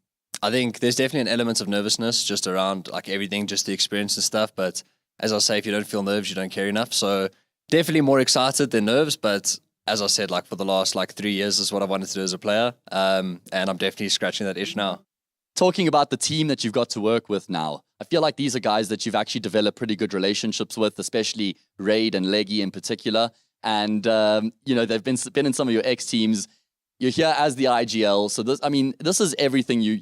think there's definitely an element of nervousness just around like everything, just the experience and stuff. But as I say, if you don't feel nerves, you don't care enough. So definitely more excited than nerves. But as I said, like for the last 3 years is what I wanted to do as a player. And I'm definitely scratching that itch now. Talking about the team that you've got to work with now, I feel like these are guys that you've actually developed pretty good relationships with, especially Raid and Leggy in particular. And, they've been in some of your X teams. You're here as the IGL. So this is everything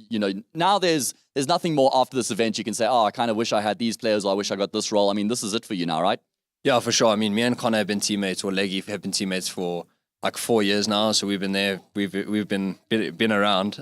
now there's nothing more after this event. You can say, oh, I kind of wish I had these players, or I wish I got this role. I mean, this is it for you now, right? Yeah, for sure. I mean, me and Connor have been teammates, or Leggy have been teammates for 4 years now. So we've been there. We've been around.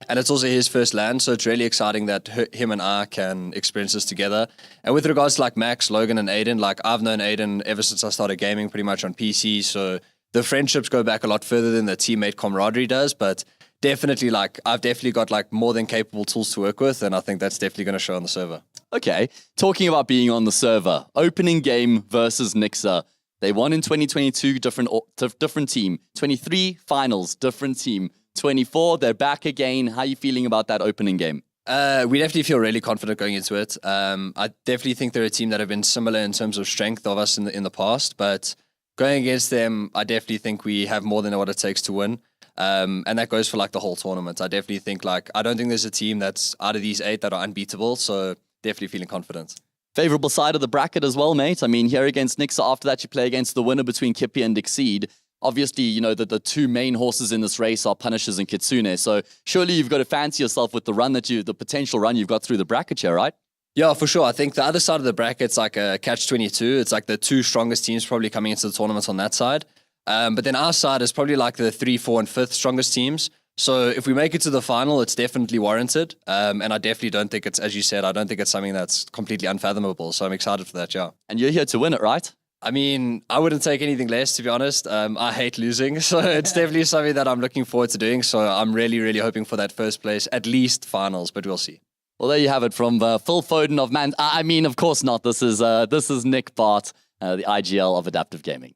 And it's also his first LAN, so it's really exciting that him and I can experience this together. And with regards to Max, Logan, and Aiden, I've known Aiden ever since I started gaming pretty much on PC, so the friendships go back a lot further than the teammate camaraderie does, but definitely, I've definitely got more than capable tools to work with, and I think that's definitely going to show on the server. Okay, talking about being on the server, opening game versus Nixa. They won in 2022, different team. 23, finals, different team. 24, they're back again. How are you feeling about that opening game? We definitely feel really confident going into it. I definitely think they're a team that have been similar in terms of strength of us in the past, but going against them, I definitely think we have more than what it takes to win. And that goes for like the whole tournament. I definitely think I don't think there's a team that's out of these 8 that are unbeatable, so definitely feeling confident. Favorable side of the bracket as well, mate. I mean, here against Nixa, after that you play against the winner between Kippy and Exceed. Obviously, you know, the two main horses in this race are Punishers and Kitsune. So surely you've got to fancy yourself with the potential run you've got through the bracket here, right? Yeah, for sure. I think the other side of the bracket's like a catch-22. It's like the 2 strongest teams probably coming into the tournament on that side. But then our side is probably like the 3, 4, and 5th strongest teams. So if we make it to the final, it's definitely warranted. And I definitely don't think it's, as you said, I don't think it's something that's completely unfathomable. So I'm excited for that, yeah. And you're here to win it, right? I mean, I wouldn't take anything less, to be honest. I hate losing. So it's definitely something that I'm looking forward to doing. So I'm really, really hoping for that first place, at least finals, but we'll see. Well, there you have it from Phil Foden of Man. I mean, of course not. This is Nick Bart, the IGL of Adaptive Gaming.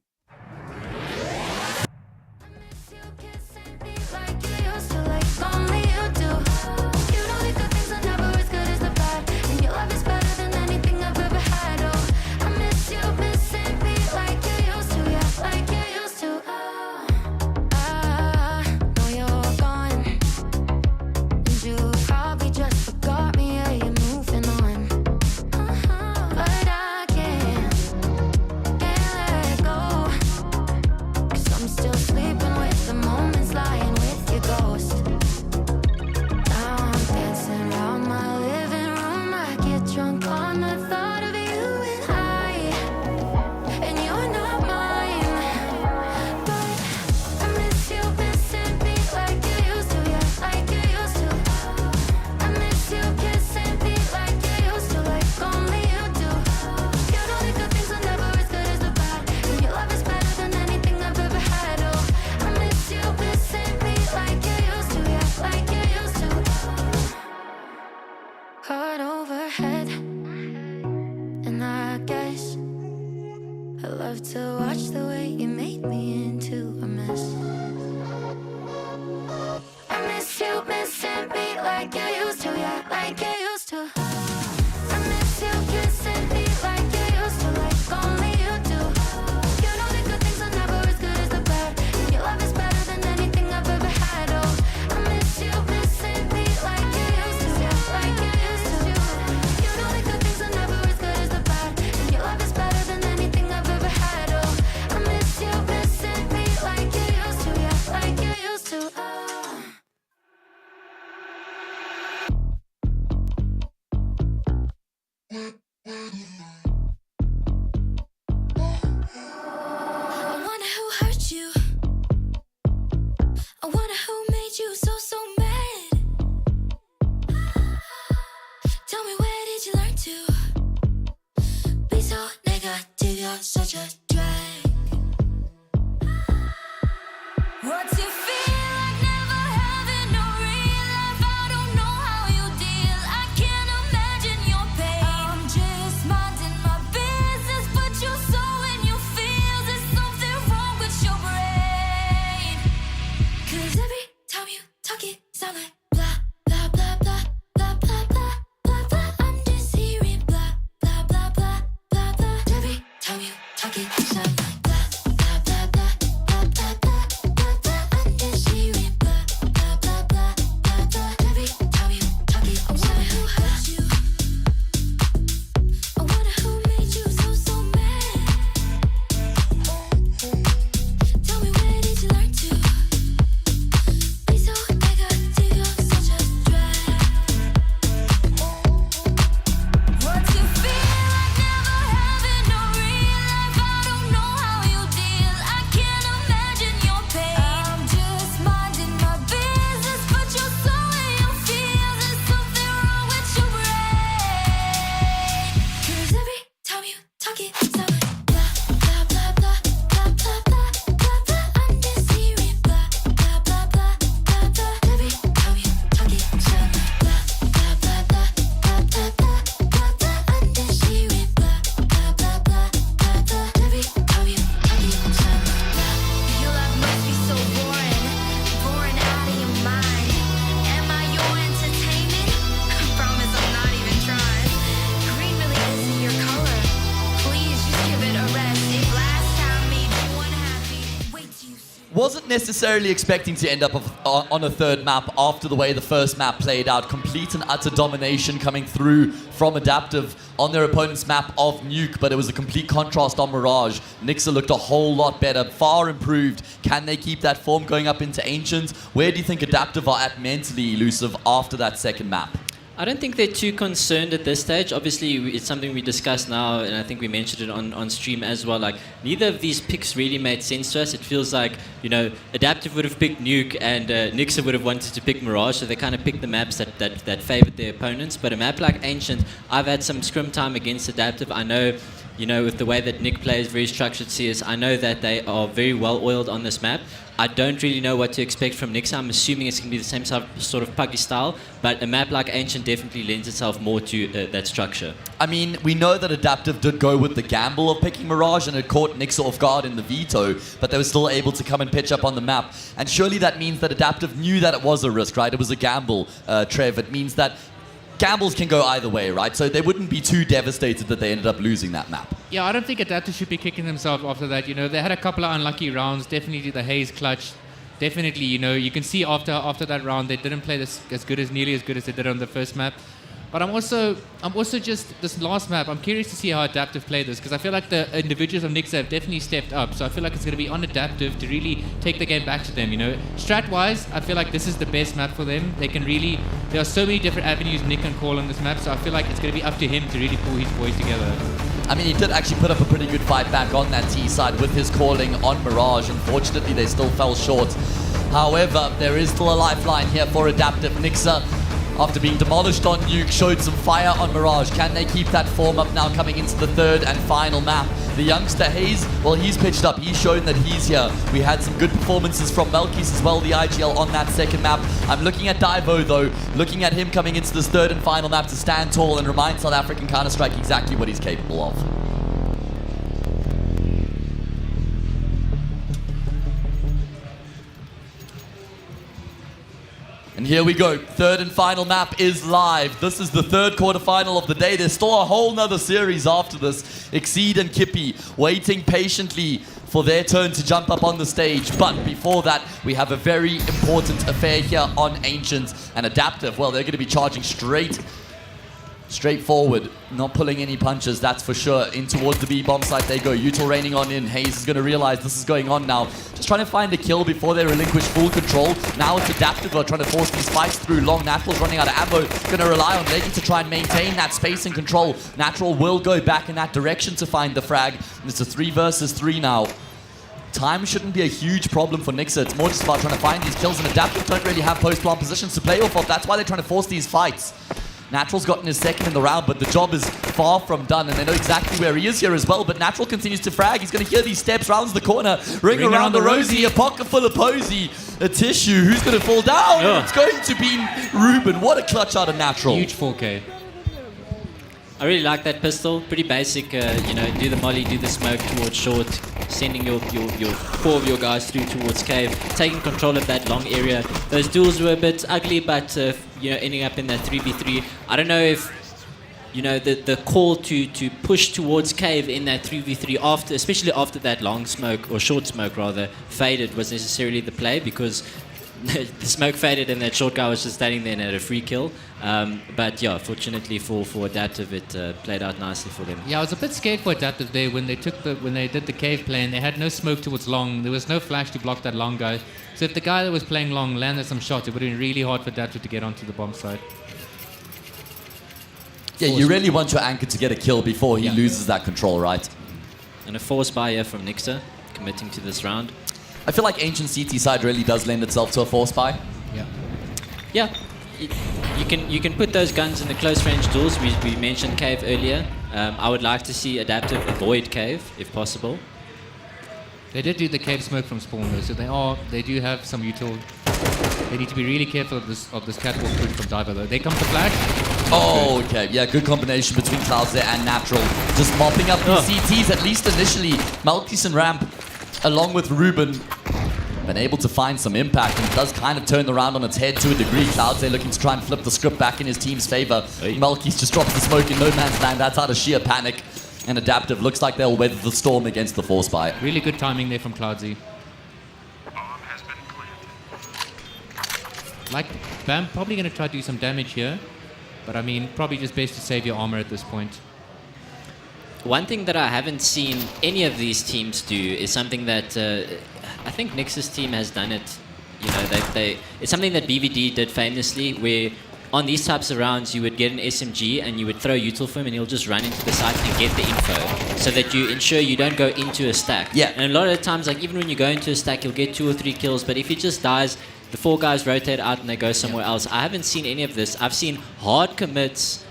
Heart overhead, and I guess I love to watch the way you made me into a mess. I miss you missing me like you used to, yeah, like you used to. I miss you kissing me like you used to, like only you do. You know the good things are never as good as the bad, and your love is better than anything I've ever had. Oh, I miss you missing me like you used to, yeah, like you used to. You know the good things are never as good as the bad, and your love is better than anything I've ever had. Oh, I miss you missing me like you used to, yeah, like you used to. I wonder who hurt you. I wonder who made you so mad. Tell me, where did you learn to be so negative? You're such a drag. What's it feel like never having no real life? I don't know how you deal. I can't imagine your pain. I'm just minding my business, but you're so in your feels. There's something wrong with your Wasn't necessarily expecting to end up on a third map after the way the first map played out. Complete and utter domination coming through from Adaptive on their opponent's map of Nuke, but it was a complete contrast on Mirage. Nixa looked a whole lot better, far improved. Can they keep that form going up into Ancient? Where do you think Adaptive are at mentally, Elusive, after that second map? I don't think they're too concerned at this stage. Obviously, it's something we discussed now, and I think we mentioned it on stream as well. Like, neither of these picks really made sense to us. It feels like, you know, Adaptive would have picked Nuke, and Nixa would have wanted to pick Mirage, so they kind of picked the maps that favoured their opponents. But a map like Ancient, I've had some scrim time against Adaptive. I know, you know, with the way that Nick plays very structured CS, I know that they are very well oiled on this map. I don't really know what to expect from Nixa. I'm assuming it's going to be the same sort of puggy style, but a map like Ancient definitely lends itself more to that structure. I mean, we know that Adaptive did go with the gamble of picking Mirage, and it caught Nixa off guard in the veto, but they were still able to come and pitch up on the map. And surely that means that Adaptive knew that it was a risk, right? It was a gamble, Trev. It means that gambles can go either way, right? So they wouldn't be too devastated that they ended up losing that map. Yeah, I don't think Adaptive should be kicking themselves after that. You know, they had a couple of unlucky rounds. Definitely the Haze clutch. Definitely, you know, you can see after that round they didn't play this nearly as good as they did on the first map. But I'm also just this last map. I'm curious to see how Adaptive play this, because I feel like the individuals of Nixa have definitely stepped up. So I feel like it's going to be on Adaptive to really take the game back to them. You know, strat-wise, I feel like this is the best map for them. They can really. There are so many different avenues Nick can call on this map. So I feel like it's going to be up to him to really pull his boys together. I mean, he did actually put up a pretty good fight back on that T side with his calling on Mirage. Unfortunately, they still fell short. However, there is still a lifeline here for Adaptive. Nixa, after being demolished on Nuke, showed some fire on Mirage. Can they keep that form up now coming into the third and final map? The youngster Haze, well, he's pitched up. He's shown that he's here. We had some good performances from Melkis as well, the IGL on that second map. I'm looking at Divo, though, looking at him coming into this third and final map to stand tall and remind South African Counter-Strike exactly what he's capable of. And here we go. Third and final map is live. This is the third quarterfinal of the day. There's still a whole nother series after this. Exceed and Kippy waiting patiently for their turn to jump up on the stage. But before that, we have a very important affair here on Ancient and Adaptive. Well, they're going to be charging straight forward, not pulling any punches, that's for sure. In towards the B-bomb site they go. Util raining on in. Haze is going to realize this is going on now. Just trying to find a kill before they relinquish full control. Now it's Adaptive who are trying to force these fights through. Long Natural's running out of ammo. Going to rely on Leggy to try and maintain that space and control. Natural will go back in that direction to find the frag. It's a 3 versus 3 now. Time shouldn't be a huge problem for Nixa. It's more just about trying to find these kills, and Adaptive don't really have post-plant positions to play off of. That's why they're trying to force these fights. Natural's gotten his second in the round, but the job is far from done, and they know exactly where he is here as well. But Natural continues to frag. He's going to hear these steps, rounds the corner, ring around the Rosie, a pocket full of Posey, a tissue. Who's going to fall down? Yeah. It's going to be Ruben. What a clutch out of Natural. Huge 4K. I really like that pistol. Pretty basic, you know, do the molly, do the smoke towards short, sending your 4 of your guys through towards cave, taking control of that long area. Those duels were a bit ugly, but, you know, ending up in that 3v3. I don't know if, you know, the call to push towards cave in that 3v3, after, especially after that long smoke, or short smoke rather, faded, was necessarily the play, because the smoke faded and that short guy was just standing there and had a free kill. But yeah, fortunately for Adaptive, it played out nicely for them. Yeah, I was a bit scared for Adaptive there when they did the cave play, and they had no smoke towards long. There was no flash to block that long guy. So if the guy that was playing long landed some shots, it would have been really hard for Adaptive to get onto the bomb side. Yeah, you really want your anchor to get a kill before he loses that control, right? And a force buy here from Nixa, committing to this round. I feel like Ancient CT side really does lend itself to a force buy. Yeah. Yeah. You can put those guns in the close range duels. We mentioned cave earlier. I would like to see Adaptive avoid cave if possible. They did do the cave smoke from spawn though, so they do have some util. They need to be really careful of this catwalk push from Diver though. They come to flash. Oh, okay. Yeah, good combination between Clouds there and Natural. Just mopping up these CTs, at least initially. Malkis and Ramp, along with Ruben, been able to find some impact, and it does kind of turn the round on its head to a degree. Clouds there looking to try and flip the script back in his team's favor. Malkis just drops the smoke in no man's land. That's out of sheer panic. And Adaptive looks like they'll weather the storm against the force buy. Really good timing there from Cloudsy. like Bam, probably going to try to do some damage here. But I mean, probably just best to save your armor at this point. One thing that I haven't seen any of these teams do is something that I think Nyx's team has done it. You know, it's something that BVD did famously, where on these types of rounds you would get an SMG and you would throw util for him and he'll just run into the site and get the info, so that you ensure you don't go into a stack. Yeah. And a lot of the times, like even when you go into a stack, you'll get 2 or 3 kills, but if he just dies, the 4 guys rotate out and they go somewhere else. I haven't seen any of this. I've seen hard commits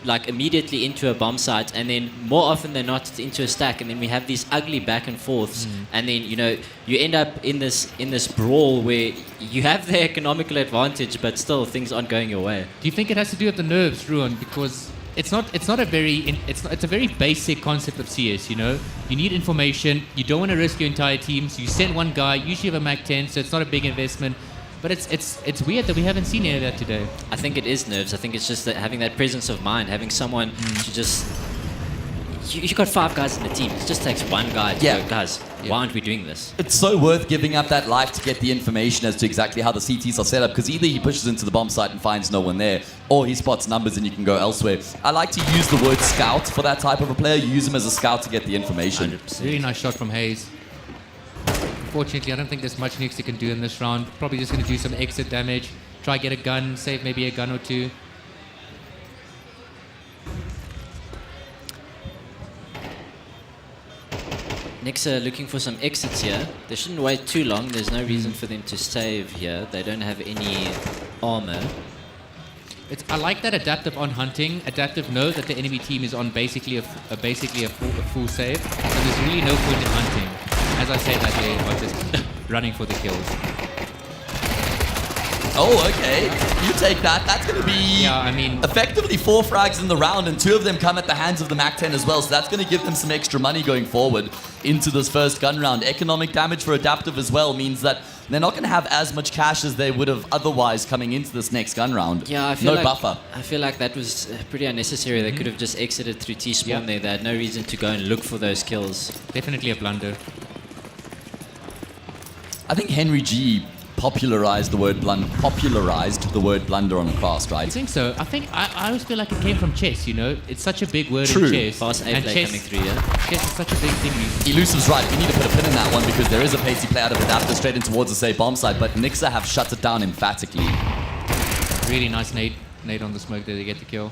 like immediately into a bomb site, and then more often than not it's into a stack, and then we have these ugly back and forths, and then you know you end up in this brawl where you have the economical advantage, but still things aren't going your way. Do you think it has to do with the nerves, Ruan? Because it's a very basic concept of CS. You know, you need information. You don't want to risk your entire team, so you send one guy. Usually you have a Mac 10, so it's not a big investment. But it's weird that we haven't seen any of that today. I think it is nerves. I think it's just that having that presence of mind, having someone to just... You've got 5 guys in the team. It just takes one guy to go, guys, why aren't we doing this? It's so worth giving up that life to get the information as to exactly how the CTs are set up, because either he pushes into the bomb site and finds no one there, or he spots numbers and you can go elsewhere. I like to use the word scout for that type of a player. You use him as a scout to get the information. 100%. Really nice shot from Hayes. Unfortunately, I don't think there's much Nyx he can do in this round. Probably just going to do some exit damage, try get a gun, save maybe a gun or 2. Nyx are looking for some exits here. They shouldn't wait too long. There's no reason for them to save here. They don't have any armor. I like that adaptive on hunting. Adaptive knows that the enemy team is on basically a full save, so there's really no point in hunting. As I say that, they are just running for the kills. Oh, okay. You take that. That's going to be effectively 4 frags in the round, and 2 of them come at the hands of the Mac 10 as well, so that's going to give them some extra money going forward into this first gun round. Economic damage for Adaptive as well means that they're not going to have as much cash as they would have otherwise coming into this next gun round. Yeah, I feel buffer. I feel like that was pretty unnecessary. They could have just exited through T-spawn there. They had no reason to go and look for those kills. Definitely a blunder. I think Henry G popularized the word blunder on a fast, right? I think so. I always feel like it came from chess, you know? It's such a big word True. in chess. Fast A play coming through, Chess is such a big thing. Elusive's right. We need to put a pin in that one because there is a pacey play out of Adapter straight in towards the safe bomb site, but Nyxa have shut it down emphatically. Really nice nade on the smoke there to get the kill.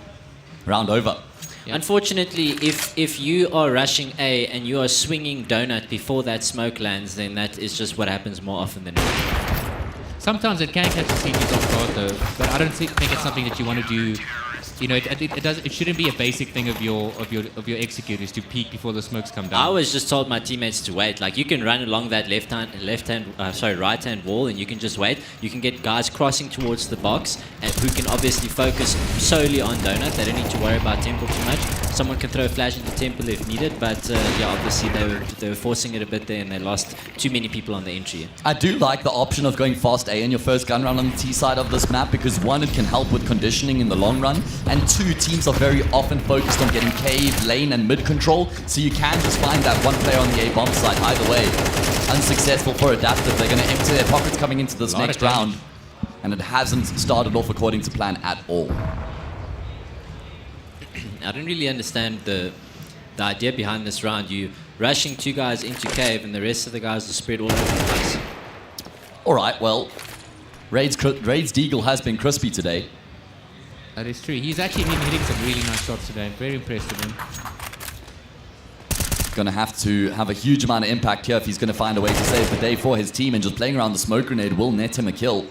Round over. Yeah. Unfortunately, if you are rushing A and you are swinging donut before that smoke lands, then that is just what happens more often than not. Sometimes it can catch the CTs off guard though, but I don't think it's something that you want to do. You know, it shouldn't be a basic thing of your executors to peek before the smokes come down. I always just told my teammates to wait. Like you can run along that right hand wall, and you can just wait. You can get guys crossing towards the box, and who can obviously focus solely on donut. They don't need to worry about temple too much. Someone can throw a flash into temple if needed, but obviously they were forcing it a bit there, and they lost too many people on the entry. I do like the option of going fast A in your first gun round on the T side of this map because 1, it can help with conditioning in the long run, and 2, teams are very often focused on getting cave, lane, and mid control, so you can just find that one player on the A bomb side. Either way, unsuccessful for Adaptive. They're going to empty their pockets coming into this next round, and it hasn't started off according to plan at all. I don't really understand the idea behind this round. You rushing 2 guys into cave, and the rest of the guys are spread all over the place. All right, well, Raid's Deagle has been crispy today. That is true. He's actually been hitting some really nice shots today. I'm very impressed with him. Going to have a huge amount of impact here if he's going to find a way to save the day for his team, and just playing around the smoke grenade will net him a kill.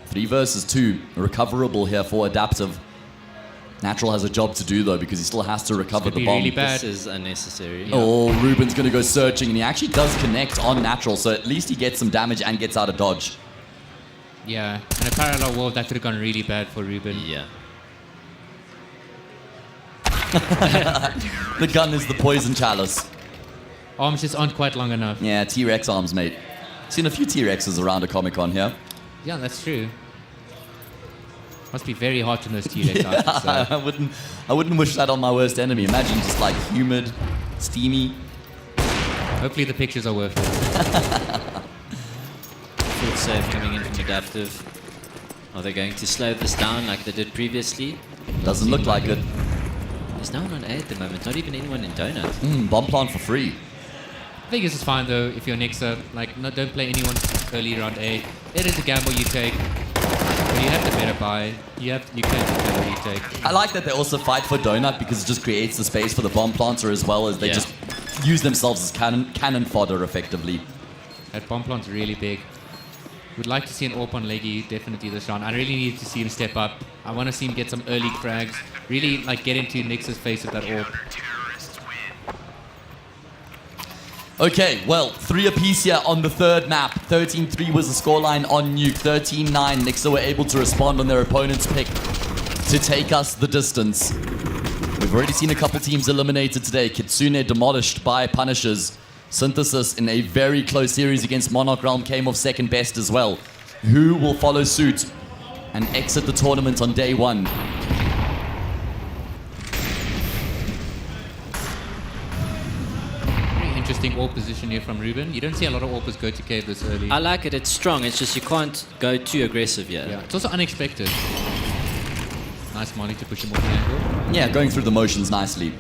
3 versus 2, recoverable here for Adaptive. Natural has a job to do though because he still has to recover the bomb. Really bad. This is unnecessary. Yeah. Oh, Ruben's going to go searching, and he actually does connect on Natural, so at least he gets some damage and gets out of dodge. Yeah, and a parallel wall, that could have gone really bad for Ruben. Yeah. The gun is the poison chalice. Arms just aren't quite long enough. Yeah, T-Rex arms, mate. Seen a few T-Rexes around a Comic-Con here. Yeah, that's true. Must be very hot in those T-Rex outfits. So. I wouldn't wish that on my worst enemy. Imagine just like humid, steamy. Hopefully the pictures are worth it. Full save coming in from Adaptive. Are they going to slow this down like they did previously? Doesn't look like it. There's no one on A at the moment, not even anyone in Donut. Bomb plant for free. I think this is fine though if you're Nixa. Like, no, don't play anyone early around A. It is a gamble you take. But you have the better buy. You can better retake. I like that they also fight for Donut because it just creates the space for the bomb planter as well as they just use themselves as cannon fodder effectively. That bomb plant's really big. Would like to see an AWP on Leggy definitely this round. I really need to see him step up. I want to see him get some early frags. Really like get into Nix's face with that AWP. Okay, well, 3 apiece here on the third map. 13-3 was the scoreline on Nuke. 13-9, Nixa were able to respond on their opponent's pick to take us the distance. We've already seen a couple teams eliminated today. Kitsune demolished by Punishers. Synthesis in a very close series against Monarch Realm came off second best as well. Who will follow suit and exit the tournament on day one? Interesting AWP position here from Ruben. You don't see a lot of AWPers go to cave this early. I like it, it's strong, it's just you can't go too aggressive here. Yeah, it's also unexpected. Nice Molly to push him off the angle. Yeah, going through the motions nicely.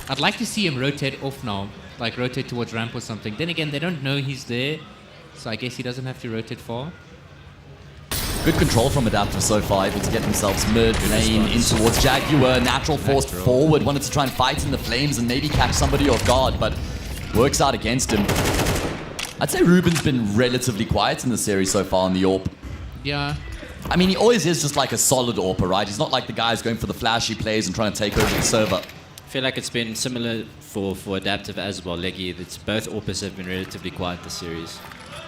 I'd like to see him rotate off now, like rotate towards ramp or something. Then again, they don't know he's there, so I guess he doesn't have to rotate far. Good control from Adaptive so far, able to get themselves mid-lane in towards Jaguar. Natural forced forward, wanted to try and fight in the flames and maybe catch somebody off guard, but works out against him. I'd say Ruben's been relatively quiet in the series so far on the AWP. Yeah. I mean, he always is just like a solid AWPer, right? He's not like the guy who's going for the flashy plays and trying to take over the server. I feel like it's been similar for Adaptive as well. Leggy, it's both AWPers have been relatively quiet this series.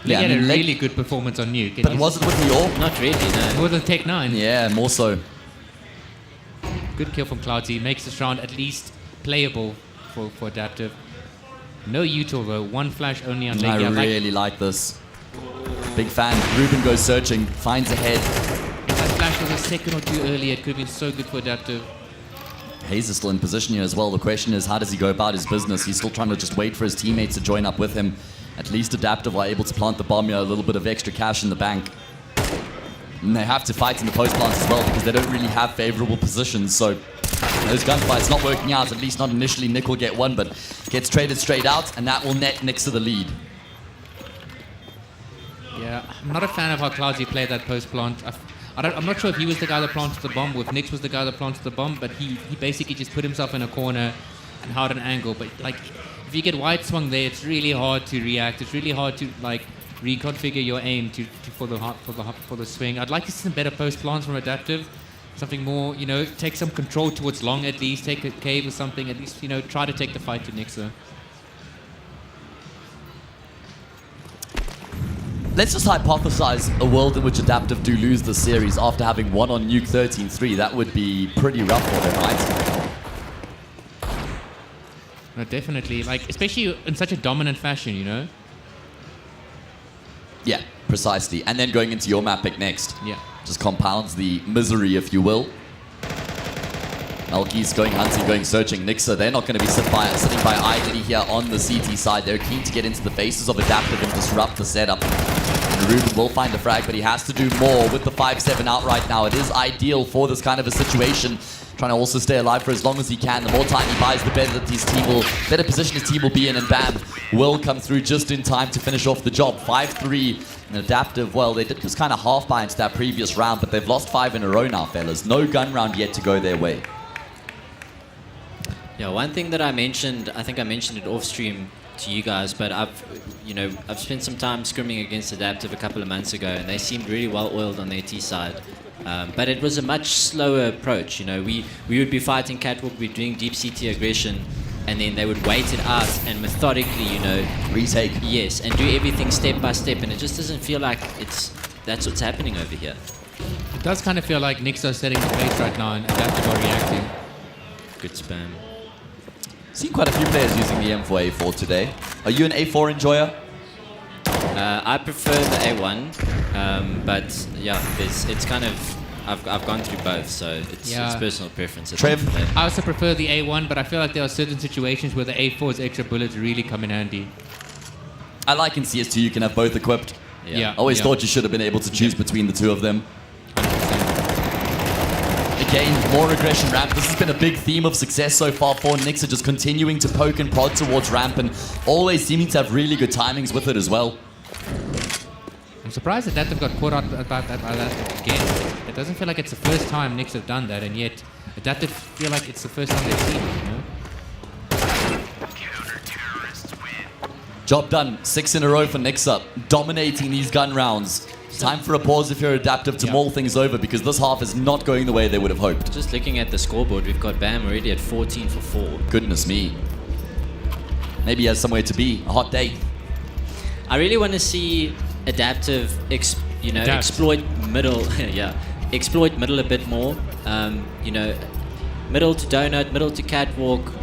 He had a really good performance on Nuke. But was it with the AWP? Not really, no. More than Tech 9. Yeah, more so. Good kill from Cloudsy. Makes this round at least playable for Adaptive. No util though. One flash only on Leggy. I really like this. Big fan. Ruben goes searching, finds a head. If that flash was a second or two early, it could have been so good for Adaptive. Hayes is still in position here as well. The question is, how does he go about his business? He's still trying to just wait for his teammates to join up with him. At least Adaptive are able to plant the bomb here, a little bit of extra cash in the bank. And they have to fight in the post plants as well because they don't really have favorable positions. So those gunfights not working out, at least not initially. Nick will get one, but gets traded straight out, and that will net Nix to the lead. Yeah, I'm not a fan of how Cloudsy played that post plant. I'm not sure if he was the guy that planted the bomb, or if Nix was the guy that planted the bomb, but he basically just put himself in a corner and held an angle. But like, if you get wide swung there, it's really hard to react. It's really hard to like reconfigure your aim for the swing. I'd like to see some better post plants from Adaptive. Something more, you know, take some control towards long at least, take a cave or something, at least, you know, try to take the fight to Nixa. Let's just hypothesize a world in which Adaptive do lose the series after having won on Nuke 13-3. That would be pretty rough for them, right? No, definitely. Like, especially in such a dominant fashion, you know? Yeah, precisely. And then going into your map pick next. Yeah. Just compounds the misery, if you will. Elky's going hunting, going searching. Nixa, they're not going to be sitting by idly here on the CT side. They're keen to get into the faces of Adaptive and disrupt the setup. And Ruben will find the frag, but he has to do more with the 5-7 out right now. It is ideal for this kind of a situation. Trying to also stay alive for as long as he can. The more time he buys, the better position his team will be in, and Bam will come through just in time to finish off the job. 5-3. And Adaptive, well, they did just kind of half buy into that previous round, but they've lost 5 in a row now, fellas. No gun round yet to go their way. Yeah, one thing that I mentioned, I think I mentioned it off stream to you guys, but I've spent some time scrimming against Adaptive a couple of months ago, and they seemed really well oiled on their T side. But it was a much slower approach. You know, we would be fighting catwalk, we'd be doing deep CT aggression, and then they would wait it out and methodically, you know, retake. Yes, and do everything step by step, and it just doesn't feel like that's what's happening over here. It does kind of feel like Nixa is setting the pace right now, and Adaptive are reacting. Good spam. Seen quite a few players using the M4 A4 today. Are you an A4 enjoyer? I prefer the A1, but yeah, it's kind of I've gone through both, so it's personal preference. Trev? I also prefer the A1, but I feel like there are certain situations where the A4's extra bullets really come in handy. I like in CS2 you can have both equipped. Yeah. Always thought you should have been able to choose between the two of them. again, more aggression ramp. This has been a big theme of success so far for Nixa, just continuing to poke and prod towards ramp and always seeming to have really good timings with it as well. I'm surprised that they've got caught out about that by that again. It doesn't feel like it's the first time Knicks have done that, and yet Adaptive feel like it's the first time they've seen it, you know? Job done. 6 in a row for Nixa, dominating these gun rounds. Time for a pause if you're Adaptive to mull things over, because this half is not going the way they would have hoped. Just looking at the scoreboard, we've got Bam already at 14 for 4. Goodness me. Maybe he has somewhere to be. A hot day. I really want to see Adaptive, exploit middle. Yeah, exploit middle a bit more. Middle to donut, middle to catwalk.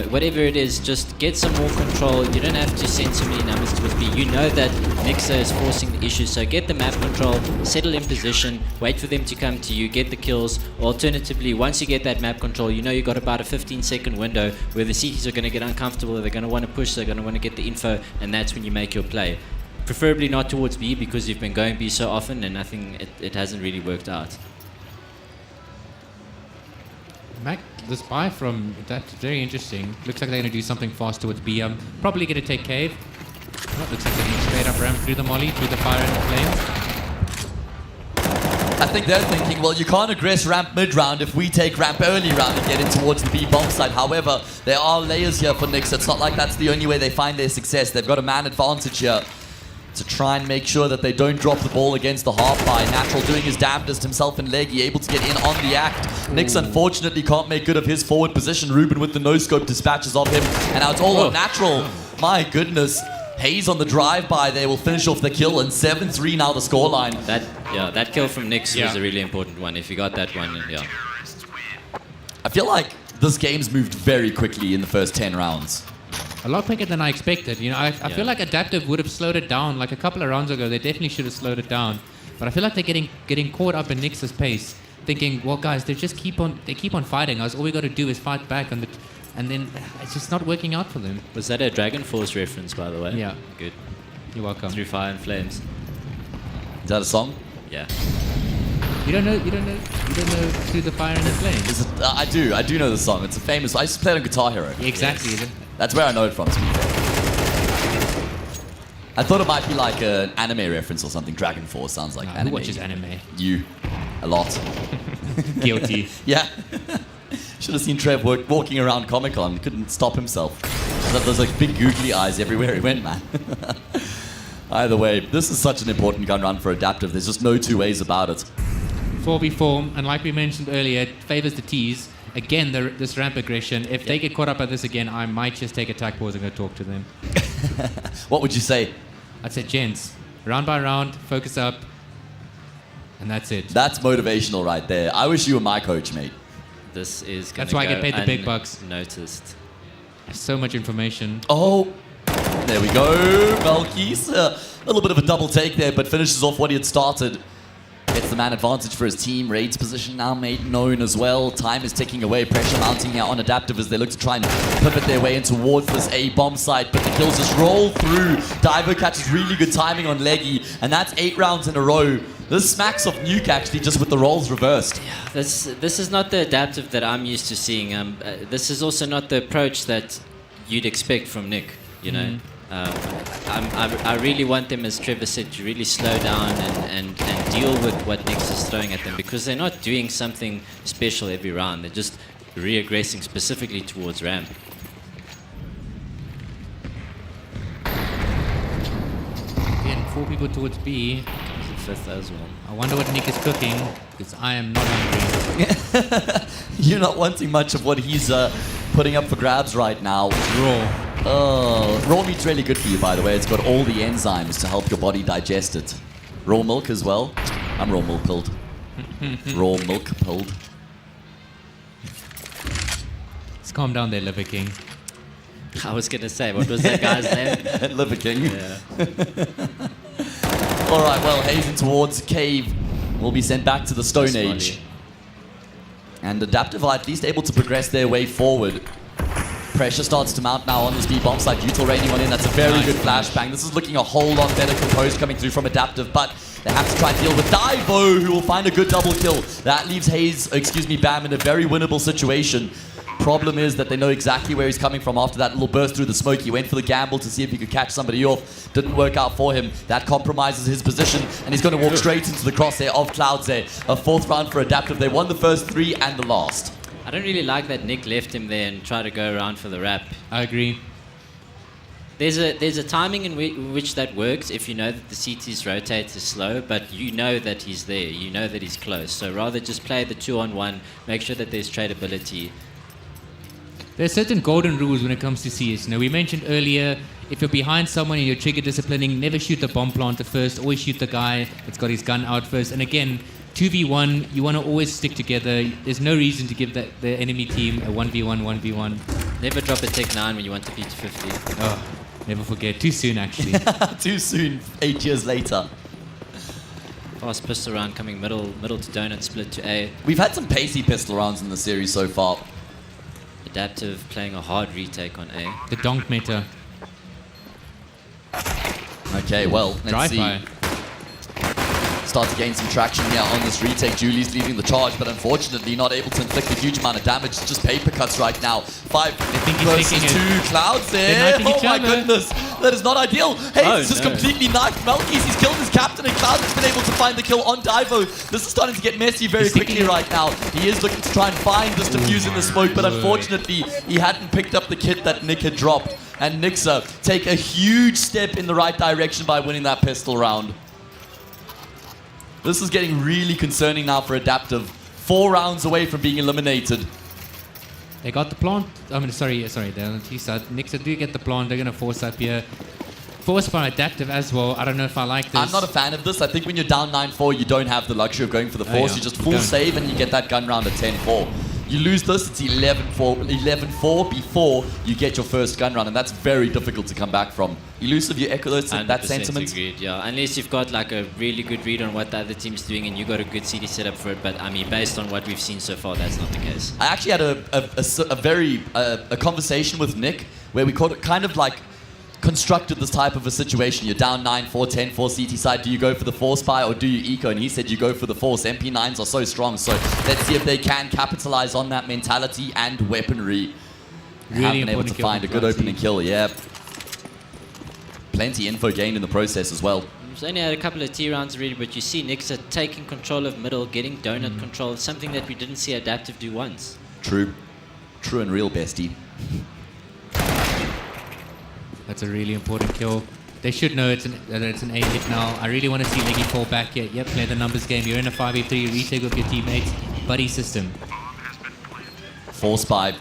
Whatever it is, just get some more control. You don't have to send so many numbers towards B. You know that Nixa is forcing the issue, so get the map control, settle in position, wait for them to come to you, get the kills. Alternatively, once you get that map control, you know you've got about a 15-second window where the CTs are going to get uncomfortable, they're going to want to push, they're going to want to get the info, and that's when you make your play. Preferably not towards B, because you've been going B so often and nothing, it hasn't really worked out. Mac, this buy from that's very interesting. Looks like they're going to do something fast towards B. Probably going to take cave. Oh, looks like they're going straight up ramp through the molly, through the fire and the flames. I think they're thinking, well, you can't aggress ramp mid-round if we take ramp early round and get in towards the B bomb side. However, there are layers here for Nixa. It's not like that's the only way they find their success. They've got a man advantage here to try and make sure that they don't drop the ball against the half by. Natural doing his damnedest himself and Leggy, able to get in on the act. Nix unfortunately can't make good of his forward position. Ruben with the no-scope dispatches of him, and now it's all on Natural. My goodness. Hayes on the drive-by there will finish off the kill, and 7-3 now the scoreline. That kill from Nix was a really important one. If you got that one, I feel like this game's moved very quickly in the first 10 rounds. A lot quicker than I expected. I feel like Adaptive would have slowed it down. Like a couple of rounds ago, they definitely should have slowed it down. But I feel like they're getting caught up in Nix's pace, thinking, well, guys, they keep on fighting us. All we got to do is fight back, and then it's just not working out for them. Was that a Dragon Force reference, by the way? Yeah. Good. You're welcome. Through Fire and Flames. Is that a song? Yeah. You don't know Through the Fire and the Flames? I do know the song. It's a famous. I used to play it on Guitar Hero. Yeah, exactly. Yes. That's where I know it from, to be fair. I thought it might be like an anime reference or something. Dragon Force sounds like anime. Who watches anime? You. A lot. Guilty. Yeah. Should have seen Trev walking around Comic-Con. Couldn't stop himself. There's like big googly eyes everywhere he went, man. Either way, this is such an important gun run for Adaptive. There's just no two ways about it. 4v4, and like we mentioned earlier, it favors the T's. Again, this ramp aggression. If they get caught up at this again, I might just take a tack pause and go talk to them. What would you say? I'd say, gents, round by round, focus up, and that's it. That's motivational right there. I wish you were my coach, mate. This is That's why I get paid the big bucks. Noticed. So much information. Oh, there we go. Melky's a little bit of a double take there, but finishes off what he had started. Gets the man advantage for his team. Raid's position now made known as well. Time is ticking away. Pressure mounting here on Adaptive as they look to try and pivot their way in towards this A bomb site. But the kills just roll through. Diver catches really good timing on Leggy. And that's 8 rounds in a row. This smacks of Nuke actually, just with the roles reversed. Yeah, this is not the Adaptive that I'm used to seeing. This is also not the approach that you'd expect from Nick, you know. I really want them, as Trevor said, to really slow down and deal with what Nix is throwing at them, because they're not doing something special every round. They're just re-aggressing specifically towards ramp. Again, 4 people towards B. Fifth as well. I wonder what Nick is cooking, because I am not hungry. You're not wanting much of what he's putting up for grabs right now. Raw. Oh, raw meat's really good for you, by the way. It's got all the enzymes to help your body digest it. Raw milk as well. I'm raw milk pilled. Raw milk pilled. Let's calm down there, Liver King. I was going to say, what was that guy's name? Liver King. Yeah. All right, well, hazing towards Cave will be sent back to the Stone Age. And Adaptive are at least able to progress their way forward. Pressure starts to mount now on this B-bomb side. Util raining on in. That's a very good flashbang. This is looking a whole lot better composed coming through from Adaptive, but they have to try and deal with Divo, who will find a good double kill. That leaves Bam in a very winnable situation. Problem is that they know exactly where he's coming from after that little burst through the smoke. He went for the gamble to see if he could catch somebody off. Didn't work out for him. That compromises his position, and he's going to walk straight into the crosshair of Clouds there. A 4th round for Adaptive. They won the first 3 and the last. I don't really like that Nick left him there and tried to go around for the wrap. I agree. There's a timing in which that works if you know that the CT's rotate is slow, but you know that he's there. You know that he's close. So rather just play the 2-on-1, make sure that there's tradability. There are certain golden rules when it comes to CS. Now, we mentioned earlier, if you're behind someone and you're trigger disciplining, never shoot the bomb planter first. Always shoot the guy that's got his gun out first. And again, 2v1, you want to always stick together. There's no reason to give the enemy team a 1v1, 1v1. Never drop a Tech 9 when you want to beat 50. Oh, never forget. Too soon, actually. Too soon, 8 years later. Fast pistol round coming middle to donut, split to A. We've had some pacey pistol rounds in the series so far. Adaptive playing a hard retake on A. The donk meta. Okay, well, let's see. Drive-by. Start to gain some traction here on this retake. Julie's leading the charge, but unfortunately not able to inflict a huge amount of damage. Just paper cuts right now. 5 versus 2 Clouds there. Oh my goodness, that is not ideal. Hayes just completely knifed Melkis. He's killed his captain, and Clouds has been able to find the kill on Divo. This is starting to get messy very quickly right now. He is looking to try and find this defuse in the smoke, but unfortunately he hadn't picked up the kit that Nick had dropped. And Nixa take a huge step in the right direction by winning that pistol round. This is getting really concerning now for Adaptive. 4 rounds away from being eliminated. They got the plant. I mean, sorry, they're on the T side. Nixa do get the plant. They're going to force up here. Force by Adaptive as well. I don't know if I like this. I'm not a fan of this. I think when you're down 9-4, you don't have the luxury of going for the force. You just full save and you get that gun round at 10-4. You lose this, it's 11-4 before you get your first gun round, and that's very difficult to come back from. Elusive, you echo that sentiment? Agreed, yeah. Unless you've got like a really good read on what the other team's doing and you got a good CD setup for it, but I mean, based on what we've seen so far, that's not the case. I actually had a conversation with Nick where we kind of like constructed this type of a situation. You're down 9-4, 10-4 CT side. Do you go for the force buy or do you eco? And he said you go for the force. MP9s are so strong, so let's see if they can capitalize on that mentality and weaponry. Really have been able to find a good opening kill, yeah. Plenty info gained in the process as well. He's only had a couple of T rounds already, but you see Nixa taking control of middle, getting donut control, something that we didn't see Adaptive do once. True. True and real, bestie. That's a really important kill. They should know it's an A hit now. I really want to see Leggy fall back here. Yep, play the numbers game. You're in a 5v3, retake with your teammates. Buddy system. Force buy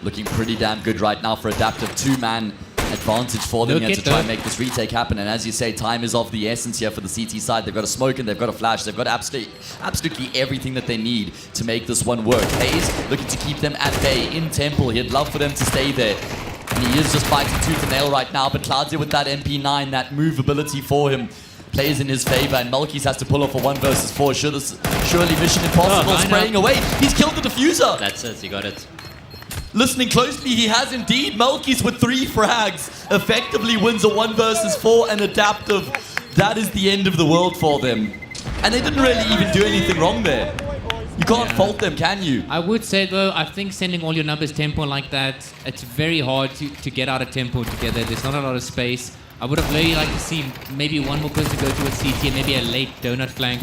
looking pretty damn good right now for Adaptive. 2-man advantage for them here to try and make this retake happen. And as you say, time is of the essence here for the CT side. They've got a smoke and they've got a flash. They've got absolutely everything that they need to make this one work. Hayes looking to keep them at bay in Temple. He'd love for them to stay there. And he is just fighting tooth and nail right now, but Clouds here with that MP9, that movability for him, plays in his favor, and Malkis has to pull off a 1 versus 4. Surely mission impossible, spraying away. He's killed the diffuser. That's it, he got it. Listening closely, he has indeed. Malkis with 3 frags effectively wins a 1 versus 4, and Adaptive, that is the end of the world for them. And they didn't really even do anything wrong there. You can't fault them, can you? I would say, though, I think sending all your numbers tempo like that, it's very hard to get out of tempo together. There's not a lot of space. I would have really liked to see maybe one more person go to a CT and maybe a late donut flank.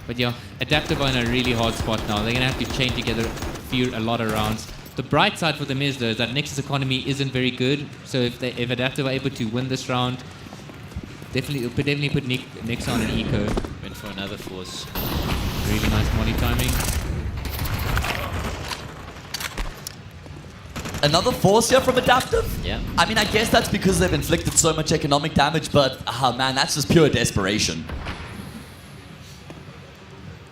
But yeah, Adaptive are in a really hard spot now. They're going to have to chain together a lot of rounds. The bright side for them is, though, that Nexus economy isn't very good. So if Adaptive are able to win this round, definitely put Nix on an eco. Went for another force. Really nice molly timing. Another force here from Adaptive? Yeah. I mean, I guess that's because they've inflicted so much economic damage, but, man, that's just pure desperation.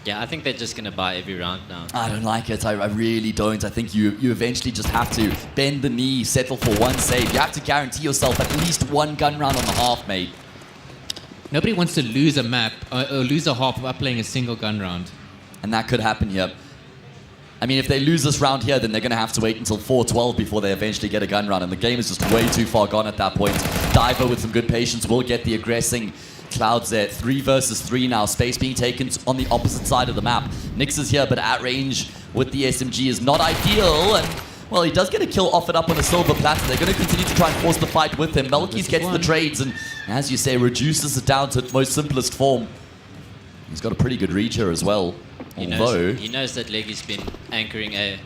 Yeah, I think they're just going to buy every round now. I don't like it. I really don't. I think you eventually just have to bend the knee, settle for 1 save. You have to guarantee yourself at least 1 gun round on the half, mate. Nobody wants to lose a map or lose a half by playing a single gun round. And that could happen here. I mean, if they lose this round here, then they're going to have to wait until 4-12 before they eventually get a gun round, and the game is just way too far gone at that point. Diver with some good patience will get the aggressing Clouds there. 3 versus 3 now. Space being taken on the opposite side of the map. Nyx is here, but at range with the SMG is not ideal, and well, he does get a kill offered up on a silver platter. They're going to continue to try and force the fight with him. Melkis gets the trades, and as you say, reduces it down to its most simplest form. He's got a pretty good reach here as well. He knows that Leggy's been anchoring A.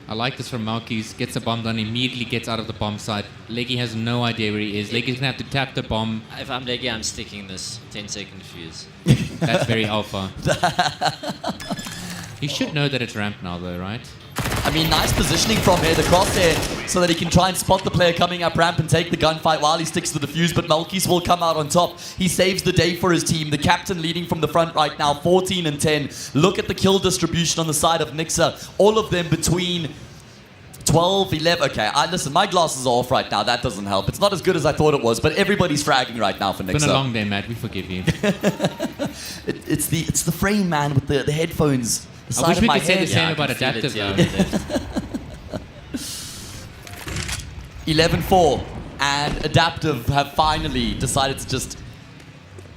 I like this from Melkis. Gets the bomb done, immediately gets out of the bomb site. Leggy has no idea where he is. Leggy's gonna have to tap the bomb. If I'm Leggy, I'm sticking this 10-second fuse. That's very alpha. He should know that it's ramped now, though, right? I mean, nice positioning from here, the crosshair, so that he can try and spot the player coming up ramp and take the gunfight while he sticks to the fuse, but Melkis will come out on top. He saves the day for his team. The captain leading from the front right now, 14 and 10. Look at the kill distribution on the side of Nixa. All of them between 12, 11. Okay, listen, my glasses are off right now. That doesn't help. It's not as good as I thought it was, but everybody's fragging right now for Nixa. It's been a long day, Matt. We forgive you. It's the frame, man, with the headphones. I wish we could say the same about Adaptive, though. 11-4, and Adaptive have finally decided to just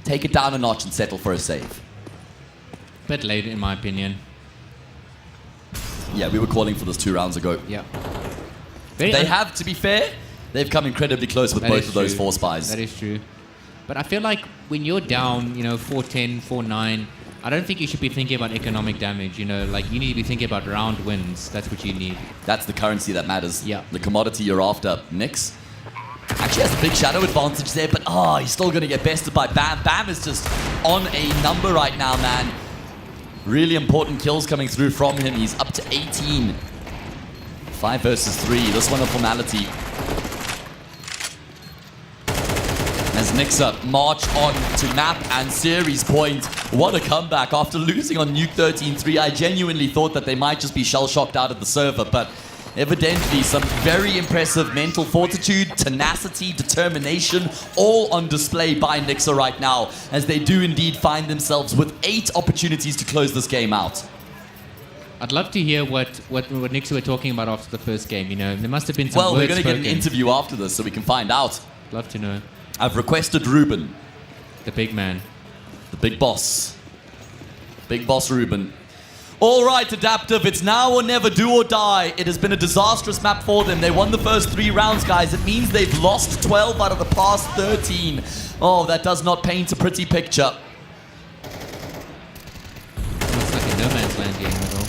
take it down a notch and settle for a save. Bit late, in my opinion. Yeah, we were calling for this 2 rounds ago. Yeah. They have, to be fair, they've come incredibly close with both of those 4 spies. That is true. But I feel like when you're down, 4-10, 4-9, I don't think you should be thinking about economic damage, like you need to be thinking about round wins. That's what you need. That's the currency that matters. Yeah. The commodity you're after. Nyx actually has a big shadow advantage there, but he's still going to get bested by Bam. Bam is just on a number right now, man. Really important kills coming through from him. He's up to 18. 5 versus 3. This one a formality. As Nixa march on to map and series point. What a comeback after losing on Nuke 13-3. I genuinely thought that they might just be shell-shocked out of the server, but evidently some very impressive mental fortitude, tenacity, determination, all on display by Nixa right now, as they do indeed find themselves with 8 opportunities to close this game out. I'd love to hear what Nixa were talking about after the first game. There must have been some words we're going to get spoken. an interview after this so we can find out. Love to know. I've requested Ruben. The big man. The big boss. Big boss Ruben. All right, Adaptive, it's now or never, do or die. It has been a disastrous map for them. They won the first 3 rounds, guys. It means they've lost 12 out of the past 13. Oh, that does not paint a pretty picture. Looks like a no man's land game at all.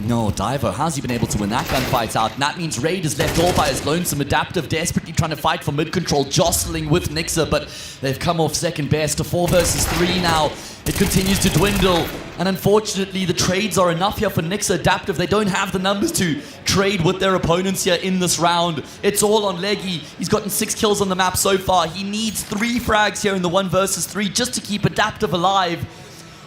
No, Diver, how's he been able to win that gunfight out? And that means Raid is left all by his lonesome. Adaptive desperately trying to fight for mid-control, jostling with Nixa, but they've come off second best to 4 versus 3 now. It continues to dwindle, and unfortunately the trades are enough here for Nixa. Adaptive, they don't have the numbers to trade with their opponents here in this round. It's all on Leggy. He's gotten 6 kills on the map so far. He needs 3 frags here in the 1 versus 3 just to keep Adaptive alive.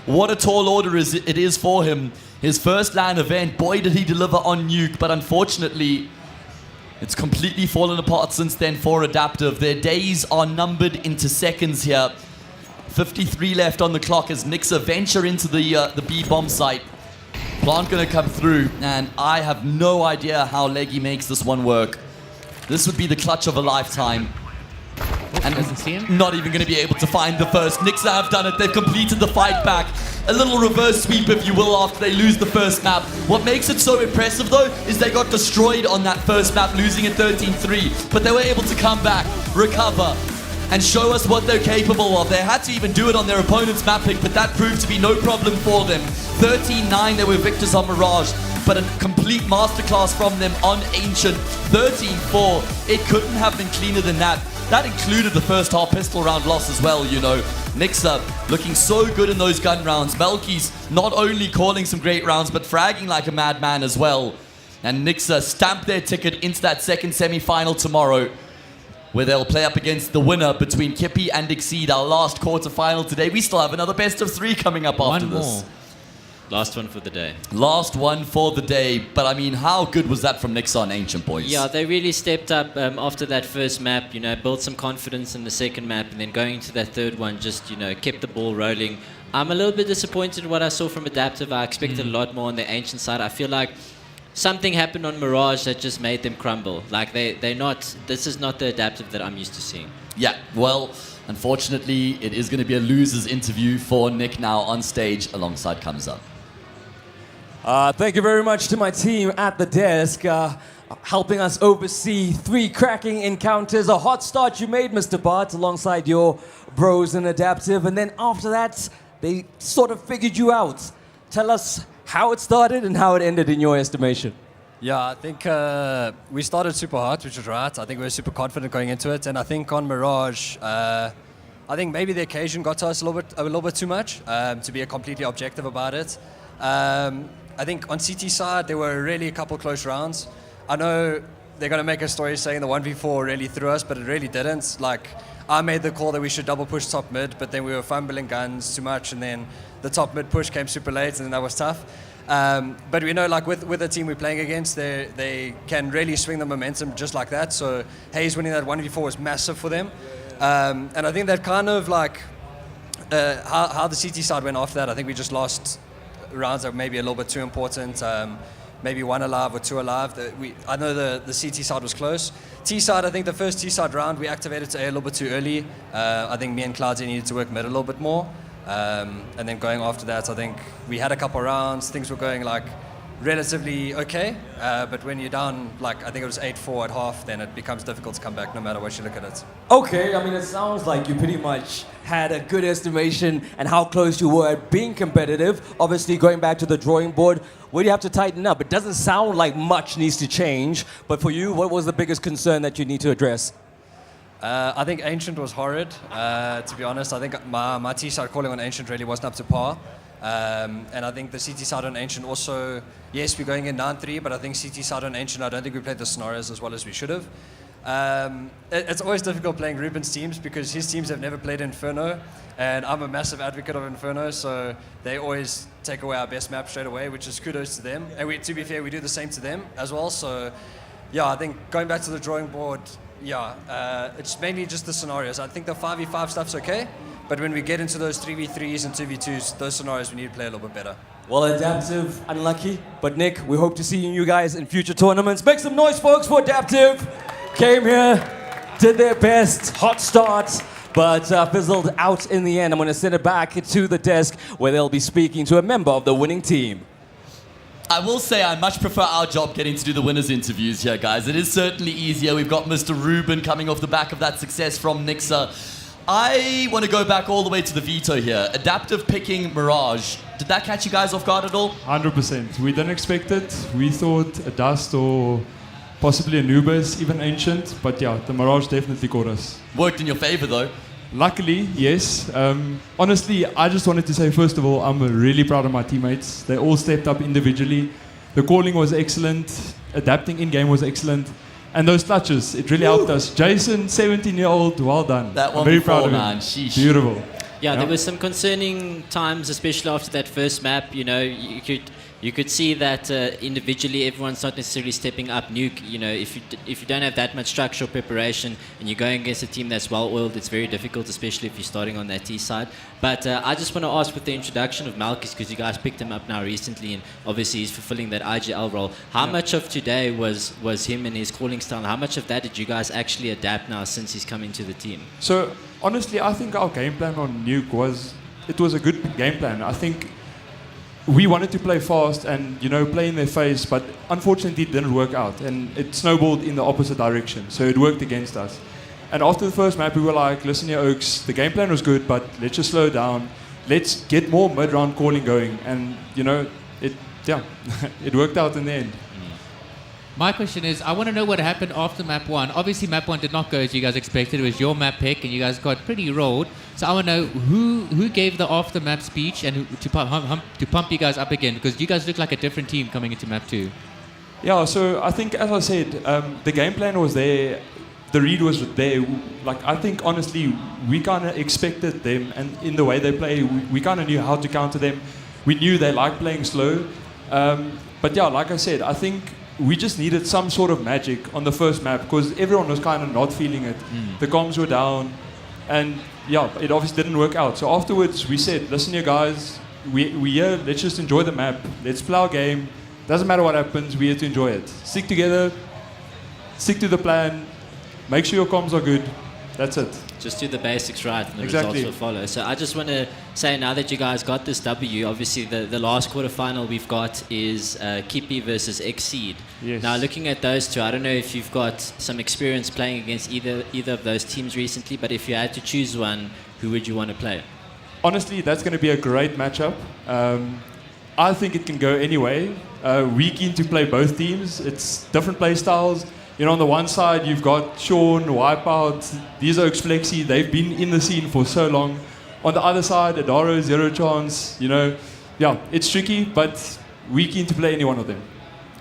What a tall order it is for him. His first LAN event, boy did he deliver on Nuke, but unfortunately, it's completely fallen apart since then for Adaptive. Their days are numbered into seconds here. 53 left on the clock as Nixa venture into the B bomb site. Plant gonna come through, and I have no idea how Leggy makes this one work. This would be the clutch of a lifetime. And not even going to be able to find the first. Nixa have done it. They've completed the fight back. A little reverse sweep, if you will, after they lose the first map. What makes it so impressive, though, is they got destroyed on that first map, losing at 13-3. But they were able to come back, recover, and show us what they're capable of. They had to even do it on their opponent's map pick, but that proved to be no problem for them. 13-9, they were victors on Mirage, but a complete masterclass from them on Ancient. 13-4, it couldn't have been cleaner than that. That included the first half pistol round loss as well, Nixa looking so good in those gun rounds. Melkis not only calling some great rounds, but fragging like a madman as well. And Nixa stamp their ticket into that second semi-final tomorrow, where they'll play up against the winner between Kippy and Exceed, our last quarter-final today. We still have another best of 3 coming up after this. Last one for the day. Last one for the day. But I mean, how good was that from Nixa and Ancient Boys? Yeah, they really stepped up after that first map, built some confidence in the second map, and then going into that third one, just, kept the ball rolling. I'm a little bit disappointed in what I saw from Adaptive. I expected a lot more on the Ancient side. I feel like something happened on Mirage that just made them crumble. Like, this is not the Adaptive that I'm used to seeing. Yeah, well, unfortunately, it is going to be a loser's interview for Nick now on stage alongside Comes Up. Thank you very much to my team at the desk, helping us oversee 3 cracking encounters. A hot start you made, Mr. Bart, alongside your bros in Adaptive. And then after that, they sort of figured you out. Tell us how it started and how it ended in your estimation. Yeah, I think we started super hot, which was right. I think we were super confident going into it. And I think on Mirage, I think maybe the occasion got to us a little bit too much, to be completely objective about it. I think on CT side, there were really a couple close rounds. I know they're going to make a story saying the 1v4 really threw us, but it really didn't. Like, I made the call that we should double push top mid, but then we were fumbling guns too much, and then the top mid push came super late, and then that was tough. But we know, like, with the team we're playing against, they can really swing the momentum just like that. So Hayes winning that 1v4 was massive for them. And I think that kind of, like, how the CT side went after that, I think we just lost rounds that were maybe a little bit too important. Maybe 1 alive or 2 alive. I know the CT side was close. T side, I think the first T side round we activated to A a little bit too early. I think me and Cloudy needed to work mid a little bit more. And then going after that, I think we had a couple rounds. Things were going like relatively okay. But when you're down, like I think it was 8-4 at half, then it becomes difficult to come back no matter what you look at it. Okay, I mean, it sounds like you pretty much had a good estimation and how close you were at being competitive. Obviously, going back to the drawing board, where do you have to tighten up? It doesn't sound like much needs to change, but for you, what was the biggest concern that you need to address? I think Ancient was horrid, to be honest. I think my T-side calling on Ancient really wasn't up to par. And I think the CT side on Ancient also, yes, we're going in 9-3, but I think CT side on Ancient, I don't think we played the scenarios as well as we should have. It's always difficult playing Ruben's teams because his teams have never played Inferno, and I'm a massive advocate of Inferno, so they always take away our best map straight away, which is kudos to them. And to be fair, we do the same to them as well. So, yeah, I think going back to the drawing board, it's mainly just the scenarios. I think the 5v5 stuff's okay, but when we get into those 3v3s and 2v2s, those scenarios we need to play a little bit better. Well, Adaptive, unlucky, but Nick, we hope to see you guys in future tournaments. Make some noise, folks, for Adaptive. Came here, did their best, hot start, but fizzled out in the end. I'm going to send it back to the desk where they'll be speaking to a member of the winning team. I will say I much prefer our job getting to do the winners' interviews here, guys. It is certainly easier. We've got Mr. Ruben coming off the back of that success from Nixa. I want to go back all the way to the veto here. Adaptive picking Mirage. Did that catch you guys off guard at all? 100%. We didn't expect it. We thought a Dust or possibly a Nubis, even Ancient. But yeah, the Mirage definitely caught us. Worked in your favor though. Luckily, yes. Honestly, I just wanted to say, first of all, I'm really proud of my teammates. They all stepped up individually. The calling was excellent. Adapting in-game was excellent. And those clutches, it really helped us. Jason, 17-year-old, well done. That one I'm very before, proud of him. man. Sheesh. Beautiful. Yeah, there were some concerning times, especially after that first map. You could see that individually everyone's not necessarily stepping up. Nuke, if you don't have that much structural preparation and you're going against a team that's well-oiled, it's very difficult, especially if you're starting on that T side. But I just want to ask, with the introduction of Malchus, because you guys picked him up now recently, and obviously he's fulfilling that IGL role. How much of today was him and his calling style? How much of that did you guys actually adapt now since he's come into the team? So honestly, I think our game plan on Nuke was a good game plan. I think we wanted to play fast and play in their face, but unfortunately it didn't work out, and it snowballed in the opposite direction. So it worked against us. And after the first map, we were like, listen here, Oaks, the game plan was good, but let's just slow down. Let's get more mid-round calling going, and it worked out in the end. My question is, I want to know what happened after map 1. Obviously, map 1 did not go as you guys expected. It was your map pick, and you guys got pretty rolled. So I want to know who gave the after map speech and to pump you guys up again, because you guys look like a different team coming into map 2. Yeah, so I think, as I said, the game plan was there. The read was there. Like, I think, honestly, we kind of expected them, and in the way they play, we kind of knew how to counter them. we knew they liked playing slow. But yeah, like I said, I think we just needed some sort of magic on the first map because everyone was kind of not feeling it. The comms were down, and yeah, it obviously didn't work out. So afterwards, we said, listen here guys, we here, let's just enjoy the map. Let's play our game. Doesn't matter what happens, we have to enjoy it. Stick together, stick to the plan, make sure your comms are good. That's it. Just do the basics right and the Exactly. results will follow. So I just want to say, now that you guys got this W, obviously the last quarterfinal we've got is Kippy versus Exceed. Yes. Now looking at those two, I don't know if you've got some experience playing against either of those teams recently, but if you had to choose one, who would you want to play? Honestly, that's going to be a great matchup. I think it can go any way. We're keen to play both teams. It's different play styles. You know, on the one side, you've got Sean, Wipeout, these are Flexi. They've been in the scene for so long. On the other side, Adaro, Zero Chance. You know, yeah, it's tricky, but we're keen to play any one of them.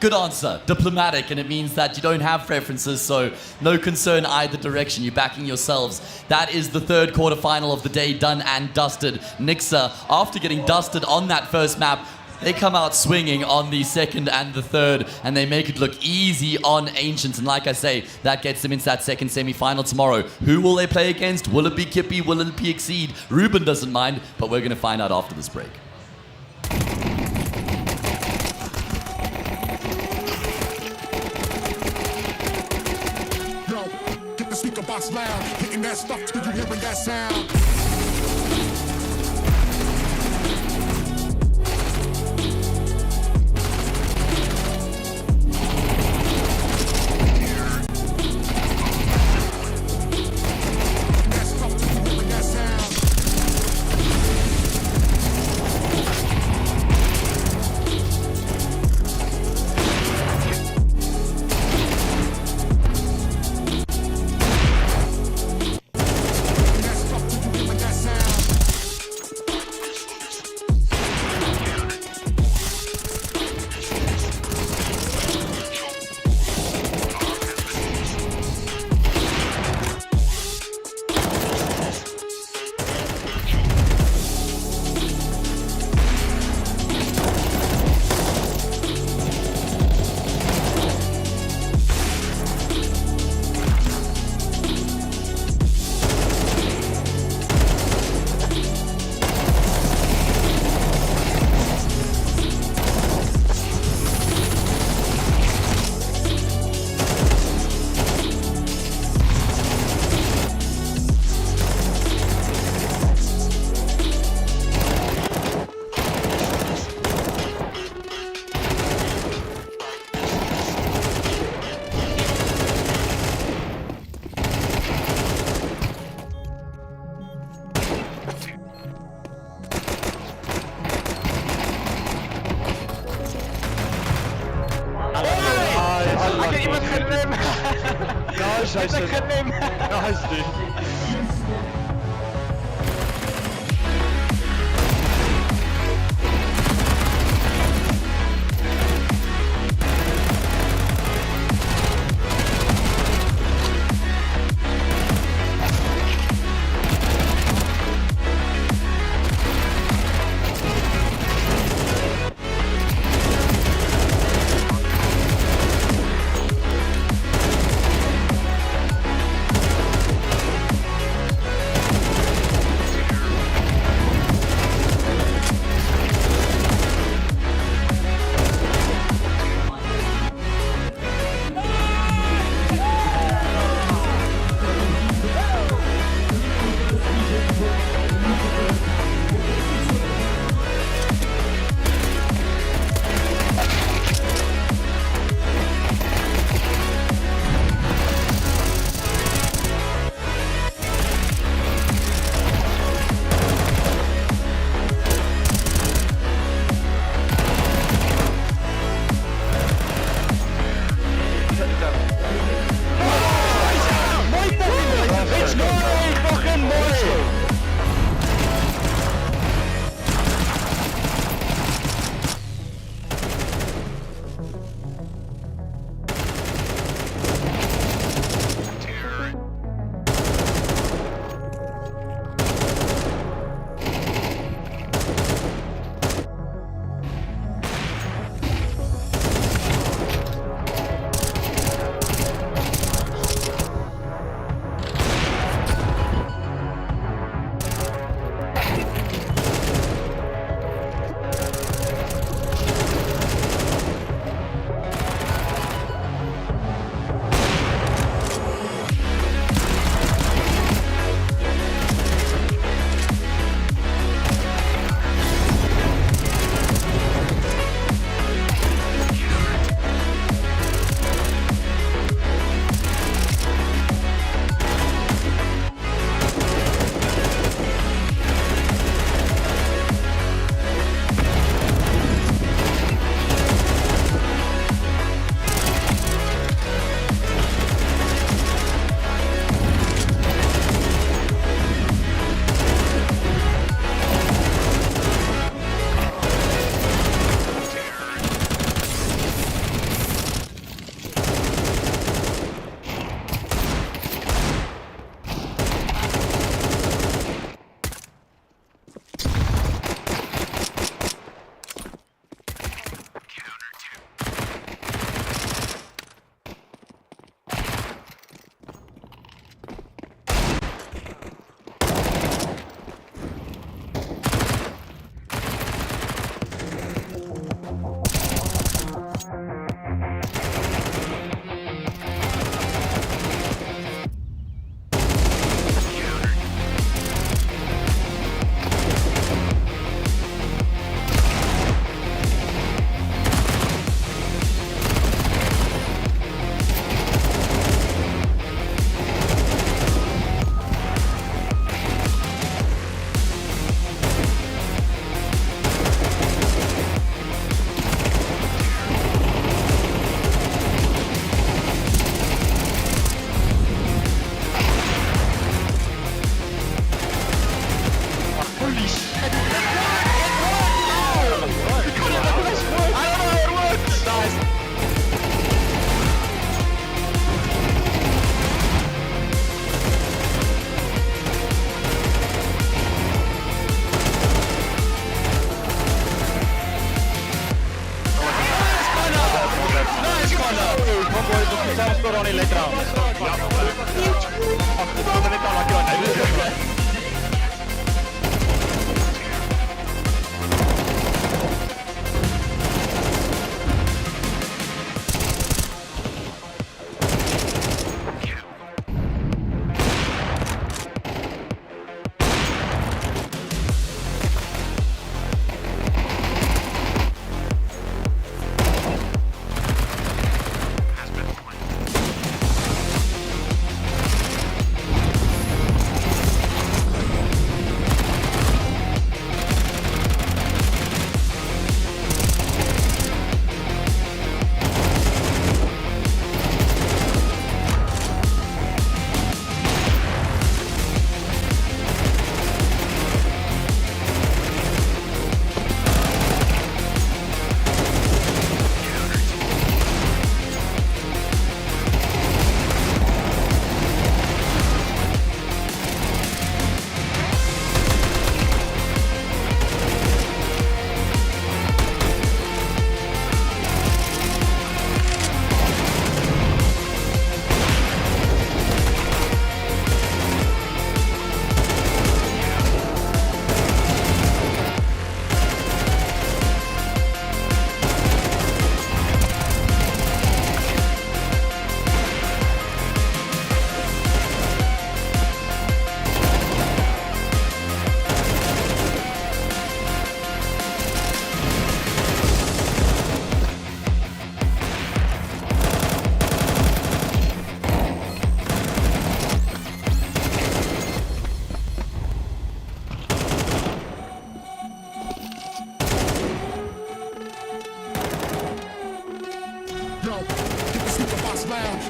Good answer. Diplomatic, and it means that you don't have preferences, so no concern either direction. You're backing yourselves. That is the third quarterfinal of the day, done and dusted. Nixa, after getting dusted on that first map, they come out swinging on the second and the third, and they make it look easy on Ancients. And like I say, that gets them into that second semi-final tomorrow. Who will they play against? Will it be Kippy? Will it be Exceed? Ruben doesn't mind, but we're going to find out after this break. Yo, get the speaker box loud, hitting that stuff till you hearing that sound. Nice, dude.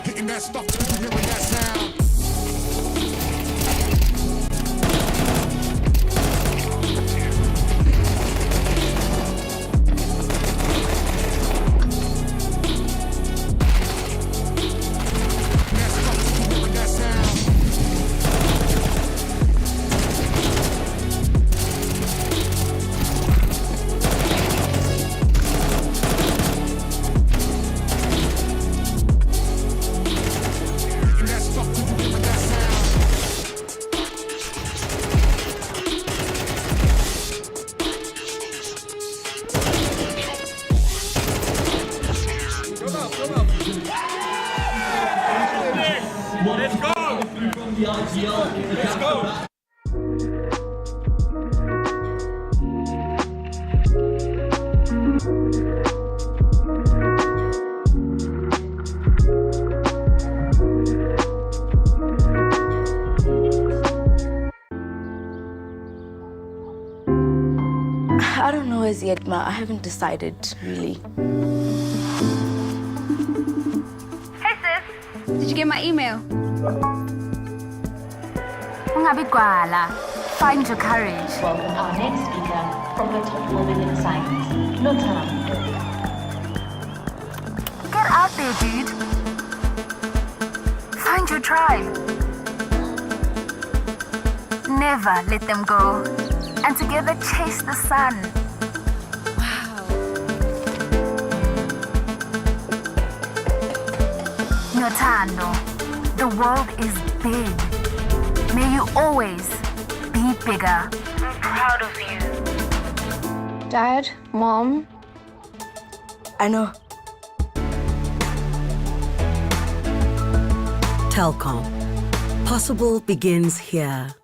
Hitting that stuff till you hearing that sound. Let's go! Let's go! I don't know as yet, Ma. I haven't decided, really. Hey sis, did you get my email? Ungabi gwala. Find your courage. Welcome our next speaker from the top woman in science, Notam. Get out there, dude. Find your tribe. Never let them go. And together chase the sun. Wow. Notando, the world is big. May you always be bigger. I'm proud of you. Dad, Mom. I know. Telkom. Possible begins here.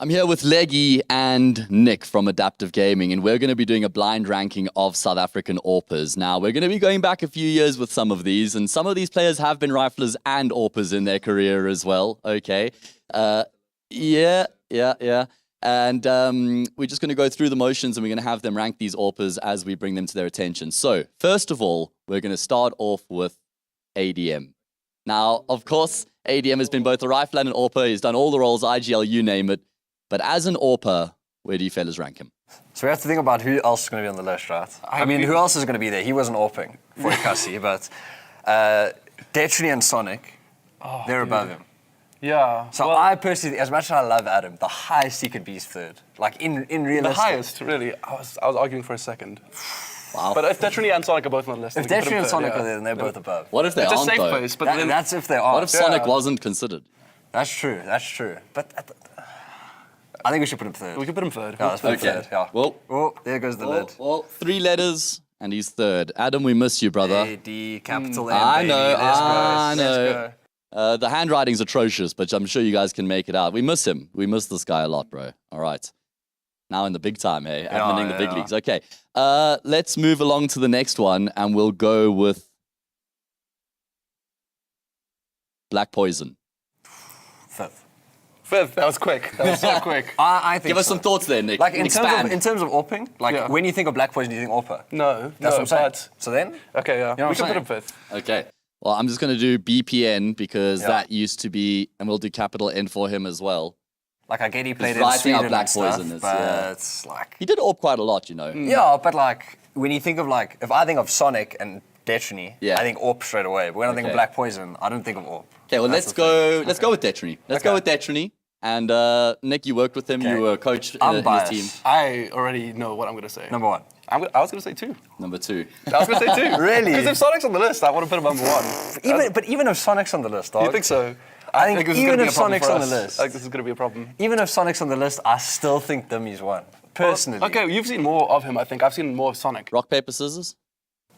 I'm here with Leggy and Nick from Adaptive Gaming, and we're going to be doing a blind ranking of South African AWPers. Now, we're going to be going back a few years with some of these, and some of these players have been riflers and AWPers in their career as well, okay? Yeah. And we're just going to go through the motions, and we're going to have them rank these AWPers as we bring them to their attention. So, first of all, we're going to start off with ADM. Now, of course, ADM has been both a rifler and an AWPer. He's done all the roles, IGL, you name it. But as an AWPer, where do you fellas rank him? So we have to think about who else is going to be on the list, right? I mean, who else is going to be there? He wasn't AWPing for Ikasi, but Detri and Sonic, they're above him. Yeah. So I personally, as much as I love Adam, the highest he could be is third. Like in realistic. The highest, really. I was arguing for a second. Wow. But if Detri and Sonic are both on the list, if Detri and Sonic are there, then they're both above. What if they aren't, It's a safe though? place, but then That's if they are. What if Sonic wasn't considered? That's true. But I think we should put him third. we could put him third. Yeah, let's put him third. Yeah. Well, there goes the lid. Well, 3 letters, and he's third. Adam, we miss you, brother. A-D, capital M, I baby. know, Let's go. I know. Let's go. The handwriting's atrocious, but I'm sure you guys can make it out. We miss him. We miss this guy a lot, bro. All right. Now in the big time, hey? Adminning the big leagues. Okay. Let's move along to the next one, and we'll go with Black Poison. Fifth. That was quick. That was so quick. I think Give us so. some thoughts there, Nick. Like in Expand. terms of AWPing, like when you think of Black Poison, do you think AWPer? No. That's what I'm saying. But So then? okay, yeah. You know we what I'm can put him saying? fifth. Okay. Well, I'm just going to do BPN because that used to be, and we'll do capital N for him as well. Like I get he played He's in writing Sweden out Black and stuff, Poison. but it's like... He did AWP quite a lot, you know. Yeah, but like, when you think of like, if I think of Sonic and Detri, Yeah. I think AWP straight away. But when I think of Okay. Black Poison, I don't think of AWP. Okay, well, That's let's the go. thing. Let's go with Detri. Let's go with Detri. And Nick, you worked with him. Okay. You were a coach in I'm his biased. team. I already know what I'm going to say. Number one. I was going to say 2. Number 2. I was going to say 2. Really? Because if Sonic's on the list, I want to put him number 1. Even if Sonic's on the list, dog. You think so? I think this is even gonna be if a problem Sonic's for on the us. list. I think this is going to be a problem. Even if Sonic's on the list, I still think Dimmy's one. Personally. Okay, you've seen more of him, I think. I've seen more of Sonic. Rock, paper, scissors?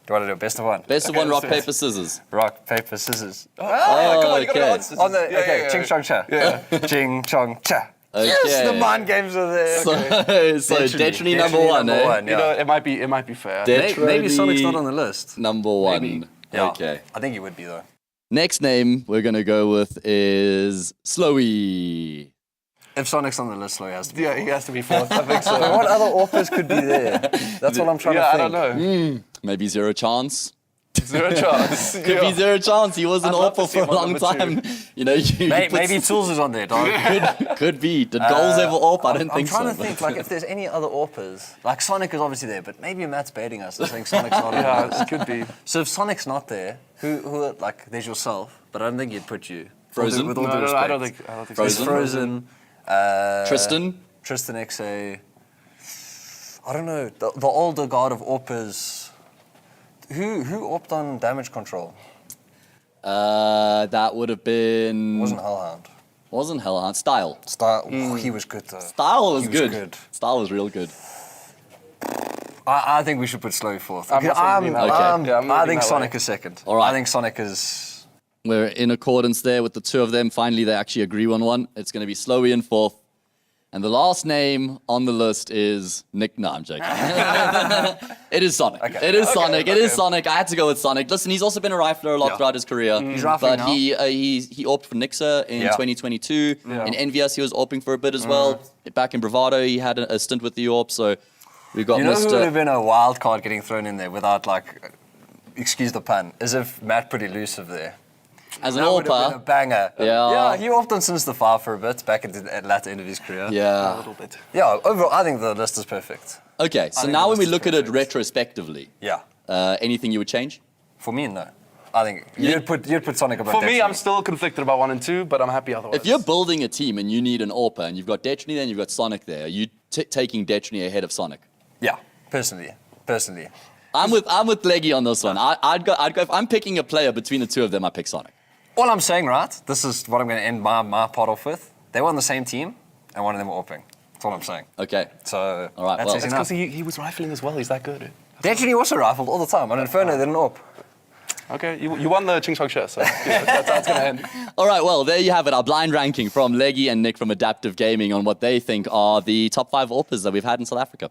Do you want to do best of one? Best of one, rock, let's do it. paper, scissors. Rock, paper, scissors. Come on, you got to okay. answer. Okay, ching chong cha. Yeah. Ching chong cha. Okay. Yes, the mind games are there. So Detri number 1, eh? one, You know, it might be fair. Maybe Sonic's not on the list. Number 1. Maybe. Yeah. Okay. I think he would be though. Next name we're going to go with is Slowy. If Sonic's on the list, Slowy has to be. Yeah, he has to be fourth. I think so. What other AWPers could be there? That's what I'm trying to think. I don't know. Maybe Zero Chance. Zero chance. Could be Zero Chance. He was an I'd love to AWPer see for a him on long number 2. time. You know, Maybe Tools is on there, dog. could be. Did goals ever AWP? I don't I'm think so. trying to think, like, if there's any other AWPers. Like, Sonic is obviously there, but maybe Matt's baiting us and saying Sonic's not on the Yeah, list. it could be. So if Sonic's not there, who like, there's yourself, but I don't think you'd put you. Frozen? With all due No, respect. I don't think There's so. Frozen. Tristan? Tristan XA. I don't know, the older guard of AWPers. Who AWPed on damage control? That would have been... Wasn't Hellhound. Wasn't Hellhound. Style. Ooh, he was good though. Style was He was good. good. Style was real good. I think we should put Slowy fourth. I'm also leaning that way. Yeah, I'm I leaning think that Sonic way. is second. All right. I think Sonic is... We're in accordance there with the two of them. Finally, they actually agree on one. It's going to be Slowy in fourth. And the last name on the list is Nick. No, I'm joking. It is Sonic. It is Sonic. It is Sonic. I had to go with Sonic. Listen, he's also been a rifler a lot throughout his career. He's rifling but now. he AWPed for Nixa in 2022. Yeah. In Envious, he was AWPing for a bit as well. Back in Bravado, he had a stint with the AWP. So we've got You know who would have Mr. been a wild card getting thrown in there without, like, excuse the pun, as if Matt put elusive there. As an That would have been a AWPer. banger. Yeah. Yeah, he AWPed on Since the Fire for a bit, back at the latter end of his career. A Yeah. little bit. Yeah, overall, I think the list is perfect. Okay, so think now the when we list is look at it perfect. retrospectively, Yeah. anything you would change? For me, no. I think you'd put Sonic above For me, Destiny. I'm still conflicted about 1 and 2, but I'm happy otherwise. If you're building a team and you need an AWPer and you've got Detri there and you've got Sonic there, are you taking Detri ahead of Sonic? Yeah, personally. I'm with Leggy on this one. I'd go if I'm picking a player between the two of them, I pick Sonic. All I'm saying, right, this is what I'm going to end my part off with. They were on the same team, and one of them were AWPing. That's all I'm saying. Okay. So, All right, that's well. easy It's enough. because he was rifling as well. He's that good. They actually also rifled all the time. On Inferno, they didn't AWP. Okay, you won the Ching Chong shirt, so that's how it's going to end. All right, well, there you have it. Our blind ranking from Leggy and Nick from Adaptive Gaming on what they think are the top 5 AWPers that we've had in South Africa.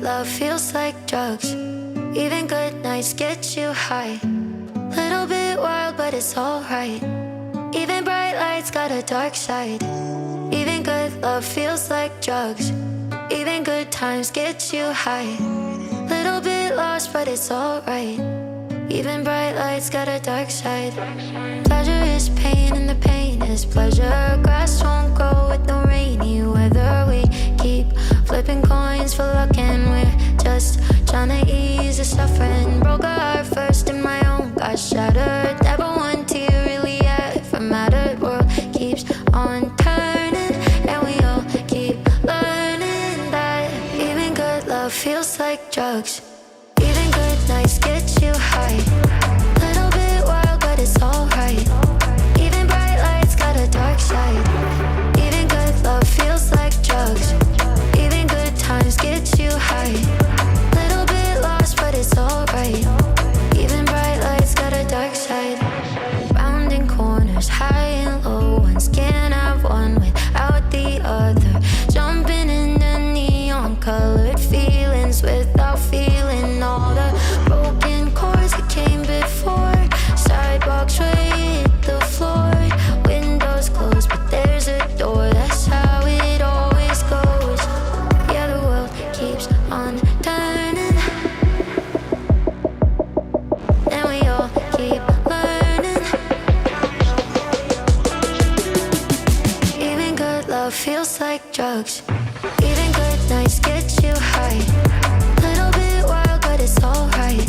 love feels like drugs. Even good nights get you high. Little bit wild, but it's alright. Even bright lights got a dark side. Even good love feels like drugs. Even good times get you high. Little bit lost, but it's alright. Even bright lights got a dark side. Pleasure is pain and the pain is pleasure. Grass won't grow with no rainy weather. We keep flipping coins for luck and we're just trying to ease the suffering. Broke a heart first and my own got shattered. Never one tear really ever mattered. World keeps on turning and we all keep learning that even good love feels like drugs. Even good nights get you high. Little bit wild, but it's alright. Even bright lights got a dark side. Even good love feels like drugs. Even good times get you high. Little bit lost, but it's alright. Even bright lights got a dark side. Rounding corners, high and low. Ones can't have one without the other. Jumping in the neon colored feelings without feeling all the broken chords that came before. Sidewalks right hit the floor. Windows closed, but there's a door. That's how it always goes. Yeah, the world keeps on turning and we all keep learning. Even good love feels like drugs. Even good nights get you high. Little bit wild, but it's alright.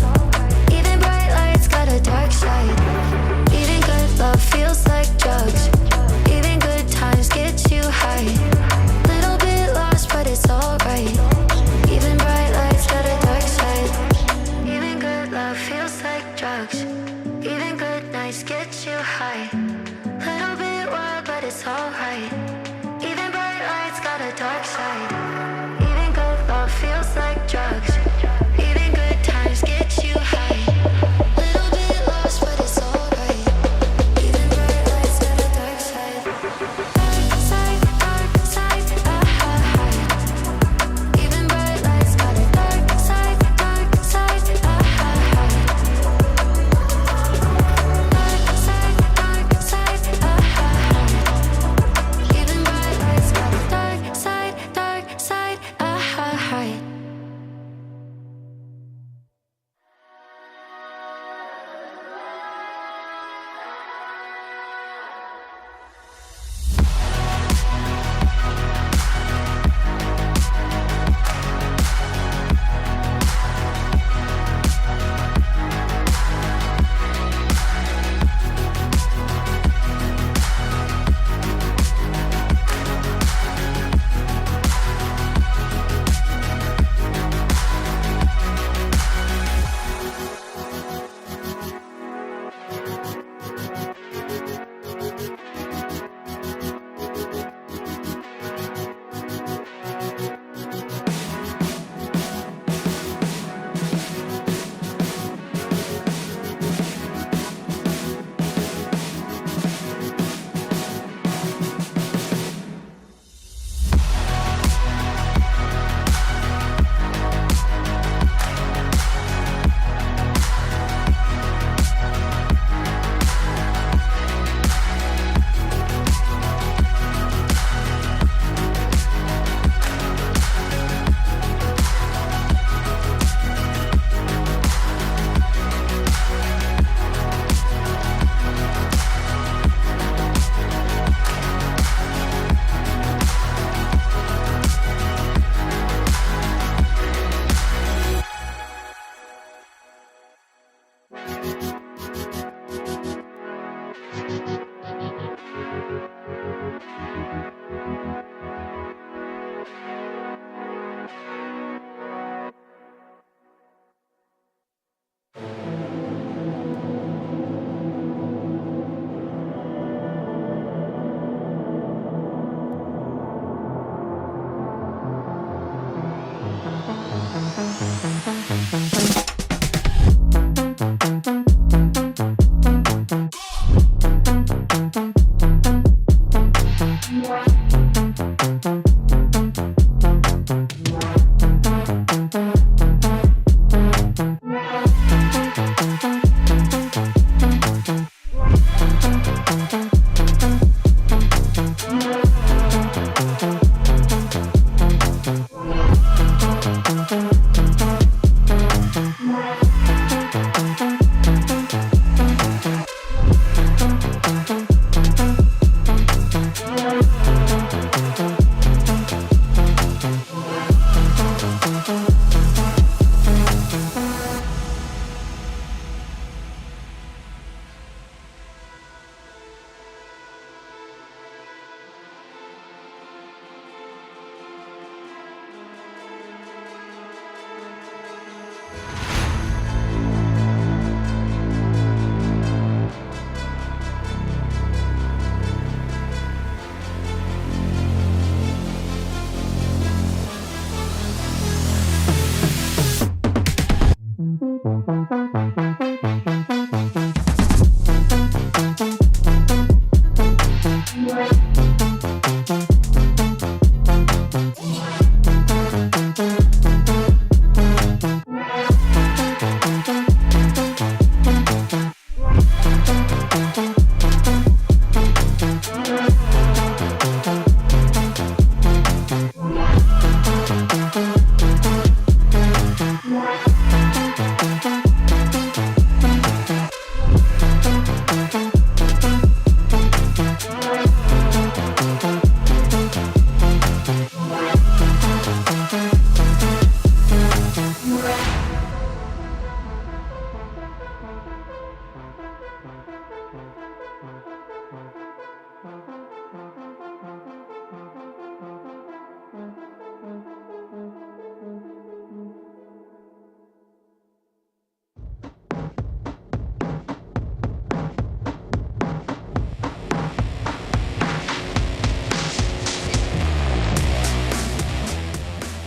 Even bright lights got a dark side. Even good love feels like drugs. Even good times get you high. Little bit lost, but it's alright. Even bright lights got a dark side. Even good love feels like drugs. Even good nights get you high. Little bit wild, but it's alright. Even bright lights got a dark side.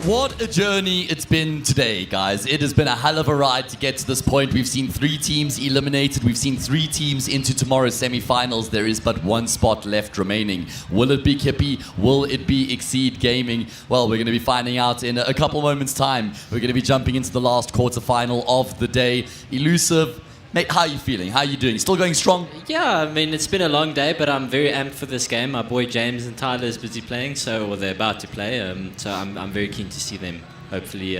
What a journey it's been today, guys. It has been a hell of a ride to get to this point. We've seen 3 teams eliminated. We've seen 3 teams into tomorrow's semi-finals. There is but 1 spot left remaining. Will it be Kippy? Will it be Exceed Gaming? Well, we're going to be finding out in a couple moments' time. We're going to be jumping into the last quarterfinal of the day. Elusive, mate, how are you feeling? How are you doing? Still going strong? Yeah, I mean, it's been a long day, but I'm very amped for this game. My boy James and Tyler is busy playing, or they're about to play. So I'm very keen to see them hopefully,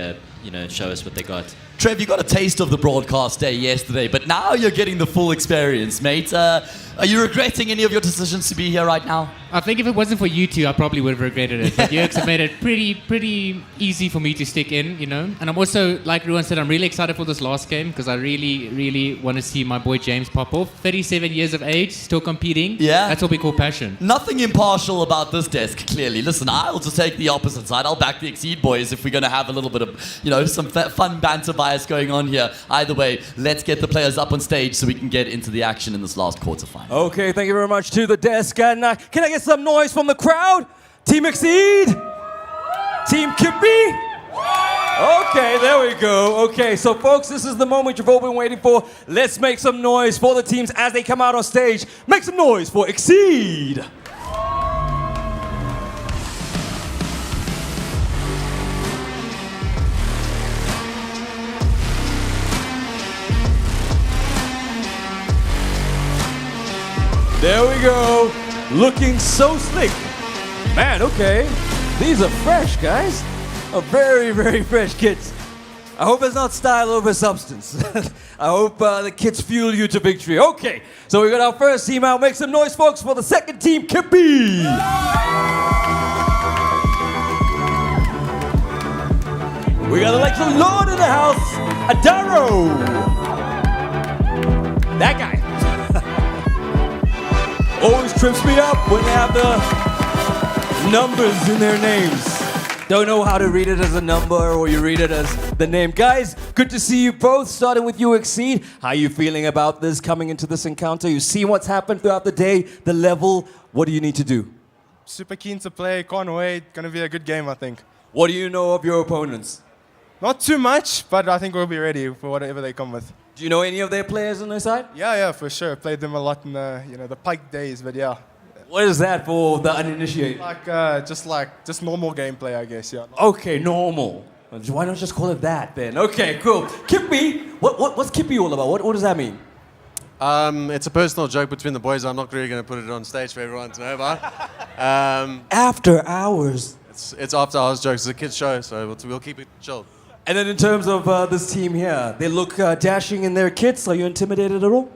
show us what they got. Trev, you got a taste of the broadcast day yesterday, but now you're getting the full experience, mate. Are you regretting any of your decisions to be here right now? I think if it wasn't for you two, I probably would have regretted it. But you have made it pretty easy for me to stick in, And I'm also, like Ruan said, I'm really excited for this last game because I really want to see my boy James pop off. 37 years of age, still competing. Yeah. That's what we call passion. Nothing impartial about this desk, clearly. Listen, I'll just take the opposite side. I'll back the Exceed boys if we're going to have a little bit of, some fun banter bias going on here. Either way, let's get the players up on stage so we can get into the action in this last quarterfinal. Okay, thank you very much to the desk. And can I get some noise from the crowd? Team Exceed? Team Kippy? Okay, there we go. Okay, so folks, this is the moment you've all been waiting for. Let's make some noise for the teams as they come out on stage. Make some noise for Exceed. There we go. Looking so slick. Man, okay. These are fresh, guys. Very fresh kits. I hope it's not style over substance. I hope the kits fuel you to victory. Okay, so we got our first team out. Make some noise, folks, for the second team, Kippy. We got Electro Lord in the house. Adaro. That guy. Always trips me up when they have the numbers in their names. Don't know how to read it as a number or you read it as the name. Guys, good to see you both. Starting with you, Exceed. How are you feeling about this coming into this encounter? You see what's happened throughout the day, the level. What do you need to do? Super keen to play. Can't wait. Gonna be a good game, I think. What do you know of your opponents? Not too much, but I think we'll be ready for whatever they come with. Do you know any of their players on their side? Yeah, for sure. Played them a lot in the Pike days, but yeah. What is that for the uninitiated? Just normal gameplay, I guess, yeah. Okay, normal. Why not just call it that then? Okay, cool. Kippy, what's Kippy all about? What does that mean? It's a personal joke between the boys. I'm not really going to put it on stage for everyone to know about. After hours. It's after hours jokes. It's a kids show, so we'll keep it chill. And then in terms of this team here, they look dashing in their kits. Are you intimidated at all?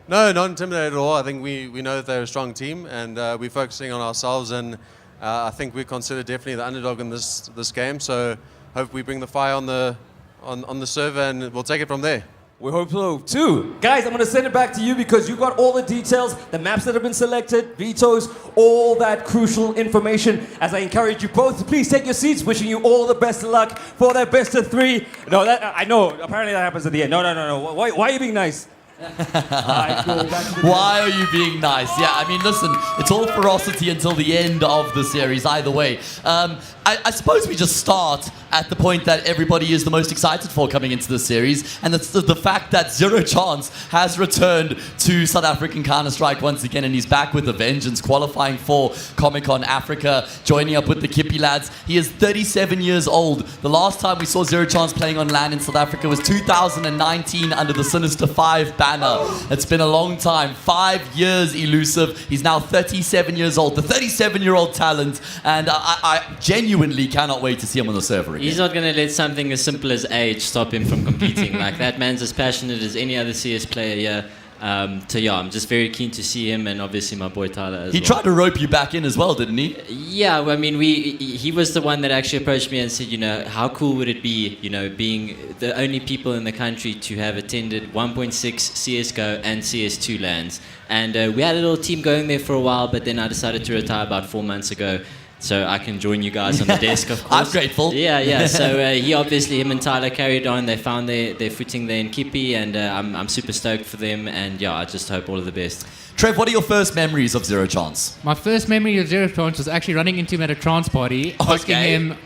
No, not intimidated at all. I think we know that they're a strong team, and we're focusing on ourselves. And I think we consider definitely the underdog in this game. So hope we bring the fire on the server, and we'll take it from there. We hope so too. Guys, I'm going to send it back to you because you got all the details, the maps that have been selected, vetoes, all that crucial information. As I encourage you both to please take your seats, wishing you all the best of luck for that best of 3. No, I know, apparently that happens at the end. No. Why are you being nice? Why are you being nice? Yeah, I mean, listen, it's all ferocity until the end of the series, either way. I suppose we just start at the point that everybody is the most excited for coming into the series, and that's the fact that Zero Chance has returned to South African Counter-Strike once again, and he's back with a vengeance, qualifying for Comic-Con Africa, joining up with the Kippy lads. He is 37 years old. The last time we saw Zero Chance playing on LAN in South Africa was 2019 under the Sinister 5 banner. It's been a long time, 5 years elusive. He's now 37 years old, the 37-year-old talent, and I genuinely cannot wait to see him on the server again. He's not going to let something as simple as age stop him from competing. Like, that man's as passionate as any other CS player here. So yeah, I'm just very keen to see him, and obviously my boy Tyler as well. He tried to rope you back in as well, didn't he? Yeah, well, I mean, he was the one that actually approached me and said, you know, how cool would it be, you know, being the only people in the country to have attended 1.6 CSGO and CS2 LANs. And we had a little team going there for a while, but then I decided to retire about 4 months ago. So I can join you guys on the desk, of course. I'm grateful. Yeah. So him and Tyler carried on. They found their footing there in Kippy, and I'm super stoked for them. And yeah, I just hope all of the best. Trev, what are your first memories of Zero Chance? My first memory of Zero Chance was actually running into him at a trance party, asking him,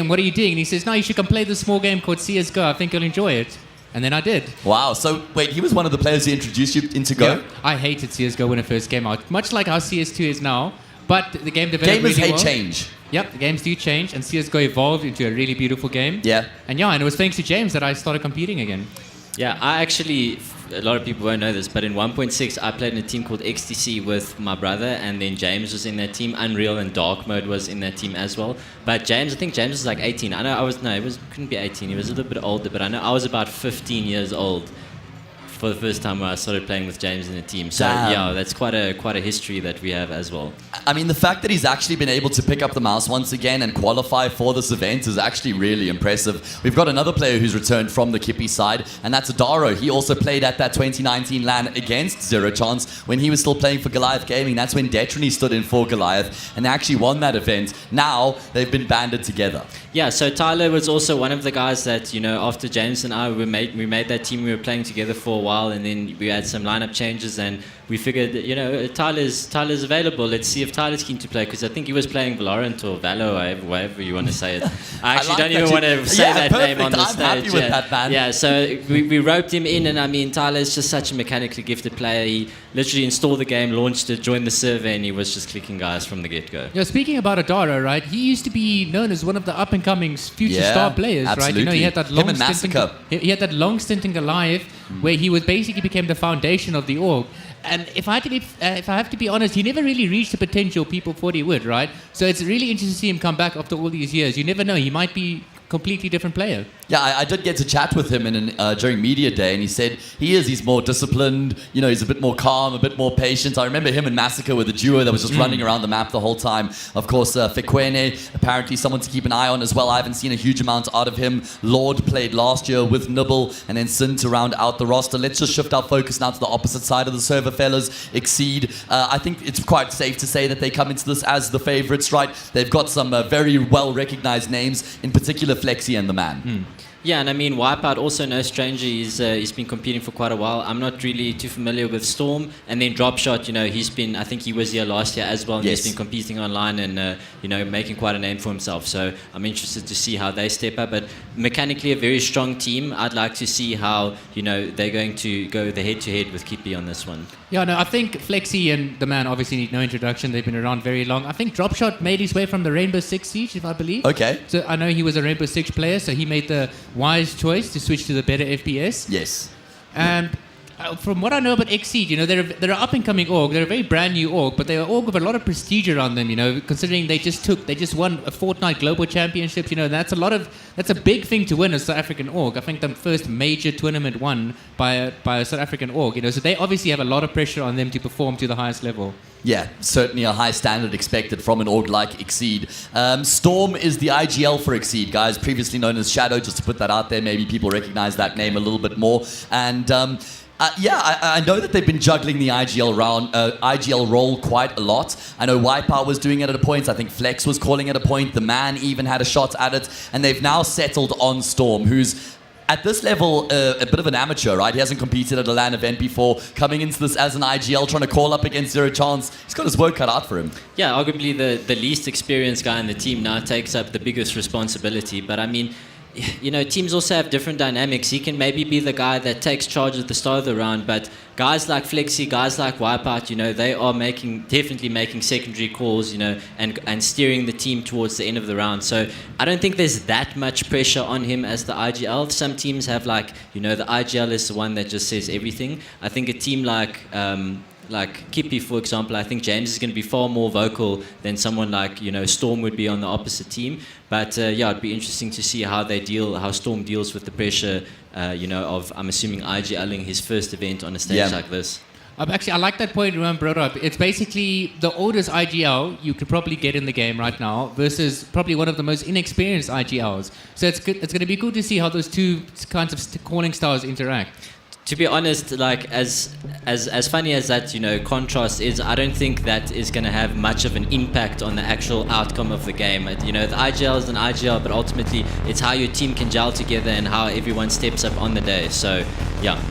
what are you doing? And he says, no, you should come play this small game called CSGO. I think you'll enjoy it. And then I did. Wow. So, wait, he was one of the players who introduced you into Go? Yeah, I hated CSGO when it first came out, much like how CS2 is now. But the game developed Gamers really hate change. Yep, the games do change, and CSGO evolved into a really beautiful game. Yeah. And it was thanks to James that I started competing again. Yeah, I actually, a lot of people won't know this, but in 1.6 I played in a team called XTC with my brother, and then James was in that team. Unreal and Dark Mode was in that team as well. But James, I think James was like 18. I know couldn't be 18. He was a little bit older, but I know I was about 15 years old for the first time where I started playing with James in the team. So yeah, that's quite a history that we have as well. I mean, the fact that he's actually been able to pick up the mouse once again and qualify for this event is actually really impressive. We've got another player who's returned from the Kippy side, and that's Adaro. He also played at that 2019 LAN against Zero Chance when he was still playing for Goliath Gaming. That's when Detrony stood in for Goliath, and they actually won that event. Now they've been banded together. Yeah, so Tyler was also one of the guys that, you know, after James and I, we made that team. We were playing together for a while, and then we had some lineup changes, and we figured, you know, Tyler's available. Let's see if Tyler's keen to play, because I think he was playing Valorant or Valo, or whatever you want to say it. I actually don't even want to say that name on the stage. I'm happy with that, man. Yeah, so we roped him in, and I mean, Tyler's just such a mechanically gifted player. He literally installed the game, launched it, joined the server, and he was just clicking guys from the get-go. Yeah, speaking about Adara, right, he used to be known as one of the up-and-coming future star players, absolutely. right? You know, he had that long stint he had that long stint in Goliath, where he basically became the foundation of the org. And if I have to be honest, he never really reached the potential people thought he would, right? So it's really interesting to see him come back after all these years. You never know, he might be a completely different player. Yeah, I did get to chat with him during media day, and he said he's more disciplined, you know, he's a bit more calm, a bit more patient. I remember him and Massacre with the duo that was just running around the map the whole time. Of course, Fekwene, apparently someone to keep an eye on as well. I haven't seen a huge amount out of him. Lord played last year with Nibble, and then Sin to round out the roster. Let's just shift our focus now to the opposite side of the server, fellas. Exceed. I think it's quite safe to say that they come into this as the favorites, right? They've got some very well-recognized names, in particular Flexi and the Man. Yeah, and I mean, Wipeout, also no stranger. He's been competing for quite a while. I'm not really too familiar with Storm. And then Dropshot, you know, I think he was here last year as well. And he's been competing online and, you know, making quite a name for himself. So I'm interested to see how they step up. But mechanically, a very strong team. I'd like to see how, you know, they're going to go the head-to-head with Kippy on this one. Yeah, no, I think Flexi and the Man obviously need no introduction. They've been around very long. I think Dropshot made his way from the Rainbow Six Siege, if I believe. Okay. So I know he was a Rainbow Six player, so he made the wise choice to switch to the better FPS. Yes. And From what I know about Exceed, they're an up-and-coming org. They're a very brand new org, but they're an org with a lot of prestige around them. Considering they just won a Fortnite Global Championships. That's a big thing to win as a South African org. I think the first major tournament won by a South African org. So they obviously have a lot of pressure on them to perform to the highest level. Yeah, certainly a high standard expected from an org like Exceed. Storm is the IGL for Exceed, guys, previously known as Shadow, just to put that out there. Maybe people recognize that name a little bit more. And I know that they've been juggling the IGL role quite a lot. I know Wipeout was doing it at a point. I think Flex was calling it a point. The Man even had a shot at it. And they've now settled on Storm, who's at this level, a bit of an amateur, right? He hasn't competed at a LAN event before. Coming into this as an IGL, trying to call up against Zero Chance, he's got his work cut out for him. Yeah, arguably the least experienced guy in the team now takes up the biggest responsibility. But I mean, teams also have different dynamics. He can maybe be the guy that takes charge at the start of the round, but guys like Flexi, guys like Wipeout, they are definitely making secondary calls, and steering the team towards the end of the round. So I don't think there's that much pressure on him as the IGL. Some teams have the IGL is the one that just says everything. I think a team like Kippy, for example, I think James is going to be far more vocal than someone like, Storm would be on the opposite team. But it'd be interesting to see how Storm deals with the pressure, of, I'm assuming, IGLing his first event on a stage like this. Actually, I like that point Ruan brought up. It's basically the oldest IGL you could probably get in the game right now versus probably one of the most inexperienced IGLs. So it's going to be cool to see how those two kinds of calling styles interact. To be honest, as funny as that, contrast is, I don't think that is going to have much of an impact on the actual outcome of the game. The IGL is an IGL, but ultimately it's how your team can gel together and how everyone steps up on the day. So, yeah.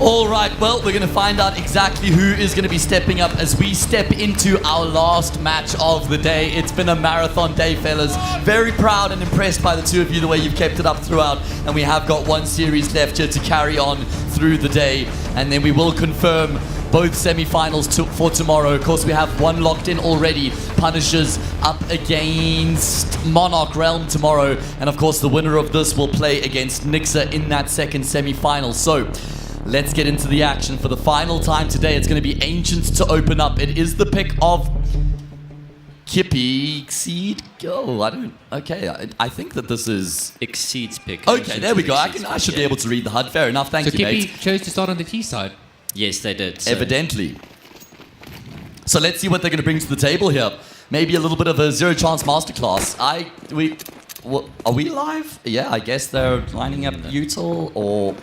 All right, well, we're going to find out exactly who is going to be stepping up as we step into our last match of the day. It's been a marathon day, fellas. Very proud and impressed by the two of you, the way you've kept it up throughout. And we have got one series left here to carry on through the day. And then we will confirm both semi-finals for tomorrow. Of course, we have one locked in already. Punishers up against Monarch Realm tomorrow. And of course, the winner of this will play against Nixa in that second semi-final. So let's get into the action for the final time today. It's going to be Ancients to open up. It is the pick of Kippy. Exceed. I think that this is Exceed's pick. Okay, there we go. I should be able to read the HUD. Fair enough. Thank you, Kippy mate. chose to start on the T side. Yes, they did. So. Evidently. So let's see what they're going to bring to the table here. Maybe a little bit of a Zero Chance masterclass. Are we live? Yeah, I guess they're lining up Util, or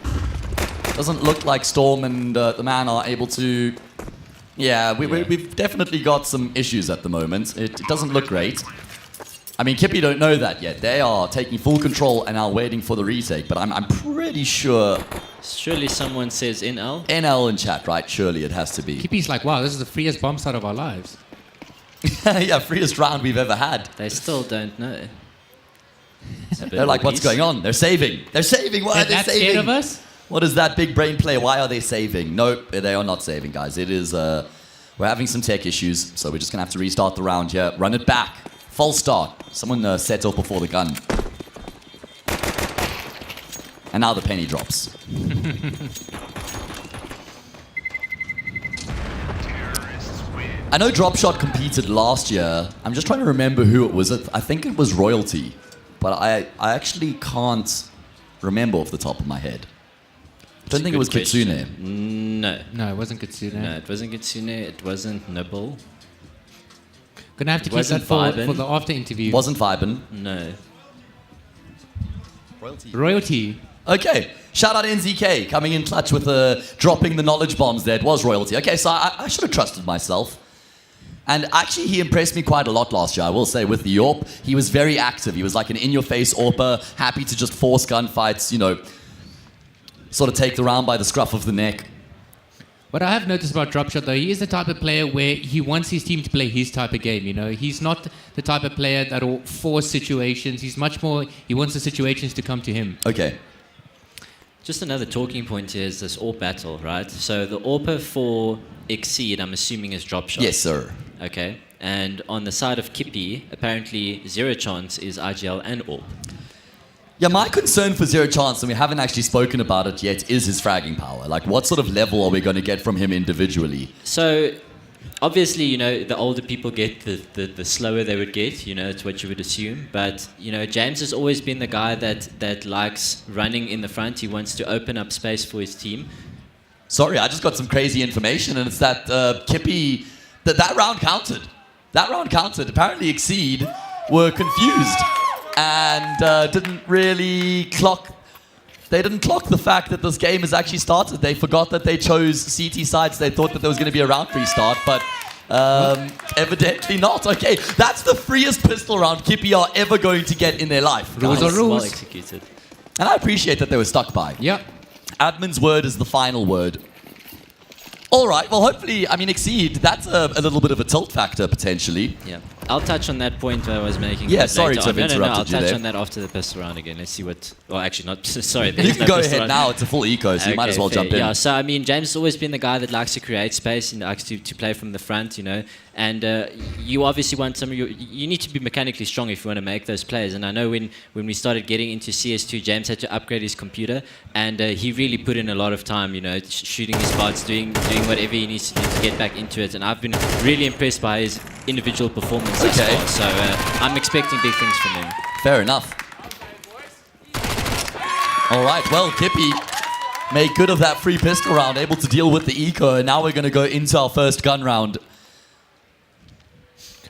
doesn't look like Storm and the Man are able to. Yeah, we've definitely got some issues at the moment. It doesn't look great. I mean, Kippy don't know that yet. They are taking full control and are waiting for the retake, but I'm pretty sure. Surely someone says NL? NL in chat, right? Surely it has to be. Kippy's like, wow, this is the freest bomb site of our lives. Yeah, freest round we've ever had. They still don't know. They're like, what's going on? They're saving. They're saving. Why are they saving? Scared of us? What is that big brain play? Why are they saving? Nope, they are not saving, guys. It is, we're having some tech issues, so we're just going to have to restart the round here. Run it back. False start. Someone set up before the gun. And now the penny drops. I know Dropshot competed last year. I'm just trying to remember who it was. I think it was Royalty. But I actually can't remember off the top of my head. I don't think it was Kitsune. No. No, it wasn't Kitsune. No, it wasn't Kitsune. It wasn't Nibble. Gonna have to keep that for the after interview. Wasn't Viben. No. Royalty. Okay. Shout out NZK coming in clutch with dropping the knowledge bombs there. It was Royalty. Okay, so I should have trusted myself. And actually, he impressed me quite a lot last year, I will say, with the AWP. He was very active. He was like an in-your-face AWPer, happy to just force gunfights, sort of take the round by the scruff of the neck. What I have noticed about Dropshot, though, he is the type of player where he wants his team to play his type of game, He's not the type of player that will force situations. He's much more, he wants the situations to come to him. Okay. Just another talking point here is this AWP battle, right? So the AWPer for Exceed, I'm assuming, is Dropshot. Yes, sir. Okay. And on the side of Kippy, apparently Zero Chance is IGL and AWP. Yeah, my concern for Zero Chance, and we haven't actually spoken about it yet, is his fragging power. Like, what sort of level are we going to get from him individually? So, obviously, you know, the older people get, the slower they would get. You know, it's what you would assume. But, you know, James has always been the guy that likes running in the front. He wants to open up space for his team. Sorry, I just got some crazy information, and it's that Kippy, that round counted. That round counted. Apparently, Exceed were confused and didn't really clock. They didn't clock the fact that this game has actually started. They forgot that they chose CT sides. They thought that there was going to be a round restart, but evidently not. Okay, that's the freest pistol round Kippy are ever going to get in their life. Rules are rules. Well executed. And I appreciate that they were stuck by. Yeah. Admin's word is the final word. All right, well, hopefully, I mean, Exceed, that's a little bit of a tilt factor, potentially. Yeah. I'll touch on that point I was making. Yeah, sorry to have No, interrupted I'll you touch there. on that after the pistol round again. Let's see what... Well, actually, not... Sorry. You can go ahead now. It's a full eco, so you might as well jump in. Yeah, so, I mean, James has always been the guy that likes to create space and likes to play from the front, you know. And you obviously want some of your... You need to be mechanically strong if you want to make those plays. And I know when we started getting into CS2, James had to upgrade his computer. And he really put in a lot of time, you know, shooting his spots, doing whatever he needs to do to get back into it. And I've been really impressed by his individual performance thus far. So I'm expecting big things from him. Fair enough. All right, well, Kippy made good of that free pistol round, able to deal with the eco, and now we're going to go into our first gun round.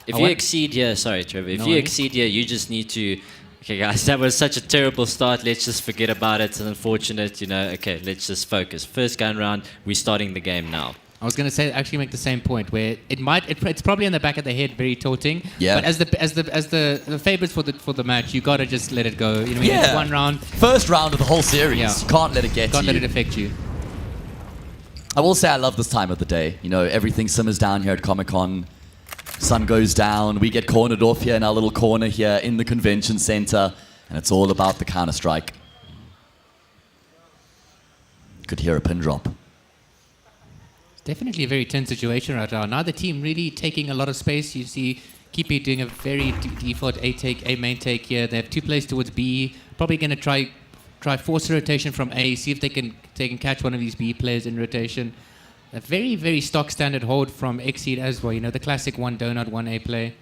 If you exceed here, sorry, Trevor, if you exceed here, you just need to... Okay, guys, that was such a terrible start. Let's just forget about it. It's unfortunate, you know. Okay, let's just focus. First gun round, we're starting the game now. I was going to say, actually make the same point, where it's probably in the back of the head, very tilting. Yeah. But as the favorites for the match, you got to just let it go. You know, Yeah. it's one round. First round of the whole series. Yeah. You can't let it get to Can't you. let it affect you. I will say I love this time of the day. You know, everything simmers down here at Comic-Con. Sun goes down. We get cornered off here in our little corner here in the convention center. And it's all about the Counter-Strike. Could hear a pin drop. Definitely a very tense situation right now. Neither team really taking a lot of space. You see Kippy doing a very default A main take here. They have two plays towards B. Probably going to try force a rotation from A, see if they can catch one of these B players in rotation. A very, very stock standard hold from Exceed as well. You know, the classic one donut, one A play.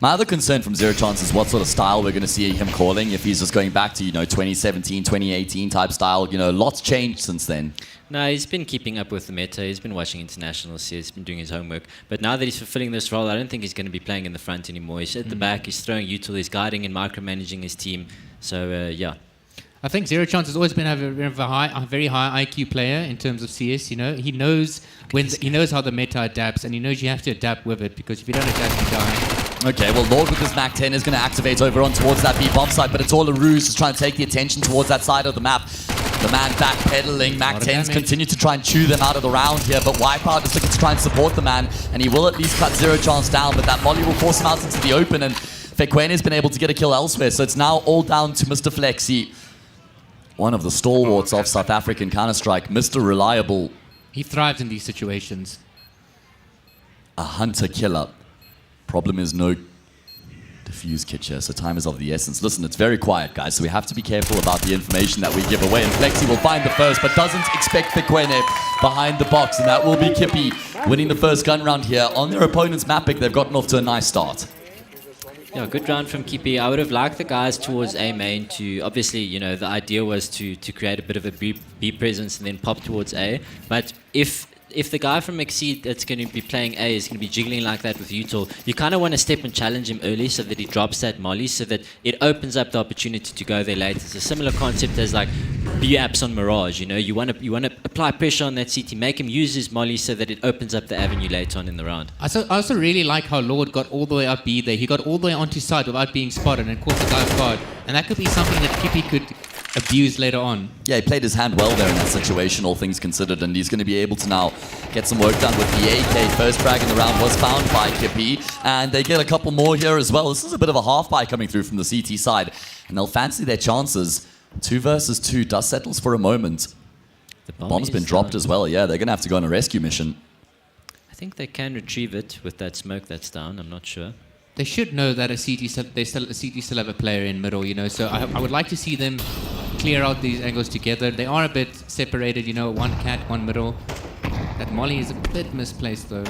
My other concern from Zero Chance is what sort of style we're going to see him calling. If he's just going back to, 2017, 2018 type style. Lots changed since then. No, he's been keeping up with the meta. He's been watching international series. He's been doing his homework. But now that he's fulfilling this role, I don't think he's going to be playing in the front anymore. He's at the back. He's throwing util. He's guiding and micromanaging his team. So, yeah. I think Zero Chance has always been a very high IQ player in terms of CS. You know, he knows how the meta adapts, and he knows you have to adapt with it, because if you don't adapt, you die. Okay, well, Lord with his Mac 10 is going to activate over on towards that B bomb site, but it's all a ruse to try and take the attention towards that side of the map. The man backpedaling. Mac 10s continue to try and chew them out of the round here, but Wipeout is looking to try and support the man, and he will at least cut Zero Chance down, but that molly will force him out into the open, and Fekwene has been able to get a kill elsewhere, so it's now all down to Mr. Flexi. One of the stalwarts of South African Counter-Strike, Mr. Reliable. He thrives in these situations. A hunter-killer. Problem is no diffuse kit here, so time is of the essence. Listen, it's very quiet, guys, so we have to be careful about the information that we give away. And Flexi will find the first, but doesn't expect Fekwene behind the box, and that will be Kippy winning the first gun round here. On their opponent's map pick, they've gotten off to a nice start. Yeah, good round from Kippy. I would have liked the guys towards A main to, obviously, the idea was to create a bit of a B presence and then pop towards A. But if the guy from Exceed that's going to be playing A is going to be jiggling like that with util, you kind of want to step and challenge him early so that he drops that molly, so that it opens up the opportunity to go there later. It's a similar concept as like B-apps on Mirage. You want to apply pressure on that CT, make him use his molly so that it opens up the avenue later on in the round. I also really like how Lord got all the way up B there. He got all the way onto side without being spotted and caught the guy off guard. And that could be something that Kippy could abuse later on. Yeah, he played his hand well there in that situation, all things considered, and he's going to be able to now get some work done with the AK. First frag in the round was found by Kippy, and they get a couple more here as well. This is a bit of a half buy coming through from the CT side, and they'll fancy their chances. 2 versus 2, dust settles for a moment. The bomb's been dropped as well. Yeah, they're going to have to go on a rescue mission. I think they can retrieve it with that smoke that's down. I'm not sure. they should know that a CT still have a player in middle, you know. So I would like to see them clear out these angles together. They are a bit separated, you know, one cat, one middle. That molly is a bit misplaced though.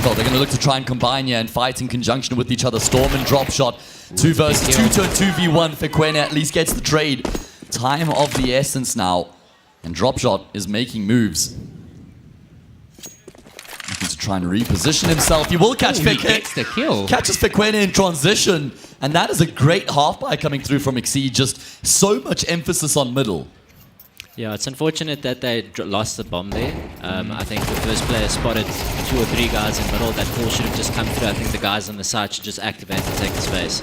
Well, they're going to look to try and combine here and fight in conjunction with each other. Storm and drop shot. 2 versus 2 to a 2v1. Fekwene at least gets the trade. Time of the essence now. And drop shot is making moves. Looking to try and reposition himself. He will catch He gets the kill. Catches Fekwene in transition. And that is a great half buy coming through from Exceed. Just so much emphasis on middle. Yeah, it's unfortunate that they lost the bomb there. I think the first player spotted 2 or 3 guys in middle. That call should have just come through. I think the guys on the side should just activate and take the space.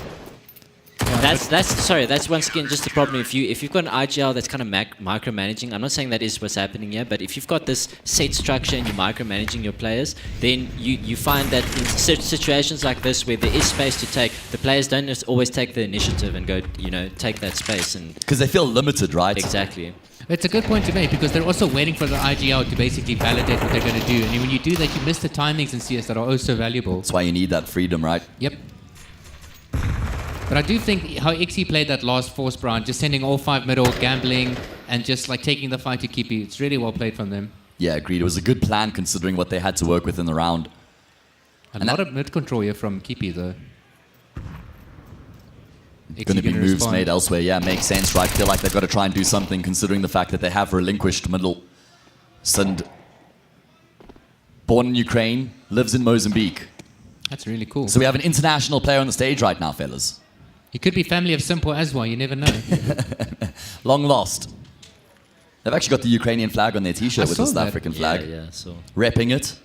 That's once again just the problem. If you've got an IGL that's kind of micromanaging, I'm not saying that is what's happening here, but if you've got this set structure and you're micromanaging your players, then you find that in situations like this where there is space to take, the players don't just always take the initiative and go, you know, take that space. And because they feel limited, right? Exactly. It's a good point to make because they're also waiting for the IGL to basically validate what they're going to do. And when you do that, you miss the timings in CS that are oh so valuable. That's why you need that freedom, right? Yep. But I do think how XE played that last force round, just sending all 5 middle, gambling, and just like taking the fight to Kippy. It's really well played from them. Yeah, agreed. It was a good plan considering what they had to work with in the round. A lot of mid control here from Kippy though. Going to be moves made elsewhere. Yeah, makes sense, right? Feel like they've got to try and do something considering the fact that they have relinquished middle. Sind, born in Ukraine, lives in Mozambique. That's really cool. So we have an international player on the stage right now, fellas. He could be family of Simple as well, you never know. Long lost. They've actually got the Ukrainian flag on their t-shirt with the South African flag. Yeah, so. Repping it.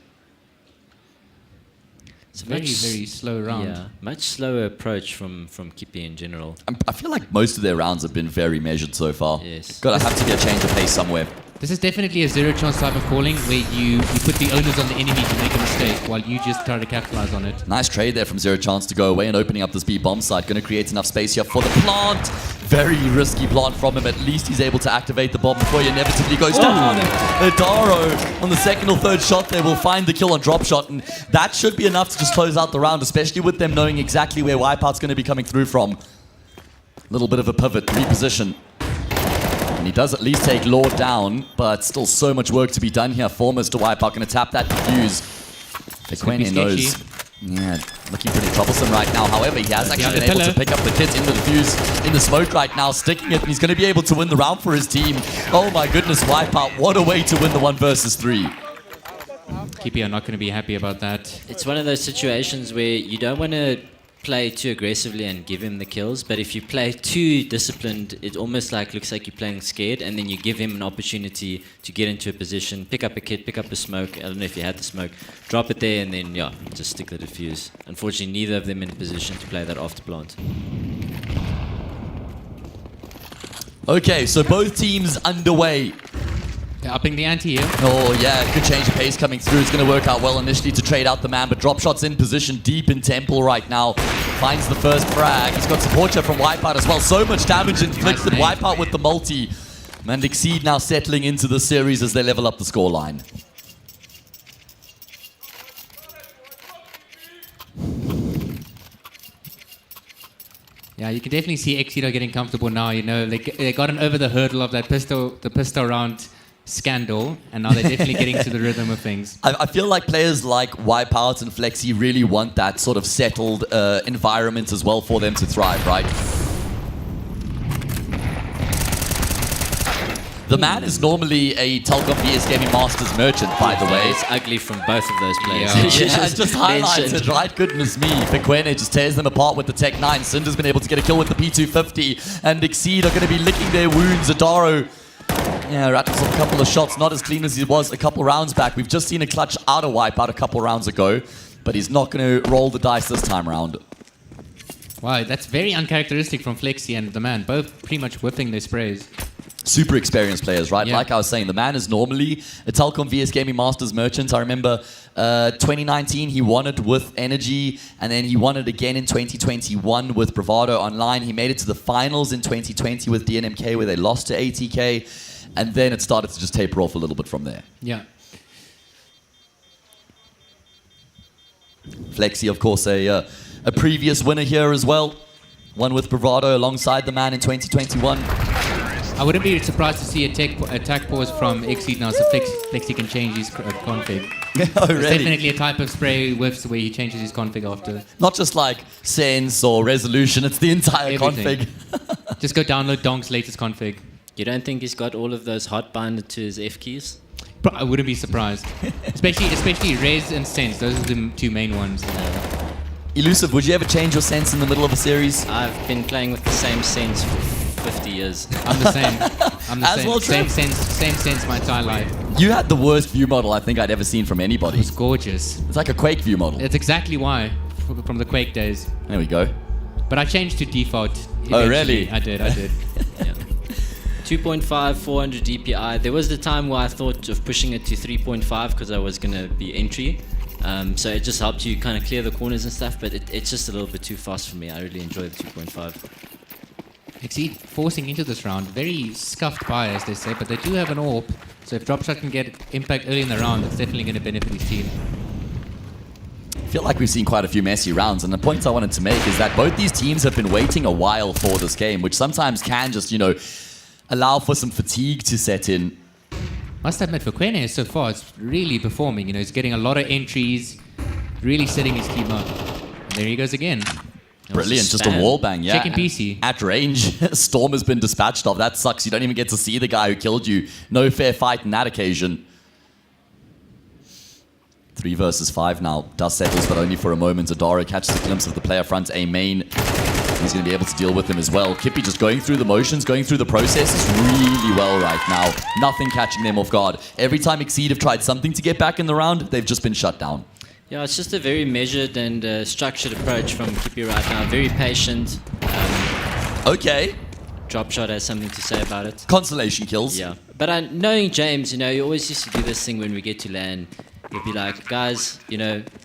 It's a very slow round. Yeah, much slower approach from Kippy in general. I feel like most of their rounds have been very measured so far. Yes. Gotta have to be a change of pace somewhere. This is definitely a zero chance type of calling where you put the onus on the enemy to make a mistake while you just try to capitalize on it. Nice trade there from Zero Chance to go away and opening up this B bomb site. Going to create enough space here for the plant. Very risky plant from him. At least he's able to activate the bomb before he inevitably goes down. Adaro on the second or third shot there will find the kill on drop shot. And that should be enough to just close out the round, especially with them knowing exactly where Wipeout's going to be coming through from. Little bit of a pivot, reposition. And he does at least take Lord down, but still so much work to be done here for Mr. Wipeout. Going to tap that defuse. Fekwene knows. Yeah, looking pretty troublesome right now. However, he has actually been able to pick up the kit in the defuse, in the smoke right now, sticking it, and he's going to be able to win the round for his team. Oh my goodness, Wipeout, what a way to win the 1 versus 3. Kippy are not going to be happy about that. It's one of those situations where you don't want to play too aggressively and give him the kills, but if you play too disciplined, it almost looks like you're playing scared, and then you give him an opportunity to get into a position, pick up a kit, pick up a smoke. I don't know if you had the smoke, drop it there, and then just stick the defuse. Unfortunately, neither of them in a position to play that after plant. Okay, so both teams underway. Yeah, upping the ante here. Oh yeah, good change of pace coming through. It's going to work out well initially to trade out the man, but drop shot's in position deep in Temple right now. Finds the first frag. He's got support here from Wipeout as well. So much damage inflicted. Wipeout with the multi. And Exceed now settling into the series as they level up the scoreline. Yeah, you can definitely see Exeter getting comfortable now. You know, they gotten over the hurdle of that the pistol round scandal, and now they're definitely getting to the rhythm of things. I feel like players like Wipeout and Flexi really want that sort of settled environment as well for them to thrive, right? The man is normally a Telkom VS Gaming Masters merchant, by the way. It's ugly from both of those players. Yeah, just highlights it, right? Goodness me. Fekwene just tears them apart with the Tech 9. Cinder's been able to get a kill with the P250, and Exceed are going to be licking their wounds. Adaro, rattles off a couple of shots, not as clean as he was a couple rounds back. We've just seen a clutch out of Wipeout a couple rounds ago, but he's not going to roll the dice this time round. Wow, that's very uncharacteristic from Flexi and the man, both pretty much whipping their sprays. Super experienced players, right? Yeah. Like I was saying, the man is normally a Telkom VS Gaming Masters merchant. I remember 2019, he won it with Energy, and then he won it again in 2021 with Bravado Online. He made it to the finals in 2020 with DNMK, where they lost to ATK, and then it started to just taper off a little bit from there. Yeah. Flexi, of course, a a previous winner here as well. One with bravado alongside the man in 2021. I wouldn't be surprised to see attack pause from Exceed now, so Flexi can change his config. Oh, There's really? definitely a type of spray whiffs where he changes his config after. Not just like sense or resolution, it's the entire Everything. config. Just go download Donk's latest config. You don't think he's got all of those hot binded to his F keys? I wouldn't be surprised. especially Res and Sense, those are the two main ones. Elusive, would you ever change your sense in the middle of a series? I've been playing with the same sense for 50 years. I'm the same. I'm the As same. well, same Trev? sense my entire life. You had the worst view model I think I'd ever seen from anybody. It's gorgeous. It's like a Quake view model. That's exactly why, from the Quake days. There we go. But I changed to default. Oh, eventually. really? I did. Yeah. 2.5, 400 DPI. There was the time where I thought of pushing it to 3.5 because I was going to be entry. So it just helped you kind of clear the corners and stuff, but it's just a little bit too fast for me. I really enjoy the 2.5. Exceed forcing into this round. Very scuffed by, as they say, but they do have an AWP. So if Dropshot can get impact early in the round, it's definitely going to benefit his team. I feel like we've seen quite a few messy rounds, and the point I wanted to make is that both these teams have been waiting a while for this game, which sometimes can just, allow for some fatigue to set in. Must admit, for Quene so far, it's really performing. He's getting a lot of entries, really setting his team up. And there he goes again. Brilliant, just a wall bang, yeah. Checking PC. At range, Storm has been dispatched of. That sucks. You don't even get to see the guy who killed you. No fair fight in that occasion. 3 versus 5 now. Dust settles, but only for a moment. Adara catches a glimpse of the player front A main. He's going to be able to deal with him as well. Kippy just going through the motions, going through the processes really well right now. Nothing catching them off guard. Every time Exceed have tried something to get back in the round, they've just been shut down. Yeah, it's just a very measured and structured approach from Kippy right now. Very patient. Okay. Dropshot has something to say about it. Consolation kills. Yeah. But knowing James, he always used to do this thing when we get to LAN. He'd be like, guys,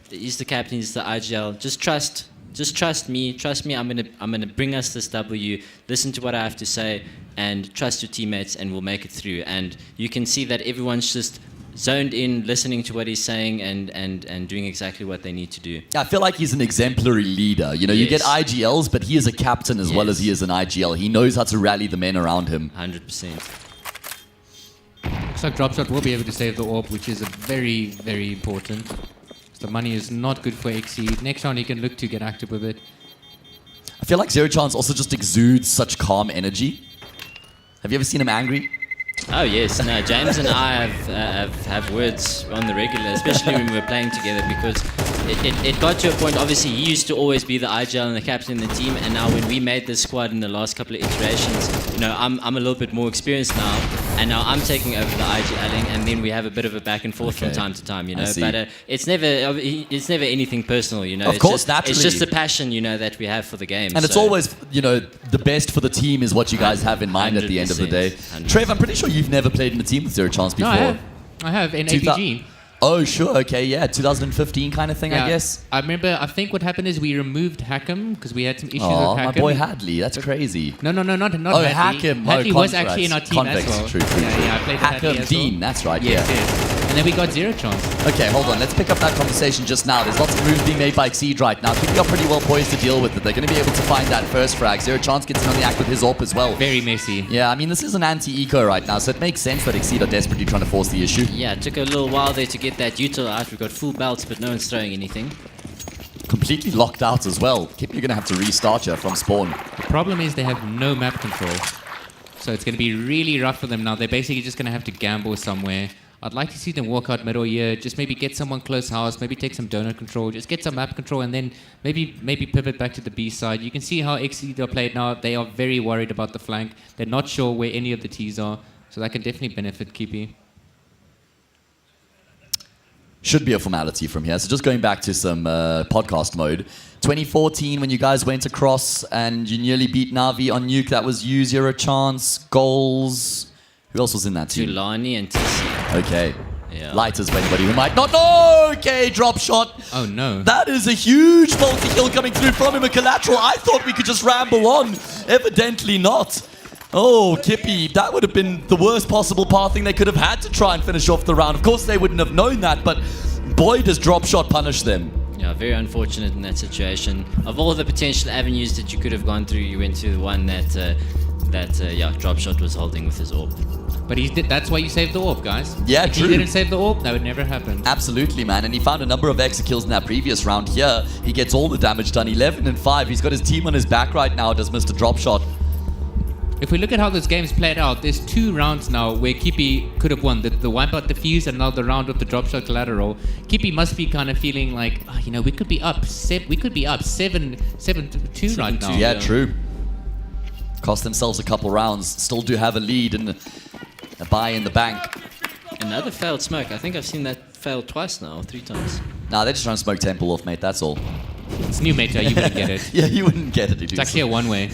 he's the captain, he's the IGL. Just trust me. Trust me. I'm gonna bring us this W. Listen to what I have to say, and trust your teammates, and we'll make it through. And you can see that everyone's just zoned in, listening to what he's saying, and doing exactly what they need to do. I feel like he's an exemplary leader. You get IGLs, but he is a captain as well as he is an IGL. He knows how to rally the men around him. 100%. Looks like Dropshot will be able to save the AWP, which is very, very important. The money is not good for Exceed. Next round, he can look to get active with it. I feel like Zero Chance also just exudes such calm energy. Have you ever seen him angry? Oh yes, no. James and I have words on the regular, especially when we were playing together, because it got to a point. Obviously, he used to always be the IGL and the captain of the team, and now when we made this squad in the last couple of iterations, I'm a little bit more experienced now, and now I'm taking over the IGLing, and then we have a bit of a back and forth from time to time, But it's never anything personal, Of course, naturally. It's just the passion, that we have for the game. And it's always, the best for the team is what you guys have in mind at the end of the day. 100%. Trev, I'm pretty sure you've never played in a team with Zero Chance before. No, I have in APG. Oh, sure. Okay, yeah. 2015 kind of thing, I guess. I remember, I think what happened is we removed Hackham because we had some issues Oh, with Hackham. my boy Hadley. That's crazy. No, not Oh, Hadley. Hackham. Hadley was actually in our team Convex. as well. True. Yeah, I played with Hadley Hackham as well. Dean. That's right, Yes, yeah. yes. And then we got Zero Chance. Okay, hold on. Let's pick up that conversation just now. There's lots of moves being made by Exceed right now. I think they are pretty well poised to deal with it. They're going to be able to find that first frag. Zero Chance gets in on the act with his AWP as well. Very messy. Yeah, I mean, this is an anti-eco right now, so it makes sense that Exceed are desperately trying to force the issue. Yeah, it took a little while there to get that util out. We've got full belts, but no one's throwing anything. Completely locked out as well. Kip, you're going to have to restart here from spawn. The problem is they have no map control. So it's going to be really rough for them now. They're basically just going to have to gamble somewhere. I'd like to see them walk out middle here, just maybe get someone close house, maybe take some donut control, just get some map control, and then maybe pivot back to the B side. You can see how Exceed are played now. They are very worried about the flank. They're not sure where any of the T's are, so that can definitely benefit Kippy. Should be a formality from here. So just going back to some podcast mode. 2014, when you guys went across and you nearly beat Navi on Nuke, that was you, Zero Chance, Goals. Who else was in that team? Tulani and TC. Okay. Yeah. Lighters for anybody who might not know. Okay, drop shot. Oh no. That is a huge multi-kill coming through from him, a collateral. I thought we could just ramble on. Evidently not. Oh, Kippy, that would have been the worst possible pathing they could have had to try and finish off the round. Of course, they wouldn't have known that, but boy, does drop shot punish them. Yeah, very unfortunate in that situation. Of all the potential avenues that you could have gone through, you went to the one that drop shot was holding with his AWP. But that's why you saved the AWP, guys. Yeah, if true. he didn't save the AWP, that would never happen. Absolutely, man. And he found a number of extra kills in that previous round. Here, he gets all the damage done. 11 and 5. He's got his team on his back right now, does Mr. Dropshot. If we look at how this game's played out, there's 2 rounds now where Kippy could have won. The wipeout defuse and now the round with the dropshot collateral. Kippy must be kind of feeling like, we could be up 7-2 right now. Yeah, true. Cost themselves a couple rounds. Still do have a lead and a buy in the bank. Another failed smoke. I think I've seen that fail twice now, 3 times. Nah, they're just trying to smoke Temple off, mate. That's all. It's new meta. You wouldn't get it. Yeah, you wouldn't get it. It's actually a one-way.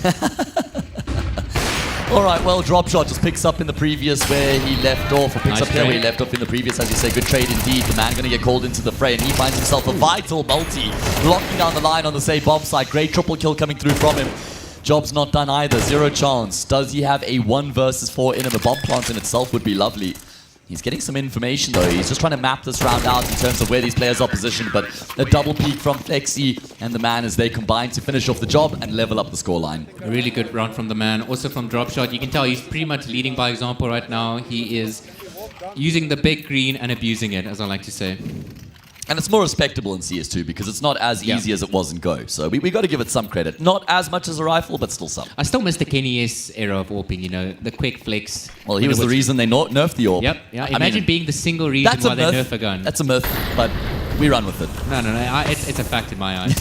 All right, well, Dropshot just picks up in the previous where he left off, or picks Nice up here where he trade. left off in the previous, as you say. Good trade indeed. The man going to get called into the fray, and he finds himself a vital multi, locking down the line on the safe bomb side. Great triple kill coming through from him. Job's not done either. 0 chance. Does he have a 1 versus 4 in him? A bomb plant in itself would be lovely. He's getting some information though. He's just trying to map this round out in terms of where these players are positioned, but a double peek from Flexi and the man as they combine to finish off the job and level up the scoreline. A really good round from the man. Also from Dropshot, you can tell he's pretty much leading by example right now. He is using the big green and abusing it, as I like to say. And it's more respectable in CS2 because it's not as easy as it was in Go. So we got to give it some credit. Not as much as a rifle, but still some. I still miss the Kenny S era of AWPing, the quick flicks. Well, he was the reason they nerfed the AWP. Yep. Yeah. Imagine being the single reason why they nerf a gun. That's a myth, but we run with it. No. It's a fact in my eyes.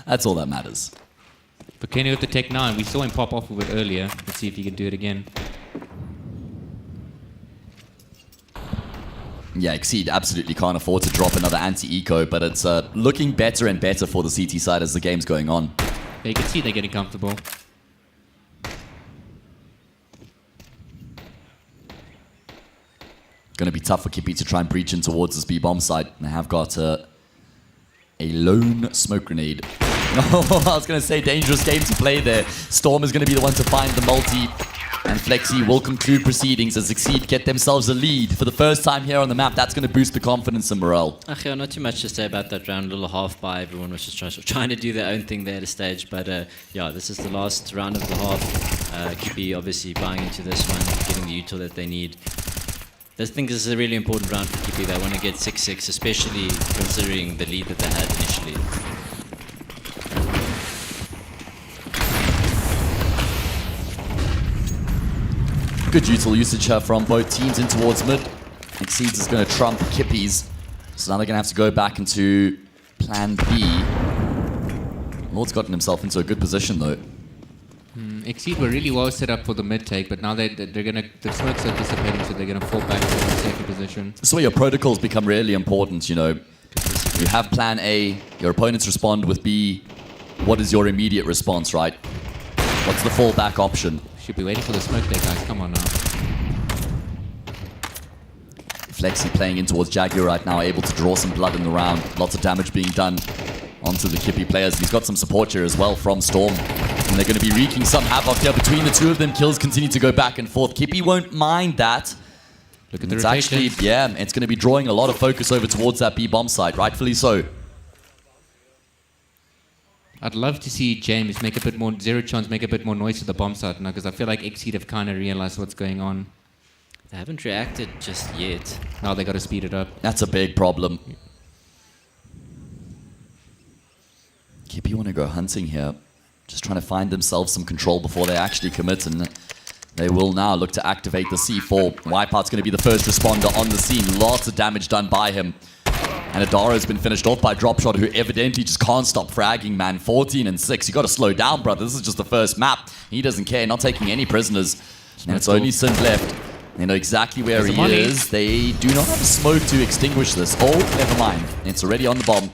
That's all that matters. But Kenny with the Tech 9, we saw him pop off with it earlier. Let's see if he can do it again. Yeah, Exceed absolutely can't afford to drop another anti-eco, but it's looking better and better for the CT side as the game's going on. Yeah, you can see they're getting comfortable. Going to be tough for Kippy to try and breach in towards this B-bomb site. They have got a lone smoke grenade. I was going to say dangerous game to play there. Storm is going to be the one to find the multi. And Flexi will conclude proceedings as Exceed get themselves a lead for the first time here on the map. That's going to boost the confidence and morale. Yeah, not too much to say about that round. A little half by. Everyone was just trying to do their own thing there at a stage. But yeah, this is the last round of the half. Kippy obviously buying into this one, getting the util that they need. I think this is a really important round for Kippy. They want to get 6-6, especially considering the lead that they had initially. Good util usage here from both teams in towards mid. Exceeds is going to trump Kippy's. So now they're going to have to go back into plan B. Lord's gotten himself into a good position though. Exceed were really well set up for the mid take, but now they're gonna, the smokes are dissipating, so they're gonna fall back to the second position. This is where your protocols become really important, you know. You have plan A, your opponents respond with B. What is your immediate response, right? What's the fallback option? Should be waiting for the smoke there, guys. Come on now. Flexi playing in towards Jaguar right now, able to draw some blood in the round. Lots of damage being done onto the Kippy players. He's got some support here as well from Storm. And they're going to be wreaking some havoc here between the two of them. Kills continue to go back and forth. Kippy won't mind that. Look at the it's rotation. actually, yeah, it's going to be drawing a lot of focus over towards that B-bomb site, rightfully so. I'd love to see James make a bit more, Zero Chance make a bit more noise to the bomb site now, because I feel like Exceed have kind of realized what's going on. They haven't reacted just yet. Now they got to speed it up. That's a big problem. Kippy want to go hunting here. Just trying to find themselves some control before they actually commit, and they will now look to activate the C4. Wipeout's going to be the first responder on the scene. Lots of damage done by him. And Adara has been finished off by Dropshot, who evidently just can't stop fragging, man. 14 and 6. You got to slow down, brother. This is just the first map. He doesn't care. Not taking any prisoners. And it's only Sin left. They know exactly where he is. They do not have a smoke to extinguish this. Oh, never mind. It's already on the bomb.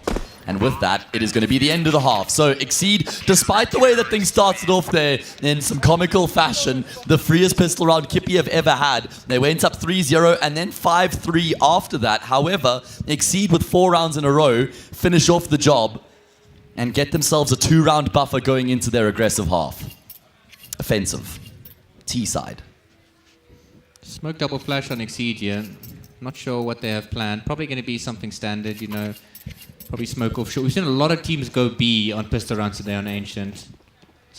And with that, it is going to be the end of the half. So Exceed, despite the way that things started off there in some comical fashion, the freest pistol round Kippy have ever had. They went up 3-0 and then 5-3 after that. However, Exceed with 4 rounds in a row finish off the job and get themselves a 2-round buffer going into their aggressive half. Offensive. T side. Smoke double flash on Exceed here. Not sure what they have planned. Probably going to be something standard, you know. Probably smoke off short. We've seen a lot of teams go B on pistol rounds today on Ancient. So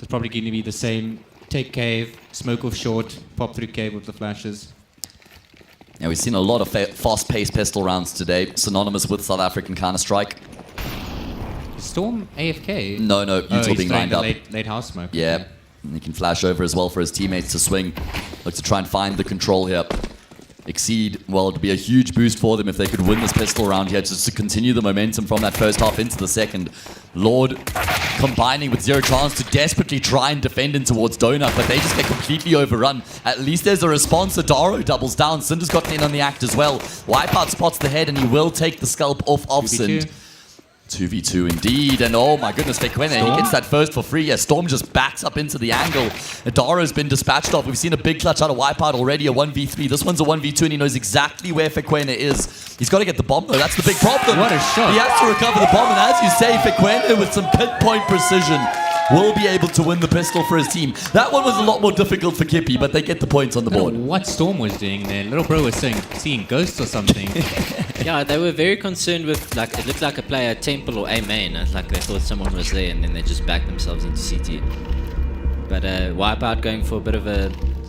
it's probably going to be the same. Take cave, smoke off short, pop through cave with the flashes. Yeah, we've seen a lot of fast-paced pistol rounds today, synonymous with South African Counter-Strike. Storm AFK? No, Util being lined up. Late house smoke. Yeah, and he can flash over as well for his teammates to swing. Look to try and find the control here. Exceed, well, it'd be a huge boost for them if they could win this pistol round here, just to continue the momentum from that first half into the second. Lord combining with Zero Chance to desperately try and defend in towards Donut, but they just get completely overrun. At least there's a response. Adaro doubles down. Cinder's gotten in on the act as well. Wipeout spots the head, and he will take the scalp off Sind. 2v2 indeed, and oh my goodness, Fekwene, he gets that first for free. Yeah, Storm just backs up into the angle. Adaro's been dispatched off. We've seen a big clutch out of Wipeout already, a 1v3. This one's a 1v2, and he knows exactly where Fekwene is. He's got to get the bomb, though. That's the big problem. What a shot. He has to recover the bomb, and as you say, Fekwene with some pinpoint precision will be able to win the pistol for his team. That one was a lot more difficult for Kippy, but they get the points on the board. What Storm was doing there. Little bro was seeing ghosts or something. Yeah, they were very concerned with, like, it looked like a player Temple or A main. Like they thought someone was there, and then they just backed themselves into CT. But Wipeout going for a bit of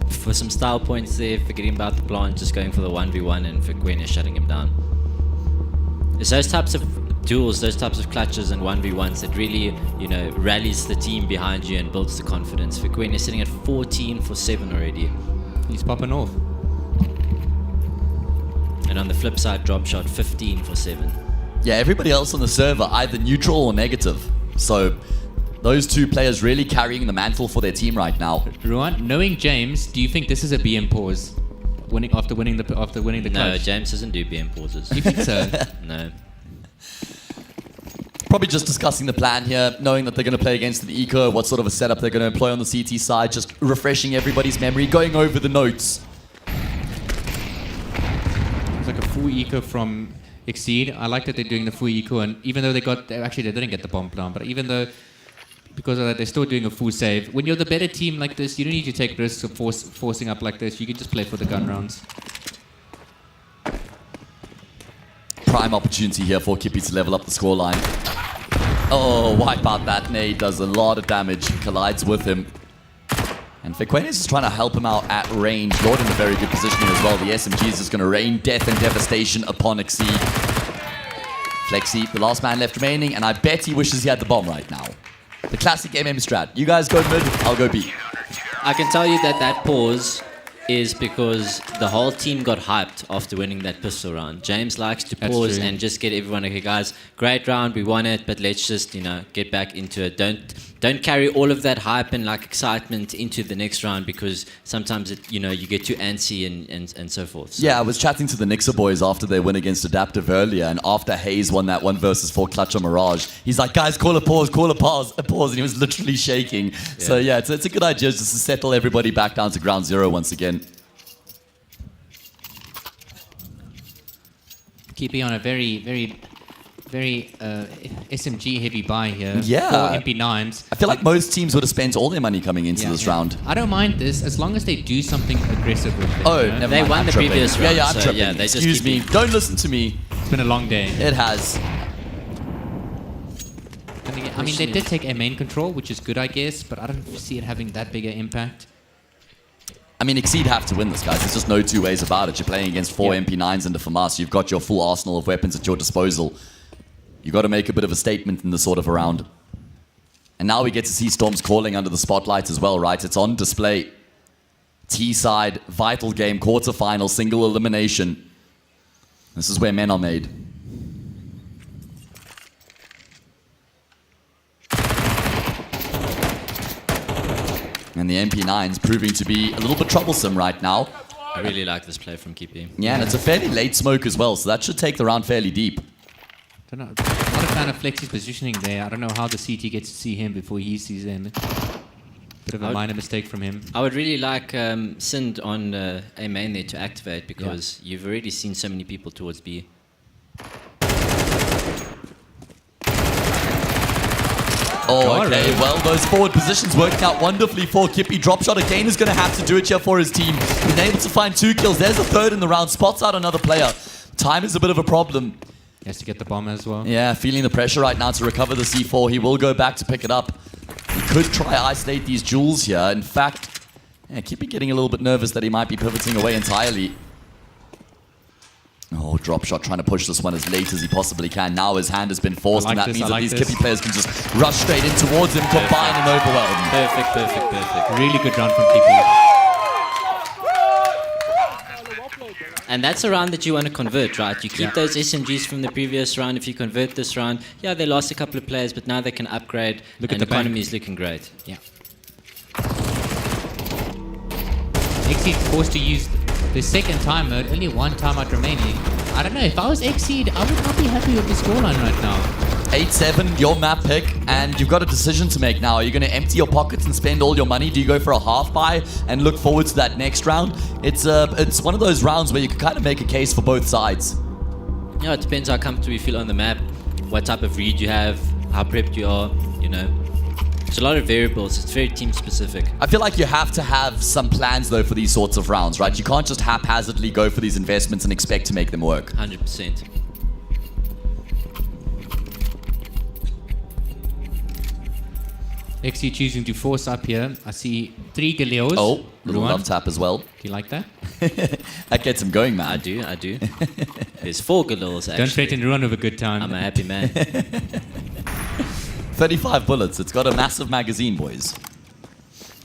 for some style points there, forgetting about the plant, just going for the 1v1, and Fekwene shutting him down. It's those types of duels, those types of clutches and 1v1s that really, rallies the team behind you and builds the confidence. Fekwene is sitting at 14 for 7 already. He's popping off. And on the flip side, drop shot 15 for 7. Yeah, everybody else on the server either neutral or negative. So those two players really carrying the mantle for their team right now. Ruan, knowing James, do you think this is a BM pause? After winning the clutch? No, James doesn't do BM pauses. You think so? No. Probably just discussing the plan here, knowing that they're going to play against an eco, what sort of a setup they're going to employ on the CT side, just refreshing everybody's memory, going over the notes. It's like a full eco from Exceed. I like that they're doing the full eco, and even though they didn't get the bomb down, but because of that, they're still doing a full save. When you're the better team like this, you don't need to take risks of forcing up like this. You can just play for the gun rounds. Prime opportunity here for Kippy to level up the scoreline. Oh, Wipeout that nade does a lot of damage, collides with him. And Fekwene is just trying to help him out at range. Lord in a very good positioning as well. The SMG is just going to rain death and devastation upon Exceed. Flexi, the last man left remaining, and I bet he wishes he had the bomb right now. The classic MM strat. You guys go mid, I'll go B. I can tell you that pause is because the whole team got hyped after winning that pistol round. James likes to pause and just get everyone, okay guys, great round, we won it, but let's just, get back into it. Don't carry all of that hype and excitement into the next round, because sometimes you get too antsy and so forth. So. Yeah, I was chatting to the Nixer boys after their win against Adaptive earlier, and after Hayes won that 1v4 clutch on Mirage, he's like, guys, call a pause, and he was literally shaking. Yeah. So yeah, it's a good idea just to settle everybody back down to ground zero once again. Keeping on a very, very, very SMG heavy buy here. Yeah. 4 MP9s. I feel like most teams would have spent all their money coming into this round. I don't mind this as long as they do something aggressive with it. Oh, never they mind. won the previous round. Yeah, I'm so tripping. Yeah, they Excuse me. Don't listen to me. It's been a long day. It has. I mean, they did take a main control, which is good, I guess, but I don't see it having that big an impact. I mean, Exceed have to win this, guys. There's just no two ways about it. You're playing against 4 MP9s and a FAMAS. You've got your full arsenal of weapons at your disposal. You've got to make a bit of a statement in this sort of a round. And now we get to see Storm's calling under the spotlight as well, right? It's on display. T-side, vital game, quarterfinal, single elimination. This is where men are made. And the MP9's proving to be a little bit troublesome right now. I really like this play from Kippy. Yeah, and it's a fairly late smoke as well, so that should take the round fairly deep. Don't know. I'm not a fan of Flexi's positioning there. I don't know how the CT gets to see him before he sees him. Bit of a minor mistake from him. I would really like Sind on A main there to activate, because you've already seen so many people towards B. Oh, okay. Well, those forward positions working out wonderfully for Kippy. Drop shot again is going to have to do it here for his team. Been able to find 2 kills. There's a third in the round. Spots out another player. Time is a bit of a problem. He has to get the bomb as well. Yeah, feeling the pressure right now to recover the C4. He will go back to pick it up. He could try isolate these jewels here. In fact, Kippy getting a little bit nervous that he might be pivoting away entirely. Oh, drop shot trying to push this one as late as he possibly can. Now his hand has been forced, and that means that these Kippy players can just rush straight in towards him, combine and overwhelm. Perfect. Really good round from Kippy. And that's a round that you want to convert, right? You keep those SMGs from the previous round. If you convert this round, yeah, they lost a couple of players, but now they can upgrade. Look at and the economy is looking great. Yeah. Exceed forced to use the second time mode, only one timeout remaining. I don't know, if I was Exceed, I would not be happy with the scoreline right now. 8-7, your map pick, and you've got a decision to make now. Are you going to empty your pockets and spend all your money? Do you go for a half buy and look forward to that next round? It's one of those rounds where you can kind of make a case for both sides. Yeah, it depends how comfortable you feel on the map, what type of read you have, how prepped you are, you know. It's a lot of variables. It's very team specific. I feel like you have to have some plans though for these sorts of rounds, right? You can't just haphazardly go for these investments and expect to make them work. 100%. XC choosing to force up here. I see 3 Galeos. Oh, little love tap as well. Do you like that? That gets him going, man. I do. There's 4 Galeos actually. Don't threaten Ruan with a good time. I'm a happy man. 35 bullets. It's got a massive magazine, boys.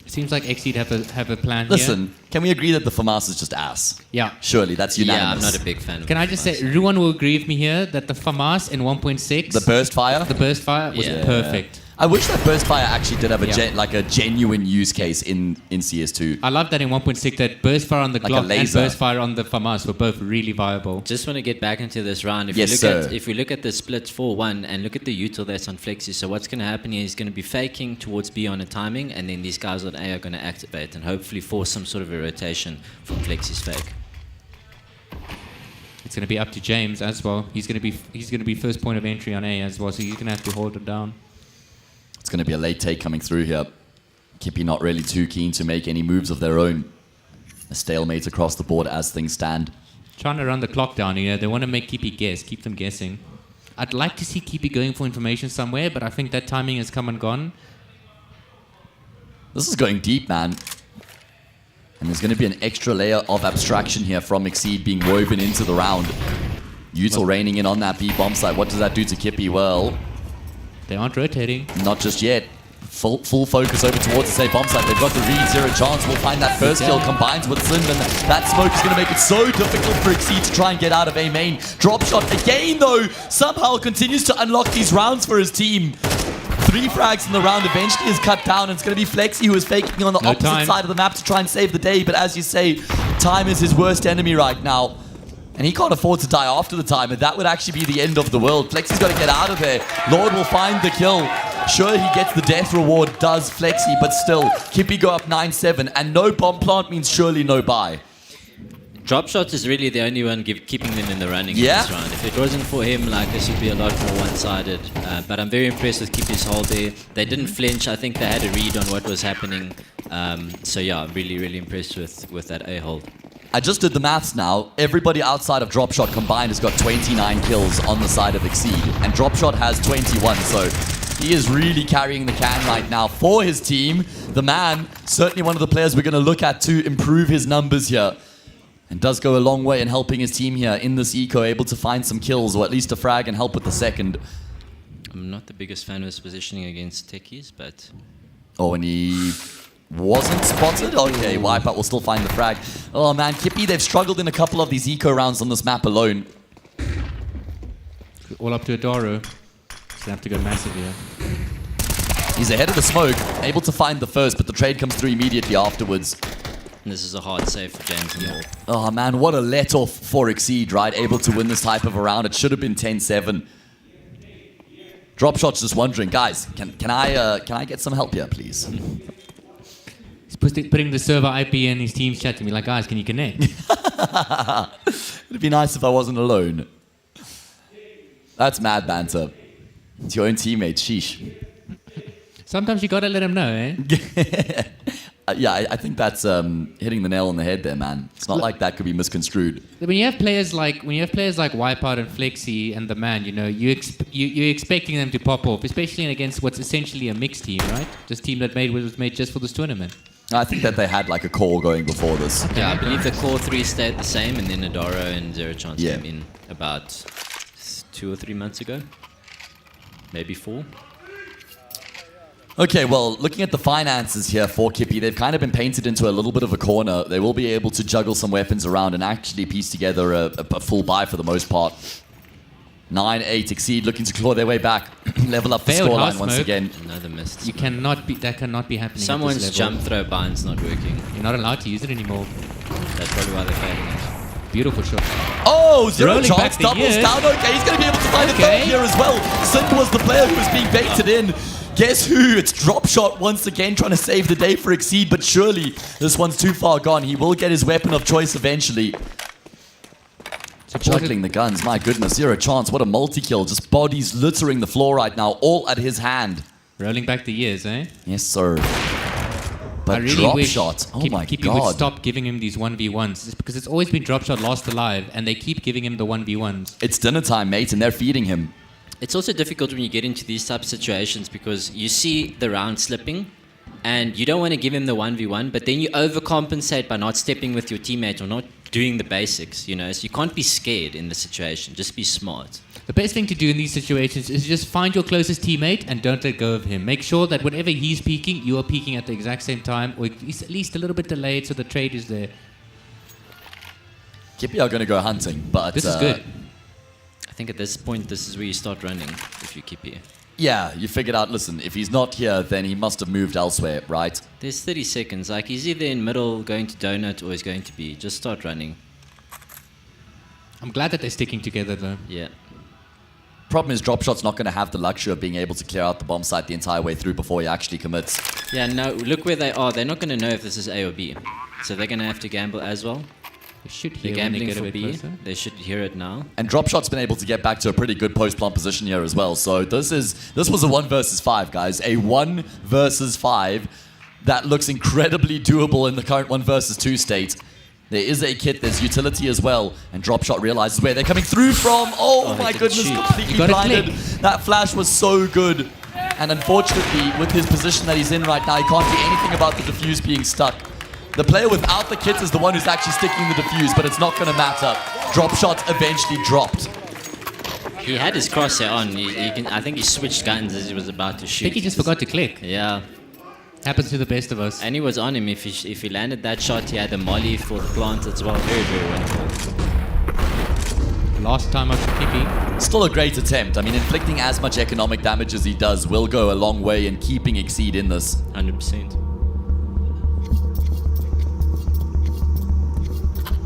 Seems like Exceed have a plan Listen, here. can we agree that the FAMAS is just ass? Yeah. Surely, that's unanimous. Yeah, I'm not a big fan of Can I just say, Ruan will agree with me here that the FAMAS in 1.6... The burst fire? The burst fire was perfect. I wish that burst fire actually did have a genuine use case in CS2. I love that in 1.6 that burst fire on the Like a Glock and laser. burst fire on the FAMAS were both really viable. Just want to get back into this round. If we look at the splits 4-1 and look at the util that's on Flexi, so what's going to happen here is going to be faking towards B on a timing, and then these guys on A are going to activate and hopefully force some sort of a rotation from Flexi's fake. It's going to be up to James as well. He's going to be first point of entry on A as well, so he's going to have to hold it down. It's going to be a late take coming through here. Kippy not really too keen to make any moves of their own. A stalemate across the board as things stand. Trying to run the clock down here. They want to make Kippy guess, keep them guessing. I'd like to see Kippy going for information somewhere, but I think that timing has come and gone. This is going deep, man. And there's going to be an extra layer of abstraction here from Exceed being woven into the round. Util raining in on that B bomb site. What does that do to Kippy? Well, they aren't rotating. Not just yet. Full focus over towards the same bomb site. They've got the read, 0 chance. We'll find that first kill combines with Slim, and that smoke is going to make it so difficult for Exceed to try and get out of A main. Drop shot again, though, somehow continues to unlock these rounds for his team. 3 frags in the round eventually is cut down, and it's going to be Flexi who is faking on the opposite side of the map to try and save the day. But as you say, time is his worst enemy right now. And he can't afford to die after the time, and that would actually be the end of the world. Flexi's got to get out of there. Lord will find the kill. Sure, he gets the death reward, does Flexi, but still, Kippy go up 9-7, and no bomb plant means surely no buy. Drop shots is really the only one keeping them in the running in this round. If it wasn't for him, like, this would be a lot more one-sided. But I'm very impressed with Kippy's hold there. They didn't flinch. I think they had a read on what was happening. So yeah, I'm really, really impressed with that A hold. I just did the maths now. Everybody outside of Dropshot combined has got 29 kills on the side of Exceed. And Dropshot has 21, so he is really carrying the can right now for his team. The man, certainly one of the players we're going to look at to improve his numbers here. And does go a long way in helping his team here in this eco, able to find some kills, or at least a frag and help with the second. I'm not the biggest fan of his positioning against techies, but... Oh, and he... wasn't spotted? Okay, Wipeout will still find the frag. Oh man, Kippy, they've struggled in a couple of these eco rounds on this map alone. All up to Adoro. He's gonna have to go massive here. He's ahead of the smoke, able to find the first, but the trade comes through immediately afterwards. And this is a hard save for James and Wall. Oh man, what a let-off for Exceed, right? Able to win this type of a round. It should have been 10-7. Dropshot's just wondering, guys, can I get some help here, please? He's putting the server IP in his team's chat to me like, guys, can you connect? It'd be nice if I wasn't alone. That's mad banter. It's your own teammate, sheesh. Sometimes you gotta let him know, eh? Yeah, I think that's hitting the nail on the head there, man. It's not like that could be misconstrued. When you have players like Wipeout and Flexi and the man, you're expecting them to pop off, especially against what's essentially a mixed team, right? Just team that was made just for this tournament. I think that they had like a core going before this. Yeah, I believe the core 3 stayed the same, and then Adaro and Zero Chance came in about 2 or 3 months ago, maybe 4. Okay, well, looking at the finances here for Kippy, they've kind of been painted into a little bit of a corner. They will be able to juggle some weapons around and actually piece together a full buy for the most part. 9-8 Exceed looking to claw their way back, level up the scoreline once again. Another missed. That cannot be happening. Someone's jump throw bind's not working. You're not allowed to use it anymore. That's probably why they're failing it. Beautiful shot. Oh, Zero Rolling Chance back the doubles years. down. Okay, he's going to be able to find a third here as well. Sin was the player who was being baited in. Guess who? It's Drop Shot once again trying to save the day for Exceed, but surely this one's too far gone. He will get his weapon of choice eventually. Juggling the guns, my goodness. Zero Chance, what a multi-kill. Just bodies littering the floor right now, all at his hand. Rolling back the years, eh? Yes, sir. But I really Drop wish Shot, oh my Kippy god. would stop giving him these 1v1s. It's because it's always been Drop Shot lost alive, and they keep giving him the 1v1s. It's dinner time, mate, and they're feeding him. It's also difficult when you get into these type of situations because you see the round slipping and you don't want to give him the 1v1, but then you overcompensate by not stepping with your teammate or not doing the basics, So you can't be scared in the situation. Just be smart. The best thing to do in these situations is just find your closest teammate and don't let go of him. Make sure that whenever he's peeking, you are peeking at the exact same time, or at least a little bit delayed so the trade is there. Kippy are going to go hunting, but... This is good. I think at this point, this is where you start running if you keep here. Yeah, you figured out, listen, if he's not here, then he must have moved elsewhere, right? There's 30 seconds. Like, he's either in middle going to donut or he's going to B. Just start running. I'm glad that they're sticking together, though. Yeah. Problem is, Drop Shot's not going to have the luxury of being able to clear out the bomb site the entire way through before he actually commits. Yeah, no, look where they are. They're not going to know if this is A or B. So they're going to have to gamble as well. They should They're hear when they gambling get a for bit B. closer. They should hear it now. And Drop Shot's been able to get back to a pretty good post-plant position here as well. So this was a 1 versus 5, guys. A 1 versus 5 that looks incredibly doable in the current 1 versus 2 state. There is a kit, there's utility as well, and Drop Shot realizes where they're coming through from. Oh my goodness, completely blinded. That flash was so good. And unfortunately, with his position that he's in right now, he can't do anything about the defuse being stuck. The player without the kit is the one who's actually sticking the defuse, but it's not going to matter. Drop Shot eventually dropped. He had his crosshair on. I think he switched guns as he was about to shoot. I think he just forgot to click. Yeah. Happens to the best of us. And he was on him. If he landed that shot, he had a molly for the plant as well. Very, very winnable. Last time up to Kippy. Still a great attempt. I mean, inflicting as much economic damage as he does will go a long way in keeping Exceed in this. 100%.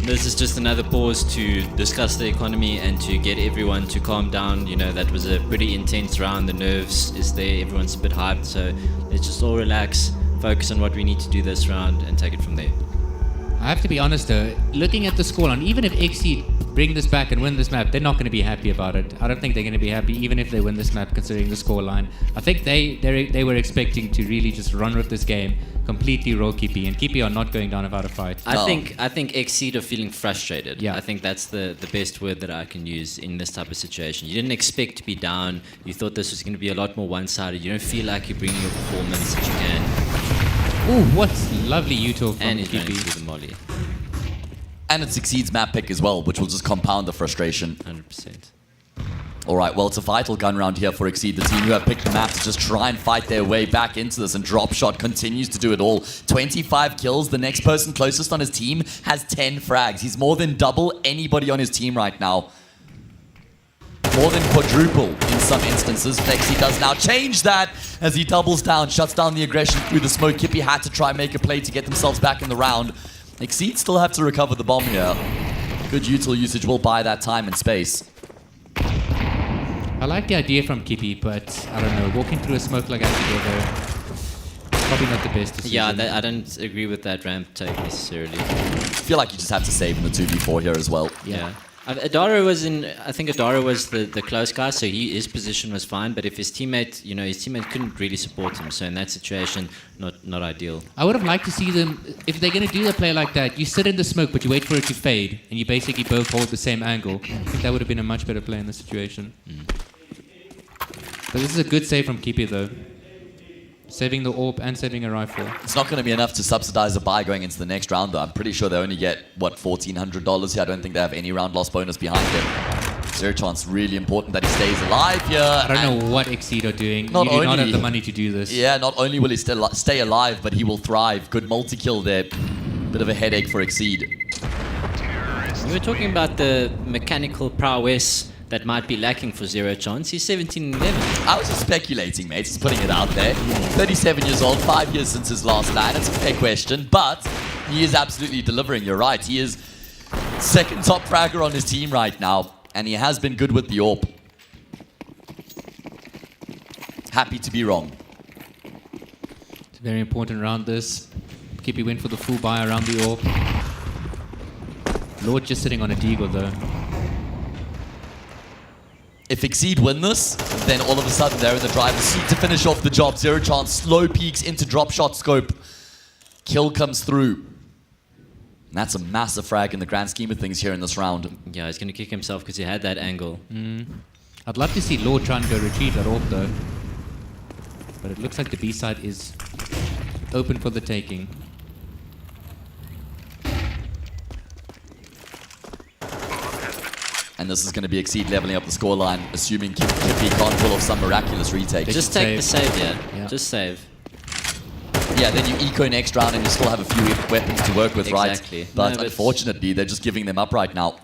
This is just another pause to discuss the economy and to get everyone to calm down. That was a pretty intense round. The nerves is there. Everyone's a bit hyped. So let's just all relax, focus on what we need to do this round and take it from there. I have to be honest though, looking at the scoreline, even if Exceed bring this back and win this map, they're not going to be happy about it. I don't think they're going to be happy even if they win this map considering the scoreline. I think they were expecting to really just run with this game, completely roll Kippy, and Kippy are not going down without a fight. I think Exceed are feeling frustrated. Yeah. I think that's the best word that I can use in this type of situation. You didn't expect to be down. You thought this was going to be a lot more one-sided. You don't feel like you're bringing your performance that you can. Ooh, what lovely util from And he's Kippy. running through the molly. And it succeeds map pick as well, which will just compound the frustration. 100%. All right, well, it's a vital gun round here for Exceed, the team who have picked the map to just try and fight their way back into this, and Drop Shot continues to do it all. 25 kills. The next person closest on his team has 10 frags. He's more than double anybody on his team right now. More than quadruple in some instances. Flexi does now change that as he doubles down, shuts down the aggression through the smoke. Kippy had to try and make a play to get themselves back in the round. Exceed still have to recover the bomb here. Good util usage will buy that time and space. I like the idea from Kippy, but I don't know, walking through a smoke like that together, probably not the best decision. Yeah, I don't agree with that ramp take necessarily. I feel like you just have to save in the 2v4 here as well. Yeah. Adara was in. I think Adara was the close guy, so his position was fine. But if his teammate, his teammate couldn't really support him, so in that situation, not ideal. I would have liked to see them, if they're going to do a play like that, you sit in the smoke, but you wait for it to fade, and you basically both hold the same angle. I think that would have been a much better play in this situation. But this is a good save from Kippy, though. Saving the AWP and saving a rifle. It's not going to be enough to subsidize a buy going into the next round, though. I'm pretty sure they only get, what, $1,400 here. I don't think they have any round loss bonus behind them. Zero chance, really important that he stays alive here. I don't know what Exceed are doing. You do not have the money to do this. Yeah, not only will he stay alive, but he will thrive. Good multi-kill there. Bit of a headache for Exceed. We were talking about the mechanical prowess that might be lacking for Zero Chance. He's 17-11. I was just speculating, mate. Just putting it out there. 37 years old, 5 years since his last LAN. It's a fair question, but he is absolutely delivering. You're right. He is second top fragger on his team right now, and he has been good with the AWP. Happy to be wrong. It's a very important round, this. Kippy went for the full buy around the AWP. Lord just sitting on a deagle, though. If Exceed win this, then all of a sudden they're in the driver's seat to finish off the job. Zero chance, slow peaks into drop shot scope. Kill comes through. And that's a massive frag in the grand scheme of things here in this round. Yeah, he's going to kick himself because he had that angle. I'd love to see Lord try and go retrieve that AWP, though. But it looks like the B side is open for the taking. And this is going to be Exceed leveling up the scoreline, assuming Kippy can't pull off some miraculous retake. Just take the save, yeah. Just save. Yeah, then you eco next round and you still have a few weapons to work with, Exactly. right? But unfortunately, they're just giving them up right now.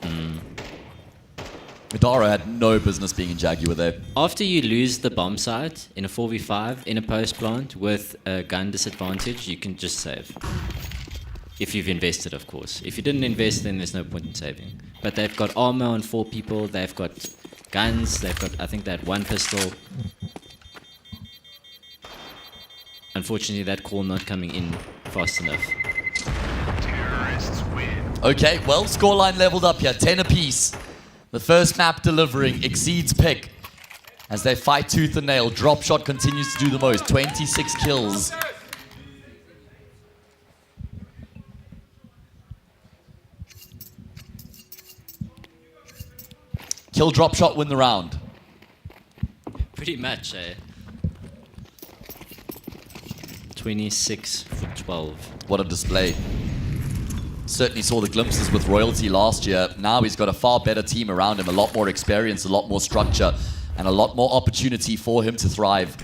Adara had no business being in Jaguar there. After you lose the bomb site in a 4v5, in a post plant, with a gun disadvantage, you can just save. If you've invested, of course. If you didn't invest, then there's no point in saving. But they've got armor on 4 people, they've got guns, they've got, I think, that 1 pistol. Unfortunately, that call not coming in fast enough. Okay, well, scoreline leveled up here, 10 apiece. The first map delivering, Exceed's pick. As they fight tooth and nail, drop shot continues to do the most, 26 kills. Kill drop shot, win the round. Pretty much, eh? 26 for 12. What a display. Certainly saw the glimpses with Royalty last year. Now he's got a far better team around him, a lot more experience, a lot more structure, and a lot more opportunity for him to thrive.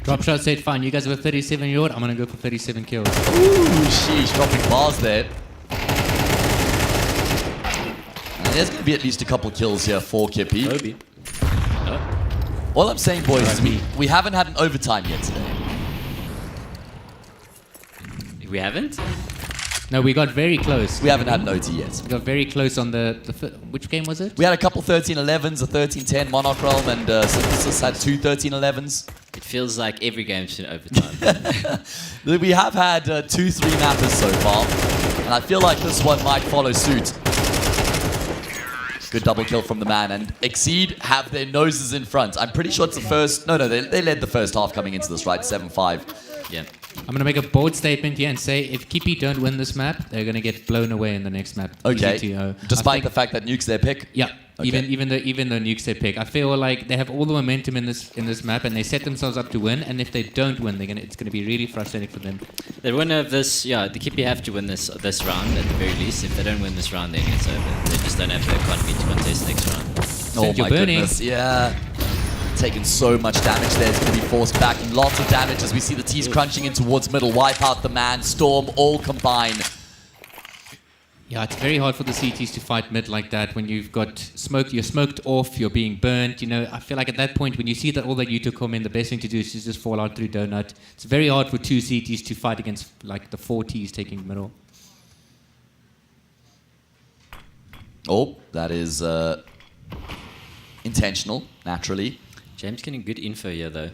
Drop shot said, fine, you guys have a 37-year-old, I'm going to go for 37 kills. Ooh, sheesh, dropping bars there. And there's going to be at least a couple kills here for Kippy. Obi. All I'm saying, boys, is we haven't had an overtime yet today. We haven't? No, we got very close. We haven't had an OT yet. We got very close on the which game was it? We had a couple 13-11s, a 13-10 Monarch Realm, and Synthesis had 2 13-11s. It feels like every game's been overtime. We have had 2-3 mappers so far, and I feel like this one might follow suit. Good double kill from the man, and Exceed have their noses in front. I'm pretty sure it's the first... No, they led the first half coming into this, right? 7-5. Yeah. I'm going to make a bold statement here and say if Kippy don't win this map, they're going to get blown away in the next map. Okay. Despite the fact that Nuke's their pick? Yeah. Okay. Even though Nuke's their pick. I feel like they have all the momentum in this map and they set themselves up to win, and if they don't win, it's going to be really frustrating for them. The winner of this, the Kippy have to win this round at the very least. If they don't win this round, then it's over. They just don't have the economy to contest next round. Oh my goodness, yeah. Taking so much damage there. It's going to be forced back. Lots of damage as we see the T's crunching in towards middle. Wipe out the man, Storm, all combine. Yeah, it's very hard for the CTs to fight mid like that when you've got smoke. You're smoked off, you're being burnt. I feel like at that point, when you see that all that you took come in, the best thing to do is just fall out through donut. It's very hard for 2 CTs to fight against like the 4 Ts taking middle. Oh, that is intentional, naturally. James getting good info here, though.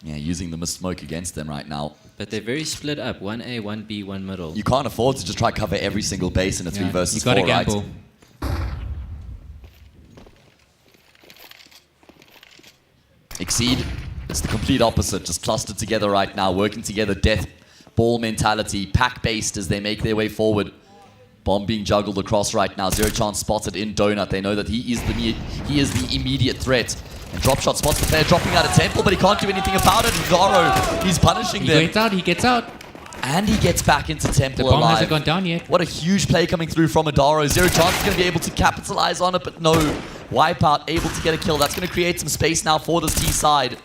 Yeah, using the mist smoke against them right now. But they're very split up. 1A, 1B, 1 middle. You can't afford to just try cover every single base in a 3 versus 4, you gotta right? gamble. Exceed, it's the complete opposite. Just clustered together right now, working together, death ball mentality, pack-based as they make their way forward. Bomb being juggled across right now. Zero Chance spotted in Donut. They know that he is the immediate threat. And Dropshot spots the player dropping out of Temple, but he can't do anything about it. Garo, he's punishing them. He gets out. And he gets back into Temple The bomb alive. hasn't gone down yet. What a huge play coming through from Adaro. Zero Chance is going to be able to capitalize on it, but no. Wipeout able to get a kill. That's going to create some space now for this T side.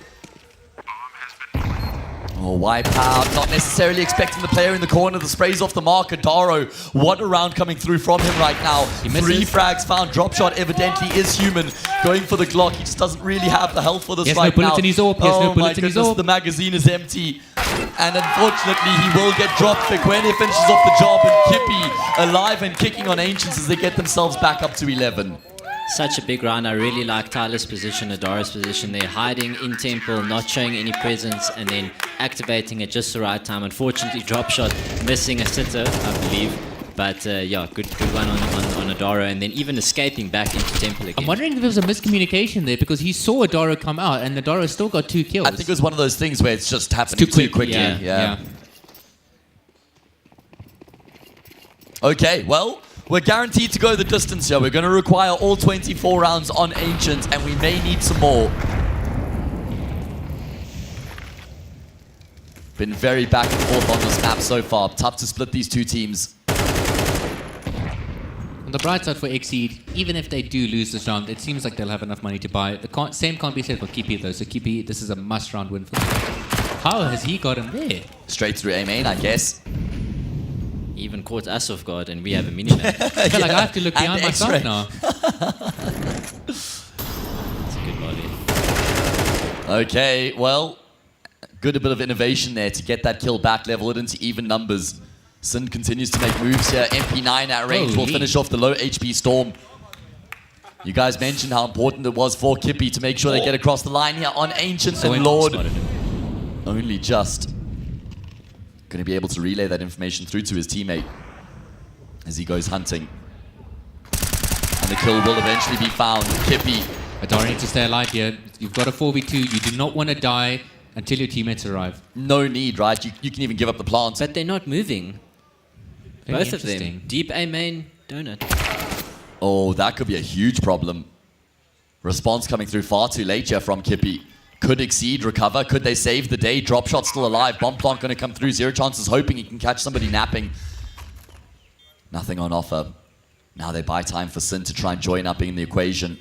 Oh, Wipeout, not necessarily expecting the player in the corner. The sprays off the mark. Adaro, what a round coming through from him right now. 3 frags found. Dropshot evidently is human. Going for the Glock. He just doesn't really have the health for this right now. In his AWP. Oh my goodness, the magazine is empty. And unfortunately, he will get dropped. Fikwene finishes off the job, and Kippy alive and kicking on Ancients as they get themselves back up to 11. Such a big round. I really like Tyler's position, Adaro's position. They're hiding in Temple, not showing any presence, and then activating at just the right time. Unfortunately, Dropshot missing a sitter, I believe. But yeah, good one on Adaro, and then even escaping back into Temple again. I'm wondering if there was a miscommunication there, because he saw Adaro come out, and Adaro still got 2 kills. I think it was one of those things where it's just happening too quickly. Yeah. Okay, well, we're guaranteed to go the distance here. We're going to require all 24 rounds on Ancient, and we may need some more. Been very back and forth on this map so far. Tough to split these two teams. On the bright side for Exceed, even if they do lose this round, it seems like they'll have enough money to buy it. The same can't be said for Kippy though, so Kippy, this is a must-round win for them. How has he got him there? Straight through A main, I guess. He even caught us off guard, and we have a mini-map. I feel like I have to look behind myself now. It's a good volley. Okay, well, good bit of innovation there to get that kill back, level it into even numbers. Sin continues to make moves here. MP9 at range will finish off the low HP Storm. You guys mentioned how important it was for Kippy to make sure they get across the line here on Ancient and Lord. Only just going to be able to relay that information through to his teammate as he goes hunting. And the kill will eventually be found. Kippy. Adaro needs to stay alive here. You've got a 4v2. You do not want to die until your teammates arrive. No need, right? You can even give up the plant. But they're not moving. Very Both of them. Deep A main, Donut. Oh, that could be a huge problem. Response coming through far too late here from Kippy. Could Exceed recover? Could they save the day? Dropshot still alive. Bomb plant going to come through. Zero Chances hoping he can catch somebody napping. Nothing on offer. Now they buy time for Sin to try and join up in the equation.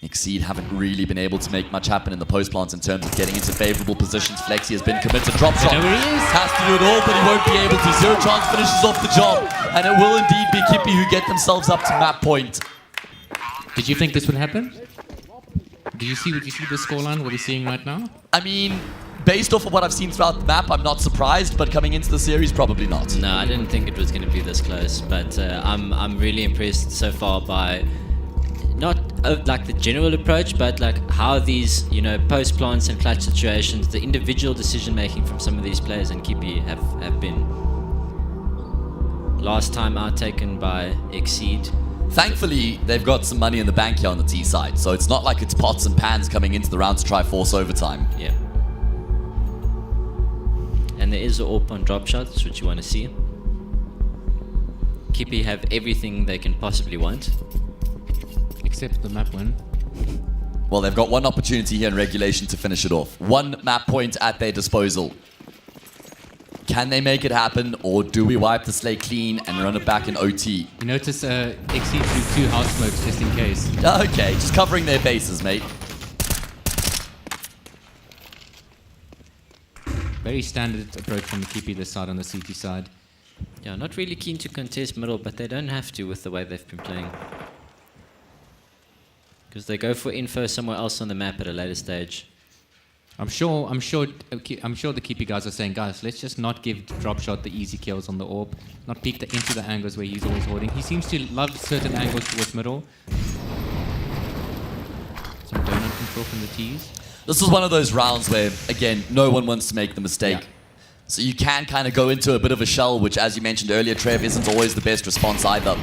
Exceed haven't really been able to make much happen in the post plants in terms of getting into favorable positions. Flexi has been committed. Dropshot has to do it all, but he won't be able to. Zero Chance finishes off the job, and it will indeed be Kippy who get themselves up to map point. Did you think this would happen? Did you see the scoreline we're seeing right now? I mean, based off of what I've seen throughout the map, I'm not surprised, but coming into the series, probably not. No, I didn't think it was going to be this close, but I'm really impressed so far by not like the general approach, but like how these, post plants and clutch situations, the individual decision making from some of these players and Kippy have been. Last time out taken by Exceed. Thankfully, they've got some money in the bank here on the T side, so it's not like it's pots and pans coming into the round to try force overtime. Yeah. And there is an AWP on drop shot, that's what you want to see. Kippy have everything they can possibly want. Except the map win. Well, they've got one opportunity here in regulation to finish it off. One map point at their disposal. Can they make it happen, or do we wipe the slate clean and run it back in OT? You notice Exceed threw 2 house smokes just in case. Okay, just covering their bases, mate. Very standard approach from the Kippy this side on the CT side. Yeah, not really keen to contest middle, but they don't have to with the way they've been playing. Because they go for info somewhere else on the map at a later stage. I'm sure the Kippy guys are saying, guys, let's just not give Dropshot the easy kills on the AWP, not peek into the angles where he's always holding. He seems to love certain angles towards middle. Some donut control from the T's. This was one of those rounds where, again, no one wants to make the mistake. Yeah. So you can kind of go into a bit of a shell, which, as you mentioned earlier, Trev, isn't always the best response either.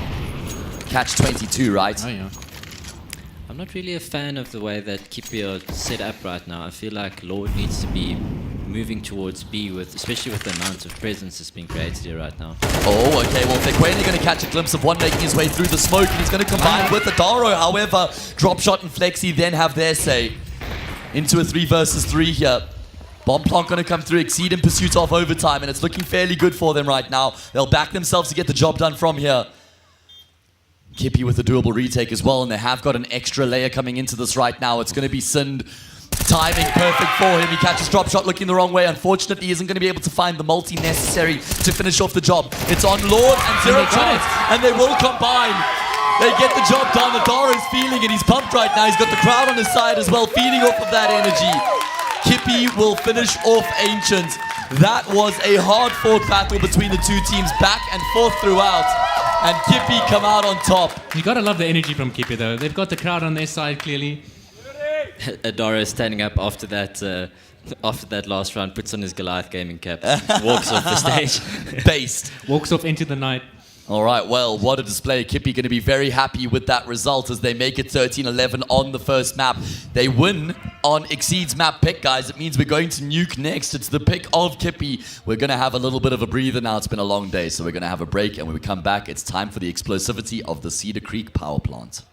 Catch 22, right? Oh, yeah. I'm not really a fan of the way that Kippy are set up right now. I feel like Lord needs to be moving towards B, especially with the amount of presence that's being created here right now. Oh, okay. Well, Fekwene going to catch a glimpse of one making his way through the smoke, and he's going to combine with Adaro. However, Dropshot and Flexi then have their say into a 3 versus 3 here. Bomb Plonk going to come through, Exceed in pursuit of overtime, and it's looking fairly good for them right now. They'll back themselves to get the job done from here. Kippy with a doable retake as well, and they have got an extra layer coming into this right now. It's going to be Sind. Timing perfect for him. He catches drop shot looking the wrong way. Unfortunately, he isn't going to be able to find the multi necessary to finish off the job. It's on Lord and Zero chance, and they will combine. They get the job done. Adaro's feeling it. He's pumped right now. He's got the crowd on his side as well, feeding off of that energy. Kippy will finish off Ancient. That was a hard-fought battle between the two teams, back and forth throughout. And Kippy come out on top. You gotta love the energy from Kippy though. They've got the crowd on their side clearly. Adaro standing up after that last round, puts on his Goliath gaming cap, walks off the stage. Based. Walks off into the night. All right, well, what a display. Kippy going to be very happy with that result as they make it 13-11 on the first map. They win on Exceed's map pick, guys. It means we're going to nuke next. It's the pick of Kippy. We're going to have a little bit of a breather now. It's been a long day, so we're going to have a break. And when we come back, it's time for the explosivity of the Cedar Creek power plant.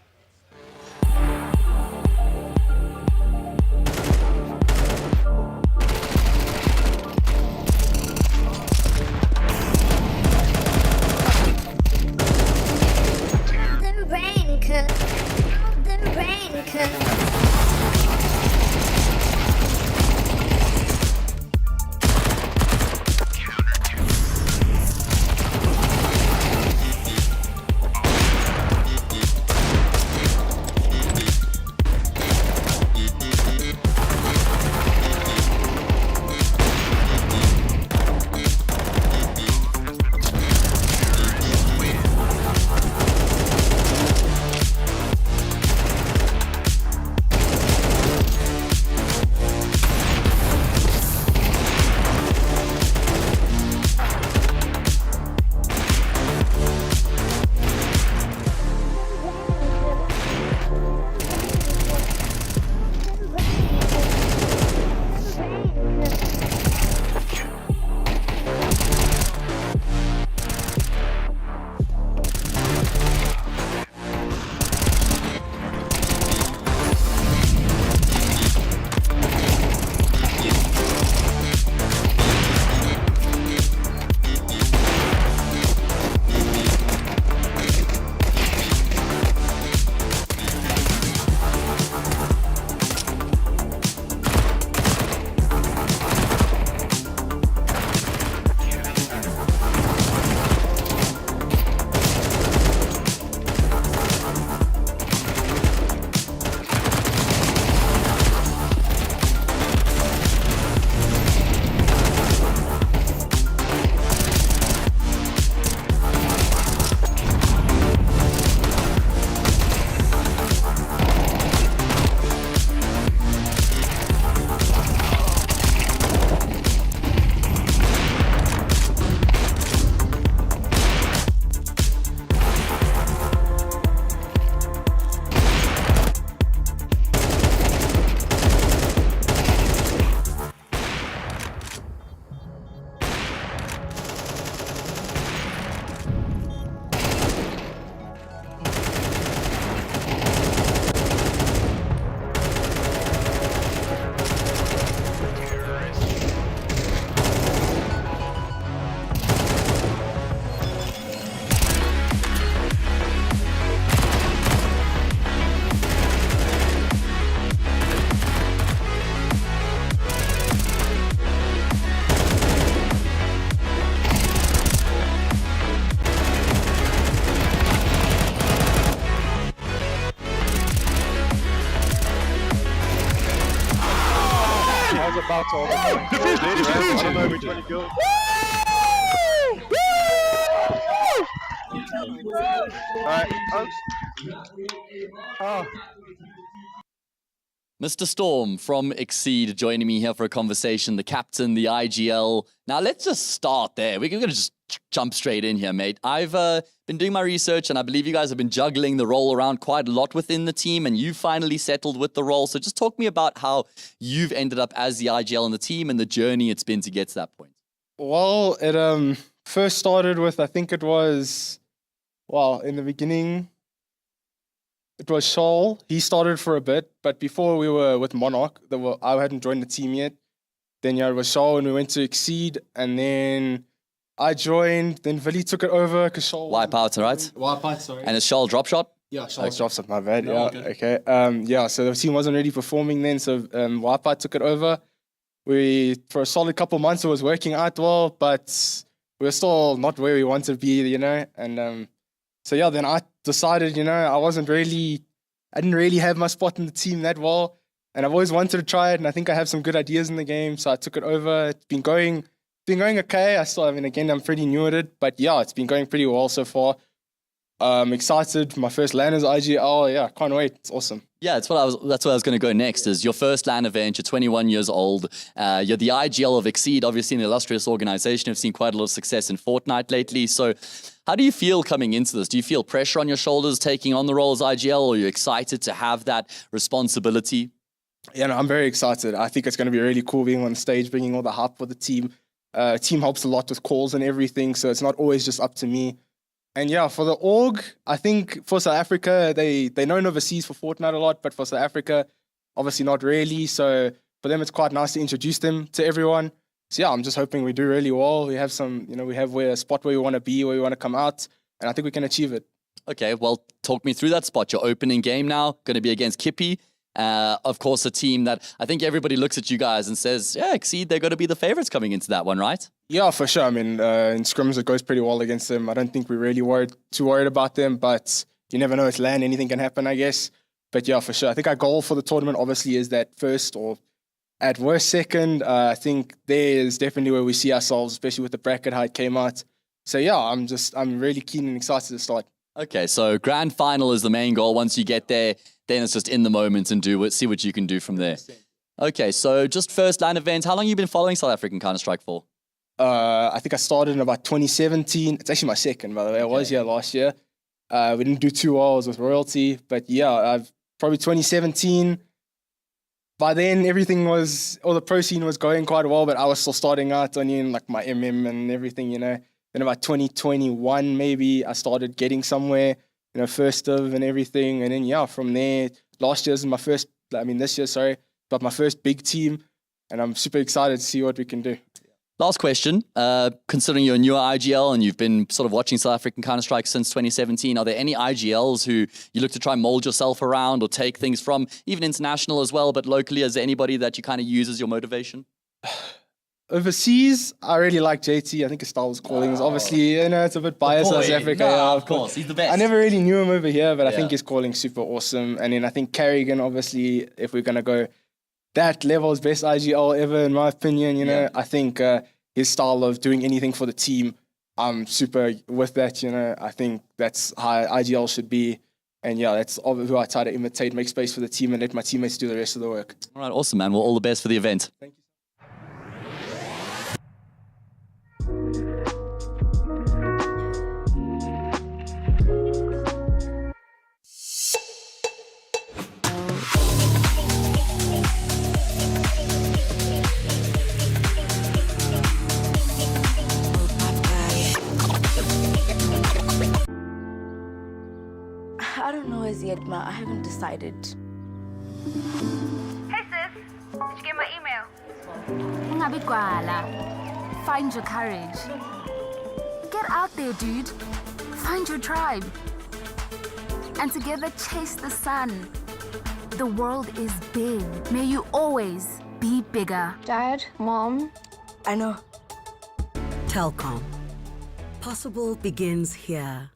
about to I don't know which one you go. Alright, oh. Mr. Storm from Exceed joining me here for a conversation, the captain, the IGL. Now, let's just start there. We're going to just jump straight in here, mate. I've been doing my research, and I believe you guys have been juggling the role around quite a lot within the team, and you finally settled with the role. So just talk me about how you've ended up as the IGL in the team and the journey it's been to get to that point. Well, it first started with, I think it was, in the beginning, it was Shaul. He started for a bit, but before we were with Monarch, I hadn't joined the team yet. Then it was Shaul, and we went to Exceed, and then I joined. Then Vili took it over because Shaul. Wipeout, right? Wipeout, sorry. And is Shaul drop shot? Yeah, Shaul drop shot. My bad. No, yeah, okay. So the team wasn't really performing then, so Wipeout took it over. For a solid couple months, it was working out well, but we were still not where we wanted to be, and. So yeah, then I decided, I didn't really have my spot in the team that well, and I've always wanted to try it, and I think I have some good ideas in the game, so I took it over. It's been going okay. I'm pretty new at it, but yeah, it's been going pretty well so far. Excited. My first LAN is IGL. Yeah, can't wait. It's awesome. Yeah, that's where I was going to go next. Is your first LAN event? You're 21 years old. You're the IGL of Exceed, obviously an illustrious organization. I've seen quite a lot of success in Fortnite lately. So, how do you feel coming into this? Do you feel pressure on your shoulders taking on the role as IGL, or are you excited to have that responsibility? Yeah, no, I'm very excited. I think it's going to be really cool being on stage, bringing all the hype for the team. Team helps a lot with calls and everything, so it's not always just up to me. And yeah, for the org, I think for South Africa, they're known overseas for Fortnite a lot, but for South Africa, obviously not really. So for them, it's quite nice to introduce them to everyone. So yeah, I'm just hoping we do really well. We have a spot where we want to be, where we want to come out, and I think we can achieve it. Okay, well, talk me through that spot. Your opening game now, going to be against Kippy. Of course, a team that I think everybody looks at you guys and says, yeah, Exceed, they're going to be the favorites coming into that one, right? Yeah, for sure. I mean, in scrims, it goes pretty well against them. I don't think we're really too worried about them, but you never know. It's LAN. Anything can happen, I guess. But yeah, for sure. I think our goal for the tournament, obviously, is that first or at worst second. I think there is definitely where we see ourselves, especially with the bracket, how it came out. So yeah, I'm really keen and excited to start. Okay, so grand final is the main goal. Once you get there, then it's just in the moment and see what you can do from there. Okay, so just first LAN event. How long have you been following South African Counter-Strike for? I think I started in about 2017. It's actually my second, by the way. I was here last year. We didn't do too well. I was with Royalty. But yeah, I've probably 2017. By then, the pro scene was going quite well, but I was still starting out on like my MM and everything, Then about 2021, maybe, I started getting somewhere, first of and everything. And then, yeah, from there, this year, got my first big team. And I'm super excited to see what we can do. Last question. Considering you're a newer IGL and you've been sort of watching South African Counter-Strike since 2017, are there any IGLs who you look to try and mold yourself around or take things from, even international as well, but locally? Is there anybody that you kind of use as your motivation? Overseas, I really like JT. I think his style was calling. It's obviously, it's a bit biased South Africa. Of course, he's the best. I never really knew him over here, but I think his calling super awesome. And then I think Carrigan, obviously, if we're going to go that level is best IGL ever, in my opinion. I think his style of doing anything for the team, I'm super with that. I think that's how IGL should be. And yeah, that's who I try to imitate, make space for the team, and let my teammates do the rest of the work. All right, awesome, man. Well, all the best for the event. Thank you. I don't know as yet, Ma. I haven't decided. Hey sis, did you get my email? Ungabi gwala. Find your courage. Get out there, dude. Find your tribe. And together chase the sun. The world is big. May you always be bigger. Dad, Mom. I know. Telkom. Possible begins here.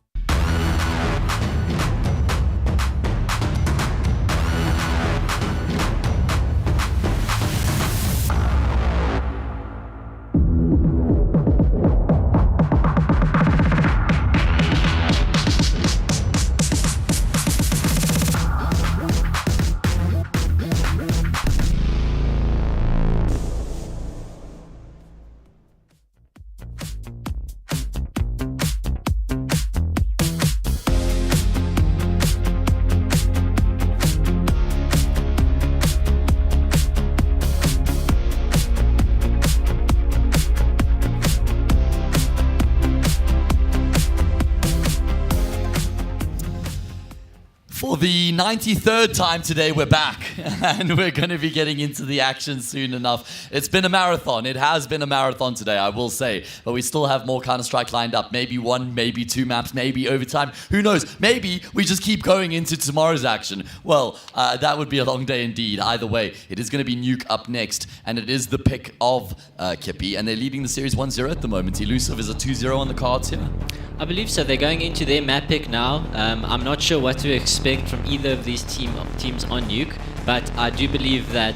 For the 93rd time today, we're back, and we're going to be getting into the action soon enough. It's been a marathon. It has been a marathon today, I will say. But we still have more Counter-Strike lined up. Maybe 1, maybe 2 maps, maybe overtime. Who knows? Maybe we just keep going into tomorrow's action. Well, that would be a long day indeed. Either way, it is going to be Nuke up next, and it is the pick of Kippy, and they're leading the series 1-0 at the moment. Elusive is a 2-0 on the cards here. I believe so. They're going into their map pick now. I'm not sure what to expect from either of these teams on Nuke, but I do believe that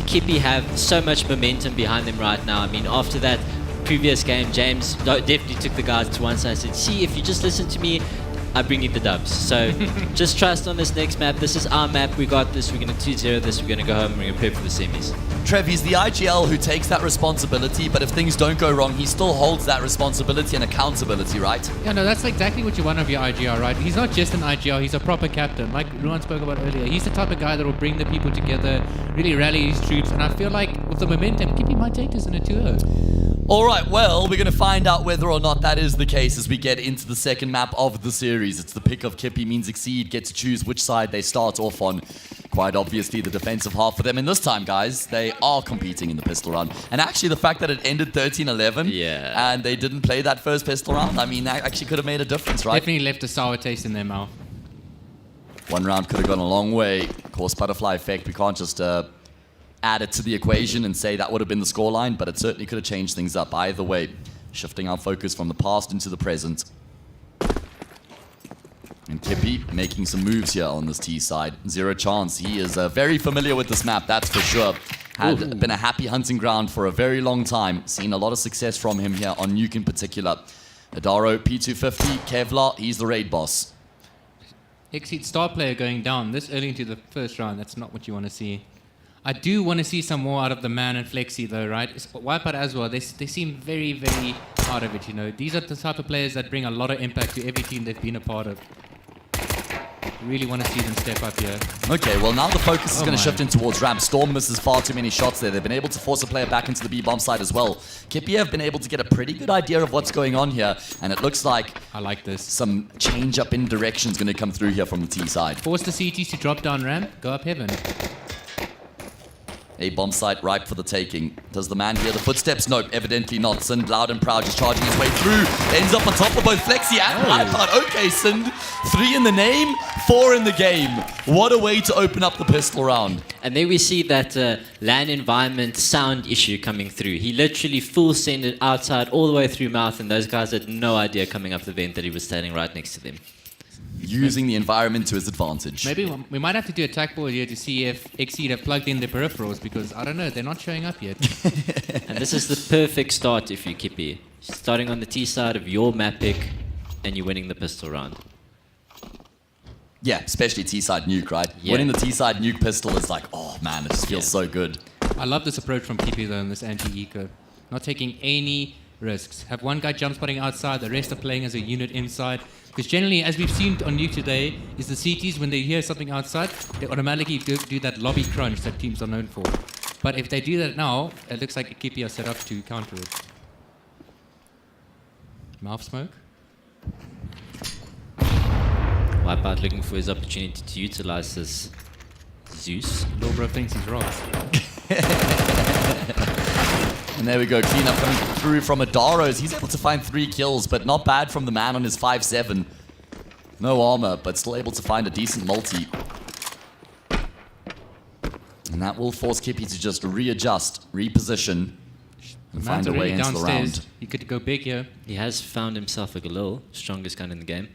Kippy have so much momentum behind them right now. I mean, after that previous game, James definitely took the guys to one side and said, see, if you just listen to me, I bring you the dubs. So just trust on this next map. This is our map. We got this. We're going to 2-0 this. We're going to go home. We're going to prep for the semis. Trev, he's the IGL who takes that responsibility, but if things don't go wrong, he still holds that responsibility and accountability, right? Yeah, no, that's exactly what you want of your IGL, right? He's not just an IGL, he's a proper captain. Like Ruan spoke about earlier, he's the type of guy that will bring the people together, really rally his troops, and I feel like with the momentum, Kippy might take this in a 2-0. All right, well, we're going to find out whether or not that is the case as we get into the second map of the series. It's the pick of Kippy, means Exceed get to choose which side they start off on. Quite obviously the defensive half for them. And this time, guys, they are competing in the pistol round. And actually, the fact that it ended 13-11 and they didn't play that first pistol round, I mean, that actually could have made a difference, right? Definitely left a sour taste in their mouth. One round could have gone a long way. Of course, butterfly effect, we can't just add it to the equation and say that would have been the scoreline, but it certainly could have changed things up. Either way, shifting our focus from the past into the present. And Kippy making some moves here on this T side. Zero chance. He is very familiar with this map, that's for sure. Had been a happy hunting ground for a very long time. Seen a lot of success from him here on Nuke in particular. Adaro, P250, Kevlar, he's the raid boss. Exceed star player going down this early into the first round. That's not what you want to see. I do want to see some more out of the Man and Flexi though, right? Wipeout as well. They seem very, very out of it, you know. These are the type of players that bring a lot of impact to every team they've been a part of. Really want to see them step up here. Okay, well now the focus is going to shift in towards ramp. Storm misses far too many shots there. They've been able to force a player back into the B-bomb side as well. Kippy have been able to get a pretty good idea of what's going on here, and it looks like I like this. Some change up in direction is going to come through here from the T side. Force the CTs to drop down ramp, go up heaven. A bomb site ripe for the taking. Does the man hear the footsteps? Nope, evidently not. Sind loud and proud, just charging his way through. Ends up on top of both Flexi and Wipeout. Okay, Sind, 3 in the name, 4 in the game. What a way to open up the pistol round. And there we see that LAN environment sound issue coming through. He literally full sent it outside all the way through mouth, and those guys had no idea coming up the vent that he was standing right next to them. Using the environment to his advantage. Maybe we might have to do a tack ball here to see if Exceed have plugged in their peripherals, because I don't know, they're not showing up yet. And this is the perfect start if you Kippy. Starting on the T side of your map pick, and you're winning the pistol round. Yeah, especially T-side nuke, right? Yeah. Winning the T-side nuke pistol is like, oh man, it just feels so good. I love this approach from Kippy though in this anti-eco. Not taking any risks. Have one guy jump spotting outside, the rest are playing as a unit inside. Because generally, as we've seen on Nuke today, is the CTs, when they hear something outside, they automatically do that lobby crunch that teams are known for. But if they do that now, it looks like Kippy are set up to counter it. Mouth smoke. Wipeout looking for his opportunity to utilize this Zeus. Lowbro thinks he's wrong. And there we go, cleanup coming through from Adaros. He's able to find 3 kills, but not bad from the man on his 5-7. No armor, but still able to find a decent multi. And that will force Kippy to just readjust, reposition, and find a way into the round. He could go big here. He has found himself a Galil, strongest gun in the game.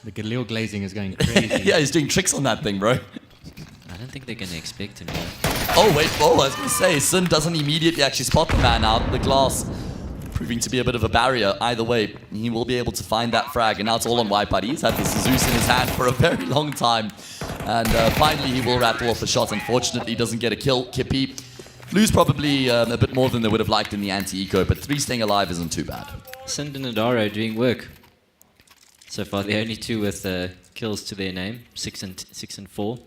The Galil glazing is going crazy. Yeah, he's doing tricks on that thing, bro. I don't think they're going to expect him. Oh, wait, I was going to say, Sin doesn't immediately actually spot the man out the glass, proving to be a bit of a barrier. Either way, he will be able to find that frag, and now it's all on Wipeout. He's had the Zeus in his hand for a very long time, and finally he will rattle off a shot. Unfortunately, doesn't get a kill. Kippy lose probably a bit more than they would have liked in the anti-eco, but 3 staying alive isn't too bad. Sind and Adaro doing work. So far, the only 2 with kills to their name, 6 and 4.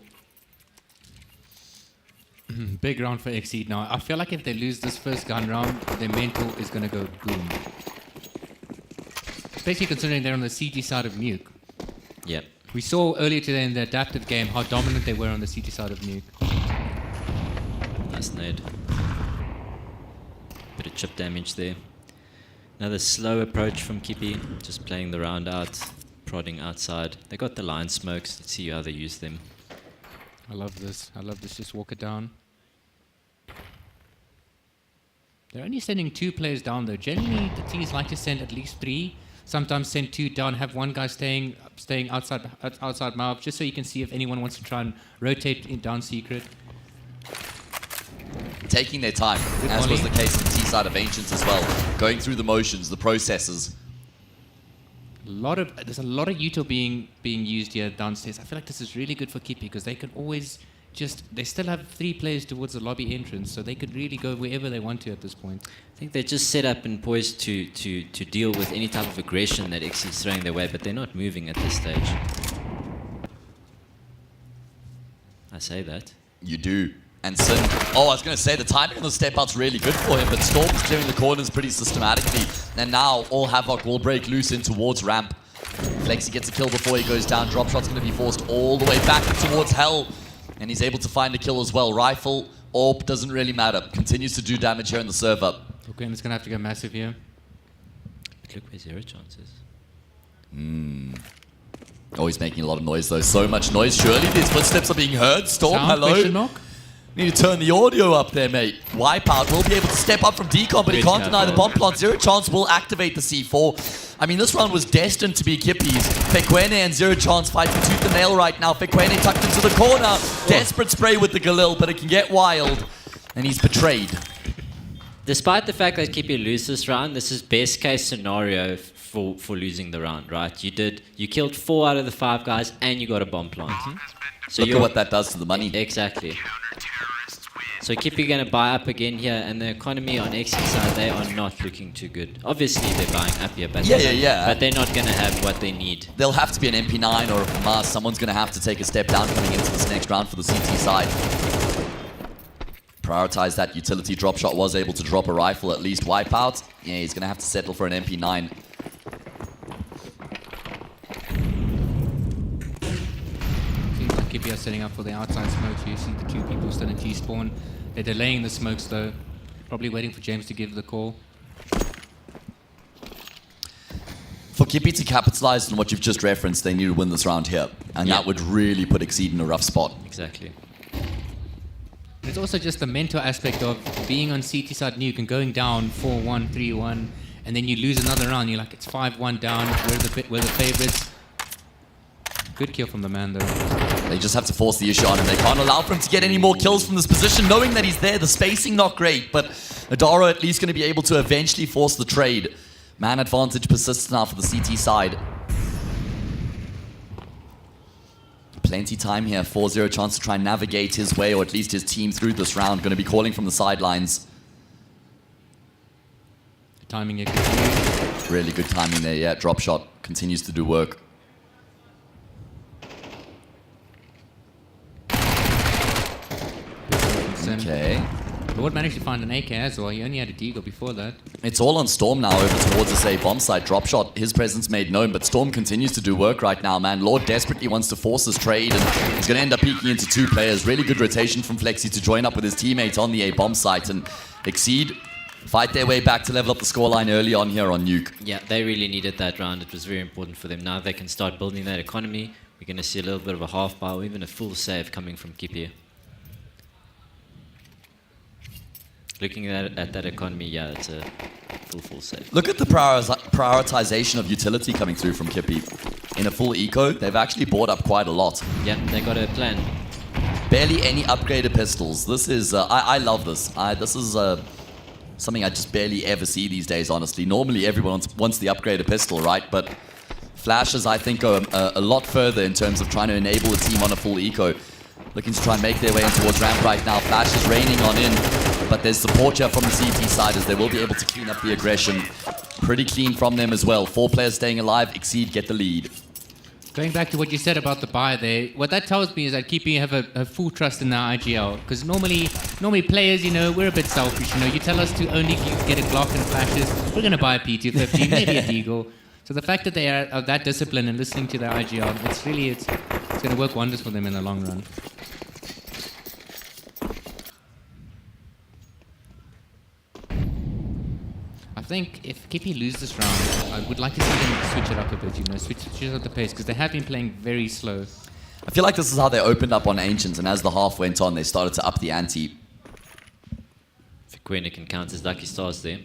Big round for Exceed now. I feel like if they lose this first gun round, their mental is going to go boom. Especially considering they're on the CT side of Nuke. Yeah. We saw earlier today in the adaptive game how dominant they were on the CT side of Nuke. Nice nade. Bit of chip damage there. Another slow approach from Kippy, just playing the round out, prodding outside. They got the line smokes. Let's see how they use them. I love this. I love this. Just walk it down. They're only sending 2 players down though. Generally, the teams like to send at least 3. Sometimes send 2 down. Have one guy staying outside mouth, just so you can see if anyone wants to try and rotate in down secret. Taking their time, as was the case on the T side of Ancients as well. Going through the motions, the processes. There's a lot of util being used here downstairs. I feel like this is really good for Kippy because they can always they still have 3 players towards the lobby entrance, so they could really go wherever they want to at this point. I think they're just set up and poised to deal with any type of aggression that X is throwing their way, but they're not moving at this stage. I say that. You do. And Sin, I was going to say the timing on the step out's really good for him, but Storm's clearing the corners pretty systematically. And now all Havoc will break loose in towards ramp. Flexi gets a kill before he goes down. Drop shot's going to be forced all the way back towards Hell. And he's able to find a kill as well. Rifle, AWP, doesn't really matter. Continues to do damage here in the serve up. Okay, and it's going to have to go massive here. But look where Zero Chance is. Oh, he's making a lot of noise though. So much noise. Surely these footsteps are being heard. Storm, Sound, hello? question mark? Need to turn the audio up there, mate. Wipeout will be able to step up from Decon, but he can't deny the bomb plant. Zero Chance will activate the C4. I mean, this round was destined to be Kippy's. Fekwene and Zero Chance fighting tooth and nail right now. Fekwene tucked into the corner. Desperate spray with the Galil, but it can get wild. And he's betrayed. Despite the fact that Kippy loses this round, this is best case scenario for losing the round, right? You killed 4 out of the 5 guys and you got a bomb plant. So look at what that does to the money. Exactly. So Kippy going to buy up again here, and the economy on X's side, they are not looking too good. Obviously, they're buying up here, but but they're not going to have what they need. There'll have to be an MP9 or a FAMAS. Someone's going to have to take a step down coming into this next round for the CT side. Prioritize that utility. Drop shot was able to drop a rifle, at least Wipeout. Yeah, he's going to have to settle for an MP9. Kippy are setting up for the outside smokes. You see the 2 people still in T-spawn. They're delaying the smokes though. Probably waiting for James to give the call. For Kippy to capitalize on what you've just referenced, they need to win this round here. And that would really put Exceed in a rough spot. Exactly. It's also just the mental aspect of being on CT side Nuke and going down 4-1, 3-1, and then you lose another round. You're like, it's 5-1 down. We're the favorites. Good kill from the man though. They just have to force the issue on him. They can't allow for him to get any more kills from this position, knowing that he's there. The spacing not great, but Adaro at least going to be able to eventually force the trade. Man advantage persists now for the CT side. Plenty time here for Zero Chance to try and navigate his way, or at least his team, through this round. Going to be calling from the sidelines. The timing here continues. Really good timing there, yeah. Drop shot continues to do work. Okay. Lord managed to find an AK as well. He only had a Deagle before that. It's all on Storm now over towards the safe bomb site. Drop shot, his presence made known, but Storm continues to do work right now, man. Lord desperately wants to force this trade, and he's going to end up peeking into 2 players. Really good rotation from Flexi to join up with his teammate on the A bomb site, and Exceed fight their way back to level up the scoreline early on here on Nuke. Yeah, they really needed that round. It was very important for them. Now they can start building that economy. We're going to see a little bit of a half bar or even a full save coming from Kippy. Looking at that economy, yeah, it's a full save. Look at the prioritization of utility coming through from Kippy. In a full eco, they've actually bought up quite a lot. Yeah, they got a plan. Barely any upgraded pistols. This is, I love this. This is something I just barely ever see these days, honestly. Normally everyone wants the upgraded pistol, right? But Flashes, I think, go a lot further in terms of trying to enable a team on a full eco. Looking to try and make their way in towards ramp right now. Flash is raining on in, but there's support here from the CT side as they will be able to clean up the aggression. Pretty clean from them as well. 4 players staying alive. Exceed get the lead. Going back to what you said about the buy there, what that tells me is that Kippy have a full trust in our IGL. Because normally players, we're a bit selfish. You tell us to only get a Glock and Flashes. We're going to buy a P250, maybe a Deagle. So the fact that they are of that discipline and listening to their IGL, it's going to work wonders for them in the long run. I think if Kippy lose this round, I would like to see them switch it up a bit, switch up the pace, because they have been playing very slow. I feel like this is how they opened up on Ancient, and as the half went on, they started to up the ante. Quena can count his lucky stars there.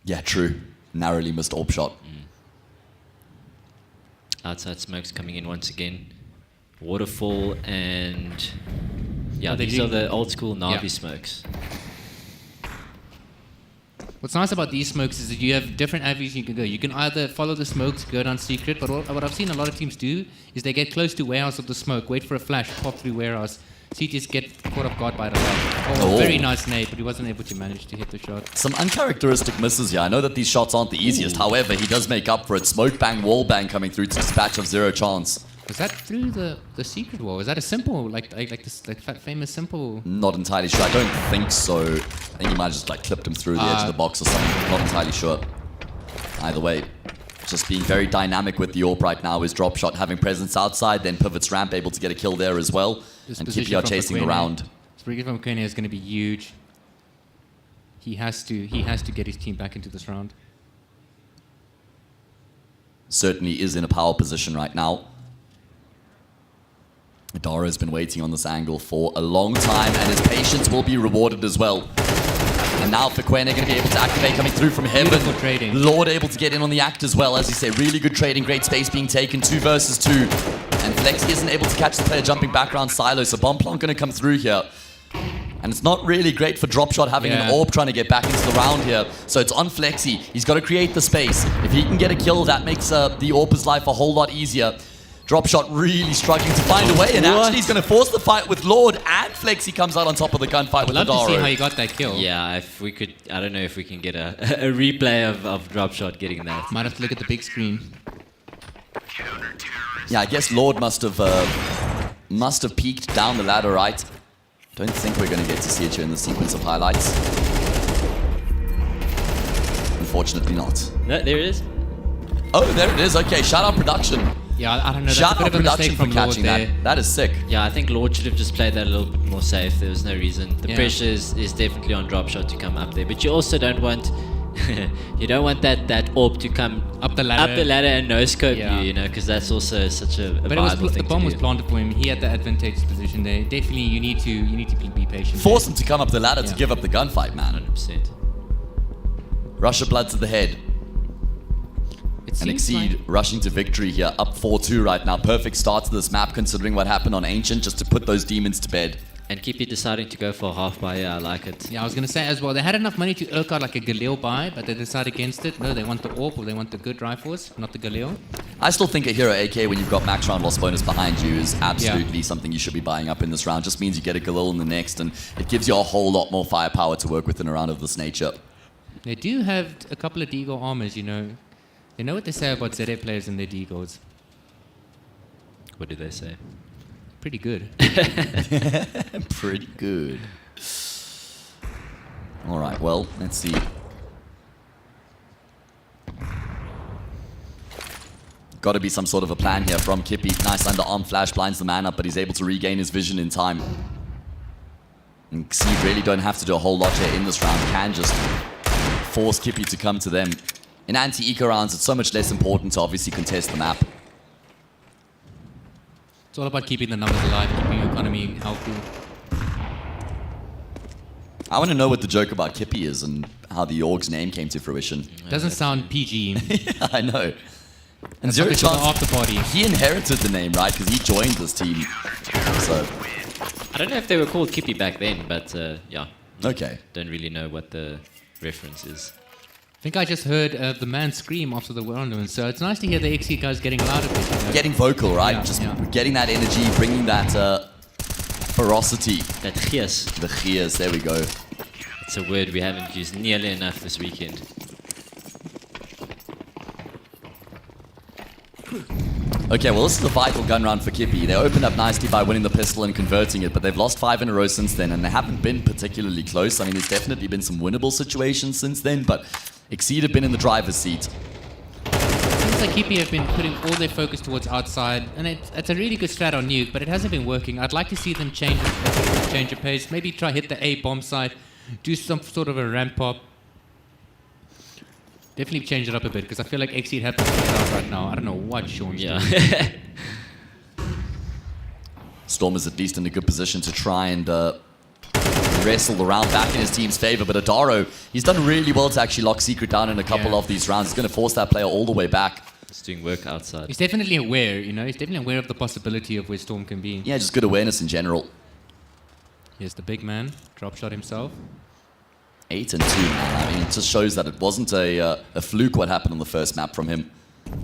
Yeah, true. Narrowly missed AWP shot. Outside smokes coming in once again. Waterfall and... Yeah, Are they these are doing- the old school Navi Yeah. smokes. What's nice about these smokes is that you have different avenues you can go. You can either follow the smokes, go down secret, but what I've seen a lot of teams do is they get close to warehouse of the smoke, wait for a flash, pop through warehouse. CTS get caught off guard by it a lot. Oh. Very nice nade, but he wasn't able to manage to hit the shot. Some uncharacteristic misses here. I know that these shots aren't the easiest. However, he does make up for it. Smoke bang, wall bang coming through to dispatch of 0 chance. Was that through the secret wall? Was that a simple, like this like famous simple? Not entirely sure. I don't think so. I think he might have just like clipped him through the edge of the box or something. Not entirely sure. Either way, just being very dynamic with the AWP right now. His drop shot having presence outside, then pivots ramp, able to get a kill there as well. This And position Kippy are from chasing the Kwene- round. This position from Kwene is going to be huge. He has to get his team back into this round. Certainly is in a power position right now. Dara has been waiting on this angle for a long time, and his patience will be rewarded as well. And now Kwene going to be able to activate coming through from heaven. Beautiful trading. Lord able to get in on the act as well. As you say, really good trading, great space being taken, 2 versus 2. And Flexi isn't able to catch the player jumping back around Silo, so Bomb Plonk going to come through here. And it's not really great for drop shot having an AWP trying to get back into the round here. So it's on Flexi. He's got to create the space. If he can get a kill, that makes the AWP's life a whole lot easier. Drop shot really struggling to find a way, and actually he's going to force the fight with Lord, and Flexi comes out on top of the gunfight with Love to Adaro. see how he got that kill. Yeah, if we could, I don't know if we can get a replay of drop shot getting that. Might have to look at the big screen. Yeah, I guess Lord must have peeked down the ladder, right? Don't think we're going to get to see it here in the sequence of highlights. Unfortunately not. No, there it is. Oh, there it is. Okay, shout out production. Yeah, I don't know. That's Shout a bit out of a production mistake for from Lord catching there. that. That is sick. Yeah, I think Lord should have just played that a little bit more safe. There was no reason. The Yeah. pressure is definitely on drop shot to come up there, but you also don't want that AWP to come up the ladder and no scope you know, because that's also such a But it was viable the thing bomb to was do. planted for him. He had the advantageous position there. Definitely, you need to be patient. Force him to come up the ladder to give up the gunfight, man. 100%. Russia blood to the head. And seems Exceed rushing to victory here, up 4-2 right now. Perfect start to this map considering what happened on Ancient, just to put those demons to bed. And Kippy deciding to go for a half buy, I like it. Yeah, I was going to say as well, they had enough money to irk out like a Galil buy, but they decided against it. No, they want the AWP or they want the good rifles, not the Galil. I still think a Hero AK when you've got max round loss bonus behind you is absolutely something you should be buying up in this round. Just means you get a Galil in the next, and it gives you a whole lot more firepower to work with in a round of this nature. They do have a couple of Deagle armors, you know. They know what they say about ZA players and their Deagles. What do they say? Pretty good. Pretty good. All right, well, let's see. Got to be some sort of a plan here from Kippy. Nice underarm flash blinds the man up, but he's able to regain his vision in time. And Xyz really don't have to do a whole lot here in this round. Can just force Kippy to come to them. In anti-eco rounds, it's so much less important to obviously contest the map. It's all about keeping the numbers alive, keeping your economy healthy. I want to know what the joke about Kippy is and how the Org's name came to fruition. Doesn't sound PG. Yeah, I know. And That's Zero something for the Chance, after party. he inherited the name, right? Because he joined this team. So, I don't know if they were called Kippy back then, but yeah. okay. Don't really know what the reference is. I think I just heard the man scream after the round, so it's nice to hear the XE guys getting louder. Getting vocal, right? Yeah, Just yeah. getting that energy, bringing that ferocity. That gees. The gees, there we go. It's a word we haven't used nearly enough this weekend. Okay, well, this is a vital gun round for Kippy. They opened up nicely by winning the pistol and converting it, but they've lost 5 in a row since then, and they haven't been particularly close. I mean, there's definitely been some winnable situations since then, but Exceed have been in the driver's seat. seems like Kippy have been putting all their focus towards outside, and it's a really good strat on Nuke, but it hasn't been working. I'd like to see them change of pace, maybe try hit the A bomb site, do some sort of a ramp pop. Definitely change it up a bit, because I feel like Exceed have to put it out right now. I don't know what Sean's doing. Storm is at least in a good position to try and wrestle the round back in his team's favor, but Adaro, he's done really well to actually lock Secret down in a couple of these rounds. He's going to force that player all the way back. He's doing work outside. He's definitely aware, you know, he's definitely aware of the possibility of where Storm can be. Yeah, just good awareness in general. Here's the big man, drop shot himself. 8 and 2, man. I mean, it just shows that it wasn't a fluke what happened on the first map from him. Bit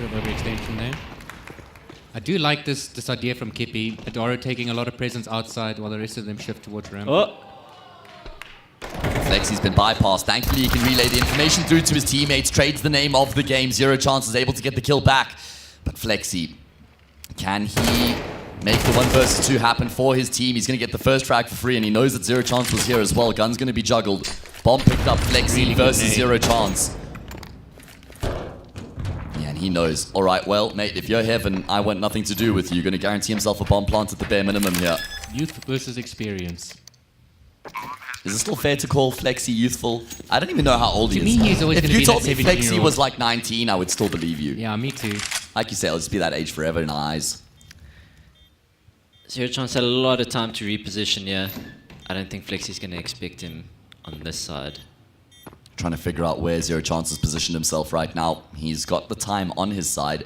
of overextension there. I do like this idea from Kippy. Adaro taking a lot of presence outside while the rest of them shift towards ramp. Oh. Flexi's been bypassed. Thankfully, he can relay the information through to his teammates, trades the name of the game. Zero Chance is able to get the kill back. But Flexi, can he make the 1 versus 2 happen for his team? He's going to get the first frag for free, and he knows that Zero Chance was here as well. Gun's going to be juggled. Bomb picked up. Flexi Really versus Zero Chance. Yeah, and he knows. All right, well, mate, if you're Heaven, I want nothing to do with you. You're going to guarantee himself a bomb plant at the bare minimum here. Youth versus experience. Is it still fair to call Flexi youthful? I don't even know how old he is. To me, he's always if going to you be told that me 17-year-old. Flexi was like 19, I would still believe you. Yeah, me too. Like you say, I'll just be that age forever in our eyes. Zero Chance had a lot of time to reposition here. I don't think Flexi's going to expect him on this side. Trying to figure out where Zero Chance has positioned himself right now. He's got the time on his side.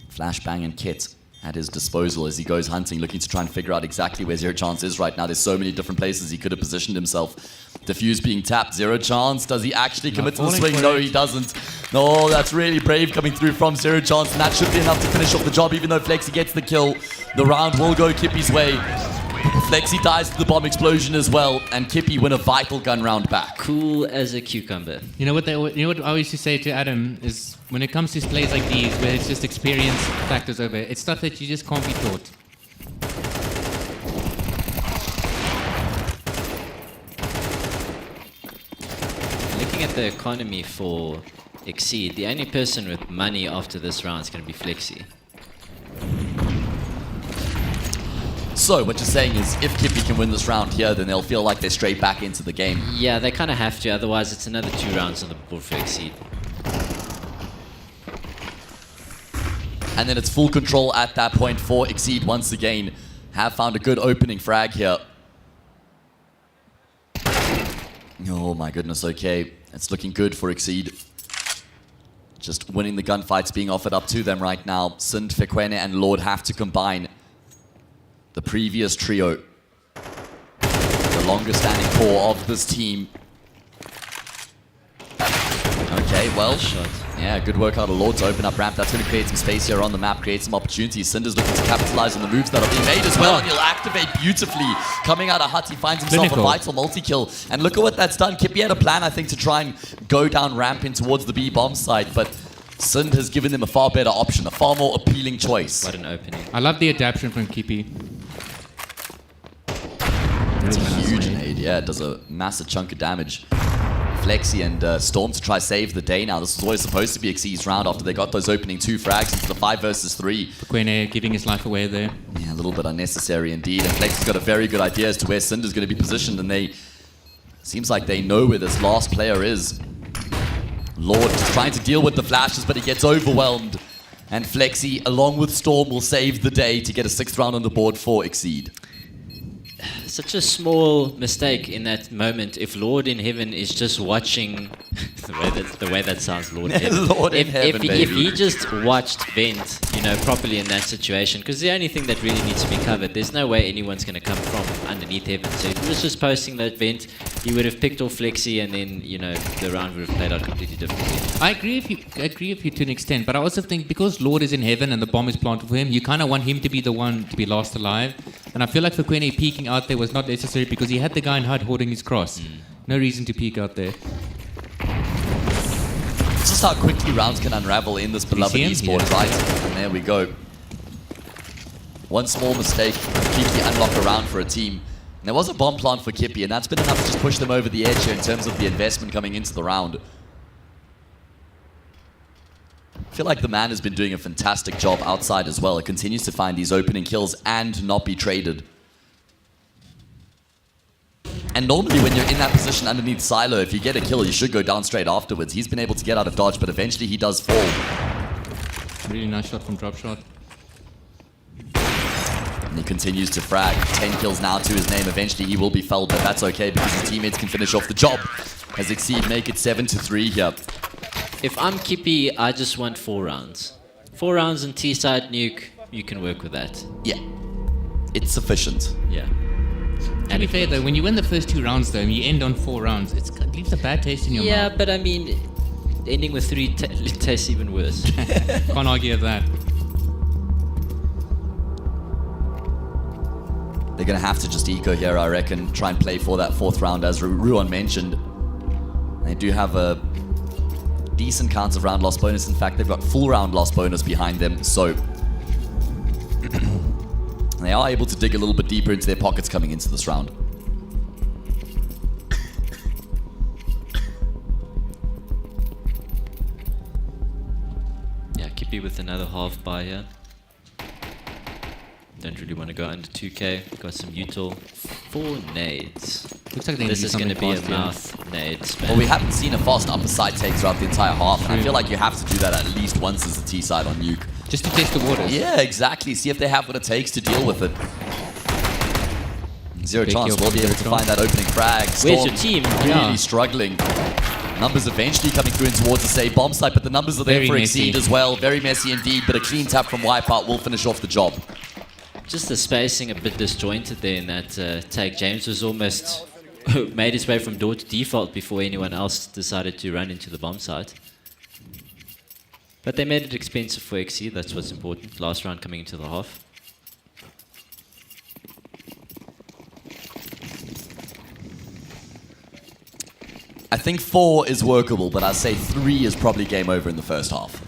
Flashbang and Kit at his disposal as he goes hunting, looking to try and figure out exactly where Zero Chance is right now. There's so many different places he could have positioned himself. Diffuse being tapped. Zero Chance. Does he actually commit to the swing? No, he doesn't. No, that's really brave coming through from Zero Chance, and that should be enough to finish off the job, even though Flexi gets the kill. The round will go Kippy's way. Flexi dies to the bomb explosion as well, and Kippy win a vital gun round back. Cool as a cucumber. You know what I used to say to Adam is, when it comes to plays like these, where it's just experience factors over, it's stuff that you just can't be taught. Looking at the economy for Exceed, the only person with money after this round is going to be Flexi. So what you're saying is, if Kippy can win this round here, then they'll feel like they're straight back into the game. Yeah, they kind of have to, otherwise it's another 2 rounds on the board for Exceed. And then it's full control at that point for Exceed once again. Have found a good opening frag here. Oh my goodness, okay. It's looking good for Exceed. Just winning the gunfights being offered up to them right now. Sind, Fekwene, and Lord have to combine the previous trio. The longest standing core of this team. Okay, well, yeah, good work out of Lord to open up ramp. That's going to create some space here on the map, create some opportunities. Cinder's looking to capitalize on the moves that are being made as well, and he'll activate beautifully. Coming out of Hut, he finds himself a vital multi-kill. And look at what that's done. Kippy had a plan, I think, to try and go down ramp in towards the B bomb site, but Sind has given them a far better option, a far more appealing choice. What an opening. I love the adaptation from Kippy. It's a huge nade, yeah, it does a massive chunk of damage. Flexi and Storm to try save the day now. This was always supposed to be Exceed's round after they got those opening 2 frags into the 5 versus 3. Fekwene giving his life away there. Yeah, a little bit unnecessary indeed. And Flexi's got a very good idea as to where Cinder's going to be positioned, and they seems like they know where this last player is. Lord just trying to deal with the flashes, but he gets overwhelmed. And Flexi, along with Storm, will save the day to get a 6th round on the board for Exceed. Such a small mistake in that moment. If Lord in Heaven is just watching, the way that sounds, Lord in Heaven. Lord in Heaven, baby. If he just watched Vent, properly in that situation, because the only thing that really needs to be covered, there's no way anyone's going to come from underneath Heaven. So if he was just posting that Vent, he would have picked off Flexi, and then the round would have played out completely differently. I agree with you to an extent, but I also think because Lord is in Heaven and the bomb is planted for him, you kind of want him to be the one to be last alive. And I feel like Fekwene peeking out there was not necessary because he had the guy in HUD holding his cross. No reason to peek out there. It's just how quickly rounds can unravel in this beloved esport, right? And there we go. One small mistake completely unlock a round for a team. And there was a bomb plant for Kippy, and that's been enough to just push them over the edge here in terms of the investment coming into the round. I feel like the man has been doing a fantastic job outside as well. It continues to find these opening kills and not be traded. And normally when you're in that position underneath Silo, if you get a kill, you should go down straight afterwards. He's been able to get out of dodge, but eventually he does fall. Really nice shot from drop shot. And he continues to frag. 10 kills now to his name. Eventually he will be felled, but that's okay because his teammates can finish off the job. As Exceed make it 7-3 here. If I'm Kippy, I just want 4 rounds. 4 rounds in T-side nuke, you can work with that. Yeah. It's sufficient. Yeah. To be fair though, when you win the first 2 rounds though, and you end on 4 rounds, it leaves a bad taste in your mouth. Yeah, but I mean, ending with 3 tastes even worse. Can't argue with that. They're going to have to just eco here, I reckon. Try and play for that 4th round, as Ruan mentioned. They do have a decent counts of round loss bonus. In fact, they've got full round loss bonus behind them, so they are able to dig a little bit deeper into their pockets coming into this round. Yeah, Kippy with another half buy here. Don't really want to go under 2k. Got some util. 4 nades. Looks like they this need is going to be a something fast, mouth nade spam. Well, we haven't seen a fast upper side take throughout the entire half, and I feel like you have to do that at least once as a T side on nuke. Just to test the waters. Yeah, exactly. See if they have what it takes to deal with it. Zero Big chance kill we'll be able to Storm. find that opening frag. Where's Storm your team? really Yeah. struggling. Numbers eventually coming through in towards the save bomb site, but the numbers are there Very for messy. Exceed as well. Very messy indeed, but a clean tap from Wipeout will finish off the job. Just the spacing a bit disjointed there in that take. James was almost made his way from door to default before anyone else decided to run into the bomb site. But they made it expensive for Exceed, that's what's important. Last round coming into the half. I think 4 is workable, but I'd say 3 is probably game over in the first half.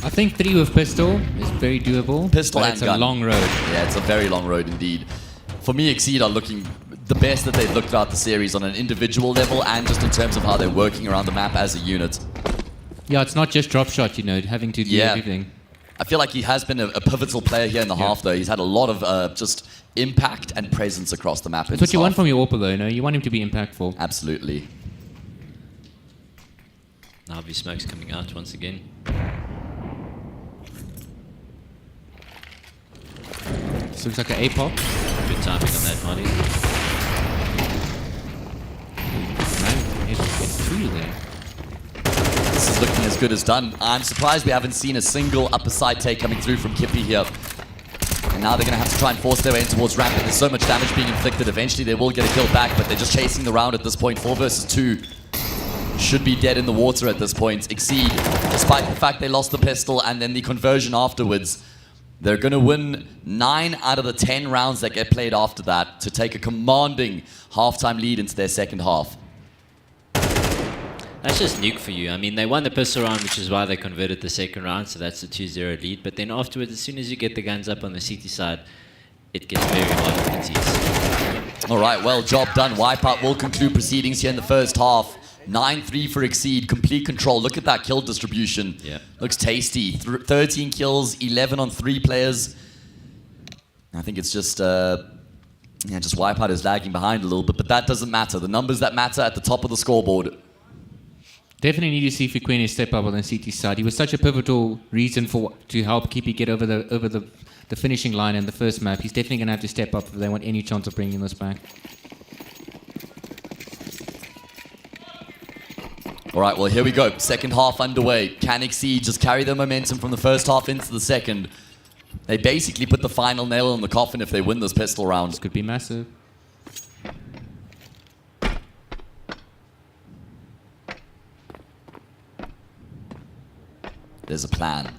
I think 3 with pistol is very doable. Pistol but and it's gun. a long road. Yeah, it's a very long road indeed. For me, Exceed are looking the best that they've looked throughout the series on an individual level and just in terms of how they're working around the map as a unit. Yeah, it's not just drop shot, you know, having to do everything. I feel like he has been a pivotal player here in the half, though. He's had a lot of just impact and presence across the map. That's what you want from your AWPer, though, you know? You want him to be impactful. Absolutely. Now smoke's coming out once again. This looks like an A-pop. Good timing on that, Molly. Man, it's through there. This is looking as good as done. I'm surprised we haven't seen a single upper side take coming through from Kippy here. And now they're going to have to try and force their way in towards ramp. There's so much damage being inflicted. Eventually they will get a kill back, but they're just chasing the round at this point. 4 versus 2. Should be dead in the water at this point. Exceed, despite the fact they lost the pistol and then the conversion afterwards, they're going to win 9 out of the 10 rounds that get played after that to take a commanding halftime lead into their second half. That's just nuke for you. I mean, they won the pistol round, which is why they converted the second round, so that's a 2-0 lead. But then afterwards, as soon as you get the guns up on the CT side, it gets very hard for the Ts. All right, well, job done. Wipeout will conclude proceedings here in the first half. 9-3 for Exceed, complete control. Look at that kill distribution. Yeah. Looks tasty. 13 kills, 11 on 3 players. I think it's just Wipeout is lagging behind a little bit, but that doesn't matter. The numbers that matter at the top of the scoreboard. Definitely need to see Fikwene step up on the CT side. He was such a pivotal reason to help Kippy get over the finishing line in the first map. He's definitely going to have to step up if they want any chance of bringing this back. All right, well, here we go. Second half underway. Can Exceed just carry the momentum from the first half into the second? They basically put the final nail in the coffin if they win this pistol round. This could be massive. There's a plan.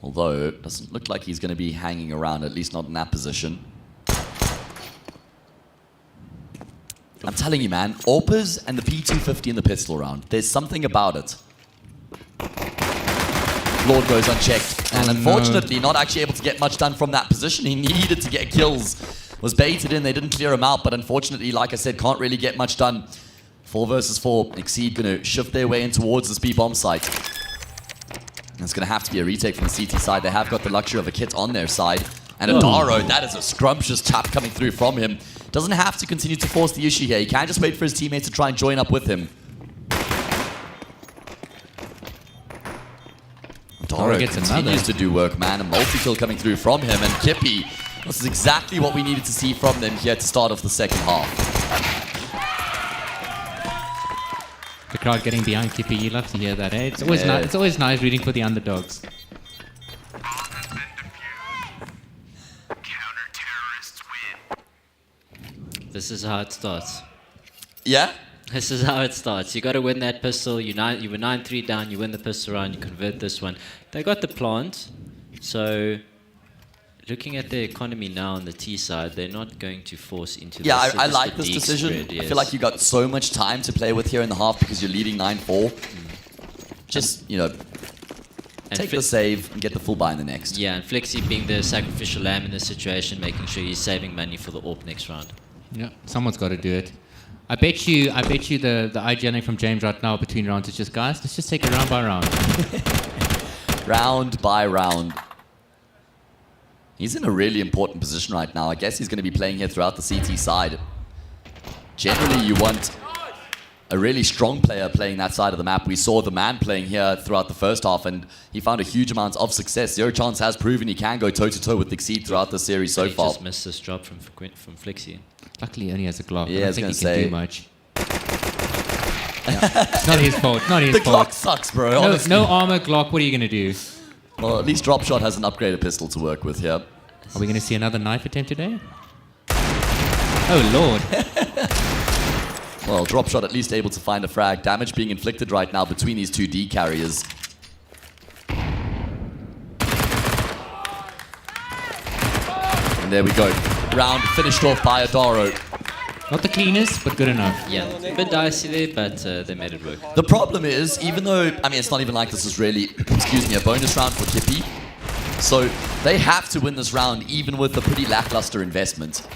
Although, it doesn't look like he's going to be hanging around, at least not in that position. I'm telling you, man, AWPers and the P250 in the pistol round, there's something about it. Lord goes unchecked, and unfortunately not actually able to get much done from that position. He needed to get kills. Was baited in, they didn't clear him out, but unfortunately, like I said, can't really get much done 4 versus 4. Exceed going to shift their way in towards this B-bomb site. And it's going to have to be a retake from the CT side. They have got the luxury of a kit on their side. And Adaro, that is a scrumptious tap coming through from him. Doesn't have to continue to force the issue here. He can just wait for his teammates to try and join up with him. Adaro continues to do work, man. A multi-kill coming through from him. And Kippy, this is exactly what we needed to see from them here to start off the second half. The crowd getting behind Kippy, you love to hear that, eh? It's always, it's always nice rooting for the underdogs. This is how it starts. Yeah? This is how it starts. You got to win that pistol. You were 9-3 down. You win the pistol round. You convert this one. They got the plant. So, looking at the economy now on the T side, they're not going to force into. Yeah, this. I like this decision. Spread, yes. I feel like you got so much time to play with here in the half because you're leading 9-4. Just, you know, take the save and get the full buy in the next. Yeah, and Flexi being the sacrificial lamb in this situation, making sure he's saving money for the AWP next round. Yeah, someone's got to do it. I bet you the IGNing from James right now between rounds is just, guys, let's just take it round by round. Round by round. He's in a really important position right now. I guess he's going to be playing here throughout the CT side. Generally, you want a really strong player playing that side of the map. We saw the man playing here throughout the first half, and he found a huge amount of success. Zero Chance has proven he can go toe-to-toe with Exceed throughout the series so far. He just missed this drop from Flexi. Luckily, he only has a Glock. Yeah, I don't think he can do much. It's not his fault. Not his the fault. Glock sucks, bro. No armor Glock. What are you going to do? Well, at least Dropshot has an upgraded pistol to work with here. Are we going to see another knife attempt today? Oh, Lord. Well, Dropshot at least able to find a frag. Damage being inflicted right now between these two D carriers. And there we go. Round finished off by Adaro. Not the cleanest, but good enough. Yeah, a bit dicey there, but they made it work. The problem is, even though, I mean, it's not even like this is really, excuse me, a bonus round for Kippy. So they have to win this round, even with a pretty lackluster investment.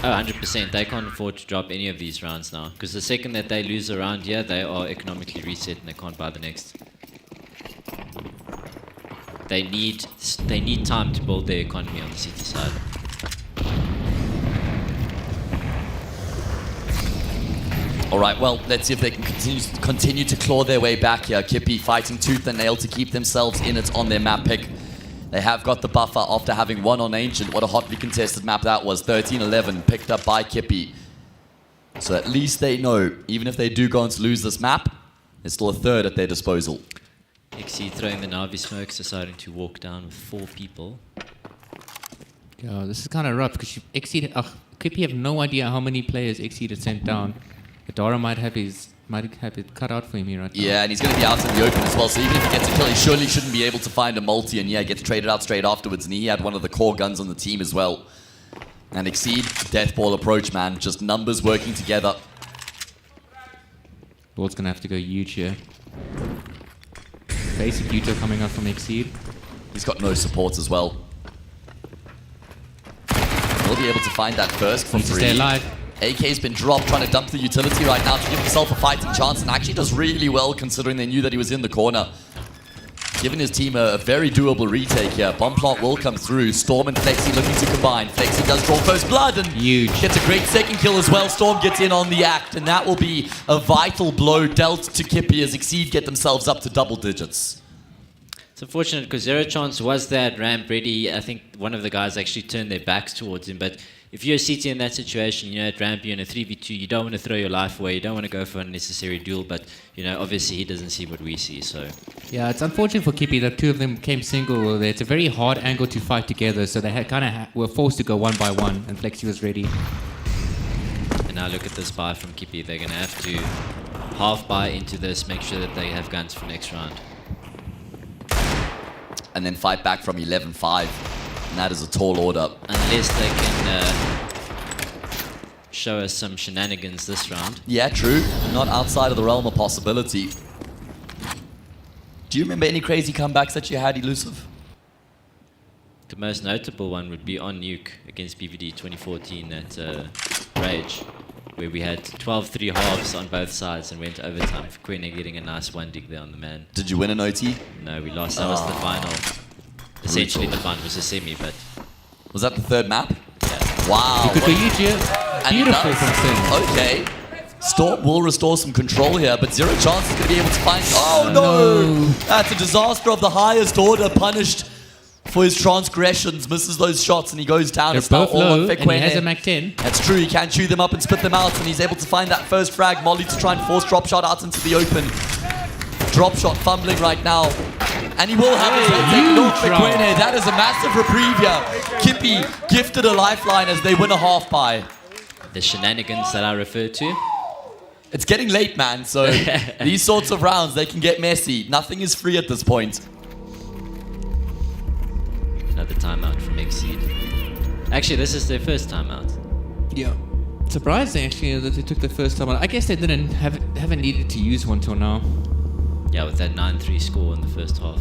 Oh, 100%. They can't afford to drop any of these rounds now. Because the second that they lose a round here, they are economically reset and they can't buy the next. They need time to build their economy on the CT side. All right, well, let's see if they can continue to claw their way back here. Kippy fighting tooth and nail to keep themselves in it on their map pick. They have got the buffer after having won on Ancient. What a hotly contested map that was. 13-11 picked up by Kippy. So at least they know, even if they do go on to lose this map, there's still a third at their disposal. XE throwing the Navi smokes, deciding to walk down with 4 people. Yeah, this is kind of rough because Kippy have no idea how many players XE had sent down. Adaro might have it cut out for him here right now. Yeah, and he's going to be out in the open as well, so even if he gets a kill, he surely shouldn't be able to find a multi, and yeah, gets traded out straight afterwards, and he had one of the core guns on the team as well. And Exceed, death ball approach, man, just numbers working together. Ball's going to have to go huge here. Basic Utah coming up from Exceed. He's got no support as well. He'll be able to find that first for free. To stay alive. AK's been dropped, trying to dump the utility right now to give himself a fighting chance, and actually does really well considering they knew that he was in the corner. Giving his team a very doable retake here. Bomb plant will come through. Storm and Flexi looking to combine. Flexi does draw first blood and huge. Gets a great second kill as well. Storm gets in on the act, and that will be a vital blow dealt to Kippy as Exceed get themselves up to double digits. It's unfortunate because Zero Chance was that ramp ready. I think one of the guys actually turned their backs towards him, but if you're a CT in that situation, you know, at ramp, you're in a 3v2, you don't want to throw your life away, you don't want to go for an unnecessary duel, but, you know, obviously he doesn't see what we see, so. Yeah, it's unfortunate for Kippy that 2 of them came single. It's a very hard angle to fight together, so they were forced to go 1 by 1, and Flexi was ready. And now look at this buy from Kippy. They're going to have to half buy into this, make sure that they have guns for next round. And then fight back from 11-5. And that is a tall order. Unless they can show us some shenanigans this round. Yeah, true. Not outside of the realm of possibility. Do you remember any crazy comebacks that you had, Elusive? The most notable one would be on Nuke against BVD 2014 at Rage. where we had 12-3 halves on both sides and went to overtime. Quene getting a nice 1-dig there on the man. Did you win an OT? No, we lost. That was the final. Essentially, the final was a semi, but... Was that the third map? Yeah. Wow. Good for you, Gio. Beautiful from Sin. Okay. Storm will restore some control here, but zero chance is going to be able to find... Oh, no! That's a disaster of the highest order, punished for his transgressions, misses those shots, and he goes down. They're It's now both all on low, and he Fekwene. has a Mac 10. That's true, he can chew them up and spit them out, and he's able to find that first frag. Molly to try and force drop shot out into the open. Drop shot fumbling right now. And he will have his head taken off Fekwene. That is a massive reprieve here. Kippy gifted a lifeline as they win a half by. The shenanigans that I referred to. It's getting late, man, so these sorts of rounds, they can get messy. Nothing is free at this point. Another timeout from Exceed. Actually, this is their first timeout. Yeah. Surprising, actually, that they took the first time out. I guess they haven't needed to use one till now. Yeah, with that 9-3 score in the first half.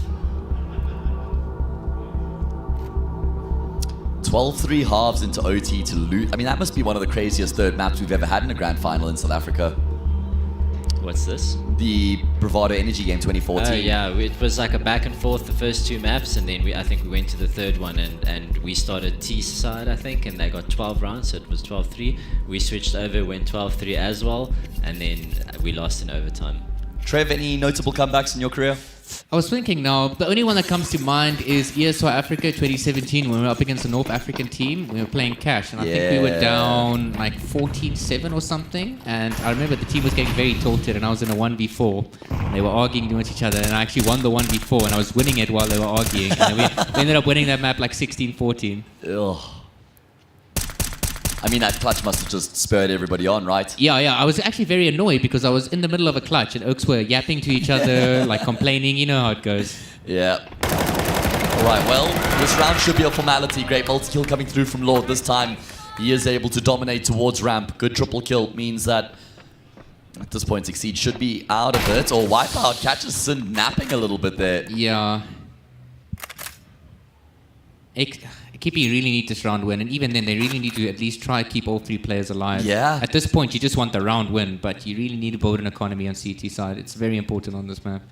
12-3 halves into OT to lose. I mean, that must be one of the craziest third maps we've ever had in a grand final in South Africa. What's this? The Bravado Energy game 2014. Oh yeah, it was like a back and forth the first two maps, and then I think we went to the third one, and we started T side, I think, and they got 12 rounds, so it was 12-3. We switched over, went 12-3 as well, and then we lost in overtime. Trev, any notable comebacks in your career? I was thinking now, the only one that comes to mind is ESO Africa 2017 when we were up against a North African team. We were playing cash, and I think we were down like 14-7 or something. And I remember the team was getting very tilted, and I was in a 1v4. They were arguing with each other, and I actually won the 1v4, and I was winning it while they were arguing. And we ended up winning that map like 16-14. Ugh. I mean, that clutch must have just spurred everybody on, right? Yeah. I was actually very annoyed because I was in the middle of a clutch and Oaks were yapping to each other, like complaining. You know how it goes. Yeah. All right, well, this round should be a formality. Great multi-kill coming through from Lord this time. He is able to dominate towards ramp. Good triple kill means that at this point, Exceed should be out of it. Or Wipeout catches Sin napping a little bit there. Yeah. Kippy really need this round win, and even then they really need to at least try to keep all three players alive. Yeah. At this point, you just want the round win, but you really need to build an economy on CT side. It's very important on this map.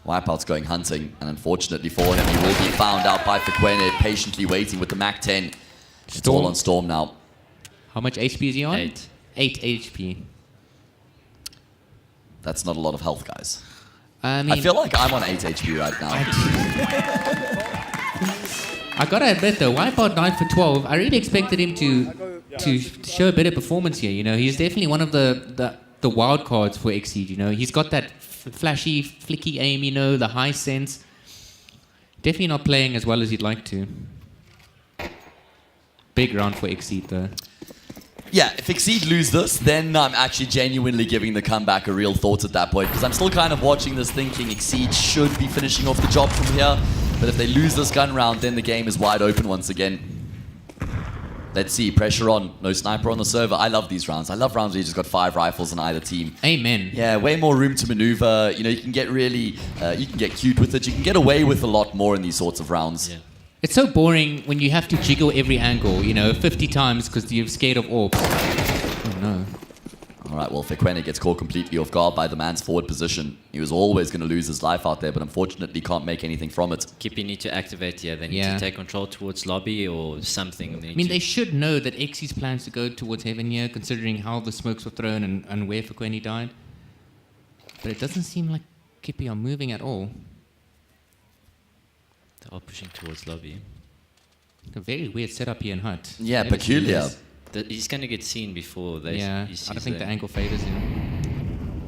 Wipeout's going hunting, and unfortunately for him, he will be found out by Fekwene, patiently waiting with the Mac 10. It's all on Storm now. How much HP is he on? 8. 8 HP. That's not a lot of health, guys. I feel like I'm on 8 HP right now. I gotta admit though, Wipeout 9 for 12. I really expected him to show a better performance here. You know, he's definitely one of the wild cards for Exceed. You know, he's got that flashy, flicky aim. You know, the high sense. Definitely not playing as well as he'd like to. Big round for Exceed though. Yeah, if Exceed lose this, then I'm actually genuinely giving the comeback a real thought at that point, because I'm still kind of watching this thinking Exceed should be finishing off the job from here, but if they lose this gun round, then the game is wide open once again. Let's see, pressure on, no sniper on the server. I love these rounds. I love rounds where you just got 5 rifles on either team. Amen. Yeah, way more room to maneuver. You know, you can get really, you can get cute with it. You can get away with a lot more in these sorts of rounds. Yeah. It's so boring when you have to jiggle every angle, you know, 50 times because you're scared of orbs. Oh no. All right, well, Fekwene gets caught completely off guard by the man's forward position. He was always going to lose his life out there, but unfortunately can't make anything from it. Kippy need to activate here. They need to take control towards lobby or something. They should know that Xy's plans to go towards heaven here, considering how the smokes were thrown and where Fekwene died. But it doesn't seem like Kippy are moving at all. They are pushing towards lobby. A very weird setup here in Hut. Yeah, peculiar. He's going to get seen before they. Yeah, I don't think the angle favors him.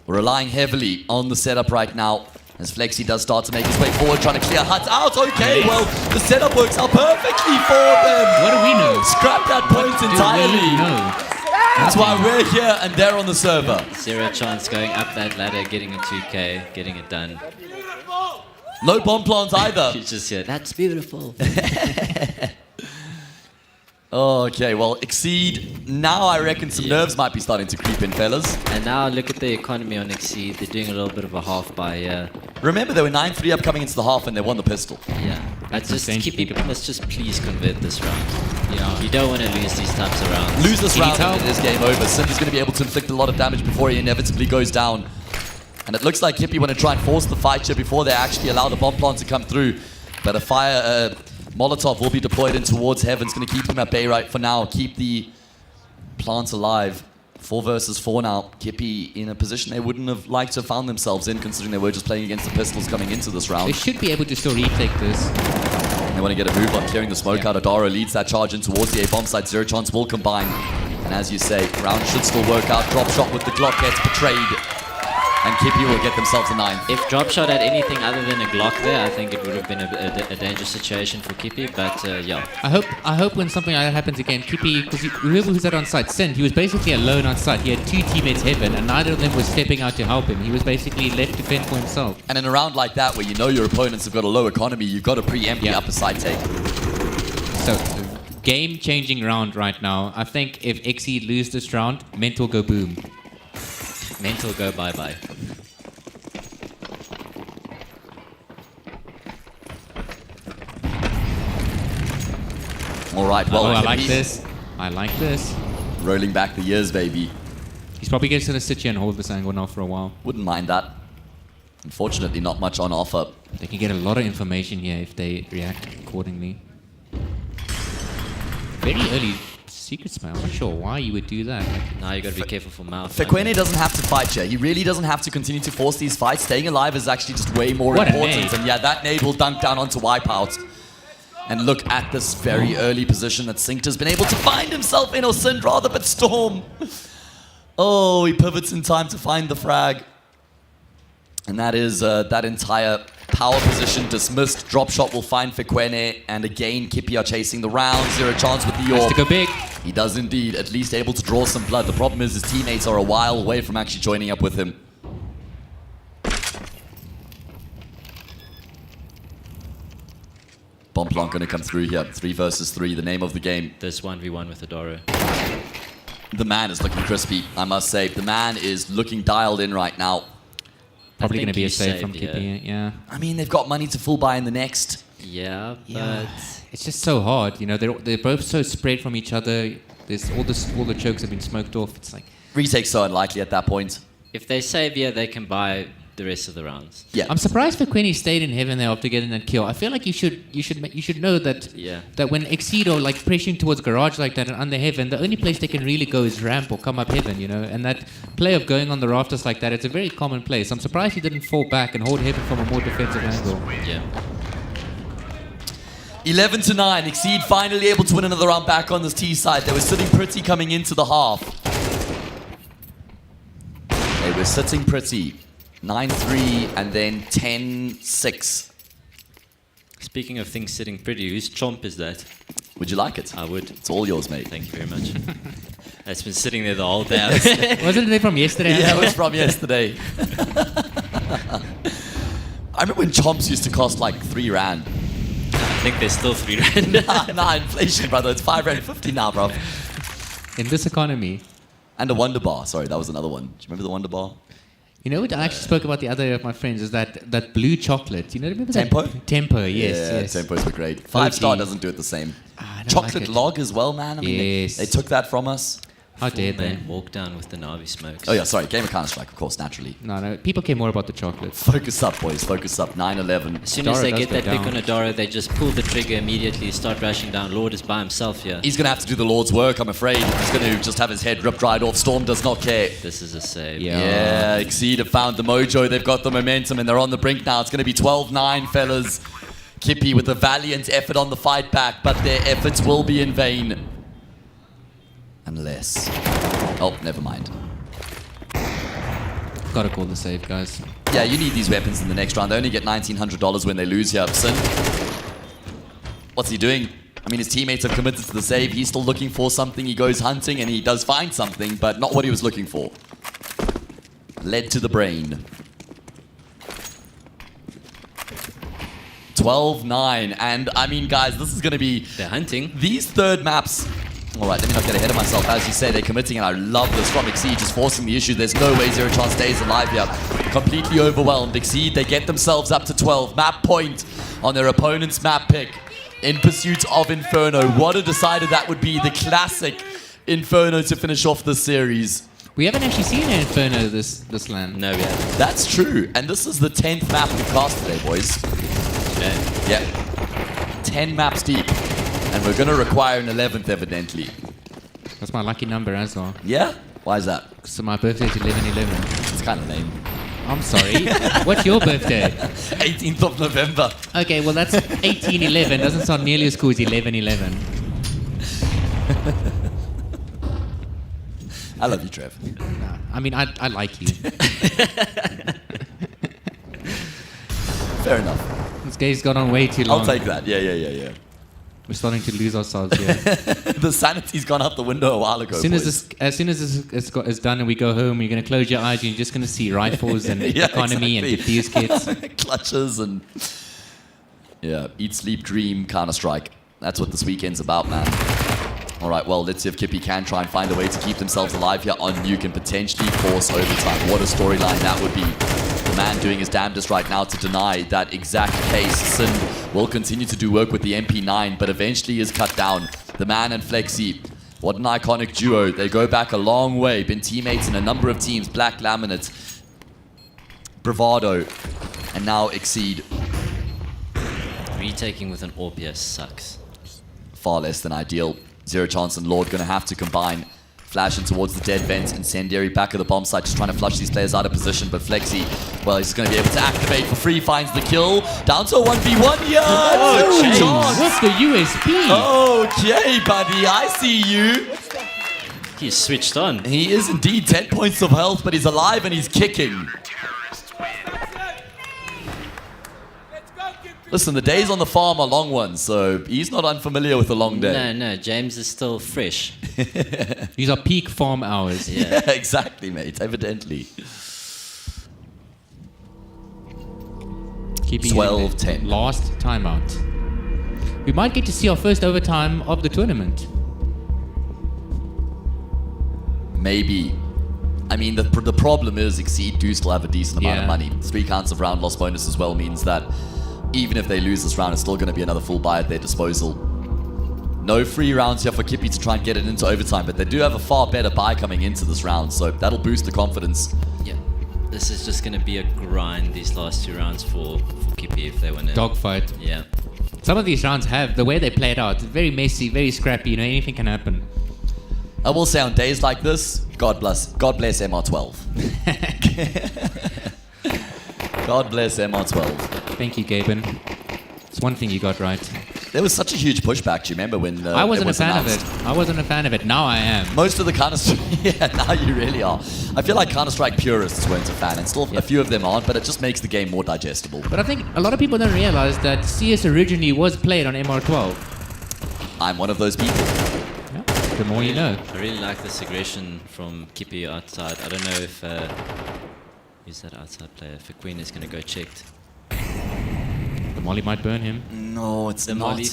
We're relying heavily on the setup right now, as Flexi does start to make his way forward, trying to clear Hut out. Okay, well, the setup works out perfectly for them. What do we know? Scrap that point entirely. That's why we're here and they're on the server. Zero chance going up that ladder, getting a 2K, getting it done. No bomb plants either. She's just here. That's beautiful. Okay, well, Exceed. Now I reckon some nerves might be starting to creep in, fellas. And now look at the economy on Exceed. They're doing a little bit of a half by here. Remember, they were 9-3 up coming into the half and they won the pistol. Yeah. Let's just please convert this round. Yeah. You don't want to lose these types of rounds. Lose this He round needs help. and it is game over. Cinder's going to be able to inflict a lot of damage before he inevitably goes down. And it looks like Kippy want to try and force the fight here before they actually allow the bomb plant to come through. But a fire Molotov will be deployed in towards Heaven. It's going to keep them at bay right for now. Keep the plants alive. 4 versus 4 now. Kippy in a position they wouldn't have liked to have found themselves in, considering they were just playing against the pistols coming into this round. They should be able to still retake this. They want to get a move on clearing the smoke out. Adara leads that charge in towards the A-bomb site. Zero Chance will combine. And as you say, round should still work out. Drop shot with the Glock gets betrayed. And Kippy will get themselves a 9. If Dropshot had anything other than a Glock there, I think it would have been a dangerous situation for Kippy, but yeah. I hope when something like that happens again, Kippy, because whoever was that on site, Sind, he was basically alone on site. He had 2 teammates Heaven, and neither of them was stepping out to help him. He was basically left to fend for himself. And in a round like that, where you know your opponents have got a low economy, you've got to preempt the upper side take. So, game-changing round right now. I think if Exceed lose this round, Mental go boom. Mental go bye-bye. All right, well, I like this. I like this. Rolling back the years, baby. He's probably just going to sit here and hold this angle now for a while. Wouldn't mind that. Unfortunately, not much on offer. They can get a lot of information here if they react accordingly. Very early secret spam. I'm not sure why you would do that. Now you got to be careful for mouth. Fekwene doesn't have to fight here. He really doesn't have to continue to force these fights. Staying alive is actually just way more What a important. nade. And yeah, that nade will dunk down onto Wipeout. And look at this very early position that Synced has been able to find himself in, or Sind rather, but Storm. Oh, he pivots in time to find the frag. And that is that entire power position dismissed. Drop shot will find Fekwene, and again Kippy are chasing the round. Zero Chance with the Has York. to go big. He does indeed, at least able to draw some blood. The problem is his teammates are a while away from actually joining up with him. Bomb plant going to come through here. 3 versus 3, the name of the game. This 1v1 with Adoro. The man is looking crispy, I must say. The man is looking dialed in right now. Probably going to be a he's save from saved, Kippy, yeah. I mean, they've got money to full buy in the next. Yeah, Yeah. but It's just so hard, you know. They're both so spread from each other. There's all the chokes have been smoked off. It's like Retake's so unlikely at that point. if they save here, they can buy the rest of the rounds. Yeah. I'm surprised Fekwene stayed in Heaven there after getting that kill. I feel like you should know that Yeah. that when Exceed or like pressuring towards garage like that and under Heaven, the only place they can really go is ramp or come up Heaven, you know. And that play of going on the rafters like that, it's a very common place. I'm surprised he didn't fall back and hold Heaven from a more defensive angle. Yeah. 11-9. Exceed finally able to win another round back on this T side. They were sitting pretty coming into the half. They were sitting pretty. 9-3 and then 10-6. Speaking of things sitting pretty, whose chomp is that? Would you like it? I would. It's all yours, mate. Thank you very much. It's been sitting there the whole day. Wasn't it from yesterday? Yeah, it was from yesterday. I remember when chomps used to cost like 3 rand. I think there's still 3 rand. nah, inflation, brother. It's 5 rand 50 now, bro. In this economy. And a Wonder Bar. Sorry, that was another one. Do you remember the Wonder Bar? You know what I actually spoke about the other day of my friends is that blue chocolate. You know, remember Tempo? that? Tempo, yes, Yeah, yes. Tempos were great. 5-star OG. doesn't do it the same. I don't Chocolate like it. log as well, man. I mean, Yes. they took that from us. How dare they? Man, walk down with the Navi smokes. Oh yeah, sorry. Game of Counter-Strike, of course, naturally. No, people care more about the chocolate. Focus up, boys. Focus up. 9-11. As soon as they Dara get does that go pick on Adoro, they just pull the trigger immediately, start rushing down. Lord is by himself here. He's going to have to do the Lord's work, I'm afraid. He's going to just have his head ripped right off. Storm does not care. This is a save. Yeah, Exceed have found the mojo. They've got the momentum, and they're on the brink now. It's going to be 12-9, fellas. Kippy with a valiant effort on the fight back, but their efforts will be in vain. Unless... Oh, never mind. Gotta call the save, guys. Yeah, you need these weapons in the next round. They only get $1,900 when they lose here. Sin. What's he doing? I mean, his teammates have committed to the save. He's still looking for something. He goes hunting, and he does find something, but not what he was looking for. Led to the brain. 12-9. And, I mean, guys, this is going to be... They're hunting. These third maps... All right, let me not get ahead of myself. As you say, they're committing, and I love this from Exceed, just forcing the issue. There's no way Zero Chance stays alive here. Completely overwhelmed. Exceed, they get themselves up to 12. Map point on their opponent's map pick. in pursuit of Inferno. Would have decided that would be the classic Inferno to finish off the series. We haven't actually seen an Inferno this LAN. No, we haven't. That's true. And this is the 10th map we've cast today, boys. Yeah. 10 maps deep. And we're going to require an 11th, evidently. That's my lucky number as well. Yeah? Why is that? So my birthday's 11/11. It's kind of lame. I'm sorry. What's your birthday? 18th of November. Okay, well that's 18/11. Doesn't sound nearly as cool as 11/11. I love you, Trev. Nah, I mean, I like you. Fair enough. This game's gone on way too long. I'll take that. Yeah. We're starting to lose ourselves here. The sanity's gone out the window a while ago. As soon as this is done and we go home, you're going to close your eyes and you're just going to see rifles and economy and diffuse kits. Clutches and... Yeah, eat, sleep, dream, Counter-Strike. That's what this weekend's about, man. All right, well, let's see if Kippy can try and find a way to keep themselves alive here on Nuke and potentially force overtime. What a storyline that would be. The man doing his damnedest right now to deny that exact case. Sin will continue to do work with the MP9, but eventually is cut down. The man and Flexi, what an iconic duo. They go back a long way, been teammates in a number of teams. Black Laminate, Bravado, and now Exceed. Retaking with an Orpheus sucks. Far less than ideal. Zero Chance and Lord going to have to combine. Flashing towards the dead vent. Incendiary back of the bomb site, just trying to flush these players out of position. But Flexi, well, he's going to be able to activate for free. Finds the kill. Down to a 1v1 here. Oh, Zero Chance. what's the USP? Okay, buddy, I see you. He's switched on. He is indeed 10 points of health, but he's alive and he's kicking. Listen, the days on the farm are long ones, so he's not unfamiliar with a long day. No, James is still fresh. These are peak farm hours. Yeah, exactly, mate, evidently. 12-10. Last timeout. We might get to see our first overtime of the tournament. Maybe. I mean, the problem is Exceed do still have a decent amount of money. 3 counts of round loss bonus as well means that even if they lose this round, it's still going to be another full buy at their disposal. No free rounds here for Kippy to try and get it into overtime, but they do have a far better buy coming into this round, so that'll boost the confidence. Yeah, this is just going to be a grind, these last 2 rounds for Kippy if they win it. Dogfight. Yeah. Some of these rounds have, the way they play it out, very messy, very scrappy, anything can happen. I will say on days like this, God bless MR12. God bless MR12. Thank you, Gaben. It's one thing you got right. There was such a huge pushback. Do you remember when I wasn't it was a fan announced? of it. I wasn't a fan of it. Now I am. Most of the Counter-Strike... Yeah, now you really are. I feel like Counter-Strike purists weren't a fan, and still a few of them aren't, but it just makes the game more digestible. But I think a lot of people don't realize that CS originally was played on MR12. I'm one of those people. Yeah. The more you know. I really like this aggression from Kippy outside. I don't know if... who's that outside player? If Queen is going to go checked. The molly might burn him. No, it's the not. molly.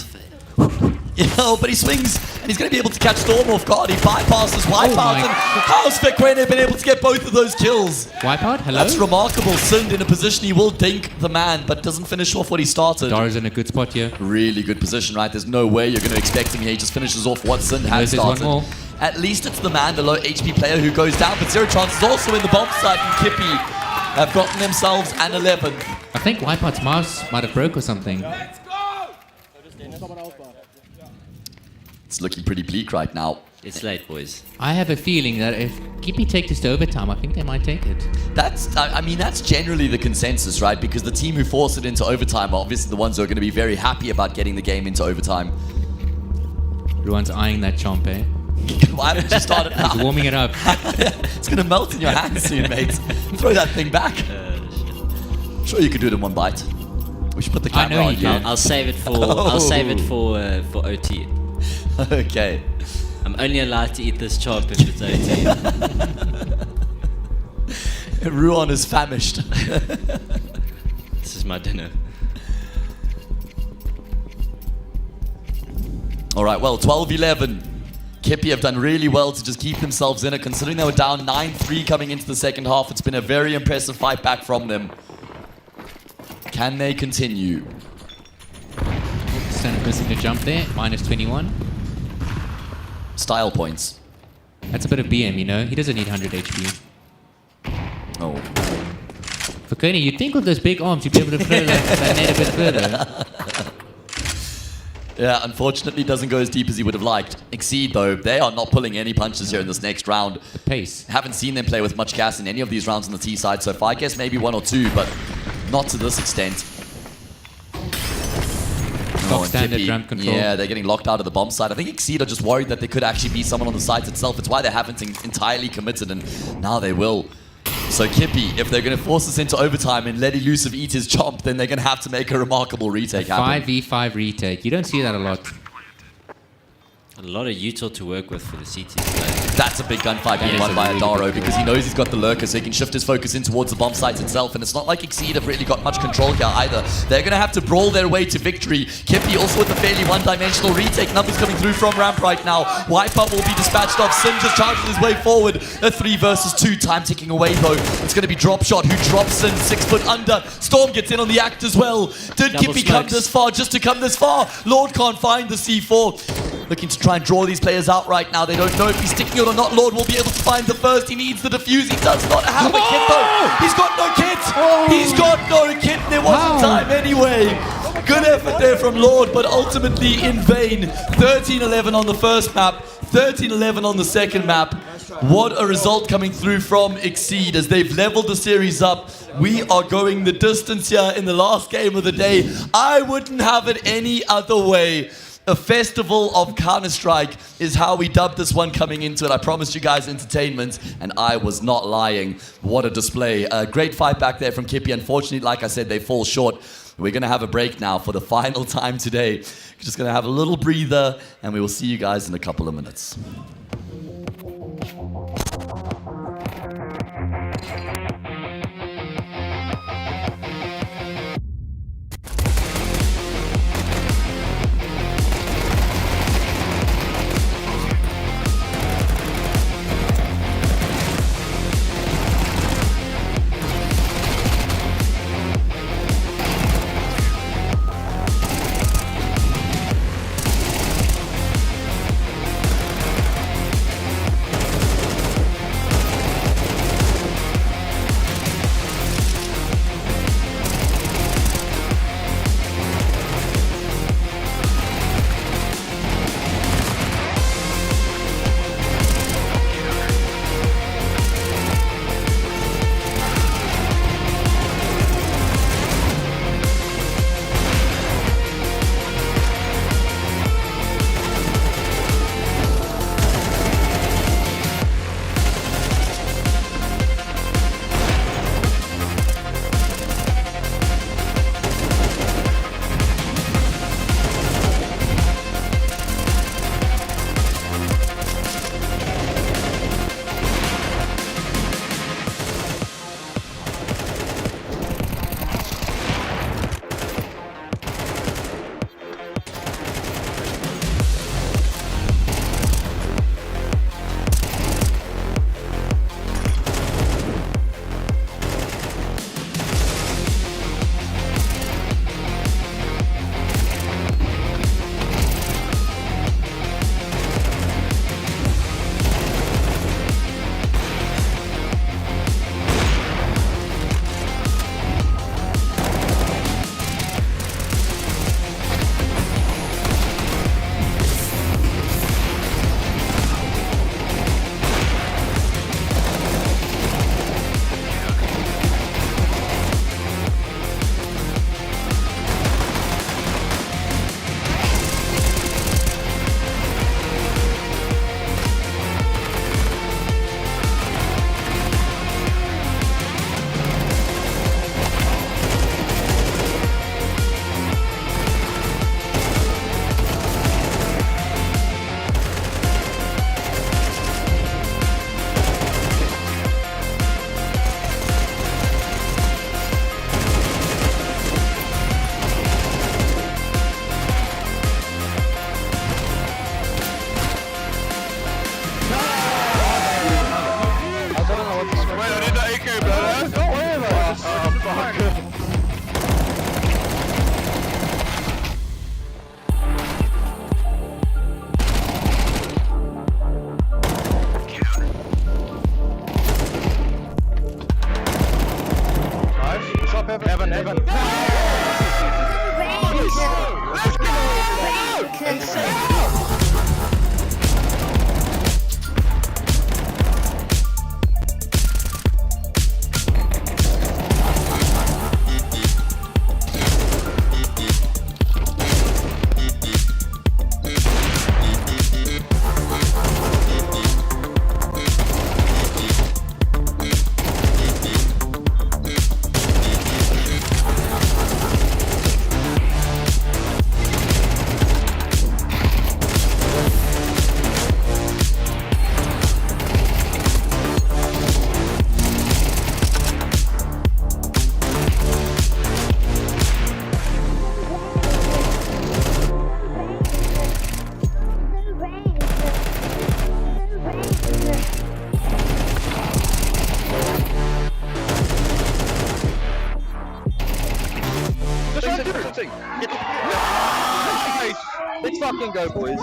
Yeah, but he swings, and he's going to be able to catch Storm off guard. He bypasses Wipeout, and how's Fiquene been able to get both of those kills? Wipeout, hello? That's remarkable. Sind in a position he will dink the man, but doesn't finish off what he started. Dara's in a good spot here. Really good position, right? There's no way you're going to expect him here. He just finishes off what Sind had started. One more. At least it's the man, the low HP player, who goes down, but Zero Chance is also in the bomb site, and Kippy have gotten themselves an 11th. I think Wipeout's mouse might have broke or something. It's looking pretty bleak right now. It's late, boys. I have a feeling that if Kippy take this to overtime, I think they might take it. I mean, that's generally the consensus, right? Because the team who force it into overtime are obviously the ones who are going to be very happy about getting the game into overtime. Everyone's eyeing that chomp, eh? Why haven't you started now? He's warming it up. It's going to melt in your hands soon, mate. Throw that thing back. I'm sure you could do it in one bite. We should put the camera on you. I'll save it for. I'll save it for OT. Okay. I'm only allowed to eat this chop if it's OT. Ruan is famished. This is my dinner. All right, well, 12-11. Kippy have done really well to just keep themselves in it, considering they were down 9-3 coming into the second half. It's been a very impressive fight back from them. Can they continue? Stand Missing the jump there, minus 21. Style points. That's a bit of BM, you know? He doesn't need 100 HP. Oh. For Kearney, you'd think with those big arms, you'd be able to throw that net a bit further. Yeah, unfortunately doesn't go as deep as he would have liked. Exceed, though, they are not pulling any punches here in this next round. The pace. Haven't seen them play with much gas in any of these rounds on the T side so far. I guess maybe one or two, but not to this extent. Stock standard Kippy, drum control. yeah, they're getting locked out of the bomb side. I think Exceed are just worried that there could actually be someone on the sides itself. It's why they haven't entirely committed, and now they will. So Kippy, if they're going to force us into overtime and let Elusive eat his chomp, then they're going to have to make a remarkable retake happen. 5v5 retake. You don't see that a lot. A lot of util to work with for the CT. That's a big gunfight being won by Adaro because he knows he's got the lurker, so he can shift his focus in towards the bomb sites itself. And it's not like Exceed have really got much control here either. They're going to have to brawl their way to victory. Kippy also with a fairly one-dimensional retake. Numbers coming through from ramp right now. Wipeout will be dispatched off. Sim just charges his way forward. A 3 versus 2. Time ticking away though. It's going to be Drop Shot who drops Sim 6 foot under. Storm gets in on the act as well. Did Double Kippy come smokes. this far just to come this far? Lord can't find the C4. Looking to try and draw these players out right now. They don't know if he's sticking it or not. Lord will be able to find the first. He needs the defuse. He does not have a kit though. He's got no kit. He's got no kit. There wasn't time anyway. Good effort there from Lord, but ultimately in vain. 13-11 on the first map. 13-11 on the second map. What a result coming through from Exceed as they've leveled the series up. We are going the distance here in the last game of the day. I wouldn't have it any other way. A festival of Counter-Strike is how we dubbed this one coming into it. I promised you guys entertainment, and I was not lying. What a display. A great fight back there from Kippy. Unfortunately, like I said, they fall short. We're going to have a break now for the final time today. We're just going to have a little breather, and we will see you guys in a couple of minutes. Heaven. Let's go! Nice! Let's fucking go, boys.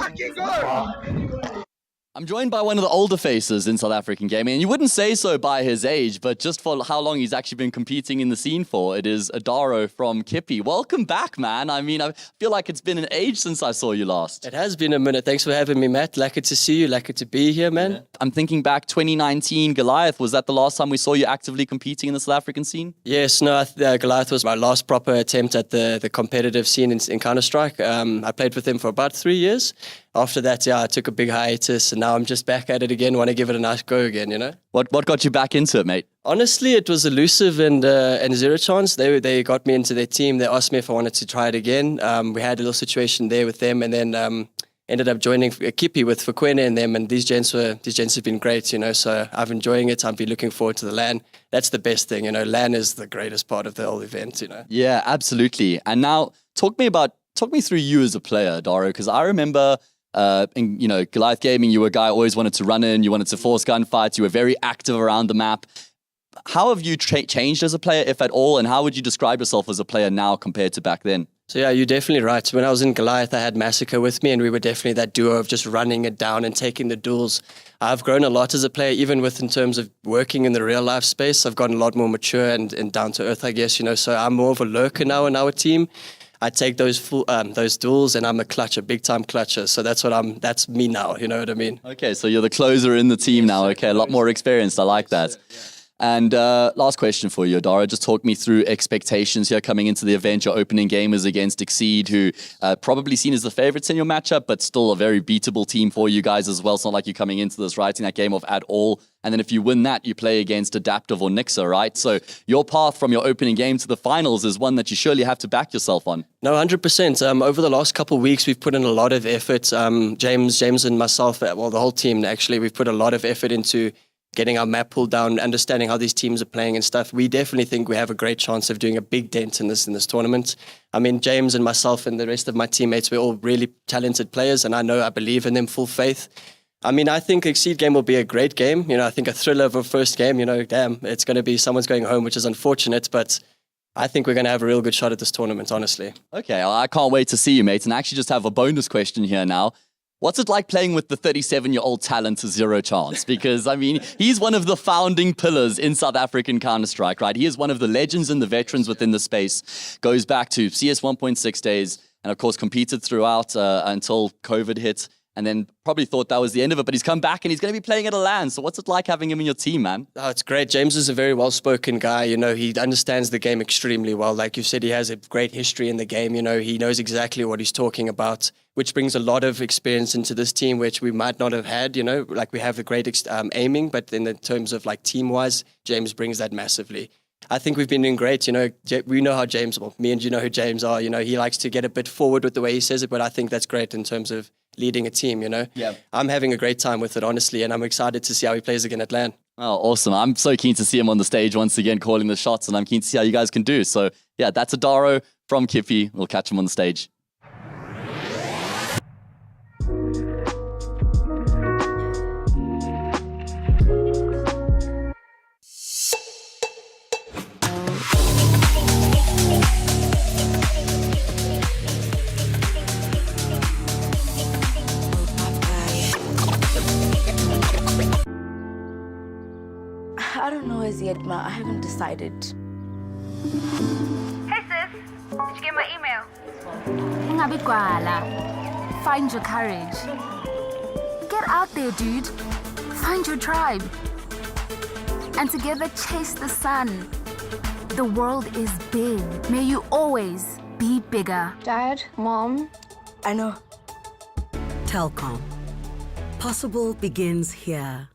I'm joined by one of the older faces in South African gaming, and you wouldn't say so by his age, but just for how long he's actually been competing in the scene for, it is Adaro from Kippy. Welcome back, man. I mean, I feel like it's been an age since I saw you last. It has been a minute. Thanks for having me, Matt. Lucky to see you. Lucky to be here, man. Yeah. I'm thinking back 2019 Goliath. Was that the last time we saw you actively competing in the South African scene? Yes, no, Goliath was my last proper attempt at the competitive scene in Counter-Strike. I played with them for about 3 years. After that, I took a big hiatus, and now I'm just back at it again. Want to give it a nice go again, you know? What got you back into it, mate? Honestly, it was Elusive and Zero Chance. They got me into their team. They asked me if I wanted to try it again. We had a little situation there with them, and then ended up joining Kippy with Fukwene and them. And these gents have been great, you know. So I've enjoying it. I've been looking forward to the LAN. That's the best thing, you know. LAN is the greatest part of the whole event, you know. Yeah, absolutely. And now talk me through you as a player, Daro, because I remember. In Goliath Gaming, you were a guy who always wanted to run in, you wanted to force gunfights, you were very active around the map. How have you changed as a player, if at all, and how would you describe yourself as a player now compared to back then? So yeah, you're definitely right. When I was in Goliath, I had Massacre with me, and we were definitely that duo of just running it down and taking the duels. I've grown a lot as a player, even in terms of working in the real life space. I've gotten a lot more mature and down to earth, I guess, you know. So I'm more of a lurker now in our team. I take those duels, and I'm a big time clutcher. So that's me now. You know what I mean? Okay, so you're the closer in the team now. Okay, a lot more experienced. I like that. And last question for you, Adaro. Just talk me through expectations here coming into the event. Your opening game is against Exceed, who probably seen as the favorites in your matchup, but still a very beatable team for you guys as well. It's not like you're coming into this writing that game off at all. And then if you win that, you play against Adaptive or Nixa, right? So your path from your opening game to the finals is one that you surely have to back yourself on. No, 100%. Over the last couple of weeks, we've put in a lot of effort. James and myself, well, the whole team actually, we've put a lot of effort into getting our map pulled down, understanding how these teams are playing and stuff. We definitely think we have a great chance of doing a big dent in this tournament. I mean, James and myself and the rest of my teammates, we're all really talented players, and I believe in them full faith. I mean, I think Exceed game will be a great game. You know, I think a thriller of a first game, you know, damn, it's going to be someone's going home, which is unfortunate, but I think we're going to have a real good shot at this tournament, honestly. Okay, well, I can't wait to see you, mate. And I actually just have a bonus question here now. What's it like playing with the 37-year-old talent Zero Chance? Because, I mean, he's one of the founding pillars in South African Counter-Strike, right? He is one of the legends and the veterans within the space. Goes back to CS 1.6 days and, of course, competed throughout until COVID hit. And then probably thought that was the end of it, but he's come back and he's going to be playing at a LAN. So what's it like having him in your team, man? Oh, it's great. James is a very well-spoken guy. You know, he understands the game extremely well. Like you said, he has a great history in the game. You know, he knows exactly what he's talking about, which brings a lot of experience into this team, which we might not have had. You know, like we have a great aiming, but in the terms of like team-wise, James brings that massively. I think we've been doing great. You know, we know how James, well, me and you know who James are. You know, he likes to get a bit forward with the way he says it, but I think that's great in terms of leading a team, you know. Yeah. I'm having a great time with it, honestly, and I'm excited to see how he plays again at LAN. Oh, awesome. I'm so keen to see him on the stage once again, calling the shots, and I'm keen to see how you guys can do. So, yeah, that's Adaro from Kippy. We'll catch him on the stage. I don't know as yet, Ma. I haven't decided. Hey sis, did you get my email? Ungabi gwala. Find your courage. Get out there, dude. Find your tribe. And together chase the sun. The world is big. May you always be bigger. Dad, Mom. I know. Telkom. Possible begins here.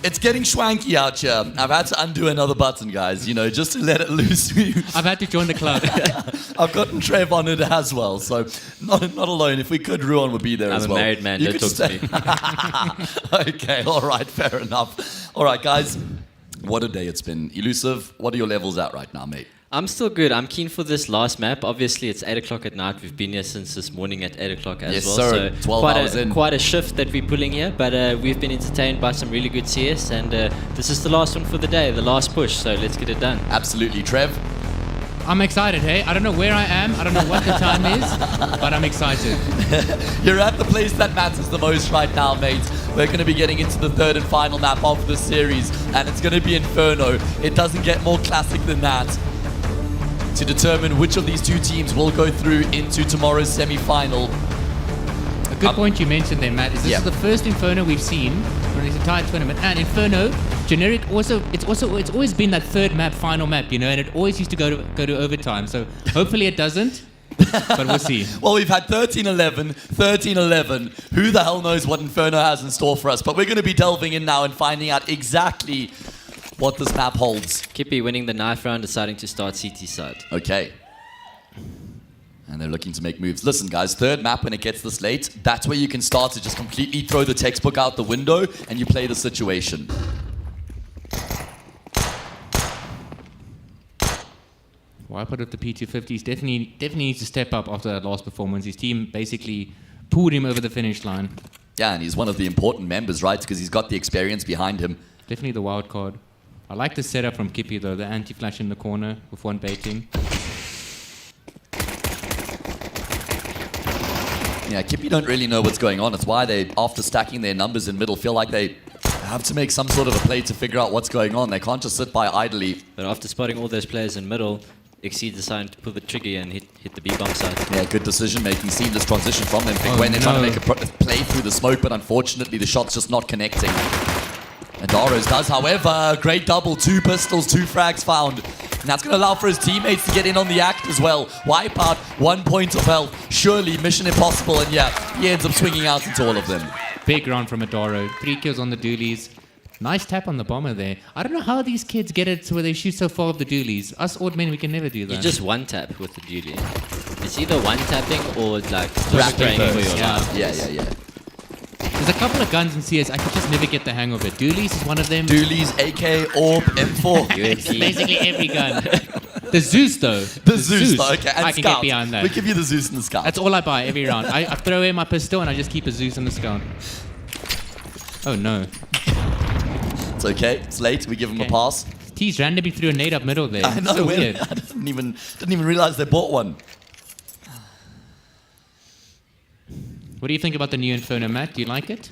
It's getting swanky out here. I've had to undo another button, guys, just to let it loose. I've had to join the club. I've gotten Trev on it as well, so not alone. If we could, Ruan would be there as well. I'm a married man, don't talk to me. Okay, all right, fair enough. All right, guys, what a day it's been. Elusive, what are your levels at right now, mate? I'm still good. I'm keen for this last map. Obviously, it's 8 o'clock at night. We've been here since this morning at 8 o'clock as well. Yes, sir. So 12 hours in. Quite a shift that we're pulling here, but we've been entertained by some really good CS, and this is the last one for the day, the last push, so let's get it done. Absolutely. Trev? I'm excited, hey? I don't know where I am. I don't know what the time is, but I'm excited. You're at the place that matters the most right now, mate. We're going to be getting into the third and final map of the series, and it's going to be Inferno. It doesn't get more classic than that. To determine which of these two teams will go through into tomorrow's semi-final. A good point you mentioned there, Matt, is this is the first Inferno we've seen for this entire tournament. And Inferno, generic, it's always been that third map, final map, and it always used to go to overtime. So hopefully it doesn't, but we'll see. Well, we've had 13-11, 13-11. Who the hell knows what Inferno has in store for us? But we're going to be delving in now and finding out exactly what this map holds. Kippy winning the knife round, deciding to start CT side. Okay. And they're looking to make moves. Listen, guys, third map when it gets this late, that's where you can start to just completely throw the textbook out the window and you play the situation. Wipeout with the P250s definitely needs to step up after that last performance. His team basically pulled him over the finish line. Yeah, and he's one of the important members, right? Because he's got the experience behind him. Definitely the wild card. I like the setup from Kippy though, the anti-flash in the corner with one baiting. Yeah, Kippy don't really know what's going on. It's why they, after stacking their numbers in middle, feel like they have to make some sort of a play to figure out what's going on. They can't just sit by idly. But after spotting all those players in middle, Exceed decided to pull the trigger and hit the B-bomb side. Yeah, good decision making. Seamless transition from them. When they're trying to make a play through the smoke, but unfortunately the shot's just not connecting. Adaros does, however, great double, 2 pistols, 2 frags found. And that's going to allow for his teammates to get in on the act as well. Wipeout, 1 point of health. Surely mission impossible, and yeah, he ends up swinging out into all of them. Big round from Adaro. 3 kills on the dualies. Nice tap on the bomber there. I don't know how these kids get it to where they shoot so far of the dualies. Us odd men, we can never do that. You just one tap with the dually. It's either one tapping or like spraying for your life. Yeah. There's a couple of guns in CS I could just never get the hang of it. Dualies is one of them. Dualies, AK, AWP, M4. Basically every gun. The Zeus though. The Zeus though, okay. And I can Scout. get behind that. We give you the Zeus and the Scout. That's all I buy every round. I throw away my pistol and I just keep a Zeus and the Scout. Oh no. It's okay. It's late. We give him a pass. T's randomly threw a nade up middle there. I know. So weird. I didn't even realize they bought one. What do you think about the new Inferno, Matt? Do you like it?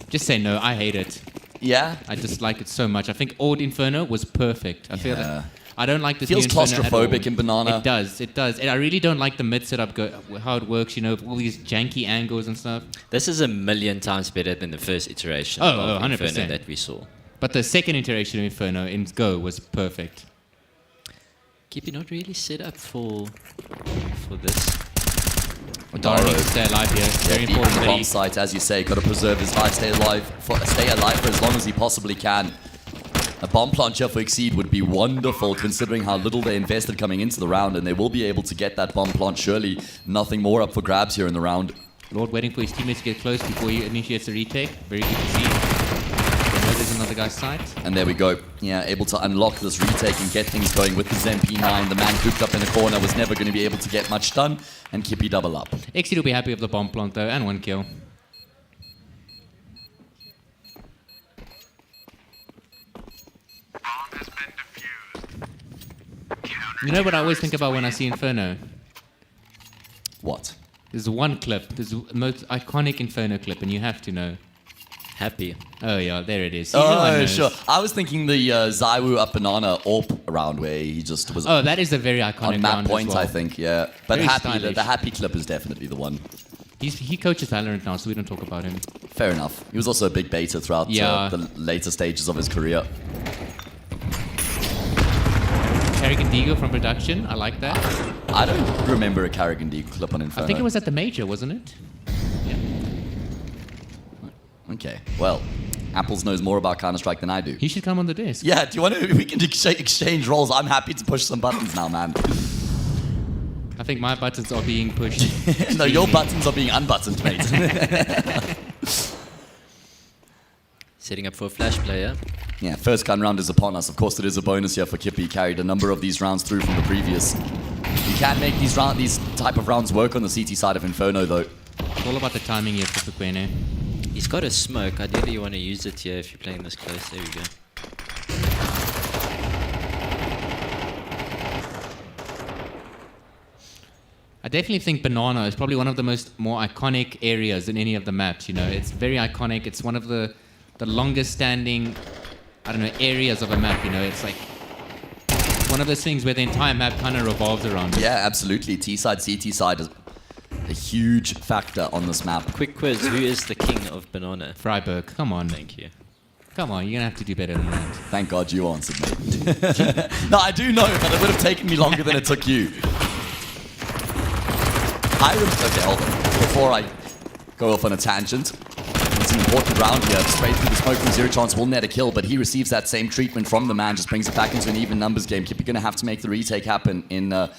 Just say no. I hate it. Yeah? I dislike it so much. I think old Inferno was perfect. I feel that. I don't like this new Feels Inferno at all. claustrophobic in Banana. It does. And I really don't like the mid setup, how it works, you know, all these janky angles and stuff. This is a million times better than the first iteration of 100%. Inferno that we saw. But the second iteration of Inferno in Go was perfect. Kippy not really set up for this. Dara needs to stay alive here. Very deep in important the that bomb he- site, as you say, got to preserve his life, stay alive for as long as he possibly can. A bomb plancher for Exceed would be wonderful, considering how little they invested coming into the round, and they will be able to get that bomb plant. Surely nothing more up for grabs here in the round. Lord waiting for his teammates to get close before he initiates the retake. Very good to see. I know there's another guy's site. And there we go. Yeah, able to unlock this retake and get things going with the ZMP9. The man cooped up in the corner was never going to be able to get much done, and Kippy double up. Exceed will be happy with the bomb plant though, and 1 kill. You know what I always think about when I see Inferno? What? There's one clip. There's the most iconic Inferno clip, and you have to know. Happy. Oh yeah, there it is. See, no one Oh, knows. sure. I was thinking the Zaiwu up banana AWP round where he just was Oh, that is a very iconic on map round point, as well. I think, yeah. But Very happy, stylish. the happy clip is definitely the one. He coaches Valorant now, so we don't talk about him. Fair enough. He was also a big beta throughout Yeah. the later stages of his career. Carrigan Deagle from production, I like that. I don't remember a Carrigan Deagle clip on Inferno. I think it was at the major, wasn't it? Okay, well, Apples knows more about Counter-Strike than I do. He should come on the desk. Yeah, do you want to? We can exchange roles. I'm happy to push some buttons now, man. I think my buttons are being pushed. No, your buttons are being unbuttoned, mate. Setting up for a flash player. Yeah, first gun round is upon us. Of course, it is a bonus here for Kippy. He carried a number of these rounds through from the previous. You can make these type of rounds work on the CT side of Inferno, though. It's all about the timing here for Fukwene. He's got a smoke. Ideally, you want to use it here if you're playing this close. There we go. I definitely think Banana is probably one of the more iconic areas in any of the maps. You know, it's very iconic. It's one of the longest standing, I don't know, areas of a map. You know, it's like one of those things where the entire map kind of revolves around it. Yeah, absolutely. T side, CT side is a huge factor on this map. Quick quiz: who is the king of Banana? Freiburg. Come on. Thank you. Come on, you're gonna have to do better than that. Thank God you answered me. No, I do know, but it would have taken me longer than it took you. Okay, hold on. Before I go off on a tangent, it's an important round here. Straight through the smoke from Zero Chance will net a kill, but he receives that same treatment from the man, just brings it back into an even numbers game. Kippy going to have to make the retake happen in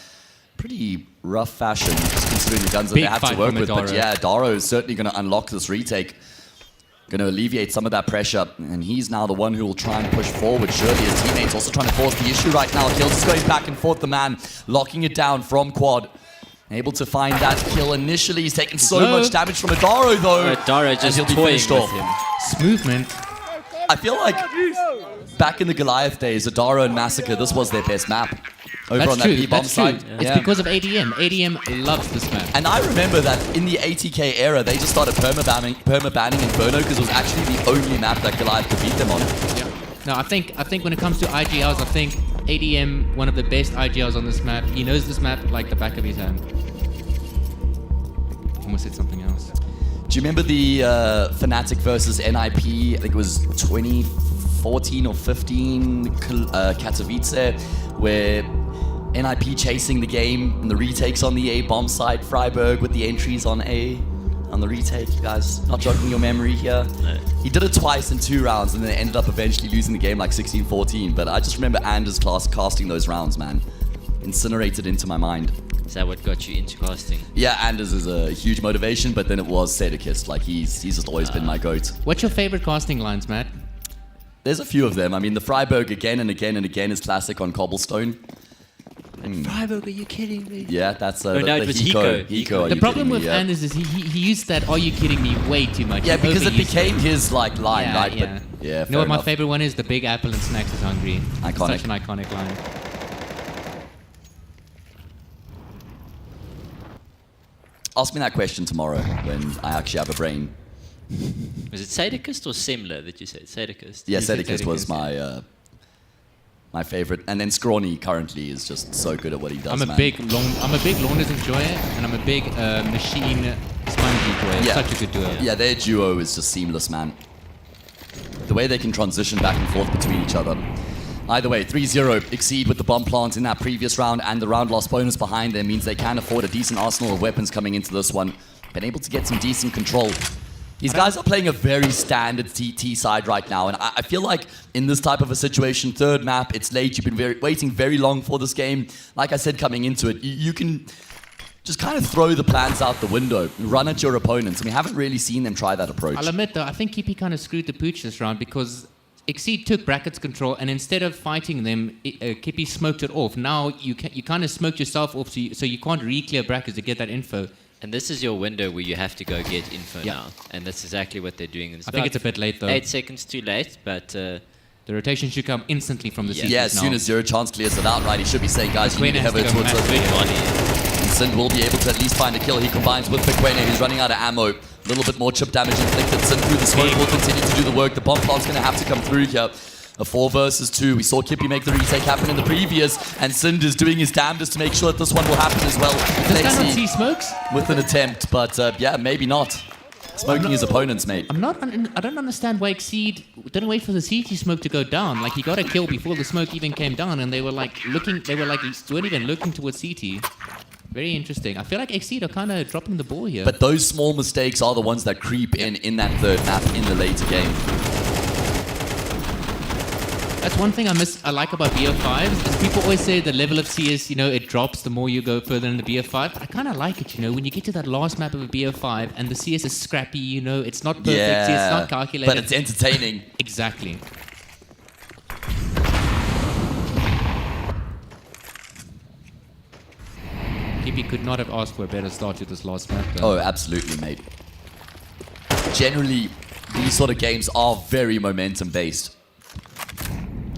pretty rough fashion, just considering the guns that Big they have to fight work from with. But Adaro. yeah, Daro is certainly going to unlock this retake. Going to alleviate some of that pressure, and he's now the one who will try and push forward. Surely his teammates also trying to force the issue right now. Kills is going back and forth, the man locking it down from quad. Able to find that kill initially. He's taken so much damage from Adaro though. Adaro just and he'll be toying finished with off. him. Smoothment. I feel like back in the Goliath days, Adara and Massacre, this was their best map. Over That's on true. that B-bomb That's true. side. It's because of ADM. ADM loves this map. And I remember that in the ATK era, they just started perma-banning Inferno because it was actually the only map that Goliath could beat them on. Yeah. No, I think when it comes to IGLs, I think ADM, one of the best IGLs on this map. He knows this map like the back of his hand. Almost said something else. Do you remember the Fnatic versus NIP? I think it was 2014 or 15 Katowice, where NIP chasing the game and the retakes on the A bomb side. Freiburg with the entries on A on the retake. You guys, not jogging your memory here. No. He did it twice in 2 rounds and then ended up eventually losing the game like 16-14. But I just remember Anders casting those rounds, man. Incinerated into my mind. Is that what got you into casting? Yeah, Anders is a huge motivation, but then it was Sadekist. Like, he's just always been my goat. What's your favorite casting lines, Matt? There's a few of them. I mean, the Freiburg again and again and again is classic on Cobblestone. Freiburg, are you kidding me? Yeah, that's no, it was Hiko. Hiko, The problem with Anders is he used that "Are you kidding me?" way too much. Yeah, He because it overused became his like line, Yeah, right? yeah. But yeah, You know what my enough. favorite one is? The big apple and snacks is hungry. Iconic. Such an iconic line. Ask me that question tomorrow when I actually have a brain. Was it Sadekist or Semler that you said? Sadekist. Yeah, You said Sadekist was Sadekist. my favorite, and then Scrawny currently is just so good at what he does. I'm a man. big Launders enjoyer, and I'm a big Machine Sponge enjoyer. Yeah. Such a good duo. Yeah, their duo is just seamless, man. The way they can transition back and forth between each other. Either way, 3-0 exceed with the bomb plant in that previous round, and the round loss bonus behind them means they can afford a decent arsenal of weapons coming into this one. Been able to get some decent control. These guys are playing a very standard TT side right now, and I feel like in this type of a situation, third map, it's late, you've been waiting very long for this game. Like I said, coming into it, you can just kind of throw the plans out the window, run at your opponents, and we haven't really seen them try that approach. I'll admit though, I think Kippy kind of screwed the pooch this round because Exceed took brackets control, and instead of fighting them, Kippy smoked it off. Now you kind of smoked yourself off, so you can't re-clear brackets to get that info. And this is your window where you have to go get info now. And that's exactly what they're doing. I think it's a bit late though. 8 seconds too late, but... the rotation should come instantly from the Yeah, as soon as Zero Chance clears it out, right, he should be saying, guys, you need to have it towards us. And Sin will be able to at least find a kill. He combines with Pequene, who's running out of ammo. A little bit more chip damage inflicted. Sin through the smoke will continue to do the work. The bomb plant's going to have to come through here. A 4 versus 2. We saw Kippy make the retake happen in the previous, and Sind is doing his damnedest to make sure that this one will happen as well. Does guy not see smokes? With an attempt, but yeah, maybe not. Smoking his opponents, mate. I don't understand why Exceed didn't wait for the CT smoke to go down. Like, he got a kill before the smoke even came down, and they were like weren't even looking towards CT. Very interesting. I feel like Exceed are kind of dropping the ball here. But those small mistakes are the ones that creep in that third map in the later game. That's one thing I like about BO5s is people always say the level of CS, it drops the more you go further in the BO5. I kind of like it, when you get to that last map of a BO5 and the CS is scrappy, it's not perfect, it's not calculated. But it's entertaining. Exactly. Kippy could not have asked for a better start to this last map, though. Oh, absolutely, mate. Generally, these sort of games are very momentum-based.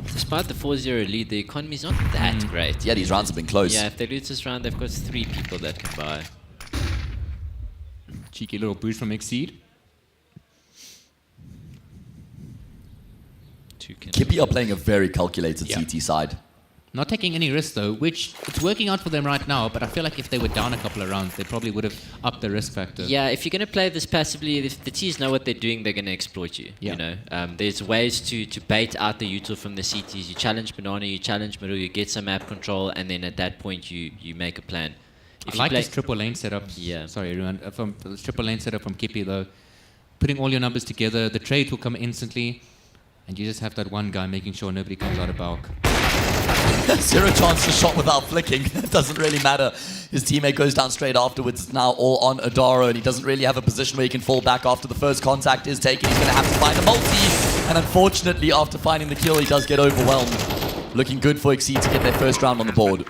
Despite the 4-0 lead, the economy's not that great. Yeah, these rounds have been close. Yeah, if they lose this round, they've got 3 people that can buy. Cheeky little boost from Exceed. Kippy are playing a very calculated CT side. Not taking any risks, though, which it's working out for them right now, but I feel like if they were down a couple of rounds, they probably would have upped the risk factor. Yeah, if you're going to play this passively, if the T's know what they're doing, they're going to exploit you. Yeah. There's ways to bait out the util from the CTs. You challenge Banana, you challenge middle, you get some map control, and then at that point, you make a plan. If I like this triple lane setup. Yeah. Sorry, everyone. From this triple lane setup from Kippy, though. Putting all your numbers together, the trade will come instantly, and you just have that one guy making sure nobody comes out of bulk. 0 chance to shot without flicking. It doesn't really matter. His teammate goes down straight afterwards. It's now all on Adara, and he doesn't really have a position where he can fall back after the first contact is taken. He's going to have to find a multi, and unfortunately, after finding the kill, he does get overwhelmed. Looking good for Exceed to get their first round on the board.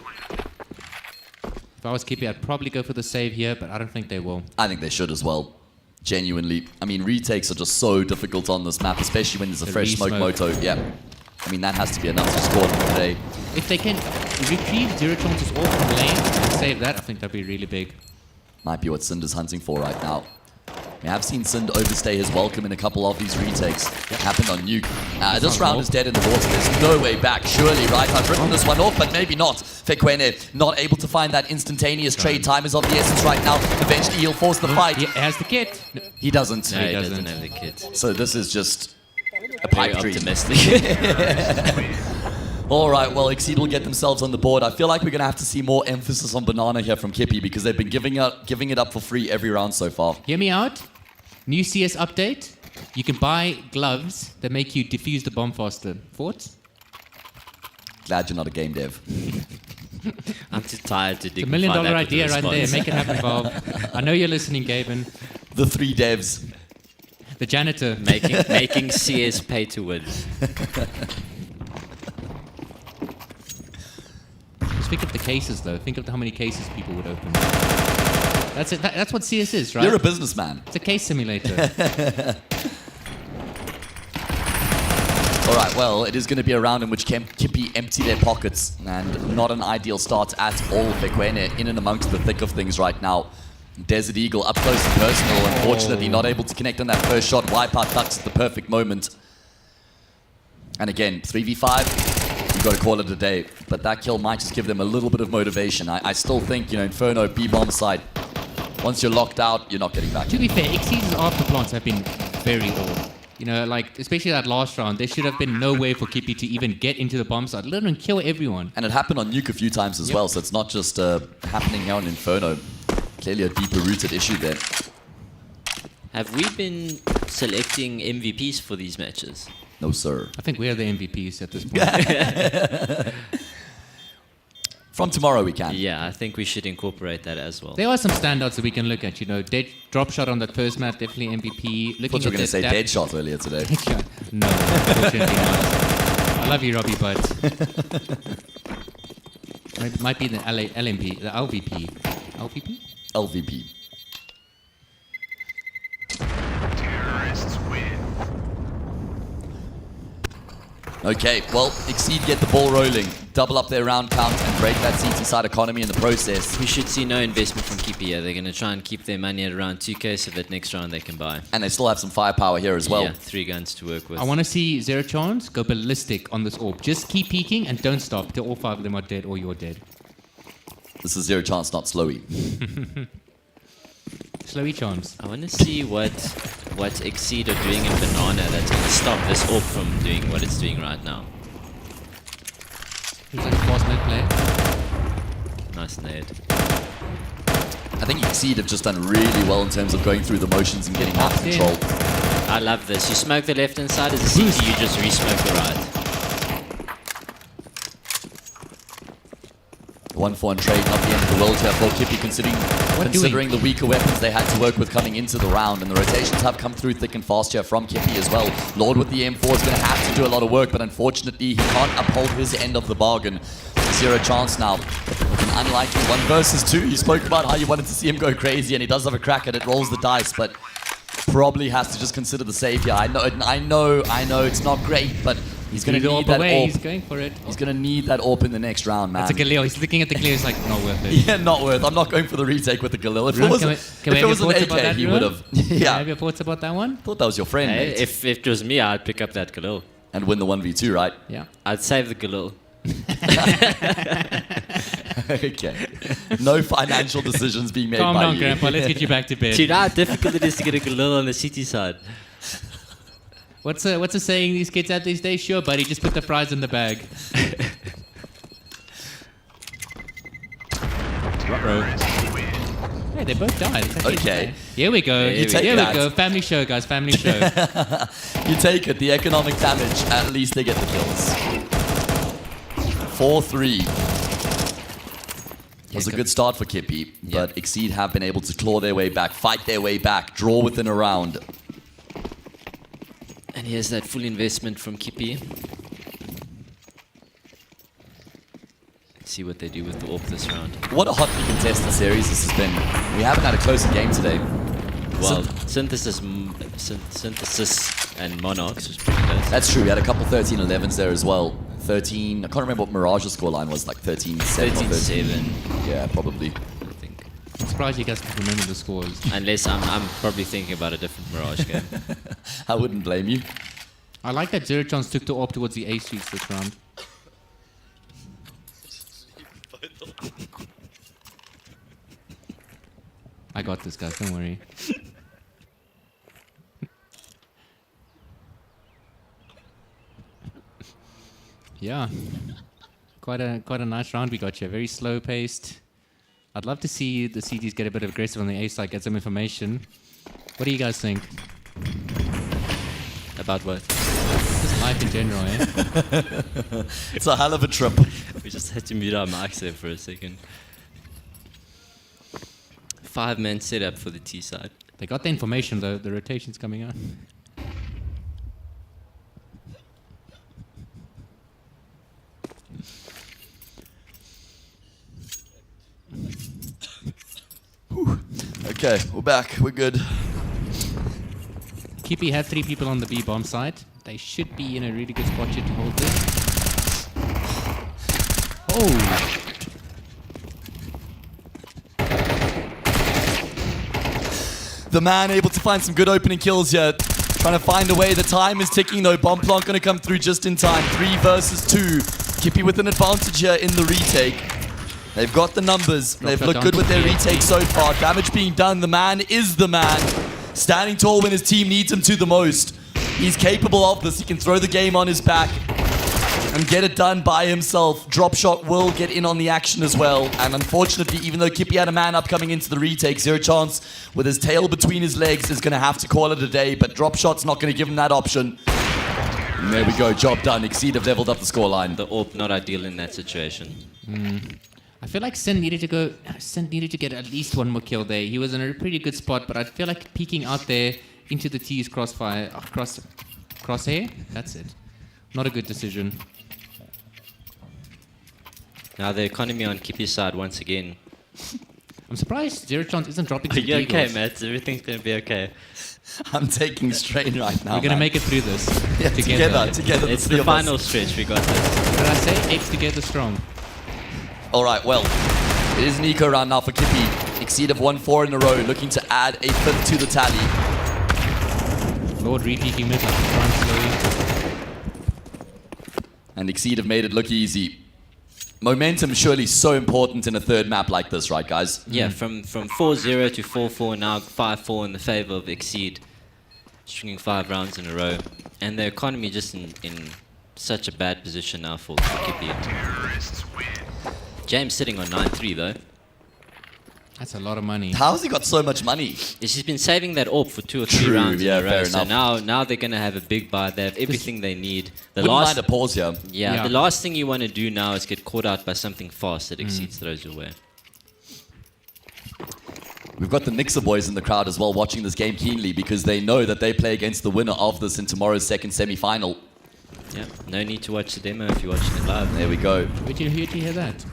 If I was Kippy, I'd probably go for the save here, but I don't think they will. I think they should as well. Genuinely. I mean, retakes are just so difficult on this map, especially when there's a fresh smoke moto. Yeah. I mean, that has to be enough to score them today. If they can retrieve Zero Chances off from lane and save that, I think that'd be really big. Might be what Cinder's hunting for right now. We have seen Sind overstay his welcome in a couple of these retakes. It happened on Nuke. This round is dead in the water. There's no way back, surely, right? I've written this one off, but maybe not. Fekwene not able to find that instantaneous trade. Time is of the essence right now. Eventually, he'll force the fight. He has the kit. He doesn't. No, he doesn't have the kit. So this is just a pipe dream. Optimistic. All right, well, Exceed will get themselves on the board. I feel like we're going to have to see more emphasis on Banana here from Kippy because they've been giving it up for free every round so far. Hear me out. New CS update. You can buy gloves that make you defuse the bomb faster. Thoughts? Glad you're not a game dev. I'm too tired to dig. It's $1 million idea right there. Make it happen, Valve. I know you're listening, Gaben. The 3 devs. The janitor. Making CS pay to win. Just think of the cases, though. Think of how many cases people would open. That's it. That's what CS is, right? You're a businessman. It's a case simulator. All right, well, it is going to be a round in which Kippy empty their pockets, and not an ideal start at all. Fekwene in and amongst the thick of things right now. Desert Eagle up close and personal. Unfortunately, not able to connect on that first shot. Wipeout ducks at the perfect moment. And again, 3v5. You've got to call it a day. But that kill might just give them a little bit of motivation. I still think, Inferno, B-bomb side, once you're locked out, you're not getting back. To be fair, Xyz's after plants have been very old. Especially that last round, there should have been no way for Kippy to even get into the bomb side, let alone kill everyone. And it happened on Nuke a few times as well, so it's not just happening here on Inferno. Clearly a deeper rooted issue there. Have we been selecting MVPs for these matches? No, sir. I think we are the MVPs at this point. From tomorrow we can. Yeah, I think we should incorporate that as well. There are some standouts that we can look at. Dead drop shot on that first map, definitely MVP. I thought you were going to say dead shot earlier today. No, unfortunately not. I love you, Robbie, but it might be the LMP, the LVP. LVP? LVP. Terrorists win. Okay, well, Exceed get the ball rolling, double up their round count, and break that CT side economy in the process. We should see no investment from Kippy here. They're going to try and keep their money at around 2k so that next round they can buy. And they still have some firepower here as well. Yeah, 3 guns to work with. I want to see Zero Chance go ballistic on this orb. Just keep peeking and don't stop till all 5 of them are dead or you're dead. This is Zero Chance, not Slowy. Slowy Chance. I want to see what Exceed are doing in Banana that's going to stop this orb from doing what it's doing right now. He's like a fast mid player. Nice nade. I think Exceed have just done really well in terms of going through the motions and getting out of control. I love this. You smoke the left hand side as a CT, you just re-smoke the right. 1-4 trade, not the end of the world here for Kippy, considering the weaker weapons they had to work with coming into the round, and the rotations have come through thick and fast here from Kippy as well. Lord with the M4 is going to have to do a lot of work, but unfortunately he can't uphold his end of the bargain. Zero Chance now. An unlikely 1 versus 2. You spoke about how you wanted to see him go crazy, and he does have a crack at it, rolls the dice, but probably has to just consider the save here. I know it's not great, but he's going to need that AWP. He's going for it. He's going to need that AWP in the next round, man. That's a Galil. He's looking at the Galil. He's like, not worth it. Yeah, not worth. I'm not going for the retake with the Galil. If it was an AK, he would have. Yeah. Can I have your thoughts about that one? Thought that was your friend, mate. If it was me, I'd pick up that Galil. And win the 1v2, right? Yeah. I'd save the Galil. Okay. No financial decisions being made Calm by down, you. Grandpa. Let's get you back to bed. Do you know how difficult it is to get a Galil on the CT side? What's a saying these kids have these days? Sure, buddy, just put the fries in the bag. Hey, they both died. Okay. Here we go. You take Here that. we go. Family show, guys. Family show. You take it. The economic damage. At least they get the kills. 4-3. It was a good start for Kippy, but Exceed have been able to claw their way back, fight their way back, draw within a round. And here's that full investment from Kippy. See what they do with the AWP this round. What a hotly contested series this has been. We haven't had a closer game today. Well, Synthesis and Monarchs was pretty close. That's true. We had a couple 13-11s there as well. 13. I can't remember what Mirage's scoreline was. Like 13-7 or 13-7. Yeah, probably. I'm surprised you guys can remember the scores. Unless I'm probably thinking about a different Mirage game. I wouldn't blame you. I like that Zero Chance took the AWP towards the A streets this round. I got this, guys. Don't worry. Yeah, quite a nice round we got here. Very slow paced. I'd love to see the CTs get a bit aggressive on the A side, get some information. What do you guys think? About what? Just life in general, eh? It's a hell of a trip. We just had to mute our mics there for a second. 5-man setup for the T side. They got the information though. The rotation's coming out. Okay, we're back. We're good. Kippy had 3 people on the B bomb side. They should be in a really good spot here to hold this. Oh! The man able to find some good opening kills here. Trying to find a way. The time is ticking though. Bomb plant going to come through just in time. 3 versus 2. Kippy with an advantage here in the retake. They've got the numbers. They've looked good with their retake so far. Damage being done. The man is the man. Standing tall when his team needs him to the most. He's capable of this. He can throw the game on his back and get it done by himself. Drop shot will get in on the action as well. And unfortunately, even though Kippy had a man up coming into the retake, Zero Chance with his tail between his legs is going to have to call it a day. But drop shot's not going to give him that option. And there we go. Job done. Exceed have leveled up the scoreline. The AWP not ideal in that situation. I feel like Sin needed to get at least 1 more kill there. He was in a pretty good spot, but I feel like peeking out there into the T's crossfire, crosshair. That's it. Not a good decision. Now the economy on Kippy's side once again. I'm surprised Zero Chance isn't dropping Are to you the okay, Eagles. Matt? Everything's going to be okay. I'm taking strain right now. We're going to make it through this. Yeah, together. It's the final stretch. We got this. What did I say? 8 together strong. All right, well, it is an eco round now for Kippy. Exceed of 1-4 in a row, looking to add a 5th to the tally. Lord re-peeking mid, like trying slowly. And Exceed have made it look easy. Momentum is surely so important in a 3rd map like this, right, guys? Yeah, from 4-0 to 4-4, now 5-4 in the favor of Exceed. Stringing 5 rounds in a row. And the economy just in such a bad position now for Kippy. James sitting on 9-3 though. That's a lot of money. How has he got so much money? He's been saving that AWP for 2 or 3 True, rounds yeah, in a row. fair So enough. now they're going to have a big buy. They have everything they need. Wouldn't mind a pause here. Yeah, the last thing you want to do now is get caught out by something fast that Exceeds throws your way. We've got the Nixer boys in the crowd as well watching this game keenly because they know that they play against the winner of this in tomorrow's 2nd semi-final. Yeah, no need to watch the demo if you're watching it live. There we go. Where'd you hear that?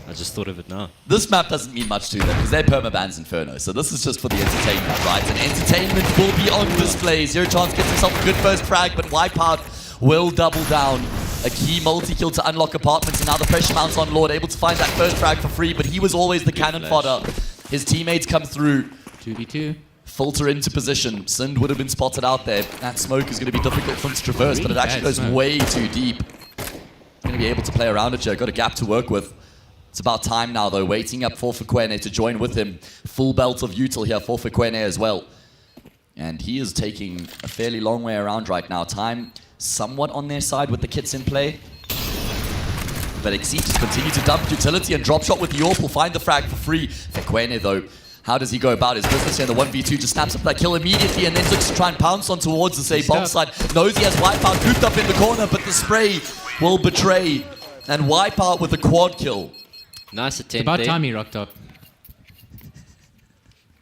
I just thought of it now. This map doesn't mean much to them because they're permabans Inferno, so this is just for the entertainment, right? And entertainment will be on display. Zero Chance gets himself a good first frag, but Wipeout will double down. A key multi-kill to unlock apartments, and now the pressure mounts on Lord, able to find that first frag for free, but he was always the cannon fodder. His teammates come through. 2v2. Filter into position. Sind would have been spotted out there. That smoke is going to be difficult for him to traverse, but it actually goes way too deep. Going to be able to play around it here. Got a gap to work with. It's about time now, though. Waiting up for Kwene to join with him. Full belt of util here for Kwene as well. And he is taking a fairly long way around right now. Time somewhat on their side with the kits in play. But Exceed just continue to dump utility, and drop shot with the AWP will find the frag for free. Kwene, though, how does he go about his business here in the 1v2? Just snaps up that kill immediately and then looks to try and pounce on towards the safe bomb side. Knows he has Wipeout cooped up in the corner, but the spray will betray. And Wipeout with a quad kill. Nice attempt. It's about there. time he rocked up.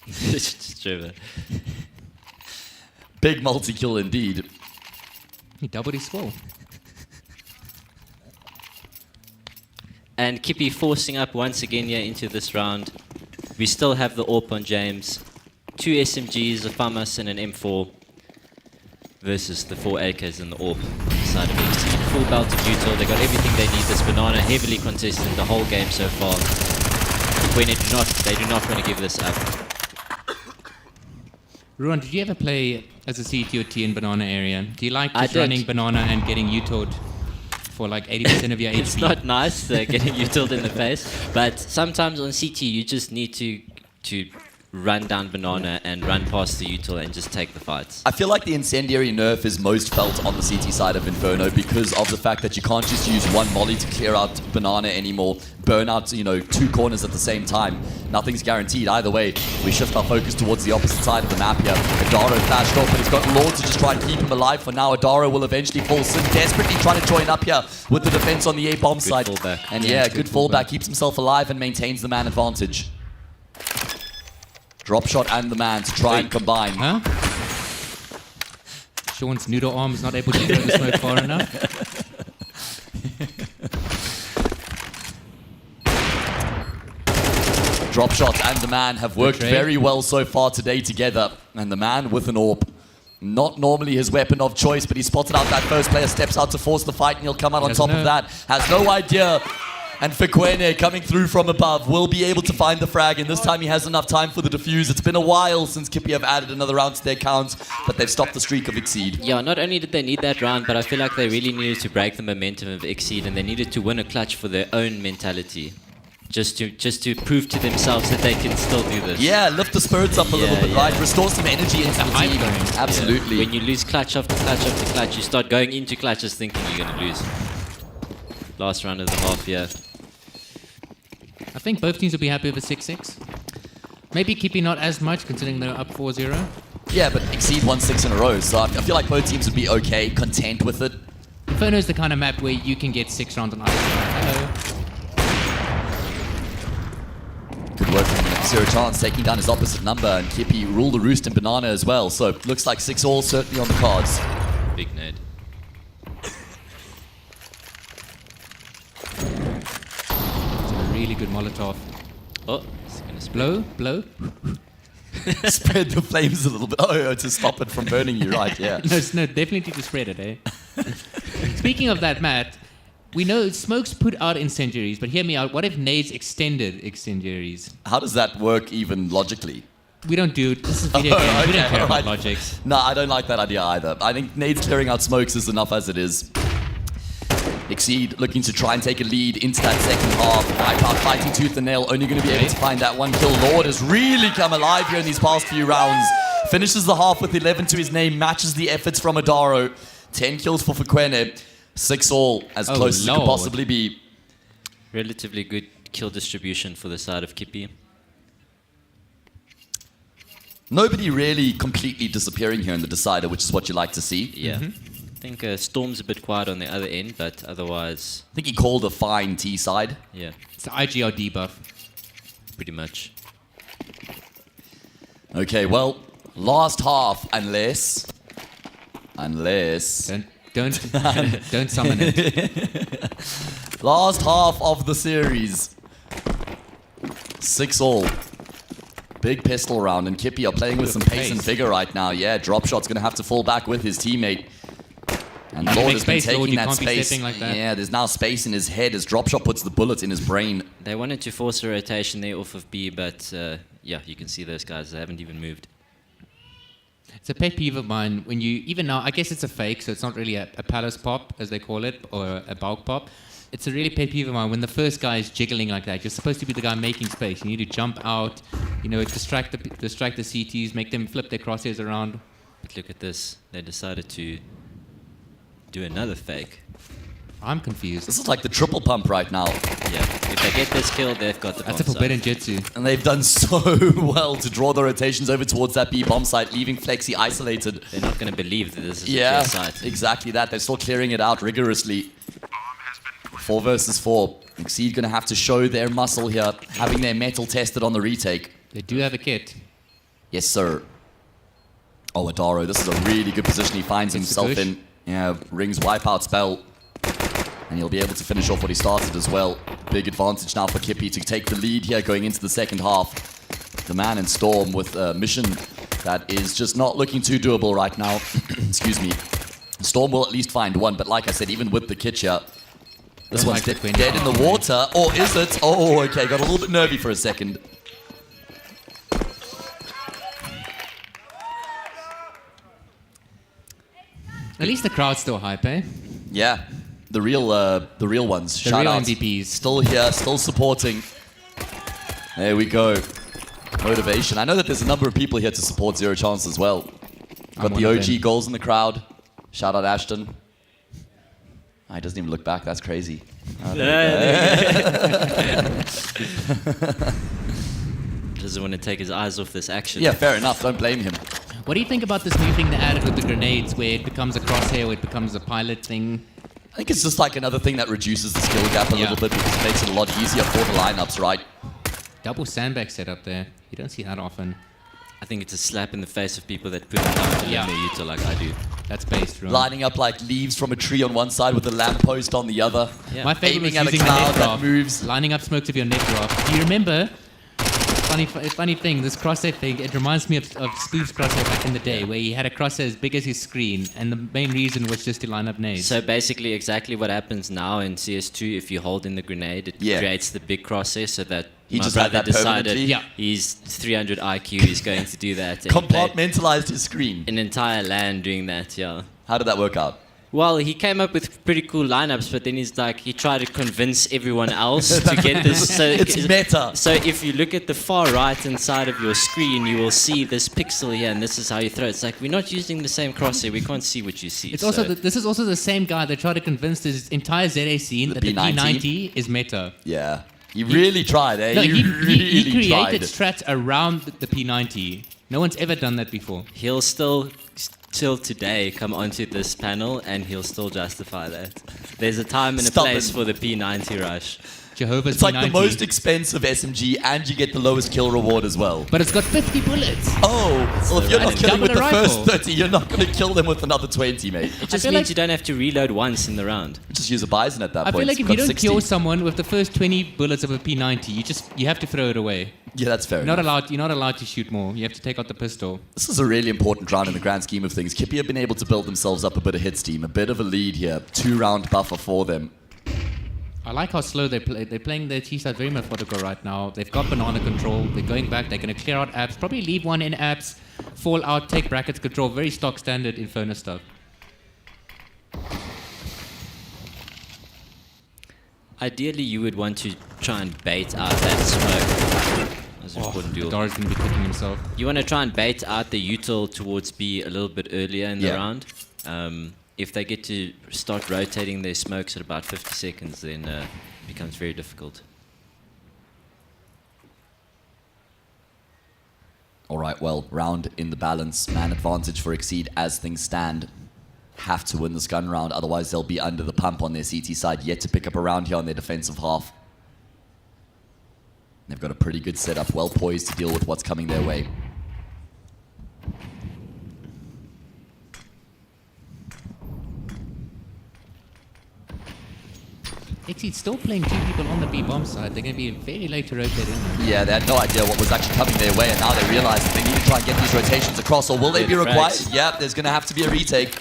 It's true. Big multi-kill indeed. He doubled his score. And Kippy forcing up once again here into this round. We still have the AWP on James. 2 SMGs, a FAMAS and an M4 versus the 4 AKs and the AWP side of Exceed. Full belt of util. They got everything they need. This banana heavily contested the whole game so far. When they do not want to give this up. Ruan, did you ever play as a CT or T in banana area? Do you like I just did. running banana and getting utoed for like 80% of your HP? It's not nice getting utiled in the face, but sometimes on CT you just need to run down banana and run past the util and just take the fights. I feel like the incendiary nerf is most felt on the CT side of Inferno because of the fact that you can't just use one molly to clear out banana anymore. Burn out, 2 corners at the same time. Nothing's guaranteed either way. We shift our focus towards the opposite side of the map here. Adaro flashed off, but he's got Lord to just try and keep him alive for now. Adaro will eventually fall. Sin desperately trying to join up here with the defense on the A bomb side. Fallback. And good fallback. Keeps himself alive and maintains the man advantage. Drop shot and the man to try and combine. Huh? Sean's noodle arm is not able to throw the smoke far enough. Drop shots and the man have worked very well so far today together. And the man with an AWP. Not normally his weapon of choice, but he spotted out that first player, steps out to force the fight, and he'll come out on top of that. Has no idea. And Fikwene coming through from above will be able to find the frag, and this time he has enough time for the defuse. It's been a while since Kippy have added another round to their count, but they've stopped the streak of Exceed. Yeah, not only did they need that round, but I feel like they really needed to break the momentum of Exceed, and they needed to win a clutch for their own mentality. Just to prove to themselves that they can still do this. Yeah, lift the spirits up a little bit, right? Restore some energy into the team. Absolutely. Yeah. When you lose clutch after clutch after clutch, you start going into clutches thinking you're going to lose. Last round of the half, yeah. I think both teams will be happy with a 6-6. Maybe Kippy not as much, considering they're up 4-0. Yeah, but Exceed won 6 in a row, so I feel like both teams would be okay, content with it. Inferno is the kind of map where you can get 6 rounds on either side. Hello. Good work from Zero Chance taking down his opposite number, and Kippy ruled the roost in banana as well, so looks like 6-all certainly on the cards. Big nade. Really good Molotov. Oh, it's gonna spread. Blow. Spread the flames a little bit. Oh, to stop it from burning you, right? Yeah. No, definitely to spread it, eh? Speaking of that, Matt, we know smokes put out incendiaries, but hear me out. What if nades extended incendiaries? How does that work even logically? We don't do it. This is video games. Okay, We don't care about alright. logics. No, I don't like that idea either. I think nades clearing out smokes is enough as it is. Exceed looking to try and take a lead into that second half. Wipeout fighting tooth and nail, only going to be able to find that one kill. Lord has really come alive here in these past few rounds. Finishes the half with 11 to his name, matches the efforts from Adaro. 10 kills for Fikwene. 6-all, as close as it could possibly be. Relatively good kill distribution for the side of Kippy. Nobody really completely disappearing here in the decider, which is what you like to see. Yeah. I think Storm's a bit quiet on the other end, but otherwise... I think he called a fine T side. Yeah. It's the IGL debuff. Pretty much. Okay, well, last half, unless... Don't summon it. Last half of the series. 6-all. Big pistol round, and Kippy are playing with some pace and vigor right now. Yeah, drop shot's gonna have to fall back with his teammate. And Lord has been taking that space. Like that. Yeah, there's now space in his head as drop shot puts the bullet in his brain. They wanted to force a rotation there off of B, but yeah, you can see those guys, they haven't even moved. It's a pet peeve of mine when you, even now, I guess it's a fake, so it's not really a palace pop, as they call it, or a bulk pop. It's a really pet peeve of mine when the first guy is jiggling like that. You're supposed to be the guy making space. You need to jump out, distract the CTs, make them flip their crosshairs around. But look at this. They decided to do another fake. I'm confused. This is like the triple pump right now. Yeah. If they get this kill, they've got the bomb That's a forbidden jitsu. And they've done so well to draw the rotations over towards that B bomb site, leaving Flexi isolated. They're not going to believe that this is a clear site. Exactly that. They're still clearing it out rigorously. 4 versus 4. Exceed going to have to show their muscle here, having their metal tested on the retake. They do have a kit. Yes, sir. Oh, Adaro, this is a really good position he finds himself in. Yeah, rings wipeout spell. And he'll be able to finish off what he started as well. Big advantage now for Kippy to take the lead here going into the second half. The man in Storm with a mission that is just not looking too doable right now. Excuse me. Storm will at least find one, but like I said, even with the kit here, this one's dead in the water. Or is it? Oh, okay, got a little bit nervy for a second. At least the crowd's still hype, eh? Yeah, the real ones. The Shout real out. MVPs. Still here, still supporting. There we go. Motivation. I know that there's a number of people here to support Zero Chance as well. Got the OG goals in the crowd. Shout out Ashton. Oh, he doesn't even look back. That's crazy. Oh, Doesn't want to take his eyes off this action. Yeah, fair enough. Don't blame him. What do you think about this new thing they added with the grenades, where it becomes a crosshair, or it becomes a pilot thing? I think it's just like another thing that reduces the skill gap a little bit because it makes it a lot easier for the lineups, right? Double sandbag setup there. You don't see that often. I think it's a slap in the face of people that put it down to their util like I do. That's based from lining up like leaves from a tree on one side with a lamppost on the other. Yeah. My favorite aiming was at a using the cloud net that graph, moves. lining up smokes with your net graph. Do you remember? Funny thing, this crosshair thing, it reminds me of Spoof's crosshair back in the day, where he had a crosshair as big as his screen, and the main reason was just to line up nades. So basically exactly what happens now in CS2, if you hold in the grenade, it creates the big crosshair so that He my just had brother that decided permanently? he's 300 IQ, he's going to do that. And he played Compartmentalized his screen. an entire LAN doing that, yeah. How did that work out? Well, he came up with pretty cool lineups, but then he tried to convince everyone else to get this. So It's meta. So if you look at the far right hand side of your screen, you will see this pixel here, and this is how you throw it. It's like, we're not using the same crosshair, we can't see what you see. It's also this is also the same guy that tried to convince his entire ZA scene that the P90 is meta. Yeah. He really tried, eh? No, he really created tried. strats around the P90. No one's ever done that before. He'll still, till today, come onto this panel and he'll still justify that. There's a time and a place for the P90 rush. Jehovah's It's like the P90. most expensive SMG and you get the lowest kill reward as well. But it's got 50 bullets. Oh, well if you're not And killing with double the a first rifle. 30, you're not going to kill them with another 20, mate. It just feel means like- you don't have to reload once in the round. Just use a Bison at that I point. feel like if Got you don't 60. kill someone with the first 20 bullets of a P90, you have to throw it away. Yeah, that's fair You're not enough. allowed to shoot more. You have to take out the pistol. This is a really important round in the grand scheme of things. Kippy have been able to build themselves up a bit of hit steam, a bit of a lead here. 2-round buffer for them. I like how slow they play. They're playing their T-side very methodical right now. They've got banana control. They're going back. They're going to clear out apps. Probably leave one in apps. Fall out. Take brackets control. Very stock standard Inferno stuff. Ideally, you would want to try and bait out that smoke. That's an important duel. Dara's going to be kicking himself. You want to try and bait out the util towards B a little bit earlier in the round. If they get to start rotating their smokes at about 50 seconds, then it becomes very difficult. All right, well, round in the balance. Man advantage for Exceed as things stand. Have to win this gun round, otherwise they'll be under the pump on their CT side, yet to pick up a round here on their defensive half. They've got a pretty good setup, well poised to deal with what's coming their way. Exceed's still playing two people on the B bomb side. They're going to be very late to rotate in. Yeah, they had no idea what was actually coming their way, and now they realize that they need to try and get these rotations across, or will they be required? Yeah, there's going to have to be a retake.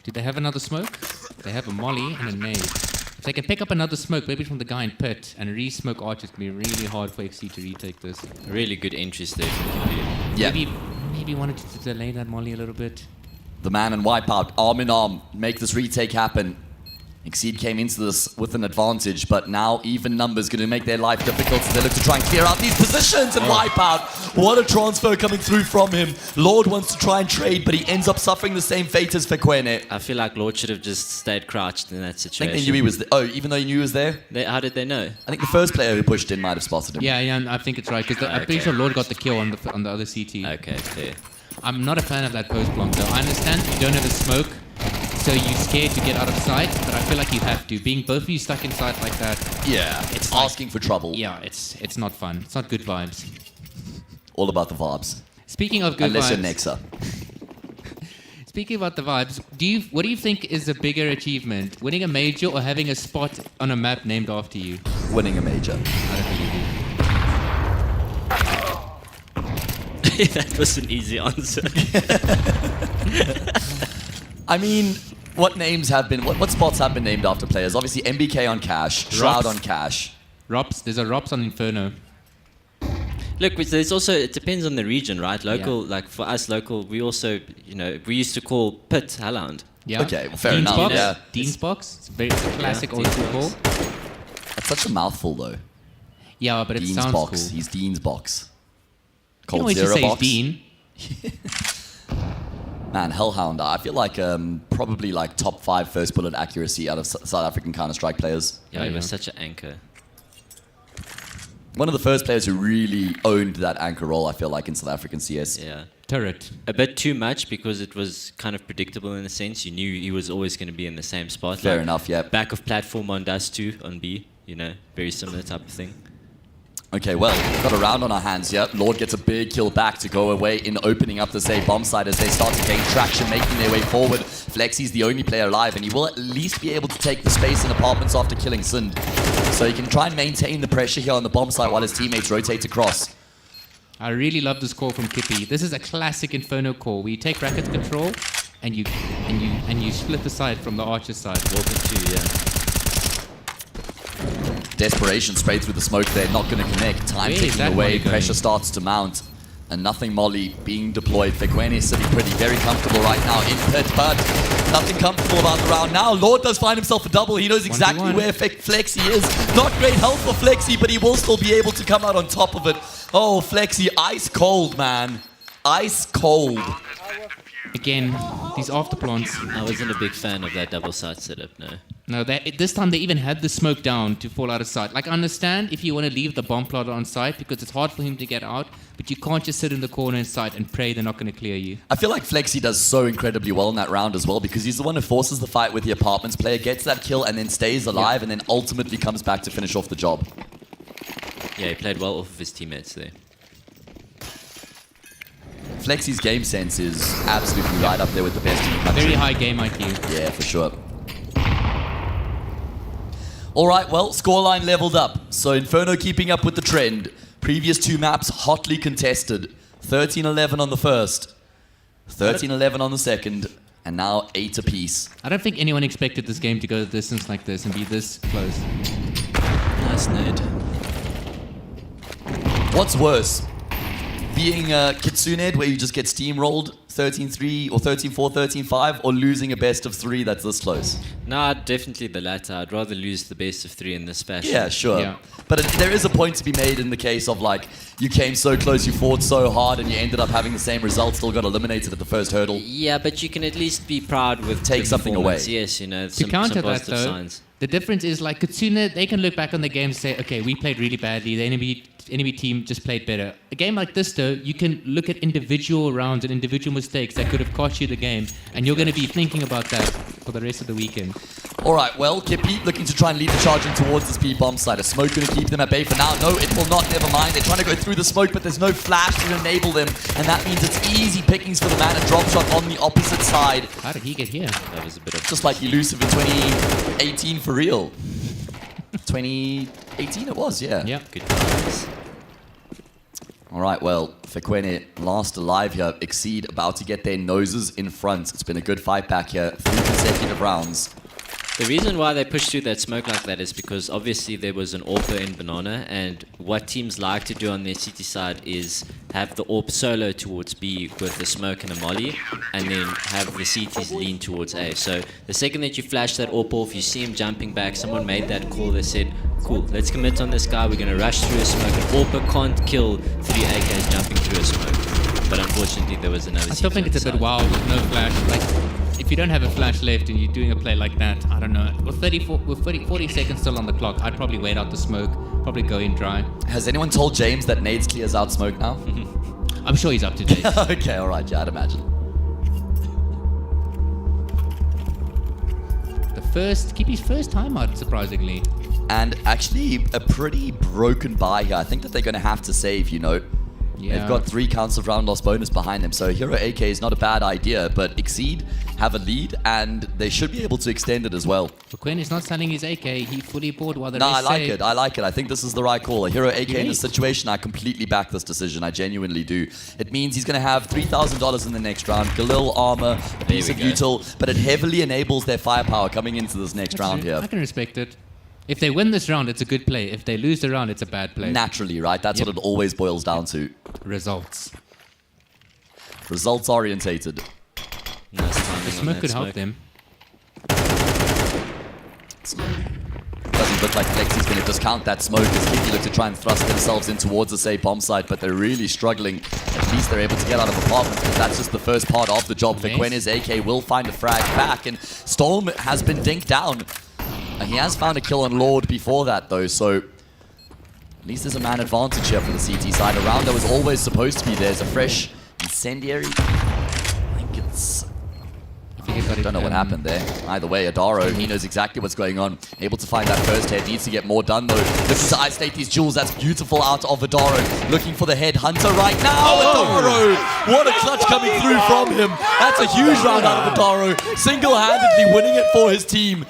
Do they have another smoke? They have a molly and a nade. If they can pick up another smoke, maybe from the guy in pit, and re-smoke arch, it's going to be really hard for XC to retake this. Really good entry stage from Kippy. Yeah. Maybe wanted to delay that molly a little bit. The man and Wipeout, arm in arm, make this retake happen. Exceed came into this with an advantage, but now even numbers going to make their life difficult, so they look to try and clear out these positions and Wipeout. What a transfer coming through from him. Lord wants to try and trade, but he ends up suffering the same fate as Fekwene. I feel like Lord should have just stayed crouched in that I situation. think they knew he was there. Oh, even though he knew he was there? How did they know? I think the first player who pushed in might have spotted him. Yeah, I think it's right, because I'm pretty sure Lord got the kill on the other CT. Okay, fair. I'm not a fan of that post block, though. I understand you don't have a smoke, so you're scared to get out of sight, but I feel like you have to. Being both of you stuck inside like that. Yeah, it's asking for trouble. Yeah, it's not fun. It's not good vibes. All about the vibes. Speaking of good Unless vibes. you're Nexa. Speaking about the vibes, what do you think is a bigger achievement? Winning a major or having a spot on a map named after you? Winning a major. I don't think you do. That was an easy answer. I mean, what names have been, what spots have been named after players? Obviously, MBK on Cash, Shroud on Cash. Rops, there's a Rops on Inferno. Look, there's also, it depends on the region, right? Local, like for us local, we also, we used to call Pit Hellhound. Yeah. Okay, well, fair Dean's enough. Box. Yeah. Dean's Box. It's a classic old Dean's school Box. call. That's such a mouthful, though. Yeah, but it Dean's sounds Box. cool. He's Dean's Box. You can always Zero just say Box. he's Dean. Man, Hellhound, I feel like probably like top 5 first bullet accuracy out of South African Counter-Strike players. Yeah, he was such an anchor. One of the first players who really owned that anchor role, I feel like, in South African CS. Yeah. Turret. A bit too much because it was kind of predictable in a sense. You knew he was always going to be in the same spot. Fair enough, yeah. Back of platform on Dust 2 on B, very similar type of thing. Okay, well, we've got a round on our hands here. Lord gets a big kill back to go away in opening up the A bomb site as they start to gain traction, making their way forward. Flexy's the only player alive, and he will at least be able to take the space in apartments after killing Sind. So he can try and maintain the pressure here on the bomb site while his teammates rotate across. I really love this call from Kippy. This is a classic Inferno call where you take racket control and you split the side from the Archer side. Walk into, yeah. Desperation sprayed through the smoke there, not going to connect. Time Where is ticking that away, Molly going? pressure starts to mount. And nothing Molly being deployed. Fekwene is sitting pretty, very comfortable right now in pit, but nothing comfortable about the round now. Lord does find himself a double. He knows exactly 1v1. where Flexy is. Not great health for Flexy, but he will still be able to come out on top of it. Oh, Flexy, ice cold, man. Ice cold. Again, these afterplants. I wasn't a big fan of that double side setup, no. No, this time they even had the smoke down to fall out of sight. Like, I understand if you want to leave the bomb plotter on site because it's hard for him to get out, but you can't just sit in the corner in sight and pray they're not going to clear you. I feel like Flexy does so incredibly well in that round as well because he's the one who forces the fight with the apartments player, gets that kill and then stays alive and then ultimately comes back to finish off the job. Yeah, he played well off of his teammates there. Flexy's game sense is absolutely right up there with the best in the country. Very high game IQ. Yeah, for sure. All right, well, scoreline leveled up. So Inferno keeping up with the trend. Previous 2 maps hotly contested. 13-11 on the first, 13-11 on the second, and now 8 apiece. I don't think anyone expected this game to go the distance like this and be this close. Nice nade. What's worse? Being Kitsune, where you just get steamrolled 13-3 or 13-4, 13-5, or losing a best of 3 that's this close? Nah, definitely the latter. I'd rather lose the best of 3 in this fashion. Yeah, sure. Yeah. But there is a point to be made in the case of like, you came so close, you fought so hard, and you ended up having the same result, still got eliminated at the first hurdle. Yeah, but you can at least be proud with Take the something away. performance. Yes, To some counter that positive though, signs. the difference is like Kitsune, they can look back on the game and say, okay, we played really badly, the enemy team just played better. A game like this though, you can look at individual rounds and individual mistakes that could have cost you the game, and you're going to be thinking about that for the rest of the weekend. All right, well, Kippy looking to try and lead the charge in towards this B bomb site. A smoke going to keep them at bay for now. No, it will not. Never mind. They're trying to go through the smoke, but there's no flash to enable them, and that means it's easy pickings for the man. A drop shot on the opposite side. How did he get here? That was a bit of Just like elusive in 2018 for real. 2018 it was, yeah. Yeah. good times. All right, well, Fekwene last alive here. Exceed about to get their noses in front. It's been a good fight back here. 3 consecutive rounds. The reason why they pushed through that smoke like that is because obviously there was an AWP in Banana, and what teams like to do on their city side is have the AWP solo towards B with the smoke and a molly, and then have the CTs lean towards A. So the second that you flash that AWP off, you see him jumping back. Someone made that call. They said, cool, let's commit on this guy. We're going to rush through a smoke. An AWP can't kill 3 AKs jumping through a smoke. But unfortunately, there was another I still think it's a bit wild with no flash. Like, if you don't have a flash left and you're doing a play like that, I don't know. With 40 seconds still on the clock, I'd probably wait out the smoke, probably go in dry. Has anyone told James that Nades clears out smoke now? I'm sure he's up to date. Okay, all right, yeah, I'd imagine. Kippy's first time out, surprisingly. And actually, a pretty broken buy here. I think that they're going to have to save, you know. Yeah. They've got 3 counts of round loss bonus behind them, so Hero AK is not a bad idea, but Exceed have a lead, and they should be able to extend it as well. But Quinn is not selling his AK. He fully bought while the No, rest I like saved. it. I like it. I think this is the right call. A hero AK in Great. this situation, I completely back this decision. I genuinely do. It means he's going to have $3,000 in the next round. Galil armor, a piece of util, but it heavily enables their firepower coming into this next round here. I can respect it. If they win this round, it's a good play. If they lose the round, it's a bad play. Naturally, right? That's what it always boils down to. Results. Results orientated. Nice timing The on smoke that could help smoke. them. Doesn't look like Lexi's going to discount that smoke as Kiki look to try and thrust themselves in towards the safe bomb site, but they're really struggling. At least they're able to get out of apartments, because that's just the first part of the job. For Quen's AK will find a frag back, and Storm has been dinked down. And he has found a kill on Lord before that, though, so at least there's a man advantage here for the CT side. A round that was always supposed to be there. There's a fresh incendiary. I think it's... I don't know what happened there. Either way, Adaro, he knows exactly what's going on. Able to find that first head. Needs to get more done, though. Looking to isolate these jewels. That's beautiful out of Adaro. Looking for the head hunter right now. Adaro! What a clutch coming through from him. That's a huge round out of Adaro. Single-handedly winning it for his team.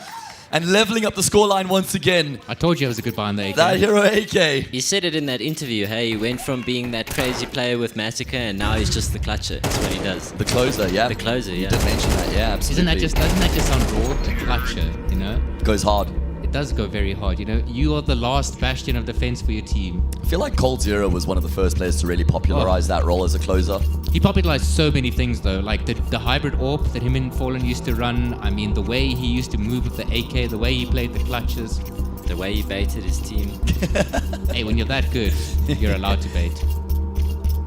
And leveling up the scoreline once again. I told you it was a good buy on the AK. That hero AK. He said it in that interview, hey, he went from being that crazy player with Massacre and now he's just the clutcher. That's what he does. The closer, yeah. The closer, yeah. You did mention that, yeah, absolutely. Doesn't that just sound raw? The clutcher, you know? Goes hard. It does go very hard, you know? You are the last bastion of defense for your team. I feel like Cold Zero was one of the first players to really popularize that role as a closer. He popularized so many things though, like the hybrid AWP that him and Fallen used to run. I mean, the way he used to move with the AK, the way he played the clutches. The way he baited his team. Hey, when you're that good, you're allowed to bait.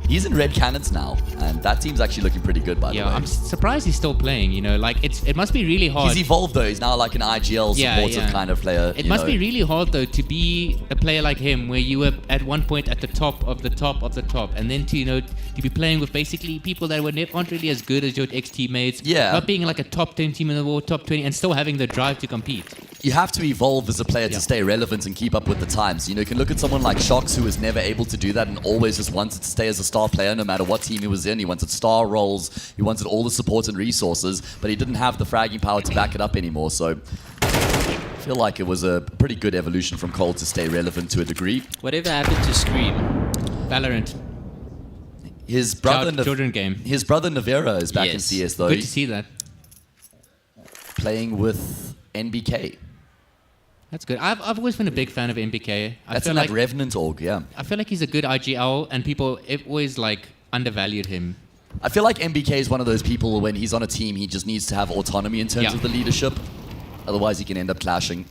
He's in Red Cannons now, and that team's actually looking pretty good, by the way. Yeah, I'm surprised he's still playing, you know, like it must be really hard. He's evolved though, he's now like an IGL supportive kind of player. It must be really hard though to be a player like him, where you were at one point at the top of the top of the top, and then to, you know, to be playing with basically people that aren't really as good as your ex-teammates. Yeah. Not being like a top 10 team in the world, top 20, and still having the drive to compete. You have to evolve as a player to stay relevant and keep up with the times. You know, you can look at someone like Shox, who was never able to do that and always just wanted to stay as a star player no matter what team he was in. He wanted star roles, he wanted all the support and resources, but he didn't have the fragging power to back it up anymore. So I feel like it was a pretty good evolution from Cole to stay relevant to a degree. Whatever happened to Scream? Valorant. His brother, children game. His brother Navera is back in CS though. Good to see that. Playing with NBK. That's good. I've always been a big fan of NBK. That's in that Revenant org, yeah. I feel like he's a good IGL, and people always like undervalued him. I feel like NBK is one of those people when he's on a team, he just needs to have autonomy in terms of the leadership. Otherwise, he can end up clashing.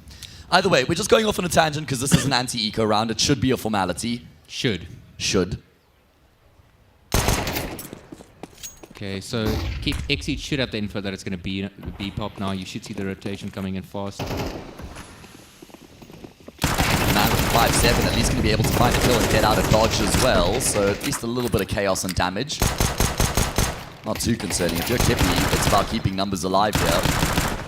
Either way, we're just going off on a tangent because this is an anti-eco round. It should be a formality. Should. Okay, so keep Exceed should have the info that it's going to be pop now. You should see the rotation coming in fast. 5-7, at least going to be able to find a kill and get out of dodge as well. So at least a little bit of chaos and damage. Not too concerning. If you're Kippy, it's about keeping numbers alive here.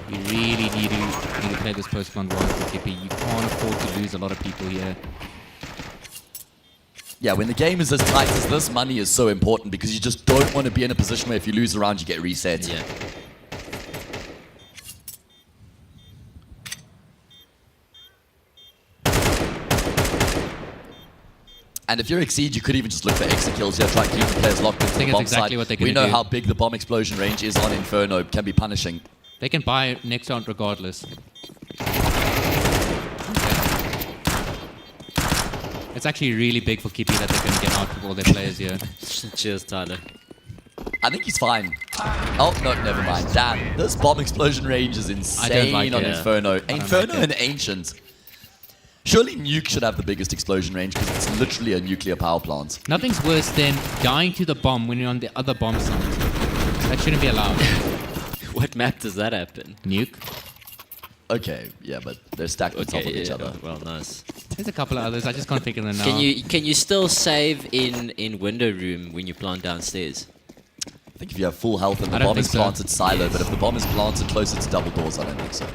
You really need to play this post-1 well for Kippy. You can't afford to lose a lot of people here. Yeah, when the game is as tight as this, money is so important because you just don't want to be in a position where if you lose a round, you get reset. Yeah. And if you're Exceed, you could even just look for extra kills here, try and keep the players locked into the bomb exactly site. what they're gonna We know do. how big the bomb explosion range is on Inferno. It can be punishing. They can buy it next round regardless. It's actually really big for Kippy that they're going to get out with all their players here. Cheers, Tyler. I think he's fine. Oh, no, never mind. Damn, this bomb explosion range is insane like on it. Inferno. I don't Inferno like it. and Ancient. Surely Nuke should have the biggest explosion range because it's literally a nuclear power plant. Nothing's worse than dying to the bomb when you're on the other bomb site. That shouldn't be allowed. What map does that happen? Nuke. Okay, yeah, but they're stacked on top of each other. Well, nice. There's a couple of others. I just can't think of them now. Can you still save in window room when you plant downstairs? I think if you have full health and the I don't bomb is think so. planted silo, but if the bomb is planted closer to double doors, I don't think so.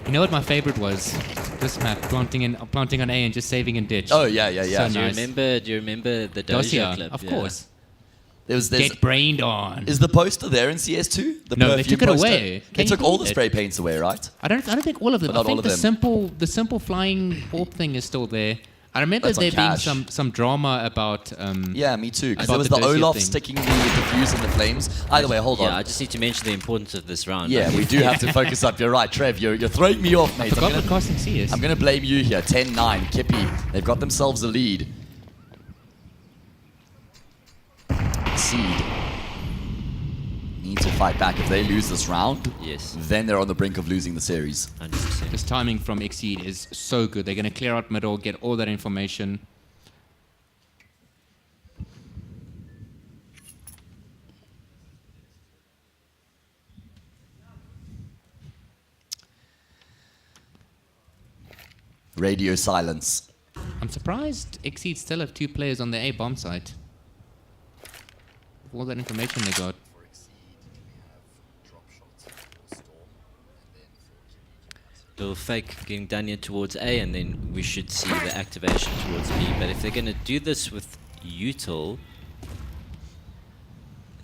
You know what my favorite was? This map, planting on A and just saving in ditch. Oh, yeah. So Do you nice. remember the Dozier clip? Of Yeah. course. There's Get brained on. Is the poster there in CS2? The No, they perfume took it poster? away. They Can took you all believe the it? spray paints away, right? I don't think all of them. But not I think all of them. the simple flying orb thing is still there. I remember That's on there being cash. some drama about. Yeah, me too. Because about there was the dossier Olaf thing. sticking the diffuse in the flames. Either way, hold on. Yeah, I just need to mention the importance of this round. Yeah, we do have to focus up. You're right, Trev. You're throwing me off, mate. forgot what casting C is. I'm going to blame you here. 10-9. Kippy. They've got themselves a lead. Seed need to fight back. If they lose this round, then they're on the brink of losing the series. 100%. This timing from Exceed is so good. They're going to clear out middle, get all that information. Radio silence. I'm surprised Exceed still have 2 players on the A bomb site. All that information they got. Little fake getting done here towards A, and then we should see the activation towards B. But if they're going to do this with Util,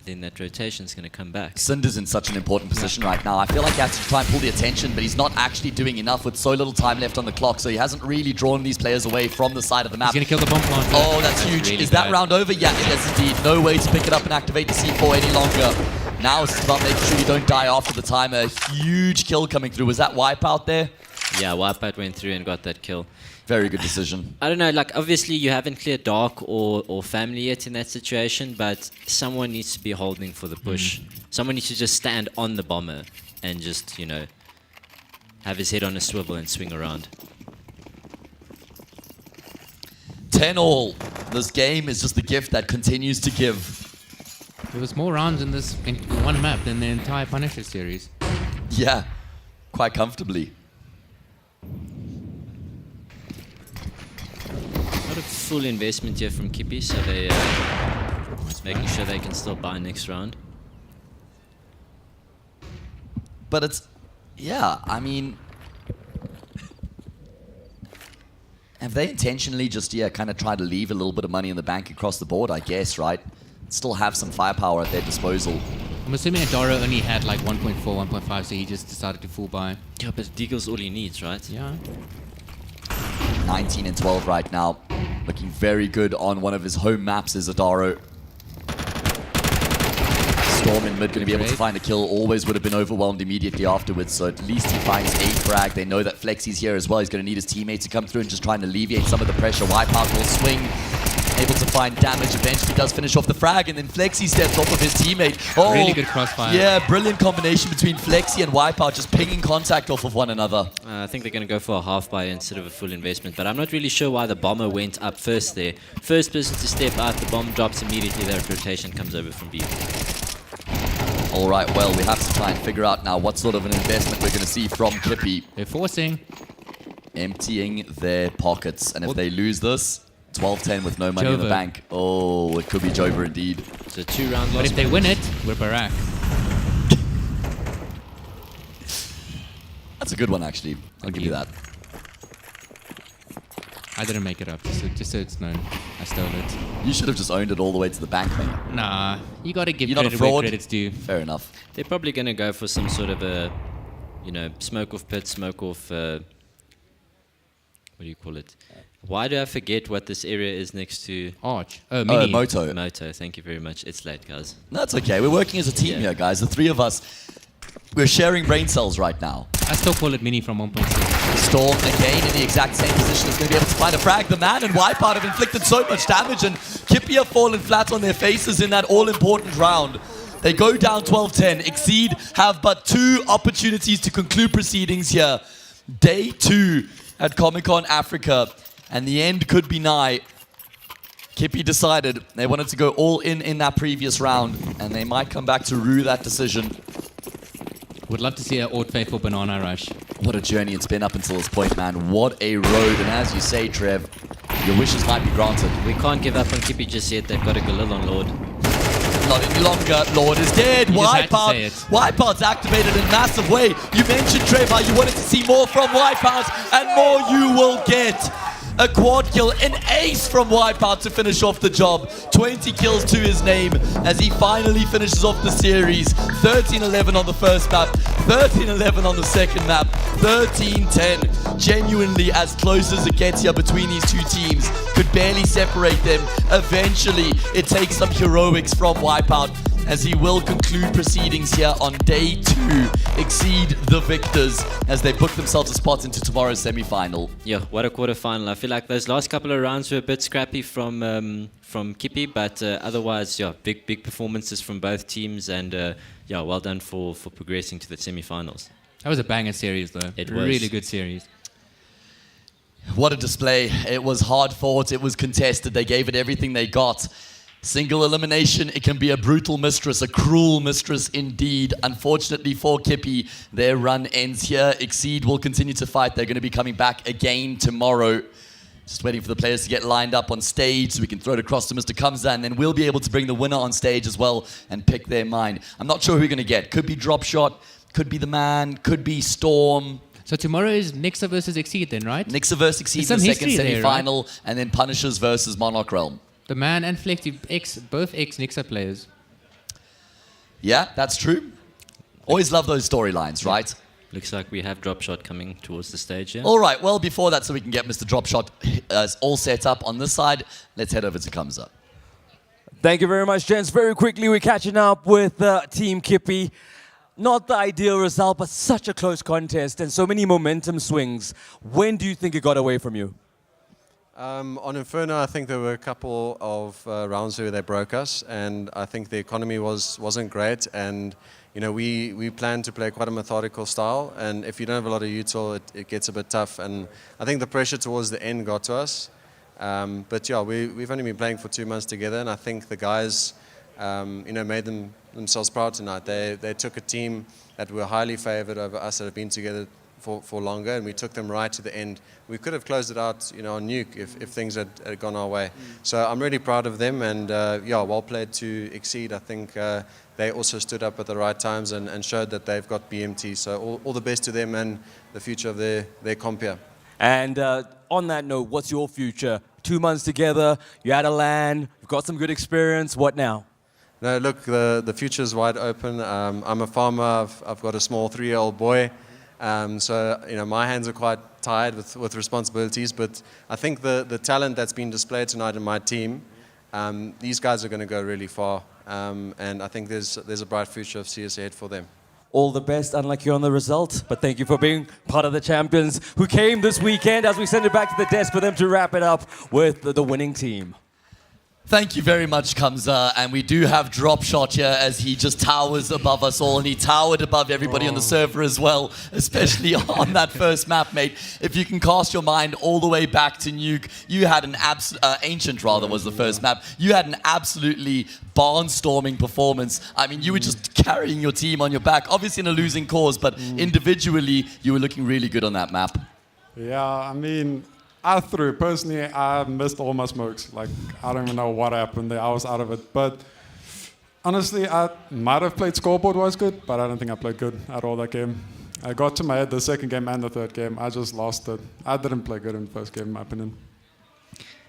then that rotation's going to come back. Cinder's in such an important position right now. I feel like he has to try and pull the attention, but he's not actually doing enough with so little time left on the clock, so he hasn't really drawn these players away from the side of the map. He's going to kill the bomb plant. Oh, that's huge. Really is that bad. round over? Yeah, it is indeed. No way to pick it up and activate the C4 any longer. Now it's about making sure you don't die after the timer. A huge kill coming through. Was that Wipeout there? Yeah, Wipeout went through and got that kill. Very good decision. I don't know, like, obviously you haven't cleared Dark or Family yet in that situation, but someone needs to be holding for the push. Someone needs to just stand on the bomber and just, you know, have his head on a swivel and swing around. 10-all. This game is just the gift that continues to give. There was more rounds in this in one map than the entire Punisher series. Yeah, quite comfortably. Not a full investment here from Kippy, so they making sure they can still buy next round. But it's, yeah, I mean, have they intentionally just, kind of tried to leave a little bit of money in the bank across the board, I guess, right? Still have some firepower at their disposal. I'm assuming Adara only had like 1.4, 1.5, so he just decided to full buy. Yeah, but Deagle's all he needs, right? Yeah. 19 and 12 right now. Looking very good on one of his home maps is Adaro. Storm in mid going to be able to find a kill. Always would have been overwhelmed immediately afterwards, so at least he finds a frag. They know that Flexy's here as well. He's going to need his teammates to come through and just try and alleviate some of the pressure. Wipeout will swing. Able to find damage. Eventually does finish off the frag, and then Flexy steps off of his teammate. Oh, really good crossfire. Yeah, brilliant combination between Flexy and Wipeout, just pinging contact off of one another. I think they're going to go for a half buy instead of a full investment, but I'm not really sure why the bomber went up first there. First person to step out, the bomb drops immediately, their rotation comes over from B. All right, well, we have to try and figure out now what sort of an investment we're going to see from Kippy. They're forcing. Emptying their pockets, and if they lose this, 12-10 with no money in the Jova. bank. Oh, it could be Jova indeed. It's a 2-round loss. But if they win it, we're Barack. That's a good one, actually. I'll give you that. I didn't make it up, just so it's known. I stole it. You should have just owned it all the way to the bank, mate. Nah, you gotta give You're not a credit where fraud. credit's due. Fair enough. They're probably going to go for some sort of a, you know, smoke off pit, smoke off, what do you call it? Why do I forget what this area is next to? Arch. Moto. Moto, thank you very much. It's late, guys. That's okay. We're working as a team here, guys. The three of us, we're sharing brain cells right now. I still call it Mini from 1.6. Storm again in the exact same position is going to be able to find a frag. The man and Wipeout have inflicted so much damage, and Kippy have fallen flat on their faces in that all-important round. They go down 12-10. Exceed have but 2 opportunities to conclude proceedings here. Day 2 at Comic-Con Africa, and the end could be nigh. Kippy decided they wanted to go all in that previous round, and they might come back to rue that decision. Would love to see an Old Faithful Banana Rush. What a journey it's been up until this point, man. What a road. And as you say, Trev, your wishes might be granted. We can't give up on Kippy just yet. They've got a Galil on Lord. Not any longer. Lord is dead. Wipeout. Wipeout's activated in a massive way. You mentioned, Trev, how you wanted to see more from Wipeout, and more you will get. A quad kill, an ace from Wipeout to finish off the job. 20 kills to his name as he finally finishes off the series. 13-11 on the first map, 13-11 on the second map, 13-10. Genuinely as close as it gets here between these two teams. Could barely separate them. Eventually, it takes some heroics from Wipeout as he will conclude proceedings here on day 2, exceed the victors as they book themselves a spot into tomorrow's semi-final. Yeah, what a quarterfinal. I feel like those last couple of rounds were a bit scrappy from Kippy, but otherwise, yeah, big performances from both teams, and yeah, well done for progressing to the semi-finals. That was a banger series, though. It was. Really good series. What a display. It was hard fought, it was contested, they gave it everything they got. Single elimination, it can be a brutal mistress, a cruel mistress indeed. Unfortunately for Kippy, their run ends here. Exceed will continue to fight. They're going to be coming back again tomorrow. Just waiting for the players to get lined up on stage so we can throw it across to Mr. Kamza, and then we'll be able to bring the winner on stage as well and pick their mind. I'm not sure who we're going to get. Could be Drop Shot, could be The Man, could be Storm. So tomorrow is Nixa versus Exceed then, right? Nixa versus Exceed in the second semi-final, right? And then Punishers versus Monarch Realm. The Man and Flex, both ex-Nixa players. Yeah, that's true. Always love those storylines, right? Looks like we have Drop Shot coming towards the stage here. All right, well, before that, so we can get Mr. Drop Shot all set up on this side, let's head over to Kamza. Thank you very much, gents. Very quickly, we're catching up with Team Kippy. Not the ideal result, but such a close contest and so many momentum swings. When do you think it got away from you? On Inferno, I think there were a couple of rounds where they broke us, and I think the economy wasn't great. And you know, we planned to play quite a methodical style, and if you don't have a lot of util, it gets a bit tough. And I think the pressure towards the end got to us. But yeah, we've only been playing for 2 months together, and I think the guys, you know, made themselves proud tonight. They took a team that were highly favoured over us that have been together for longer, and we took them right to the end. We could have closed it out, you know, on Nuke if things had gone our way. So I'm really proud of them, and yeah, well played to Exceed. I think they also stood up at the right times and showed that they've got BMT. So all the best to them and the future of their comp here. And on that note, what's your future? 2 months together, you had a LAN, you've got some good experience. What now? No, look, the future is wide open. I'm a farmer. I've got a small 3-year-old boy. So, you know, my hands are quite tired with responsibilities, but I think the talent that's been displayed tonight in my team, these guys are going to go really far, and I think there's a bright future of CS ahead for them. All the best, unlike you on the result, but thank you for being part of the champions who came this weekend as we send it back to the desk for them to wrap it up with the winning team. Thank you very much, Kamza. And we do have Drop Shot here as he just towers above us all. And he towered above everybody on the server as well, especially on that first map, mate. If you can cast your mind all the way back to Nuke, you had an Ancient rather was the first map. You had an absolutely barnstorming performance. I mean, you were just carrying your team on your back, obviously in a losing cause, but individually, you were looking really good on that map. Yeah, I mean, personally, I missed all my smokes. Like, I don't even know what happened there. I was out of it. But honestly, I might have played scoreboard was good, but I don't think I played good at all that game. I got to my head the second game and the third game. I just lost it. I didn't play good in the first game, in my opinion.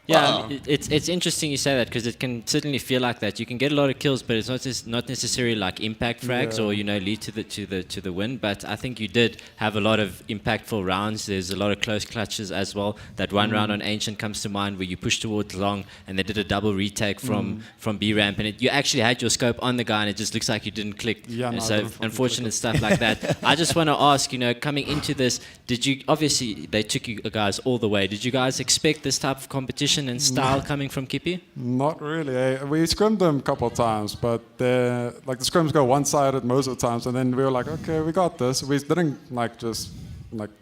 Yeah, it's interesting you say that because it can certainly feel like that. You can get a lot of kills, but it's not necessarily like impact frags or lead to the win. But I think you did have a lot of impactful rounds. There's a lot of close clutches as well. That one round on Ancient comes to mind where you pushed towards long and they did a double retake from B ramp, and you actually had your scope on the guy and it just looks like you didn't click. Yeah, no, so unfortunate stuff like that. I just want to ask, coming into this, did you obviously they took you guys all the way? Did you guys expect this type of competition and style coming from Kippy? Not really. We scrimmed them a couple of times, but the scrims go one-sided most of the times, and then we were like, okay, we got this. We didn't just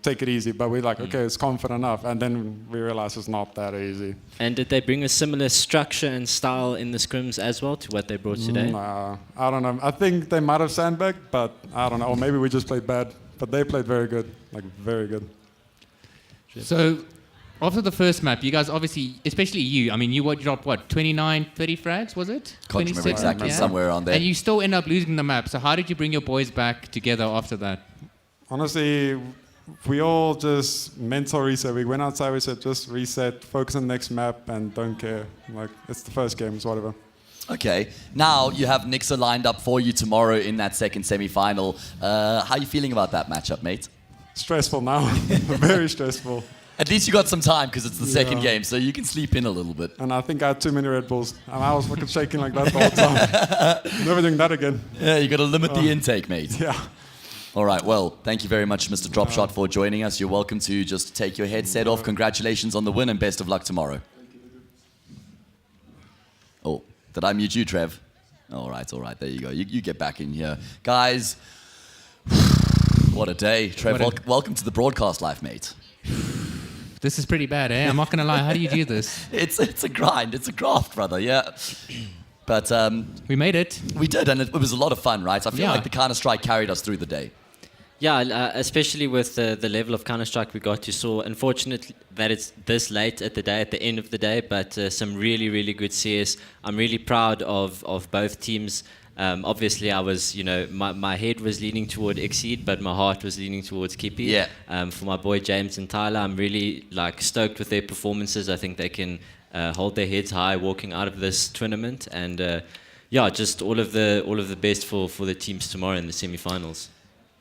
take it easy, but we okay, it's confident enough, and then we realized it's not that easy. And did they bring a similar structure and style in the scrims as well to what they brought today? Nah, I don't know. I think they might have sandbagged, but I don't know. Or maybe we just played bad, but they played very good, very good. So, after the first map, you guys obviously, especially you, I mean, you dropped what, 29, 30 frags, was it? Can't remember exactly, somewhere on there. And you still end up losing the map. So how did you bring your boys back together after that? Honestly, we all just mental reset. We went outside, we said just reset, focus on the next map, and don't care. Like, it's the first game, it's whatever. Okay, now you have Nixa lined up for you tomorrow in that second semi-final. How are you feeling about that matchup, mate? Stressful now, very stressful. At least you got some time because it's the second game, so you can sleep in a little bit. And I think I had too many Red Bulls. And I was fucking shaking like that the whole time. Never doing that again. Yeah, you got to limit the intake, mate. Yeah. All right, well, thank you very much, Mr. Dropshot, for joining us. You're welcome to just take your headset off. Congratulations on the win and best of luck tomorrow. Oh, did I mute you, Trev? All right, there you go. You get back in here. Guys, what a day. Trev, welcome to the broadcast life, mate. This is pretty bad, eh? I'm not going to lie. How do you do this? It's a grind. It's a graft, brother, yeah. But we made it. We did, and it was a lot of fun, right? I feel like the Counter-Strike carried us through the day. Yeah, especially with the level of Counter-Strike we got to saw. Unfortunately that it's this late at the day, at the end of the day, but some really, really good CS. I'm really proud of both teams. Obviously, I was, my head was leaning toward Exceed, but my heart was leaning towards Kippy. Yeah. For my boy James and Tyler, I'm really stoked with their performances. I think they can hold their heads high walking out of this tournament, and just all of the best for the teams tomorrow in the semi-finals.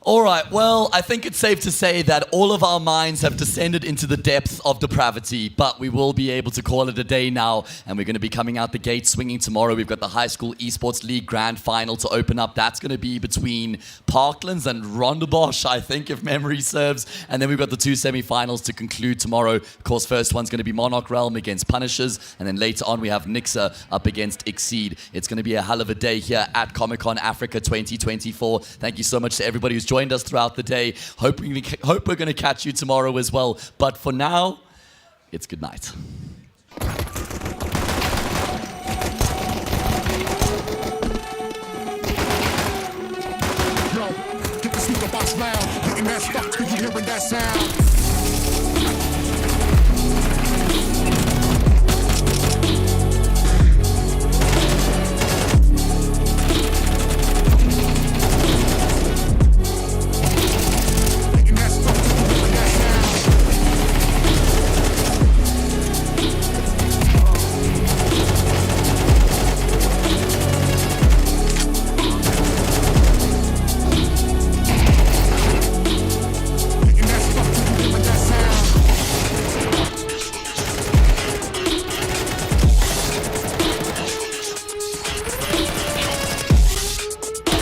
All right, well, I think it's safe to say that all of our minds have descended into the depths of depravity, but we will be able to call it a day now, and we're going to be coming out the gate swinging tomorrow. We've got the High School Esports League Grand Final to open up. That's going to be between Parklands and Rondebosch, I think, if memory serves. And then we've got the two semi-finals to conclude tomorrow. Of course, first one's going to be Monarch Realm against Punishers, and then later on we have Nixa up against Exceed. It's going to be a hell of a day here at Comic-Con Africa 2024. Thank you so much to everybody who's joined us throughout the day. Hope we're going to catch you tomorrow as well. But for now, it's good night. Yo, get the speaker box loud, getting that stuff, 'cause you hearing that sound.